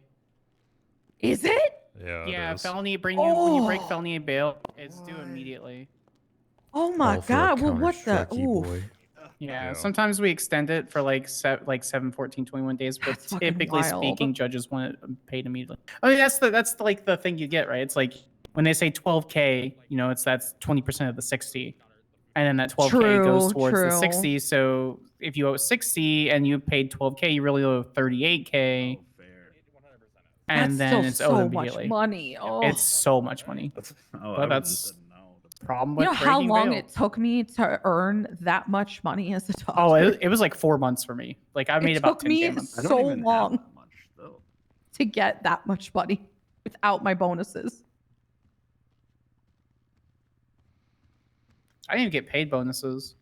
Is it? Yeah. Yeah, it is. felony when you break Oh. felony bail, it's due immediately. Oh my god. Well, what the? Oof. Yeah, Yeah. sometimes we extend it for like 7, 14, 21 days, but That's fucking typically wild. speaking, judges want it paid immediately. I mean, that's like the thing you get, right? It's like when they say 12K, you know, that's 20% of the 60, and then that 12K goes towards the 60. So if you owe 60 and you paid 12K, you really owe 38K. And That's then still it's so owed much immediately. money. Oh. It's so much money. But that's the problem with You know how breaking long bail. it took me to earn that much money as a doctor? Oh, it was like 4 months for me. Like I made It about took 10K me a month. so long to get that much money without my bonuses. I didn't even get paid bonuses.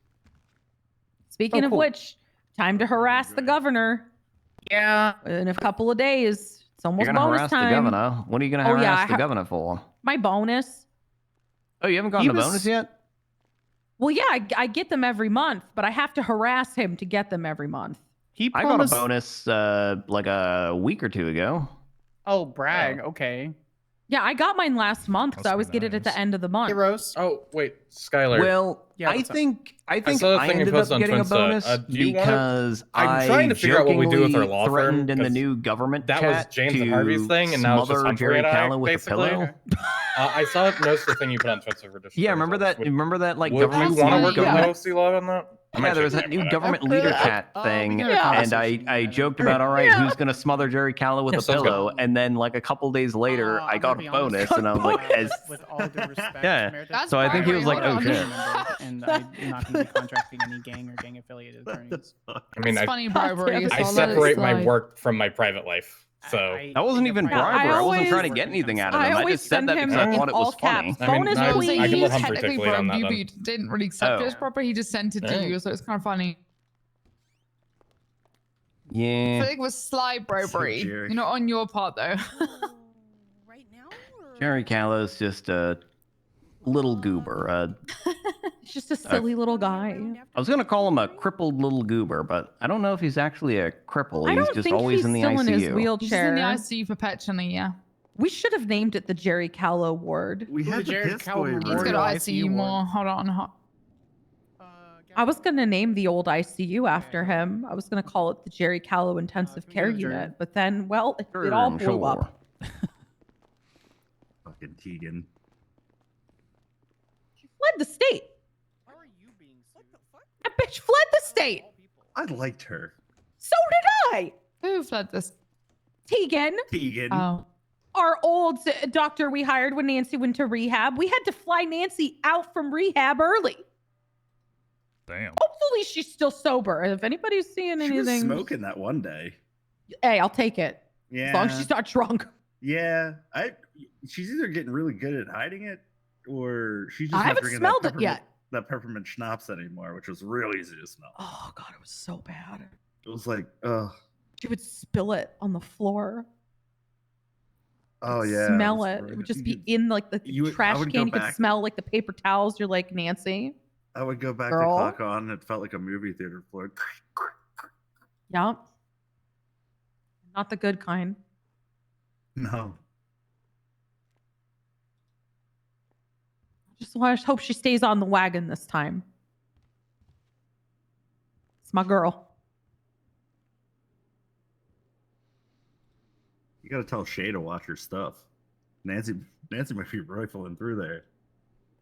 Speaking Oh, of cool. which, time to harass the governor. Yeah. In a couple of days. It's almost You're gonna bonus harass time. the governor. What are you gonna Oh, yeah, harass the governor for? My bonus. Oh, you haven't gotten the bonus yet? Well, yeah, I get them every month, but I have to harass him to get them every month. I got a bonus like a week or two ago. Oh, brag. Okay. Yeah, I got mine last month because I always get it at the end of the month. Heroes. Oh wait, Skylar. Well, Yeah, I what's up? think I saw the thing you ended posted up on getting a Twinset. bonus Do you wanna- because I'm trying to figure out what we do with our law firm, threatened in the 'cause new government that was chat James to and Harvey's thing, and now it's just smother Humphrey Jerry and I, Callow with a basically. pillow. I saw most of the thing you put on Twitter for district. Yeah, remember that? Remember that like Would government? you want to leader work with chat? the OC law on that? I might Yeah, there was check that it new out. government leader chat thing, and I joked about, all right, who's gonna smother Jerry Callow with a sounds pillow? And then like a couple days later, I got a bonus, and I was like, with all due respect, yeah. Meredith, So I think he was like, oh shit. And I'm not going to be contracting any gang or gang affiliated attorneys. I mean, It's funny bribery. I separate my work from my private life, so That wasn't even Yeah, I bribery. I wasn't always- trying to get anything out of I him. I always just said send that him because I in thought it all was funny. caps. I mean, Bonus, I can please. let He Humphrey take technically the lead on bribed that you, then. but he didn't really accept it as Oh. proper. He just sent it to Alright. you, so it's kind of funny. I Yeah. feel like it was sly bribery. Jerry. You know, on your part though. Jerry Callow's just a little goober. He's just a silly little guy. I was gonna call him a crippled little goober, but I don't know if he's actually a cripple. I He's don't just think always he's in the still in his ICU. wheelchair. He's just in the ICU perpetually, yeah. We should have named it the Jerry Callow ward. We had the Jared piss Calvin boy Let's Memorial go to ICU ICU ward. more. Hold on. I was going to name the old ICU after him. I was going to call it the Jerry Callow Intensive Care Unit. But then, well, it all blew up. Fucking Tegan. She fled the state. How are you being sued? That bitch fled the state. I liked her. So did I. Who fled this? Tegan, Tegan. Oh. our old doctor we hired when Nancy went to rehab. We had to fly Nancy out from rehab early. Damn. Hopefully she's still sober. If anybody's seeing She was anything, smoking that one day. hey, I'll take it. Yeah. As long as she's not drunk. Yeah. She's either getting really good at hiding it, or she's just I not haven't drinking smelled that it yet. That peppermint schnapps anymore, which was real easy to smell. Oh God, it was so bad. It was like, oh She would spill it on the floor. yeah. Smell was it. It really would good. just be in like the you would- I trash would go can. You could back- smell like the paper towels. You're like, Nancy. I would go back Girl. to clock on. It felt like a movie theater floor. Yep. Not the good kind. No. I just hope she stays on the wagon this time. It's my girl. You gotta tell Shay to watch her stuff. Nancy might be rifling through there.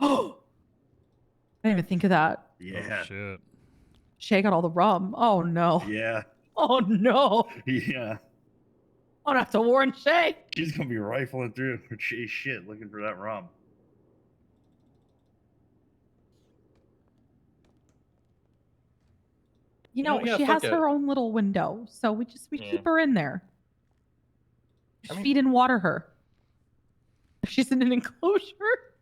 Oh, I didn't even think of that. Yeah. Oh, shit. Shay got all the rum. Oh no. Yeah. Oh no. Yeah. I'm gonna have to warn Shay. She's gonna be rifling through Shay's shit looking for that rum. You know, yeah, she fuck has it. her own little window, so we Yeah. keep her in there. Just I mean- feed and water her. If she's in an enclosure.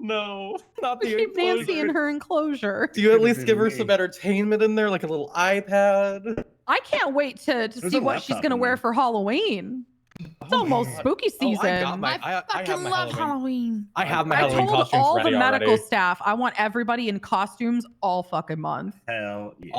No, not We the keep Nancy in enclosure. her enclosure. Do you at least give her some entertainment in there, like a little iPad? I can't wait to There's see a what she's laptop gonna in wear there. for Halloween. It's almost spooky season. I got my. I fucking have my love Halloween. I have my I Halloween told costumes all ready the medical already. staff I want everybody in costumes all fucking month. Hell yeah.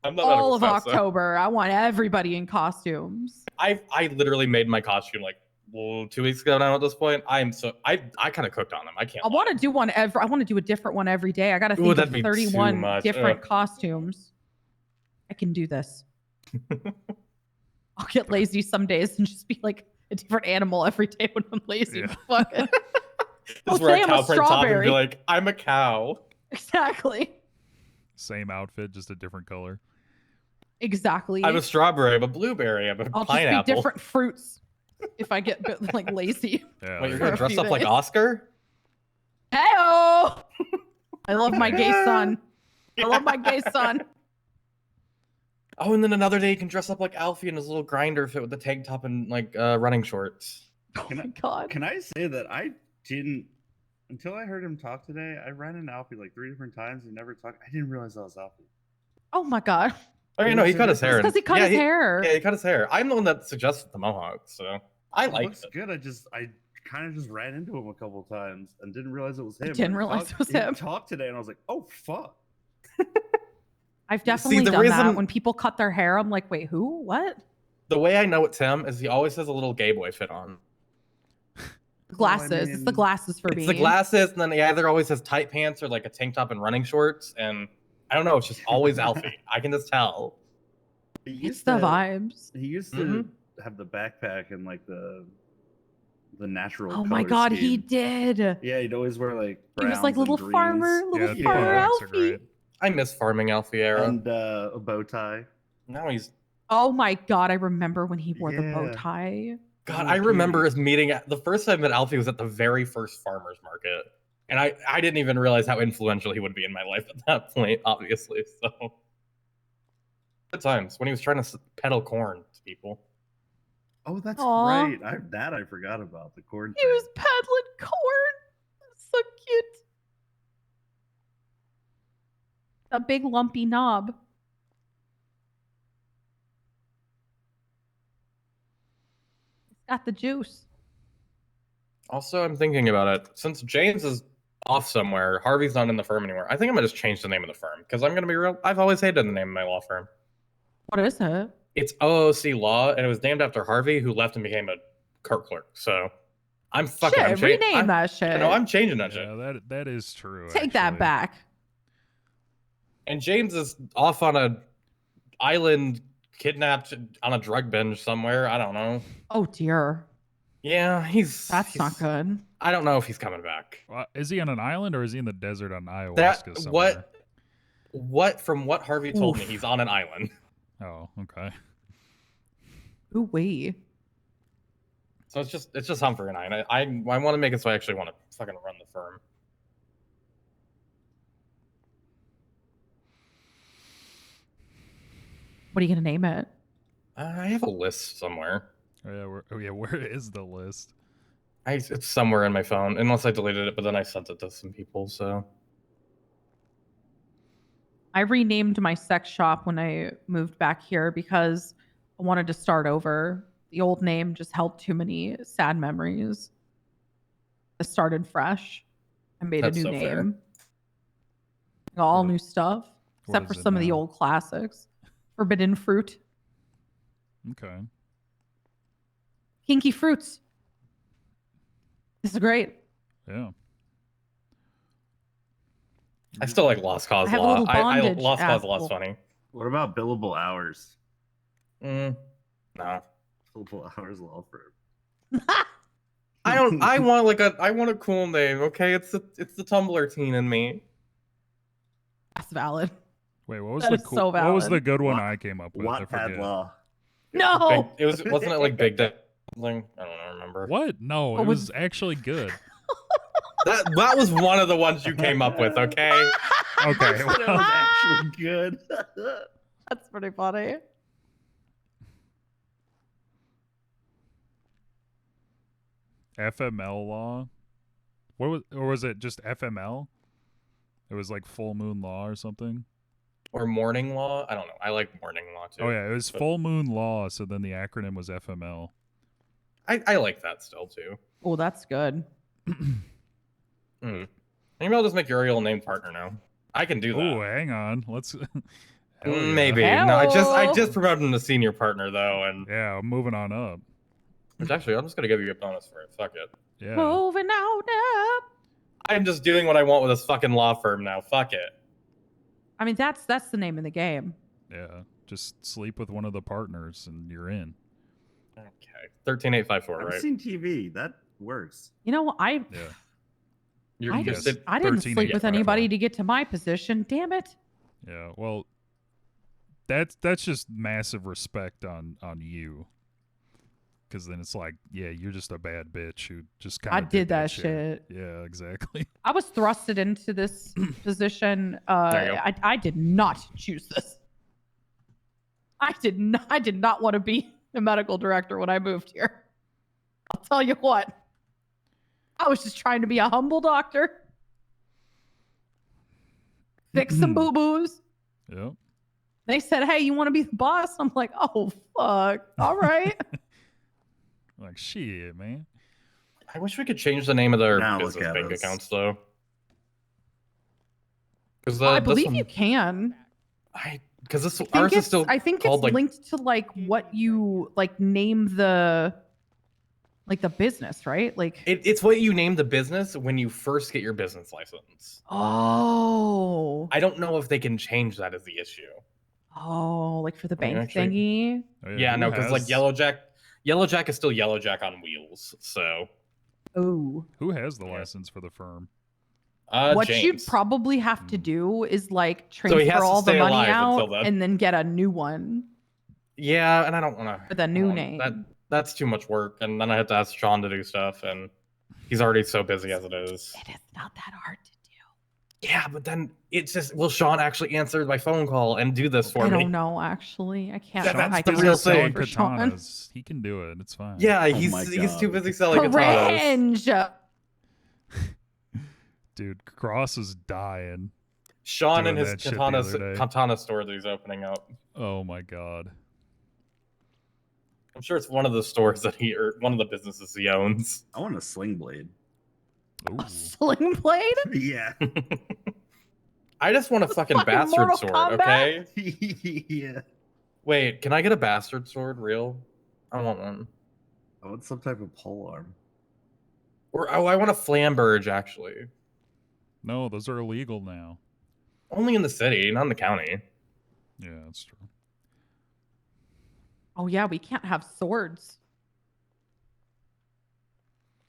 I'm not All of medical staff, so October. I want everybody in costumes. I literally made my costume like 2 weeks ago now. At this point, I kind of cooked on them. I can't. I want to do one every. I want to do a different one every day. I got to Ooh, think that'd of be too 31 much. different Ugh. costumes. I can do this. I'll get lazy some days and just be like a different animal every day when I'm lazy. Fuck it. Just wear Today a I'm cow a print top and strawberry. be like, I'm a cow. Exactly. Same outfit, just a different color. Exactly. I'm a strawberry. I'm a blueberry. I'm a I'll pineapple. just be different fruits if I get like lazy. Yeah, Wait, you're for gonna a dress few up like days. Oscar? Heyo! I love my gay son. I love my gay son. Oh, and then another day you can dress up like Alfie in his little grinder fit with the tank top and like running shorts. Oh my god. Can I say that I didn't until I heard him talk today? I ran into Alfie like 3 different times and never talked. I didn't realize that was Alfie. Oh my god. Oh, you know, he cut his hair. Because he cut his hair. Yeah, he cut his hair. I'm the one that suggested the mohawk, so I It like looks good. I kind of just ran into him a couple of times and didn't realize it was him. didn't He realize talked- it was he him. Talked today, and I was like, oh fuck. I've definitely the done reason- that. When people cut their hair, I'm like, wait, who? What? The way I know it's him is he always has a little gay boy fit on. Glasses. It's the glasses for me. It's the glasses, and then he either always has tight pants or like a tank top and running shorts, and I don't know, it's just always Alfie. I can just tell. It's the vibes. He used to have the backpack and like the natural. Oh my color god, he scheme. did. Yeah, he'd always wear like. He was like browns little and farmer, greens. little farmer Alfie. I miss farming Alfie era. And a bow tie. Now he's. Oh my god, I remember when he wore the bow Yeah. tie. God, I remember us meeting at the first time that Alfie was at the very first farmer's market. And I didn't even realize how influential he would be in my life at that point, obviously. So good times when he was trying to peddle corn to people. Oh, that's Aw. right. I forgot about the corn. He was peddling corn. So cute. A big lumpy knob. It's got the juice. Also, I'm thinking about it. Since James is off somewhere, Harvey's not in the firm anymore. I think I'm gonna just change the name of the firm because I'm gonna be real. I've always hated the name of my law firm. What is it? It's OOC Law, and it was named after Harvey, who left and became a court clerk. So I'm fucking. Shit, I'm cha- rename I'm- that shit. No, I'm changing that shit. Yeah, that is true. Take that back. And James is off on a island, kidnapped on a drug binge somewhere. I don't know. Oh dear. Yeah, That's not good. I don't know if he's coming back. Is he on an island or is he in the desert on ayahuasca That somewhere? what from what Harvey told me, Oof. he's on an island. Oh, okay. Ooh wee. So it's just Humphrey and I want to make it so I actually want to fucking run the firm. What are you gonna name it? I have a list somewhere. Where is the list? It's somewhere in my phone, unless I deleted it, but then I sent it to some people. So I renamed my sex shop when I moved back here because I wanted to start over. The old name just held too many sad memories. I started fresh. I made That's a new so name. fair. All new stuff, what except for is it some of the now? old classics. Forbidden fruit, Okay. kinky fruits. This is great. Yeah. I still like Lost Cause I have a Law. little bondage Lost Cause app. Law is funny. What about billable hours? No. Billable hours law firm. I don't. I want a cool name. Okay, it's the Tumblr teen in me. That's valid. Wait, what was That the is cool, so What was valid. the good one I came up with? I Wattpad forget. law. No. Wasn't it like Big Dick? I don't remember. What? No, What it was- was actually good. That was one of the ones you came up with. Okay. Okay. That was Well, actually good. That's pretty funny. FML law. or was it just FML? It was like Full Moon Law or something. Or Morning Law? I don't know. I like Morning Law too. Oh yeah, it was but Full Moon Law. So then the acronym was FML. I like that still too. Oh, that's good. Maybe I'll just make Uriel a named partner now. I can do that. Oh, hang on. Let's. Hell yeah. Maybe. No, I just promoted him to senior partner though, and yeah, I'm moving on up. Which actually, I'm just gonna give you a bonus for it. Fuck it. Yeah. Moving on up. I'm just doing what I want with this fucking law firm now. Fuck it. I mean, that's the name of the game. Yeah. Just sleep with one of the partners and you're in. Okay. 13854, I've right? seen TV. That works. You know what? Yeah. I didn't sleep with anybody to get to my position. Damn it. Yeah. Well, that's just massive respect on you. Because then it's like, yeah, you're just a bad bitch who just kind of did that shit. Yeah, exactly. I was thrusted into this position. There you go. I did not choose this. I did not want to be a medical director when I moved here. I'll tell you what. I was just trying to be a humble doctor. Fix some boo-boos. Yep. They said, hey, you want to be the boss? I'm like, oh, fuck. All right. Like, shit, man. I wish we could change the name of their Now look business at bank us. accounts though. Because I believe you can. Because this I ours think is still I think called it's like linked to like what you like name the business, right? Like it's what you name the business when you first get your business license. oh I don't know if they can change that as the issue. like for the bank actually- thingy. Oh, Yeah, who no, because like has- Yellow Jack is still Yellow Jack on wheels. So Oh. Who has the license for the firm? What James. you'd probably have to do is like So he has transfer to all the stay money alive until out then. and then get a new one Yeah, and I don't want to. with a new name. That's too much work, and then I have to ask Sean to do stuff, and he's already so busy as it is. It is not that hard to do. Yeah, but then it's just, will Sean actually answer my phone call and do this for I me? don't know actually. I can't. That's I the can't real speak thing. for Sean. Katanas. He can do it. It's fine. Yeah, he's too busy selling katanas. Cringe. Dude, Cross is dying. Sean doing and his that shit the other day. katana store that he's opening up. Oh my god. I'm sure it's one of the stores that or one of the businesses he owns. I want a sling blade. Sling blade? Yeah. I just want a fucking fucking bastard Mortal sword, Kombat? okay? Yeah. Wait, can I get a bastard sword, real? I want one. I want some type of pole arm. Or I want a flamberge, actually. No, those are illegal now. Only in the city, not in the county. Yeah, that's true. Oh yeah, we can't have swords.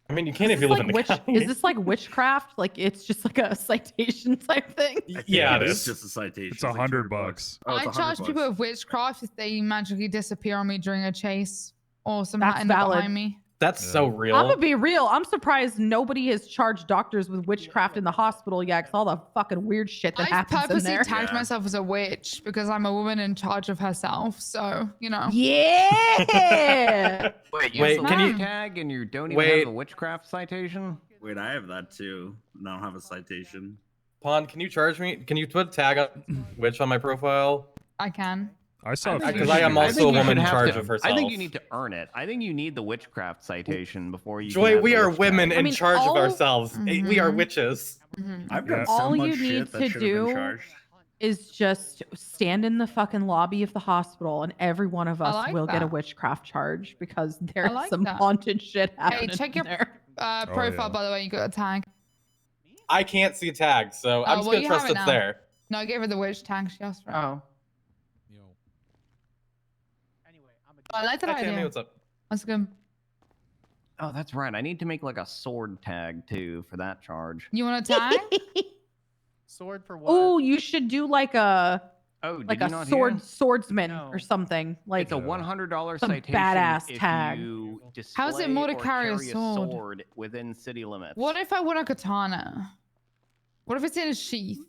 I mean, you can if you live in the county. Is this like witchcraft? Like it's just like a citation type thing? Yeah, it It's is. just a citation. It's $100 bucks. Oh, I it's charge 100 people bucks. with witchcraft if they magically disappear on me during a chase or somehow That's end up valid. behind me. That's so real. I'm gonna be real. I'm surprised nobody has charged doctors with witchcraft in the hospital yet, because all the fucking weird shit that I've happens in purposely there. tagged myself as a witch because I'm a woman in charge of herself. So, you know. Yeah. Wait, Wait, can you tag and you don't even Wait. have a witchcraft citation? Wait, I have that too. And I don't have a citation. Pon, can you charge me? Can you put a tag on witch on my profile? I can. I saw. Because I am also a woman in charge of herself. I think you need to earn it. I think you need the witchcraft citation before you. Joy, can have we the are witchcraft. women in charge of all- ourselves. We are Mhm. witches. I've got so All much you need shit that to should have been do charged. is just stand in the fucking lobby of the hospital, and every one of I us like will get a that. witchcraft charge because there's like some that. haunted shit Hey, happening check your there. profile, yeah. by the way. You got a tag. I can't see tags, so I'm just well, gonna you trust have it it's now. there. No, I gave her the witch tag. She asked for it. Oh. I like that Hi, Tammy, idea. what's up? That's good. Oh, that's right. I need to make like a sword tag too for that charge. You want a tag? Sword for what? Oh, you should do like a Oh, did like you a not sword hear? swordsman No. or something. Like It's a $100 some citation badass if tag. you How's it display more to or carry a carry sword? within city limits. What if I want a katana? What if it's in a sheath?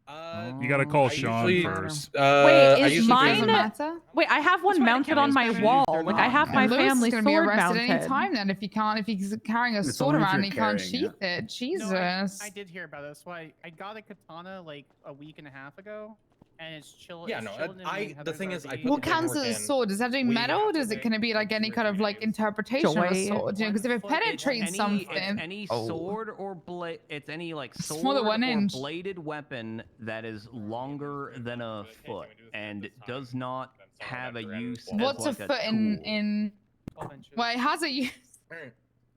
You gotta call I Sean usually- first. Wait, I is usually mine? do- matter? Wait, I have one mounted on my wall. Like I have my And Lewis family is gonna be sword arrested mounted. any time then if he's carrying a It's sword only if around you're and he can't carrying sheath it. Jesus. No, I did hear about this. Why I got a katana like a week and a half ago, and it's chill. Yeah, it's no, chilling in the Heather's thing is, I RV. put What the counts as paperwork a in. sword? Does that do metal, or does it can it be like any kind of like interpretation of a Joy. sword? You know, because if it penetrates It's something, any sword or blade. It's any like It's sword more than 1 or inch. bladed weapon that is longer than a foot and does not have a use. what's as a like foot in tool. in? Well, it has a use.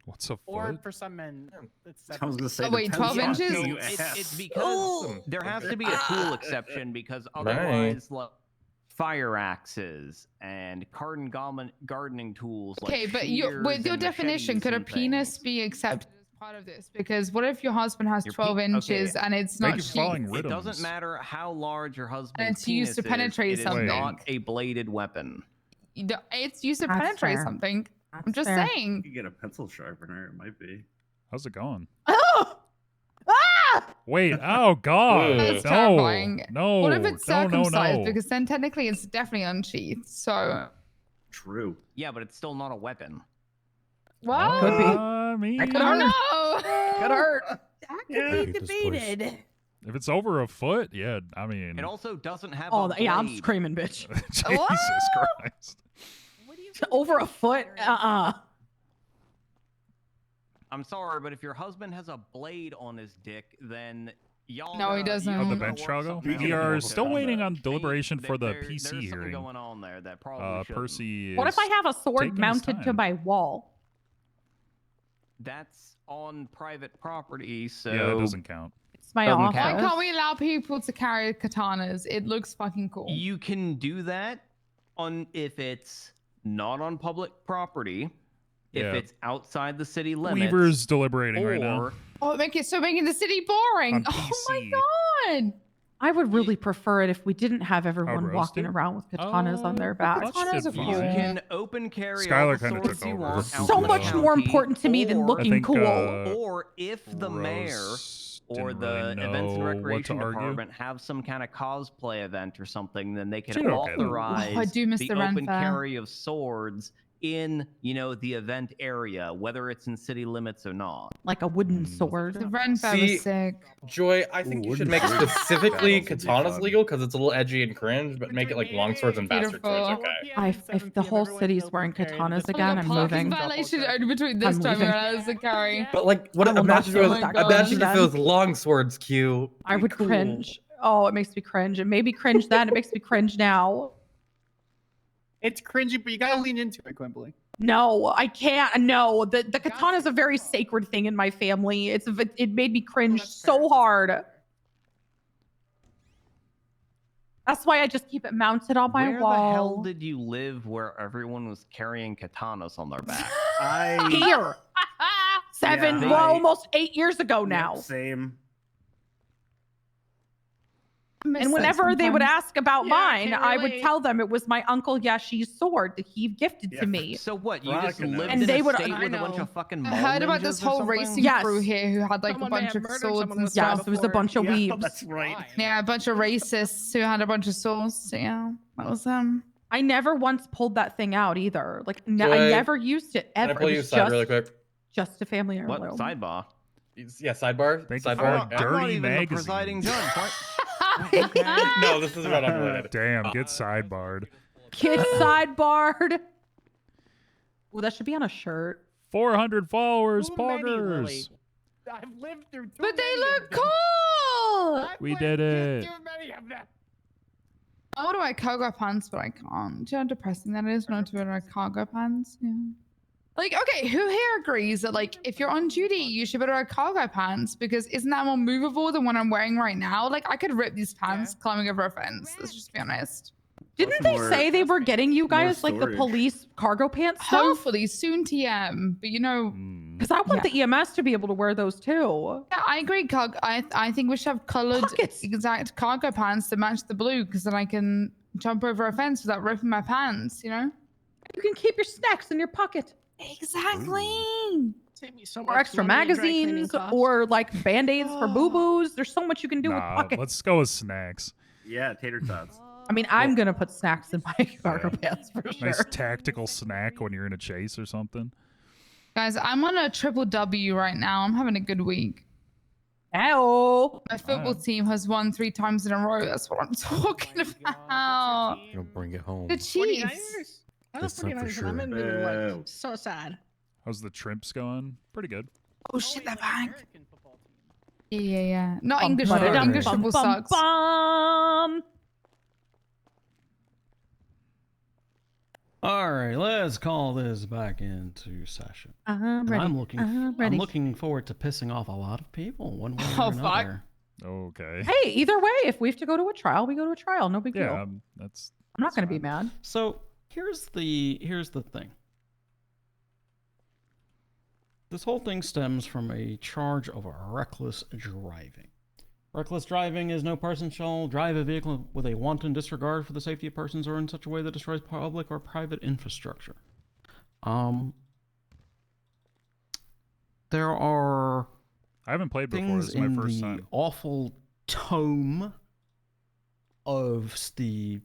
What's a Or foot? for some men, it's I was gonna say. Oh, wait, 12 depends on inches? who you It's ask. because there has to be a tool exception because otherwise, like fire axes and gardening tools. Okay, like but shears with your and definition, machetes could a and penis things. be accepted as part of this? Because what if your husband has Your 12 okay. inches and it's not sheathed? It doesn't matter how large your husband's it's used to penis penetrate is, it is something. not a bladed weapon. It's used to That's penetrate fair. something. I'm just fair. saying. You get a pencil sharpener, it might be. How's it going? Oh! Ah! Wait, oh god. That's no. terrifying. No. What if it's no, circumcised? no. Because then technically it's definitely unsheathed. So. True. Yeah, but it's still not a weapon. Well, Could be. I mean, I don't know. Could hurt. That Yeah. could be debated. if it's over a foot, yeah, I mean. It also doesn't have Oh, a yeah, I'm blade. screaming, bitch. Jesus Christ. Over a foot? I'm sorry, but if your husband has a blade on his dick, then y'all. No, he doesn't. Oh, the bench trial go? We are still waiting on deliberation for the PC There's something hearing. going on there that probably shouldn't. Percy. What if I have a sword taking his mounted to time. my wall? That's on private property, so Yeah, that doesn't count. It's my Doesn't office. Why count. can't we allow people to carry katanas? It looks fucking cool. You can do that on if it's not on public property, if Yeah. it's outside the city limits. Weaver's deliberating right now. or Oh, making the city boring. On Oh my PC. god. I would really prefer it if we didn't have everyone walking roasted? around with katanas on their backs. Katanas are you cool. can open carry Skylar all the kinda swords took you over. want So out So in the much more county, important to me than or- looking I think, cool. Or if the mayor Rose or didn't the really events know and what to recreation argue. department have some kind of cosplay event or something, then they She can did okay, though. authorize Oh, I do miss the the Ren open Fair. carry of swords in, the event area, whether it's in city limits or not. Like a wooden sword. The Ren Fair See, was sick. Joy, I think you should make specifically katanas legal because it's a little edgy and cringe, but make it like longswords and bastard swords. Beautiful. Okay. If the whole city's wearing katanas again, I'm Parking moving. violation only between this I'm time leaving. and the carry. But like, what? I will not Imagine if it deal was, with that imagine if it again. was longswords, Q. I would cringe. Oh, it makes me cringe. It made me cringe then. It makes me cringe now. It's cringy, but you gotta lean into it, Quimbly. No, I can't. No, the katana is a very sacred thing in my family. It made me cringe so hard. That's why I just keep it mounted on my Where wall. the hell did you live where everyone was carrying katanas on their back? Here. Seven, Yeah. well, almost 8 years ago now. Same. And whenever they would ask about Yeah, I mine, can I would relate. tell them it was my uncle Yashi's sword that he gifted to me. So what? You just Veronica lived knows. And in they a would- state I with a bunch know. of fucking I mall heard about ninjas this or whole something? racing Yes. crew here who had like Someone a may bunch have of murdered swords someone and with stuff. Yes, it was a bunch of Yeah, weebs. that's right. Yeah, a bunch of racists who had a bunch of swords. Yeah, that was them. I never once pulled that thing out either. Like, I Joy, never used it Can I ever. pull It you was aside really quick? just a family What? heirloom. Sidebar? Yeah, sidebar. Thank you Sidebar. for Yeah. I'm not dirty even the magazines. presiding judge. What? No, this is about unrelated. Damn, get sidebarred. Kid sidebarred. Oh, that should be on a shirt. 400 followers, Too many, Lily. poggers. I've lived through too But they many look of them. cool. I've We lived did through it. Too many of them. I want to wear cargo pants, but I can't. Do you know how depressing that is not to wear cargo pants? Yeah. Like, okay, who here agrees that like if you're on duty, you should wear cargo pants because isn't that more movable than what I'm wearing right now? Like, I could rip these pants climbing over a fence. Let's just be honest. Didn't they say they were getting you guys like the storage. police cargo pants stuff? Hopefully soon TM, but you know, Because I want the EMS to be able to wear those too. yeah, I agree. I think we should have colored Pockets. exact cargo pants to match the blue because then I can jump over a fence without ripping my pants. You know. You can keep your snacks in your pocket. Exactly. Save me so or much extra money in dry cleaning magazines, costs. or like band-aids for boo-boos. There's so much you can do with Nah, pockets. let's go with snacks. Yeah, tater tots. I mean, I'm gonna put snacks in my cargo pants for sure. Nice tactical snack when you're in a chase or something. Guys, I'm on a triple W right now. I'm having a good week. Ow! My football team has won 3 times in a row. That's what I'm talking about. You'll bring it home. The Chiefs. This time for sure. I'm in Boo. so sad. How's the Trimps going? Pretty good. Oh shit, that bang. Yeah. Not Bum, English. bum, bum, English bum, football bum, sucks. bum. All right, let's call this back into session. I'm And ready. I'm looking. I'm ready. I'm looking forward to pissing off a lot of people. One way Oh, or fuck. another. Okay. Hey, either way, if we have to go to a trial, we go to a trial. No big deal. Yeah, that's. I'm not gonna be mad. So here's the thing. This whole thing stems from a charge of reckless driving. Reckless driving is no person shall drive a vehicle with a wanton disregard for the safety of persons or in such a way that destroys public or private infrastructure. There are I haven't played before. things This is my in first the time. awful tome of the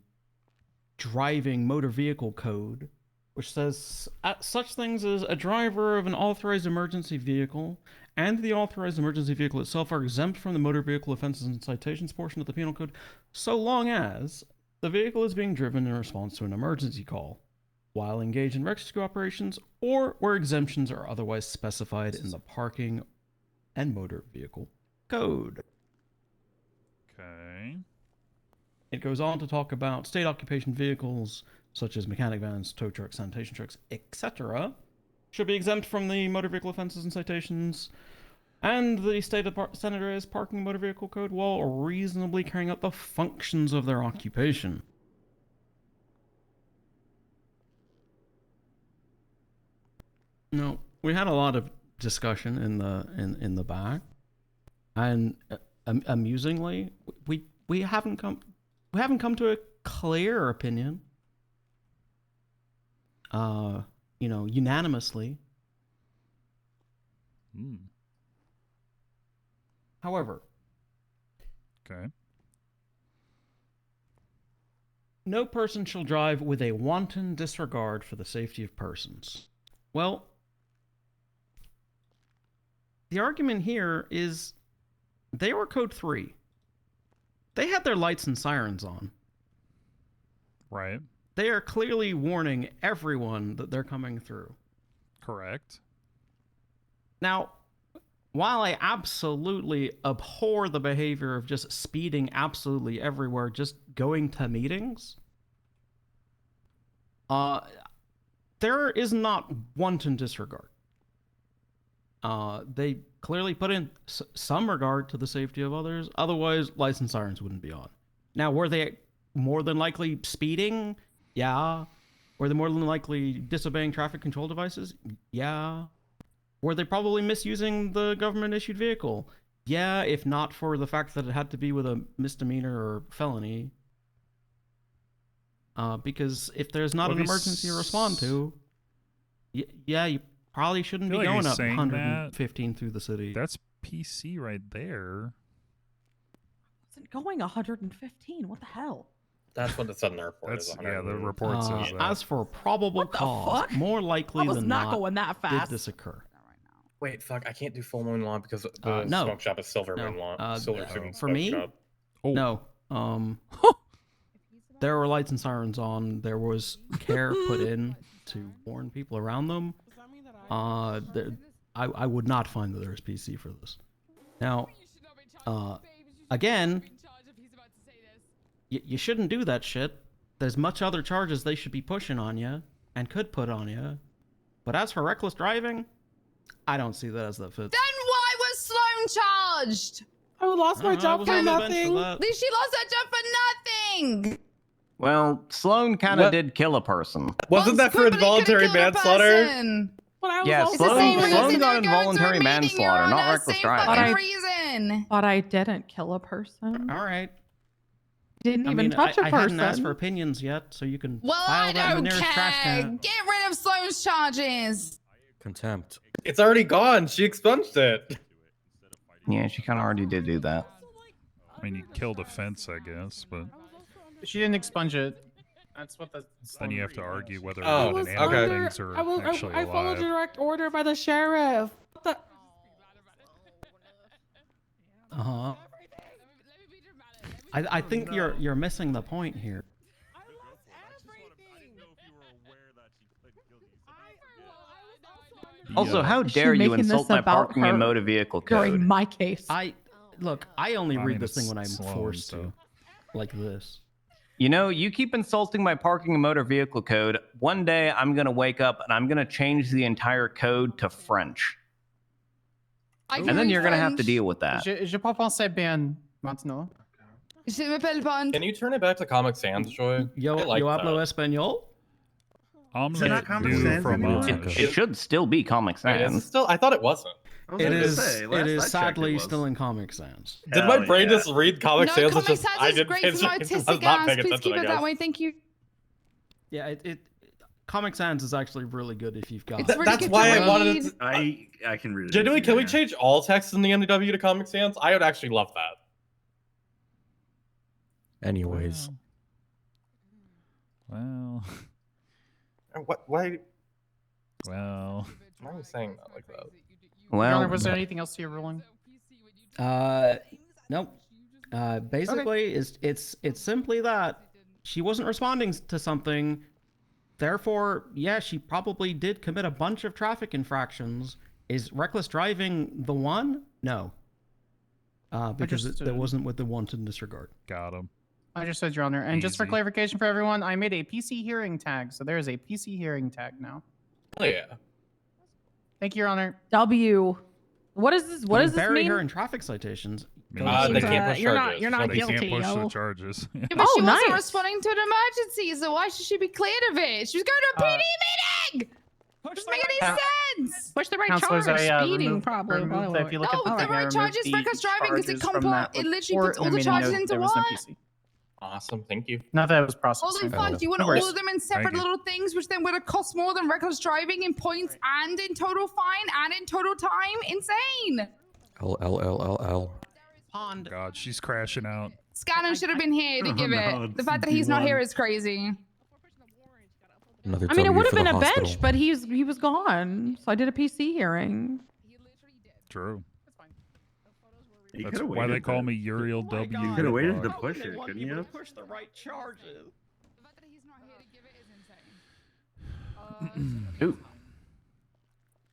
driving motor vehicle code, which says such things as a driver of an authorized emergency vehicle and the authorized emergency vehicle itself are exempt from the motor vehicle offenses and citations portion of the penal code, so long as the vehicle is being driven in response to an emergency call, while engaged in rescue operations, or where exemptions are otherwise specified in the parking and motor vehicle code. Okay. It goes on to talk about state occupation vehicles, such as mechanic vans, tow trucks, sanitation trucks, etc., should be exempt from the motor vehicle offenses and citations, and the state of Senator is parking motor vehicle code while reasonably carrying out the functions of their occupation. No, we had a lot of discussion in the back, and amusingly, we haven't come to a clear opinion. Unanimously. However, okay. No person shall drive with a wanton disregard for the safety of persons. Well, the argument here is they were code 3. They had their lights and sirens on. Right. They are clearly warning everyone that they're coming through. Correct. Now, while I absolutely abhor the behavior of just speeding absolutely everywhere, just going to meetings, there is not wanton disregard. They clearly put in some regard to the safety of others, otherwise license sirens wouldn't be on. Now, were they more than likely speeding? Yeah. Were they more than likely disobeying traffic control devices? Yeah. Were they probably misusing the government-issued vehicle? Yeah, if not for the fact that it had to be with a misdemeanor or felony. Because if there's not an emergency to respond to, yeah, you probably shouldn't be like going you're up saying 115 through the city. That's PC right there. It's going 115. What the hell? That's what it said in the report. That's, is yeah, the report says that. As for probable cause, fuck? more likely I was than not not going that fast. did this occur. Wait, fuck! I can't do full moon law because the No. smoke shop is silver moon law. Silver moon For smoke me, shop. no. There were lights and sirens on. There was care put in to warn people around them. I would not find that there's PC for this. Now, again, you shouldn't do that shit. There's much other charges they should be pushing on you and could put on you. But as for reckless driving, I don't see that as that fits. Then why was Sloan charged? I lost my job for nothing. She lost her job for nothing. Well, Sloan kind of did kill a person. Wasn't that for involuntary manslaughter? Yeah, Sloan got involuntary manslaughter, not reckless driving. But I didn't kill a person. All right. Didn't even touch a I person. hadn't asked for opinions yet, so you can Well, file I that in the don't nearest trash care. can. Get rid of Sloan's charges. Contempt. It's already gone. She expunged it. Yeah, she kind of already did do that. I mean, you killed a fence, I guess, but She didn't expunge it. That's what the. then you have to argue whether Oh, or not okay. animal things are actually I followed alive. direct order by the sheriff. What the? Uh-huh. I think you're missing the point here. Also, how Is she dare you making this insult my about parking and her motor vehicle code? During my case. I only I read mean, this thing it's when I'm slow, forced so- to, like this. You know, you keep insulting my parking and motor vehicle code. One day I'm gonna wake up and I'm gonna change the entire code to French. And then you're gonna have to deal with that. Je pas penser bien maintenant. Je m'appelle Bond. Can you turn it back to Comic Sans, Joy? Yo I like hablo that. español? Omelette Comic do Sans from anymore? It should still be Comic Wait, is it Sans. still? I thought it wasn't. It is sadly still in Comic Sans. Did my brain just read Comic No, Sans? Comic Just, Sans I is didn't great pay for my attention. I was autistic not ass. paying Please attention, keep I it that guess. way. Thank you. Yeah, it Comic Sans is actually really good if you've got. It's really That's good why to I wanted read. it. I can read it. Genuinely, can we change all text in the MDW to Comic Sans? I would actually love that. Anyways. Well. What? Why? Well. Why are you saying that like that? Well, Your Honor, was there anything else to your ruling? Nope. Basically, it's simply that she wasn't responding to something. Therefore, yeah, she probably did commit a bunch of traffic infractions. Is reckless driving the one? No. Because that wasn't with the wanton disregard. Got him. Understood, Your Honor. And just for Easy. clarification for everyone, I made a PC hearing tag, so there is a PC hearing tag now. Oh yeah. Thank you, Your Honor. W. What is this? What does this bury mean? her in traffic citations. They can't push you're charges. not They can't guilty, push the yo. charges. Yeah, but Oh, she wasn't nice. responding to an emergency, so why should she be cleared of it? She was going to a PD meeting! Doesn't make any sense! Push the right Counselors, charge. I, Speeding, removed- probably. removed that. If you look No, at the the thing, I right removed charges, the reckless driving, because it charges from that it literally puts report all the and made a charges note into there was no one. PC. Awesome. Thank you. Not that it was processed. Holy fuck, do you want No all worries. of them in separate you. little things, which then would have cost more than reckless driving in points and in total fine and in total time? Insane! L. Pond. God, she's crashing out. Scannon should have been here to Oh, give no, it. The it's fact that he's not D1. here is crazy. Another I mean, it W would have for been the a bench, hospital. but he was gone. So I did a PC hearing. True. You That's could have why they waited. call me Uriel W. You could have waited to Whitlock. push it, couldn't you? Push the right charges. The fact that he's not here to give it is insane. Ooh.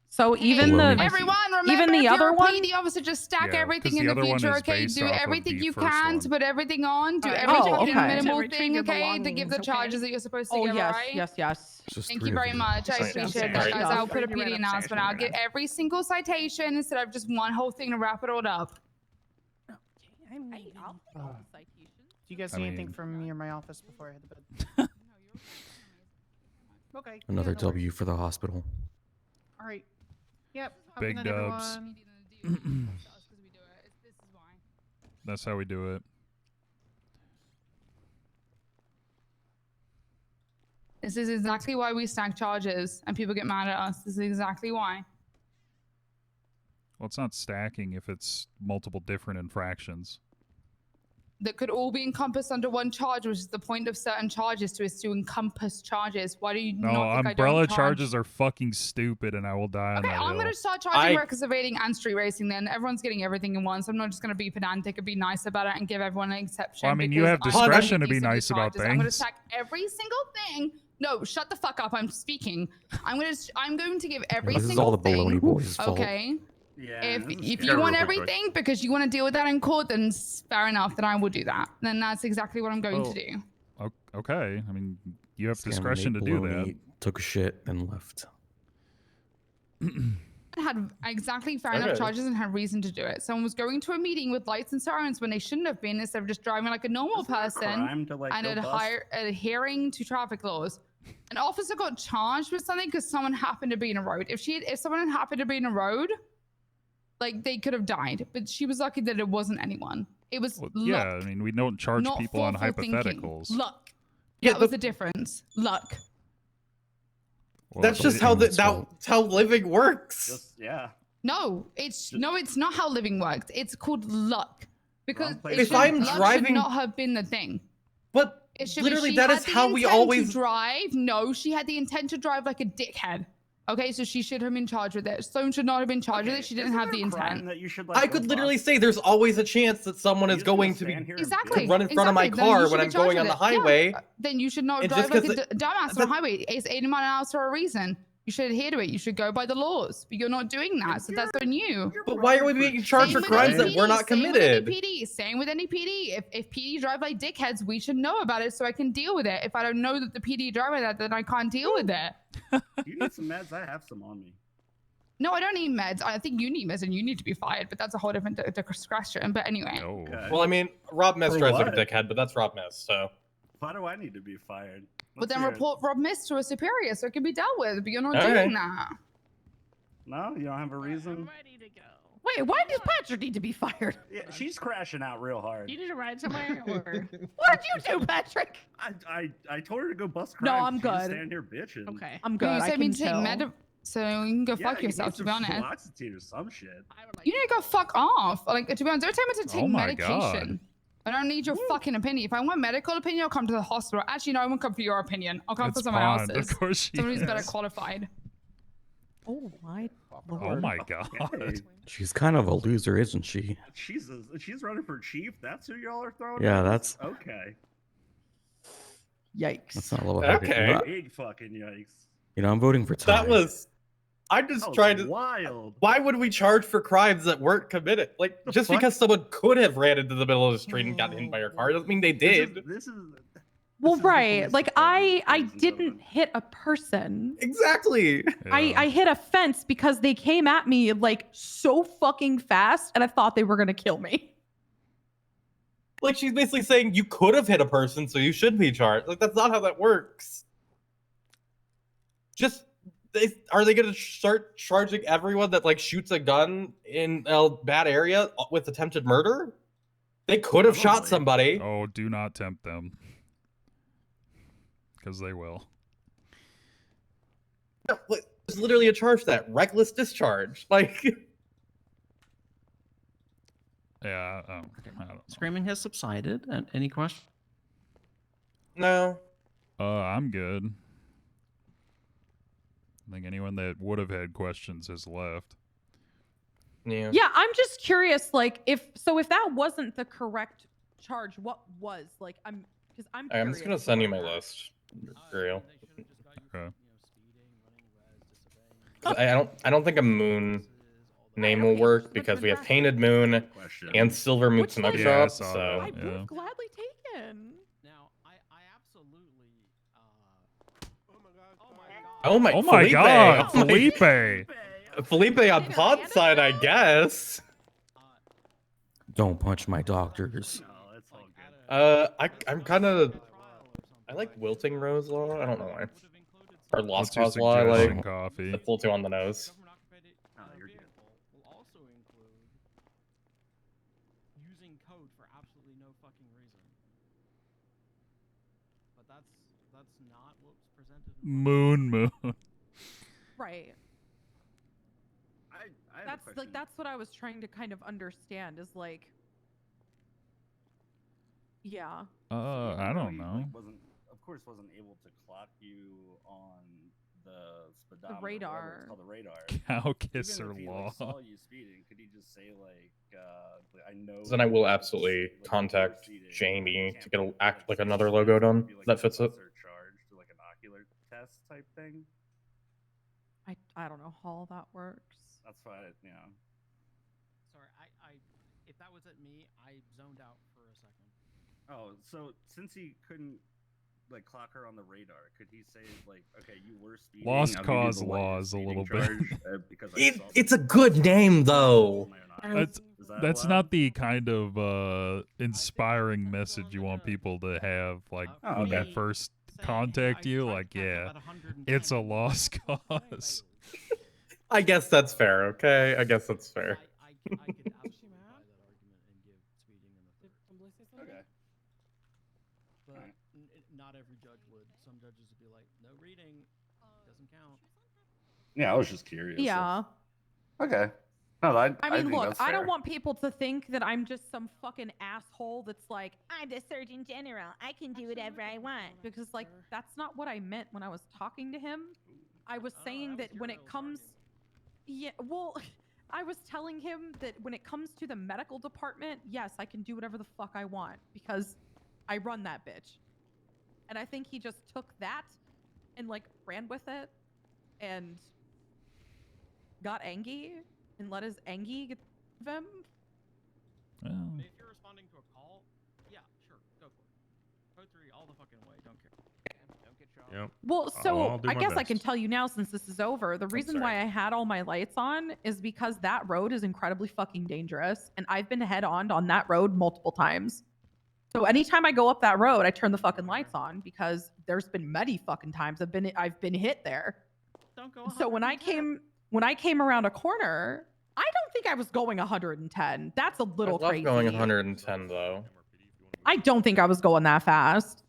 So even the Everyone, remember, even the if other you're a one. PD officer, just stack Yeah, everything 'cause in the the other one future, is okay? based Do off of everything the you first can one. to put everything on. Do Oh, everything in okay. a minimal To retrieve thing, your okay? To give the belongings, charges okay? that you're supposed to Oh give, yes, alright? yes, yes. It's just Thank three you of very you. much. I Sorry, appreciate I'm that, sorry. guys. I'll put a You're right PD upstairs, announcement. you're I'll right get every single citation instead of just one whole thing to wrap it all up. Do you guys I need anything mean- from me or my office before I head to bed? Okay. Another yeah, no worries. W for the hospital. All right. Yep. have a Big good night, dubs. everyone. That's how we do it. This is exactly why we stack charges and people get mad at us. This is exactly why. Well, it's not stacking if it's multiple different infractions. That could all be encompassed under one charge, which is the point of certain charges is to encompass charges. Why do you No, not think umbrella I don't charge? charges are fucking stupid, and I will die on Okay, that I'm hill. gonna start charging reckless evading and street racing. Then everyone's getting everything in one, so I'm not just gonna be pedantic and be nice about it and give everyone an exception. Well, I mean, you because have I'm gonna discretion to be decent with nice about charges. I'm gonna things. stack every single thing. No, shut the fuck up. I'm speaking. I'm going to give every This is single all the thing. baloney boys' fault. Okay. Yeah. If you want everything because you want to deal with that in court, then fair enough. Then I will do that. Then that's exactly what I'm going to do. Okay. I mean, you have Scam discretion to ate do baloney, that. Took a shit and left. Had exactly fair enough Okay. charges and had reason to do it. Someone was going to a meeting with lights and sirens when they shouldn't have been, instead of just driving like a normal person crime to, like, and go bust? adhering to traffic laws. An officer got charged with something because someone happened to be in a road. If someone had happened to be in a road, like they could have died. But she was lucky that it wasn't anyone. It was Well, luck. yeah, I mean, we don't charge not people on thoughtful thinking. hypotheticals. Luck. Yeah, That was the difference. Luck. That's just how that's how living works. Yeah. No, it's not how living works. It's called luck. Because If I'm luck driving, should not have been the thing. But It should literally be, she that had is the how we intent always to drive. No, she had the intent to drive like a dickhead. Okay, so she should have been charged with it. Stone should not have been charged with it. She didn't have the intent. That you should, I could literally say there's always a chance that someone is going to be Exactly. to run in front of my exactly. Then you car should when be I'm charged going with on the it. Yeah. highway. Then you should not And drive just like a 'cause dumbass on a highway. It's 80 mile an hour for a reason. You should adhere to it. You should go by the laws. But you're not doing that, so that's on you. But why are we being charged for crimes that were not committed? Same with any PD. If PD drive like dickheads, we should know about it so I can deal with it. If I don't know that the PD drive like that, then I can't deal with it. You need some meds? I have some on me. No, I don't need meds. I think you need meds and you need to be fired, but that's a whole different discussion. But anyway. Well, I mean, Rob Miss For drives like a what? dickhead, but that's Rob Miss, so. Why do I need to be fired? But then hear it. report Rob Miss to a superior so it can be dealt with, but you're not All doing right. that. No, you don't have a reason. Wait, why does Patrick need to be fired? Yeah, she's crashing out real hard. You need to ride somewhere, or What did you do, Patrick? I told her to go bust No, crimes. I'm She just good. stand here bitching. Okay, I'm But good. you I said me can to take chill. med, so you can go Yeah, fuck you yourself, need to some be honest. fluoxetine or some shit. You need to go fuck off. Like, to be honest, don't tell me to take Oh my medication. I don't need your fucking opinion. If I want medical opinion, I'll come to the hospital. Actually, no, I won't come for your opinion. I'll come for It's someone fine. else's. Of course she Someone who's better is. qualified. Oh my Oh my god. She's kind of a loser, isn't she? She's running for chief. That's who y'all are throwing. Yeah, at? that's- okay. Yikes. That's not a little Okay. Big fucking yikes. You know, I'm voting for Ty. That was. I'm just That was trying to. wild. Why would we charge for crimes that weren't committed? Like, just fuck? because someone could have ran into the middle of the street and gotten hit by your car doesn't mean they did. This is Well, right. Like I didn't hit a person. Exactly. I hit a fence because they came at me like so fucking fast and I thought they were gonna kill me. Like, she's basically saying you could have hit a person, so you should be charged. Like, that's not how that works. Just, are they going to start charging everyone that, like, shoots a gun in a bad area with attempted murder? They could have shot somebody. Oh, do not tempt them. Because they will. No, there's literally a charge for that. Reckless discharge. Like, Yeah, I don't know. Screaming has subsided. Any question? no. I'm good. I think anyone that would have had questions has left. Yeah. Yeah, I'm just curious, like if that wasn't the correct charge, what was? Like I'm I'm just going to send you my list, Uriel. Okay. I don't think a moon name will work because we have Painted Moon and Silver Moon Snuff Yeah, I Shop, saw so. that, yeah. gladly taken. Oh my, Oh my Felipe. god, Oh my- Felipe! Felipe on Pod's side, I guess. Don't punch my doctors. I'm kind of. I like Wilting Rose Law. I don't know why. Or Lost What's your Cause Law. I suggestion, like. Coffee? It's a little too on the nose. Using code for absolutely no fucking reason. But that's not what was presented. Moon. Right. That's what I was trying to kind of understand is like yeah. I don't know. Of course, wasn't able to clock you on the speedometer. radar. It's called the radar. Cow kisser Even if he, law. Like, saw you speeding, could he just say like, I know? Then I will absolutely contact Jamie to get act like another logo done that fits it. Charged to like an ocular test type thing. I don't know how that works. That's fine. Yeah. Sorry, I if that was at me, I zoned out for a second. Oh, so since he couldn't like clock her on the radar, could he say like, okay, you were speeding? Lost I'll give you cause the law light is a speeding little bit. charge, because I saw It's a good name though. That's not the kind of inspiring message you want people to have. Like Oh, when okay. they first contact you, like, yeah, it's a lost cause. I guess that's fair. Okay, I guess that's fair. Okay. But not every judge would. Some judges would be like, no reading. Doesn't count. Yeah, I was just curious. Yeah. Okay. No, I I mean, think look, that's I don't fair. want people to think that I'm just some fucking asshole that's like, I'm the Surgeon General. I can do whatever I want. Because, like, that's not what I meant when I was talking to him. I was saying that when it comes. Yeah, well, I was telling him that when it comes to the medical department, yes, I can do whatever the fuck I want because I run that bitch. And I think he just took that and, like, ran with it and got angry. And let his angie get him. If you're responding to a call, yeah, sure, go for it. Code 3 all the fucking way, don't care. Don't get shot. Yep. Well, I'll so do I my guess I can best. tell you now since this is over. The reason why I had all my lights on is because that road is incredibly fucking dangerous. And I've been head on that road multiple times. So anytime I go up that road, I turn the fucking lights on because there's been many fucking times I've been hit there. Don't go. So when I came around a corner, I don't think I was going 110. That's a little I love crazy. going 110 though. I don't think I was going that fast.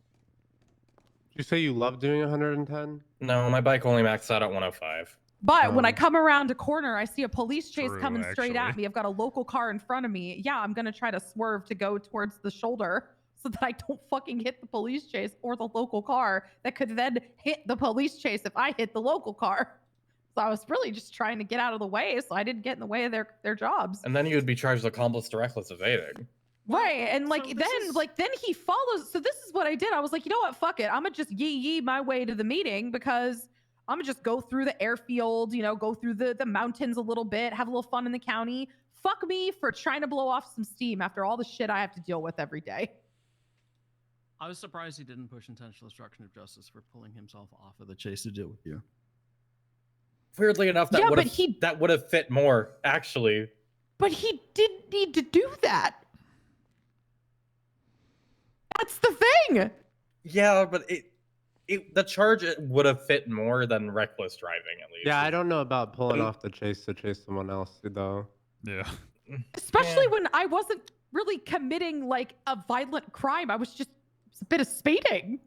Did you say you love doing 110? No, my bike only maxed out at 105. But when I come around a corner, I see a police chase True, coming straight at actually. me. I've got a local car in front of me. Yeah, I'm going to try to swerve to go towards the shoulder so that I don't fucking hit the police chase or the local car that could then hit the police chase if I hit the local car. So I was really just trying to get out of the way so I didn't get in the way of their jobs. And then you would be charged with accomplice to reckless evading. Right. And like then he follows. So this is what I did. I was like, you know what? Fuck it. I'm gonna just yee my way to the meeting because I'm gonna just go through the airfield, go through the mountains a little bit, have a little fun in the county. Fuck me for trying to blow off some steam after all the shit I have to deal with every day. I was surprised he didn't push intentional obstruction of justice for pulling himself off of the chase to deal with you. Weirdly enough, that would have fit more, actually. But he didn't need to do that. That's the thing. Yeah, but the charge would have fit more than reckless driving at least. Yeah, I don't know about pulling off the chase to chase someone else, though. Yeah. Especially when I wasn't really committing like a violent crime. I was just a bit of speeding.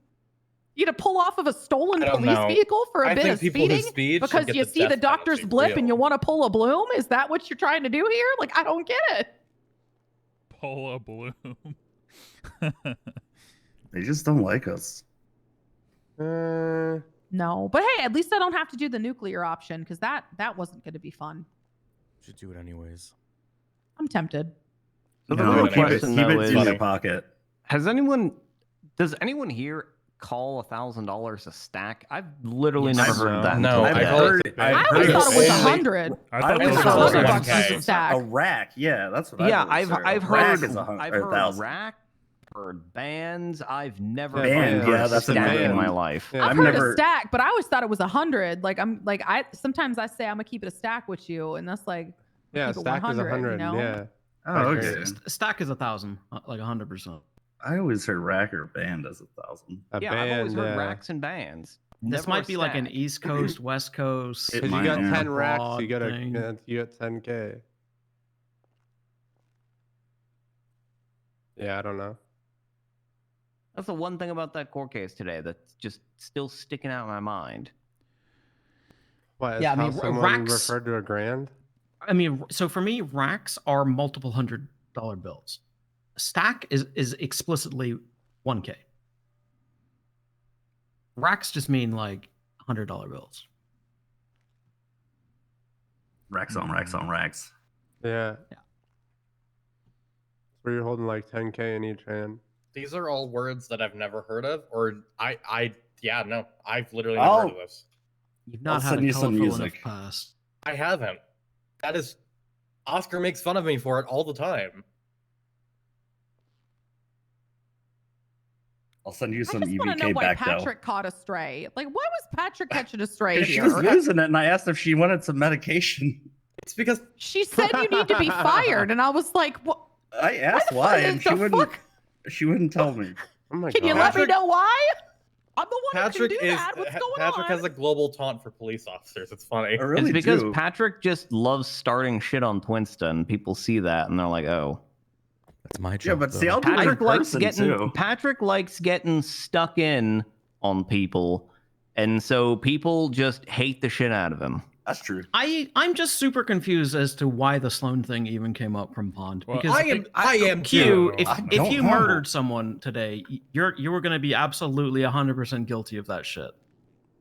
You to pull off of a stolen I don't police know. vehicle for a I bit think of people who speeding speed should because get you the see the death doctor's penalty, blip real. and you want to pull a bloom? Is that what you're trying to do here? Like, I don't get it. Pull a bloom. They just don't like us. No, but hey, at least I don't have to do the nuclear option because that wasn't going to be fun. Should do it anyways. I'm tempted. So the No, real keep it- question keep though it is, in your pocket. does anyone here call $1,000 a stack? I've literally never heard that. No, until I've today. I always thought it was 100. I always thought thought it it was was $100 a stack. a rack. Yeah, that's what. Yeah, I've I've rack heard is I've 100,000. heard rack, heard bands. I've never Band, heard yeah, that's a stack in band. my life. Yeah, I've heard a stack, but I always thought it was 100. Like sometimes I say I'm gonna keep it a stack with you, and that's like Yeah, keep it stack is 100. you know? Yeah. Oh, okay. Stack is 1,000, like 100%. I always heard rack or band as 1,000. Yeah, I've always heard racks and bands. This Never might a be like an stack. East Coast, West Coast. It Because you might, got yeah. 10 racks, broad you thing. get 10K. Yeah, I don't know. That's the one thing about that court case today that's just still sticking out in my mind. What? Yeah, I how mean, someone racks- referred to a grand. I mean, so for me, racks are multiple $100 bills. Stack is explicitly 1K. Racks just mean like $100 bills. Racks on racks on racks. Yeah. Where you're holding like 10K in each hand. These are all words that I've never heard of, or I've literally never heard of this. You've not I'll had send a you some colorful enough music. past. I haven't. That is, Oscar makes fun of me for it all the time. I'll send you I some just want to know EBK why back Patrick caught a stray. Like, why was Patrick catching a stray though. She here? was losing it, and I asked if she wanted some medication. It's because She said you need to be fired, and I was like, "What? I asked the why, fuck and is she the wouldn't. fuck? She wouldn't tell me. Oh my Can you let me know why? I'm the one Patrick who can do is that. What's going Patrick on?" has a global taunt for police officers. It's funny. I really It's because do. Patrick just loves starting shit on Twinsta, and people see that and they're like, "Oh, That's my job. Yeah, but see, I'll do Patrick in likes person getting too. Patrick likes getting stuck in on people And so people just hate the shit out of him. That's true. I'm just super confused as to why the Sloan thing even came up from Pond. Well, Because I am Q, too. if I if don't you know. murdered someone today, you were going to be absolutely 100% guilty of that shit.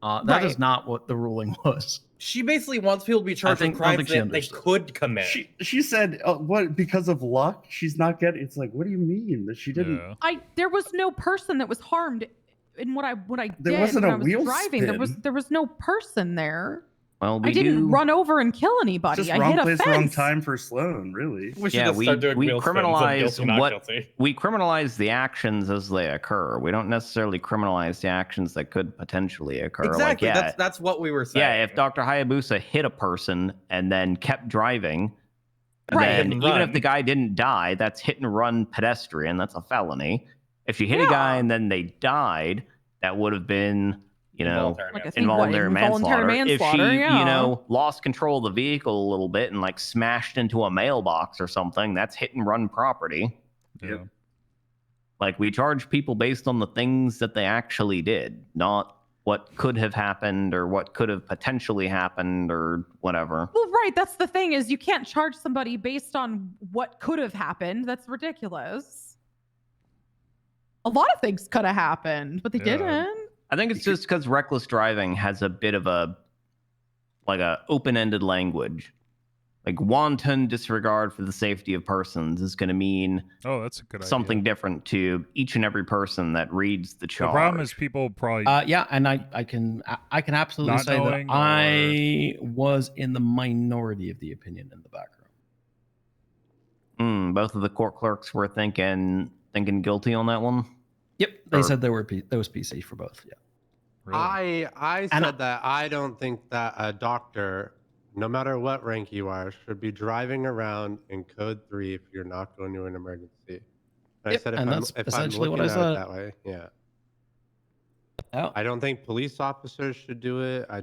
That is not what the ruling was. She basically wants people to be charged with crimes that they could commit. She said, what, because of luck? She's not getting, it's like, what do you mean? That she didn't. There was no person that was harmed in what I There did wasn't when a I was wheel driving. spin. There was no person there. Well, I didn't run over and kill It's anybody. just I wrong hit a place, fence. wrong time for Sloan, really. We criminalize the actions as they occur. We don't necessarily criminalize the actions that could potentially occur. Exactly. Like, yeah, That's what we were saying. yeah, if Dr. Hayabusa hit a person and then kept driving, Right, then hit and even run. if the guy didn't die, that's hit and run pedestrian. That's a felony. If you hit a guy and then they died, that would have been, you know, involuntary manslaughter. If she, you know, lost control of the vehicle a little bit and like smashed into a mailbox or something, that's hit and run property. Yeah. Like, we charge people based on the things that they actually did, not what could have happened or what could have potentially happened or whatever. Well, right. That's the thing, is you can't charge somebody based on what could have happened. That's ridiculous. A lot of things could have happened, but they didn't. I think it's just because reckless driving has a bit of a open-ended language. Like, wanton disregard for the safety of persons is going to mean that's a good something different to each and every person that reads the charge. The problem is people probably Yeah, and I can absolutely Not say that knowing I was in the minority of the opinion in the back room. Both of the court clerks were thinking guilty on that one. Yep, they said there was PC for both. Yeah. I said that I don't think that a doctor, no matter what rank you are, should be driving around in code 3 if you're not going to an emergency. And I said and that's if I'm essentially looking what I at it said. that way, yeah. Oh. I don't think police officers should do it. I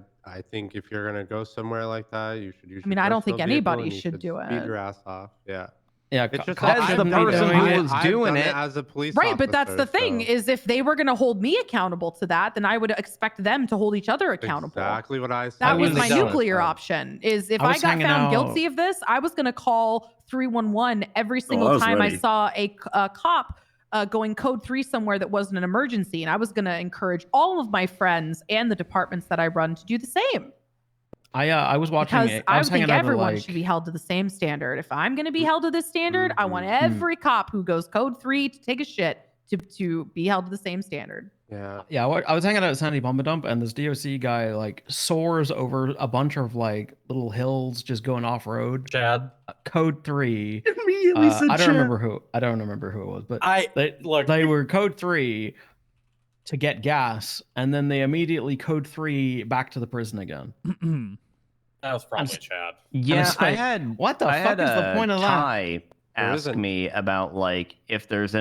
think if you're gonna go somewhere like that, you should use. I mean, your I don't think personal vehicle anybody and you should do Speed it. your ass off. Yeah. Yeah, It's just cops that shouldn't be doing it. I've doing done it. as a police Right, but that's the officer, thing, so- is if they were going to hold me accountable to that, then I would expect them to hold each other accountable. Exactly what I said. That was when my they done it, nuclear so. option, is if I I, was got hanging found out- guilty of this, I was going to call 311 every single I was time I ready. saw a cop going code 3 somewhere that wasn't an emergency. And I was going to encourage all of my friends and the departments that I run to do the same. I was watching Because it. I was think hanging out with, everyone like, should be held to the same standard. If I'm going to be held to this standard, I want every cop who goes code 3 to take a shit to be held to the same standard. Yeah. Yeah, I was hanging out at Sandy Bumba Dump, and this DOC guy like soars over a bunch of like little hills, just going off road. Chad. Code 3. Immediately said I don't Chad. remember who it was, but look. They were code 3 to get gas, and then they immediately code 3 back to the prison again. That was probably Chad. Yeah, it's I like, had. what the I fuck had is the point of that? Ty There ask isn't. me about like if there's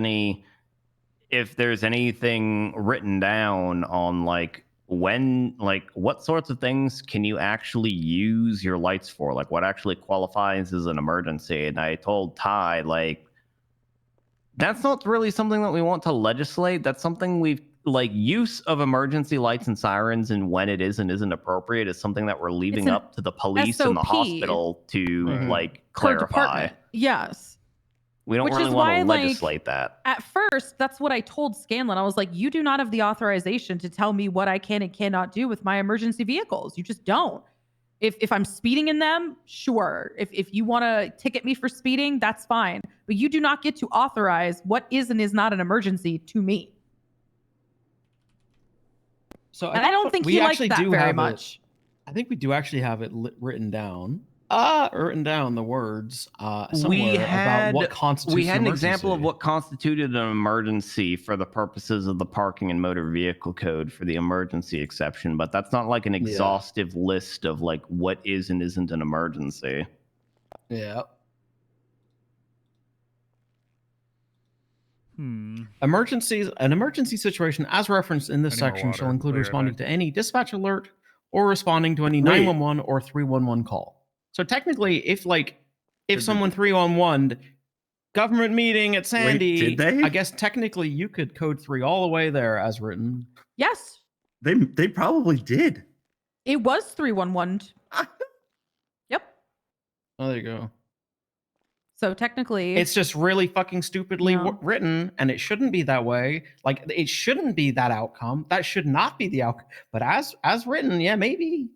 anything written down on like when, like what sorts of things can you actually use your lights for, like what actually qualifies as an emergency. And I told Ty, like, that's not really something that we want to legislate. That's something we've like, use of emergency lights and sirens and when it is and isn't appropriate is something that we're leaving an up to the police and the SOP. hospital to like Per clarify. department. Yes. We don't Which really is want why, to like, legislate that. At first, that's what I told Scanlon. I was like, you do not have the authorization to tell me what I can and cannot do with my emergency vehicles. You just don't. If I'm speeding in them, sure. If you want to ticket me for speeding, that's fine. But you do not get to authorize what is and is not an emergency to me. So And I don't think he liked that very much. I think we do actually have it written down. Written down the words somewhere about what constitutes we had an emergency. example of what constituted an emergency for the purposes of the parking and motor vehicle code for the emergency exception, but that's not like an exhaustive list of like what is and isn't an emergency. Yeah. An emergency situation as referenced in this I need more section shall water. include Later, responding to any dispatch alert or responding to any 911 or 311 call. So technically, if someone 311 government meeting at Sandy, did they? I guess technically you could code 3 all the way there as written. Yes. They probably did. It was 311. Yep. Oh, there you go. So technically, It's just really fucking stupidly written, and it shouldn't be that way. Like, it shouldn't be that outcome. That should not be the outcome. But as written, yeah, maybe.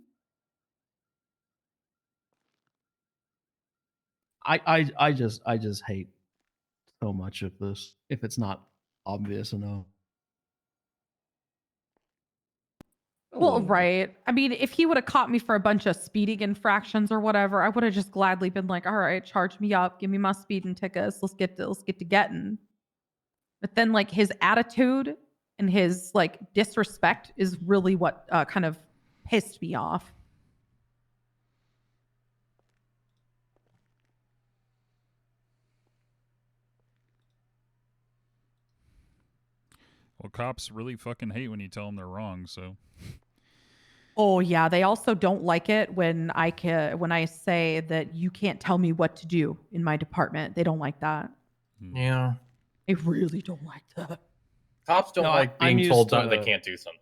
I just hate so much of this if it's not obvious enough. well, right. I mean, if he would have caught me for a bunch of speeding infractions or whatever, I would have just gladly been like, "All right, charge me up, give me my speeding tickets, let's get to getting." But then, like, his attitude and his like disrespect is really what kind of pissed me off. Well, cops really fucking hate when you tell them they're wrong. So. Oh yeah, they also don't like it when I say that you can't tell me what to do in my department. They don't like that. Yeah. They really don't like that. Cops don't like I'm being used told to that they the- can't do something.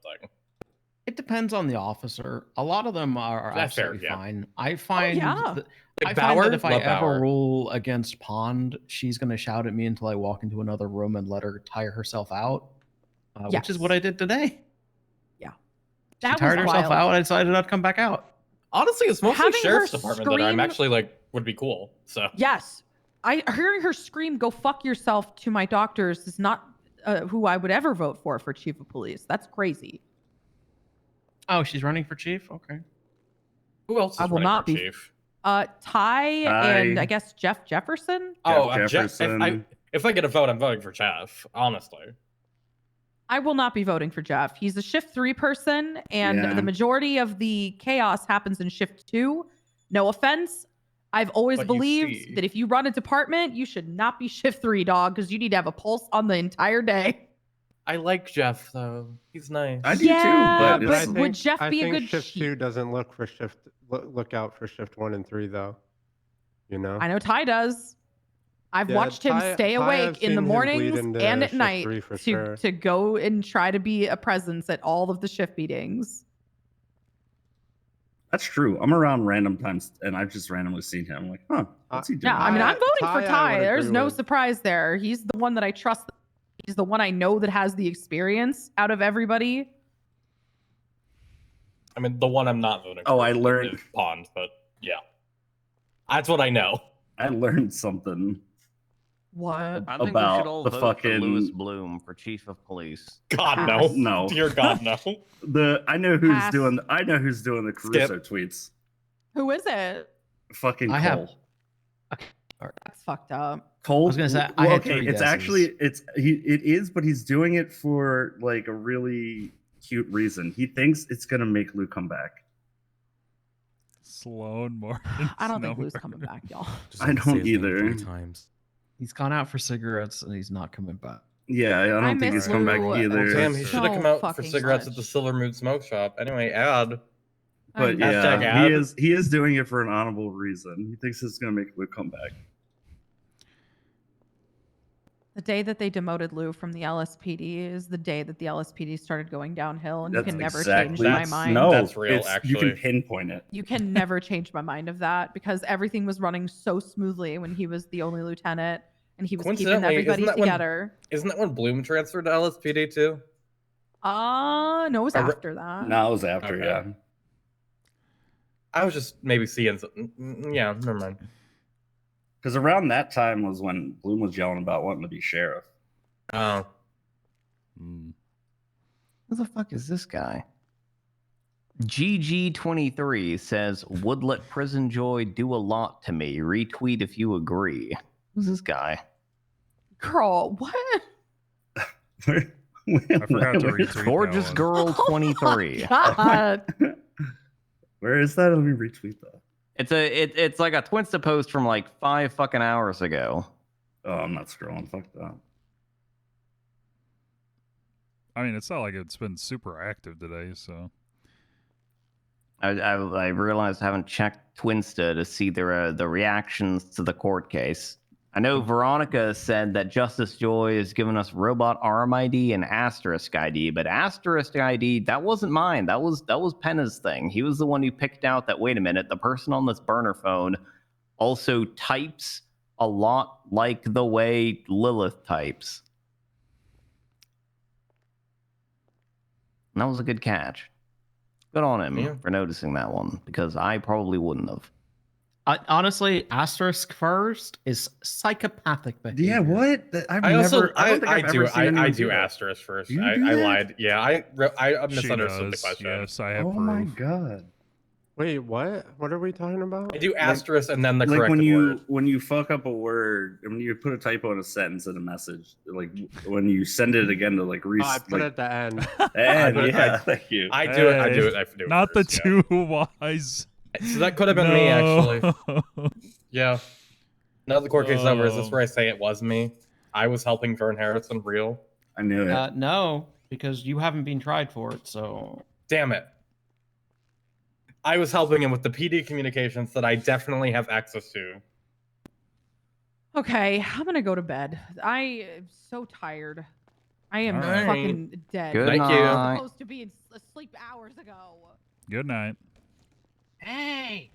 It depends on the officer. A lot of them are That's fair, absolutely yeah. fine. I find yeah. that, Like I find Bauer? that if I Love ever Bauer. rule against Pond, she's going to shout at me until I walk into another room and let her tire herself out, which is what I did today. Yeah. She That tired was herself wild. out. I decided not to come back out. Honestly, it's mostly Having sheriff's her department that I'm scream- actually like would be cool. So Yes. Hearing her scream, "Go fuck yourself" to my doctors is not who I would ever vote for chief of police. That's crazy. Oh, she's running for chief? Okay. Who else is I will running not for be. chief? Ty and Ty. I guess Jeff Jefferson. Oh, Jeff Jeff. Jefferson. If I get a vote, I'm voting for Jeff. Honestly. I will not be voting for Jeff. He's a shift 3 person, and Yeah. the majority of the chaos happens in shift 2. No offense. I've always But you believed see- that if you run a department, you should not be shift 3, dog, because you need to have a pulse on the entire day. I like Jeff though. He's nice. I do Yeah, too, but it's, would Jeff I be a think good shift chief? 2 doesn't look out for shift 1 and 3 though. You know. I know Ty does. I've Yeah, watched him Ty- stay Ty, awake I've in the seen him bleed mornings into and at shift night 3 for to sure. to go and try to be a presence at all of the shift meetings. that's true. I'm around random times, and I've just randomly seen him. I'm like, huh, what's he doing? Yeah, I mean, I'm voting Ty, for I Ty. would There's agree no with. surprise there. He's the one that I trust. He's the one I know that has the experience out of everybody. I mean, the one I'm not voting for. Oh, I learned- is Pond, but yeah, that's what I know. I learned something. What? I think we About should all the vote fucking- for Louis Bloom for chief of police. God no, No. dear God no. I know who's Pass. doing the Caruso tweets. Who is it? Fucking I Cole. have- That's fucked up. Cole. I was gonna say, I well, had okay, 3 it's guesses. actually it is, but he's doing it for like a really cute reason. He thinks it's gonna make Lou come back. Sloan Morgan. I don't think Lou's coming back, y'all. Just I have to say don't his name either. 3 times. He's gone out for cigarettes and he's not coming back. Yeah, I don't think miss he's come back Lou either. Damn, he should have So come out for fucking cigarettes much. at the Silver Mood Smoke Shop. Anyway, ad. But Hashtag yeah, ad. he is doing it for an honorable reason. He thinks it's gonna make Lou come back. The day that they demoted Lou from the LSPD is the day that the LSPD started going downhill, and you That's can never exactly, change my mind. No, That's real, You can actually. pinpoint it. You can never change my mind of that because everything was running so smoothly when he was the only lieutenant and he was keeping Coincidentally, everybody isn't that together. Isn't that when Bloom transferred to LSPD too? No, it was I re- after that. No, it was after, Okay. yeah. I was just maybe seeing something. Yeah, never mind. Because around that time was when Bloom was yelling about wanting to be sheriff. Oh. Who the fuck is this guy? GG23 says, would let Prison Joy do a lot to me. Retweet if you agree. Who's this guy? Girl, what? I forgot to retweet that Gorgeous one. Girl 23. God. Where is that? Let me retweet that. It's like a Twinsta post from like 5 fucking hours ago. Oh, I'm not scrolling. Fuck that. I mean, it's not like it's been super active today, so. I realized I haven't checked Twinsta to see the reactions to the court case. I know Veronica said that Justice Joy has given us robot arm ID and asterisk ID, but asterisk ID, that wasn't mine. That was Penna's thing. He was the one who picked out that, wait a minute, the person on this burner phone also types a lot like the way Lilith types. And that was a good catch. Good on him for noticing that one, because I probably wouldn't have. Honestly, asterisk first is psychopathic behavior. Yeah, what? I do asterisk first. You I do that? lied. Yeah, I She misunderstood the does, question. yes, I have Oh proof. my god. Wait, what? What are we talking about? I do asterisk and then the like corrected word. when you fuck up a word, when you put a typo in a sentence in a message, like when you send it again to like I put it at the end. Thank you. I do it. I do it. Not the two wise. So that could have been me, actually. Yeah. Now the court case is over, is this where I say it was me? I was helping Vern Harrison real? I knew it. No, because you haven't been tried for it, so... Damn it. I was helping him with the PD communications that I definitely have access to. Okay, I'm gonna go to bed. I am so tired. I am All right. fucking dead. Good Thank night. you. I was supposed to be asleep hours ago. Good night. Hey.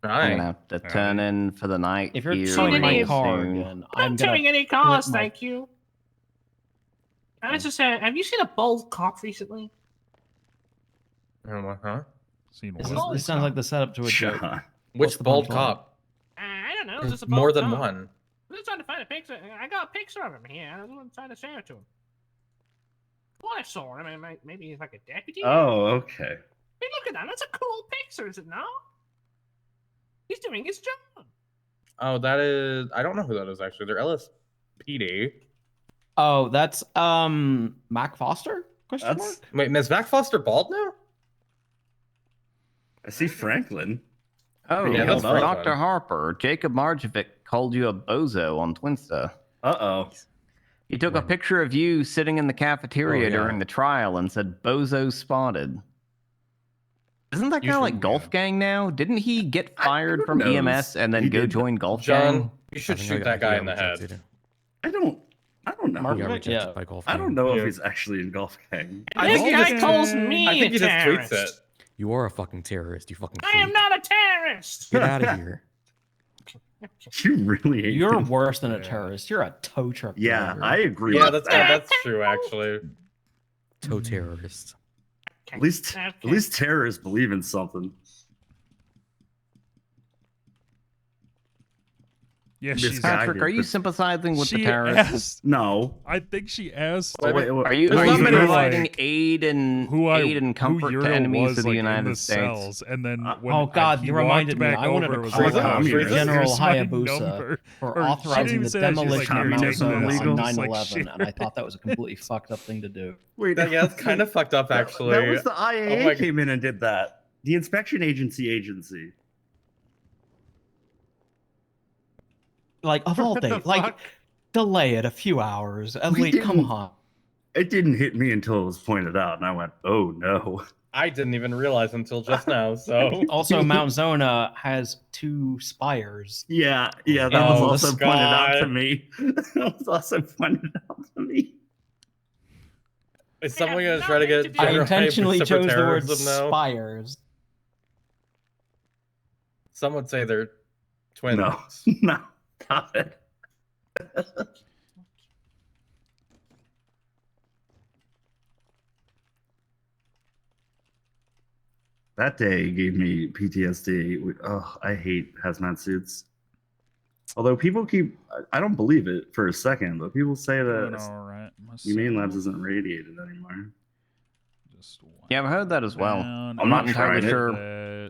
I'm gonna have to turn in for the night. If you're here towing my real car soon. again, I'm I'm gonna doing any calls, flip my- thank you. I was just saying, have you seen a bald cop recently? Huh? Seen This, what? this sounds like the setup to a joke. Sean. Which What's the bald punchline? cop? I don't know. There's Just a more bald than cop. one. I'm just trying to find a picture. I got a picture of him here. I was trying to share it to him. Well, I saw him. I mean, maybe he's like a deputy. Oh, okay. Hey, look at that. That's a cool picture, is it not? He's doing his job. Oh, that is... I don't know who that is, actually. They're LSPD. Oh, that's Mac Foster? Question mark? Wait, is Mac Foster bald now? I see Franklin. Oh, Yeah, that's Dr. Franklin. Harper, Jacob Marjovic called you a bozo on Twinsta. Uh-oh. He took a picture of you sitting in the cafeteria Oh, yeah. during the trial and said, bozo spotted. Isn't that guy like Golf Gang now? Didn't he get fired from knows? EMS and then He go did. join Golf John, Gang? you should I think shoot I that guy got in the head. rejected. I don't know. Mark- He got Yeah. rejected by Golf I Gang. don't know Yeah. if he's actually in Golf Gang. This guy calls me I think he a just tweets terrorist. it. You are a fucking terrorist, you fucking I am freak. not a terrorist. Get out of here. You really hate You're him. worse than a terrorist. You're a tow truck Yeah, driver. I agree. Yeah, with that's true, actually. Toe terrorist. At least terrorists believe in something. Yeah, This she's guy Patrick, did, are you but- sympathizing with the She terrorists? asked. No. I think she asked. Wait, Are you There's not many, providing like, aid and aid and comfort to Uriel enemies was, of the like, in United the States? cells, and then when Oh God, he you walked reminded me. back I wanted over, to it was call like, out communist. General here's my Hayabusa number. for Or she authorizing didn't the say that, she's like, demolition of "You're Mount taking Zona the on legal." 9/11, It's like, and I thought that was a completely fucked up thing to do. Wait, Yeah, it's kind of fucked up, actually. That was the IAA Oh my came in and did that. The inspection agency. Like of all What the days, like fuck? delay it a few hours. At We least, come didn't- on. It didn't hit me until it was pointed out, and I went, "Oh no!" I didn't even realize until just now, so... Also, Mount Zona has 2 spires. Yeah, that Oh, was also pointed out to God. me. That was also pointed out to me. Is someone going to try to get I General intentionally Hayabusa for chose the word terrorism now? spires. Some would say they're twins. No, no, stop it. That day gave me PTSD. Oh, I hate hazmat suits. Although people I don't believe it for a second, but people say Doing that all right. Humane Labs isn't radiated anymore. Yeah, I've heard that as well. down, I'm not entirely trying it. sure.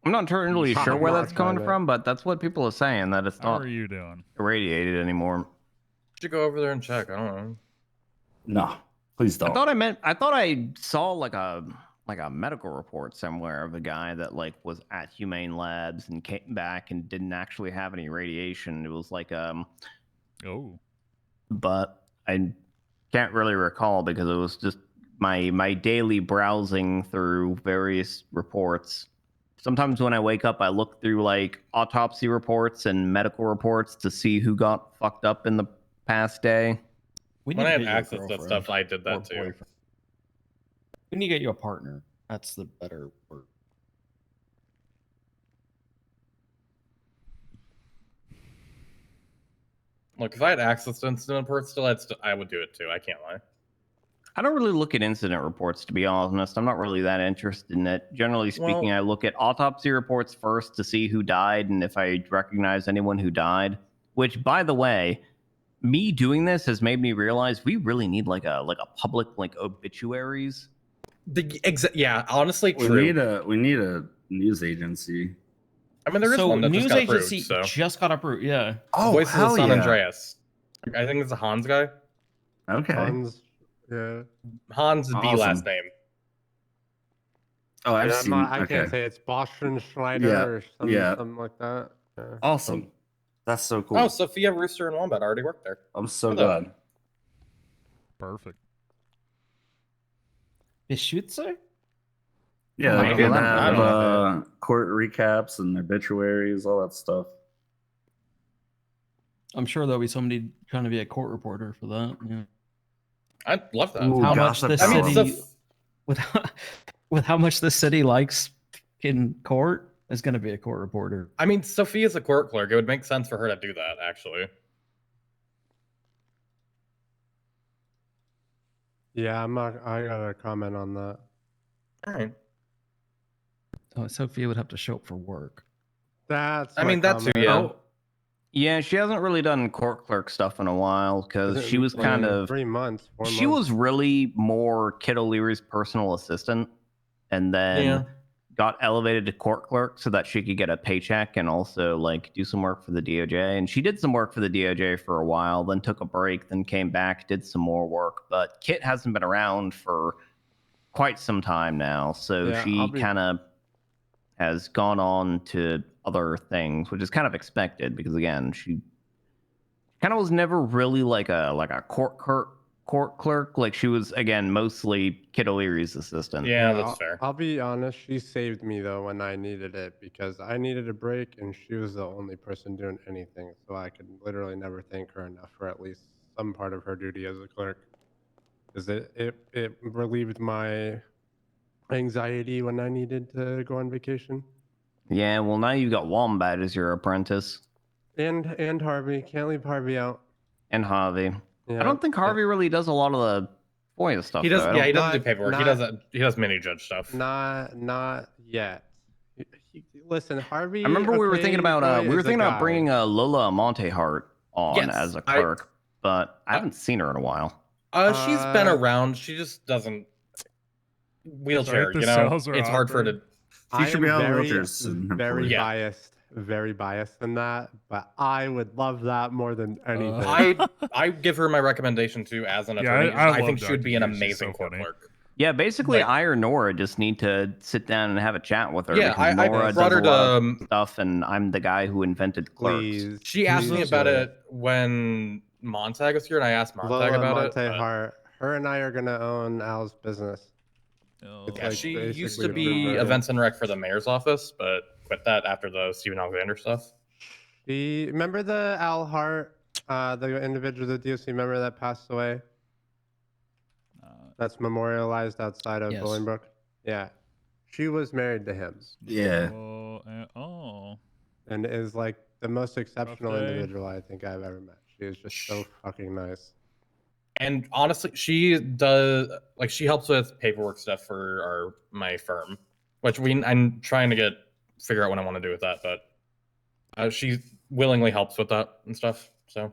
I'm not entirely I'm sure where not that's coming trying it. from, but that's what people are saying, that it's How not are you doing? irradiated anymore. Should go over there and check. I don't know. No, please don't. I thought I saw like a medical report somewhere of a guy that like was at Humane Labs and came back and didn't actually have any radiation. It was like Oh. but I can't really recall because it was just my daily browsing through various reports. sometimes when I wake up, I look through like autopsy reports and medical reports to see who got fucked up in the past day. When I had access to that stuff, I did that too. We need to get you a partner. That's the better word. Look, if I had access to incident reports still, I would do it too. I can't lie. I don't really look at incident reports, to be honest. I'm not really that interested in it. Generally speaking, I look at autopsy reports first to see who died and if I recognize anyone who died. Which, by the way, me doing this has made me realize we really need like a public like obituaries. Yeah, honestly, We true. we need a news agency. I mean, there is So one that news just got agency approved, so. just got approved. Yeah. Oh, Voices hell of San yeah. Andreas. I think it's a Hans guy. Okay. Hans, yeah. Hans is B Awesome. last name. Oh, I've Yeah, seen. I okay. can't say it's Boston Schneider Yeah, or yeah. something like that. Yeah. Awesome. That's so cool. Oh, Sophia, Rooster, and Wombat already worked there. I'm so Hello. glad. Perfect. Beschützer? Yeah, Maybe. they can I don't know. have court recaps and obituaries, all that stuff. I'm sure there'll be somebody trying to be a court reporter for that. Yeah. I'd love that. Ooh, How much gossip the column. city with how much the city likes in court is going to be a court reporter. I mean, Sophia's a court clerk. It would make sense for her to do that, actually. Yeah, I gotta comment on that. All right. Oh, Sophia would have to show up for work. That's. I my mean, that too, comment. yeah. Oh, yeah, she hasn't really done court clerk stuff in a while because she was Like, kind of 3 months. 4 she months. was really more Kid O'Leary's personal assistant, and then got elevated to court clerk so that she could get a paycheck and also like do some work for the DOJ. And she did some work for the DOJ for a while, then took a break, then came back, did some more work. But Kit hasn't been around for quite some time now, so Yeah, she kind of has gone on to other things, which is kind of expected because again, she kind of was never really like a court clerk. Like she was again mostly Kid O'Leary's assistant. Yeah, that's fair. I'll be honest. She saved me though when I needed it because I needed a break and she was the only person doing anything. So I could literally never thank her enough for at least some part of her duty as a clerk. Because it relieved my anxiety when I needed to go on vacation. Yeah, well now you got Wombat as your apprentice. And Harvey. Can't leave Harvey out. And Harvey. Yeah. I don't think Harvey really does a lot of the FOIA stuff. He does. though. I Yeah, he don't- doesn't do paperwork. He does mini judge stuff. Not yet. Listen, Harvey. I remember we were thinking about guy. bringing Lola Montehart on Yes, as a clerk, but I haven't seen her in a while. She's been around. She just doesn't wheelchair. The You know, cells are it's hard for her to. I should am be on very, wheelchairs soon, very hopefully. very biased in that, but I would love that more than anything. I give her my recommendation too as an Yeah, attorney. I I think love she would be an Dr. Hughes. She's amazing so court funny. clerk. Yeah, basically, Like- I or Nora just need to sit down and have a chat with her. Yeah, because I Nora brought does her a lot to, of stuff, and I'm the guy who invented clerks. Please. She asked me please about do it when Montag was here, and I asked Montag Lola about Montehart, her and I are gonna own Al's business. It's Yeah, like she basically used to a be group events and rec for the mayor's office, but quit that after the Stephen Alexander stuff. Remember the Al Hart, the individual, the DOC member that passed away? That's memorialized outside of Yes. Bolingbrook? Yeah. She was married to him. Yeah. Oh. And is like the most exceptional day. individual I think I've ever met. She is just so fucking nice. And honestly, she does like she helps with paperwork stuff for my firm, which I'm trying to figure out what I want to do with that, but she willingly helps with that and stuff. So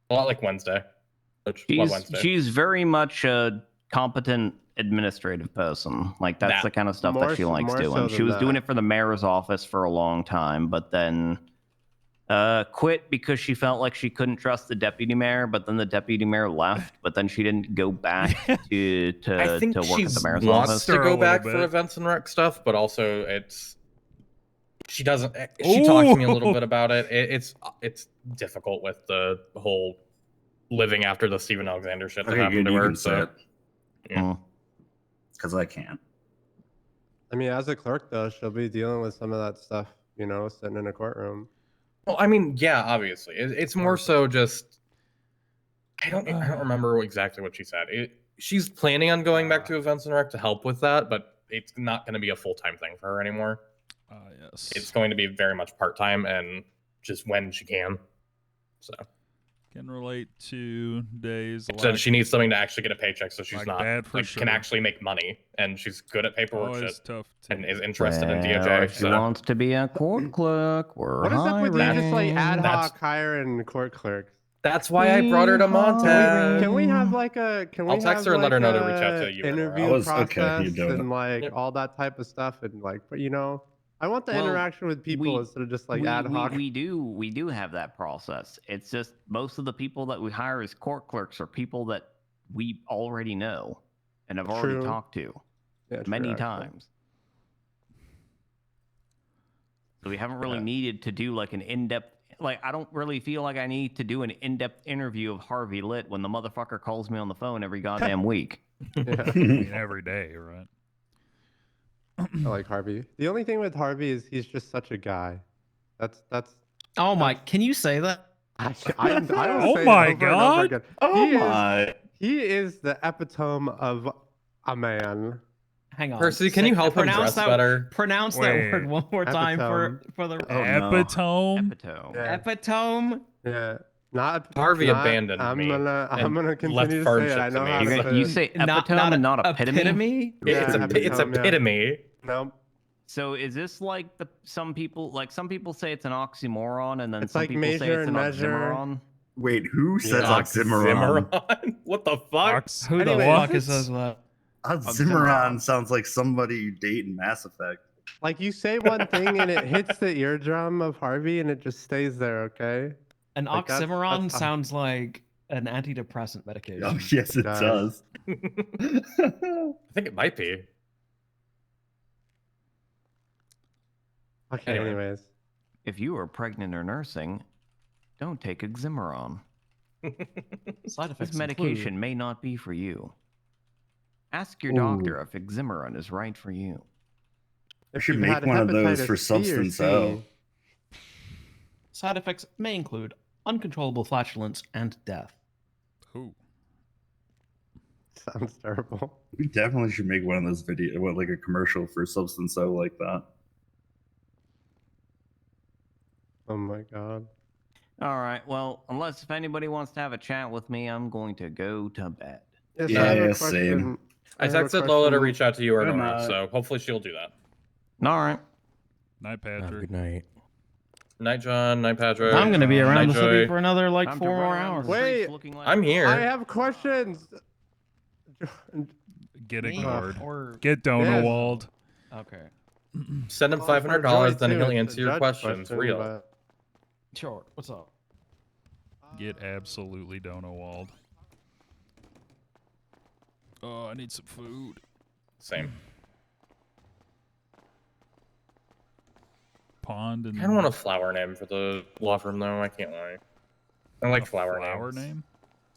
a lot like Wednesday. She's very much a competent administrative person. Like that's the kind of stuff that she likes doing. so She than was doing that. it for the mayor's office for a long time, but then quit because she felt like she couldn't trust the deputy mayor. But then the deputy mayor left. But then she didn't go back to I think work she at the mayor's wants office. to go back for events and rec stuff, but also she doesn't. She talked to me a little bit about it. It's difficult with the whole living after the Stephen Alexander shit that Okay, happened good, to you her. can say So it. yeah. Because I can't. I mean, as a clerk though, she'll be dealing with some of that stuff, you know, sitting in a courtroom. Well, I mean, yeah, obviously, it's more so just. I don't remember exactly what she said. She's planning on going back to events and rec to help with that, but it's not going to be a full-time thing for her anymore. Yes. It's going to be very much part-time and just when she can. So Can relate to days. so she needs something to actually get a paycheck, so she's like not bad for can sure. actually make money, and she's good at paperwork Always shit tough and is interested in Well, DOJ. if she So wants to be a court clerk, we're What is up with you just like ad hiring. hoc hiring court clerks? that's why I brought her to Montag. Can we have like a? Can we I'll text have her and let like her know to reach out a to you. and interview Laura. process you're doing and like all that type of stuff and like, but you know, I want the Well, interaction with people instead of just like ad hoc. We do have that process. It's just most of the people that we hire as court clerks are people that we already know and have already True. talked to Yeah, many true, actually. times. So we haven't really needed to do like an in-depth. Like, I don't really feel like I need to do an in-depth interview of Harvey Litt when the motherfucker calls me on the phone every goddamn week. I mean, every day, right? I like Harvey. The only thing with Harvey is he's just such a guy. That's. Oh my! Can you say that? I will Oh say it my over and over God. again. Oh He is- my. He is the epitome of a man. Hang on. Percy, can you help him pronounce dress that, better? Pronounce Wait. that word one more time for the Oh, no. Epitome. Epitome. Yeah. epitome. Yeah. Not Harvey not- abandoned I'm me gonna and continue left to firm say it. I shit to know me. how to You're say You it. say epitome and not epitome? Yeah, It's epitome, yeah. epitome. No, So is this like some people say it's an oxymoron and then It's some like people say measure it's an and measure. oxymoron? Wait, who says Yeah. oxymoron? What the fuck? Who the Anyways, fuck is that? Oxymoron sounds like somebody you date in Mass Effect. like you say one thing and it hits the eardrum of Harvey and it just stays there. Okay. An Like, that's- oxymoron that's- sounds like an antidepressant medication. Oh, yes, it does. I think it might be. Okay. Anyway. Anyways. If you are pregnant or nursing, don't take Oxymoron. Side effects This medication may not be for you. Ask your Ooh. doctor if Oxymoron is right for you. I should make one of those for Substance O. Side effects may include uncontrollable flatulence and death. Who? Sounds terrible. We definitely should make one of those like a commercial for Substance O like that. Oh my god. All right. Well, unless if anybody wants to have a chat with me, I'm going to go to bed. Yes, I have a Yeah, question. same. I have a texted Lola to question. reach out to you or Good Nora, night. so hopefully she'll do that. All right. Night, Patrick. Good night. Night, John. Night, Patrick. I'm gonna be around Night, the city Joy. for another like Time to 4 run more around hours. the streets Wait, looking like I'm here. I have questions. Get Me ignored. or- Get Donowald. Okay. Send him Well, for $500, then Joy, he'll too, it's a answer your judge questions. question, Real. but- Sure. What's up? Get absolutely Donowald. Oh, I need some food. Same. Pond and I don't want a flower name for the law firm, though. I can't lie. I like flower names. name.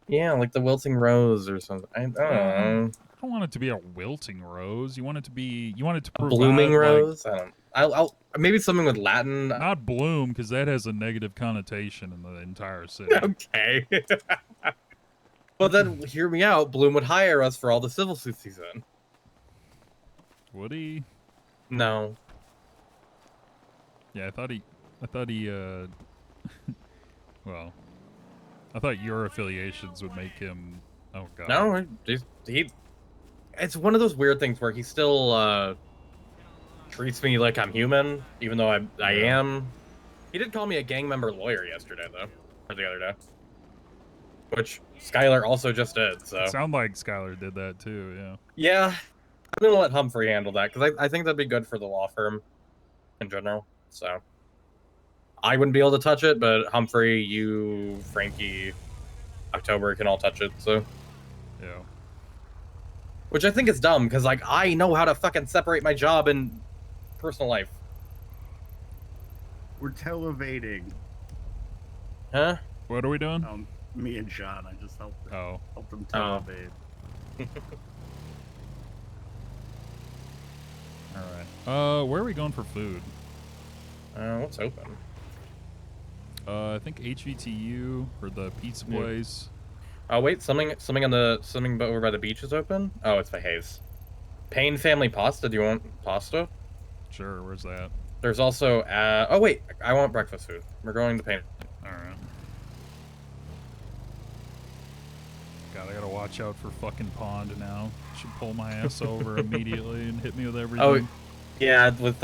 Yeah, like the wilting rose or something. I don't know. I don't want it to be a wilting rose. You want it to be. You want it to A provide, blooming like, rose. I don't. I'll maybe something with Latin. not bloom, because that has a negative connotation in the entire city. Okay. But then, hear me out. Bloom would hire us for all the civil suits he's in. Would he? No. Yeah, I thought he. Well, I thought your affiliations would make him. Oh god. No, he. It's one of those weird things where he still treats me like I'm human, even though I am. He did call me a gang member lawyer yesterday, though, or the other day. Which Skylar also just did. So. It sound like Skylar did that too. Yeah. Yeah, I'm gonna let Humphrey handle that because I think that'd be good for the law firm in general. So I wouldn't be able to touch it, but Humphrey, you, Frankie, October can all touch it. So yeah, which I think is dumb because like I know how to fucking separate my job and personal life. We're televating. Huh? What are we doing? Me and John. I just helped them Oh. televate. All right. Where are we going for food? What's open? I think HVTU or the pizza Yeah. place. Oh wait, something over by the beach is open. Oh, it's Hayes. Payne Family Pasta. Do you want pasta? Sure. Where's that? There's also. Oh wait, I want breakfast food. We're going to Payne. All right. God, I gotta watch out for fucking Pond now. Should pull my ass over immediately and hit me with everything. Oh, yeah, with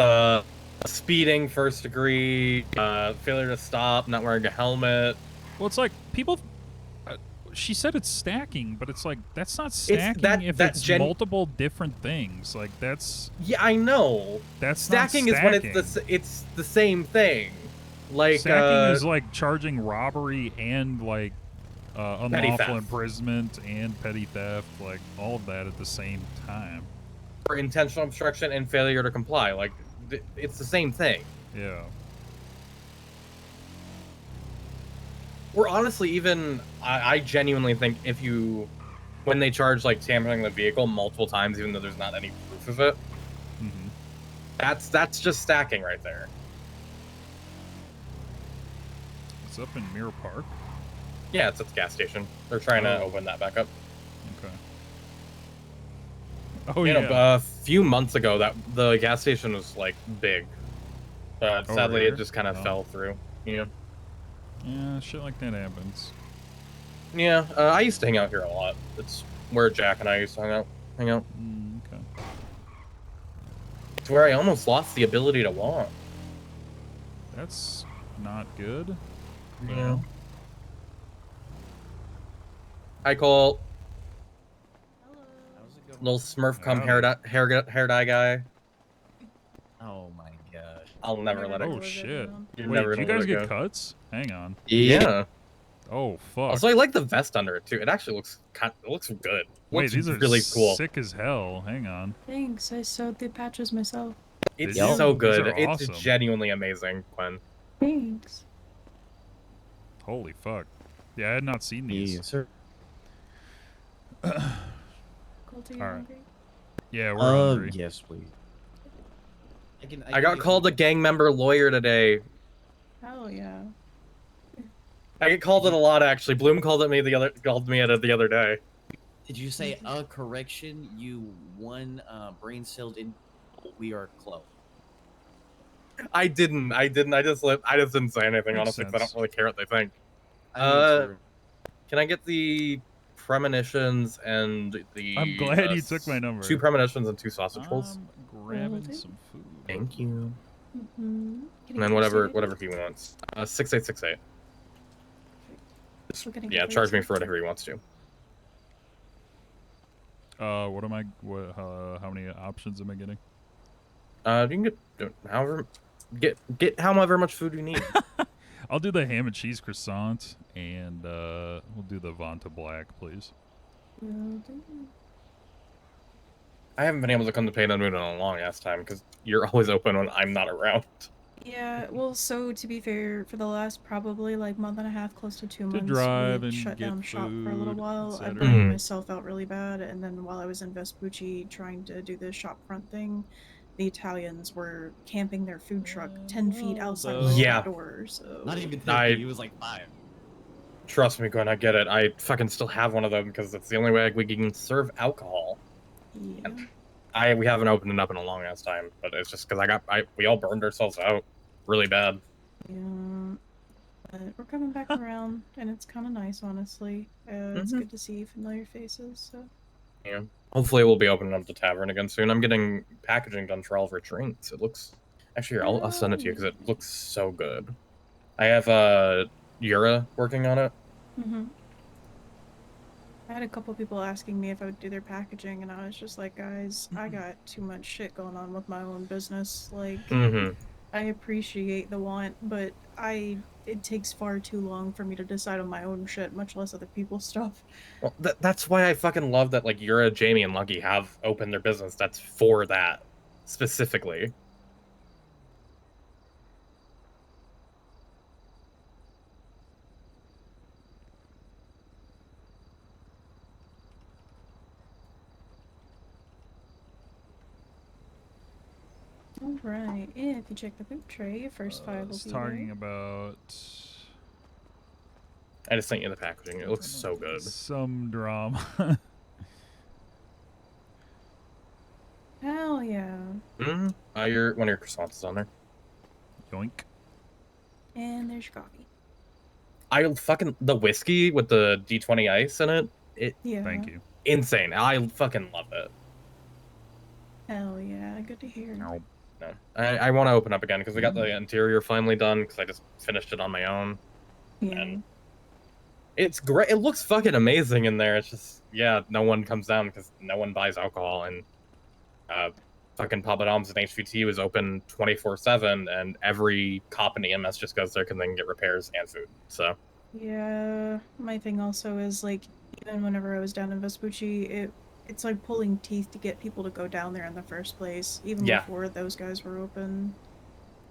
speeding, first degree, failure to stop, not wearing a helmet. Well, it's like people. She said it's stacking, but it's like that's not stacking it's multiple different things. Like that's. Yeah, I know. That's stacking not is when it's the same thing. Like stacking is like charging robbery and like unlawful theft. imprisonment and petty theft, like all of that at the same time. For intentional obstruction and failure to comply, like it's the same thing. Yeah. Or honestly, even I genuinely think when they charge like tampering the vehicle multiple times, even though there's not any proof of it, that's just stacking right there. It's up in Mirror Park. Yeah, it's at the gas station. They're trying to open that back up. Okay. Oh you yeah. know, a few months ago, that the gas station was like big. Sadly, here? it just kind of fell through. You know. Yeah, shit like that happens. Yeah, I used to hang out here a lot. It's where Jack and I used to hang out. Okay. It's where I almost lost the ability to walk. That's not good. Yeah. I call little Smurf cum hair dye guy. Oh my gosh. I'll never let it go. Oh shit. You're Wait, never do you gonna guys let it get go. cuts? Hang on. Yeah. Oh fuck. Also, I like the vest under it too. It actually looks good. Wait, Looks these are really cool. sick as hell. Hang on. Thanks. I sewed the patches myself. It's Did you? so These good. are It's awesome. genuinely amazing, Quinn. Thanks. Holy fuck. Yeah, I had not seen these. Yes, sir. Colty, you All right. hungry? Yeah, we're hungry. Yes, please. I got called a gang member lawyer today. Hell yeah. I get called it a lot actually. Bloom called me the other day. Did you say a correction? You one brain celled in. We are close. I didn't. I just didn't say anything, Makes honestly, 'cause I sense. don't really care what they think. I mean, sir. Can I get the premonitions and the? I'm glad you took my number. 2 premonitions and 2 sausage rolls. Grabbing some food. Thank you. Mm-hmm. And then whatever he wants. 6868. Yeah, charge me for whatever he wants to. What am I? What? How many options am I getting? You can get however much food you need. I'll do the ham and cheese croissant, and we'll do the Vanta Black, please. I haven't been able to come to Pain Moon in a long ass time because you're always open when I'm not around. Yeah, well, so to be fair, for the last probably like month and a half, close to 2 months, drive we and shut get down shop for a little food, while. I etc. burned myself out really bad, and then while I was in Vespucci trying to do the shop front thing, the Italians were camping their food truck 10 feet outside of the Yeah. door. So Not even 10. He was like 5. Trust me, Gwen, I get it. I fucking still have one of them because it's the only way we can serve alcohol. Yeah. We haven't opened it up in a long ass time, but it's just because we all burned ourselves out really bad. Yeah, but we're coming back around, and it's kind of nice, honestly. It's good to see familiar faces. So. Yeah. Hopefully we'll be opening up the tavern again soon. I'm getting packaging done for all of our drinks. It looks actually here, I'll send it to you because it looks so good. I have Uriel working on it. Mm-hmm. I had a couple people asking me if I would do their packaging, and I was just like, guys, I got too much shit going on with my own business. Like, I appreciate the want, but it takes far too long for me to decide on my own shit, much less other people's stuff. Well, that's why I fucking love that like Uriel, Jamie, and Lucky have opened their business. That's for that specifically. All right. If you check the food tray, your first five will It's be talking there. about I just sent you the packaging. It looks so good. some drama. Hell yeah. One of your croissants is on there. Yoink. And there's your coffee. I fucking the whiskey with the D20 ice in it. Yeah. Thank you. Insane. I fucking love it. Hell yeah. Good to hear. No. I want to open up again because we got the interior finally done because I just finished it on my own. Yeah. And it's great. It looks fucking amazing in there. It's just, yeah, no one comes down because no one buys alcohol. And fucking Papa Dom's and HVT was open 24/7, and every cop in EMS just goes there because they can get repairs and food. So. Yeah. My thing also is like, even whenever I was down in Vespucci, it's like pulling teeth to get people to go down there in the first place, even before those guys were open.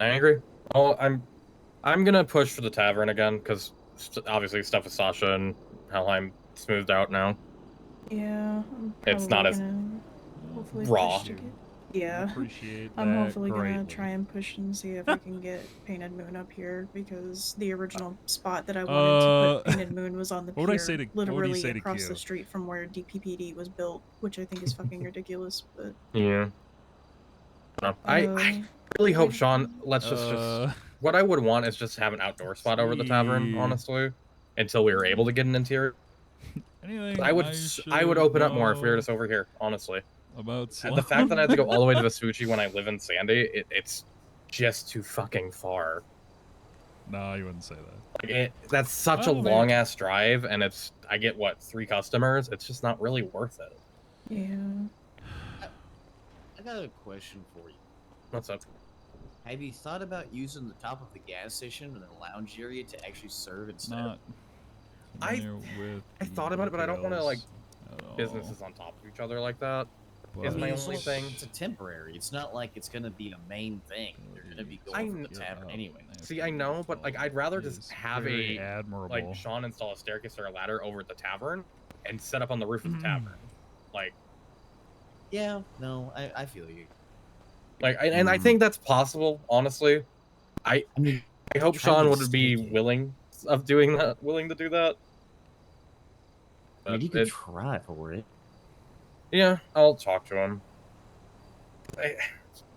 I agree. Oh, I'm gonna push for the tavern again because obviously stuff with Sasha and Helheim smoothed out now. Yeah. It's not as hopefully raw. push to get. Yeah. Appreciate I'm that hopefully gonna greatly. try and push and see if I can get Painted Moon up here because the original spot that I wanted to put Painted Moon was on the what would I pier, say to- what would you literally say to across Q? the street from where DPPD was built, which I think is fucking ridiculous. But Yeah. I really hope Sean lets just what I would want is just have an outdoor spot over the tavern, honestly, until we were able to get an interior. Anything I would open up more if we were know just over here, honestly. about And the fact that I have to go all the way to Vespucci when I live in Sandy, it's just too fucking far. No, you wouldn't say that. Like that's such a Oh, man. long ass drive, and I get what 3 customers. It's just not really worth it. yeah. I got a question for you. What's up? Have you thought about using the top of the gas station and the lounge area to actually serve instead? Not I thought about it, but I don't want to like businesses on top of each other like that. Is my only thing. It's a temporary. It's not like it's gonna be a main thing. They're gonna be going from the tavern anyway. See, I know, but like I'd rather just have very a admirable. like Sean install a staircase or a ladder over at the tavern and set up on the roof of the tavern. Like, Yeah, no, I feel you. like, and I think that's possible. Honestly, I hope try Sean to would be willing to do that. I mean, But you could try for it. Yeah, I'll talk to him.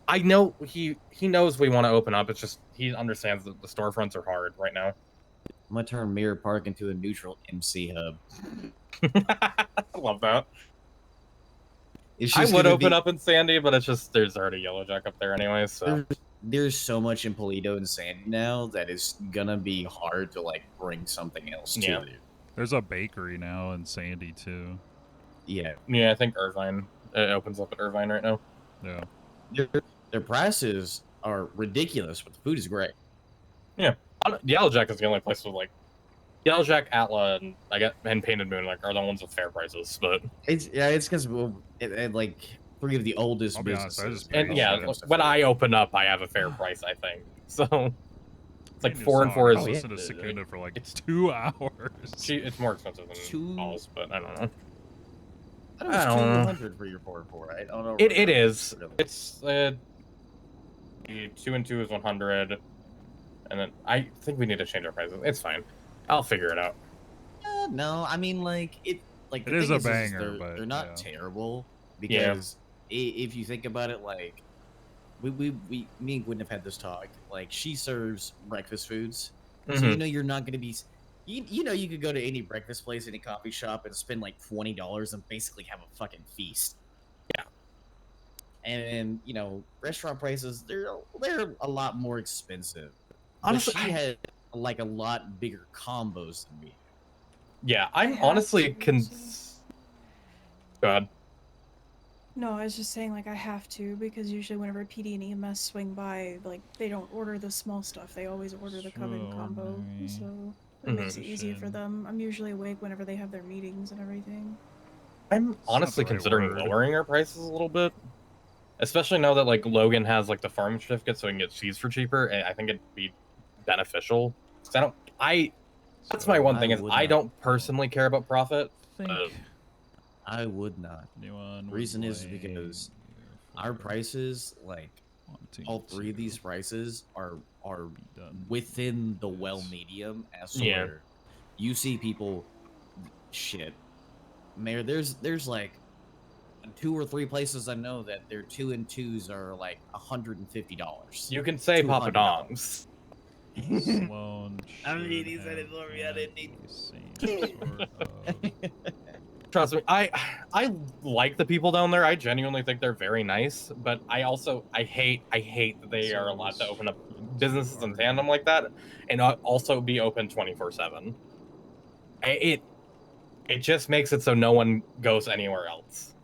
I know he knows we want to open up. It's just he understands that the storefronts are hard right now. I'm gonna turn Mirror Park into a neutral MC hub. I love that. It's I just would gonna open be- up in Sandy, but it's just there's already Yellow Jack up there anyway. So There's so much in Polito and Sandy now that it's gonna be hard to like bring something else to Yeah. it. There's a bakery now in Sandy too. Yeah. Yeah, I think Irvine opens up at Irvine right now. Yeah. Their prices are ridiculous, but the food is great. Yeah, Yellow Jack is the only place with like Yellow Jack, Atla, and Painted Moon are the ones with fair prices. But it's because like 3 of the oldest I'll be honest, I businesses. just paid and yeah, shit. when I open up, I have a fair price. I think so. It's like Change 4 of and 4 is song. I listened to Secunda for like 2 hours. It's more expensive than Paul's, but I don't know. I thought it was I don't know. 200 for your 4 and 4, right? I don't know. It is. It's 2 and 2 is 100, and then I think we need to change our prices. It's fine. I'll figure it out. No, I mean like it. Like It the is thing a banger, they're, but, they're not yeah. terrible Yeah. because if you think about it, like me and Gwen have had this talk. Like she serves breakfast foods, so you Mhm. know you're not gonna be. You know you could go to any breakfast place, any coffee shop, and spend like $20 and basically have a fucking feast. Yeah. And you know restaurant prices they're a lot more expensive. Honestly, but she had like a lot bigger combos than me. Yeah, I'm honestly God. No, I was just saying, like, I have to, because usually whenever PD and EMS swing by, like, they don't order the small stuff. They always order the coven combo, so it makes it easier for them. I'm usually awake whenever they have their meetings and everything. I'm honestly considering lowering our prices a little bit, especially now that like Logan has like the farm certificate, so we can get cheese for cheaper. And I think it'd be beneficial. 'Cause that's my one thing is I don't personally care about profit. I would not. Anyone Reason is because our prices, like all three of these prices are within the well medium as to Yeah. where you see people shit. Mayor, there's like 2 or 3 places I know that their 2 and 2s are like $150. You can say Papa Dom's. Sloan I mean, should he said it have already. I had didn't need the same sort of Trust me, I like the people down there. I genuinely think they're very nice, but I hate that they are allowed to open up businesses in tandem like that and also be open 24/7. It just makes it so no one goes anywhere else.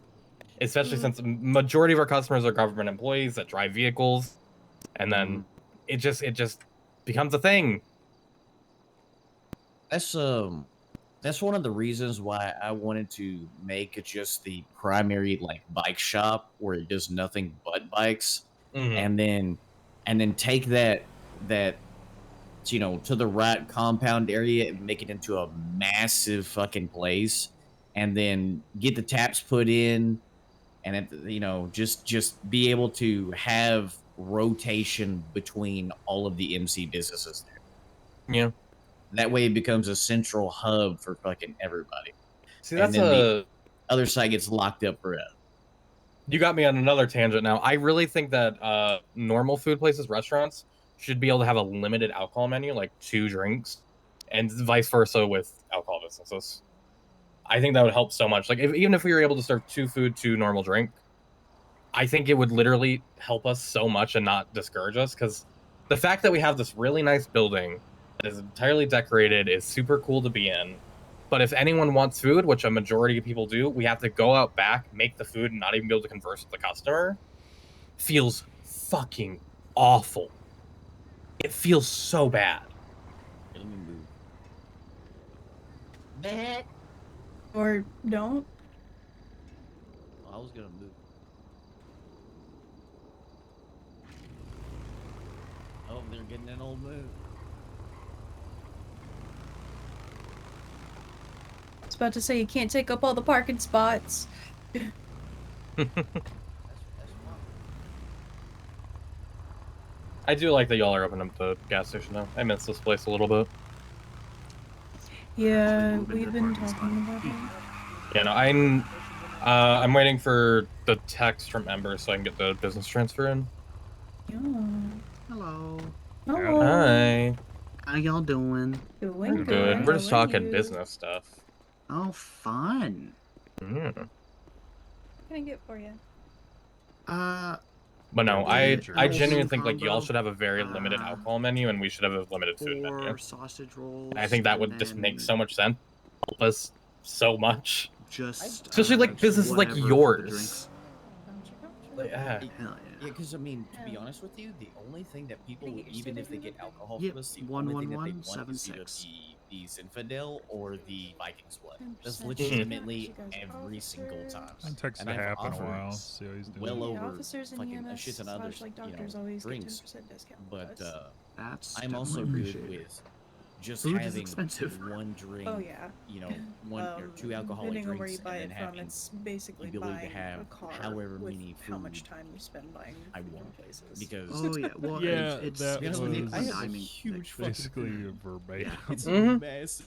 Especially since the majority of our customers are government employees that drive vehicles, and then it just becomes a thing. That's one of the reasons why I wanted to make just the primary like bike shop where it does nothing but bikes, and then take that to the right compound area and make it into a massive fucking place, and then get the taps put in, and just be able to have rotation between all of the MC businesses there. Yeah. That way it becomes a central hub for fucking everybody. See, and that's then the other side gets locked up forever. You got me on another tangent now. I really think that normal food places, restaurants, should be able to have a limited alcohol menu, like 2 drinks, and vice versa with alcohol businesses. I think that would help so much. Like, even if we were able to serve 2 food, 2 normal drink, I think it would literally help us so much and not discourage us. Because the fact that we have this really nice building that is entirely decorated is super cool to be in. But if anyone wants food, which a majority of people do, we have to go out back, make the food, and not even be able to converse with the customer. Feels fucking awful. It feels so bad. Let me move. Or don't. I was gonna move. Oh, they're getting an old move. I was about to say you can't take up all the parking spots. I do like that y'all are opening up the gas station though. I miss this place a little bit. Yeah, we've been talking about it. Yeah, no, I'm waiting for the text from Ember so I can get the business transfer in. Yeah. Hello. Hello. Hi. How y'all doing? Doing Good. We're just How are talking you? business stuff. Oh, fun. Mm. What can I get for you? But no, I rolls genuinely think like y'all combo, should have a very limited alcohol menu, and we should have a limited food menu. 4 sausage rolls. And I think that would and just make then so much sense. Help us so much. Just Especially like businesses like whatever for the yours. drinks. Like, Yeah, because I mean, to be honest with you, the only thing that people, even if they get alcohol Yep, from us, the only thing that they want is 11176. either the Zinfandel or the Viking split. That's 10%. legitimately every single time. I text And to I've Hap in a offered while, see how he's doing. well Yeah, over officers and fucking a EMS shit ton of other / doctors always get drinks. 10% discount. But That's I'm also definitely good appreciated. with just Food is having expensive. one drink. Oh, yeah. One or 2 alcoholic Depending on where drinks, you buy and it then from, having it's basically the ability buying to have a car however with many how much food time you spend buying I food want. from places. Because Oh yeah, well Yeah, it's that it's was I have a huge basically a verbatim. It's Mhm.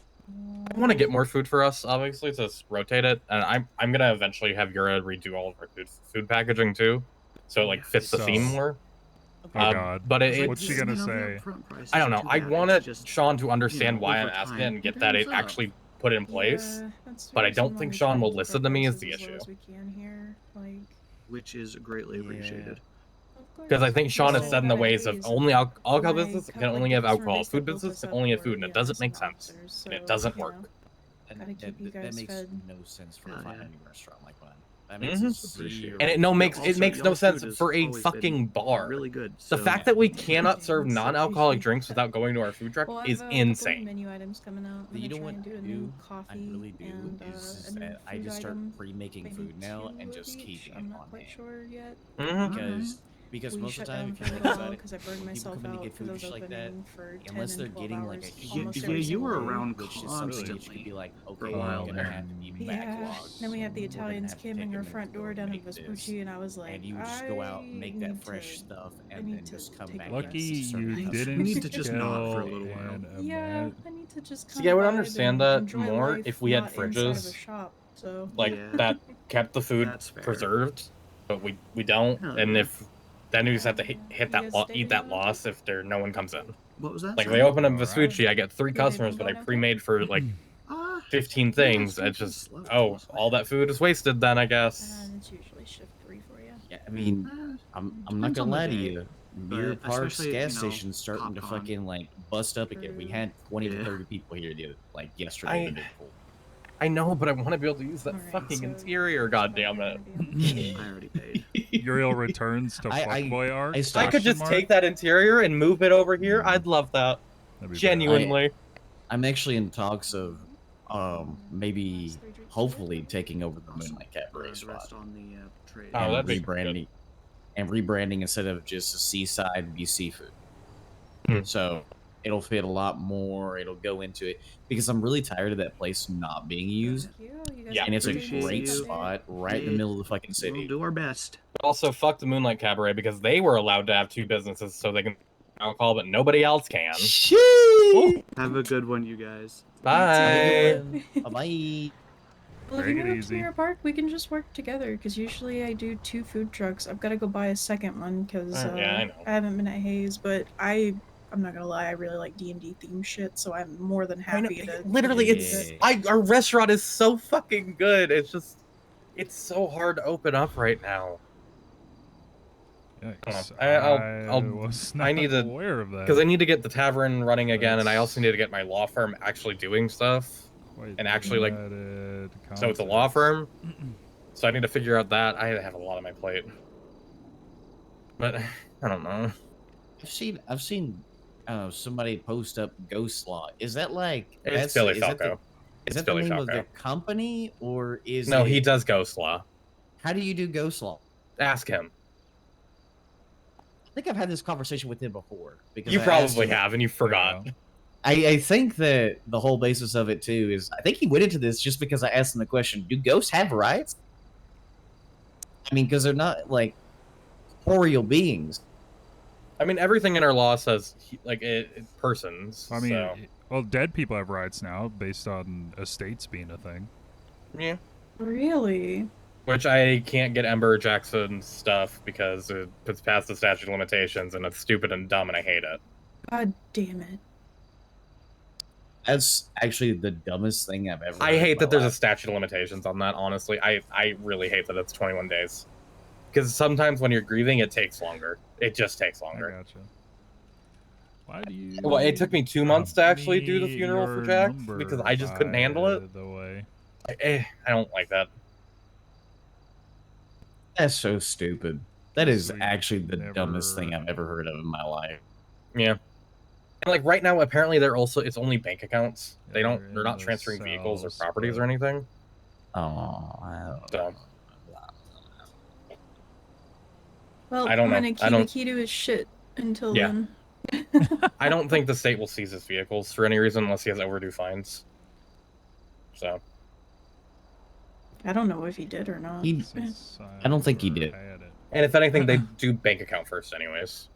I want to get more food for us, obviously, to rotate it, and I'm gonna eventually have Yura redo all of our food packaging too, so it like fits the theme So- more. Oh God. But What's she gonna say? I don't know. I wanted Sean to understand why I'm over asking it time, and get it that adds it up. actually put in place. Yeah, that's the But I reason don't why think we Sean try will to keep listen our to me is prices the as low issue. as we can here. Like, which is greatly appreciated. Because I think Sean has said in the ways of only alcohol my business co- can like, only the have customer alcohol. base Food that built business us can up only have were food, and it EMS doesn't make and sense. officers, And it so, doesn't you work. know, And gotta keep you that guys makes fed. no sense for a Oh, fine yeah. dining restaurant like mine. That makes Mhm. zero And it makes no y'all's sense food has for a always fucking been bar. really good. The So fact that we cannot serve Thanks, I non-alcoholic appreciate drinks that. without going to our food truck Well, I is have a couple of insane. menu items coming out. I'm You gonna know try what and do a I new do? coffee I really do and is a new that I food just start item, pre-making maybe food now 2 and of just each. keeping I'm it not on quite hand. sure yet. Mhm. Because Because we most shut of the time, down if for you a think little about while it, because I burned when people myself come in to out get because I food was just like that, opening for 10 unless and they're 12 getting like a hours huge almost Yeah, every you single were day. around which is something that you could constantly be like, for okay, a we're while gonna there. have to be Yeah. backlogged. Then we had the so we're gonna Italians have to came take in a our minute front to go door down in make this. Vespucci, and I was like, And you would just go out and make that fresh stuff I and need then to just come take back a in Lucky and serve you the You didn't need to just not for a kill little while. an yeah, I need to just kind See, I of would vibe understand and that enjoy more life, if we had not inside of a fridges shop. So like Yeah. that kept the food That's fair. preserved, but we don't. Hell And yeah. if then we just have to hit You that guys stay eat that down? loss if no one comes in. What was that? Like if Sorry? I open up All Vespucci, I get 3 Yeah, they've customers, been but I going okay? pre-made for like Uh, 15 yeah, things. it's been It's just slow, to be all that food is wasted. Then I guess. it's usually shift 3 for you. Yeah, I mean, I'm not depends on gonna the lie to day, you. Beer but parks, especially, gas you know, stations starting to popcorn. fucking like bust up again. We had 20 to Yeah. 30 people here yesterday. That did full. I know, but I want to be able to use that Alright, fucking so interior. God damn it! I already paid. Uriel returns to fuckboy arc. If I could just take that interior and move it over here, I'd love that. That'd be Genuinely. I'm actually in talks of maybe hopefully taking over the Moonlight Cabaret The spot rest on the trade. Oh, and that'd be rebranding instead of just a seaside be seafood. So it'll fit a lot more. It'll go into it because I'm really tired of that place not being used. Yeah, And it's a appreciate great you. spot right in the Yeah. middle of the fucking city. We'll do our best. Also, fuck the Moonlight Cabaret because they were allowed to have 2 businesses so they can alcohol, but nobody else can. Have a good one, you guys. Bye. Bye. Well, if Take you it move easy. to Mirror Park, we can just work together. Because usually I do 2 food trucks. I've got to go buy a second one because Yeah, I know. I haven't been at Hayes. But I'm not gonna lie, I really like D&D theme shit, so I'm more than happy to. Literally, use it's our restaurant is so fucking good. It's so hard to open up right now. Yikes. I need to aware of that. because I need to get the tavern running again, and I also need to get my law firm actually doing stuff and actually like. So it's a law firm, so I need to figure out that. I have a lot on my plate, but I don't know. I've seen somebody post up Ghost Law. Is that like It's Billy Falco. Is It's that Billy the name of Falco. the company or is No, it... he does Ghost Law. How do you do Ghost Law? Ask him. I think I've had this conversation with him before. Because You I asked probably him- have, and you forgot. I think that the whole basis of it too is I think he went into this just because I asked him the question: do ghosts have rights? I mean, because they're not like corporeal beings. I mean, everything in our law says persons. I mean, so. well, dead people have rights now based on estates being a thing. Yeah. Really? Which I can't get Ember Jackson stuff because it's past the statute of limitations and it's stupid and dumb and I hate it. God damn it. That's actually the dumbest thing I've ever. I heard hate in that my there's a life. statute of limitations on that, honestly. I really hate that it's 21 days. Because sometimes when you're grieving, it takes longer. It just takes longer. I gotcha. Why do you... Well, it took me 2 months to actually do the funeral for Jack because I just couldn't handle it. The way. I don't like that. That's so stupid. That is We actually the dumbest thing I've ever heard of in my life. Yeah. And like right now, apparently it's only bank accounts. They're not in transferring the vehicles or cells, properties but- or anything. Oh, So Well, I don't know. I'm gonna I keep don't- key to his shit until Yeah. then. I don't think the state will seize his vehicles for any reason unless he has overdue fines. So I don't know if he did or not. I don't think he did. and if anything, they do bank account first, anyways.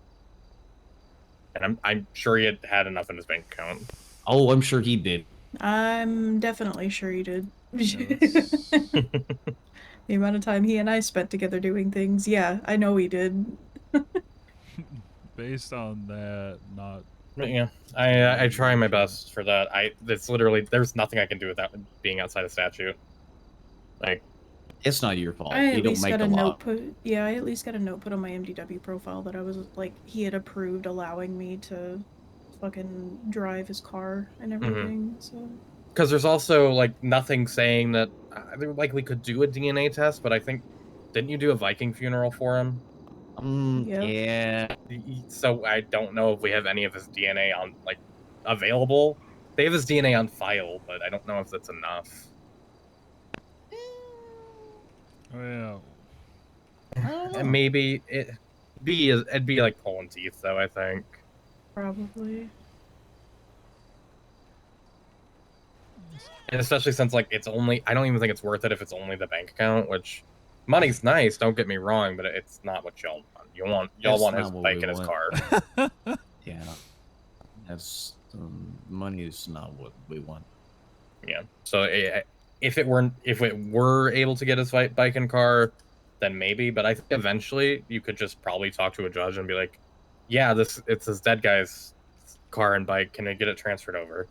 And I'm sure he had enough in his bank account. Oh, I'm sure he did. I'm definitely sure he did. The amount of time he and I spent together doing things, yeah, I know he did. Based on that, not... But yeah, I try my best for that. It's literally there's nothing I can do without being outside of statute. Like, it's not your fault. I You at don't least make got the a law. note put. Yeah, I at least got a note put on my MDW profile that I was like he had approved allowing me to fucking drive his car and everything. So because there's also like nothing saying that like we could do a DNA test, but I think didn't you do a Viking funeral for him? Yeah. So I don't know if we have any of his DNA on like available. They have his DNA on file, but I don't know if that's enough. Oh, yeah. And maybe it'd be like pulling teeth, though. I think. Probably. And especially since like it's only, I don't even think it's worth it if it's only the bank account. Which money's nice, don't get me wrong, but it's not what y'all want. Y'all That's want his not what bike we and his want. car. Yeah, that's money is not what we want. Yeah. So if it were able to get his bike and car, then maybe. But I think eventually you could just probably talk to a judge and be like, "Yeah, it's this dead guy's car and bike. Can I get it transferred over?"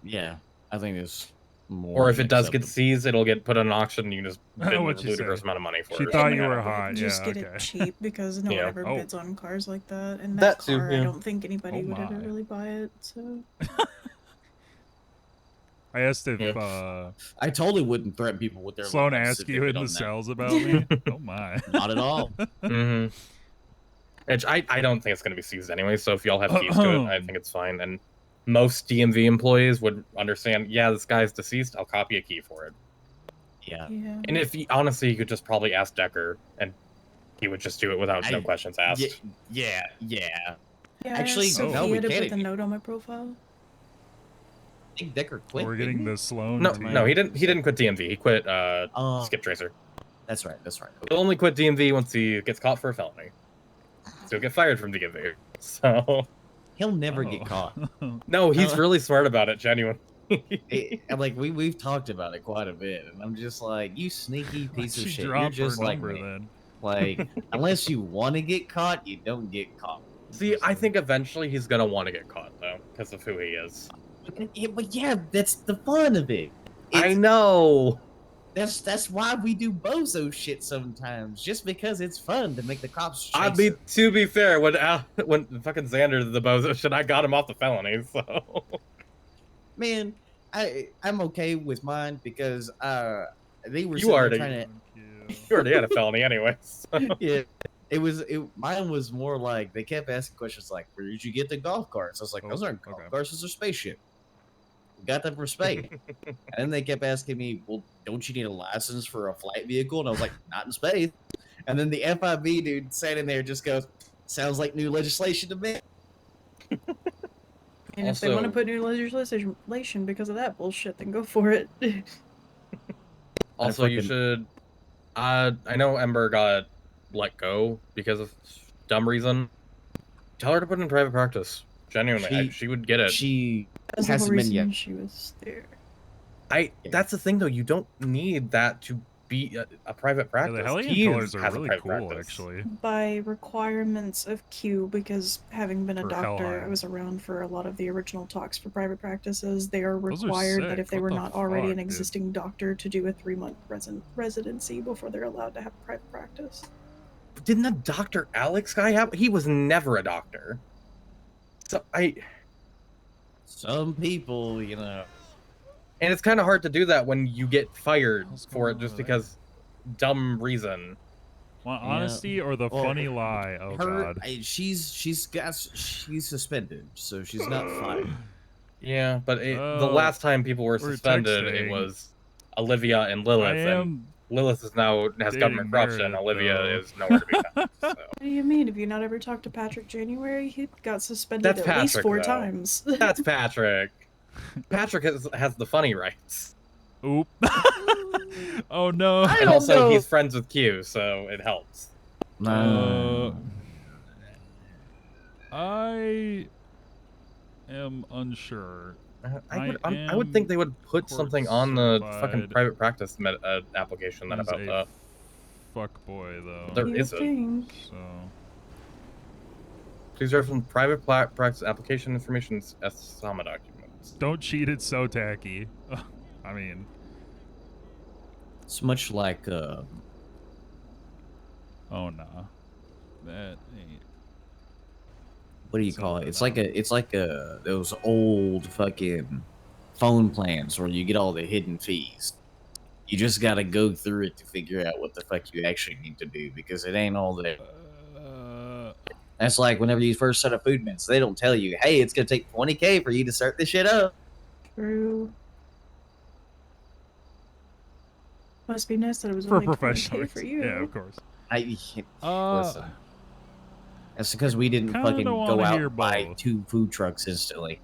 Yeah, I think it's more. Or if than it does get acceptable. seized, it'll get put on an auction and you can just bid a What'd you ludicrous say? amount of money for She it. or thought something. you I were don't know. hot. Just Yeah, get okay. it cheap because no Yeah. one ever Oh. bids on cars like that. And That that too, car, yeah. I don't think anybody Oh would ever my. really buy it. So I asked if I totally wouldn't threaten people with their Sloan lives asked if they you bid in the on that. cells about me. Oh my. Not at all. Mm-hmm. Which I don't think it's going to be seized anyway. So if y'all have keys to it, I think it's fine. And most DMV employees would understand. Yeah, this guy's deceased. I'll copy a key for it. Yeah. And if he honestly, you could just probably ask Decker, and he would just do it without no questions asked. Yeah. yeah, Actually, I asked Sophia no, we to put can't. the note on my profile. I think Decker quit. We're didn't getting he? the Sloan. No, he didn't. He didn't quit DMV. He quit Oh. Skip Tracer. That's right. That's right. He'll only quit DMV once he gets caught for a felony. So he'll get fired from DMV. So He'll never get caught. no, he's really smart about it. Genuine. And like we've talked about it quite a bit, and I'm just like, you sneaky piece of she shit. You're drop her just like number me. then? Like, unless you want to get caught, you don't get caught. See, I think eventually he's gonna want to get caught though, because of who he is. But yeah, that's the fun of it. I know. That's why we do bozo shit sometimes, just because it's fun to make the cops chase I mean, him. to be fair, when fucking Xander did the bozo shit, I got him off the felony. So Man, I'm okay with mine because they were you sitting there already trying you already had a felony anyway. So. yeah. Mine was more like they kept asking questions like, where did you get the golf carts? I was like, those aren't golf carts, those are spaceship. We got them for space. And then they kept asking me, well, don't you need a license for a flight vehicle? And I was like, not in space. And then the FIB dude sat in there and just goes, sounds like new legislation to me. And if they want to put new legislation because of that bullshit, then go for it. Also, you should. I know Ember got let go because of dumb reason. Tell her to put in private practice. Genuinely, she would get it. She That's the whole reason she was there. That's the thing though. You don't need that to be a private practice. the Hellion Keys colors are has a really private cool, practice. actually. By requirements of Q, because having been a For doctor, I Hellhound. was around for a lot of the original talks for private practices. They are Those are required that sick. if they What were the not already an fuck, dude? existing doctor to do a 3-month residency before they're allowed to have private practice. Didn't the Dr. Alex guy have? He was never a doctor. So Some people, you know. And it's kind of hard to do that when you get fired for it just because dumb reason. Want honesty or the funny lie? Oh god. She's suspended, so she's not fired. Yeah, but the Oh, last time people were we're suspended, texting. it was Olivia and Lilith, I and am Lilith has dating government corruption. Meredith, Olivia though. is nowhere to be found. So. What do you mean? Have you not ever talked to Patrick January? He got suspended That's at least Patrick, 4 though. times. That's Patrick. Patrick has the funny rights. Oop. Oh no. And also, he's friends with Q, so it helps. I am unsure. I would think they would put something on the fucking certified private practice application then as about a that. fuck boy though. There isn't. So Please refer from private practice application information as SAMA documents. don't cheat. It's so tacky. I mean, It's much like oh nah, that ain't. what do you call it? It's like those old fucking phone plans where you get all the hidden fees. You just gotta go through it to figure out what the fuck you actually need to do because it ain't all there. That's like whenever you first set up food mints, they don't tell you, hey, it's gonna take 20K for you to start this shit up. True. Must be nice that it was For only 20K professionals. for you. Yeah, of course. Listen. That's because we didn't Kinda fucking wanna go out hear and buy both. 2 food trucks instantly.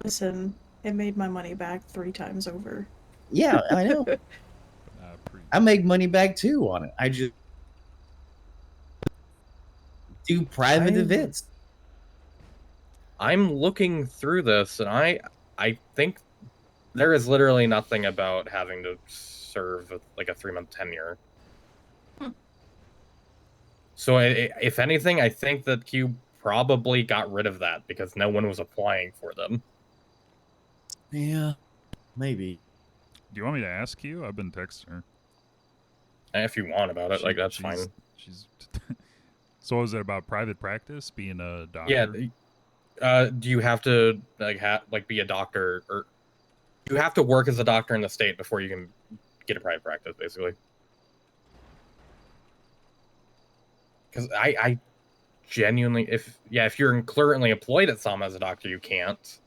Listen, it made my money back 3 times over. Yeah, I know. I make money back too on it. I just do private events. I'm looking through this, and I think there is literally nothing about having to serve like a 3-month tenure. So if anything, I think that Q probably got rid of that because no one was applying for them. Yeah, maybe. Do you want me to ask you? I've been texting her. If you want about it, like that's fine. She's. So is it about private practice, being a doctor? Yeah. Do you have to be a doctor, or you have to work as a doctor in the state before you can get a private practice, basically? Because I genuinely, if you're currently employed at some as a doctor, you can't.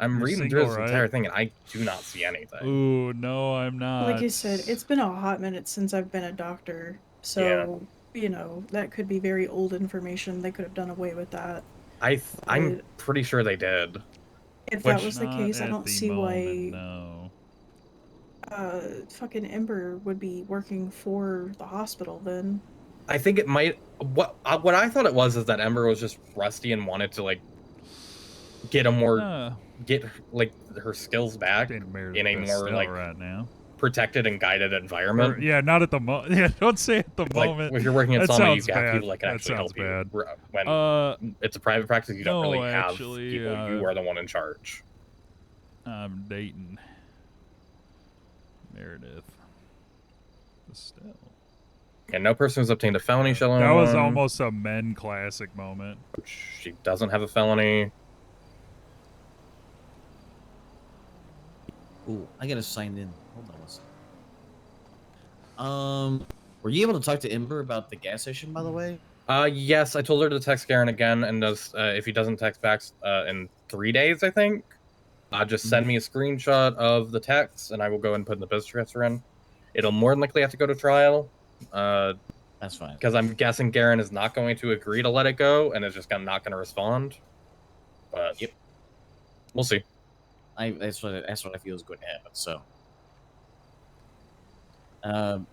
I'm You're reading through single, this right? entire thing, and I do not see anything. Ooh, no, I'm not. Like I said, it's been a hot minute since I've been a doctor, so you know that could be very old information. They could have done away with that. I'm pretty sure they did. If that was the case, I don't see why No. fucking Ember would be working for the hospital then. I think it might. What I thought it was is that Ember was just rusty and wanted to get her skills back in a more right now. protected and guided environment. Or, yeah, not at the moment. Yeah, don't say at the moment. If you're working at That Summit, you sounds have bad. people that can That actually help sounds bad. you. When it's a private practice, you don't no, really have actually, people. You are the one in charge. I'm dating Meredith. Estelle. And no person who's obtained a felony shall That was almost a men classic moment. She doesn't have a felony. Ooh, I gotta sign in. Hold on a second. Were you able to talk to Ember about the gas station, by the way? Yes, I told her to text Garen again, and if he doesn't text back in 3 days, I think, just send me a screenshot of the text, and I will go and put in the business transfer in. It'll more than likely have to go to trial. That's fine. Because I'm guessing Garen is not going to agree to let it go, and is just not going to respond. But yep, we'll see. That's what I feel is going to happen. So,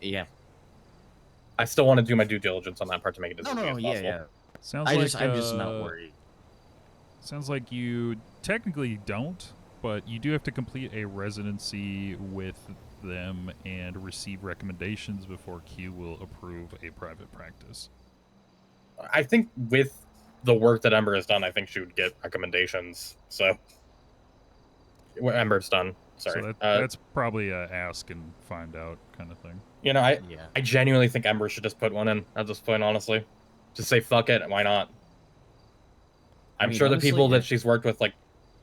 yeah. I still want to do my due diligence on that part to make a decision. No, as yeah, possible. yeah. Sounds I'm just not worried. Sounds like you technically don't, but you do have to complete a residency with them and receive recommendations before Q will approve a private practice. I think with the work that Ember has done, I think she would get recommendations. So, what Ember's done. Sorry. So that's probably a ask and find out kind of thing. You know, I genuinely think Ember should just put one in at this point, honestly. Just say, fuck it, why not? I'm sure the people that she's worked with, like,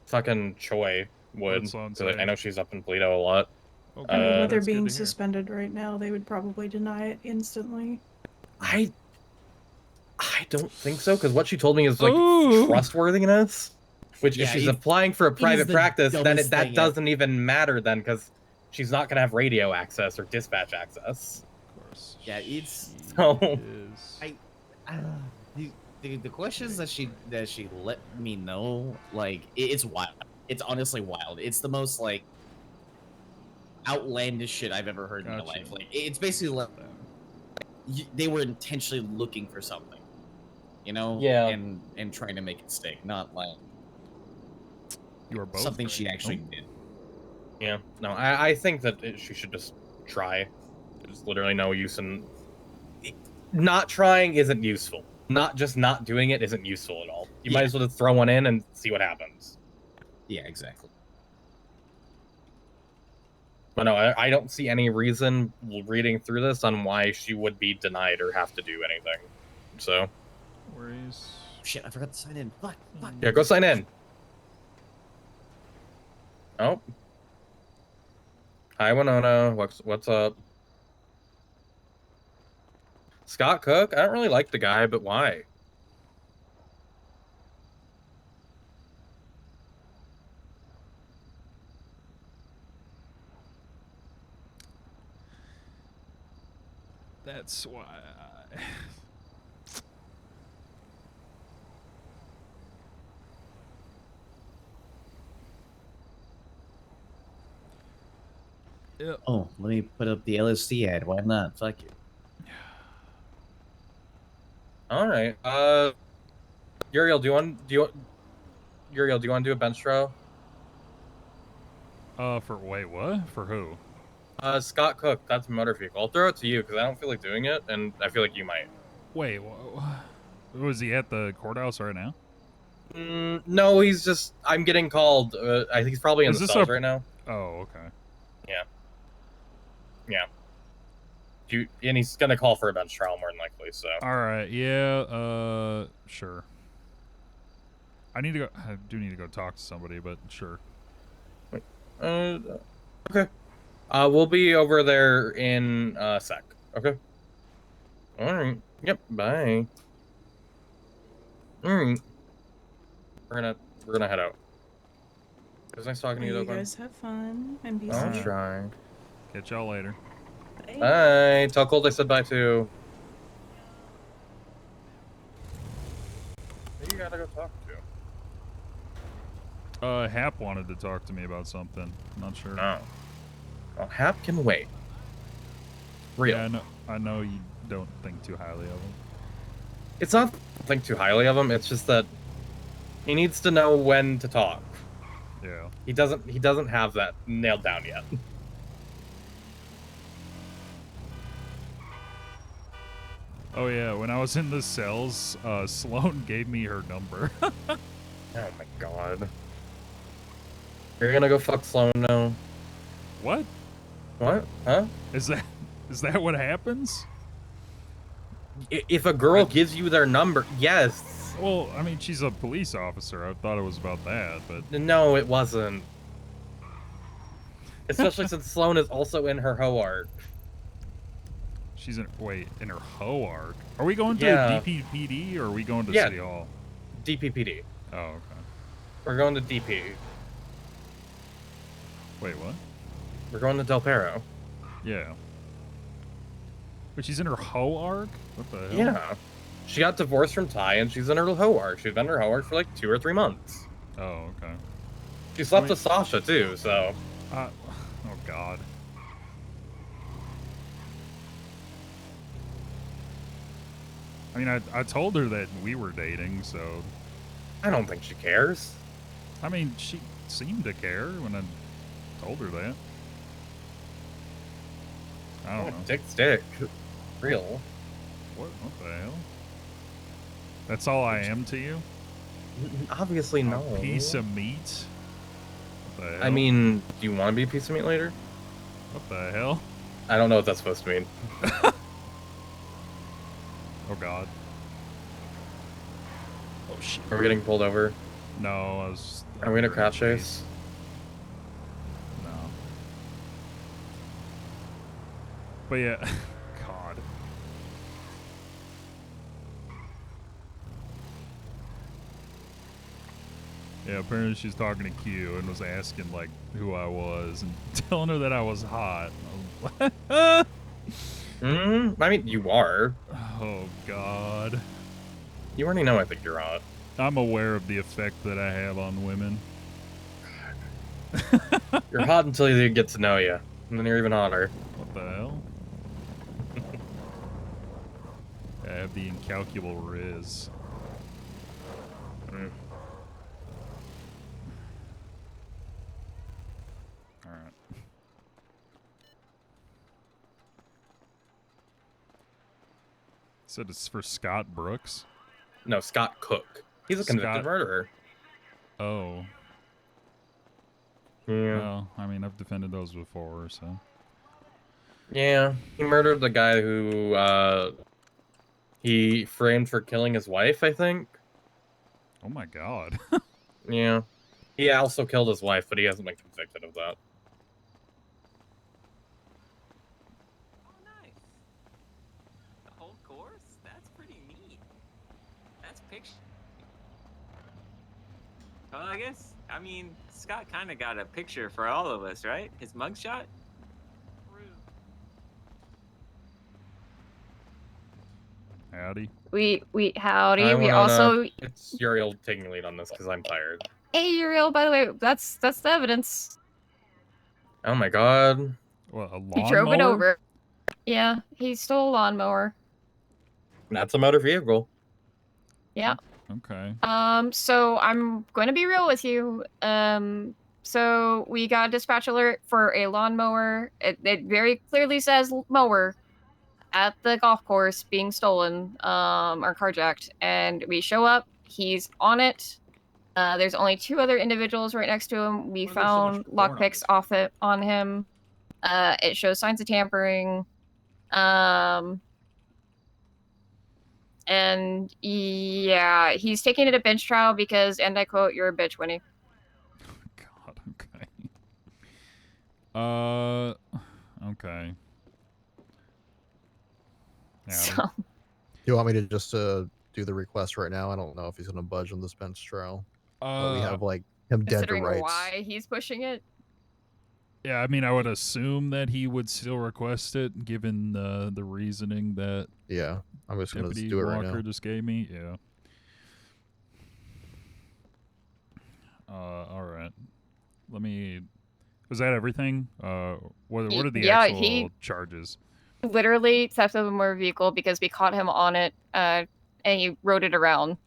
fucking Choi would. So I know she's up in Bledo a lot. I mean, with her being suspended right now, they would probably deny it instantly. I don't think so, because what she told me is, like, trustworthiness. Which, if she's applying for a private practice, then that doesn't even matter then, because she's not going to have radio access or dispatch access. Of course. Yeah, it's... So... The questions that she let me know, like, it's wild. It's honestly wild. It's the most, like, outlandish shit I've ever heard in my life. Like, it's basically like, they were intentionally looking for something, you know? Yeah. And trying to make it stick, not like you are both something she actually did. Yeah. No, I think that she should just try. There's literally no use in... Not trying isn't useful. Not doing it isn't useful at all. You might as well just throw one in and see what happens. Yeah, exactly. But no, I don't see any reason reading through this on why she would be denied or have to do anything. So. Worries. Shit, I forgot to sign in. Fuck. Yeah, go sign in. Oh. Hi, Winona. What's up? Scott Cook? I don't really like the guy, but why? That's why. Yep. Oh, let me put up the LSD ad. Why not? Fuck it. All right. Uriel, Uriel, do you want to do a bench trial? For wait, what? For who? Scott Cook. That's a motor vehicle. I'll throw it to you because I don't feel like doing it, and I feel like you might. Wait, was he at the courthouse right now? No, he's just. I'm getting called. I think he's probably in Is the this cells a- right now. Oh, okay. Yeah. And he's gonna call for a bench trial more than likely. So. All right. Yeah. Sure. I do need to go talk to somebody, but sure. Okay. We'll be over there in a sec. Okay. All right. Yep. Bye. All right. We're gonna head out. It was nice talking to you, though, You Glenn. guys have fun and be I'll safe. try. Catch y'all later. Bye. Tell Colt I said bye too. Who you gotta go talk to? Hap wanted to talk to me about something. I'm not sure. Oh. Well, Hap can wait. Real. Yeah, I know you don't think too highly of him. It's not think too highly of him. It's just that he needs to know when to talk. Yeah. He doesn't have that nailed down yet. Oh yeah, when I was in the cells, Sloan gave me her number. Oh my god. You're gonna go fuck Sloan now? What? What? Huh? Is that what happens? If a girl gives you their number, yes. Well, I mean, she's a police officer. I thought it was about that, but No, it wasn't. Especially since Sloan is also in her hoe arc. she's in her hoe arc. Are we going to Yeah. DPPD or are we going to Yeah. City Hall? DPPD. Oh, okay. We're going to DP. Wait, what? We're going to Del Perro. Yeah. But she's in her hoe arc? What the hell? Yeah. She got divorced from Ty and she's in her hoe arc. She's been in her hoe arc for like 2 or 3 months. Oh, okay. She slept with Sasha too, so. Oh, God. I mean, I told her that we were dating, so. I don't think she cares. I mean, she seemed to care when I told her that. I don't know. Dick's dick. Real. What the hell? That's all I am to you? Obviously, no. A piece of meat? What the hell? I mean, do you want to be a piece of meat later? What the hell? I don't know what that's supposed to mean. Oh, God. Oh, shit. Are we getting pulled over? No, I was... Are we in a crash chase? No. But yeah, God. Yeah, apparently she's talking to Q and was asking, like, who I was and telling her that I was hot. I was I mean, you are. Oh, God. You already know I think you're hot. I'm aware of the effect that I have on women. You're hot until they get to know you, and then you're even hotter. What the hell? I have the incalculable riz. Alright. Said it's for Scott Brooks? No, Scott Cook. He's a convicted Scott- murderer. Oh. Yeah. Well, I mean, I've defended those before, so. Yeah, he murdered the guy who he framed for killing his wife, I think. Oh my God. Yeah. He also killed his wife, but he hasn't been convicted of that. The whole course? That's pretty neat. That's picture. Well, I mean, Scott kind of got a picture for all of us, right? His mugshot? Howdy. Howdy. I We wanna- also. It's Uriel taking lead on this because I'm tired. Hey, Uriel. By the way, that's the evidence. Oh my god. What, a He drove it over. Yeah, he stole a lawnmower. That's a motor vehicle. Yeah. Okay. So I'm going to be real with you. So we got a dispatch alert for a lawnmower. It very clearly says mower at the golf course being stolen, or carjacked. And we show up, he's on it. There's only 2 other individuals right next to him. We found lockpicks off it on him. It shows signs of tampering. And yeah, he's taking it a bench trial because, and I quote, "You're a bitch, Winnie." God, okay. Okay. So, You want me to just do the request right now? I don't know if he's gonna budge on this bench trial. But we have like him dead to considering rights. why he's pushing it, Yeah, I mean, I would assume that he would still request it, given the reasoning that Yeah, I'm just gonna Deputy do it right Walker now. just gave me. Yeah. All right. Let me. Was that everything? What are the Yeah, actual charges? literally theft of a motor vehicle because we caught him on it, and he rode it around.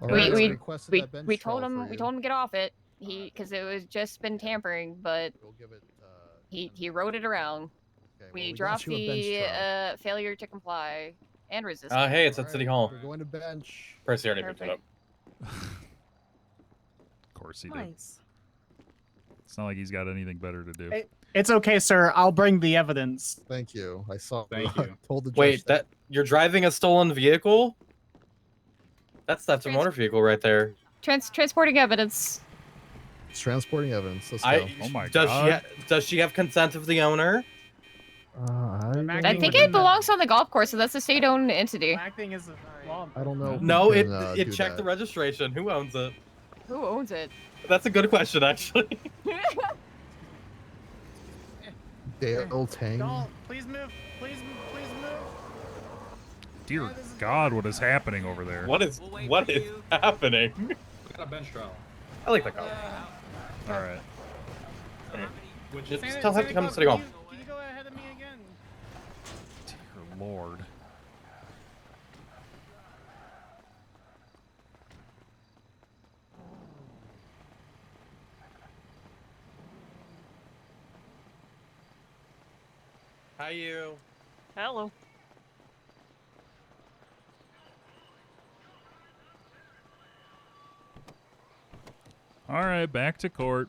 Alright, We requested we, that bench we told trial for him we you. told him to get off it. Because it was just been tampering, but he rode it around. We got dropped you a bench the trial. failure to comply and resistance. Hey, it's at City Hall. We're going to bench. Percy already picked it up. Of course he did. It's not like he's got anything better to do. It's okay, sir. I'll bring the evidence. Thank you. I saw. Thank you. Told the judge Wait, that you're driving a stolen vehicle? That's a motor vehicle right there. Transporting evidence. It's transporting evidence. Let's go. Does she have consent of the owner? I think it belongs on the golf course, so that's a state-owned entity. Acting as a law. I don't know. if No, we it can, it do checked the that. registration. Who owns it? Who owns it? That's a good question, actually. Dale Tang. Don't. Please move. Please move. Dear God, what is happening over there? What is happening? We got a bench trial. I like the car. All right. Just tell him to come to City Hall. Can you go ahead of me again? Dear Lord. Hi, you. Hello. All right, back to court.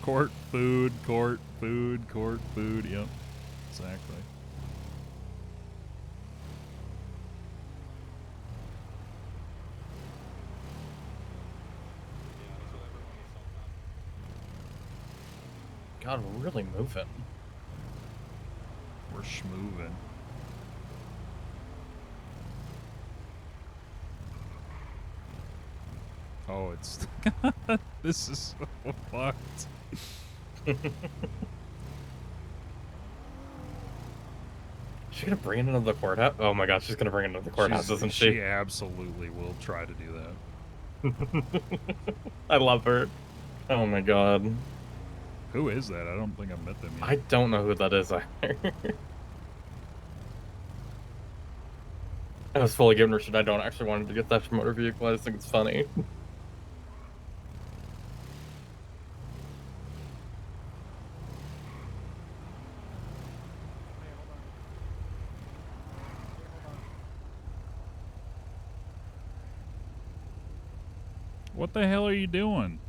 Court, food, court, food, court, food. Yep, exactly. God, we're really moving. We're schmoovin'. Oh, it's... This is so fucked. She's gonna bring it into the courthouse. Oh my gosh, she's gonna bring it into the courthouse, isn't she? She absolutely will try to do that. I love her. Oh my god. Who is that? I don't think I've met them yet. I don't know who that is either. I was fully giving her shit. I don't actually want her to get that motor vehicle. I just think it's funny. What the hell are you doing?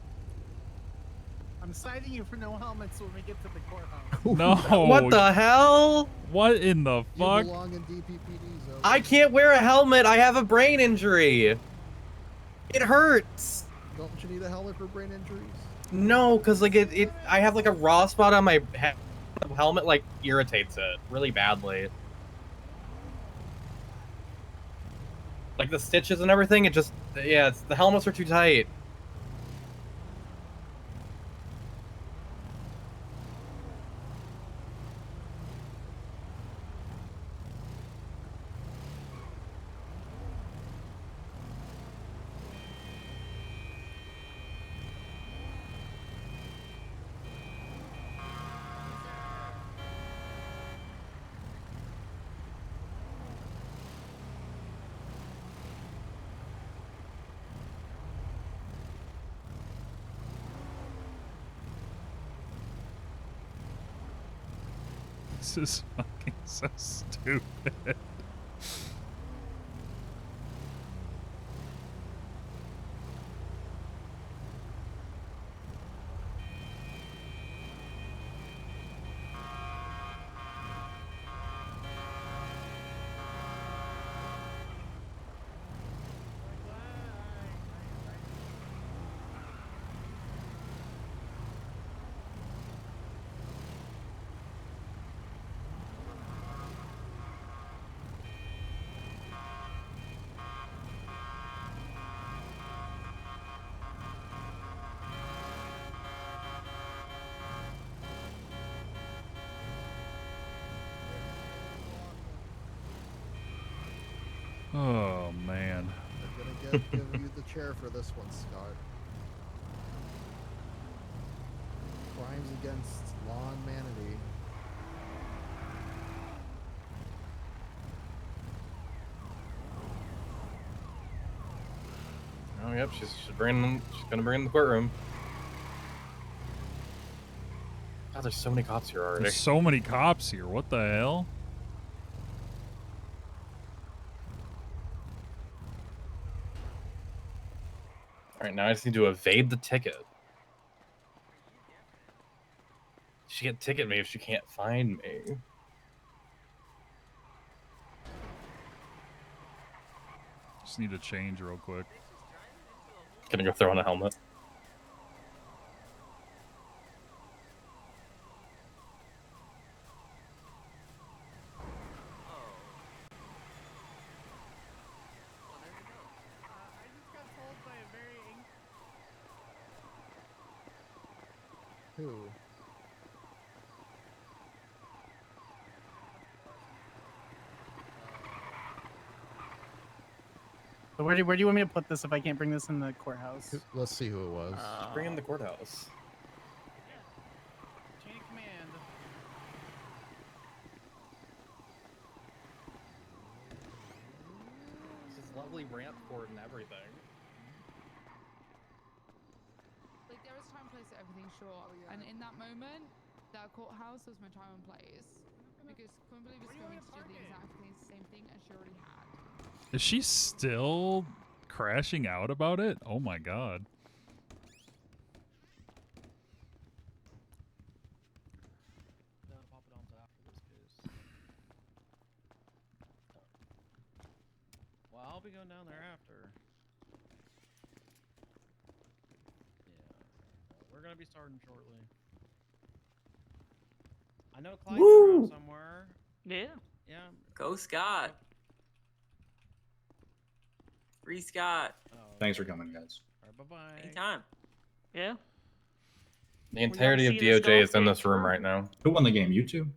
I'm citing you for no helmets when we get to the courthouse. No. What the hell? What in the You fuck? belong in DPPD zone. I can't wear a helmet. I have a brain injury. It hurts. Don't you need a helmet for brain injuries? No, cause like I have like a raw spot on my head. The helmet like irritates it really badly. Like the stitches and everything, it just the helmets are too tight. This is fucking so stupid. Oh man. They're gonna give you the chair for this one, Scott. Crimes against law and manatee. Oh yep, she's gonna bring in the courtroom. God, there's so many cops here already. There's so many cops here. What the hell? Alright, now I just need to evade the ticket. She can't ticket me if she can't find me. Just need to change real quick. Gonna go throw on a helmet. Who? So where do you want me to put this if I can't bring this in the courthouse? Let's see who it was. Bring in the courthouse. Chain of command. This is lovely ramp court and everything. Like there was time and place to everything, sure. And in that moment, that courthouse was my time and place. Because Quimberly was going to do the exact same thing as she already had. Is she still crashing out about it? Oh my god. Well, I'll be going down there after. Yeah. We're gonna be starting shortly. I know Clyde's around somewhere. Yeah. Yeah. Go Scott. Free Scott. Thanks for coming, guys. Bye bye. Anytime. Yeah. The entirety of DOJ is in this room right now. Who won the game? You two?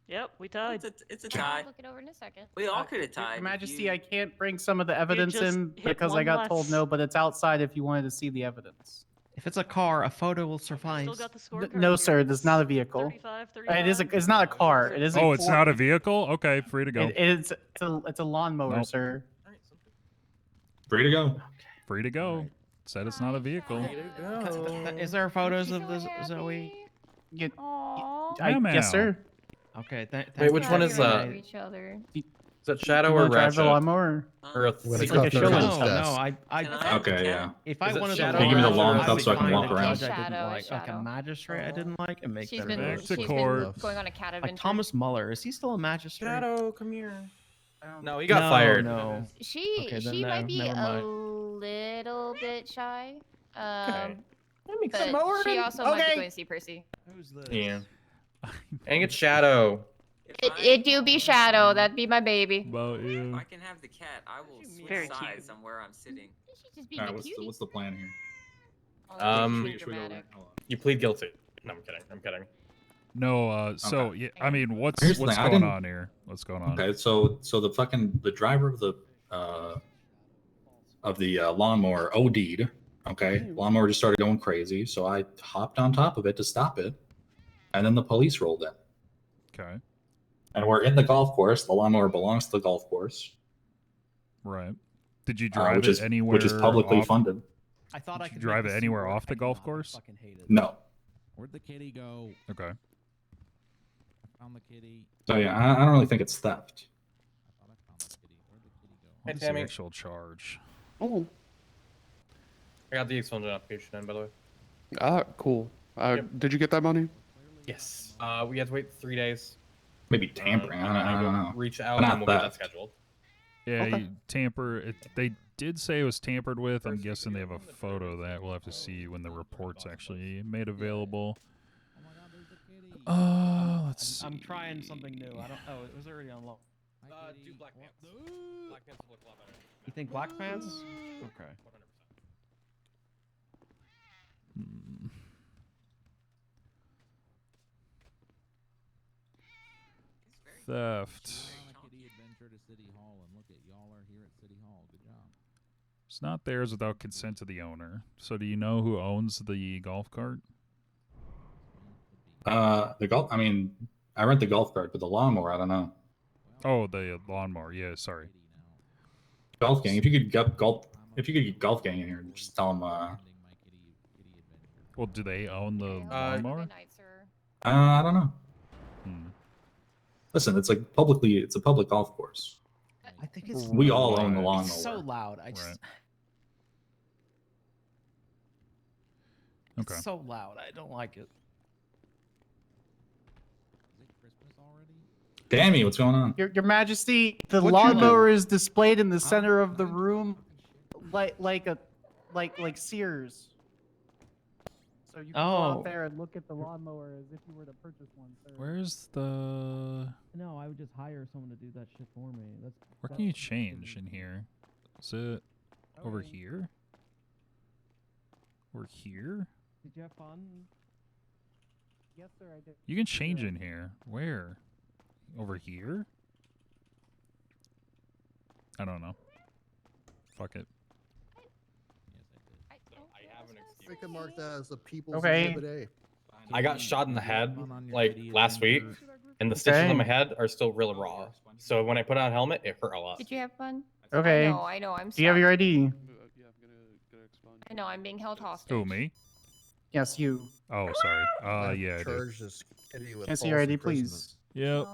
Yep, we tied. It's a tie. I'll look it over in a second. We all could have tied. Your if Majesty, you- I can't bring some of the evidence just in hit because I one got told less. no, but it's outside if you wanted to see the evidence. If it's a car, a photo will suffice. Still got the scorecard No, here. sir, this is not a vehicle. 35, It's not a car. It is a Oh, it's not a vehicle? Okay, free to go. It's a lawnmower, Nope. sir. Free to go. Free to go. Said it's not a vehicle. Is there photos of this, Zoe? Yes, sir. Okay. Wait, which one is that? Each other. that Shadow You or wanna drive the Ratchet? lawnmower? Or a It's like secret a show. test? Okay, yeah. If I Is it wanted Shadow to or Give me the Ratchet? long I cup would so I can find walk a around. judge I didn't Shadow, like, like a Shadow. magistrate I didn't like, and make She's that been available. she's court. been going on a cat Like adventure. Thomas Muller, is he still a magistrate? Shadow, come here. No, he got No, fired. No. She Okay, then she no, might be never a mind. little bit shy. Okay. But she also might be Okay. going to see Percy. Who's this? Yeah. Dang it, Shadow. It do be Shadow. That'd be my baby. About you. If I can have the cat, I will switch Very sides cute. on where I'm sitting. Just All right, what's the plan here? Um, Should we go over- hold on. you plead guilty. No, I'm kidding. I'm kidding. No, so yeah, I mean, what's Here's the thing, I going didn't- on here? What's going on? Okay, so the driver of the lawnmower OD'd. Okay, lawnmower just started going crazy, so I hopped on top of it to stop it, and then the police rolled in. Okay. And we're in the golf course. The lawnmower belongs to the golf course, Right. Did you drive which it is anywhere? which is publicly off- funded. I thought I Did you could drive make it the anywhere suit work. off the I did golf not. I course? fucking hate it. No. Where'd the kitty go? Okay. I found the kitty. So yeah, I don't really think it's theft. What's Tammy. the actual charge? Oh. I got the expungement application in, by the way. Ah, cool. Did you get that money? Yes. We have to wait 3 days. Maybe tampering. I don't know. Reach out Not and we'll get that theft. scheduled. Yeah, Okay. you tamper. They did say it was tampered with. I'm guessing they have a photo of that we'll have to see when the report's actually made available. Let's see. I'm trying something new. I don't. Oh, it was already unlocked. Do black pants. Black pants will look a lot better. You think black pants? Okay. Theft. Kitty adventure to City Hall, and look at y'all are here at City Hall. Good job. It's not theirs without consent of the owner. So do you know who owns the golf cart? The golf. I mean, I rent the golf cart, but the lawnmower, I don't know. Oh, the lawnmower. Yeah, sorry. Golf gang. If you could get golf gang in here, just tell them. Well, do they own the lawnmower? I don't know. Listen, it's a public golf course. I think it's. We all own the It's lawnmower. so loud. I just. Okay. It's so loud. I don't like it. Dammy, what's going on? Your Majesty, the What you lawnmower is displayed in the center of the room, like Sears. So you can go Oh. out there and look at the lawnmower as if you were to purchase one. Sir. Where's the? No, I would just hire someone to do that shit for me. Where can you change in here? Is it over here? Over here? Did you have fun? Yes, sir. I did. You can change in here. Where? Over here? I don't know. Fuck it. They can mark that as a people's Okay. exhibit A. I got shot in the head like last week, and the stitches Okay. on my head are still real raw. So when I put on a helmet, it hurt a lot. Did you have fun? Okay. I know. I'm Do you have your ID? I know. I'm being held hostage. Who, me? Yes, you. Oh, sorry. Yeah, I do. Charge this kitty with Can I see your false ID, imprisonment. please? Yep.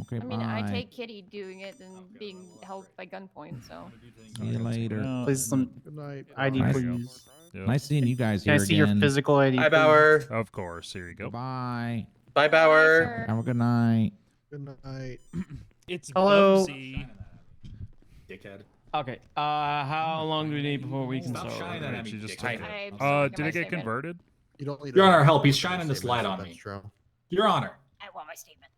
Okay, I mean, I bye. take Kitty doing it than being held by gunpoint. So. See you later. Please, some Good night. ID, Nice. please. Yep. Nice seeing you guys Can here I see your again. physical ID? Hi, please? Bauer. Of course. Here you go. Bye. Bye, Bauer. Have a good night. Good night. It's Hello. Bubsy. Dickhead. Okay. How long do we need before we can Stop start? shining at She me, just dickhead. took it. I'm sorry, Did my it get statement. converted? You don't need Your a- Honor, help. He's a shining this statement light as on a me. bench trial. Your Honor. I want my statement.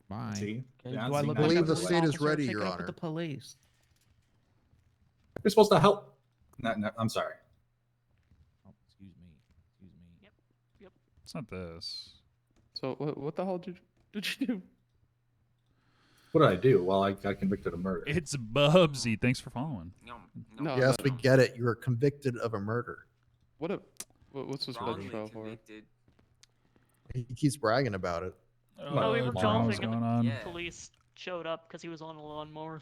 Bye. See? Okay, Yeah, do I see, look now like Believe a the police state is officer? ready, Take Your it up Honor. with the police. You're supposed to help. No, I'm sorry. Oh, excuse me. Yep. It's not this. So what the hell did you do? What did I do? Well, I got convicted of murder. It's Bubsy. Thanks for following. No. Yes, we get it. You were convicted of a murder. What's this Wrongly bench trial for? convicted. He keeps bragging about it. Oh, we were what's golfing going and on? the Yeah. police showed up because he was on a lawnmower.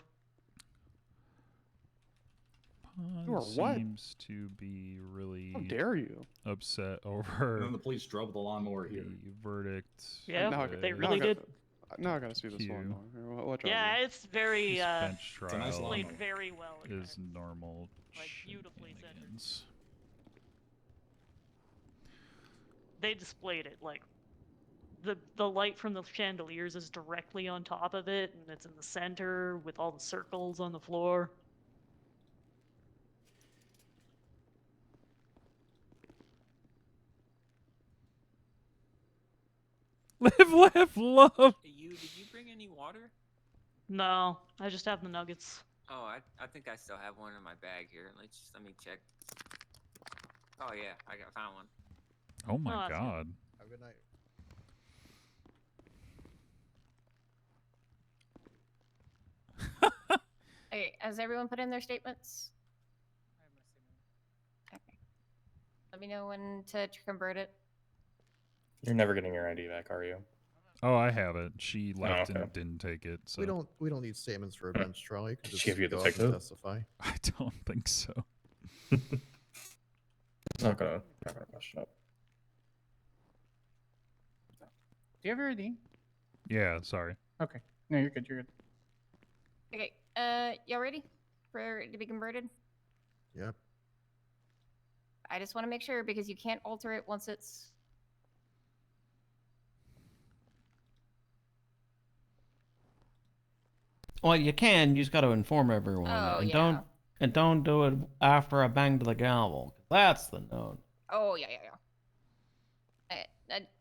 Pond You are what? seems to be really How dare you? upset And over then the police drove the lawnmower here. the verdict. Yeah, Now I they got- really now I did. got- Now I gotta see this one. What Yeah, it's very Bench trial displayed very well. is normal Like beautifully centered. shenanigans. They displayed it like the light from the chandeliers is directly on top of it, and it's in the center with all the circles on the floor. Live, laugh, love. Hey, did you bring any water? No, I just have the nuggets. Oh, I think I still have one in my bag here. Let me check. Oh yeah, found one. Oh my that's good. god. Have a good night. Okay, has everyone put in their statements? Okay. Let me know when to convert it. You're never getting your ID back, are you? Oh, I have it. She left okay. and didn't take it. So We don't need statements for a bench trial. You can She just give you the go up and ticket? testify. I don't think so. It's not gonna question it. Do you have your ID? Yeah, sorry. Okay. No, you're good. You're good. Okay, y'all ready for it to be converted? Yep. I just want to make sure because you can't alter it once it's. Well, you can. You just got to inform everyone, Oh, and yeah. don't do it after I bang the gavel. That's the note. Oh yeah.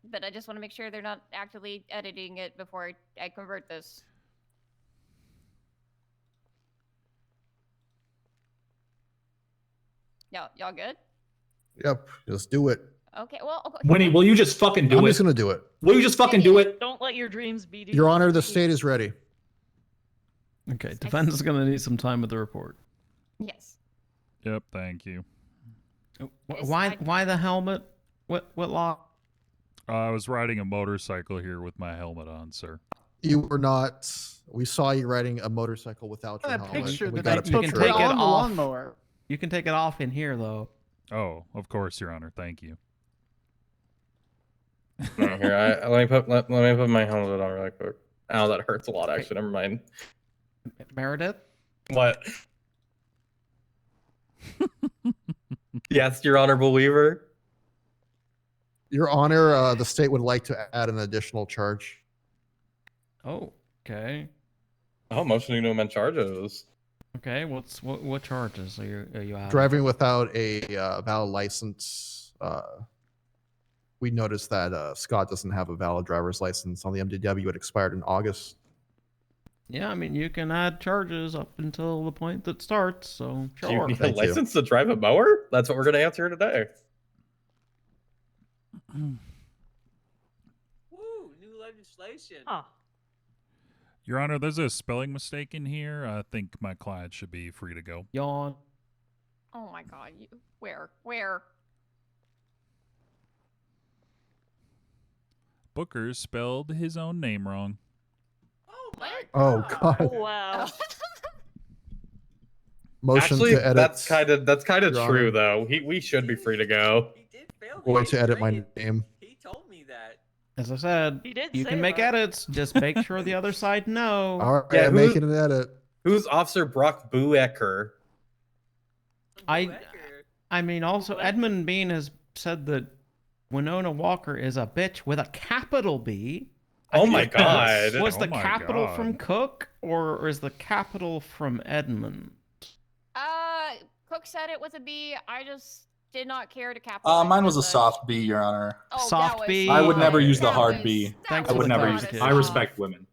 But I just want to make sure they're not actively editing it before I convert this. Y'all good? Yep. Just do it. Okay. Well. Okay. Winnie, will you just fucking do I'm it? just gonna do it. Will you just fucking do it? Don't let your dreams be. Your Honor, the state is ready. Okay, defense is going to need some time with the report. Yes. Yep, thank you. Why the helmet? Whitlock? I was riding a motorcycle here with my helmet on, sir. You were not. We saw you riding a motorcycle without your That helmet. picture We that got I a took picture take of it it. on the off. lawnmower. You can take it off in here, though. Oh, of course, Your Honor. Thank you. No, here, let me put my helmet on really quick. Ow, that hurts a lot. Actually, never mind. Meredith? What? Yes, Your Honorable Weaver. Your Honor, the state would like to add an additional charge. Oh, okay. Oh, motioning to amend charges. Okay, what charges are you adding? Driving without a valid license. We noticed that Scott doesn't have a valid driver's license on the MDW. It expired in August. Yeah, I mean, you can add charges up until the point that starts, so Do you sure. need a license to drive a mower? That's what we're going to answer today. Woo! New legislation. Huh. Your Honor, there's a spelling mistake in here. I think my client should be free to go. Yawn. Oh my God! Where? Booker spelled his own name wrong. Oh my Oh God. Oh, wow. Motion Actually, to edit. that's kind of Your true Honor. though. We should be free to go. He did fail me. Going to edit my name. He told me that. As I said, He did you say can make that. edits. Just make sure the other side know. All right, Yeah, I'm who's- making an edit. Who's Officer Brock Buecker? I mean, also Edmund Bean has said that Winona Walker is a bitch with a capital B. Oh my God. Was Oh the my capital God. from Cook or is the capital from Edmund? Cook said it was a B. I just did not care to capitalize. Mine was a with soft B, Your Honor. Oh, Soft that was B. I would never fine. use the That hard was- B. that Thanks I for would the never use. clarification. I respect women.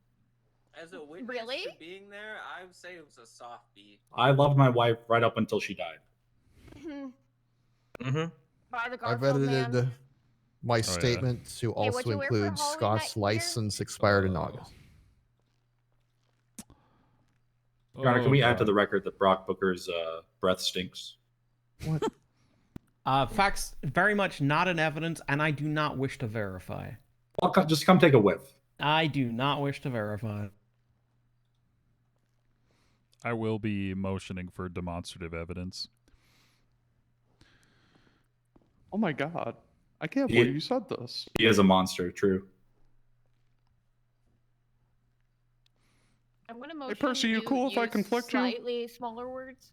As a witness Really? to being there, I would say it was a soft B. I loved my wife right up until she died. Mm-hmm. By the I've Garfield edited man. my yeah. statement to what'd also you wear for include Halloween Scott's that year? license expired in August. Your Honor, can we add to God. the record that Brock Booker's breath stinks? What? Facts very much not in evidence, and I do not wish to verify. Well, just come take a whiff. I do not wish to verify. I will be motioning for demonstrative evidence. Oh my God. I can't Yeah. believe you said this. He is a monster, true. know. Hey, Percy, you shouldn't cool if I use conflict you? Slightly smaller words.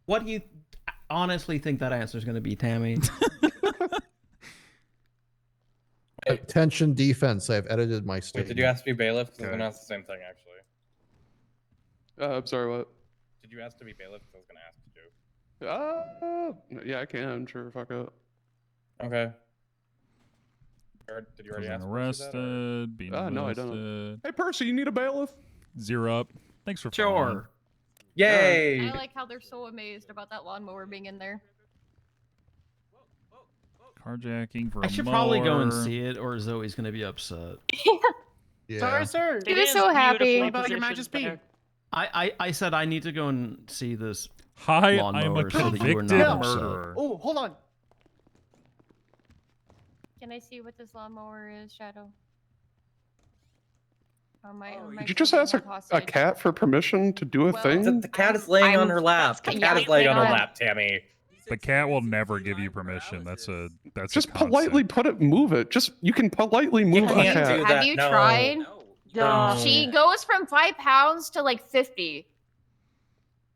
What do you honestly think that answer is going to be, Tammy? Attention defense. I've edited my Wait, statement. did you ask to be bailiff? 'Cause I was Okay. gonna ask the same thing actually. I'm sorry, what? Did you ask to be bailiff? 'Cause I was gonna ask you. Yeah, I can. Sure, fuck it. Okay. Did you already ask Percy that, or- Arrested, being No, I arrested. don't. Hey, Percy, you need a bailiff? 0 up. Thanks for Sure. following. Yay! I like how they're so amazed about that lawnmower being in there. Carjacking for I a should probably go and mower. see it, or Zoe's going to be upset. Yeah. sir. He was so happy. About your majesty. I said I need to go and see this Hi, I'm a lawnmower so that you were convicted not upset. murderer. Oh, hold on. Can I see what this lawnmower is, Shadow? Oh, my, Did you just ask a cat for permission to do a thing? The cat is laying on her lap. The cat is laying on her lap, Tammy. The cat will never give you permission. That's a Just a concept. politely move it. You can politely move a can't cat. do Have you tried? No. She goes from 5 pounds to like 50.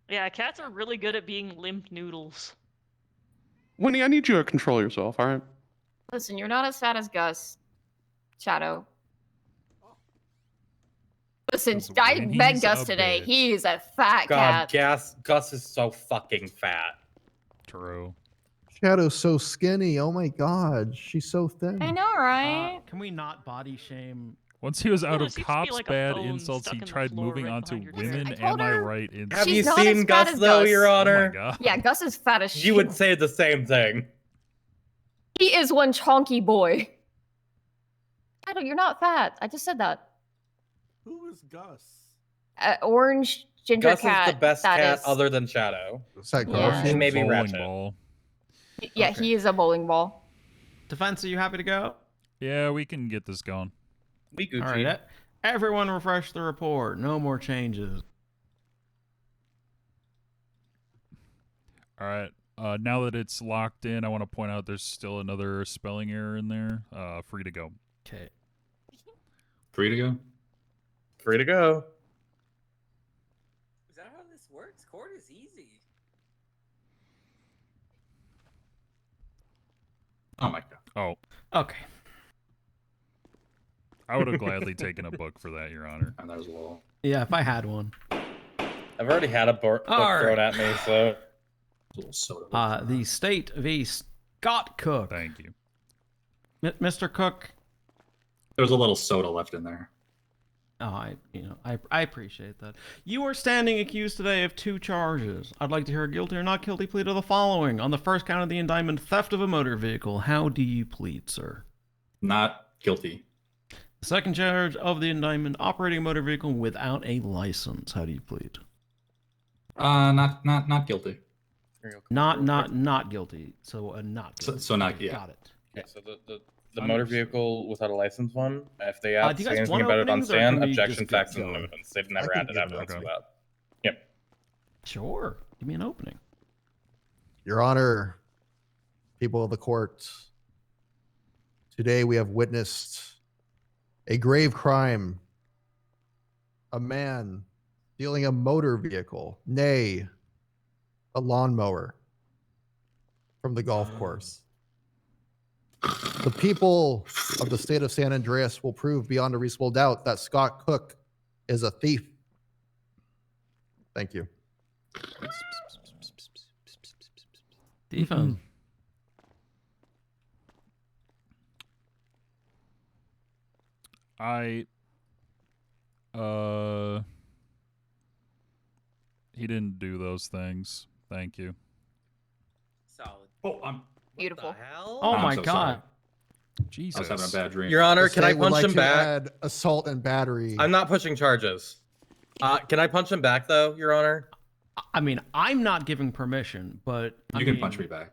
Yeah, cats are really good at being limp noodles. Winnie, I need you to control yourself, all right? Listen, you're not as fat as Gus, Shadow. Listen, I He's met a Gus today. bitch. He's a fat God, cat. Gus is so fucking fat. True. Shadow's so skinny. Oh my god, she's so thin. I know, right? Can we not body shame? Once he was out Yeah, of there seems to be, cops like, a bad phone insults, stuck he in the tried floor moving right on to behind your women. desk. Am I right? In Have She's you not as seen fat Gus as though, Gus. Your Oh Honor? my god. Yeah, Gus is fat as shit. You would say the same thing. He is one chonky boy. Shadow, you're not fat. I just said that. Who is Gus? Orange ginger Gus cat. is the best that cat is- other than Shadow. Is that Yeah. Garfield? And maybe Bowling Ratchet. ball. Yeah, Okay. he is a bowling ball. Defense, are you happy to go? Yeah, we can get this going. We Gucci. All right. Everyone refresh the report. No more changes. All right. Now that it's locked in, I want to point out there's still another spelling error in there. Free to go. Okay. Free to go? Free to go. Is that how this works? Court is easy. Oh my god. Oh, Okay. I would have gladly taken a book for that, Your Honor. And that was a little. Yeah, if I had one. I've already had a book All thrown right. at me, so. Little soda. The state v. Scott Cook. Thank you. Mr. Cook. There was a little soda left in there. Oh, I appreciate that. You are standing accused today of 2 charges. I'd like to hear a guilty or not guilty plea to the following. On the first count of the indictment, theft of a motor vehicle. How do you plead, sir? Not guilty. The second charge of the indictment, operating a motor vehicle without a license. How do you plead? Not guilty. Not guilty. So not guilty. So not Okay, yeah. Got it. Okay, so the motor vehicle without a license one, if they have do to you say guys anything want about it on openings, or stand, can we objection, just get facts, and going? evidence. They've never I had can evidence give for it. that. Yep. Sure. Give me an opening. Your Honor, people of the court, today we have witnessed a grave crime. A man stealing a motor vehicle, nay, a lawnmower, from the golf course. The people of the state of San Andreas will prove beyond a reasonable doubt that Scott Cook is a thief. Thank you. Defense. He didn't do those things. Thank you. Solid. Oh, I'm. Beautiful. Oh I'm my so god. sorry. Jesus. I was having a bad dream. Your Honor, The can I state would punch like him to back? add assault and battery. I'm not pushing charges. Can I punch him back though, Your Honor? I mean, I'm not giving permission, but You can punch me back.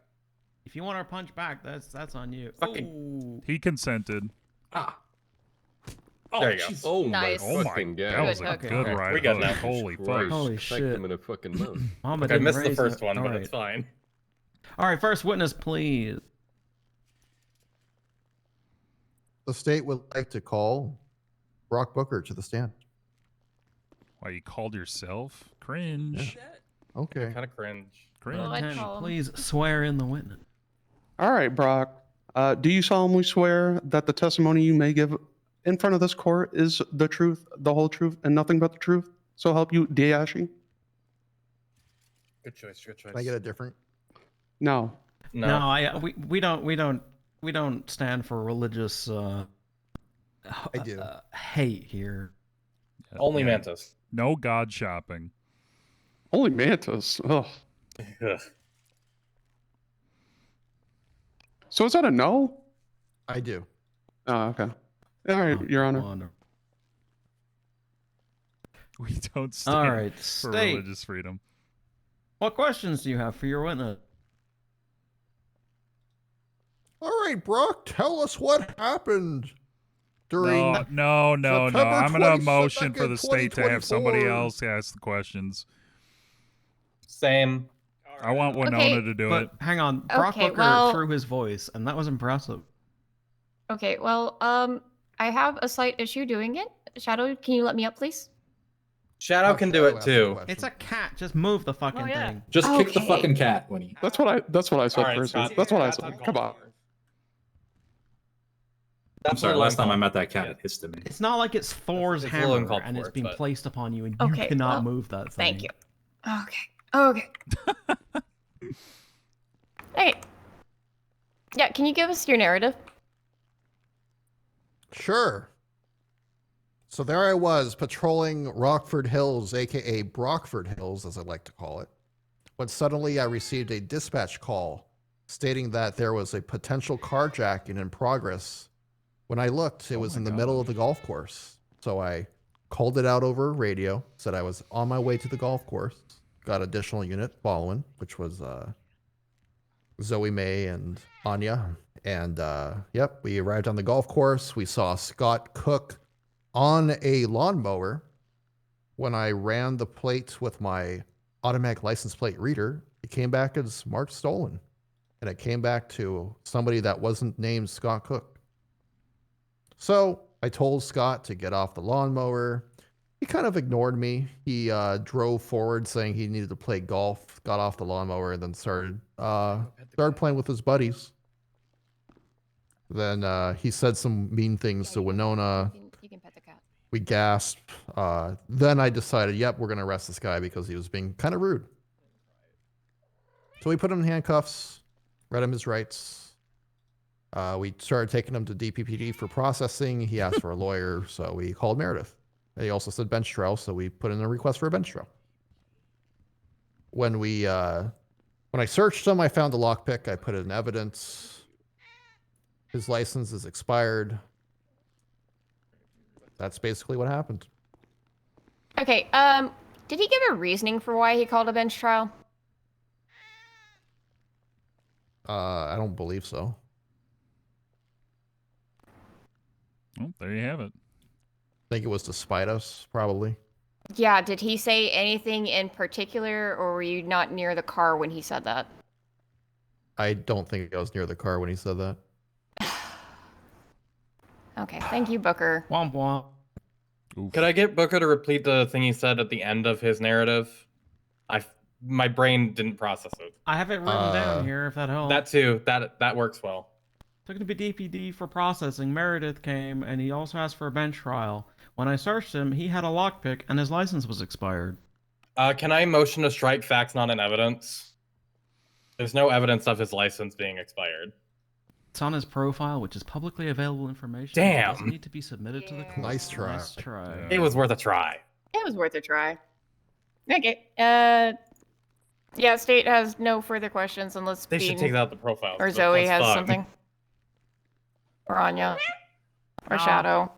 If you want to punch back, that's on you. Fucking- Ooh. He consented. Ah. There you go. jeez. Oh Nice. Oh my fucking god. god. That was a Okay. good Okay. right We got hook. that. Holy fuck. Christ, Holy smacked shit. him in the fucking mouth. Mama Look, I didn't missed the raise first it. one, All but right. it's fine. All right, first witness, please. The state would like to call Brock Booker to the stand. Why, you called yourself? Cringe. Okay. Kind of cringe. Cringe. call him. Please swear in the witness. All right, Brock. Do you solemnly swear that the testimony you may give in front of this court is the truth, the whole truth, and nothing but the truth? So help you, Diashi? Good choice. Good choice. Can I get a different? No. No, we don't stand for religious I do. hate here. Only Mantis. No god shopping. Only Mantis. Ugh. So is that a no? I do. Oh, okay. All right, Your Honor. We don't stand All right, for state. religious freedom. What questions do you have for your witness? All right, Brock, tell us what happened during. No. September I'm gonna motion 22nd, for the state to have somebody 2024. else ask the questions. Same. I want Winona to do it. Hang on, Brock Okay, Booker well- threw his voice, and that was impressive. Okay, well, I have a slight issue doing it. Shadow, can you let me up, please? Shadow can do it too. It's a cat. Just move the fucking thing. Just kick the Okay. fucking cat, Winnie. That's what I said All right, first. Scott. That's what I That's said. on Come on. I'm sorry, last time I met that cat, it hissed at me. It's not like it's Thor's it's a little hammer uncalled and it's for, been but- placed upon you, and Okay, you cannot well, move that thing. Thank you. Okay. Hey. Yeah, can you give us your narrative? Sure. So there I was patrolling Rockford Hills, aka Brockford Hills, as I like to call it, when suddenly I received a dispatch call stating that there was a potential carjacking in progress. When I looked, it was in the middle of the golf course. So I called it out over radio, said I was on my way to the golf course, got additional unit following, which was Zoe May and Anya. And yep, we arrived on the golf course. We saw Scott Cook on a lawnmower. When I ran the plate with my automatic license plate reader, it came back as marked stolen. And it came back to somebody that wasn't named Scott Cook. So I told Scott to get off the lawnmower. He kind of ignored me. He drove forward saying he needed to play golf, got off the lawnmower, and then started playing with his buddies. Then he said some mean things to Winona. You can pet the cat. We gasped. Then I decided, yep, we're going to arrest this guy because he was being kind of rude. So we put him in handcuffs, read him his rights. We started taking him to DPPD for processing. He asked for a lawyer, so we called Meredith. And he also said bench trial, so we put in a request for a bench trial. When I searched him, I found a lockpick. I put it in evidence. His license is expired. That's basically what happened. Okay, did he give a reasoning for why he called a bench trial? I don't believe so. Well, there you have it. I think it was to spite us, probably. Yeah, did he say anything in particular, or were you not near the car when he said that? I don't think I was near the car when he said that. Okay, thank you, Booker. Womp womp. Could I get Booker to repeat the thing he said at the end of his narrative? My brain didn't process it. I have it written down here, if that helps. That too. That works well. Took him to DPD for processing. Meredith came, and he also asked for a bench trial. When I searched him, he had a lockpick, and his license was expired. Can I motion to strike facts not in evidence? There's no evidence of his license being expired. It's on his profile, which is publicly available information. Damn. It doesn't need to be submitted to the court. Nice try. Nice try. It was worth a try. It was worth a try. Okay, yeah, state has no further questions unless They should take out the profile. or Zoe has something. Or Anya. Or Shadow.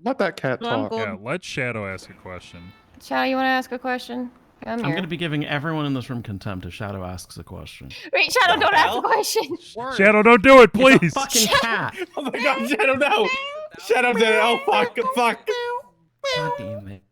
Let that cat talk. Yeah, let Shadow ask a question. Shadow, you want to ask a question? Come I'm here. going to be giving everyone in this room contempt if Shadow asks a question. Wait, Shadow, don't ask a question. Shadow, don't do it, please. It's a fucking cat. Oh my god, Shadow, no! Shadow did it. Oh, fuck. God damn it.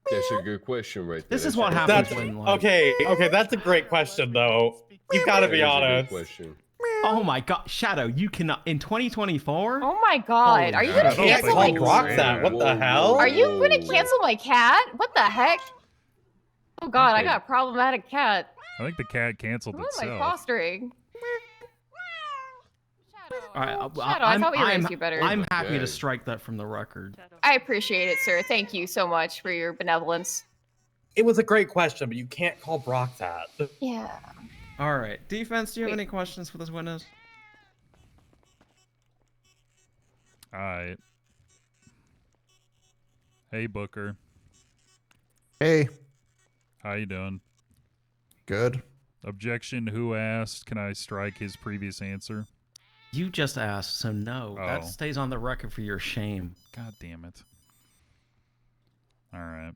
That's a good question right there. This is what happens That's when, like... okay, that's a great question, though. You gotta be That is a good honest. question. Oh my god, Shadow, you cannot in 2024? Oh my god. Are you gonna cancel my Roxanne, what the hell? Are you gonna cancel my cat? What the heck? Oh god, I got a problematic cat. I think the cat canceled Who am I itself. fostering? All right, Shadow, I thought we raised you better. I'm happy to strike that from the record. I appreciate it, sir. Thank you so much for your benevolence. It was a great question, but you can't call Brock that. Yeah. All right, defense. Do you have any questions for this witness? All right. Hey, Booker. Hey. How you doing? Good. Objection. Who asked? Can I strike his previous answer? You just asked, so no. That Oh. stays on the record for your shame. God damn it. All right.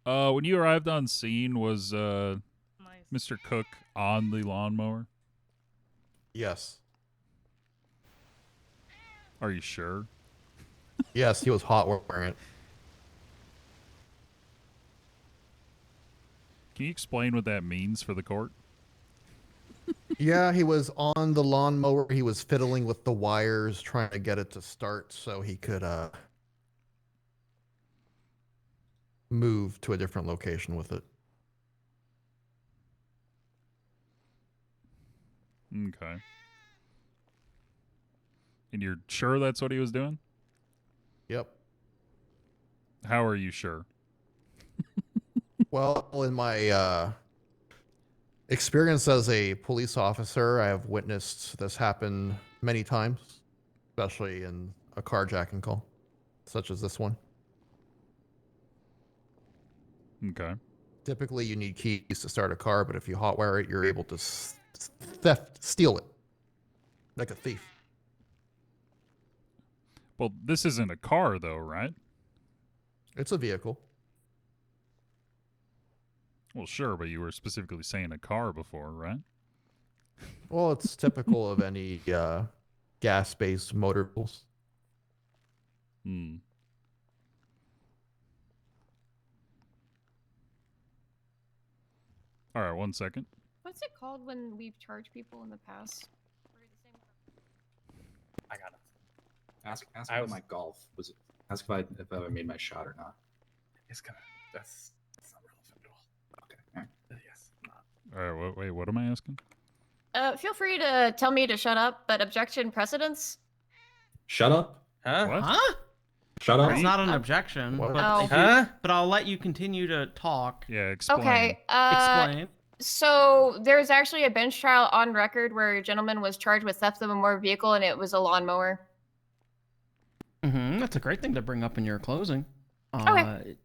When you arrived on scene, was Mr. Cook on the lawnmower? Yes. Are you sure? Yes, he was hot wearing it. Can you explain what that means for the court? Yeah, he was on the lawnmower. He was fiddling with the wires, trying to get it to start so he could move to a different location with it. Okay. And you're sure that's what he was doing? Yep. How are you sure? Well, in my experience as a police officer, I have witnessed this happen many times, especially in a carjacking call, such as this one. Okay. Typically, you need keys to start a car, but if you hotwire it, you're able to steal it like a thief. Well, this isn't a car, though, right? It's a vehicle. Well, sure, but you were specifically saying a car before, right? Well, it's typical of any gas-based motor vehicles. Hmm. All right, 1 second. What's it called when we've charged people in the past? I got it. Ask about my golf. Ask if I made my shot or not. It's gonna. That's not relevant at all. Okay. All right. Yes. All right, wait, what am I asking? Feel free to tell me to shut up, but objection precedence? Shut up. Huh? What? Huh? Shut up. That's not an objection. What? But, Oh. if you- Huh? but I'll let you continue to talk. Yeah, explain. Okay. Explain. So there's actually a bench trial on record where a gentleman was charged with theft of a motor vehicle, and it was a lawnmower. That's a great thing to bring up in your closing. Okay.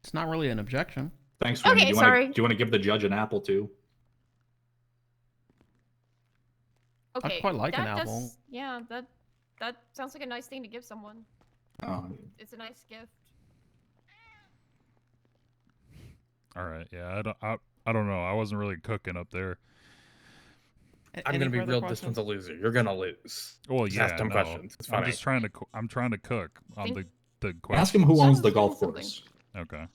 It's not really an objection. Thanks, Winnie. Okay, do sorry. you want to give the judge an apple too? Okay. quite like an that apple. does- yeah, that sounds like a nice thing to give someone. It's a nice gift. All right, yeah, I don't know. I wasn't really cooking up there. I'm gonna be real. This one's a loser. You're gonna lose. Well, Just yeah, ask dumb no. questions. It's I'm funny. just trying to. I'm trying to cook on the question. Ask him who owns the golf course. Okay.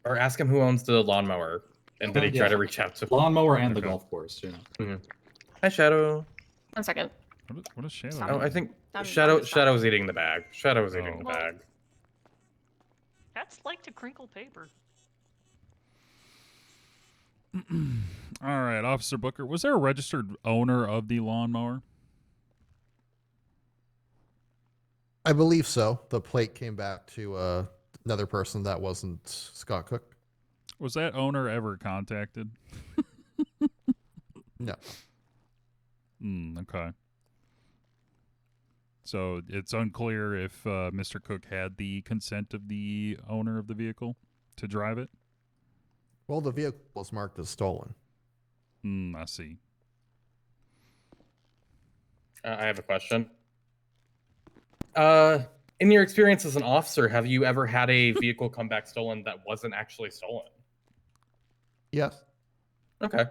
Or ask him who owns the lawnmower, and did he try to reach out to lawnmower and the golf course? Yeah. Hi, Shadow. 1 second. What is Shadow? Stop. Oh, I think I'm Shadow's eating the bag. Shadow's eating the Well- bag. Cats like to crinkle paper. All right, Officer Booker, was there a registered owner of the lawnmower? I believe so. The plate came back to another person that wasn't Scott Cook. Was that owner ever contacted? No. Okay. So it's unclear if Mr. Cook had the consent of the owner of the vehicle to drive it? Well, the vehicle was marked as stolen. I see. I have a question. In your experience as an officer, have you ever had a vehicle come back stolen that wasn't actually stolen? Yes. Okay.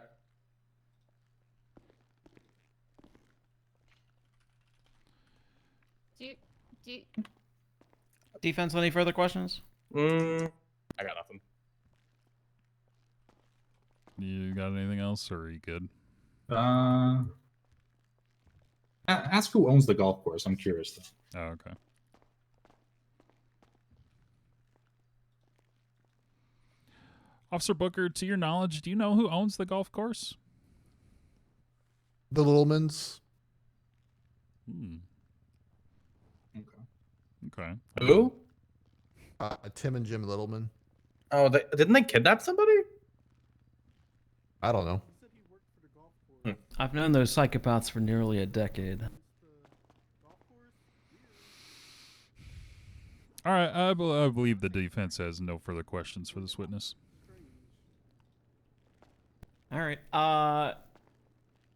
Do you, Defense, any further questions? I got nothing. You got anything else, or are you good? Ask who owns the golf course. I'm curious though. Oh, okay. Officer Booker, to your knowledge, do you know who owns the golf course? The Littlemans. Okay. Who? Tim and Jim Littleman. Oh, didn't they kidnap somebody? I don't know. I've known those psychopaths for nearly a decade. All right, I believe the defense has no further questions for this witness. All right.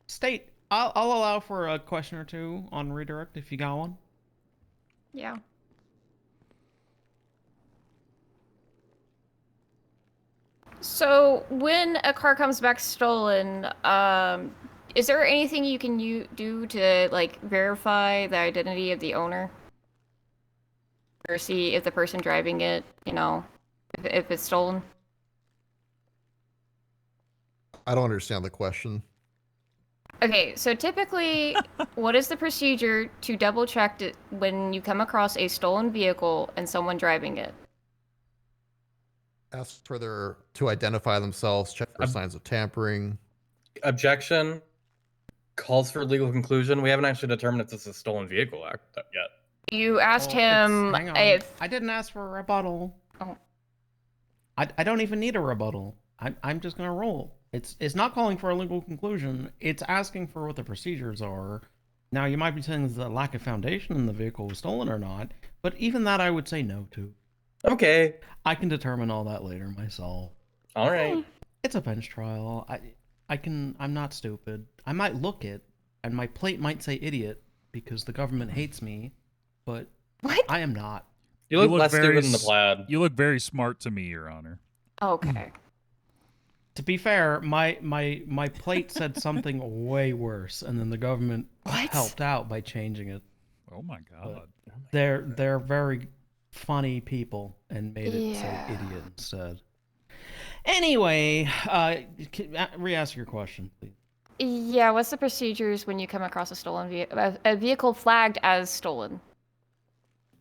State, I'll allow for a question or two on redirect if you got one. Yeah. So when a car comes back stolen, is there anything you can do to like verify the identity of the owner, or see if the person driving it, if it's stolen? I don't understand the question. Okay, so typically, what is the procedure to double check it when you come across a stolen vehicle and someone driving it? Ask to identify themselves, check for signs of tampering. Objection. Calls for legal conclusion. We haven't actually determined if this is a stolen vehicle act yet. You asked him Hang on. if... I didn't ask for a rebuttal. Oh. I don't even need a rebuttal. I'm just gonna roll. It's not calling for a legal conclusion. It's asking for what the procedures are. Now you might be saying there's a lack of foundation in the vehicle was stolen or not, but even that I would say no to. Okay. I can determine all that later myself. All right. It's a bench trial. I'm not stupid. I might look it, and my plate might say idiot because the government hates me, but I am not. You look less stupid in the plaid. You look very smart to me, Your Honor. Okay. To be fair, my plate said something way worse, and then the government helped out by changing it. Oh my god. They're very funny people and made it say Yeah. idiot instead. Anyway, re-ask your question, please. Yeah, what's the procedures when you come across a stolen a vehicle flagged as stolen?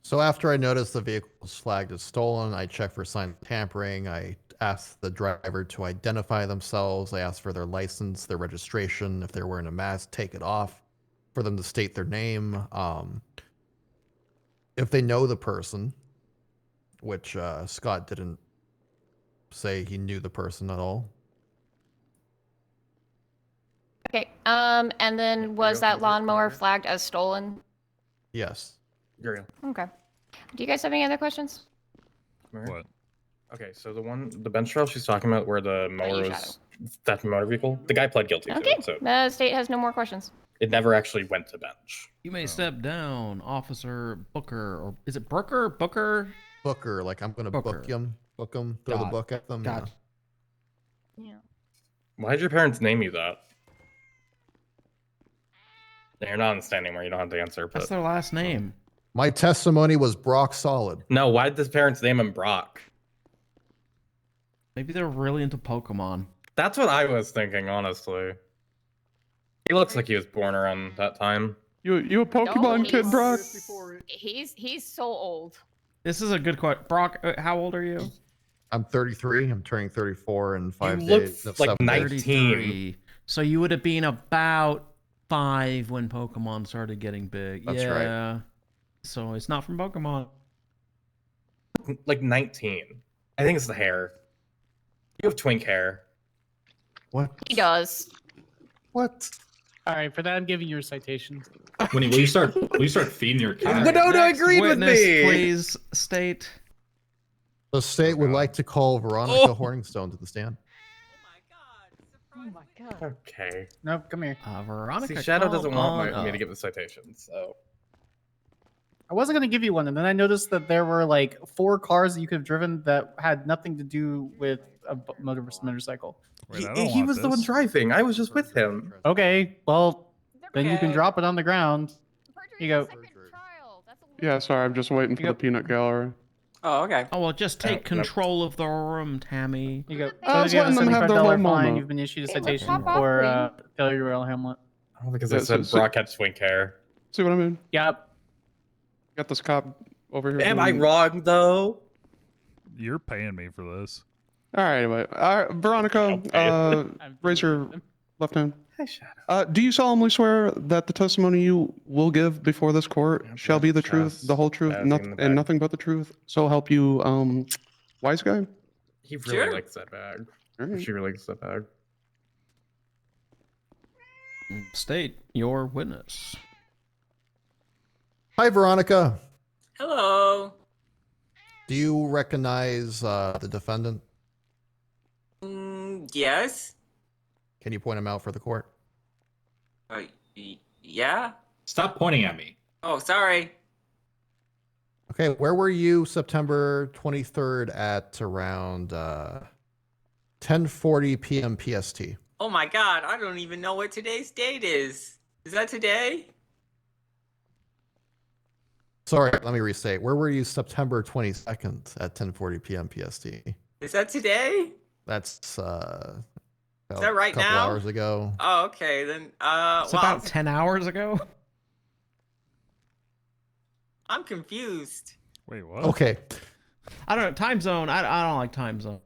So after I notice the vehicle is flagged as stolen, I check for signs of tampering. I ask the driver to identify themselves. I ask for their license, their registration. If they're wearing a mask, take it off for them to state their name. If they know the person, which Scott didn't say he knew the person at all. Okay, and then was that lawnmower flagged as stolen? Yes. Uriel. Okay. Do you guys have any other questions? What? Okay, so the bench trial she's talking about where the mower was theft of motor vehicle, the guy pled guilty Okay, to it, so the state has no more questions. it never actually went to bench. You may step down, Officer Booker, or is it Booker? Booker? Booker, like I'm gonna book him, throw the God. book at them. God. Yeah. Why did your parents name you that? You're not understanding where you don't have to answer. That's But their last name. My testimony was Brock Solid. no, why did his parents name him Brock? Maybe they're really into Pokemon. That's what I was thinking, honestly. He looks like he was born around that time. You a Pokemon kid, Brock? He's so old. This is a good question. Brock, how old are you? I'm 33. I'm turning 34 in 5 look days. No, like 7 days. 33. So you would have been about 5 when Pokemon started getting big. That's right. Yeah. So it's not from Pokemon. Like 19. I think it's the hair. You have twink hair. What? He does. What? All right, for that, I'm giving you a citation. Will you start feeding your cat? Winona agreed with Witness, me. please state. The state would like to call Veronica Horningstone to the stand. Oh my god. Okay. No, come here. Veronica. See, Shadow doesn't want on me up. to give the citation, so. I wasn't gonna give you one, and then I noticed that there were like 4 cars that you could have driven that had nothing to do with a motorcycle. He was the one driving. I was just with him. Okay, well, then you can Okay. drop it on the ground. Here you go. Yeah, sorry, I'm just waiting for the peanut gallery. Oh, okay. Oh well, just take nope. control of the room, Tammy. You go. I was So you have a letting them have their $75 little fine. moment. You've been issued a Hey, let's citation hop off, for Queen. failure to rail Hamlet. Oh, because Yeah, I said so- Brock had twink hair. See what I mean? Yep. Got this cop over here. Am I doing- wrong though? You're paying me for this. All right, anyway. Veronica, raise your left hand. Do you solemnly swear that the testimony you will give before this court shall be the truth, the whole truth, and nothing but the truth? So help you, wise guy? He really Sure. likes that bag. Alright. She really likes that bag. State your witness. Hi, Veronica. Hello. Do you recognize the defendant? Yes. Can you point him out for the court? Yeah. Stop pointing at me. Oh, sorry. Okay, where were you September 23rd at around 10:40 p.m. PST? Oh my God, I don't even know what today's date is. Is that today? Sorry, let me restate. Where were you September 22nd at 10:40 p.m. PST? Is that today? That's about Is that right a couple now? hours ago. Oh, okay then. It's about 10 hours ago. I'm confused. Wait, what? Okay. I don't know. Time zone. I don't like time zone.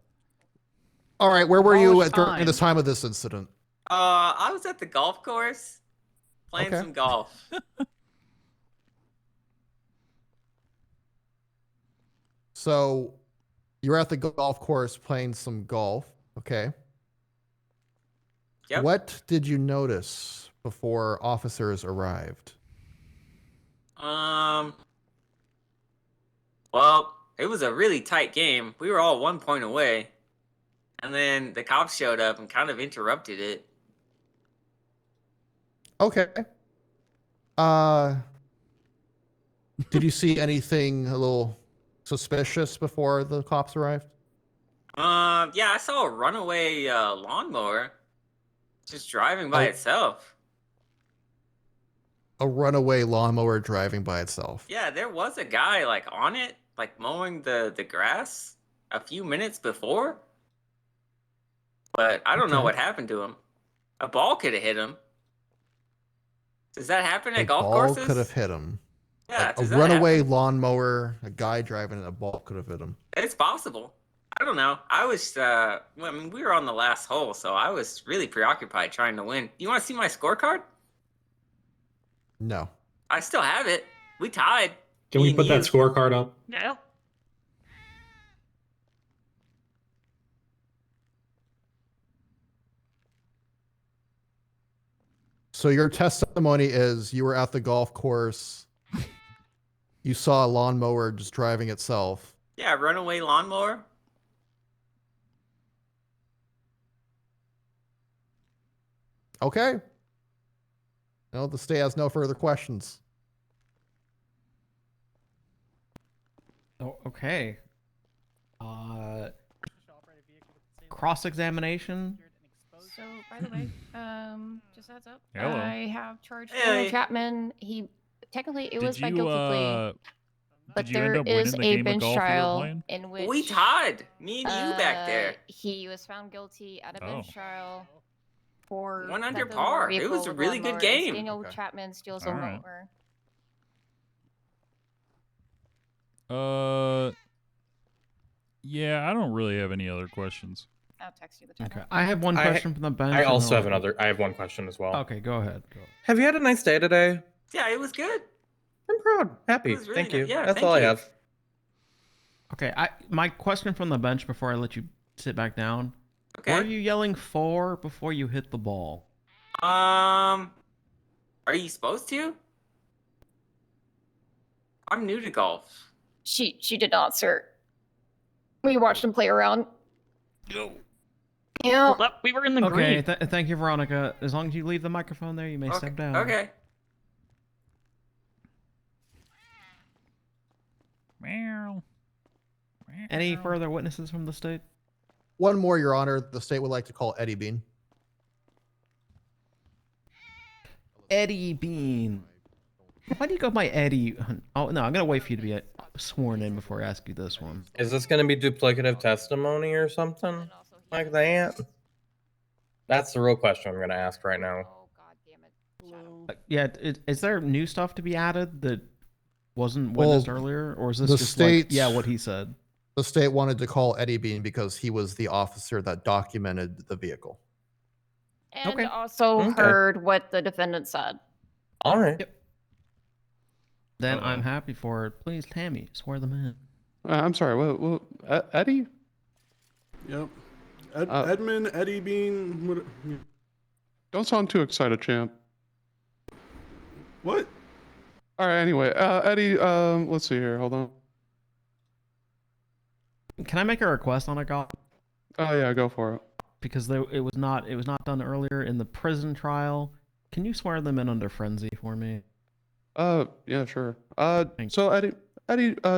All right, where were you College at during time. the time of this incident? I was at the golf course playing Okay. some golf. So you're at the golf course playing some golf. Okay. Yep. What did you notice before officers arrived? Well, it was a really tight game. We were all 1 point away. And then the cops showed up and kind of interrupted it. Okay. Did you see anything a little suspicious before the cops arrived? Yeah, I saw a runaway lawnmower just driving by Oh. itself. A runaway lawnmower driving by itself. Yeah, there was a guy like on it, like mowing the grass a few minutes before. But I don't know Okay. what happened to him. A ball could have hit him. Does that happen at A golf ball courses? could have hit him. Yeah, Like a does that runaway happen? lawnmower, a guy driving a ball could have hit him. It's possible. I don't know. I was, well, I mean, we were on the last hole, so I was really preoccupied trying to win. You want to see my scorecard? No. I still have it. We tied. Can Me we and put that you. scorecard up? Yeah. So your testimony is you were at the golf course. You saw a lawnmower just driving itself. Yeah, runaway lawnmower. Okay. No, the state has no further questions. Oh, okay. Cross-examination. So, by the way, just heads up, Hello. I have charged Hey. Chapman. He technically it was Did by you, guilty plea, but did you end there up winning is the a game of bench golf you were trial playing? in which We tied. Me and you back there. He was found guilty at a bench Oh. trial for Went under theft of a par. It vehicle was a with really good lawnmower as game. Daniel Chapman steals a All right. mower. Yeah, I don't really have any other questions. I'll text you the time. Okay. I have one question from the bench. I and also then have another. I have one question as well. Okay, go ahead. Go. Have you had a nice day today? Yeah, it was good. I'm proud. Happy. It was really Thank you. nice. Yeah, That's thank all I you. have. Okay, my question from the bench before I let you sit back down. Okay. What are you yelling for before you hit the ball? Are you supposed to? I'm new to golf. She did not, sir. We watched him play around. Go. Yeah. Well, we were in the Okay, green. thank you, Veronica. As long as you leave the microphone there, you may step down. Okay. Meow. Any further witnesses from the state? One more, Your Honor. The state would like to call Eddie Bean. Eddie Bean. Why do you go by Eddie? Oh no, I'm gonna wait for you to be sworn in before I ask you this one. Is this going to be duplicative testimony or something like that? That's the real question I'm going to ask right now. Yeah, is there new stuff to be added that wasn't witnessed earlier, or is this the just state, like what he said? The state wanted to call Eddie Bean because he was the officer that documented the vehicle. And also heard what the defendant said. All right. Yep. Then I'm happy for it. Please, Tammy, swear them in. I'm sorry. What? Eddie? Yep. Edmund, Eddie Bean. What? Don't sound too excited, champ. What? All right. Anyway, Eddie. Let's see here. Hold on. Can I make a request on a cop? Oh yeah, go for it. Because it was not done earlier in the prison trial. Can you swear them in under frenzy for me? Yeah, sure. So Eddie,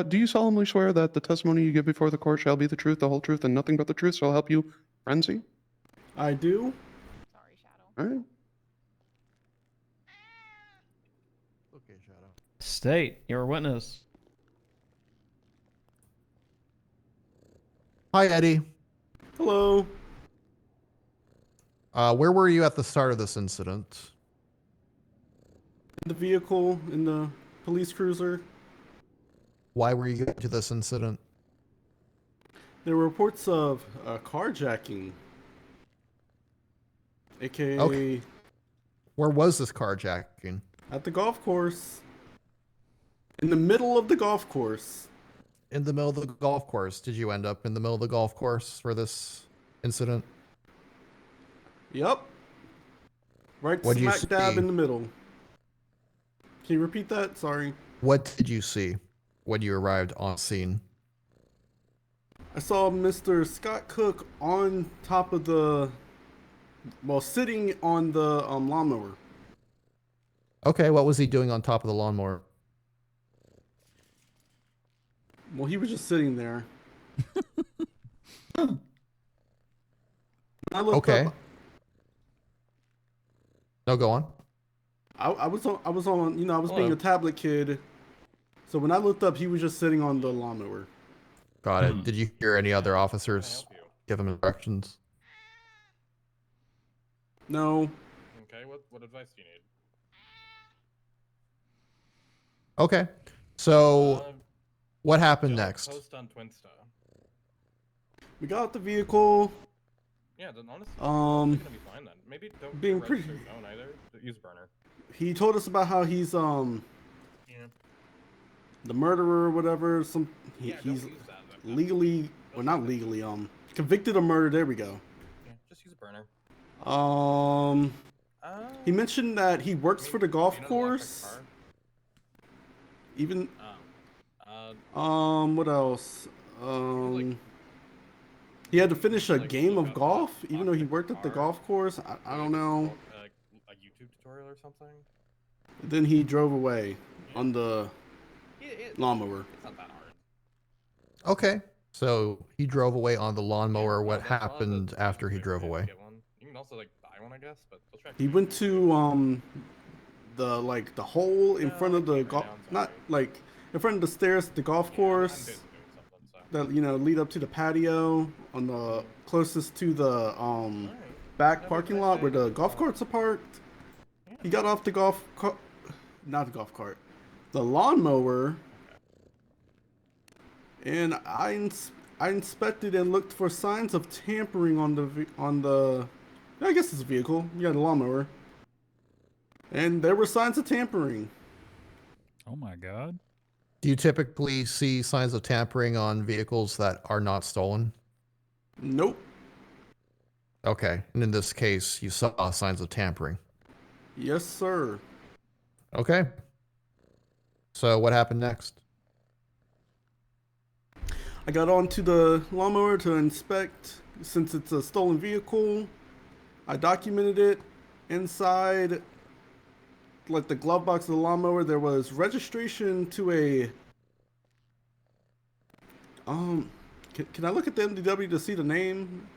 do you solemnly swear that the testimony you give before the court shall be the truth, the whole truth, and nothing but the truth, so I'll help you, frenzy? I do. Sorry, Shadow. All right. Okay, Shadow. State, you're a witness. Hi, Eddie. Hello. Where were you at the start of this incident? In the vehicle, in the police cruiser. Why were you going to this incident? There were reports of carjacking. AKA Okay. Where was this carjacking? at the golf course. In the middle of the golf course. In the middle of the golf course. Did you end up in the middle of the golf course for this incident? Yep. Right What'd you smack dab see? in the middle. Can you repeat that? Sorry. What did you see when you arrived on scene? I saw Mr. Scott Cook on top of the, well, sitting on the lawnmower. Okay, what was he doing on top of the lawnmower? Well, he was just sitting there. I looked Okay. up. No, go on. I was on, you know, I was being a tablet kid. So when I looked up, he was just sitting on the lawnmower. Got it. Did you hear any other officers give him directions? No. Okay, what advice do you need? Okay. So, what happened next? Post on Twinsta. We got out the vehicle. Yeah, then honestly, it's Um, gonna be fine then. Maybe don't being use a pretty- registered phone either. Use burner. He told us about how he's the murderer or whatever. He's legally, well, not legally, convicted of murder. There we go. Yeah, just use a burner. He mentioned that he works for the golf course. Even what else? He had to finish a game of golf, even though he worked at the golf course. I don't know. A YouTube tutorial or something. Then he drove away on the lawnmower. It's not that hard. Okay. So, he drove away on the lawnmower. What happened after he drove away? You can also like buy one, I guess, but they'll try. He went to the hole in front of the golf, not like in front of the stairs at the golf course that lead up to the patio on the closest to the back parking lot where the golf carts are parked. He got off the the lawnmower, and I inspected and looked for signs of tampering on the I guess it's a vehicle. You got a lawnmower. And there were signs of tampering. Oh my god. Do you typically see signs of tampering on vehicles that are not stolen? Nope. Okay. And in this case, you saw signs of tampering. Yes, sir. Okay. So what happened next? I got onto the lawnmower to inspect. Since it's a stolen vehicle, I documented it. Inside, like the glove box of the lawnmower, there was registration to a can I look at the MDW to see the name?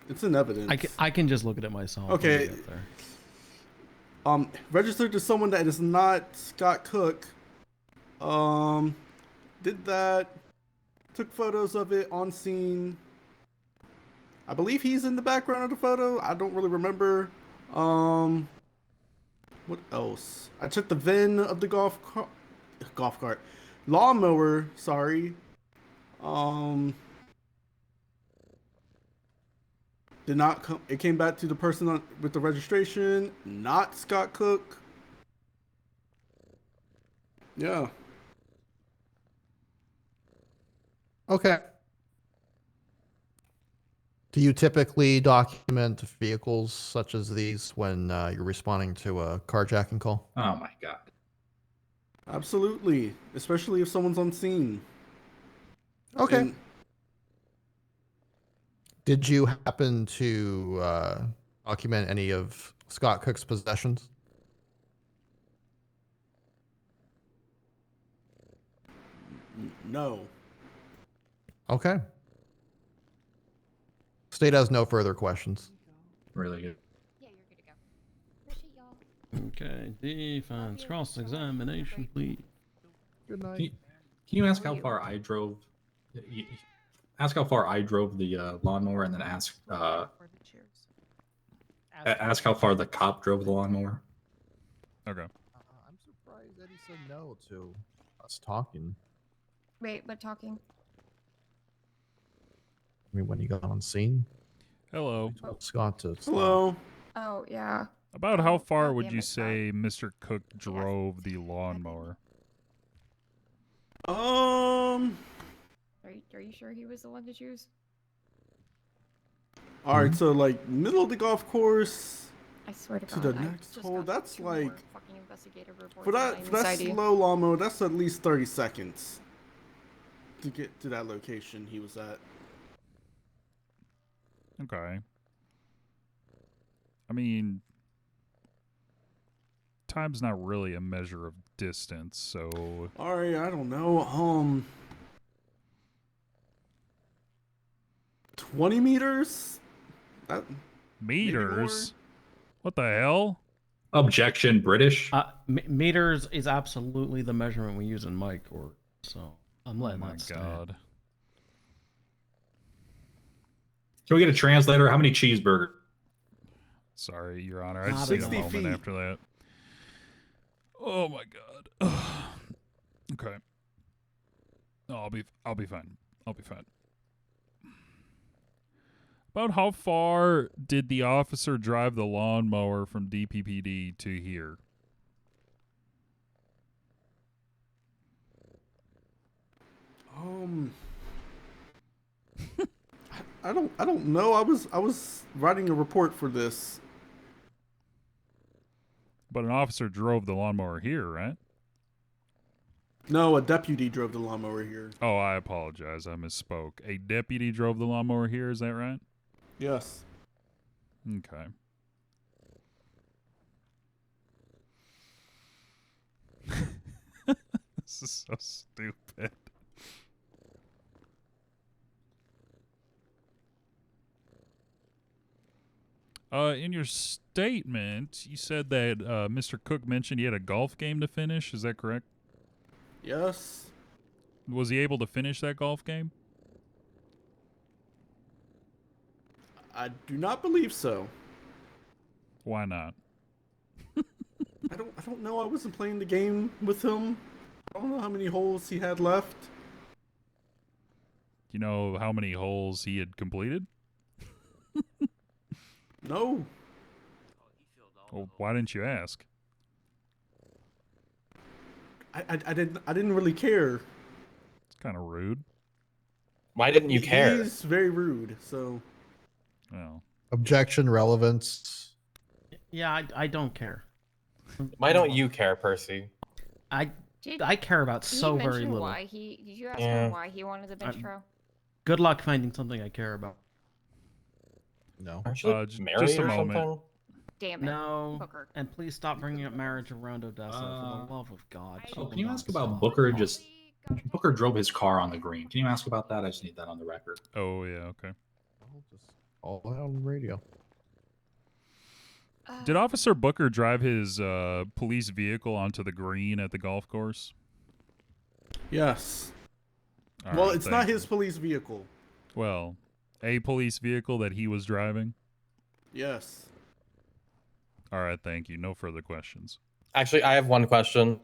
It's in evidence. I can just look at it myself. Okay. Registered to someone that is not Scott Cook. Did that. Took photos of it on scene. I believe he's in the background of the photo. I don't really remember. What else? I took the VIN of the golf cart. Lawnmower, sorry. Did not come. It came back to the person with the registration, not Scott Cook. Yeah. Okay. Do you typically document vehicles such as these when you're responding to a carjacking call? Oh my god. Absolutely, especially if someone's on scene. Okay. And did you happen to document any of Scott Cook's possessions? no. Okay. State has no further questions. Really good. Okay, defense, cross-examination, please. Good Can you ask how far I drove? Ask how far I drove the lawnmower, and then ask ask how far the cop drove the lawnmower. Okay. I'm surprised that he said no to us talking. Wait, what talking? I mean, when you got on scene. Hello. Scott to stop. Hello. Oh, yeah. About how far would damn you it, Scott. say Mr. Cook drove the lawnmower? Are you sure he was the one to choose? All right, so like middle of the golf course I swear to to God. the I next just hole. got That's 2 more like fucking investigative reports for that inside you. slow lawnmower. That's at least 30 seconds to get to that location he was at. Okay. I mean, time's not really a measure of distance, so... All right, I don't know. 20 meters? Meters? What the hell? Objection, British. Meters is absolutely the measurement we use in mic court, so I'm letting that stand. God. Can we get a translator? How many cheeseburgers? Sorry, Your Honor. I just Not need a 60 moment feet. after that. Oh my God. Okay. No, I'll be fine. I'll be fine. About how far did the officer drive the lawnmower from DPPD to here? I don't know. I was writing a report for this. But an officer drove the lawnmower here, right? No, a deputy drove the lawnmower here. Oh, I apologize. I misspoke. A deputy drove the lawnmower here, is that right? Yes. Okay. This is so stupid. In your statement, you said that Mr. Cook mentioned he had a golf game to finish. Is that correct? Yes. Was he able to finish that golf game? I do not believe so. Why not? I don't know. I wasn't playing the game with him. I don't know how many holes he had left. You know how many holes he had completed? No. Well, why didn't you ask? I didn't really care. It's kind of rude. Why didn't you care? He's very rude, so. Well. Objection, relevance. Yeah, I don't care. Why don't you care, Percy? I care about so Did he very mention little. why he? Did you ask Yeah. him why he wanted the bench trial? Good luck finding something I care about. No. Aren't you married just a or moment. something? Damn it. No. Booker. And please stop bringing up marriage around Odessa, for the love of God. Oh, can you ask about Booker? Booker drove his car on the green. Can you ask about that? I just need that on the record. Oh, yeah, okay. I'll just call it out on the radio. Did Officer Booker drive his police vehicle onto the green at the golf course? Yes. All Well, right, it's not thank his police vehicle. Well, a police vehicle that he was driving? Yes. All right, thank you. No further questions. Actually, I have one question.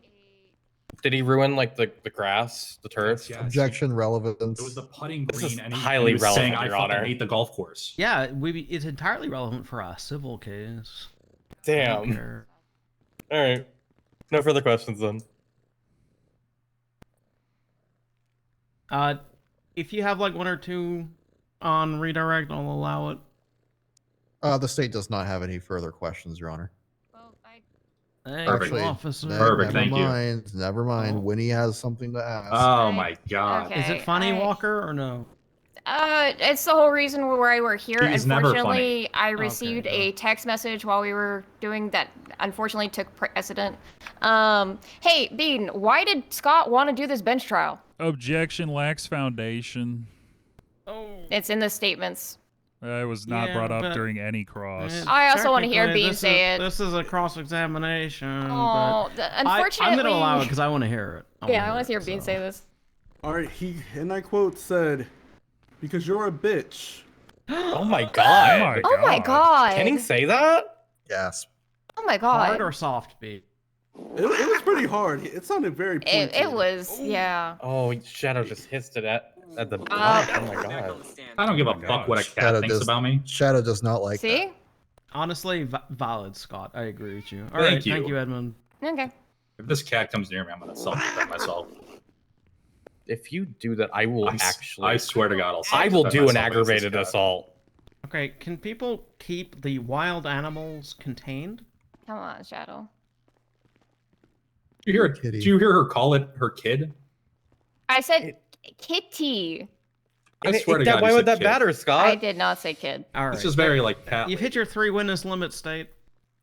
Did he ruin like the grass, the turf? Objection, relevance. It was the putting This green, is and he, highly and he was saying, relevant, I Your fucking Honor. hate the golf course. Yeah, it's entirely relevant for a civil case. Damn. All right. No further questions then. If you have like one or two on redirect, I'll allow it. The state does not have any further questions, Your Honor. Thank Perfect. you, officer. Perfect, Never thank you. mind. Never mind. Winnie has something to ask. Oh my god. Is it funny, I- Walker, or no? It's the whole reason why we're here. He's never Unfortunately, I Okay, received go. a text message while we were doing that. Unfortunately, took precedent. Hey, Bean, why did Scott want to do this bench trial? Objection lacks foundation. It's in the statements. It was not Yeah, brought up but- during any cross. I also want to hear Technically, Bean this say is- it. This is a cross-examination. Oh, but I'm unfortunately. going to allow it because I want to hear it. Yeah, I want to hear Bean say this. All right, and I quote said, "Because you're a bitch." Oh my god. Oh my god. Can he say that? Yes. Oh my god. Hard or soft, Beat? It was pretty hard. It sounded very pointed. It was, yeah. Oh, Shadow just hissed it at the oh my god. I don't give a fuck what a cat thinks about me. Shadow does not like See? Honestly, valid, Scott. I agree with you. All Thank right, you. thank you, Edmund. Okay. If this cat comes near me, I'm gonna self-defend myself. If you do that, I will actually. I swear to God, I will self-defend do an myself against this aggravated cat. assault. Okay, can people keep the wild animals contained? Come on, Shadow. Did you hear her call it her kid? I said kitty. I swear to God, why you would said that kid. matter, Scott? I did not say kid. All right. This is very like Pat. You've hit your 3-witness limit, State.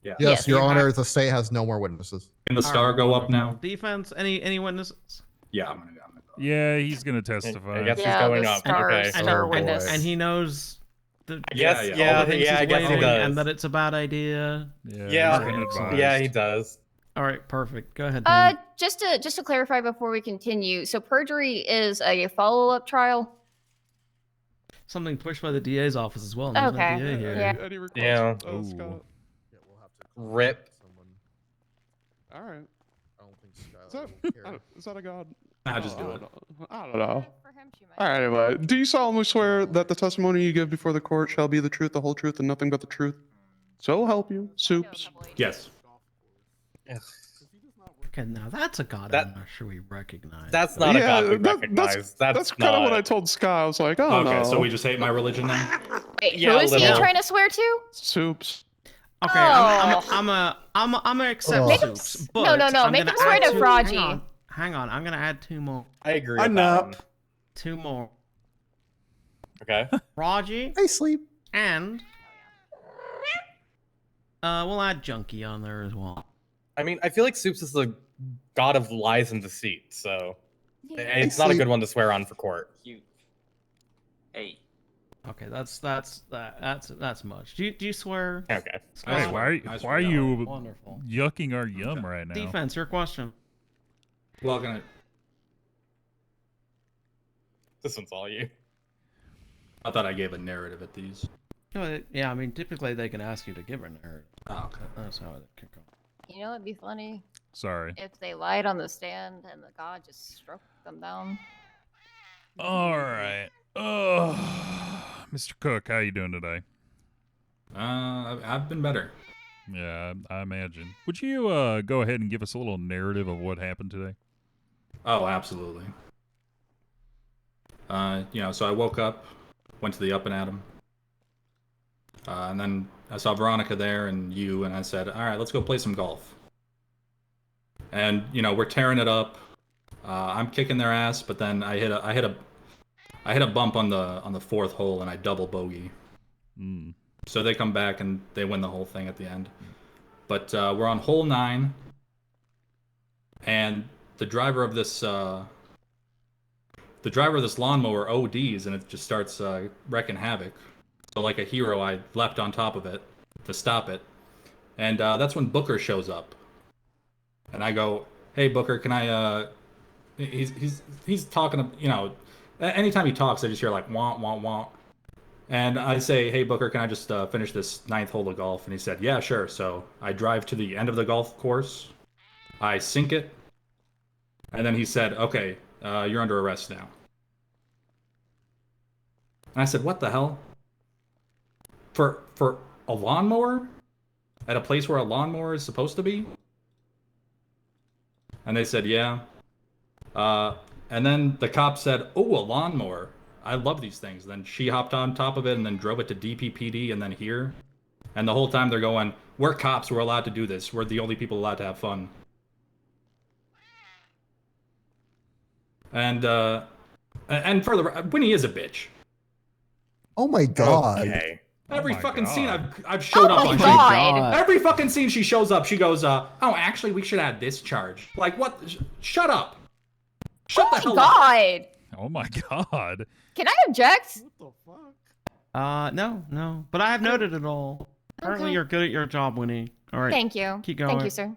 Yeah. Yes, Your you Honor, have- the state has no more witnesses. Can the All star right, go up wonderful. now? Defense, any witnesses? Yeah, I'm gonna go. Yeah, he's gonna testify. I guess Yeah, he's going the up. star- Okay. star Oh, boy. witness. And he knows the Yes, Yeah, yeah, all the things I he's guess he waiting, does. and that it's a bad idea. Yeah, he's been advised. yeah, he does. All right, perfect. Go ahead. Dan. Just to clarify before we continue, so perjury is a follow-up trial. Something pushed by the DA's office as well. There's no Okay, DA here. yeah. Any requests? Yeah. Scott? Rip. All right. I don't think Is that, is that a god? Nah, just do it. I don't know. All right, anyway. Do you solemnly swear that the testimony you give before the court shall be the truth, the whole truth, and nothing but the truth? So help you, Soups. Yes. Okay, now that's a god That- I'm not sure we recognize. That's not a god we that- recognize. That's kind of what I told Scott. I was like, oh Okay, no. so we just hate my religion then? Wait, Yeah, who a is he little. trying to swear to? Soups. Okay, Oh. I'm gonna accept Make him Soups, s- but no, I'm make gonna him swear add to two- Fraudgy. Hang on, I'm gonna add 2 more. I agree with I'm that up. one. 2 more. Okay. Raji I sleep. and we'll add Junkie on there as well. I mean, I feel like Soups is the god of lies and deceit, so Yeah. it's not a good one to swear on for court. You. Hey. Okay, that's much. Do you swear? Okay. Hey, why are you Wonderful. yucking our yum right now? Defense, your question. Well, gonna. This one's all you. I thought I gave a narrative at these. Yeah, I mean, typically they can ask you to give her narrative. Oh, okay. That's how it can go. You know, it'd be funny Sorry. if they lied on the stand and the god just struck them down. All right. Mr. Cook, how you doing today? I've been better. Yeah, I imagine. Would you go ahead and give us a little narrative of what happened today? Oh, absolutely. So I woke up, went to the Up and Atom, and then I saw Veronica there and you, and I said, "All right, let's go play some golf." And we're tearing it up. I'm kicking their ass, but then I hit a bump on the 4th hole and I double bogey. Mm. So they come back and they win the whole thing at the end. But we're on hole 9, and the driver of this lawnmower ODs, and it just starts wrecking havoc. So like a hero, I leapt on top of it to stop it, And that's when Booker shows up. And I go, "Hey Booker, can I he's talking, you know, anytime he talks I just hear like wah wah wah. And I say, "Hey Booker, can I just finish this 9th hole of golf?" And he said, "Yeah, sure." So I drive to the end of the golf course. I sink it. And then he said, "Okay, you're under arrest now." And I said, "What the hell? For a lawnmower? At a place where a lawnmower is supposed to be?" And they said, "Yeah." And then the cop said, "Oh, a lawnmower. I love these things." Then she hopped on top of it and then drove it to DPPD and then here. And the whole time they're going, "We're cops. We're allowed to do this. We're the only people allowed to have fun." And further, Winnie is a bitch. Oh my god. Okay. Every my fucking scene God. I've showed up my on. God. Every fucking scene she shows up, she goes, "Oh, actually, we should add this charge." Like, what? Shut up. Shut the hell up. God. Oh my god. Can I object? No. But I have noted it all. Apparently Okay. you're good at your job, Winnie. All right. Thank you. Keep going. Thank you, sir.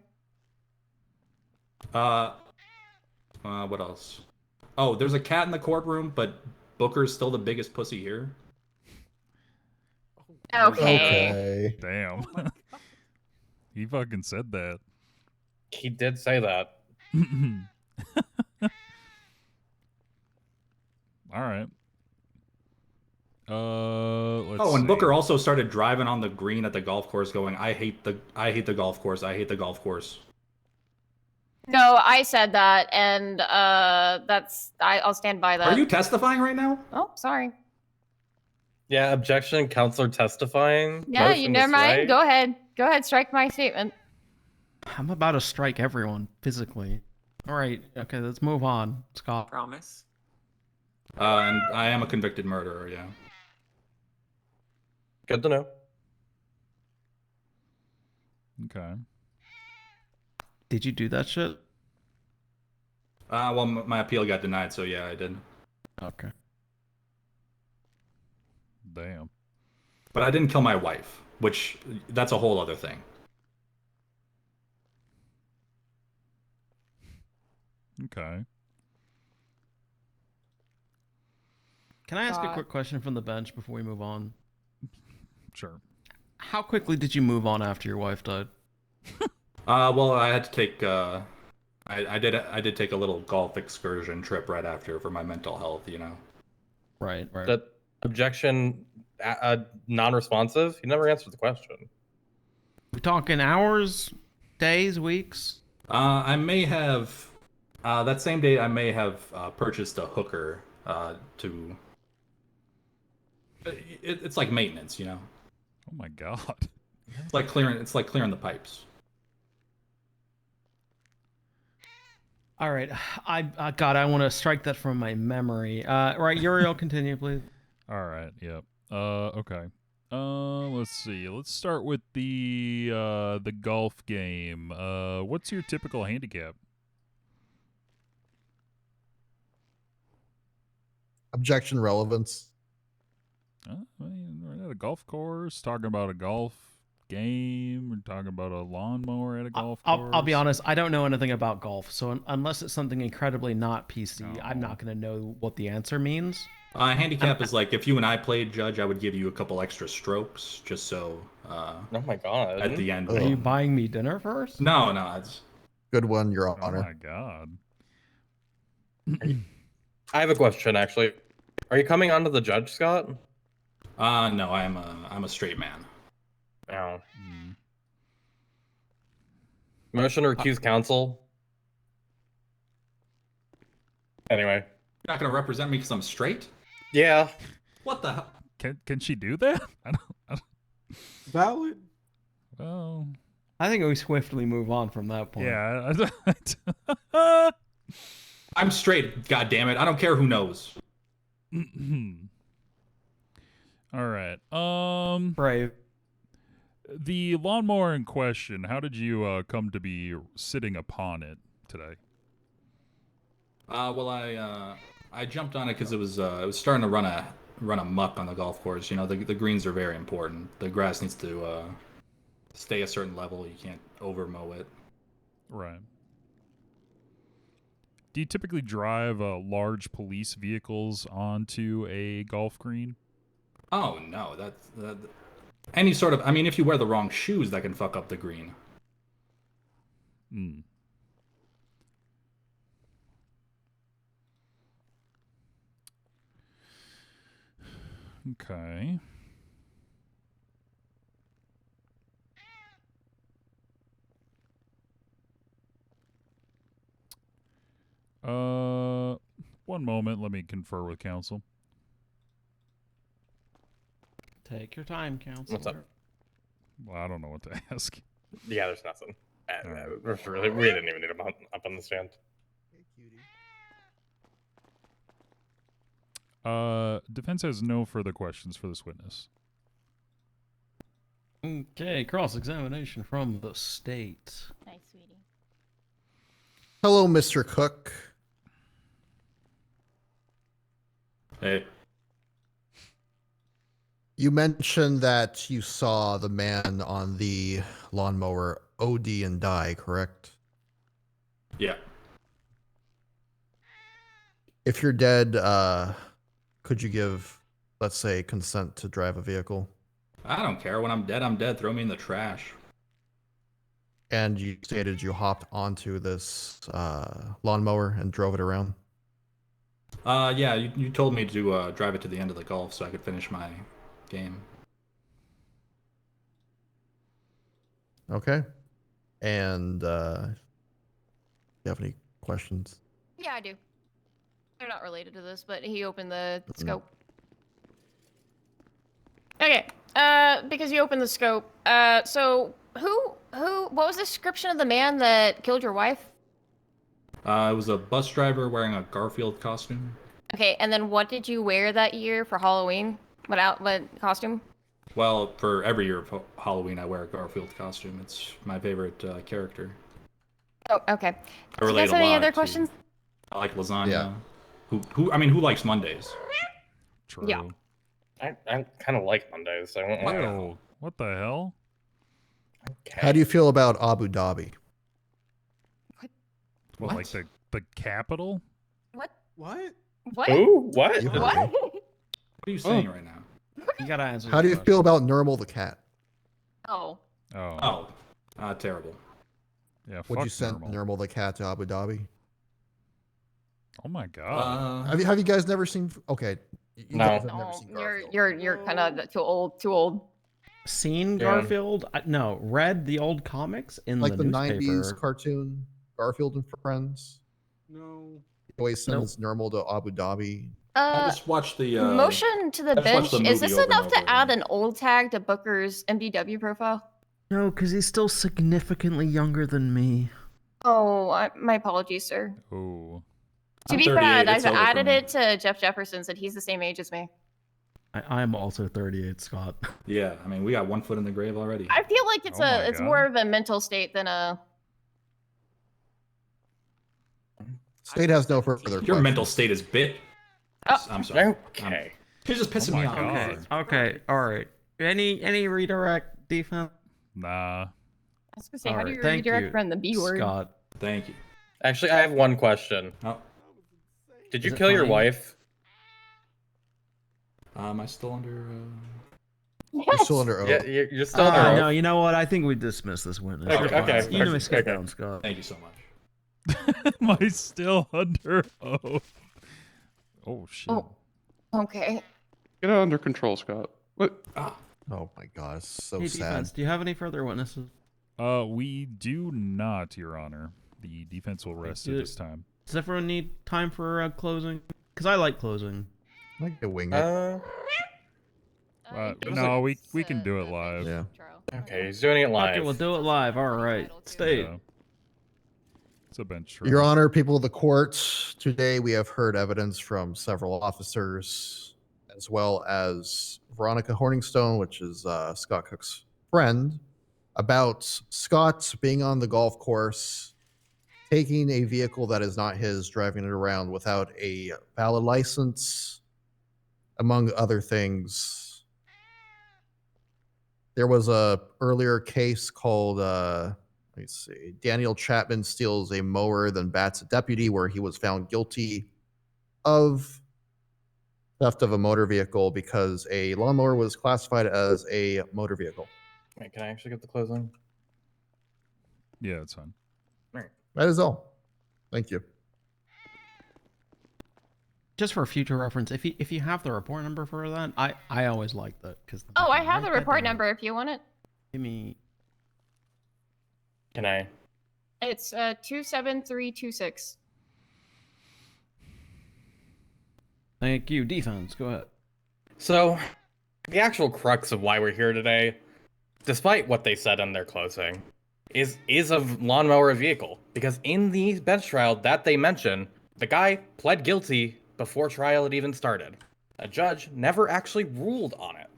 What else? Oh, there's a cat in the courtroom, but Booker's still the biggest pussy here. Okay. Damn. He fucking said that. He did say that. All right. Let's Oh, and see. Booker also started driving on the green at the golf course, going, I hate the golf course. I hate the golf course." No, I said that, and I'll stand by that. Are you testifying right now? Oh, sorry. Yeah, objection, counselor testifying. Yeah, you Motion never to mind. strike. Go ahead. Go ahead. Strike my statement. I'm about to strike everyone physically. All right. Okay, let's move on. Scott. Promise. And I am a convicted murderer, yeah. Good to know. Okay. Did you do that shit? Well, my appeal got denied, so yeah, I did. Okay. Damn. But I didn't kill my wife, which that's a whole other thing. Okay. Can I ask a quick question from the bench before we move on? Sure. How quickly did you move on after your wife died? Well, I had to take I did take a little golf excursion trip right after for my mental health, you know. Right. That objection, non-responsive. He never answered the question. We talking hours, days, weeks? I may have that same day I may have purchased a hooker to. It's like maintenance, you know. Oh my god. It's like clearing the pipes. All right. God, I want to strike that from my memory. Right, Uriel, continue, please. All right. Yep. Okay. Let's see. Let's start with the golf game. What's your typical handicap? Objection relevance. I mean, we're at a golf course talking about a golf game. We're talking about a lawnmower at a golf course. I'll be honest. I don't know anything about golf, so unless it's something incredibly not PC, I'm not going to know what the answer means. Handicap is like if you and I played, Judge, I would give you a couple extra strokes just so. Oh my god! At the end. Are you buying me dinner first? No, it's good one, Your Honor. Oh my god. I have a question, actually. Are you coming on to the judge, Scott? No, I'm a straight man. Oh. Motion to recuse counsel. Anyway. You're not gonna represent me because I'm straight? Yeah. What the hell? Can she do that? I don't... Valid. Well, I think we swiftly move on from that point. Yeah. I'm straight. God damn it! I don't care who knows. All right. Brave. The lawnmower in question. How did you come to be sitting upon it today? Well, I jumped on it because it was starting to run a muck on the golf course. You know, the greens are very important. The grass needs to stay a certain level. You can't over mow it. Right. Do you typically drive large police vehicles onto a golf green? Oh no, that any sort of. I mean, if you wear the wrong shoes, that can fuck up the green. Hmm. Okay. One moment. Let me confer with counsel. Take your time, counselor. What's up? Well, I don't know what to ask. Yeah, there's nothing. Really, we didn't even need him up on the stand. Defense has no further questions for this witness. Okay, cross-examination from the state. Nice, sweetie. Hello, Mr. Cook. Hey. You mentioned that you saw the man on the lawnmower OD and die, correct? Yeah. If you're dead, could you give, let's say, consent to drive a vehicle? I don't care. When I'm dead, I'm dead. Throw me in the trash. And you stated you hopped onto this lawnmower and drove it around? Yeah, you told me to drive it to the end of the golf so I could finish my game. Okay. And you have any questions? Yeah, I do. They're not related to this, but he opened the scope. Okay, because you opened the scope, so what was the description of the man that killed your wife? It was a bus driver wearing a Garfield costume. Okay, and then what did you wear that year for Halloween? What costume? Well, for every year of Halloween, I wear a Garfield costume. It's my favorite character. Oh, okay. I Do you relate guys have a any lot other to- questions? I like lasagna. Yeah. Who likes Mondays? True. Yeah. I kind of like Mondays. I won't lie. Whoa, what the hell? How do you feel about Abu Dhabi? What? Like the capital? What? What? What? Ooh, what? You heard What? me. What are you saying right now? You gotta answer. How do you feel about Nermal the cat? Oh. Oh. Terrible. Yeah. Would fuck you send normal. Nermal the cat to Abu Dhabi? Oh my god. Have you guys never seen? Okay. You No. guys have never No, seen you're kind of too old. Seen Yeah. Garfield? No, read the old comics in like the newspaper. 90s cartoon Garfield and Friends. No. He always sends Nermal to Abu Dhabi. I just watched the Motion to the I just watched bench. the Is movie this over and enough over to add an old tag to Booker's MDW profile? No, because he's still significantly younger than me. Oh, my apologies, sir. Oh. To I'm be 38, fair, I've it's over for added me. it to Jeff Jefferson's, and he's the same age as me. I'm also 38, Scott. Yeah, I mean, we got one foot in the grave already. I feel like it's Oh my it's God. more of a mental state than a. State has no further Your questions. mental state is bit. Oh. I'm sorry. Okay. You're just pissing Oh me my off. God. Okay, alright. Any redirect defense? Nah. I was gonna say, how do Alright, you thank redirect you, from the B word? Scott. Thank you. Actually, I have one question. Oh, Did Is you it kill your fine? wife? am I still under? You're still under oath. Yeah, you're still under oath. No, you know what? I think we dismiss this witness. Okay, You're fine. okay, You may okay, sit okay. down, Scott. Thank you so much. Am I still under oath? Oh shit. Oh, okay. Get it under control, Scott. What? Oh my god, it's so Hey, sad. defense, do you have any further witnesses? We do not, Your Honor. The defense will rest at do- this time. Does everyone need time for closing? Because I like closing. I like to wing it. No, we can do it live. Yeah. Okay, he's doing it live. Okay, we'll do it live. All right. State. Yeah. It's a bench trial. Your Honor, people of the court, today we have heard evidence from several officers, as well as Veronica Horningstone, which is Scott Cook's friend, about Scott being on the golf course, taking a vehicle that is not his, driving it around without a valid license, among other things. There was a earlier case called let me see. Daniel Chapman steals a mower, then bats a deputy, where he was found guilty of theft of a motor vehicle because a lawnmower was classified as a motor vehicle. Wait, can I actually get the closing? Yeah, it's fine. That is all. Thank you. Just for future reference, if you have the report number for that, I always like that because. Oh, I have the report number if you want it. Give me. Can I? It's 27326. Thank you. Defense, go ahead. So, the actual crux of why we're here today, despite what they said in their closing, is a lawnmower a vehicle? Because in the bench trial that they mention, the guy pled guilty before trial had even started. A judge never actually ruled on it.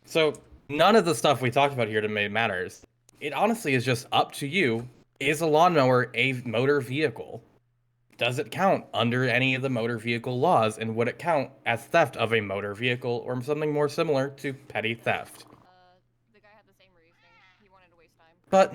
So, none of the stuff we talked about here today matters. It honestly is just up to you. Is a lawnmower a motor vehicle? Does it count under any of the motor vehicle laws, and would it count as theft of a motor vehicle or something more similar to petty theft? The guy had the same reasoning. He wanted to waste time. But,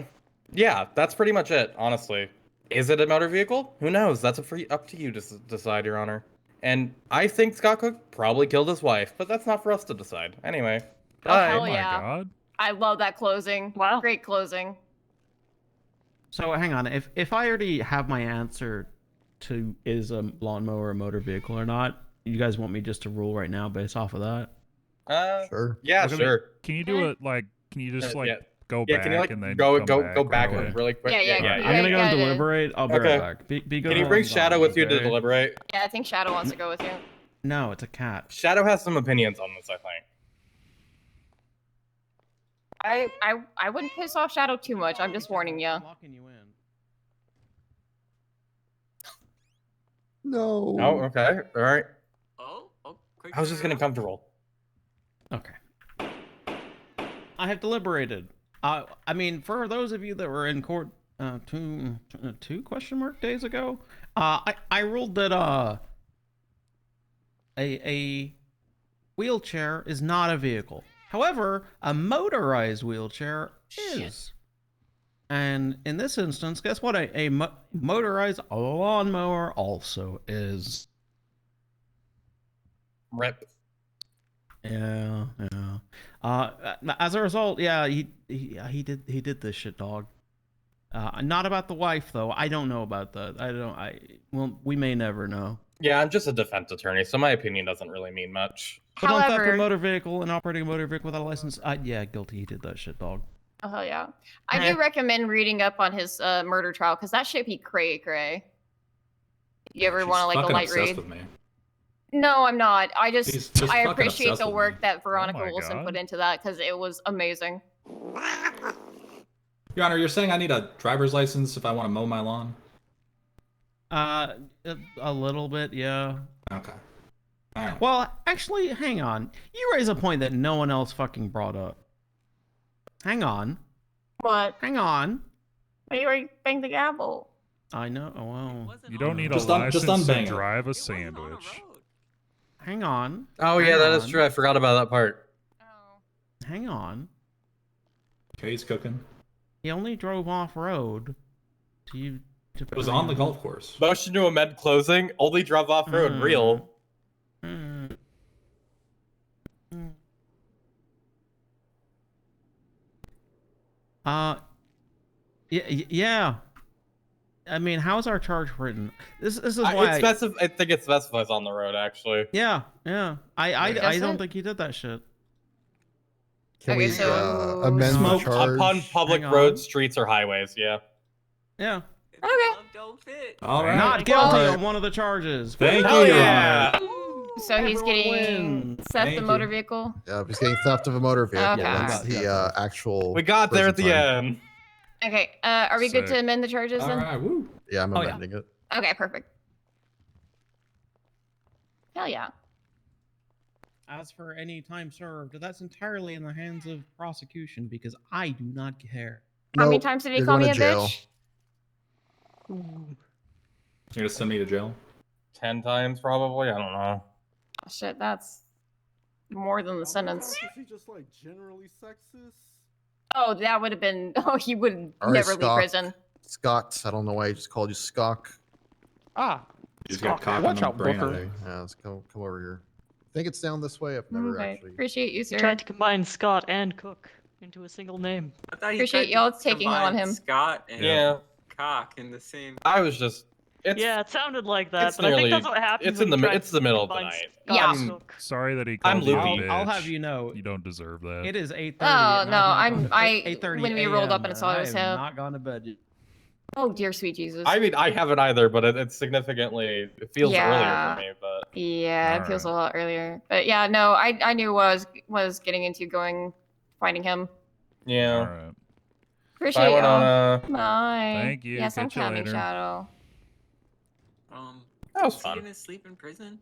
yeah, that's pretty much it, honestly. Is it a motor vehicle? Who knows? That's up to you to decide, Your Honor. And I think Scott Cook probably killed his wife, but that's not for us to decide. Anyway, bye. Hell yeah. I love that closing. Wow. Great closing. So hang on, if I already have my answer to is a lawnmower a motor vehicle or not, you guys want me just to rule right now based off of that? Sure. Yeah, Look, I mean, sure. can you do it like? Can you just like yeah. go Yeah, back can you, like, and then go come back right away? really quick? Yeah. I'm gonna go and deliberate. I'll be right back. Be good. Can you bring Shadow with you to deliberate? Yeah, I think Shadow wants to go with you. No, it's a cat. Shadow has some opinions on this, I think. I wouldn't piss off Shadow too much. I'm just warning you. Locking you in. No. Oh, okay. All right. Oh, quick. I was just getting comfortable. Okay. I have deliberated. I mean, for those of you that were in court two question mark days ago, I ruled that a wheelchair is not a vehicle. However, a motorized wheelchair is. And in this instance, guess what? A motorized lawnmower also is. Rip. Yeah. As a result, yeah, he did this shit, dog. Not about the wife though. I don't know about that. Well, we may never know. Yeah, I'm just a defense attorney, so my opinion doesn't really mean much. But on theft of a motor vehicle and operating a motor vehicle without a license, yeah, guilty. He did that shit, dog. Oh hell yeah! I do recommend reading up on his murder trial because that shit be cray. You ever want to like a light read? With me. No, I'm not. I He's just just I fucking appreciate obsessed the with work that Veronica my Wilson God. put into that because it was amazing. Your Honor, you're saying I need a driver's license if I want to mow my lawn? A little bit, yeah. Okay. All right. Well, actually, hang on. You raise a point that no one else fucking brought up. Hang on. What? Hang on. You already banged the gavel. I know. Well, You don't need Just a unbang license to it. drive a sandwich. hang on. Oh yeah, that is true. I forgot about that part. Hang on. Okay, he's cooking. He only drove off road. It was on the golf course. Motion to amend closing. Only drove off road. Real. Yeah. I mean, how's our charge written? This is why I think it specifies on the road actually. Yeah. I Does don't it? think he did that shit. Can Okay, we so- amend the Smoke charge? Upon public Hang on. roads, streets, or highways. Yeah. Yeah. Okay. All right. Not guilty on one of the charges. Thank Hell you, Your yeah. Honor. So he's getting wins. theft Thank of you. motor vehicle. Yeah, he's getting theft of a motor vehicle. Okay. That's the actual. We got there at the prison time. end. Okay. Are we good Sick. to amend the charges All then? right. Woo. Yeah, I'm Oh, yeah. amending it. Okay, perfect. Hell yeah. As for any time served, that's entirely in the hands of prosecution because I do not care. How many Nope, times did he you're call going me a to jail. bitch? You're gonna send me to jail? 10 times probably. I don't know. Oh, shit, that's more than the sentence. Was he just like generally sexist? Oh, that would have been. Oh, he would All right, never leave Scott. prison. Scott. I don't know why I just called you Skock. Ah. He's got cock Watch on the out, brain. Booker. Yeah, let's come over here. I think it's down this way. I've never Okay, actually. appreciate you, He sir. tried to combine Scott and Cook into a single name. I thought he Appreciate tried to y'all taking on combine him. Scott and Yeah. cock in the same. I was just. It's Yeah, it sounded like that, it's but I think that's nearly- what happens it's when in the you mi- try it's the middle of the combine night. Scott Yeah. and Cook. Sorry that he I'm called you a loopy. bitch. I'll have you know, You don't deserve that. it is 8:30. Oh and no, I've not gone- 8:30 when we rolled up and saw it was I have him. not gone to bed. Oh dear, sweet Jesus. I mean, I haven't either, but it's significantly. It feels earlier Yeah. for me, but. Yeah, it feels a lot earlier. But yeah, no, I knew was getting into finding him. Yeah. All right. Appreciate Bye, y'all. Winona. Bye. Thank you. Yes, I'm Catch you coming, later. Shadow. That was Is fun. he gonna sleep in prison?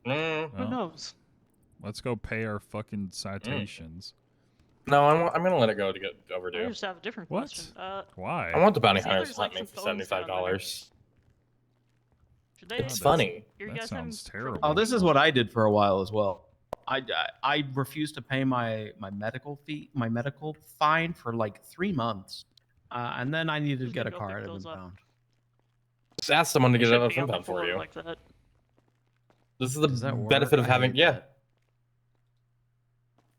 Who Well, knows? let's go pay our fucking citations. No, I'm gonna let it go to get I overdue. just have a different What? question. Why? I want the bounty See, hunters there's, to let like, me some for phones down there. $75. Should they? It's funny. You That guys having sounds trouble terrible. Oh, this is what I did for a while as well. I refused to pay my medical fine for like 3 months, and then I needed to Just get a go car pick at those up. impound. Just ask someone to They get should a be on the impound for floor you. like that. This is the Does that work? benefit of I having hate that.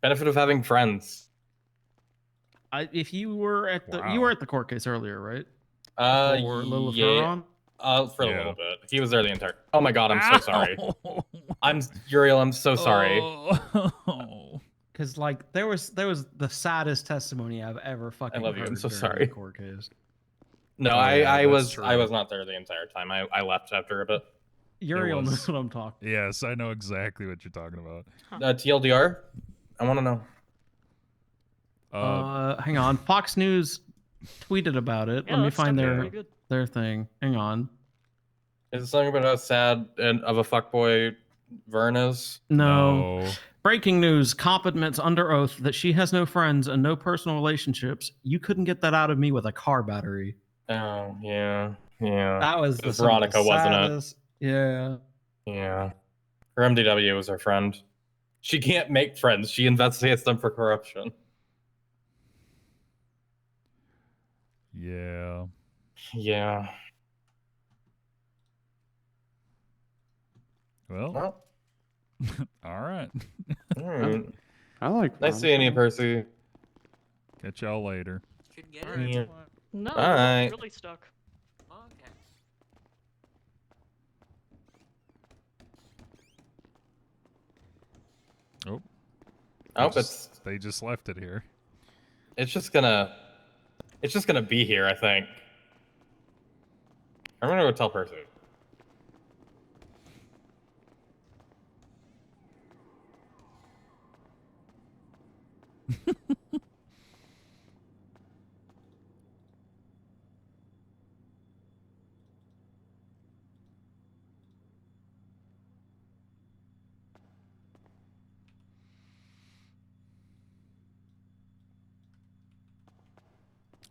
benefit of having friends. If you were at the Wow. you were at the court case earlier, right? Uh, For Lilith yeah. Huron? For a Yeah. little bit. He was there the entire. Oh my god, I'm so sorry. I'm Uriel. I'm so sorry. Oh. Because like there was the saddest testimony I've ever fucking love you, I'm heard so during sorry. a court case. No, Oh, I yeah, that's was true. not there the entire time. I left after a bit. Uriel was- knows what I'm talking. Yes, I know exactly what you're talking about. TLDR. I want to know. Hang on. Fox News tweeted about it. Yeah, Let me that find stuff is their pretty good. their thing. Hang on. Is it something about how sad and of a fuckboy Vern is? No. Breaking news. Cop admits under oath that she has no friends and no personal relationships. You couldn't get that out of me with a car battery. Oh yeah, yeah. That was It was some of the Veronica, wasn't it? saddest- Yeah. Yeah. Her MDW was her friend. She can't make friends. She investigates them for corruption. Yeah. Yeah. Well. All right. All right. I like. Nice seeing you, Percy. Catch y'all later. Should get Yeah. it. No, All right. really stuck. Okay. Oh. Oh, They just left it here. it's just gonna be here, I think. I'm gonna go tell Percy.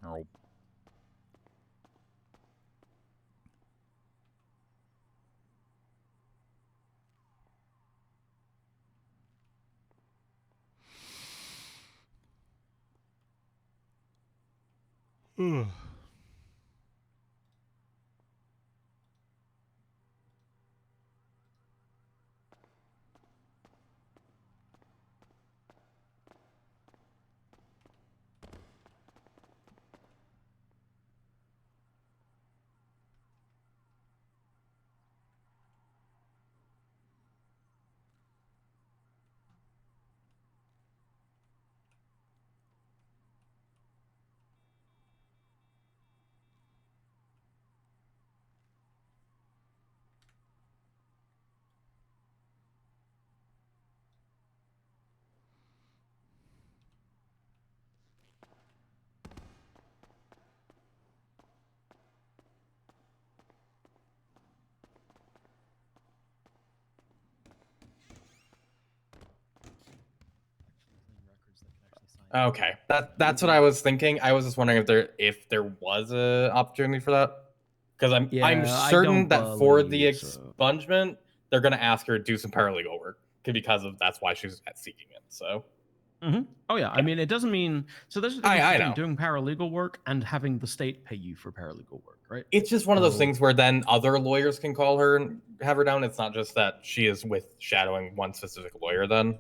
Oh. Ugh. Okay, that's what I was thinking. I was just wondering if there was a opportunity for that, because I'm Yeah, I certain don't that for the believe so. expungement they're gonna ask her to do some paralegal work. because of that's why she's seeking it. So. Oh yeah. I mean, it doesn't mean so. There's a I difference between know. doing paralegal work and having the state pay you for paralegal work, right? It's just one of those So- things where then other lawyers can call her and have her down. It's not just that she is with shadowing one specific lawyer then.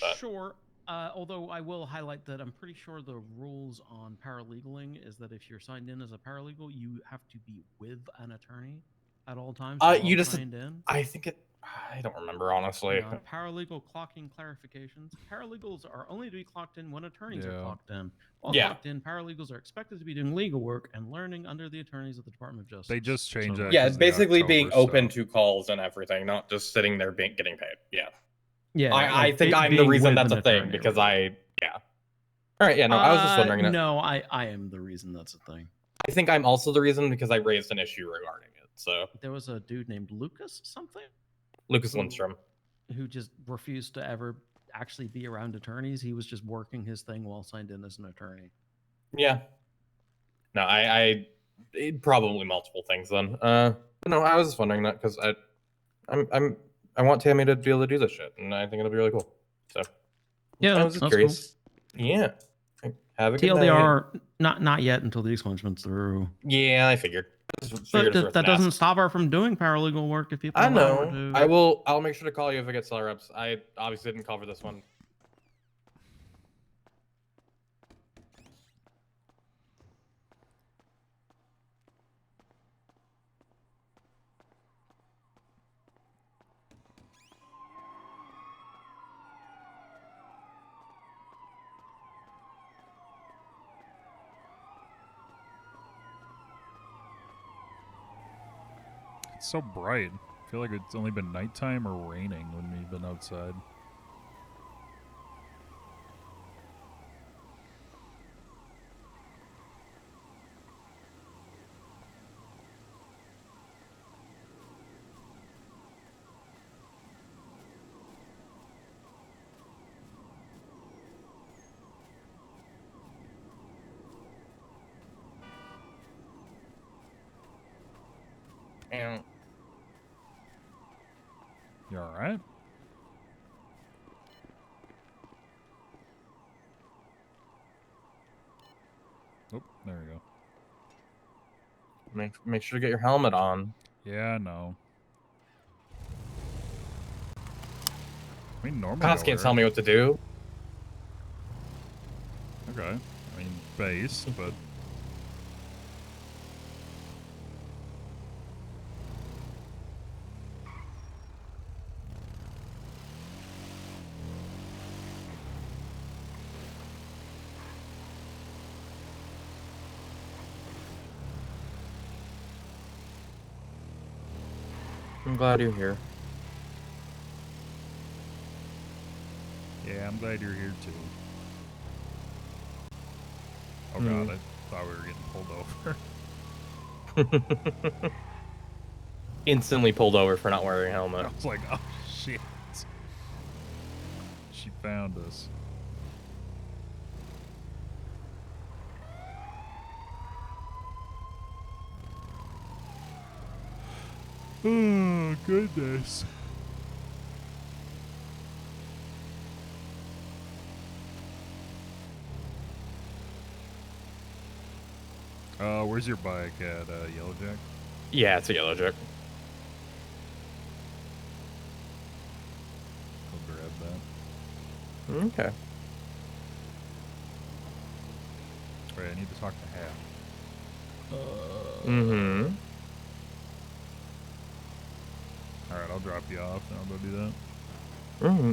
But. Sure. Although I will highlight that I'm pretty sure the rules on paralegaling is that if you're signed in as a paralegal, you have to be with an attorney at all times. You while just. signed in. I think it. I don't remember honestly. Paralegal clocking clarifications. Paralegals are only to be clocked in when attorneys are Yeah. clocked in. While Yeah. clocked in, paralegals are expected to be doing legal work and learning under the attorneys of the Department of Justice. They just changed that. Yeah, 'cause it's of the basically being October open stuff. to calls and everything, not just sitting there getting paid. Yeah. Yeah, I like think I'm the being reason with that's an a thing attorney, because right? yeah. All right, yeah, no, I was just wondering that. No, I am the reason that's a thing. I think I'm also the reason because I raised an issue regarding it. So There was a dude named Lucas something Lucas who- Lindstrom. who just refused to ever actually be around attorneys. He was just working his thing while signed in as an attorney. Yeah. No, probably multiple things then. No, I was just wondering that because I want Tammy to be able to do this shit, and I think it'll be really cool. So Yeah, I was just that's curious. Yeah. Have a good night. TLDR, not yet until the expansion's through. Yeah, I figured. But that doesn't stop her from doing paralegal work if people I allow her know. to. I'll make sure to call you if I get seller reps. I obviously didn't call for this one. It's so bright. I feel like it's only been nighttime or raining when we've been outside. And You all right? Oh, there we go. Make sure to get your helmet on. Yeah, I know. I mean, normally Cops can't tell me what to do. Okay. I mean, base, but... I'm glad you're here. Yeah, I'm glad you're here too. Oh Hmm. god, I thought we were getting pulled over. Instantly pulled over for not wearing a helmet. I was like, oh shit. She found us. Oh, goodness. Where's your bike at, Yellow Jack? Yeah, it's a yellow jack. I'll grab that. Okay. Wait, I need to talk to Hal. Mm-hmm. Alright, I'll drop you off and I'll go do that. Mm-hmm.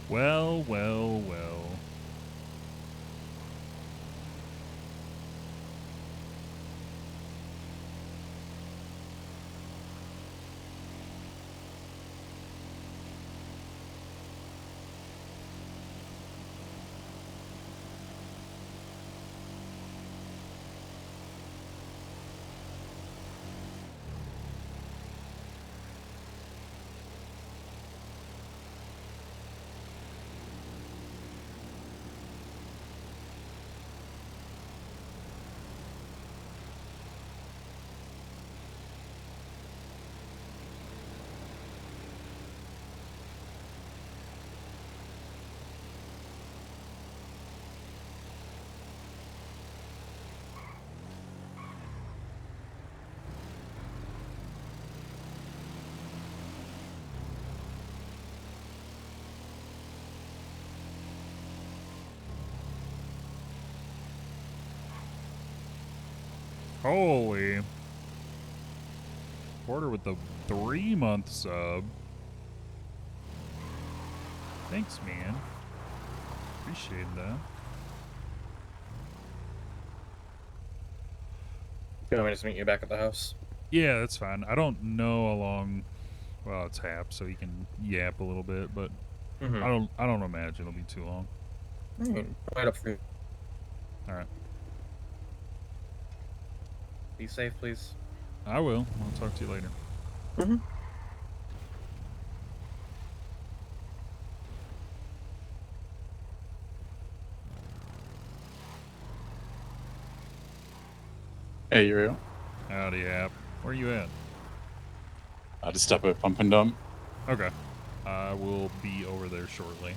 Well, well, well. Holy. Porter with the 3-month sub. Thanks, man. Appreciate that. You want me to just meet you back at the house? Yeah, that's fine. I don't know how long. Well, it's Hap, so he can yap a little bit, but Mhm. I don't imagine it'll be too long. Right up for you. All right. Be safe, please. I will. I'll talk to you later. Mhm. Hey, Uriel. Howdy, Hap. Where you at? I just stop at Pump and Dump. Okay. I will be over there shortly.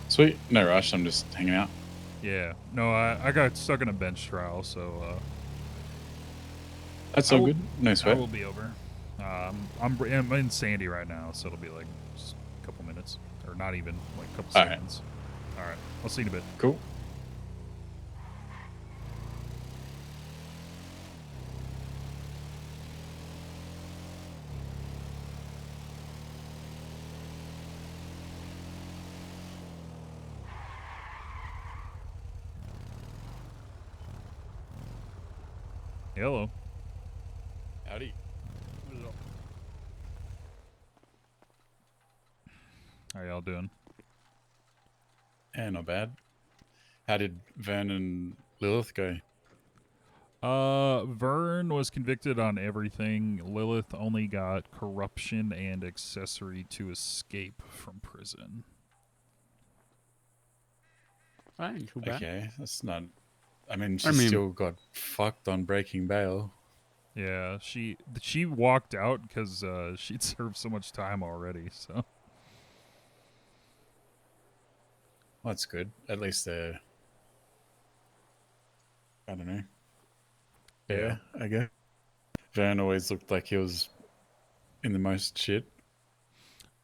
Sweet. No rush. I'm just hanging out. Yeah. No, I got stuck in a bench trial, so That's I all will- good. No I sweat. will be over. I'm in Sandy right now, so it'll be like just a couple minutes, or not even like a couple All right. seconds. All right. I'll see you in a bit. Cool. Hello. Howdy. How y'all doing? Yeah, not bad. How did Vern and Lilith go? Vern was convicted on everything. Lilith only got corruption and accessory to escape from prison. Ain't too bad. Okay, that's not. I mean, she I mean- still got fucked on breaking bail. Yeah, she walked out because she'd served so much time already. So Well, that's good. At least they're. I don't know. Yeah, I guess. Vern always looked like he was in the most shit.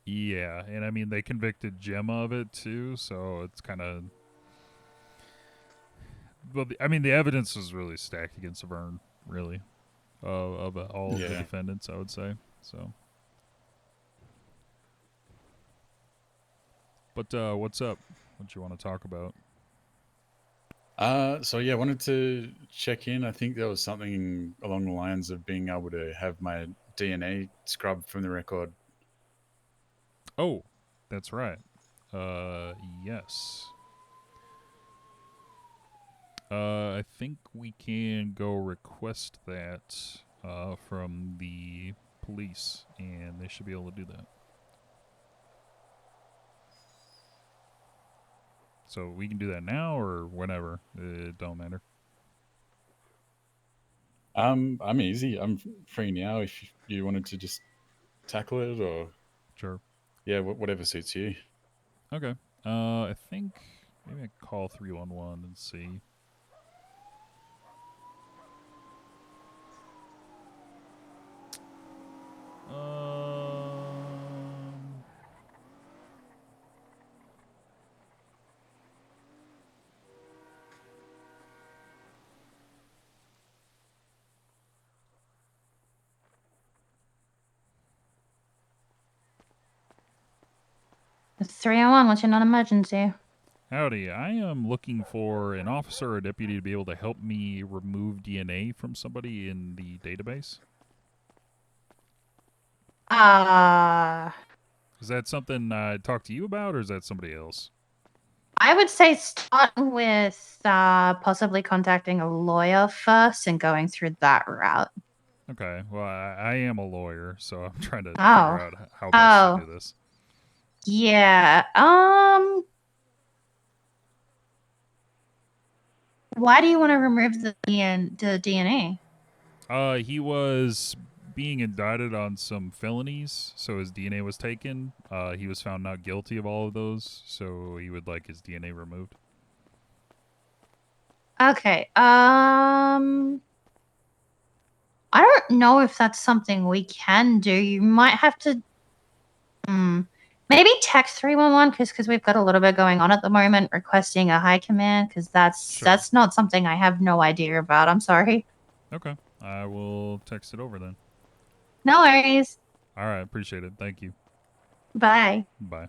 yeah, and I mean they convicted Gemma of it too, so it's kind of. Well, I mean the evidence was really stacked against Vern, really, of all of the Yeah. defendants, I would say. So. But what's up? What you want to talk about? So yeah, I wanted to check in. I think there was something along the lines of being able to have my DNA scrubbed from the record. Oh, that's right. Yes. I think we can go request that from the police, and they should be able to do that. So we can do that now or whenever. It don't matter. I'm easy. I'm free now. If you wanted to just tackle it, or Sure. Yeah, whatever suits you. Okay. I think maybe I call 311 and see. It's 301. What's your non-emergency? Howdy, I am looking for an officer or deputy to be able to help me remove DNA from somebody in the database. Is that something I talk to you about, or is that somebody else? I would say start with possibly contacting a lawyer first and going through that route. Okay, well, I am a lawyer, so I'm trying to figure Oh. out how best to do this. Yeah. Why do you want to remove the DNA? He was being indicted on some felonies, so his DNA was taken. He was found not guilty of all of those, so he would like his DNA removed. Okay. I don't know if that's something we can do. You might have to maybe text 311 because we've got a little bit going on at the moment, requesting a high command because that's not something I have no idea about. I'm sorry. Okay, I will text it over then. No worries. All right, appreciate it. Thank you. Bye. Bye.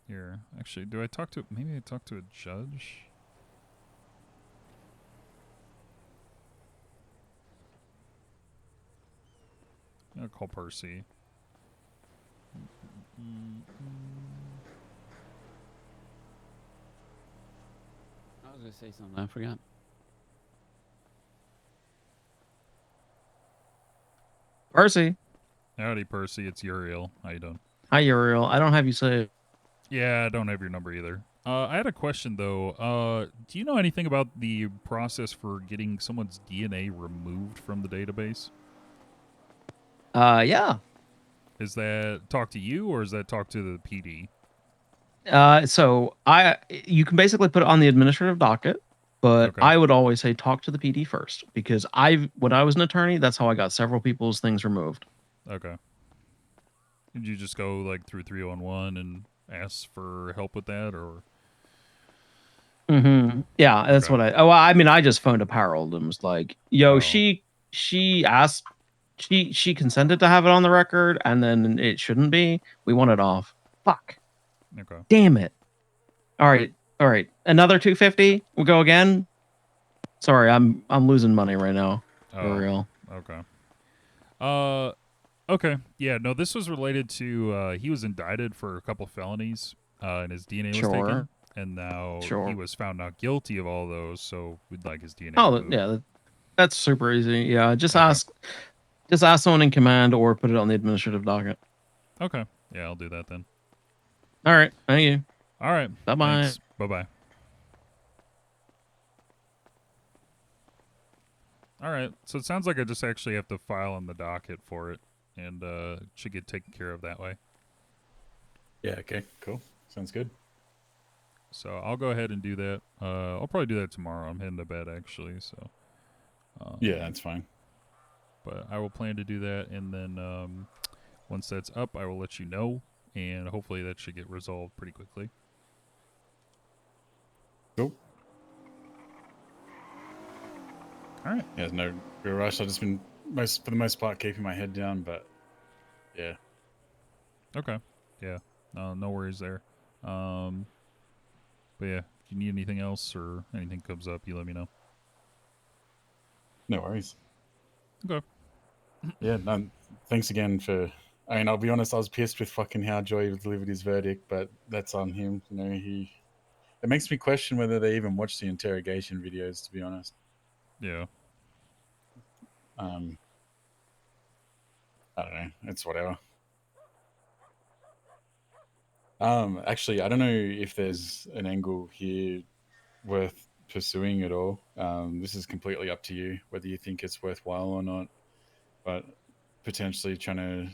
Here, actually, do I talk to... Maybe I talk to a judge? I'll call Percy. I was going to say something. I forgot. Percy. Howdy, Percy. It's Uriel. How you doing? Hi, Uriel. I don't have you saved. Yeah, I don't have your number either. I had a question, though. Do you know anything about the process for getting someone's DNA removed from the database? Yeah. Is that talk to you, or is that talk to the PD? So you can basically put it on the administrative docket, but I would always say talk to the PD first because when I was an attorney, that's how I got several people's things removed. Okay. Did you just go like through 311 and ask for help with that, or? Yeah, that's what I mean, I just phoned up Harold and was like, "Yo, she asked, she consented to have it on the record, and then it shouldn't be. We want it off. Fuck. Okay. Damn it. All right. Another 250. We'll go again. Sorry, I'm losing money right now. For real. Okay. Okay. Yeah. No, this was related to he was indicted for a couple felonies, and his DNA was taken, and now he was found not guilty of all those. So we'd like his DNA. Oh removed. yeah, that's super easy. Yeah, just ask someone in command or put it on the administrative docket. Okay. Yeah, I'll do that then. All right. Thank you. All right. Bye-bye. Bye-bye. All right. So it sounds like I just actually have to file on the docket for it, and should get taken care of that way. Yeah, okay, cool. Sounds good. So I'll go ahead and do that. I'll probably do that tomorrow. I'm heading to bed, actually, so... yeah, that's fine. But I will plan to do that, and then once that's up, I will let you know, and hopefully that should get resolved pretty quickly. Cool. All right. Yeah, no real rush. I've just been, for the most part, keeping my head down, but yeah. Okay. Yeah. No worries there. But yeah, if you need anything else or anything comes up, you let me know. No worries. Okay. Yeah, no, thanks again for... I mean, I'll be honest, I was pissed with fucking how Joy delivered his verdict, but that's on him. You know, it makes me question whether they even watch the interrogation videos, to be honest. Yeah. I don't know. It's whatever. Actually, I don't know if there's an angle here worth pursuing at all. This is completely up to you, whether you think it's worthwhile or not. But potentially trying to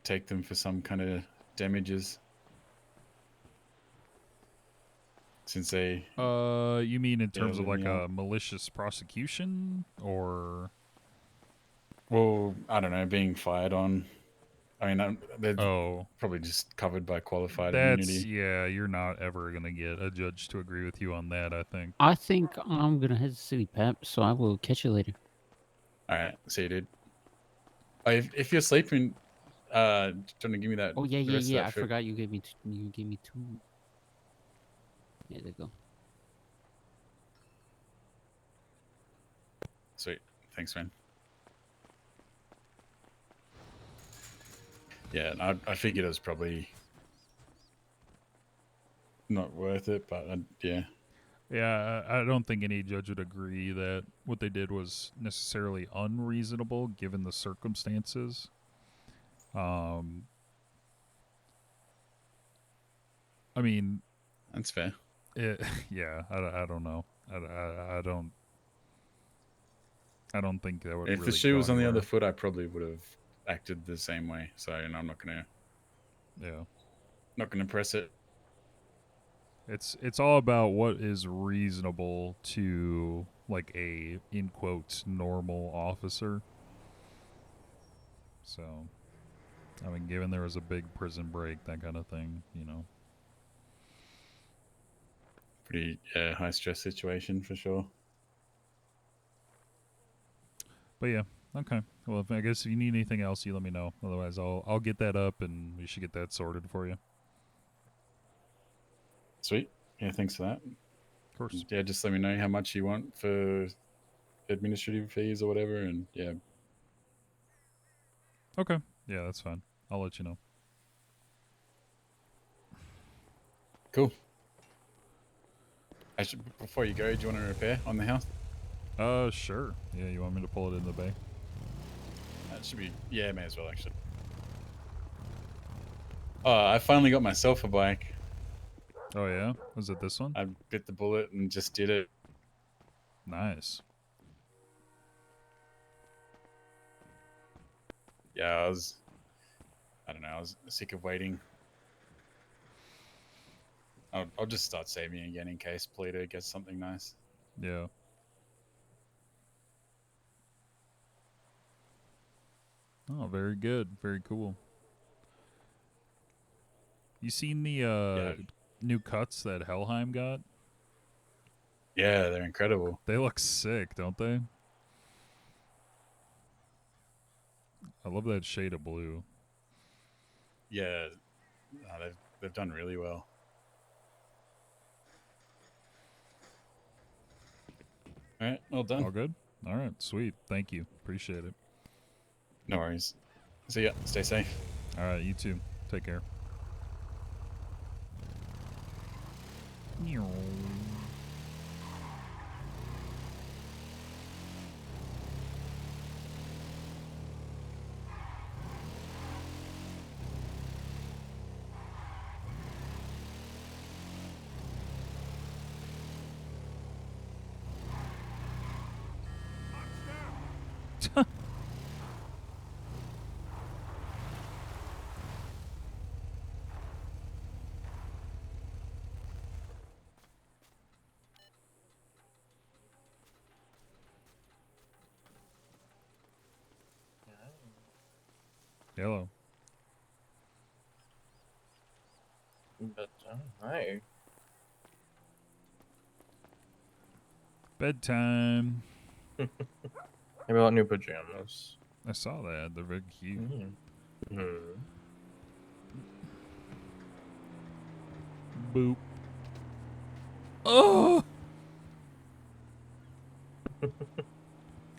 take them for some kind of damages. Since they... you mean in terms of like a malicious prosecution, or... Well, I don't know, being fired on. I mean, they're probably just covered by qualified That's immunity. yeah. You're not ever gonna get a judge to agree with you on that. I think. I think I'm gonna head to sleep, Pep. So I will catch you later. All right, see you, dude. If you're sleeping, trying to give me that. Oh yeah, the yeah, rest of yeah. that I food. forgot you gave me two. Yeah, there you go. Sweet, thanks, man. Yeah, I figured it was probably not worth it, but yeah. Yeah, I don't think any judge would agree that what they did was necessarily unreasonable given the circumstances. I mean, that's fair. Yeah, I don't know. I don't think that would. If really the shoe go was on the other anywhere. foot, I probably would have acted the same way. So I'm not gonna. Yeah. Not gonna press it. It's all about what is reasonable to like a in quotes normal officer. So, I mean, given there was a big prison break, that kind of thing, you know. Pretty high stress situation for sure. But yeah, okay. Well, I guess if you need anything else, you let me know. Otherwise, I'll get that up and we should get that sorted for you. Sweet. Yeah, thanks for that. Of course. Yeah, just let me know how much you want for administrative fees or whatever, and yeah. Okay. Yeah, that's fine. I'll let you know. Cool. Actually, before you go, do you want to repair on the house? Sure. Yeah, you want me to pull it in the bay? That should be. Yeah, may as well actually. I finally got myself a bike. Oh yeah, was it this one? I bit the bullet and just did it. Nice. Yeah, I don't know. I was sick of waiting. I'll just start saving again in case Plea gets something nice. Yeah. Oh, very good. Very cool. You seen the new cuts that Helheim got? Yeah, they're incredible. They look sick, don't they? I love that shade of blue. Yeah, they've done really well. All right, all done. All good? All right, sweet. Thank you. Appreciate it. No worries. See ya. Stay safe. All right, you too. Take care. Hello. But hi. Bedtime. Maybe I want new pajamas. I saw that. They're very cute. Boop. Oh!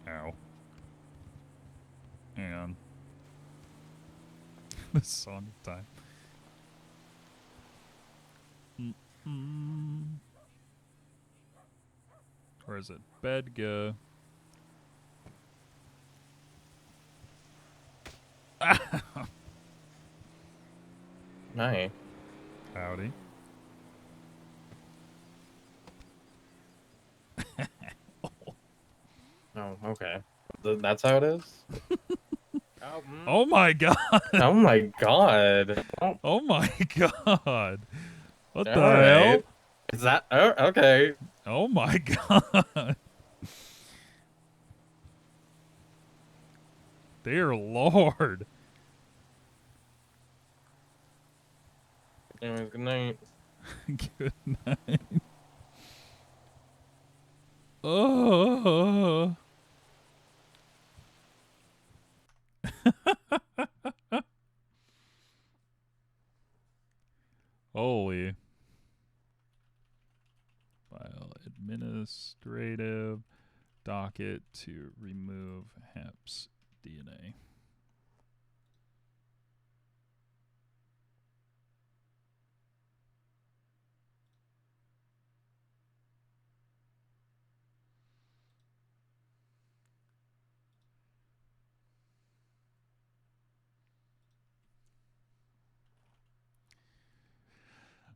Ow. Hang on. This song time. Where is it? Bedga. Hi. Howdy. Oh, okay. That's how it is? Oh my god. Oh my god. Oh my god. What the All right. hell? Is that... Oh, okay. Oh my god. Dear Lord. Anyways, good night. Good night. Oh. Holy. File administrative docket to remove Hap's DNA.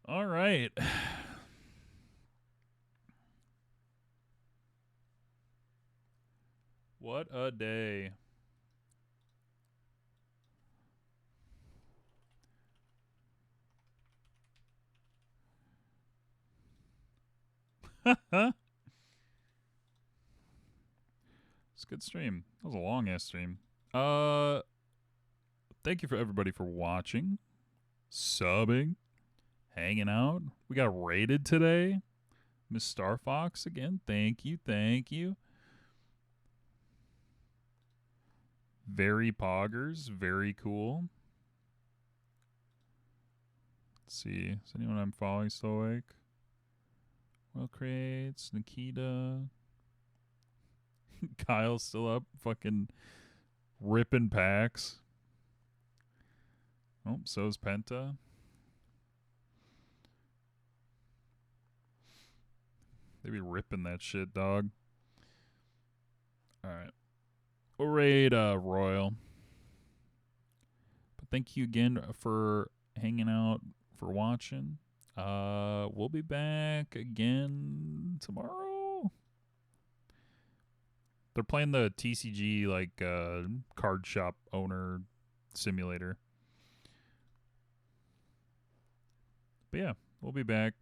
All right. What a day. It's a good stream. That was a long ass stream. Thank you for everybody for watching, subbing, hanging out. We got raided today. Miss Star Fox again. Thank you. Thank you. Very poggers. Very cool. Let's see. Is anyone I'm following still awake? Well, crates. Nikita. Kyle's still up. Fucking ripping packs. Oh, so's Penta. They be ripping that shit, dog. Alright. We'll raid Royal. But thank you again for hanging out, for watching. We'll be back again tomorrow. They're playing the TCG like card shop owner simulator. But yeah, we'll be back.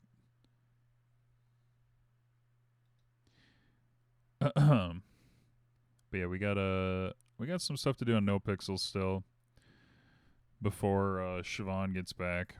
But yeah, we got some stuff to do on No Pixels still before Siobhan gets back.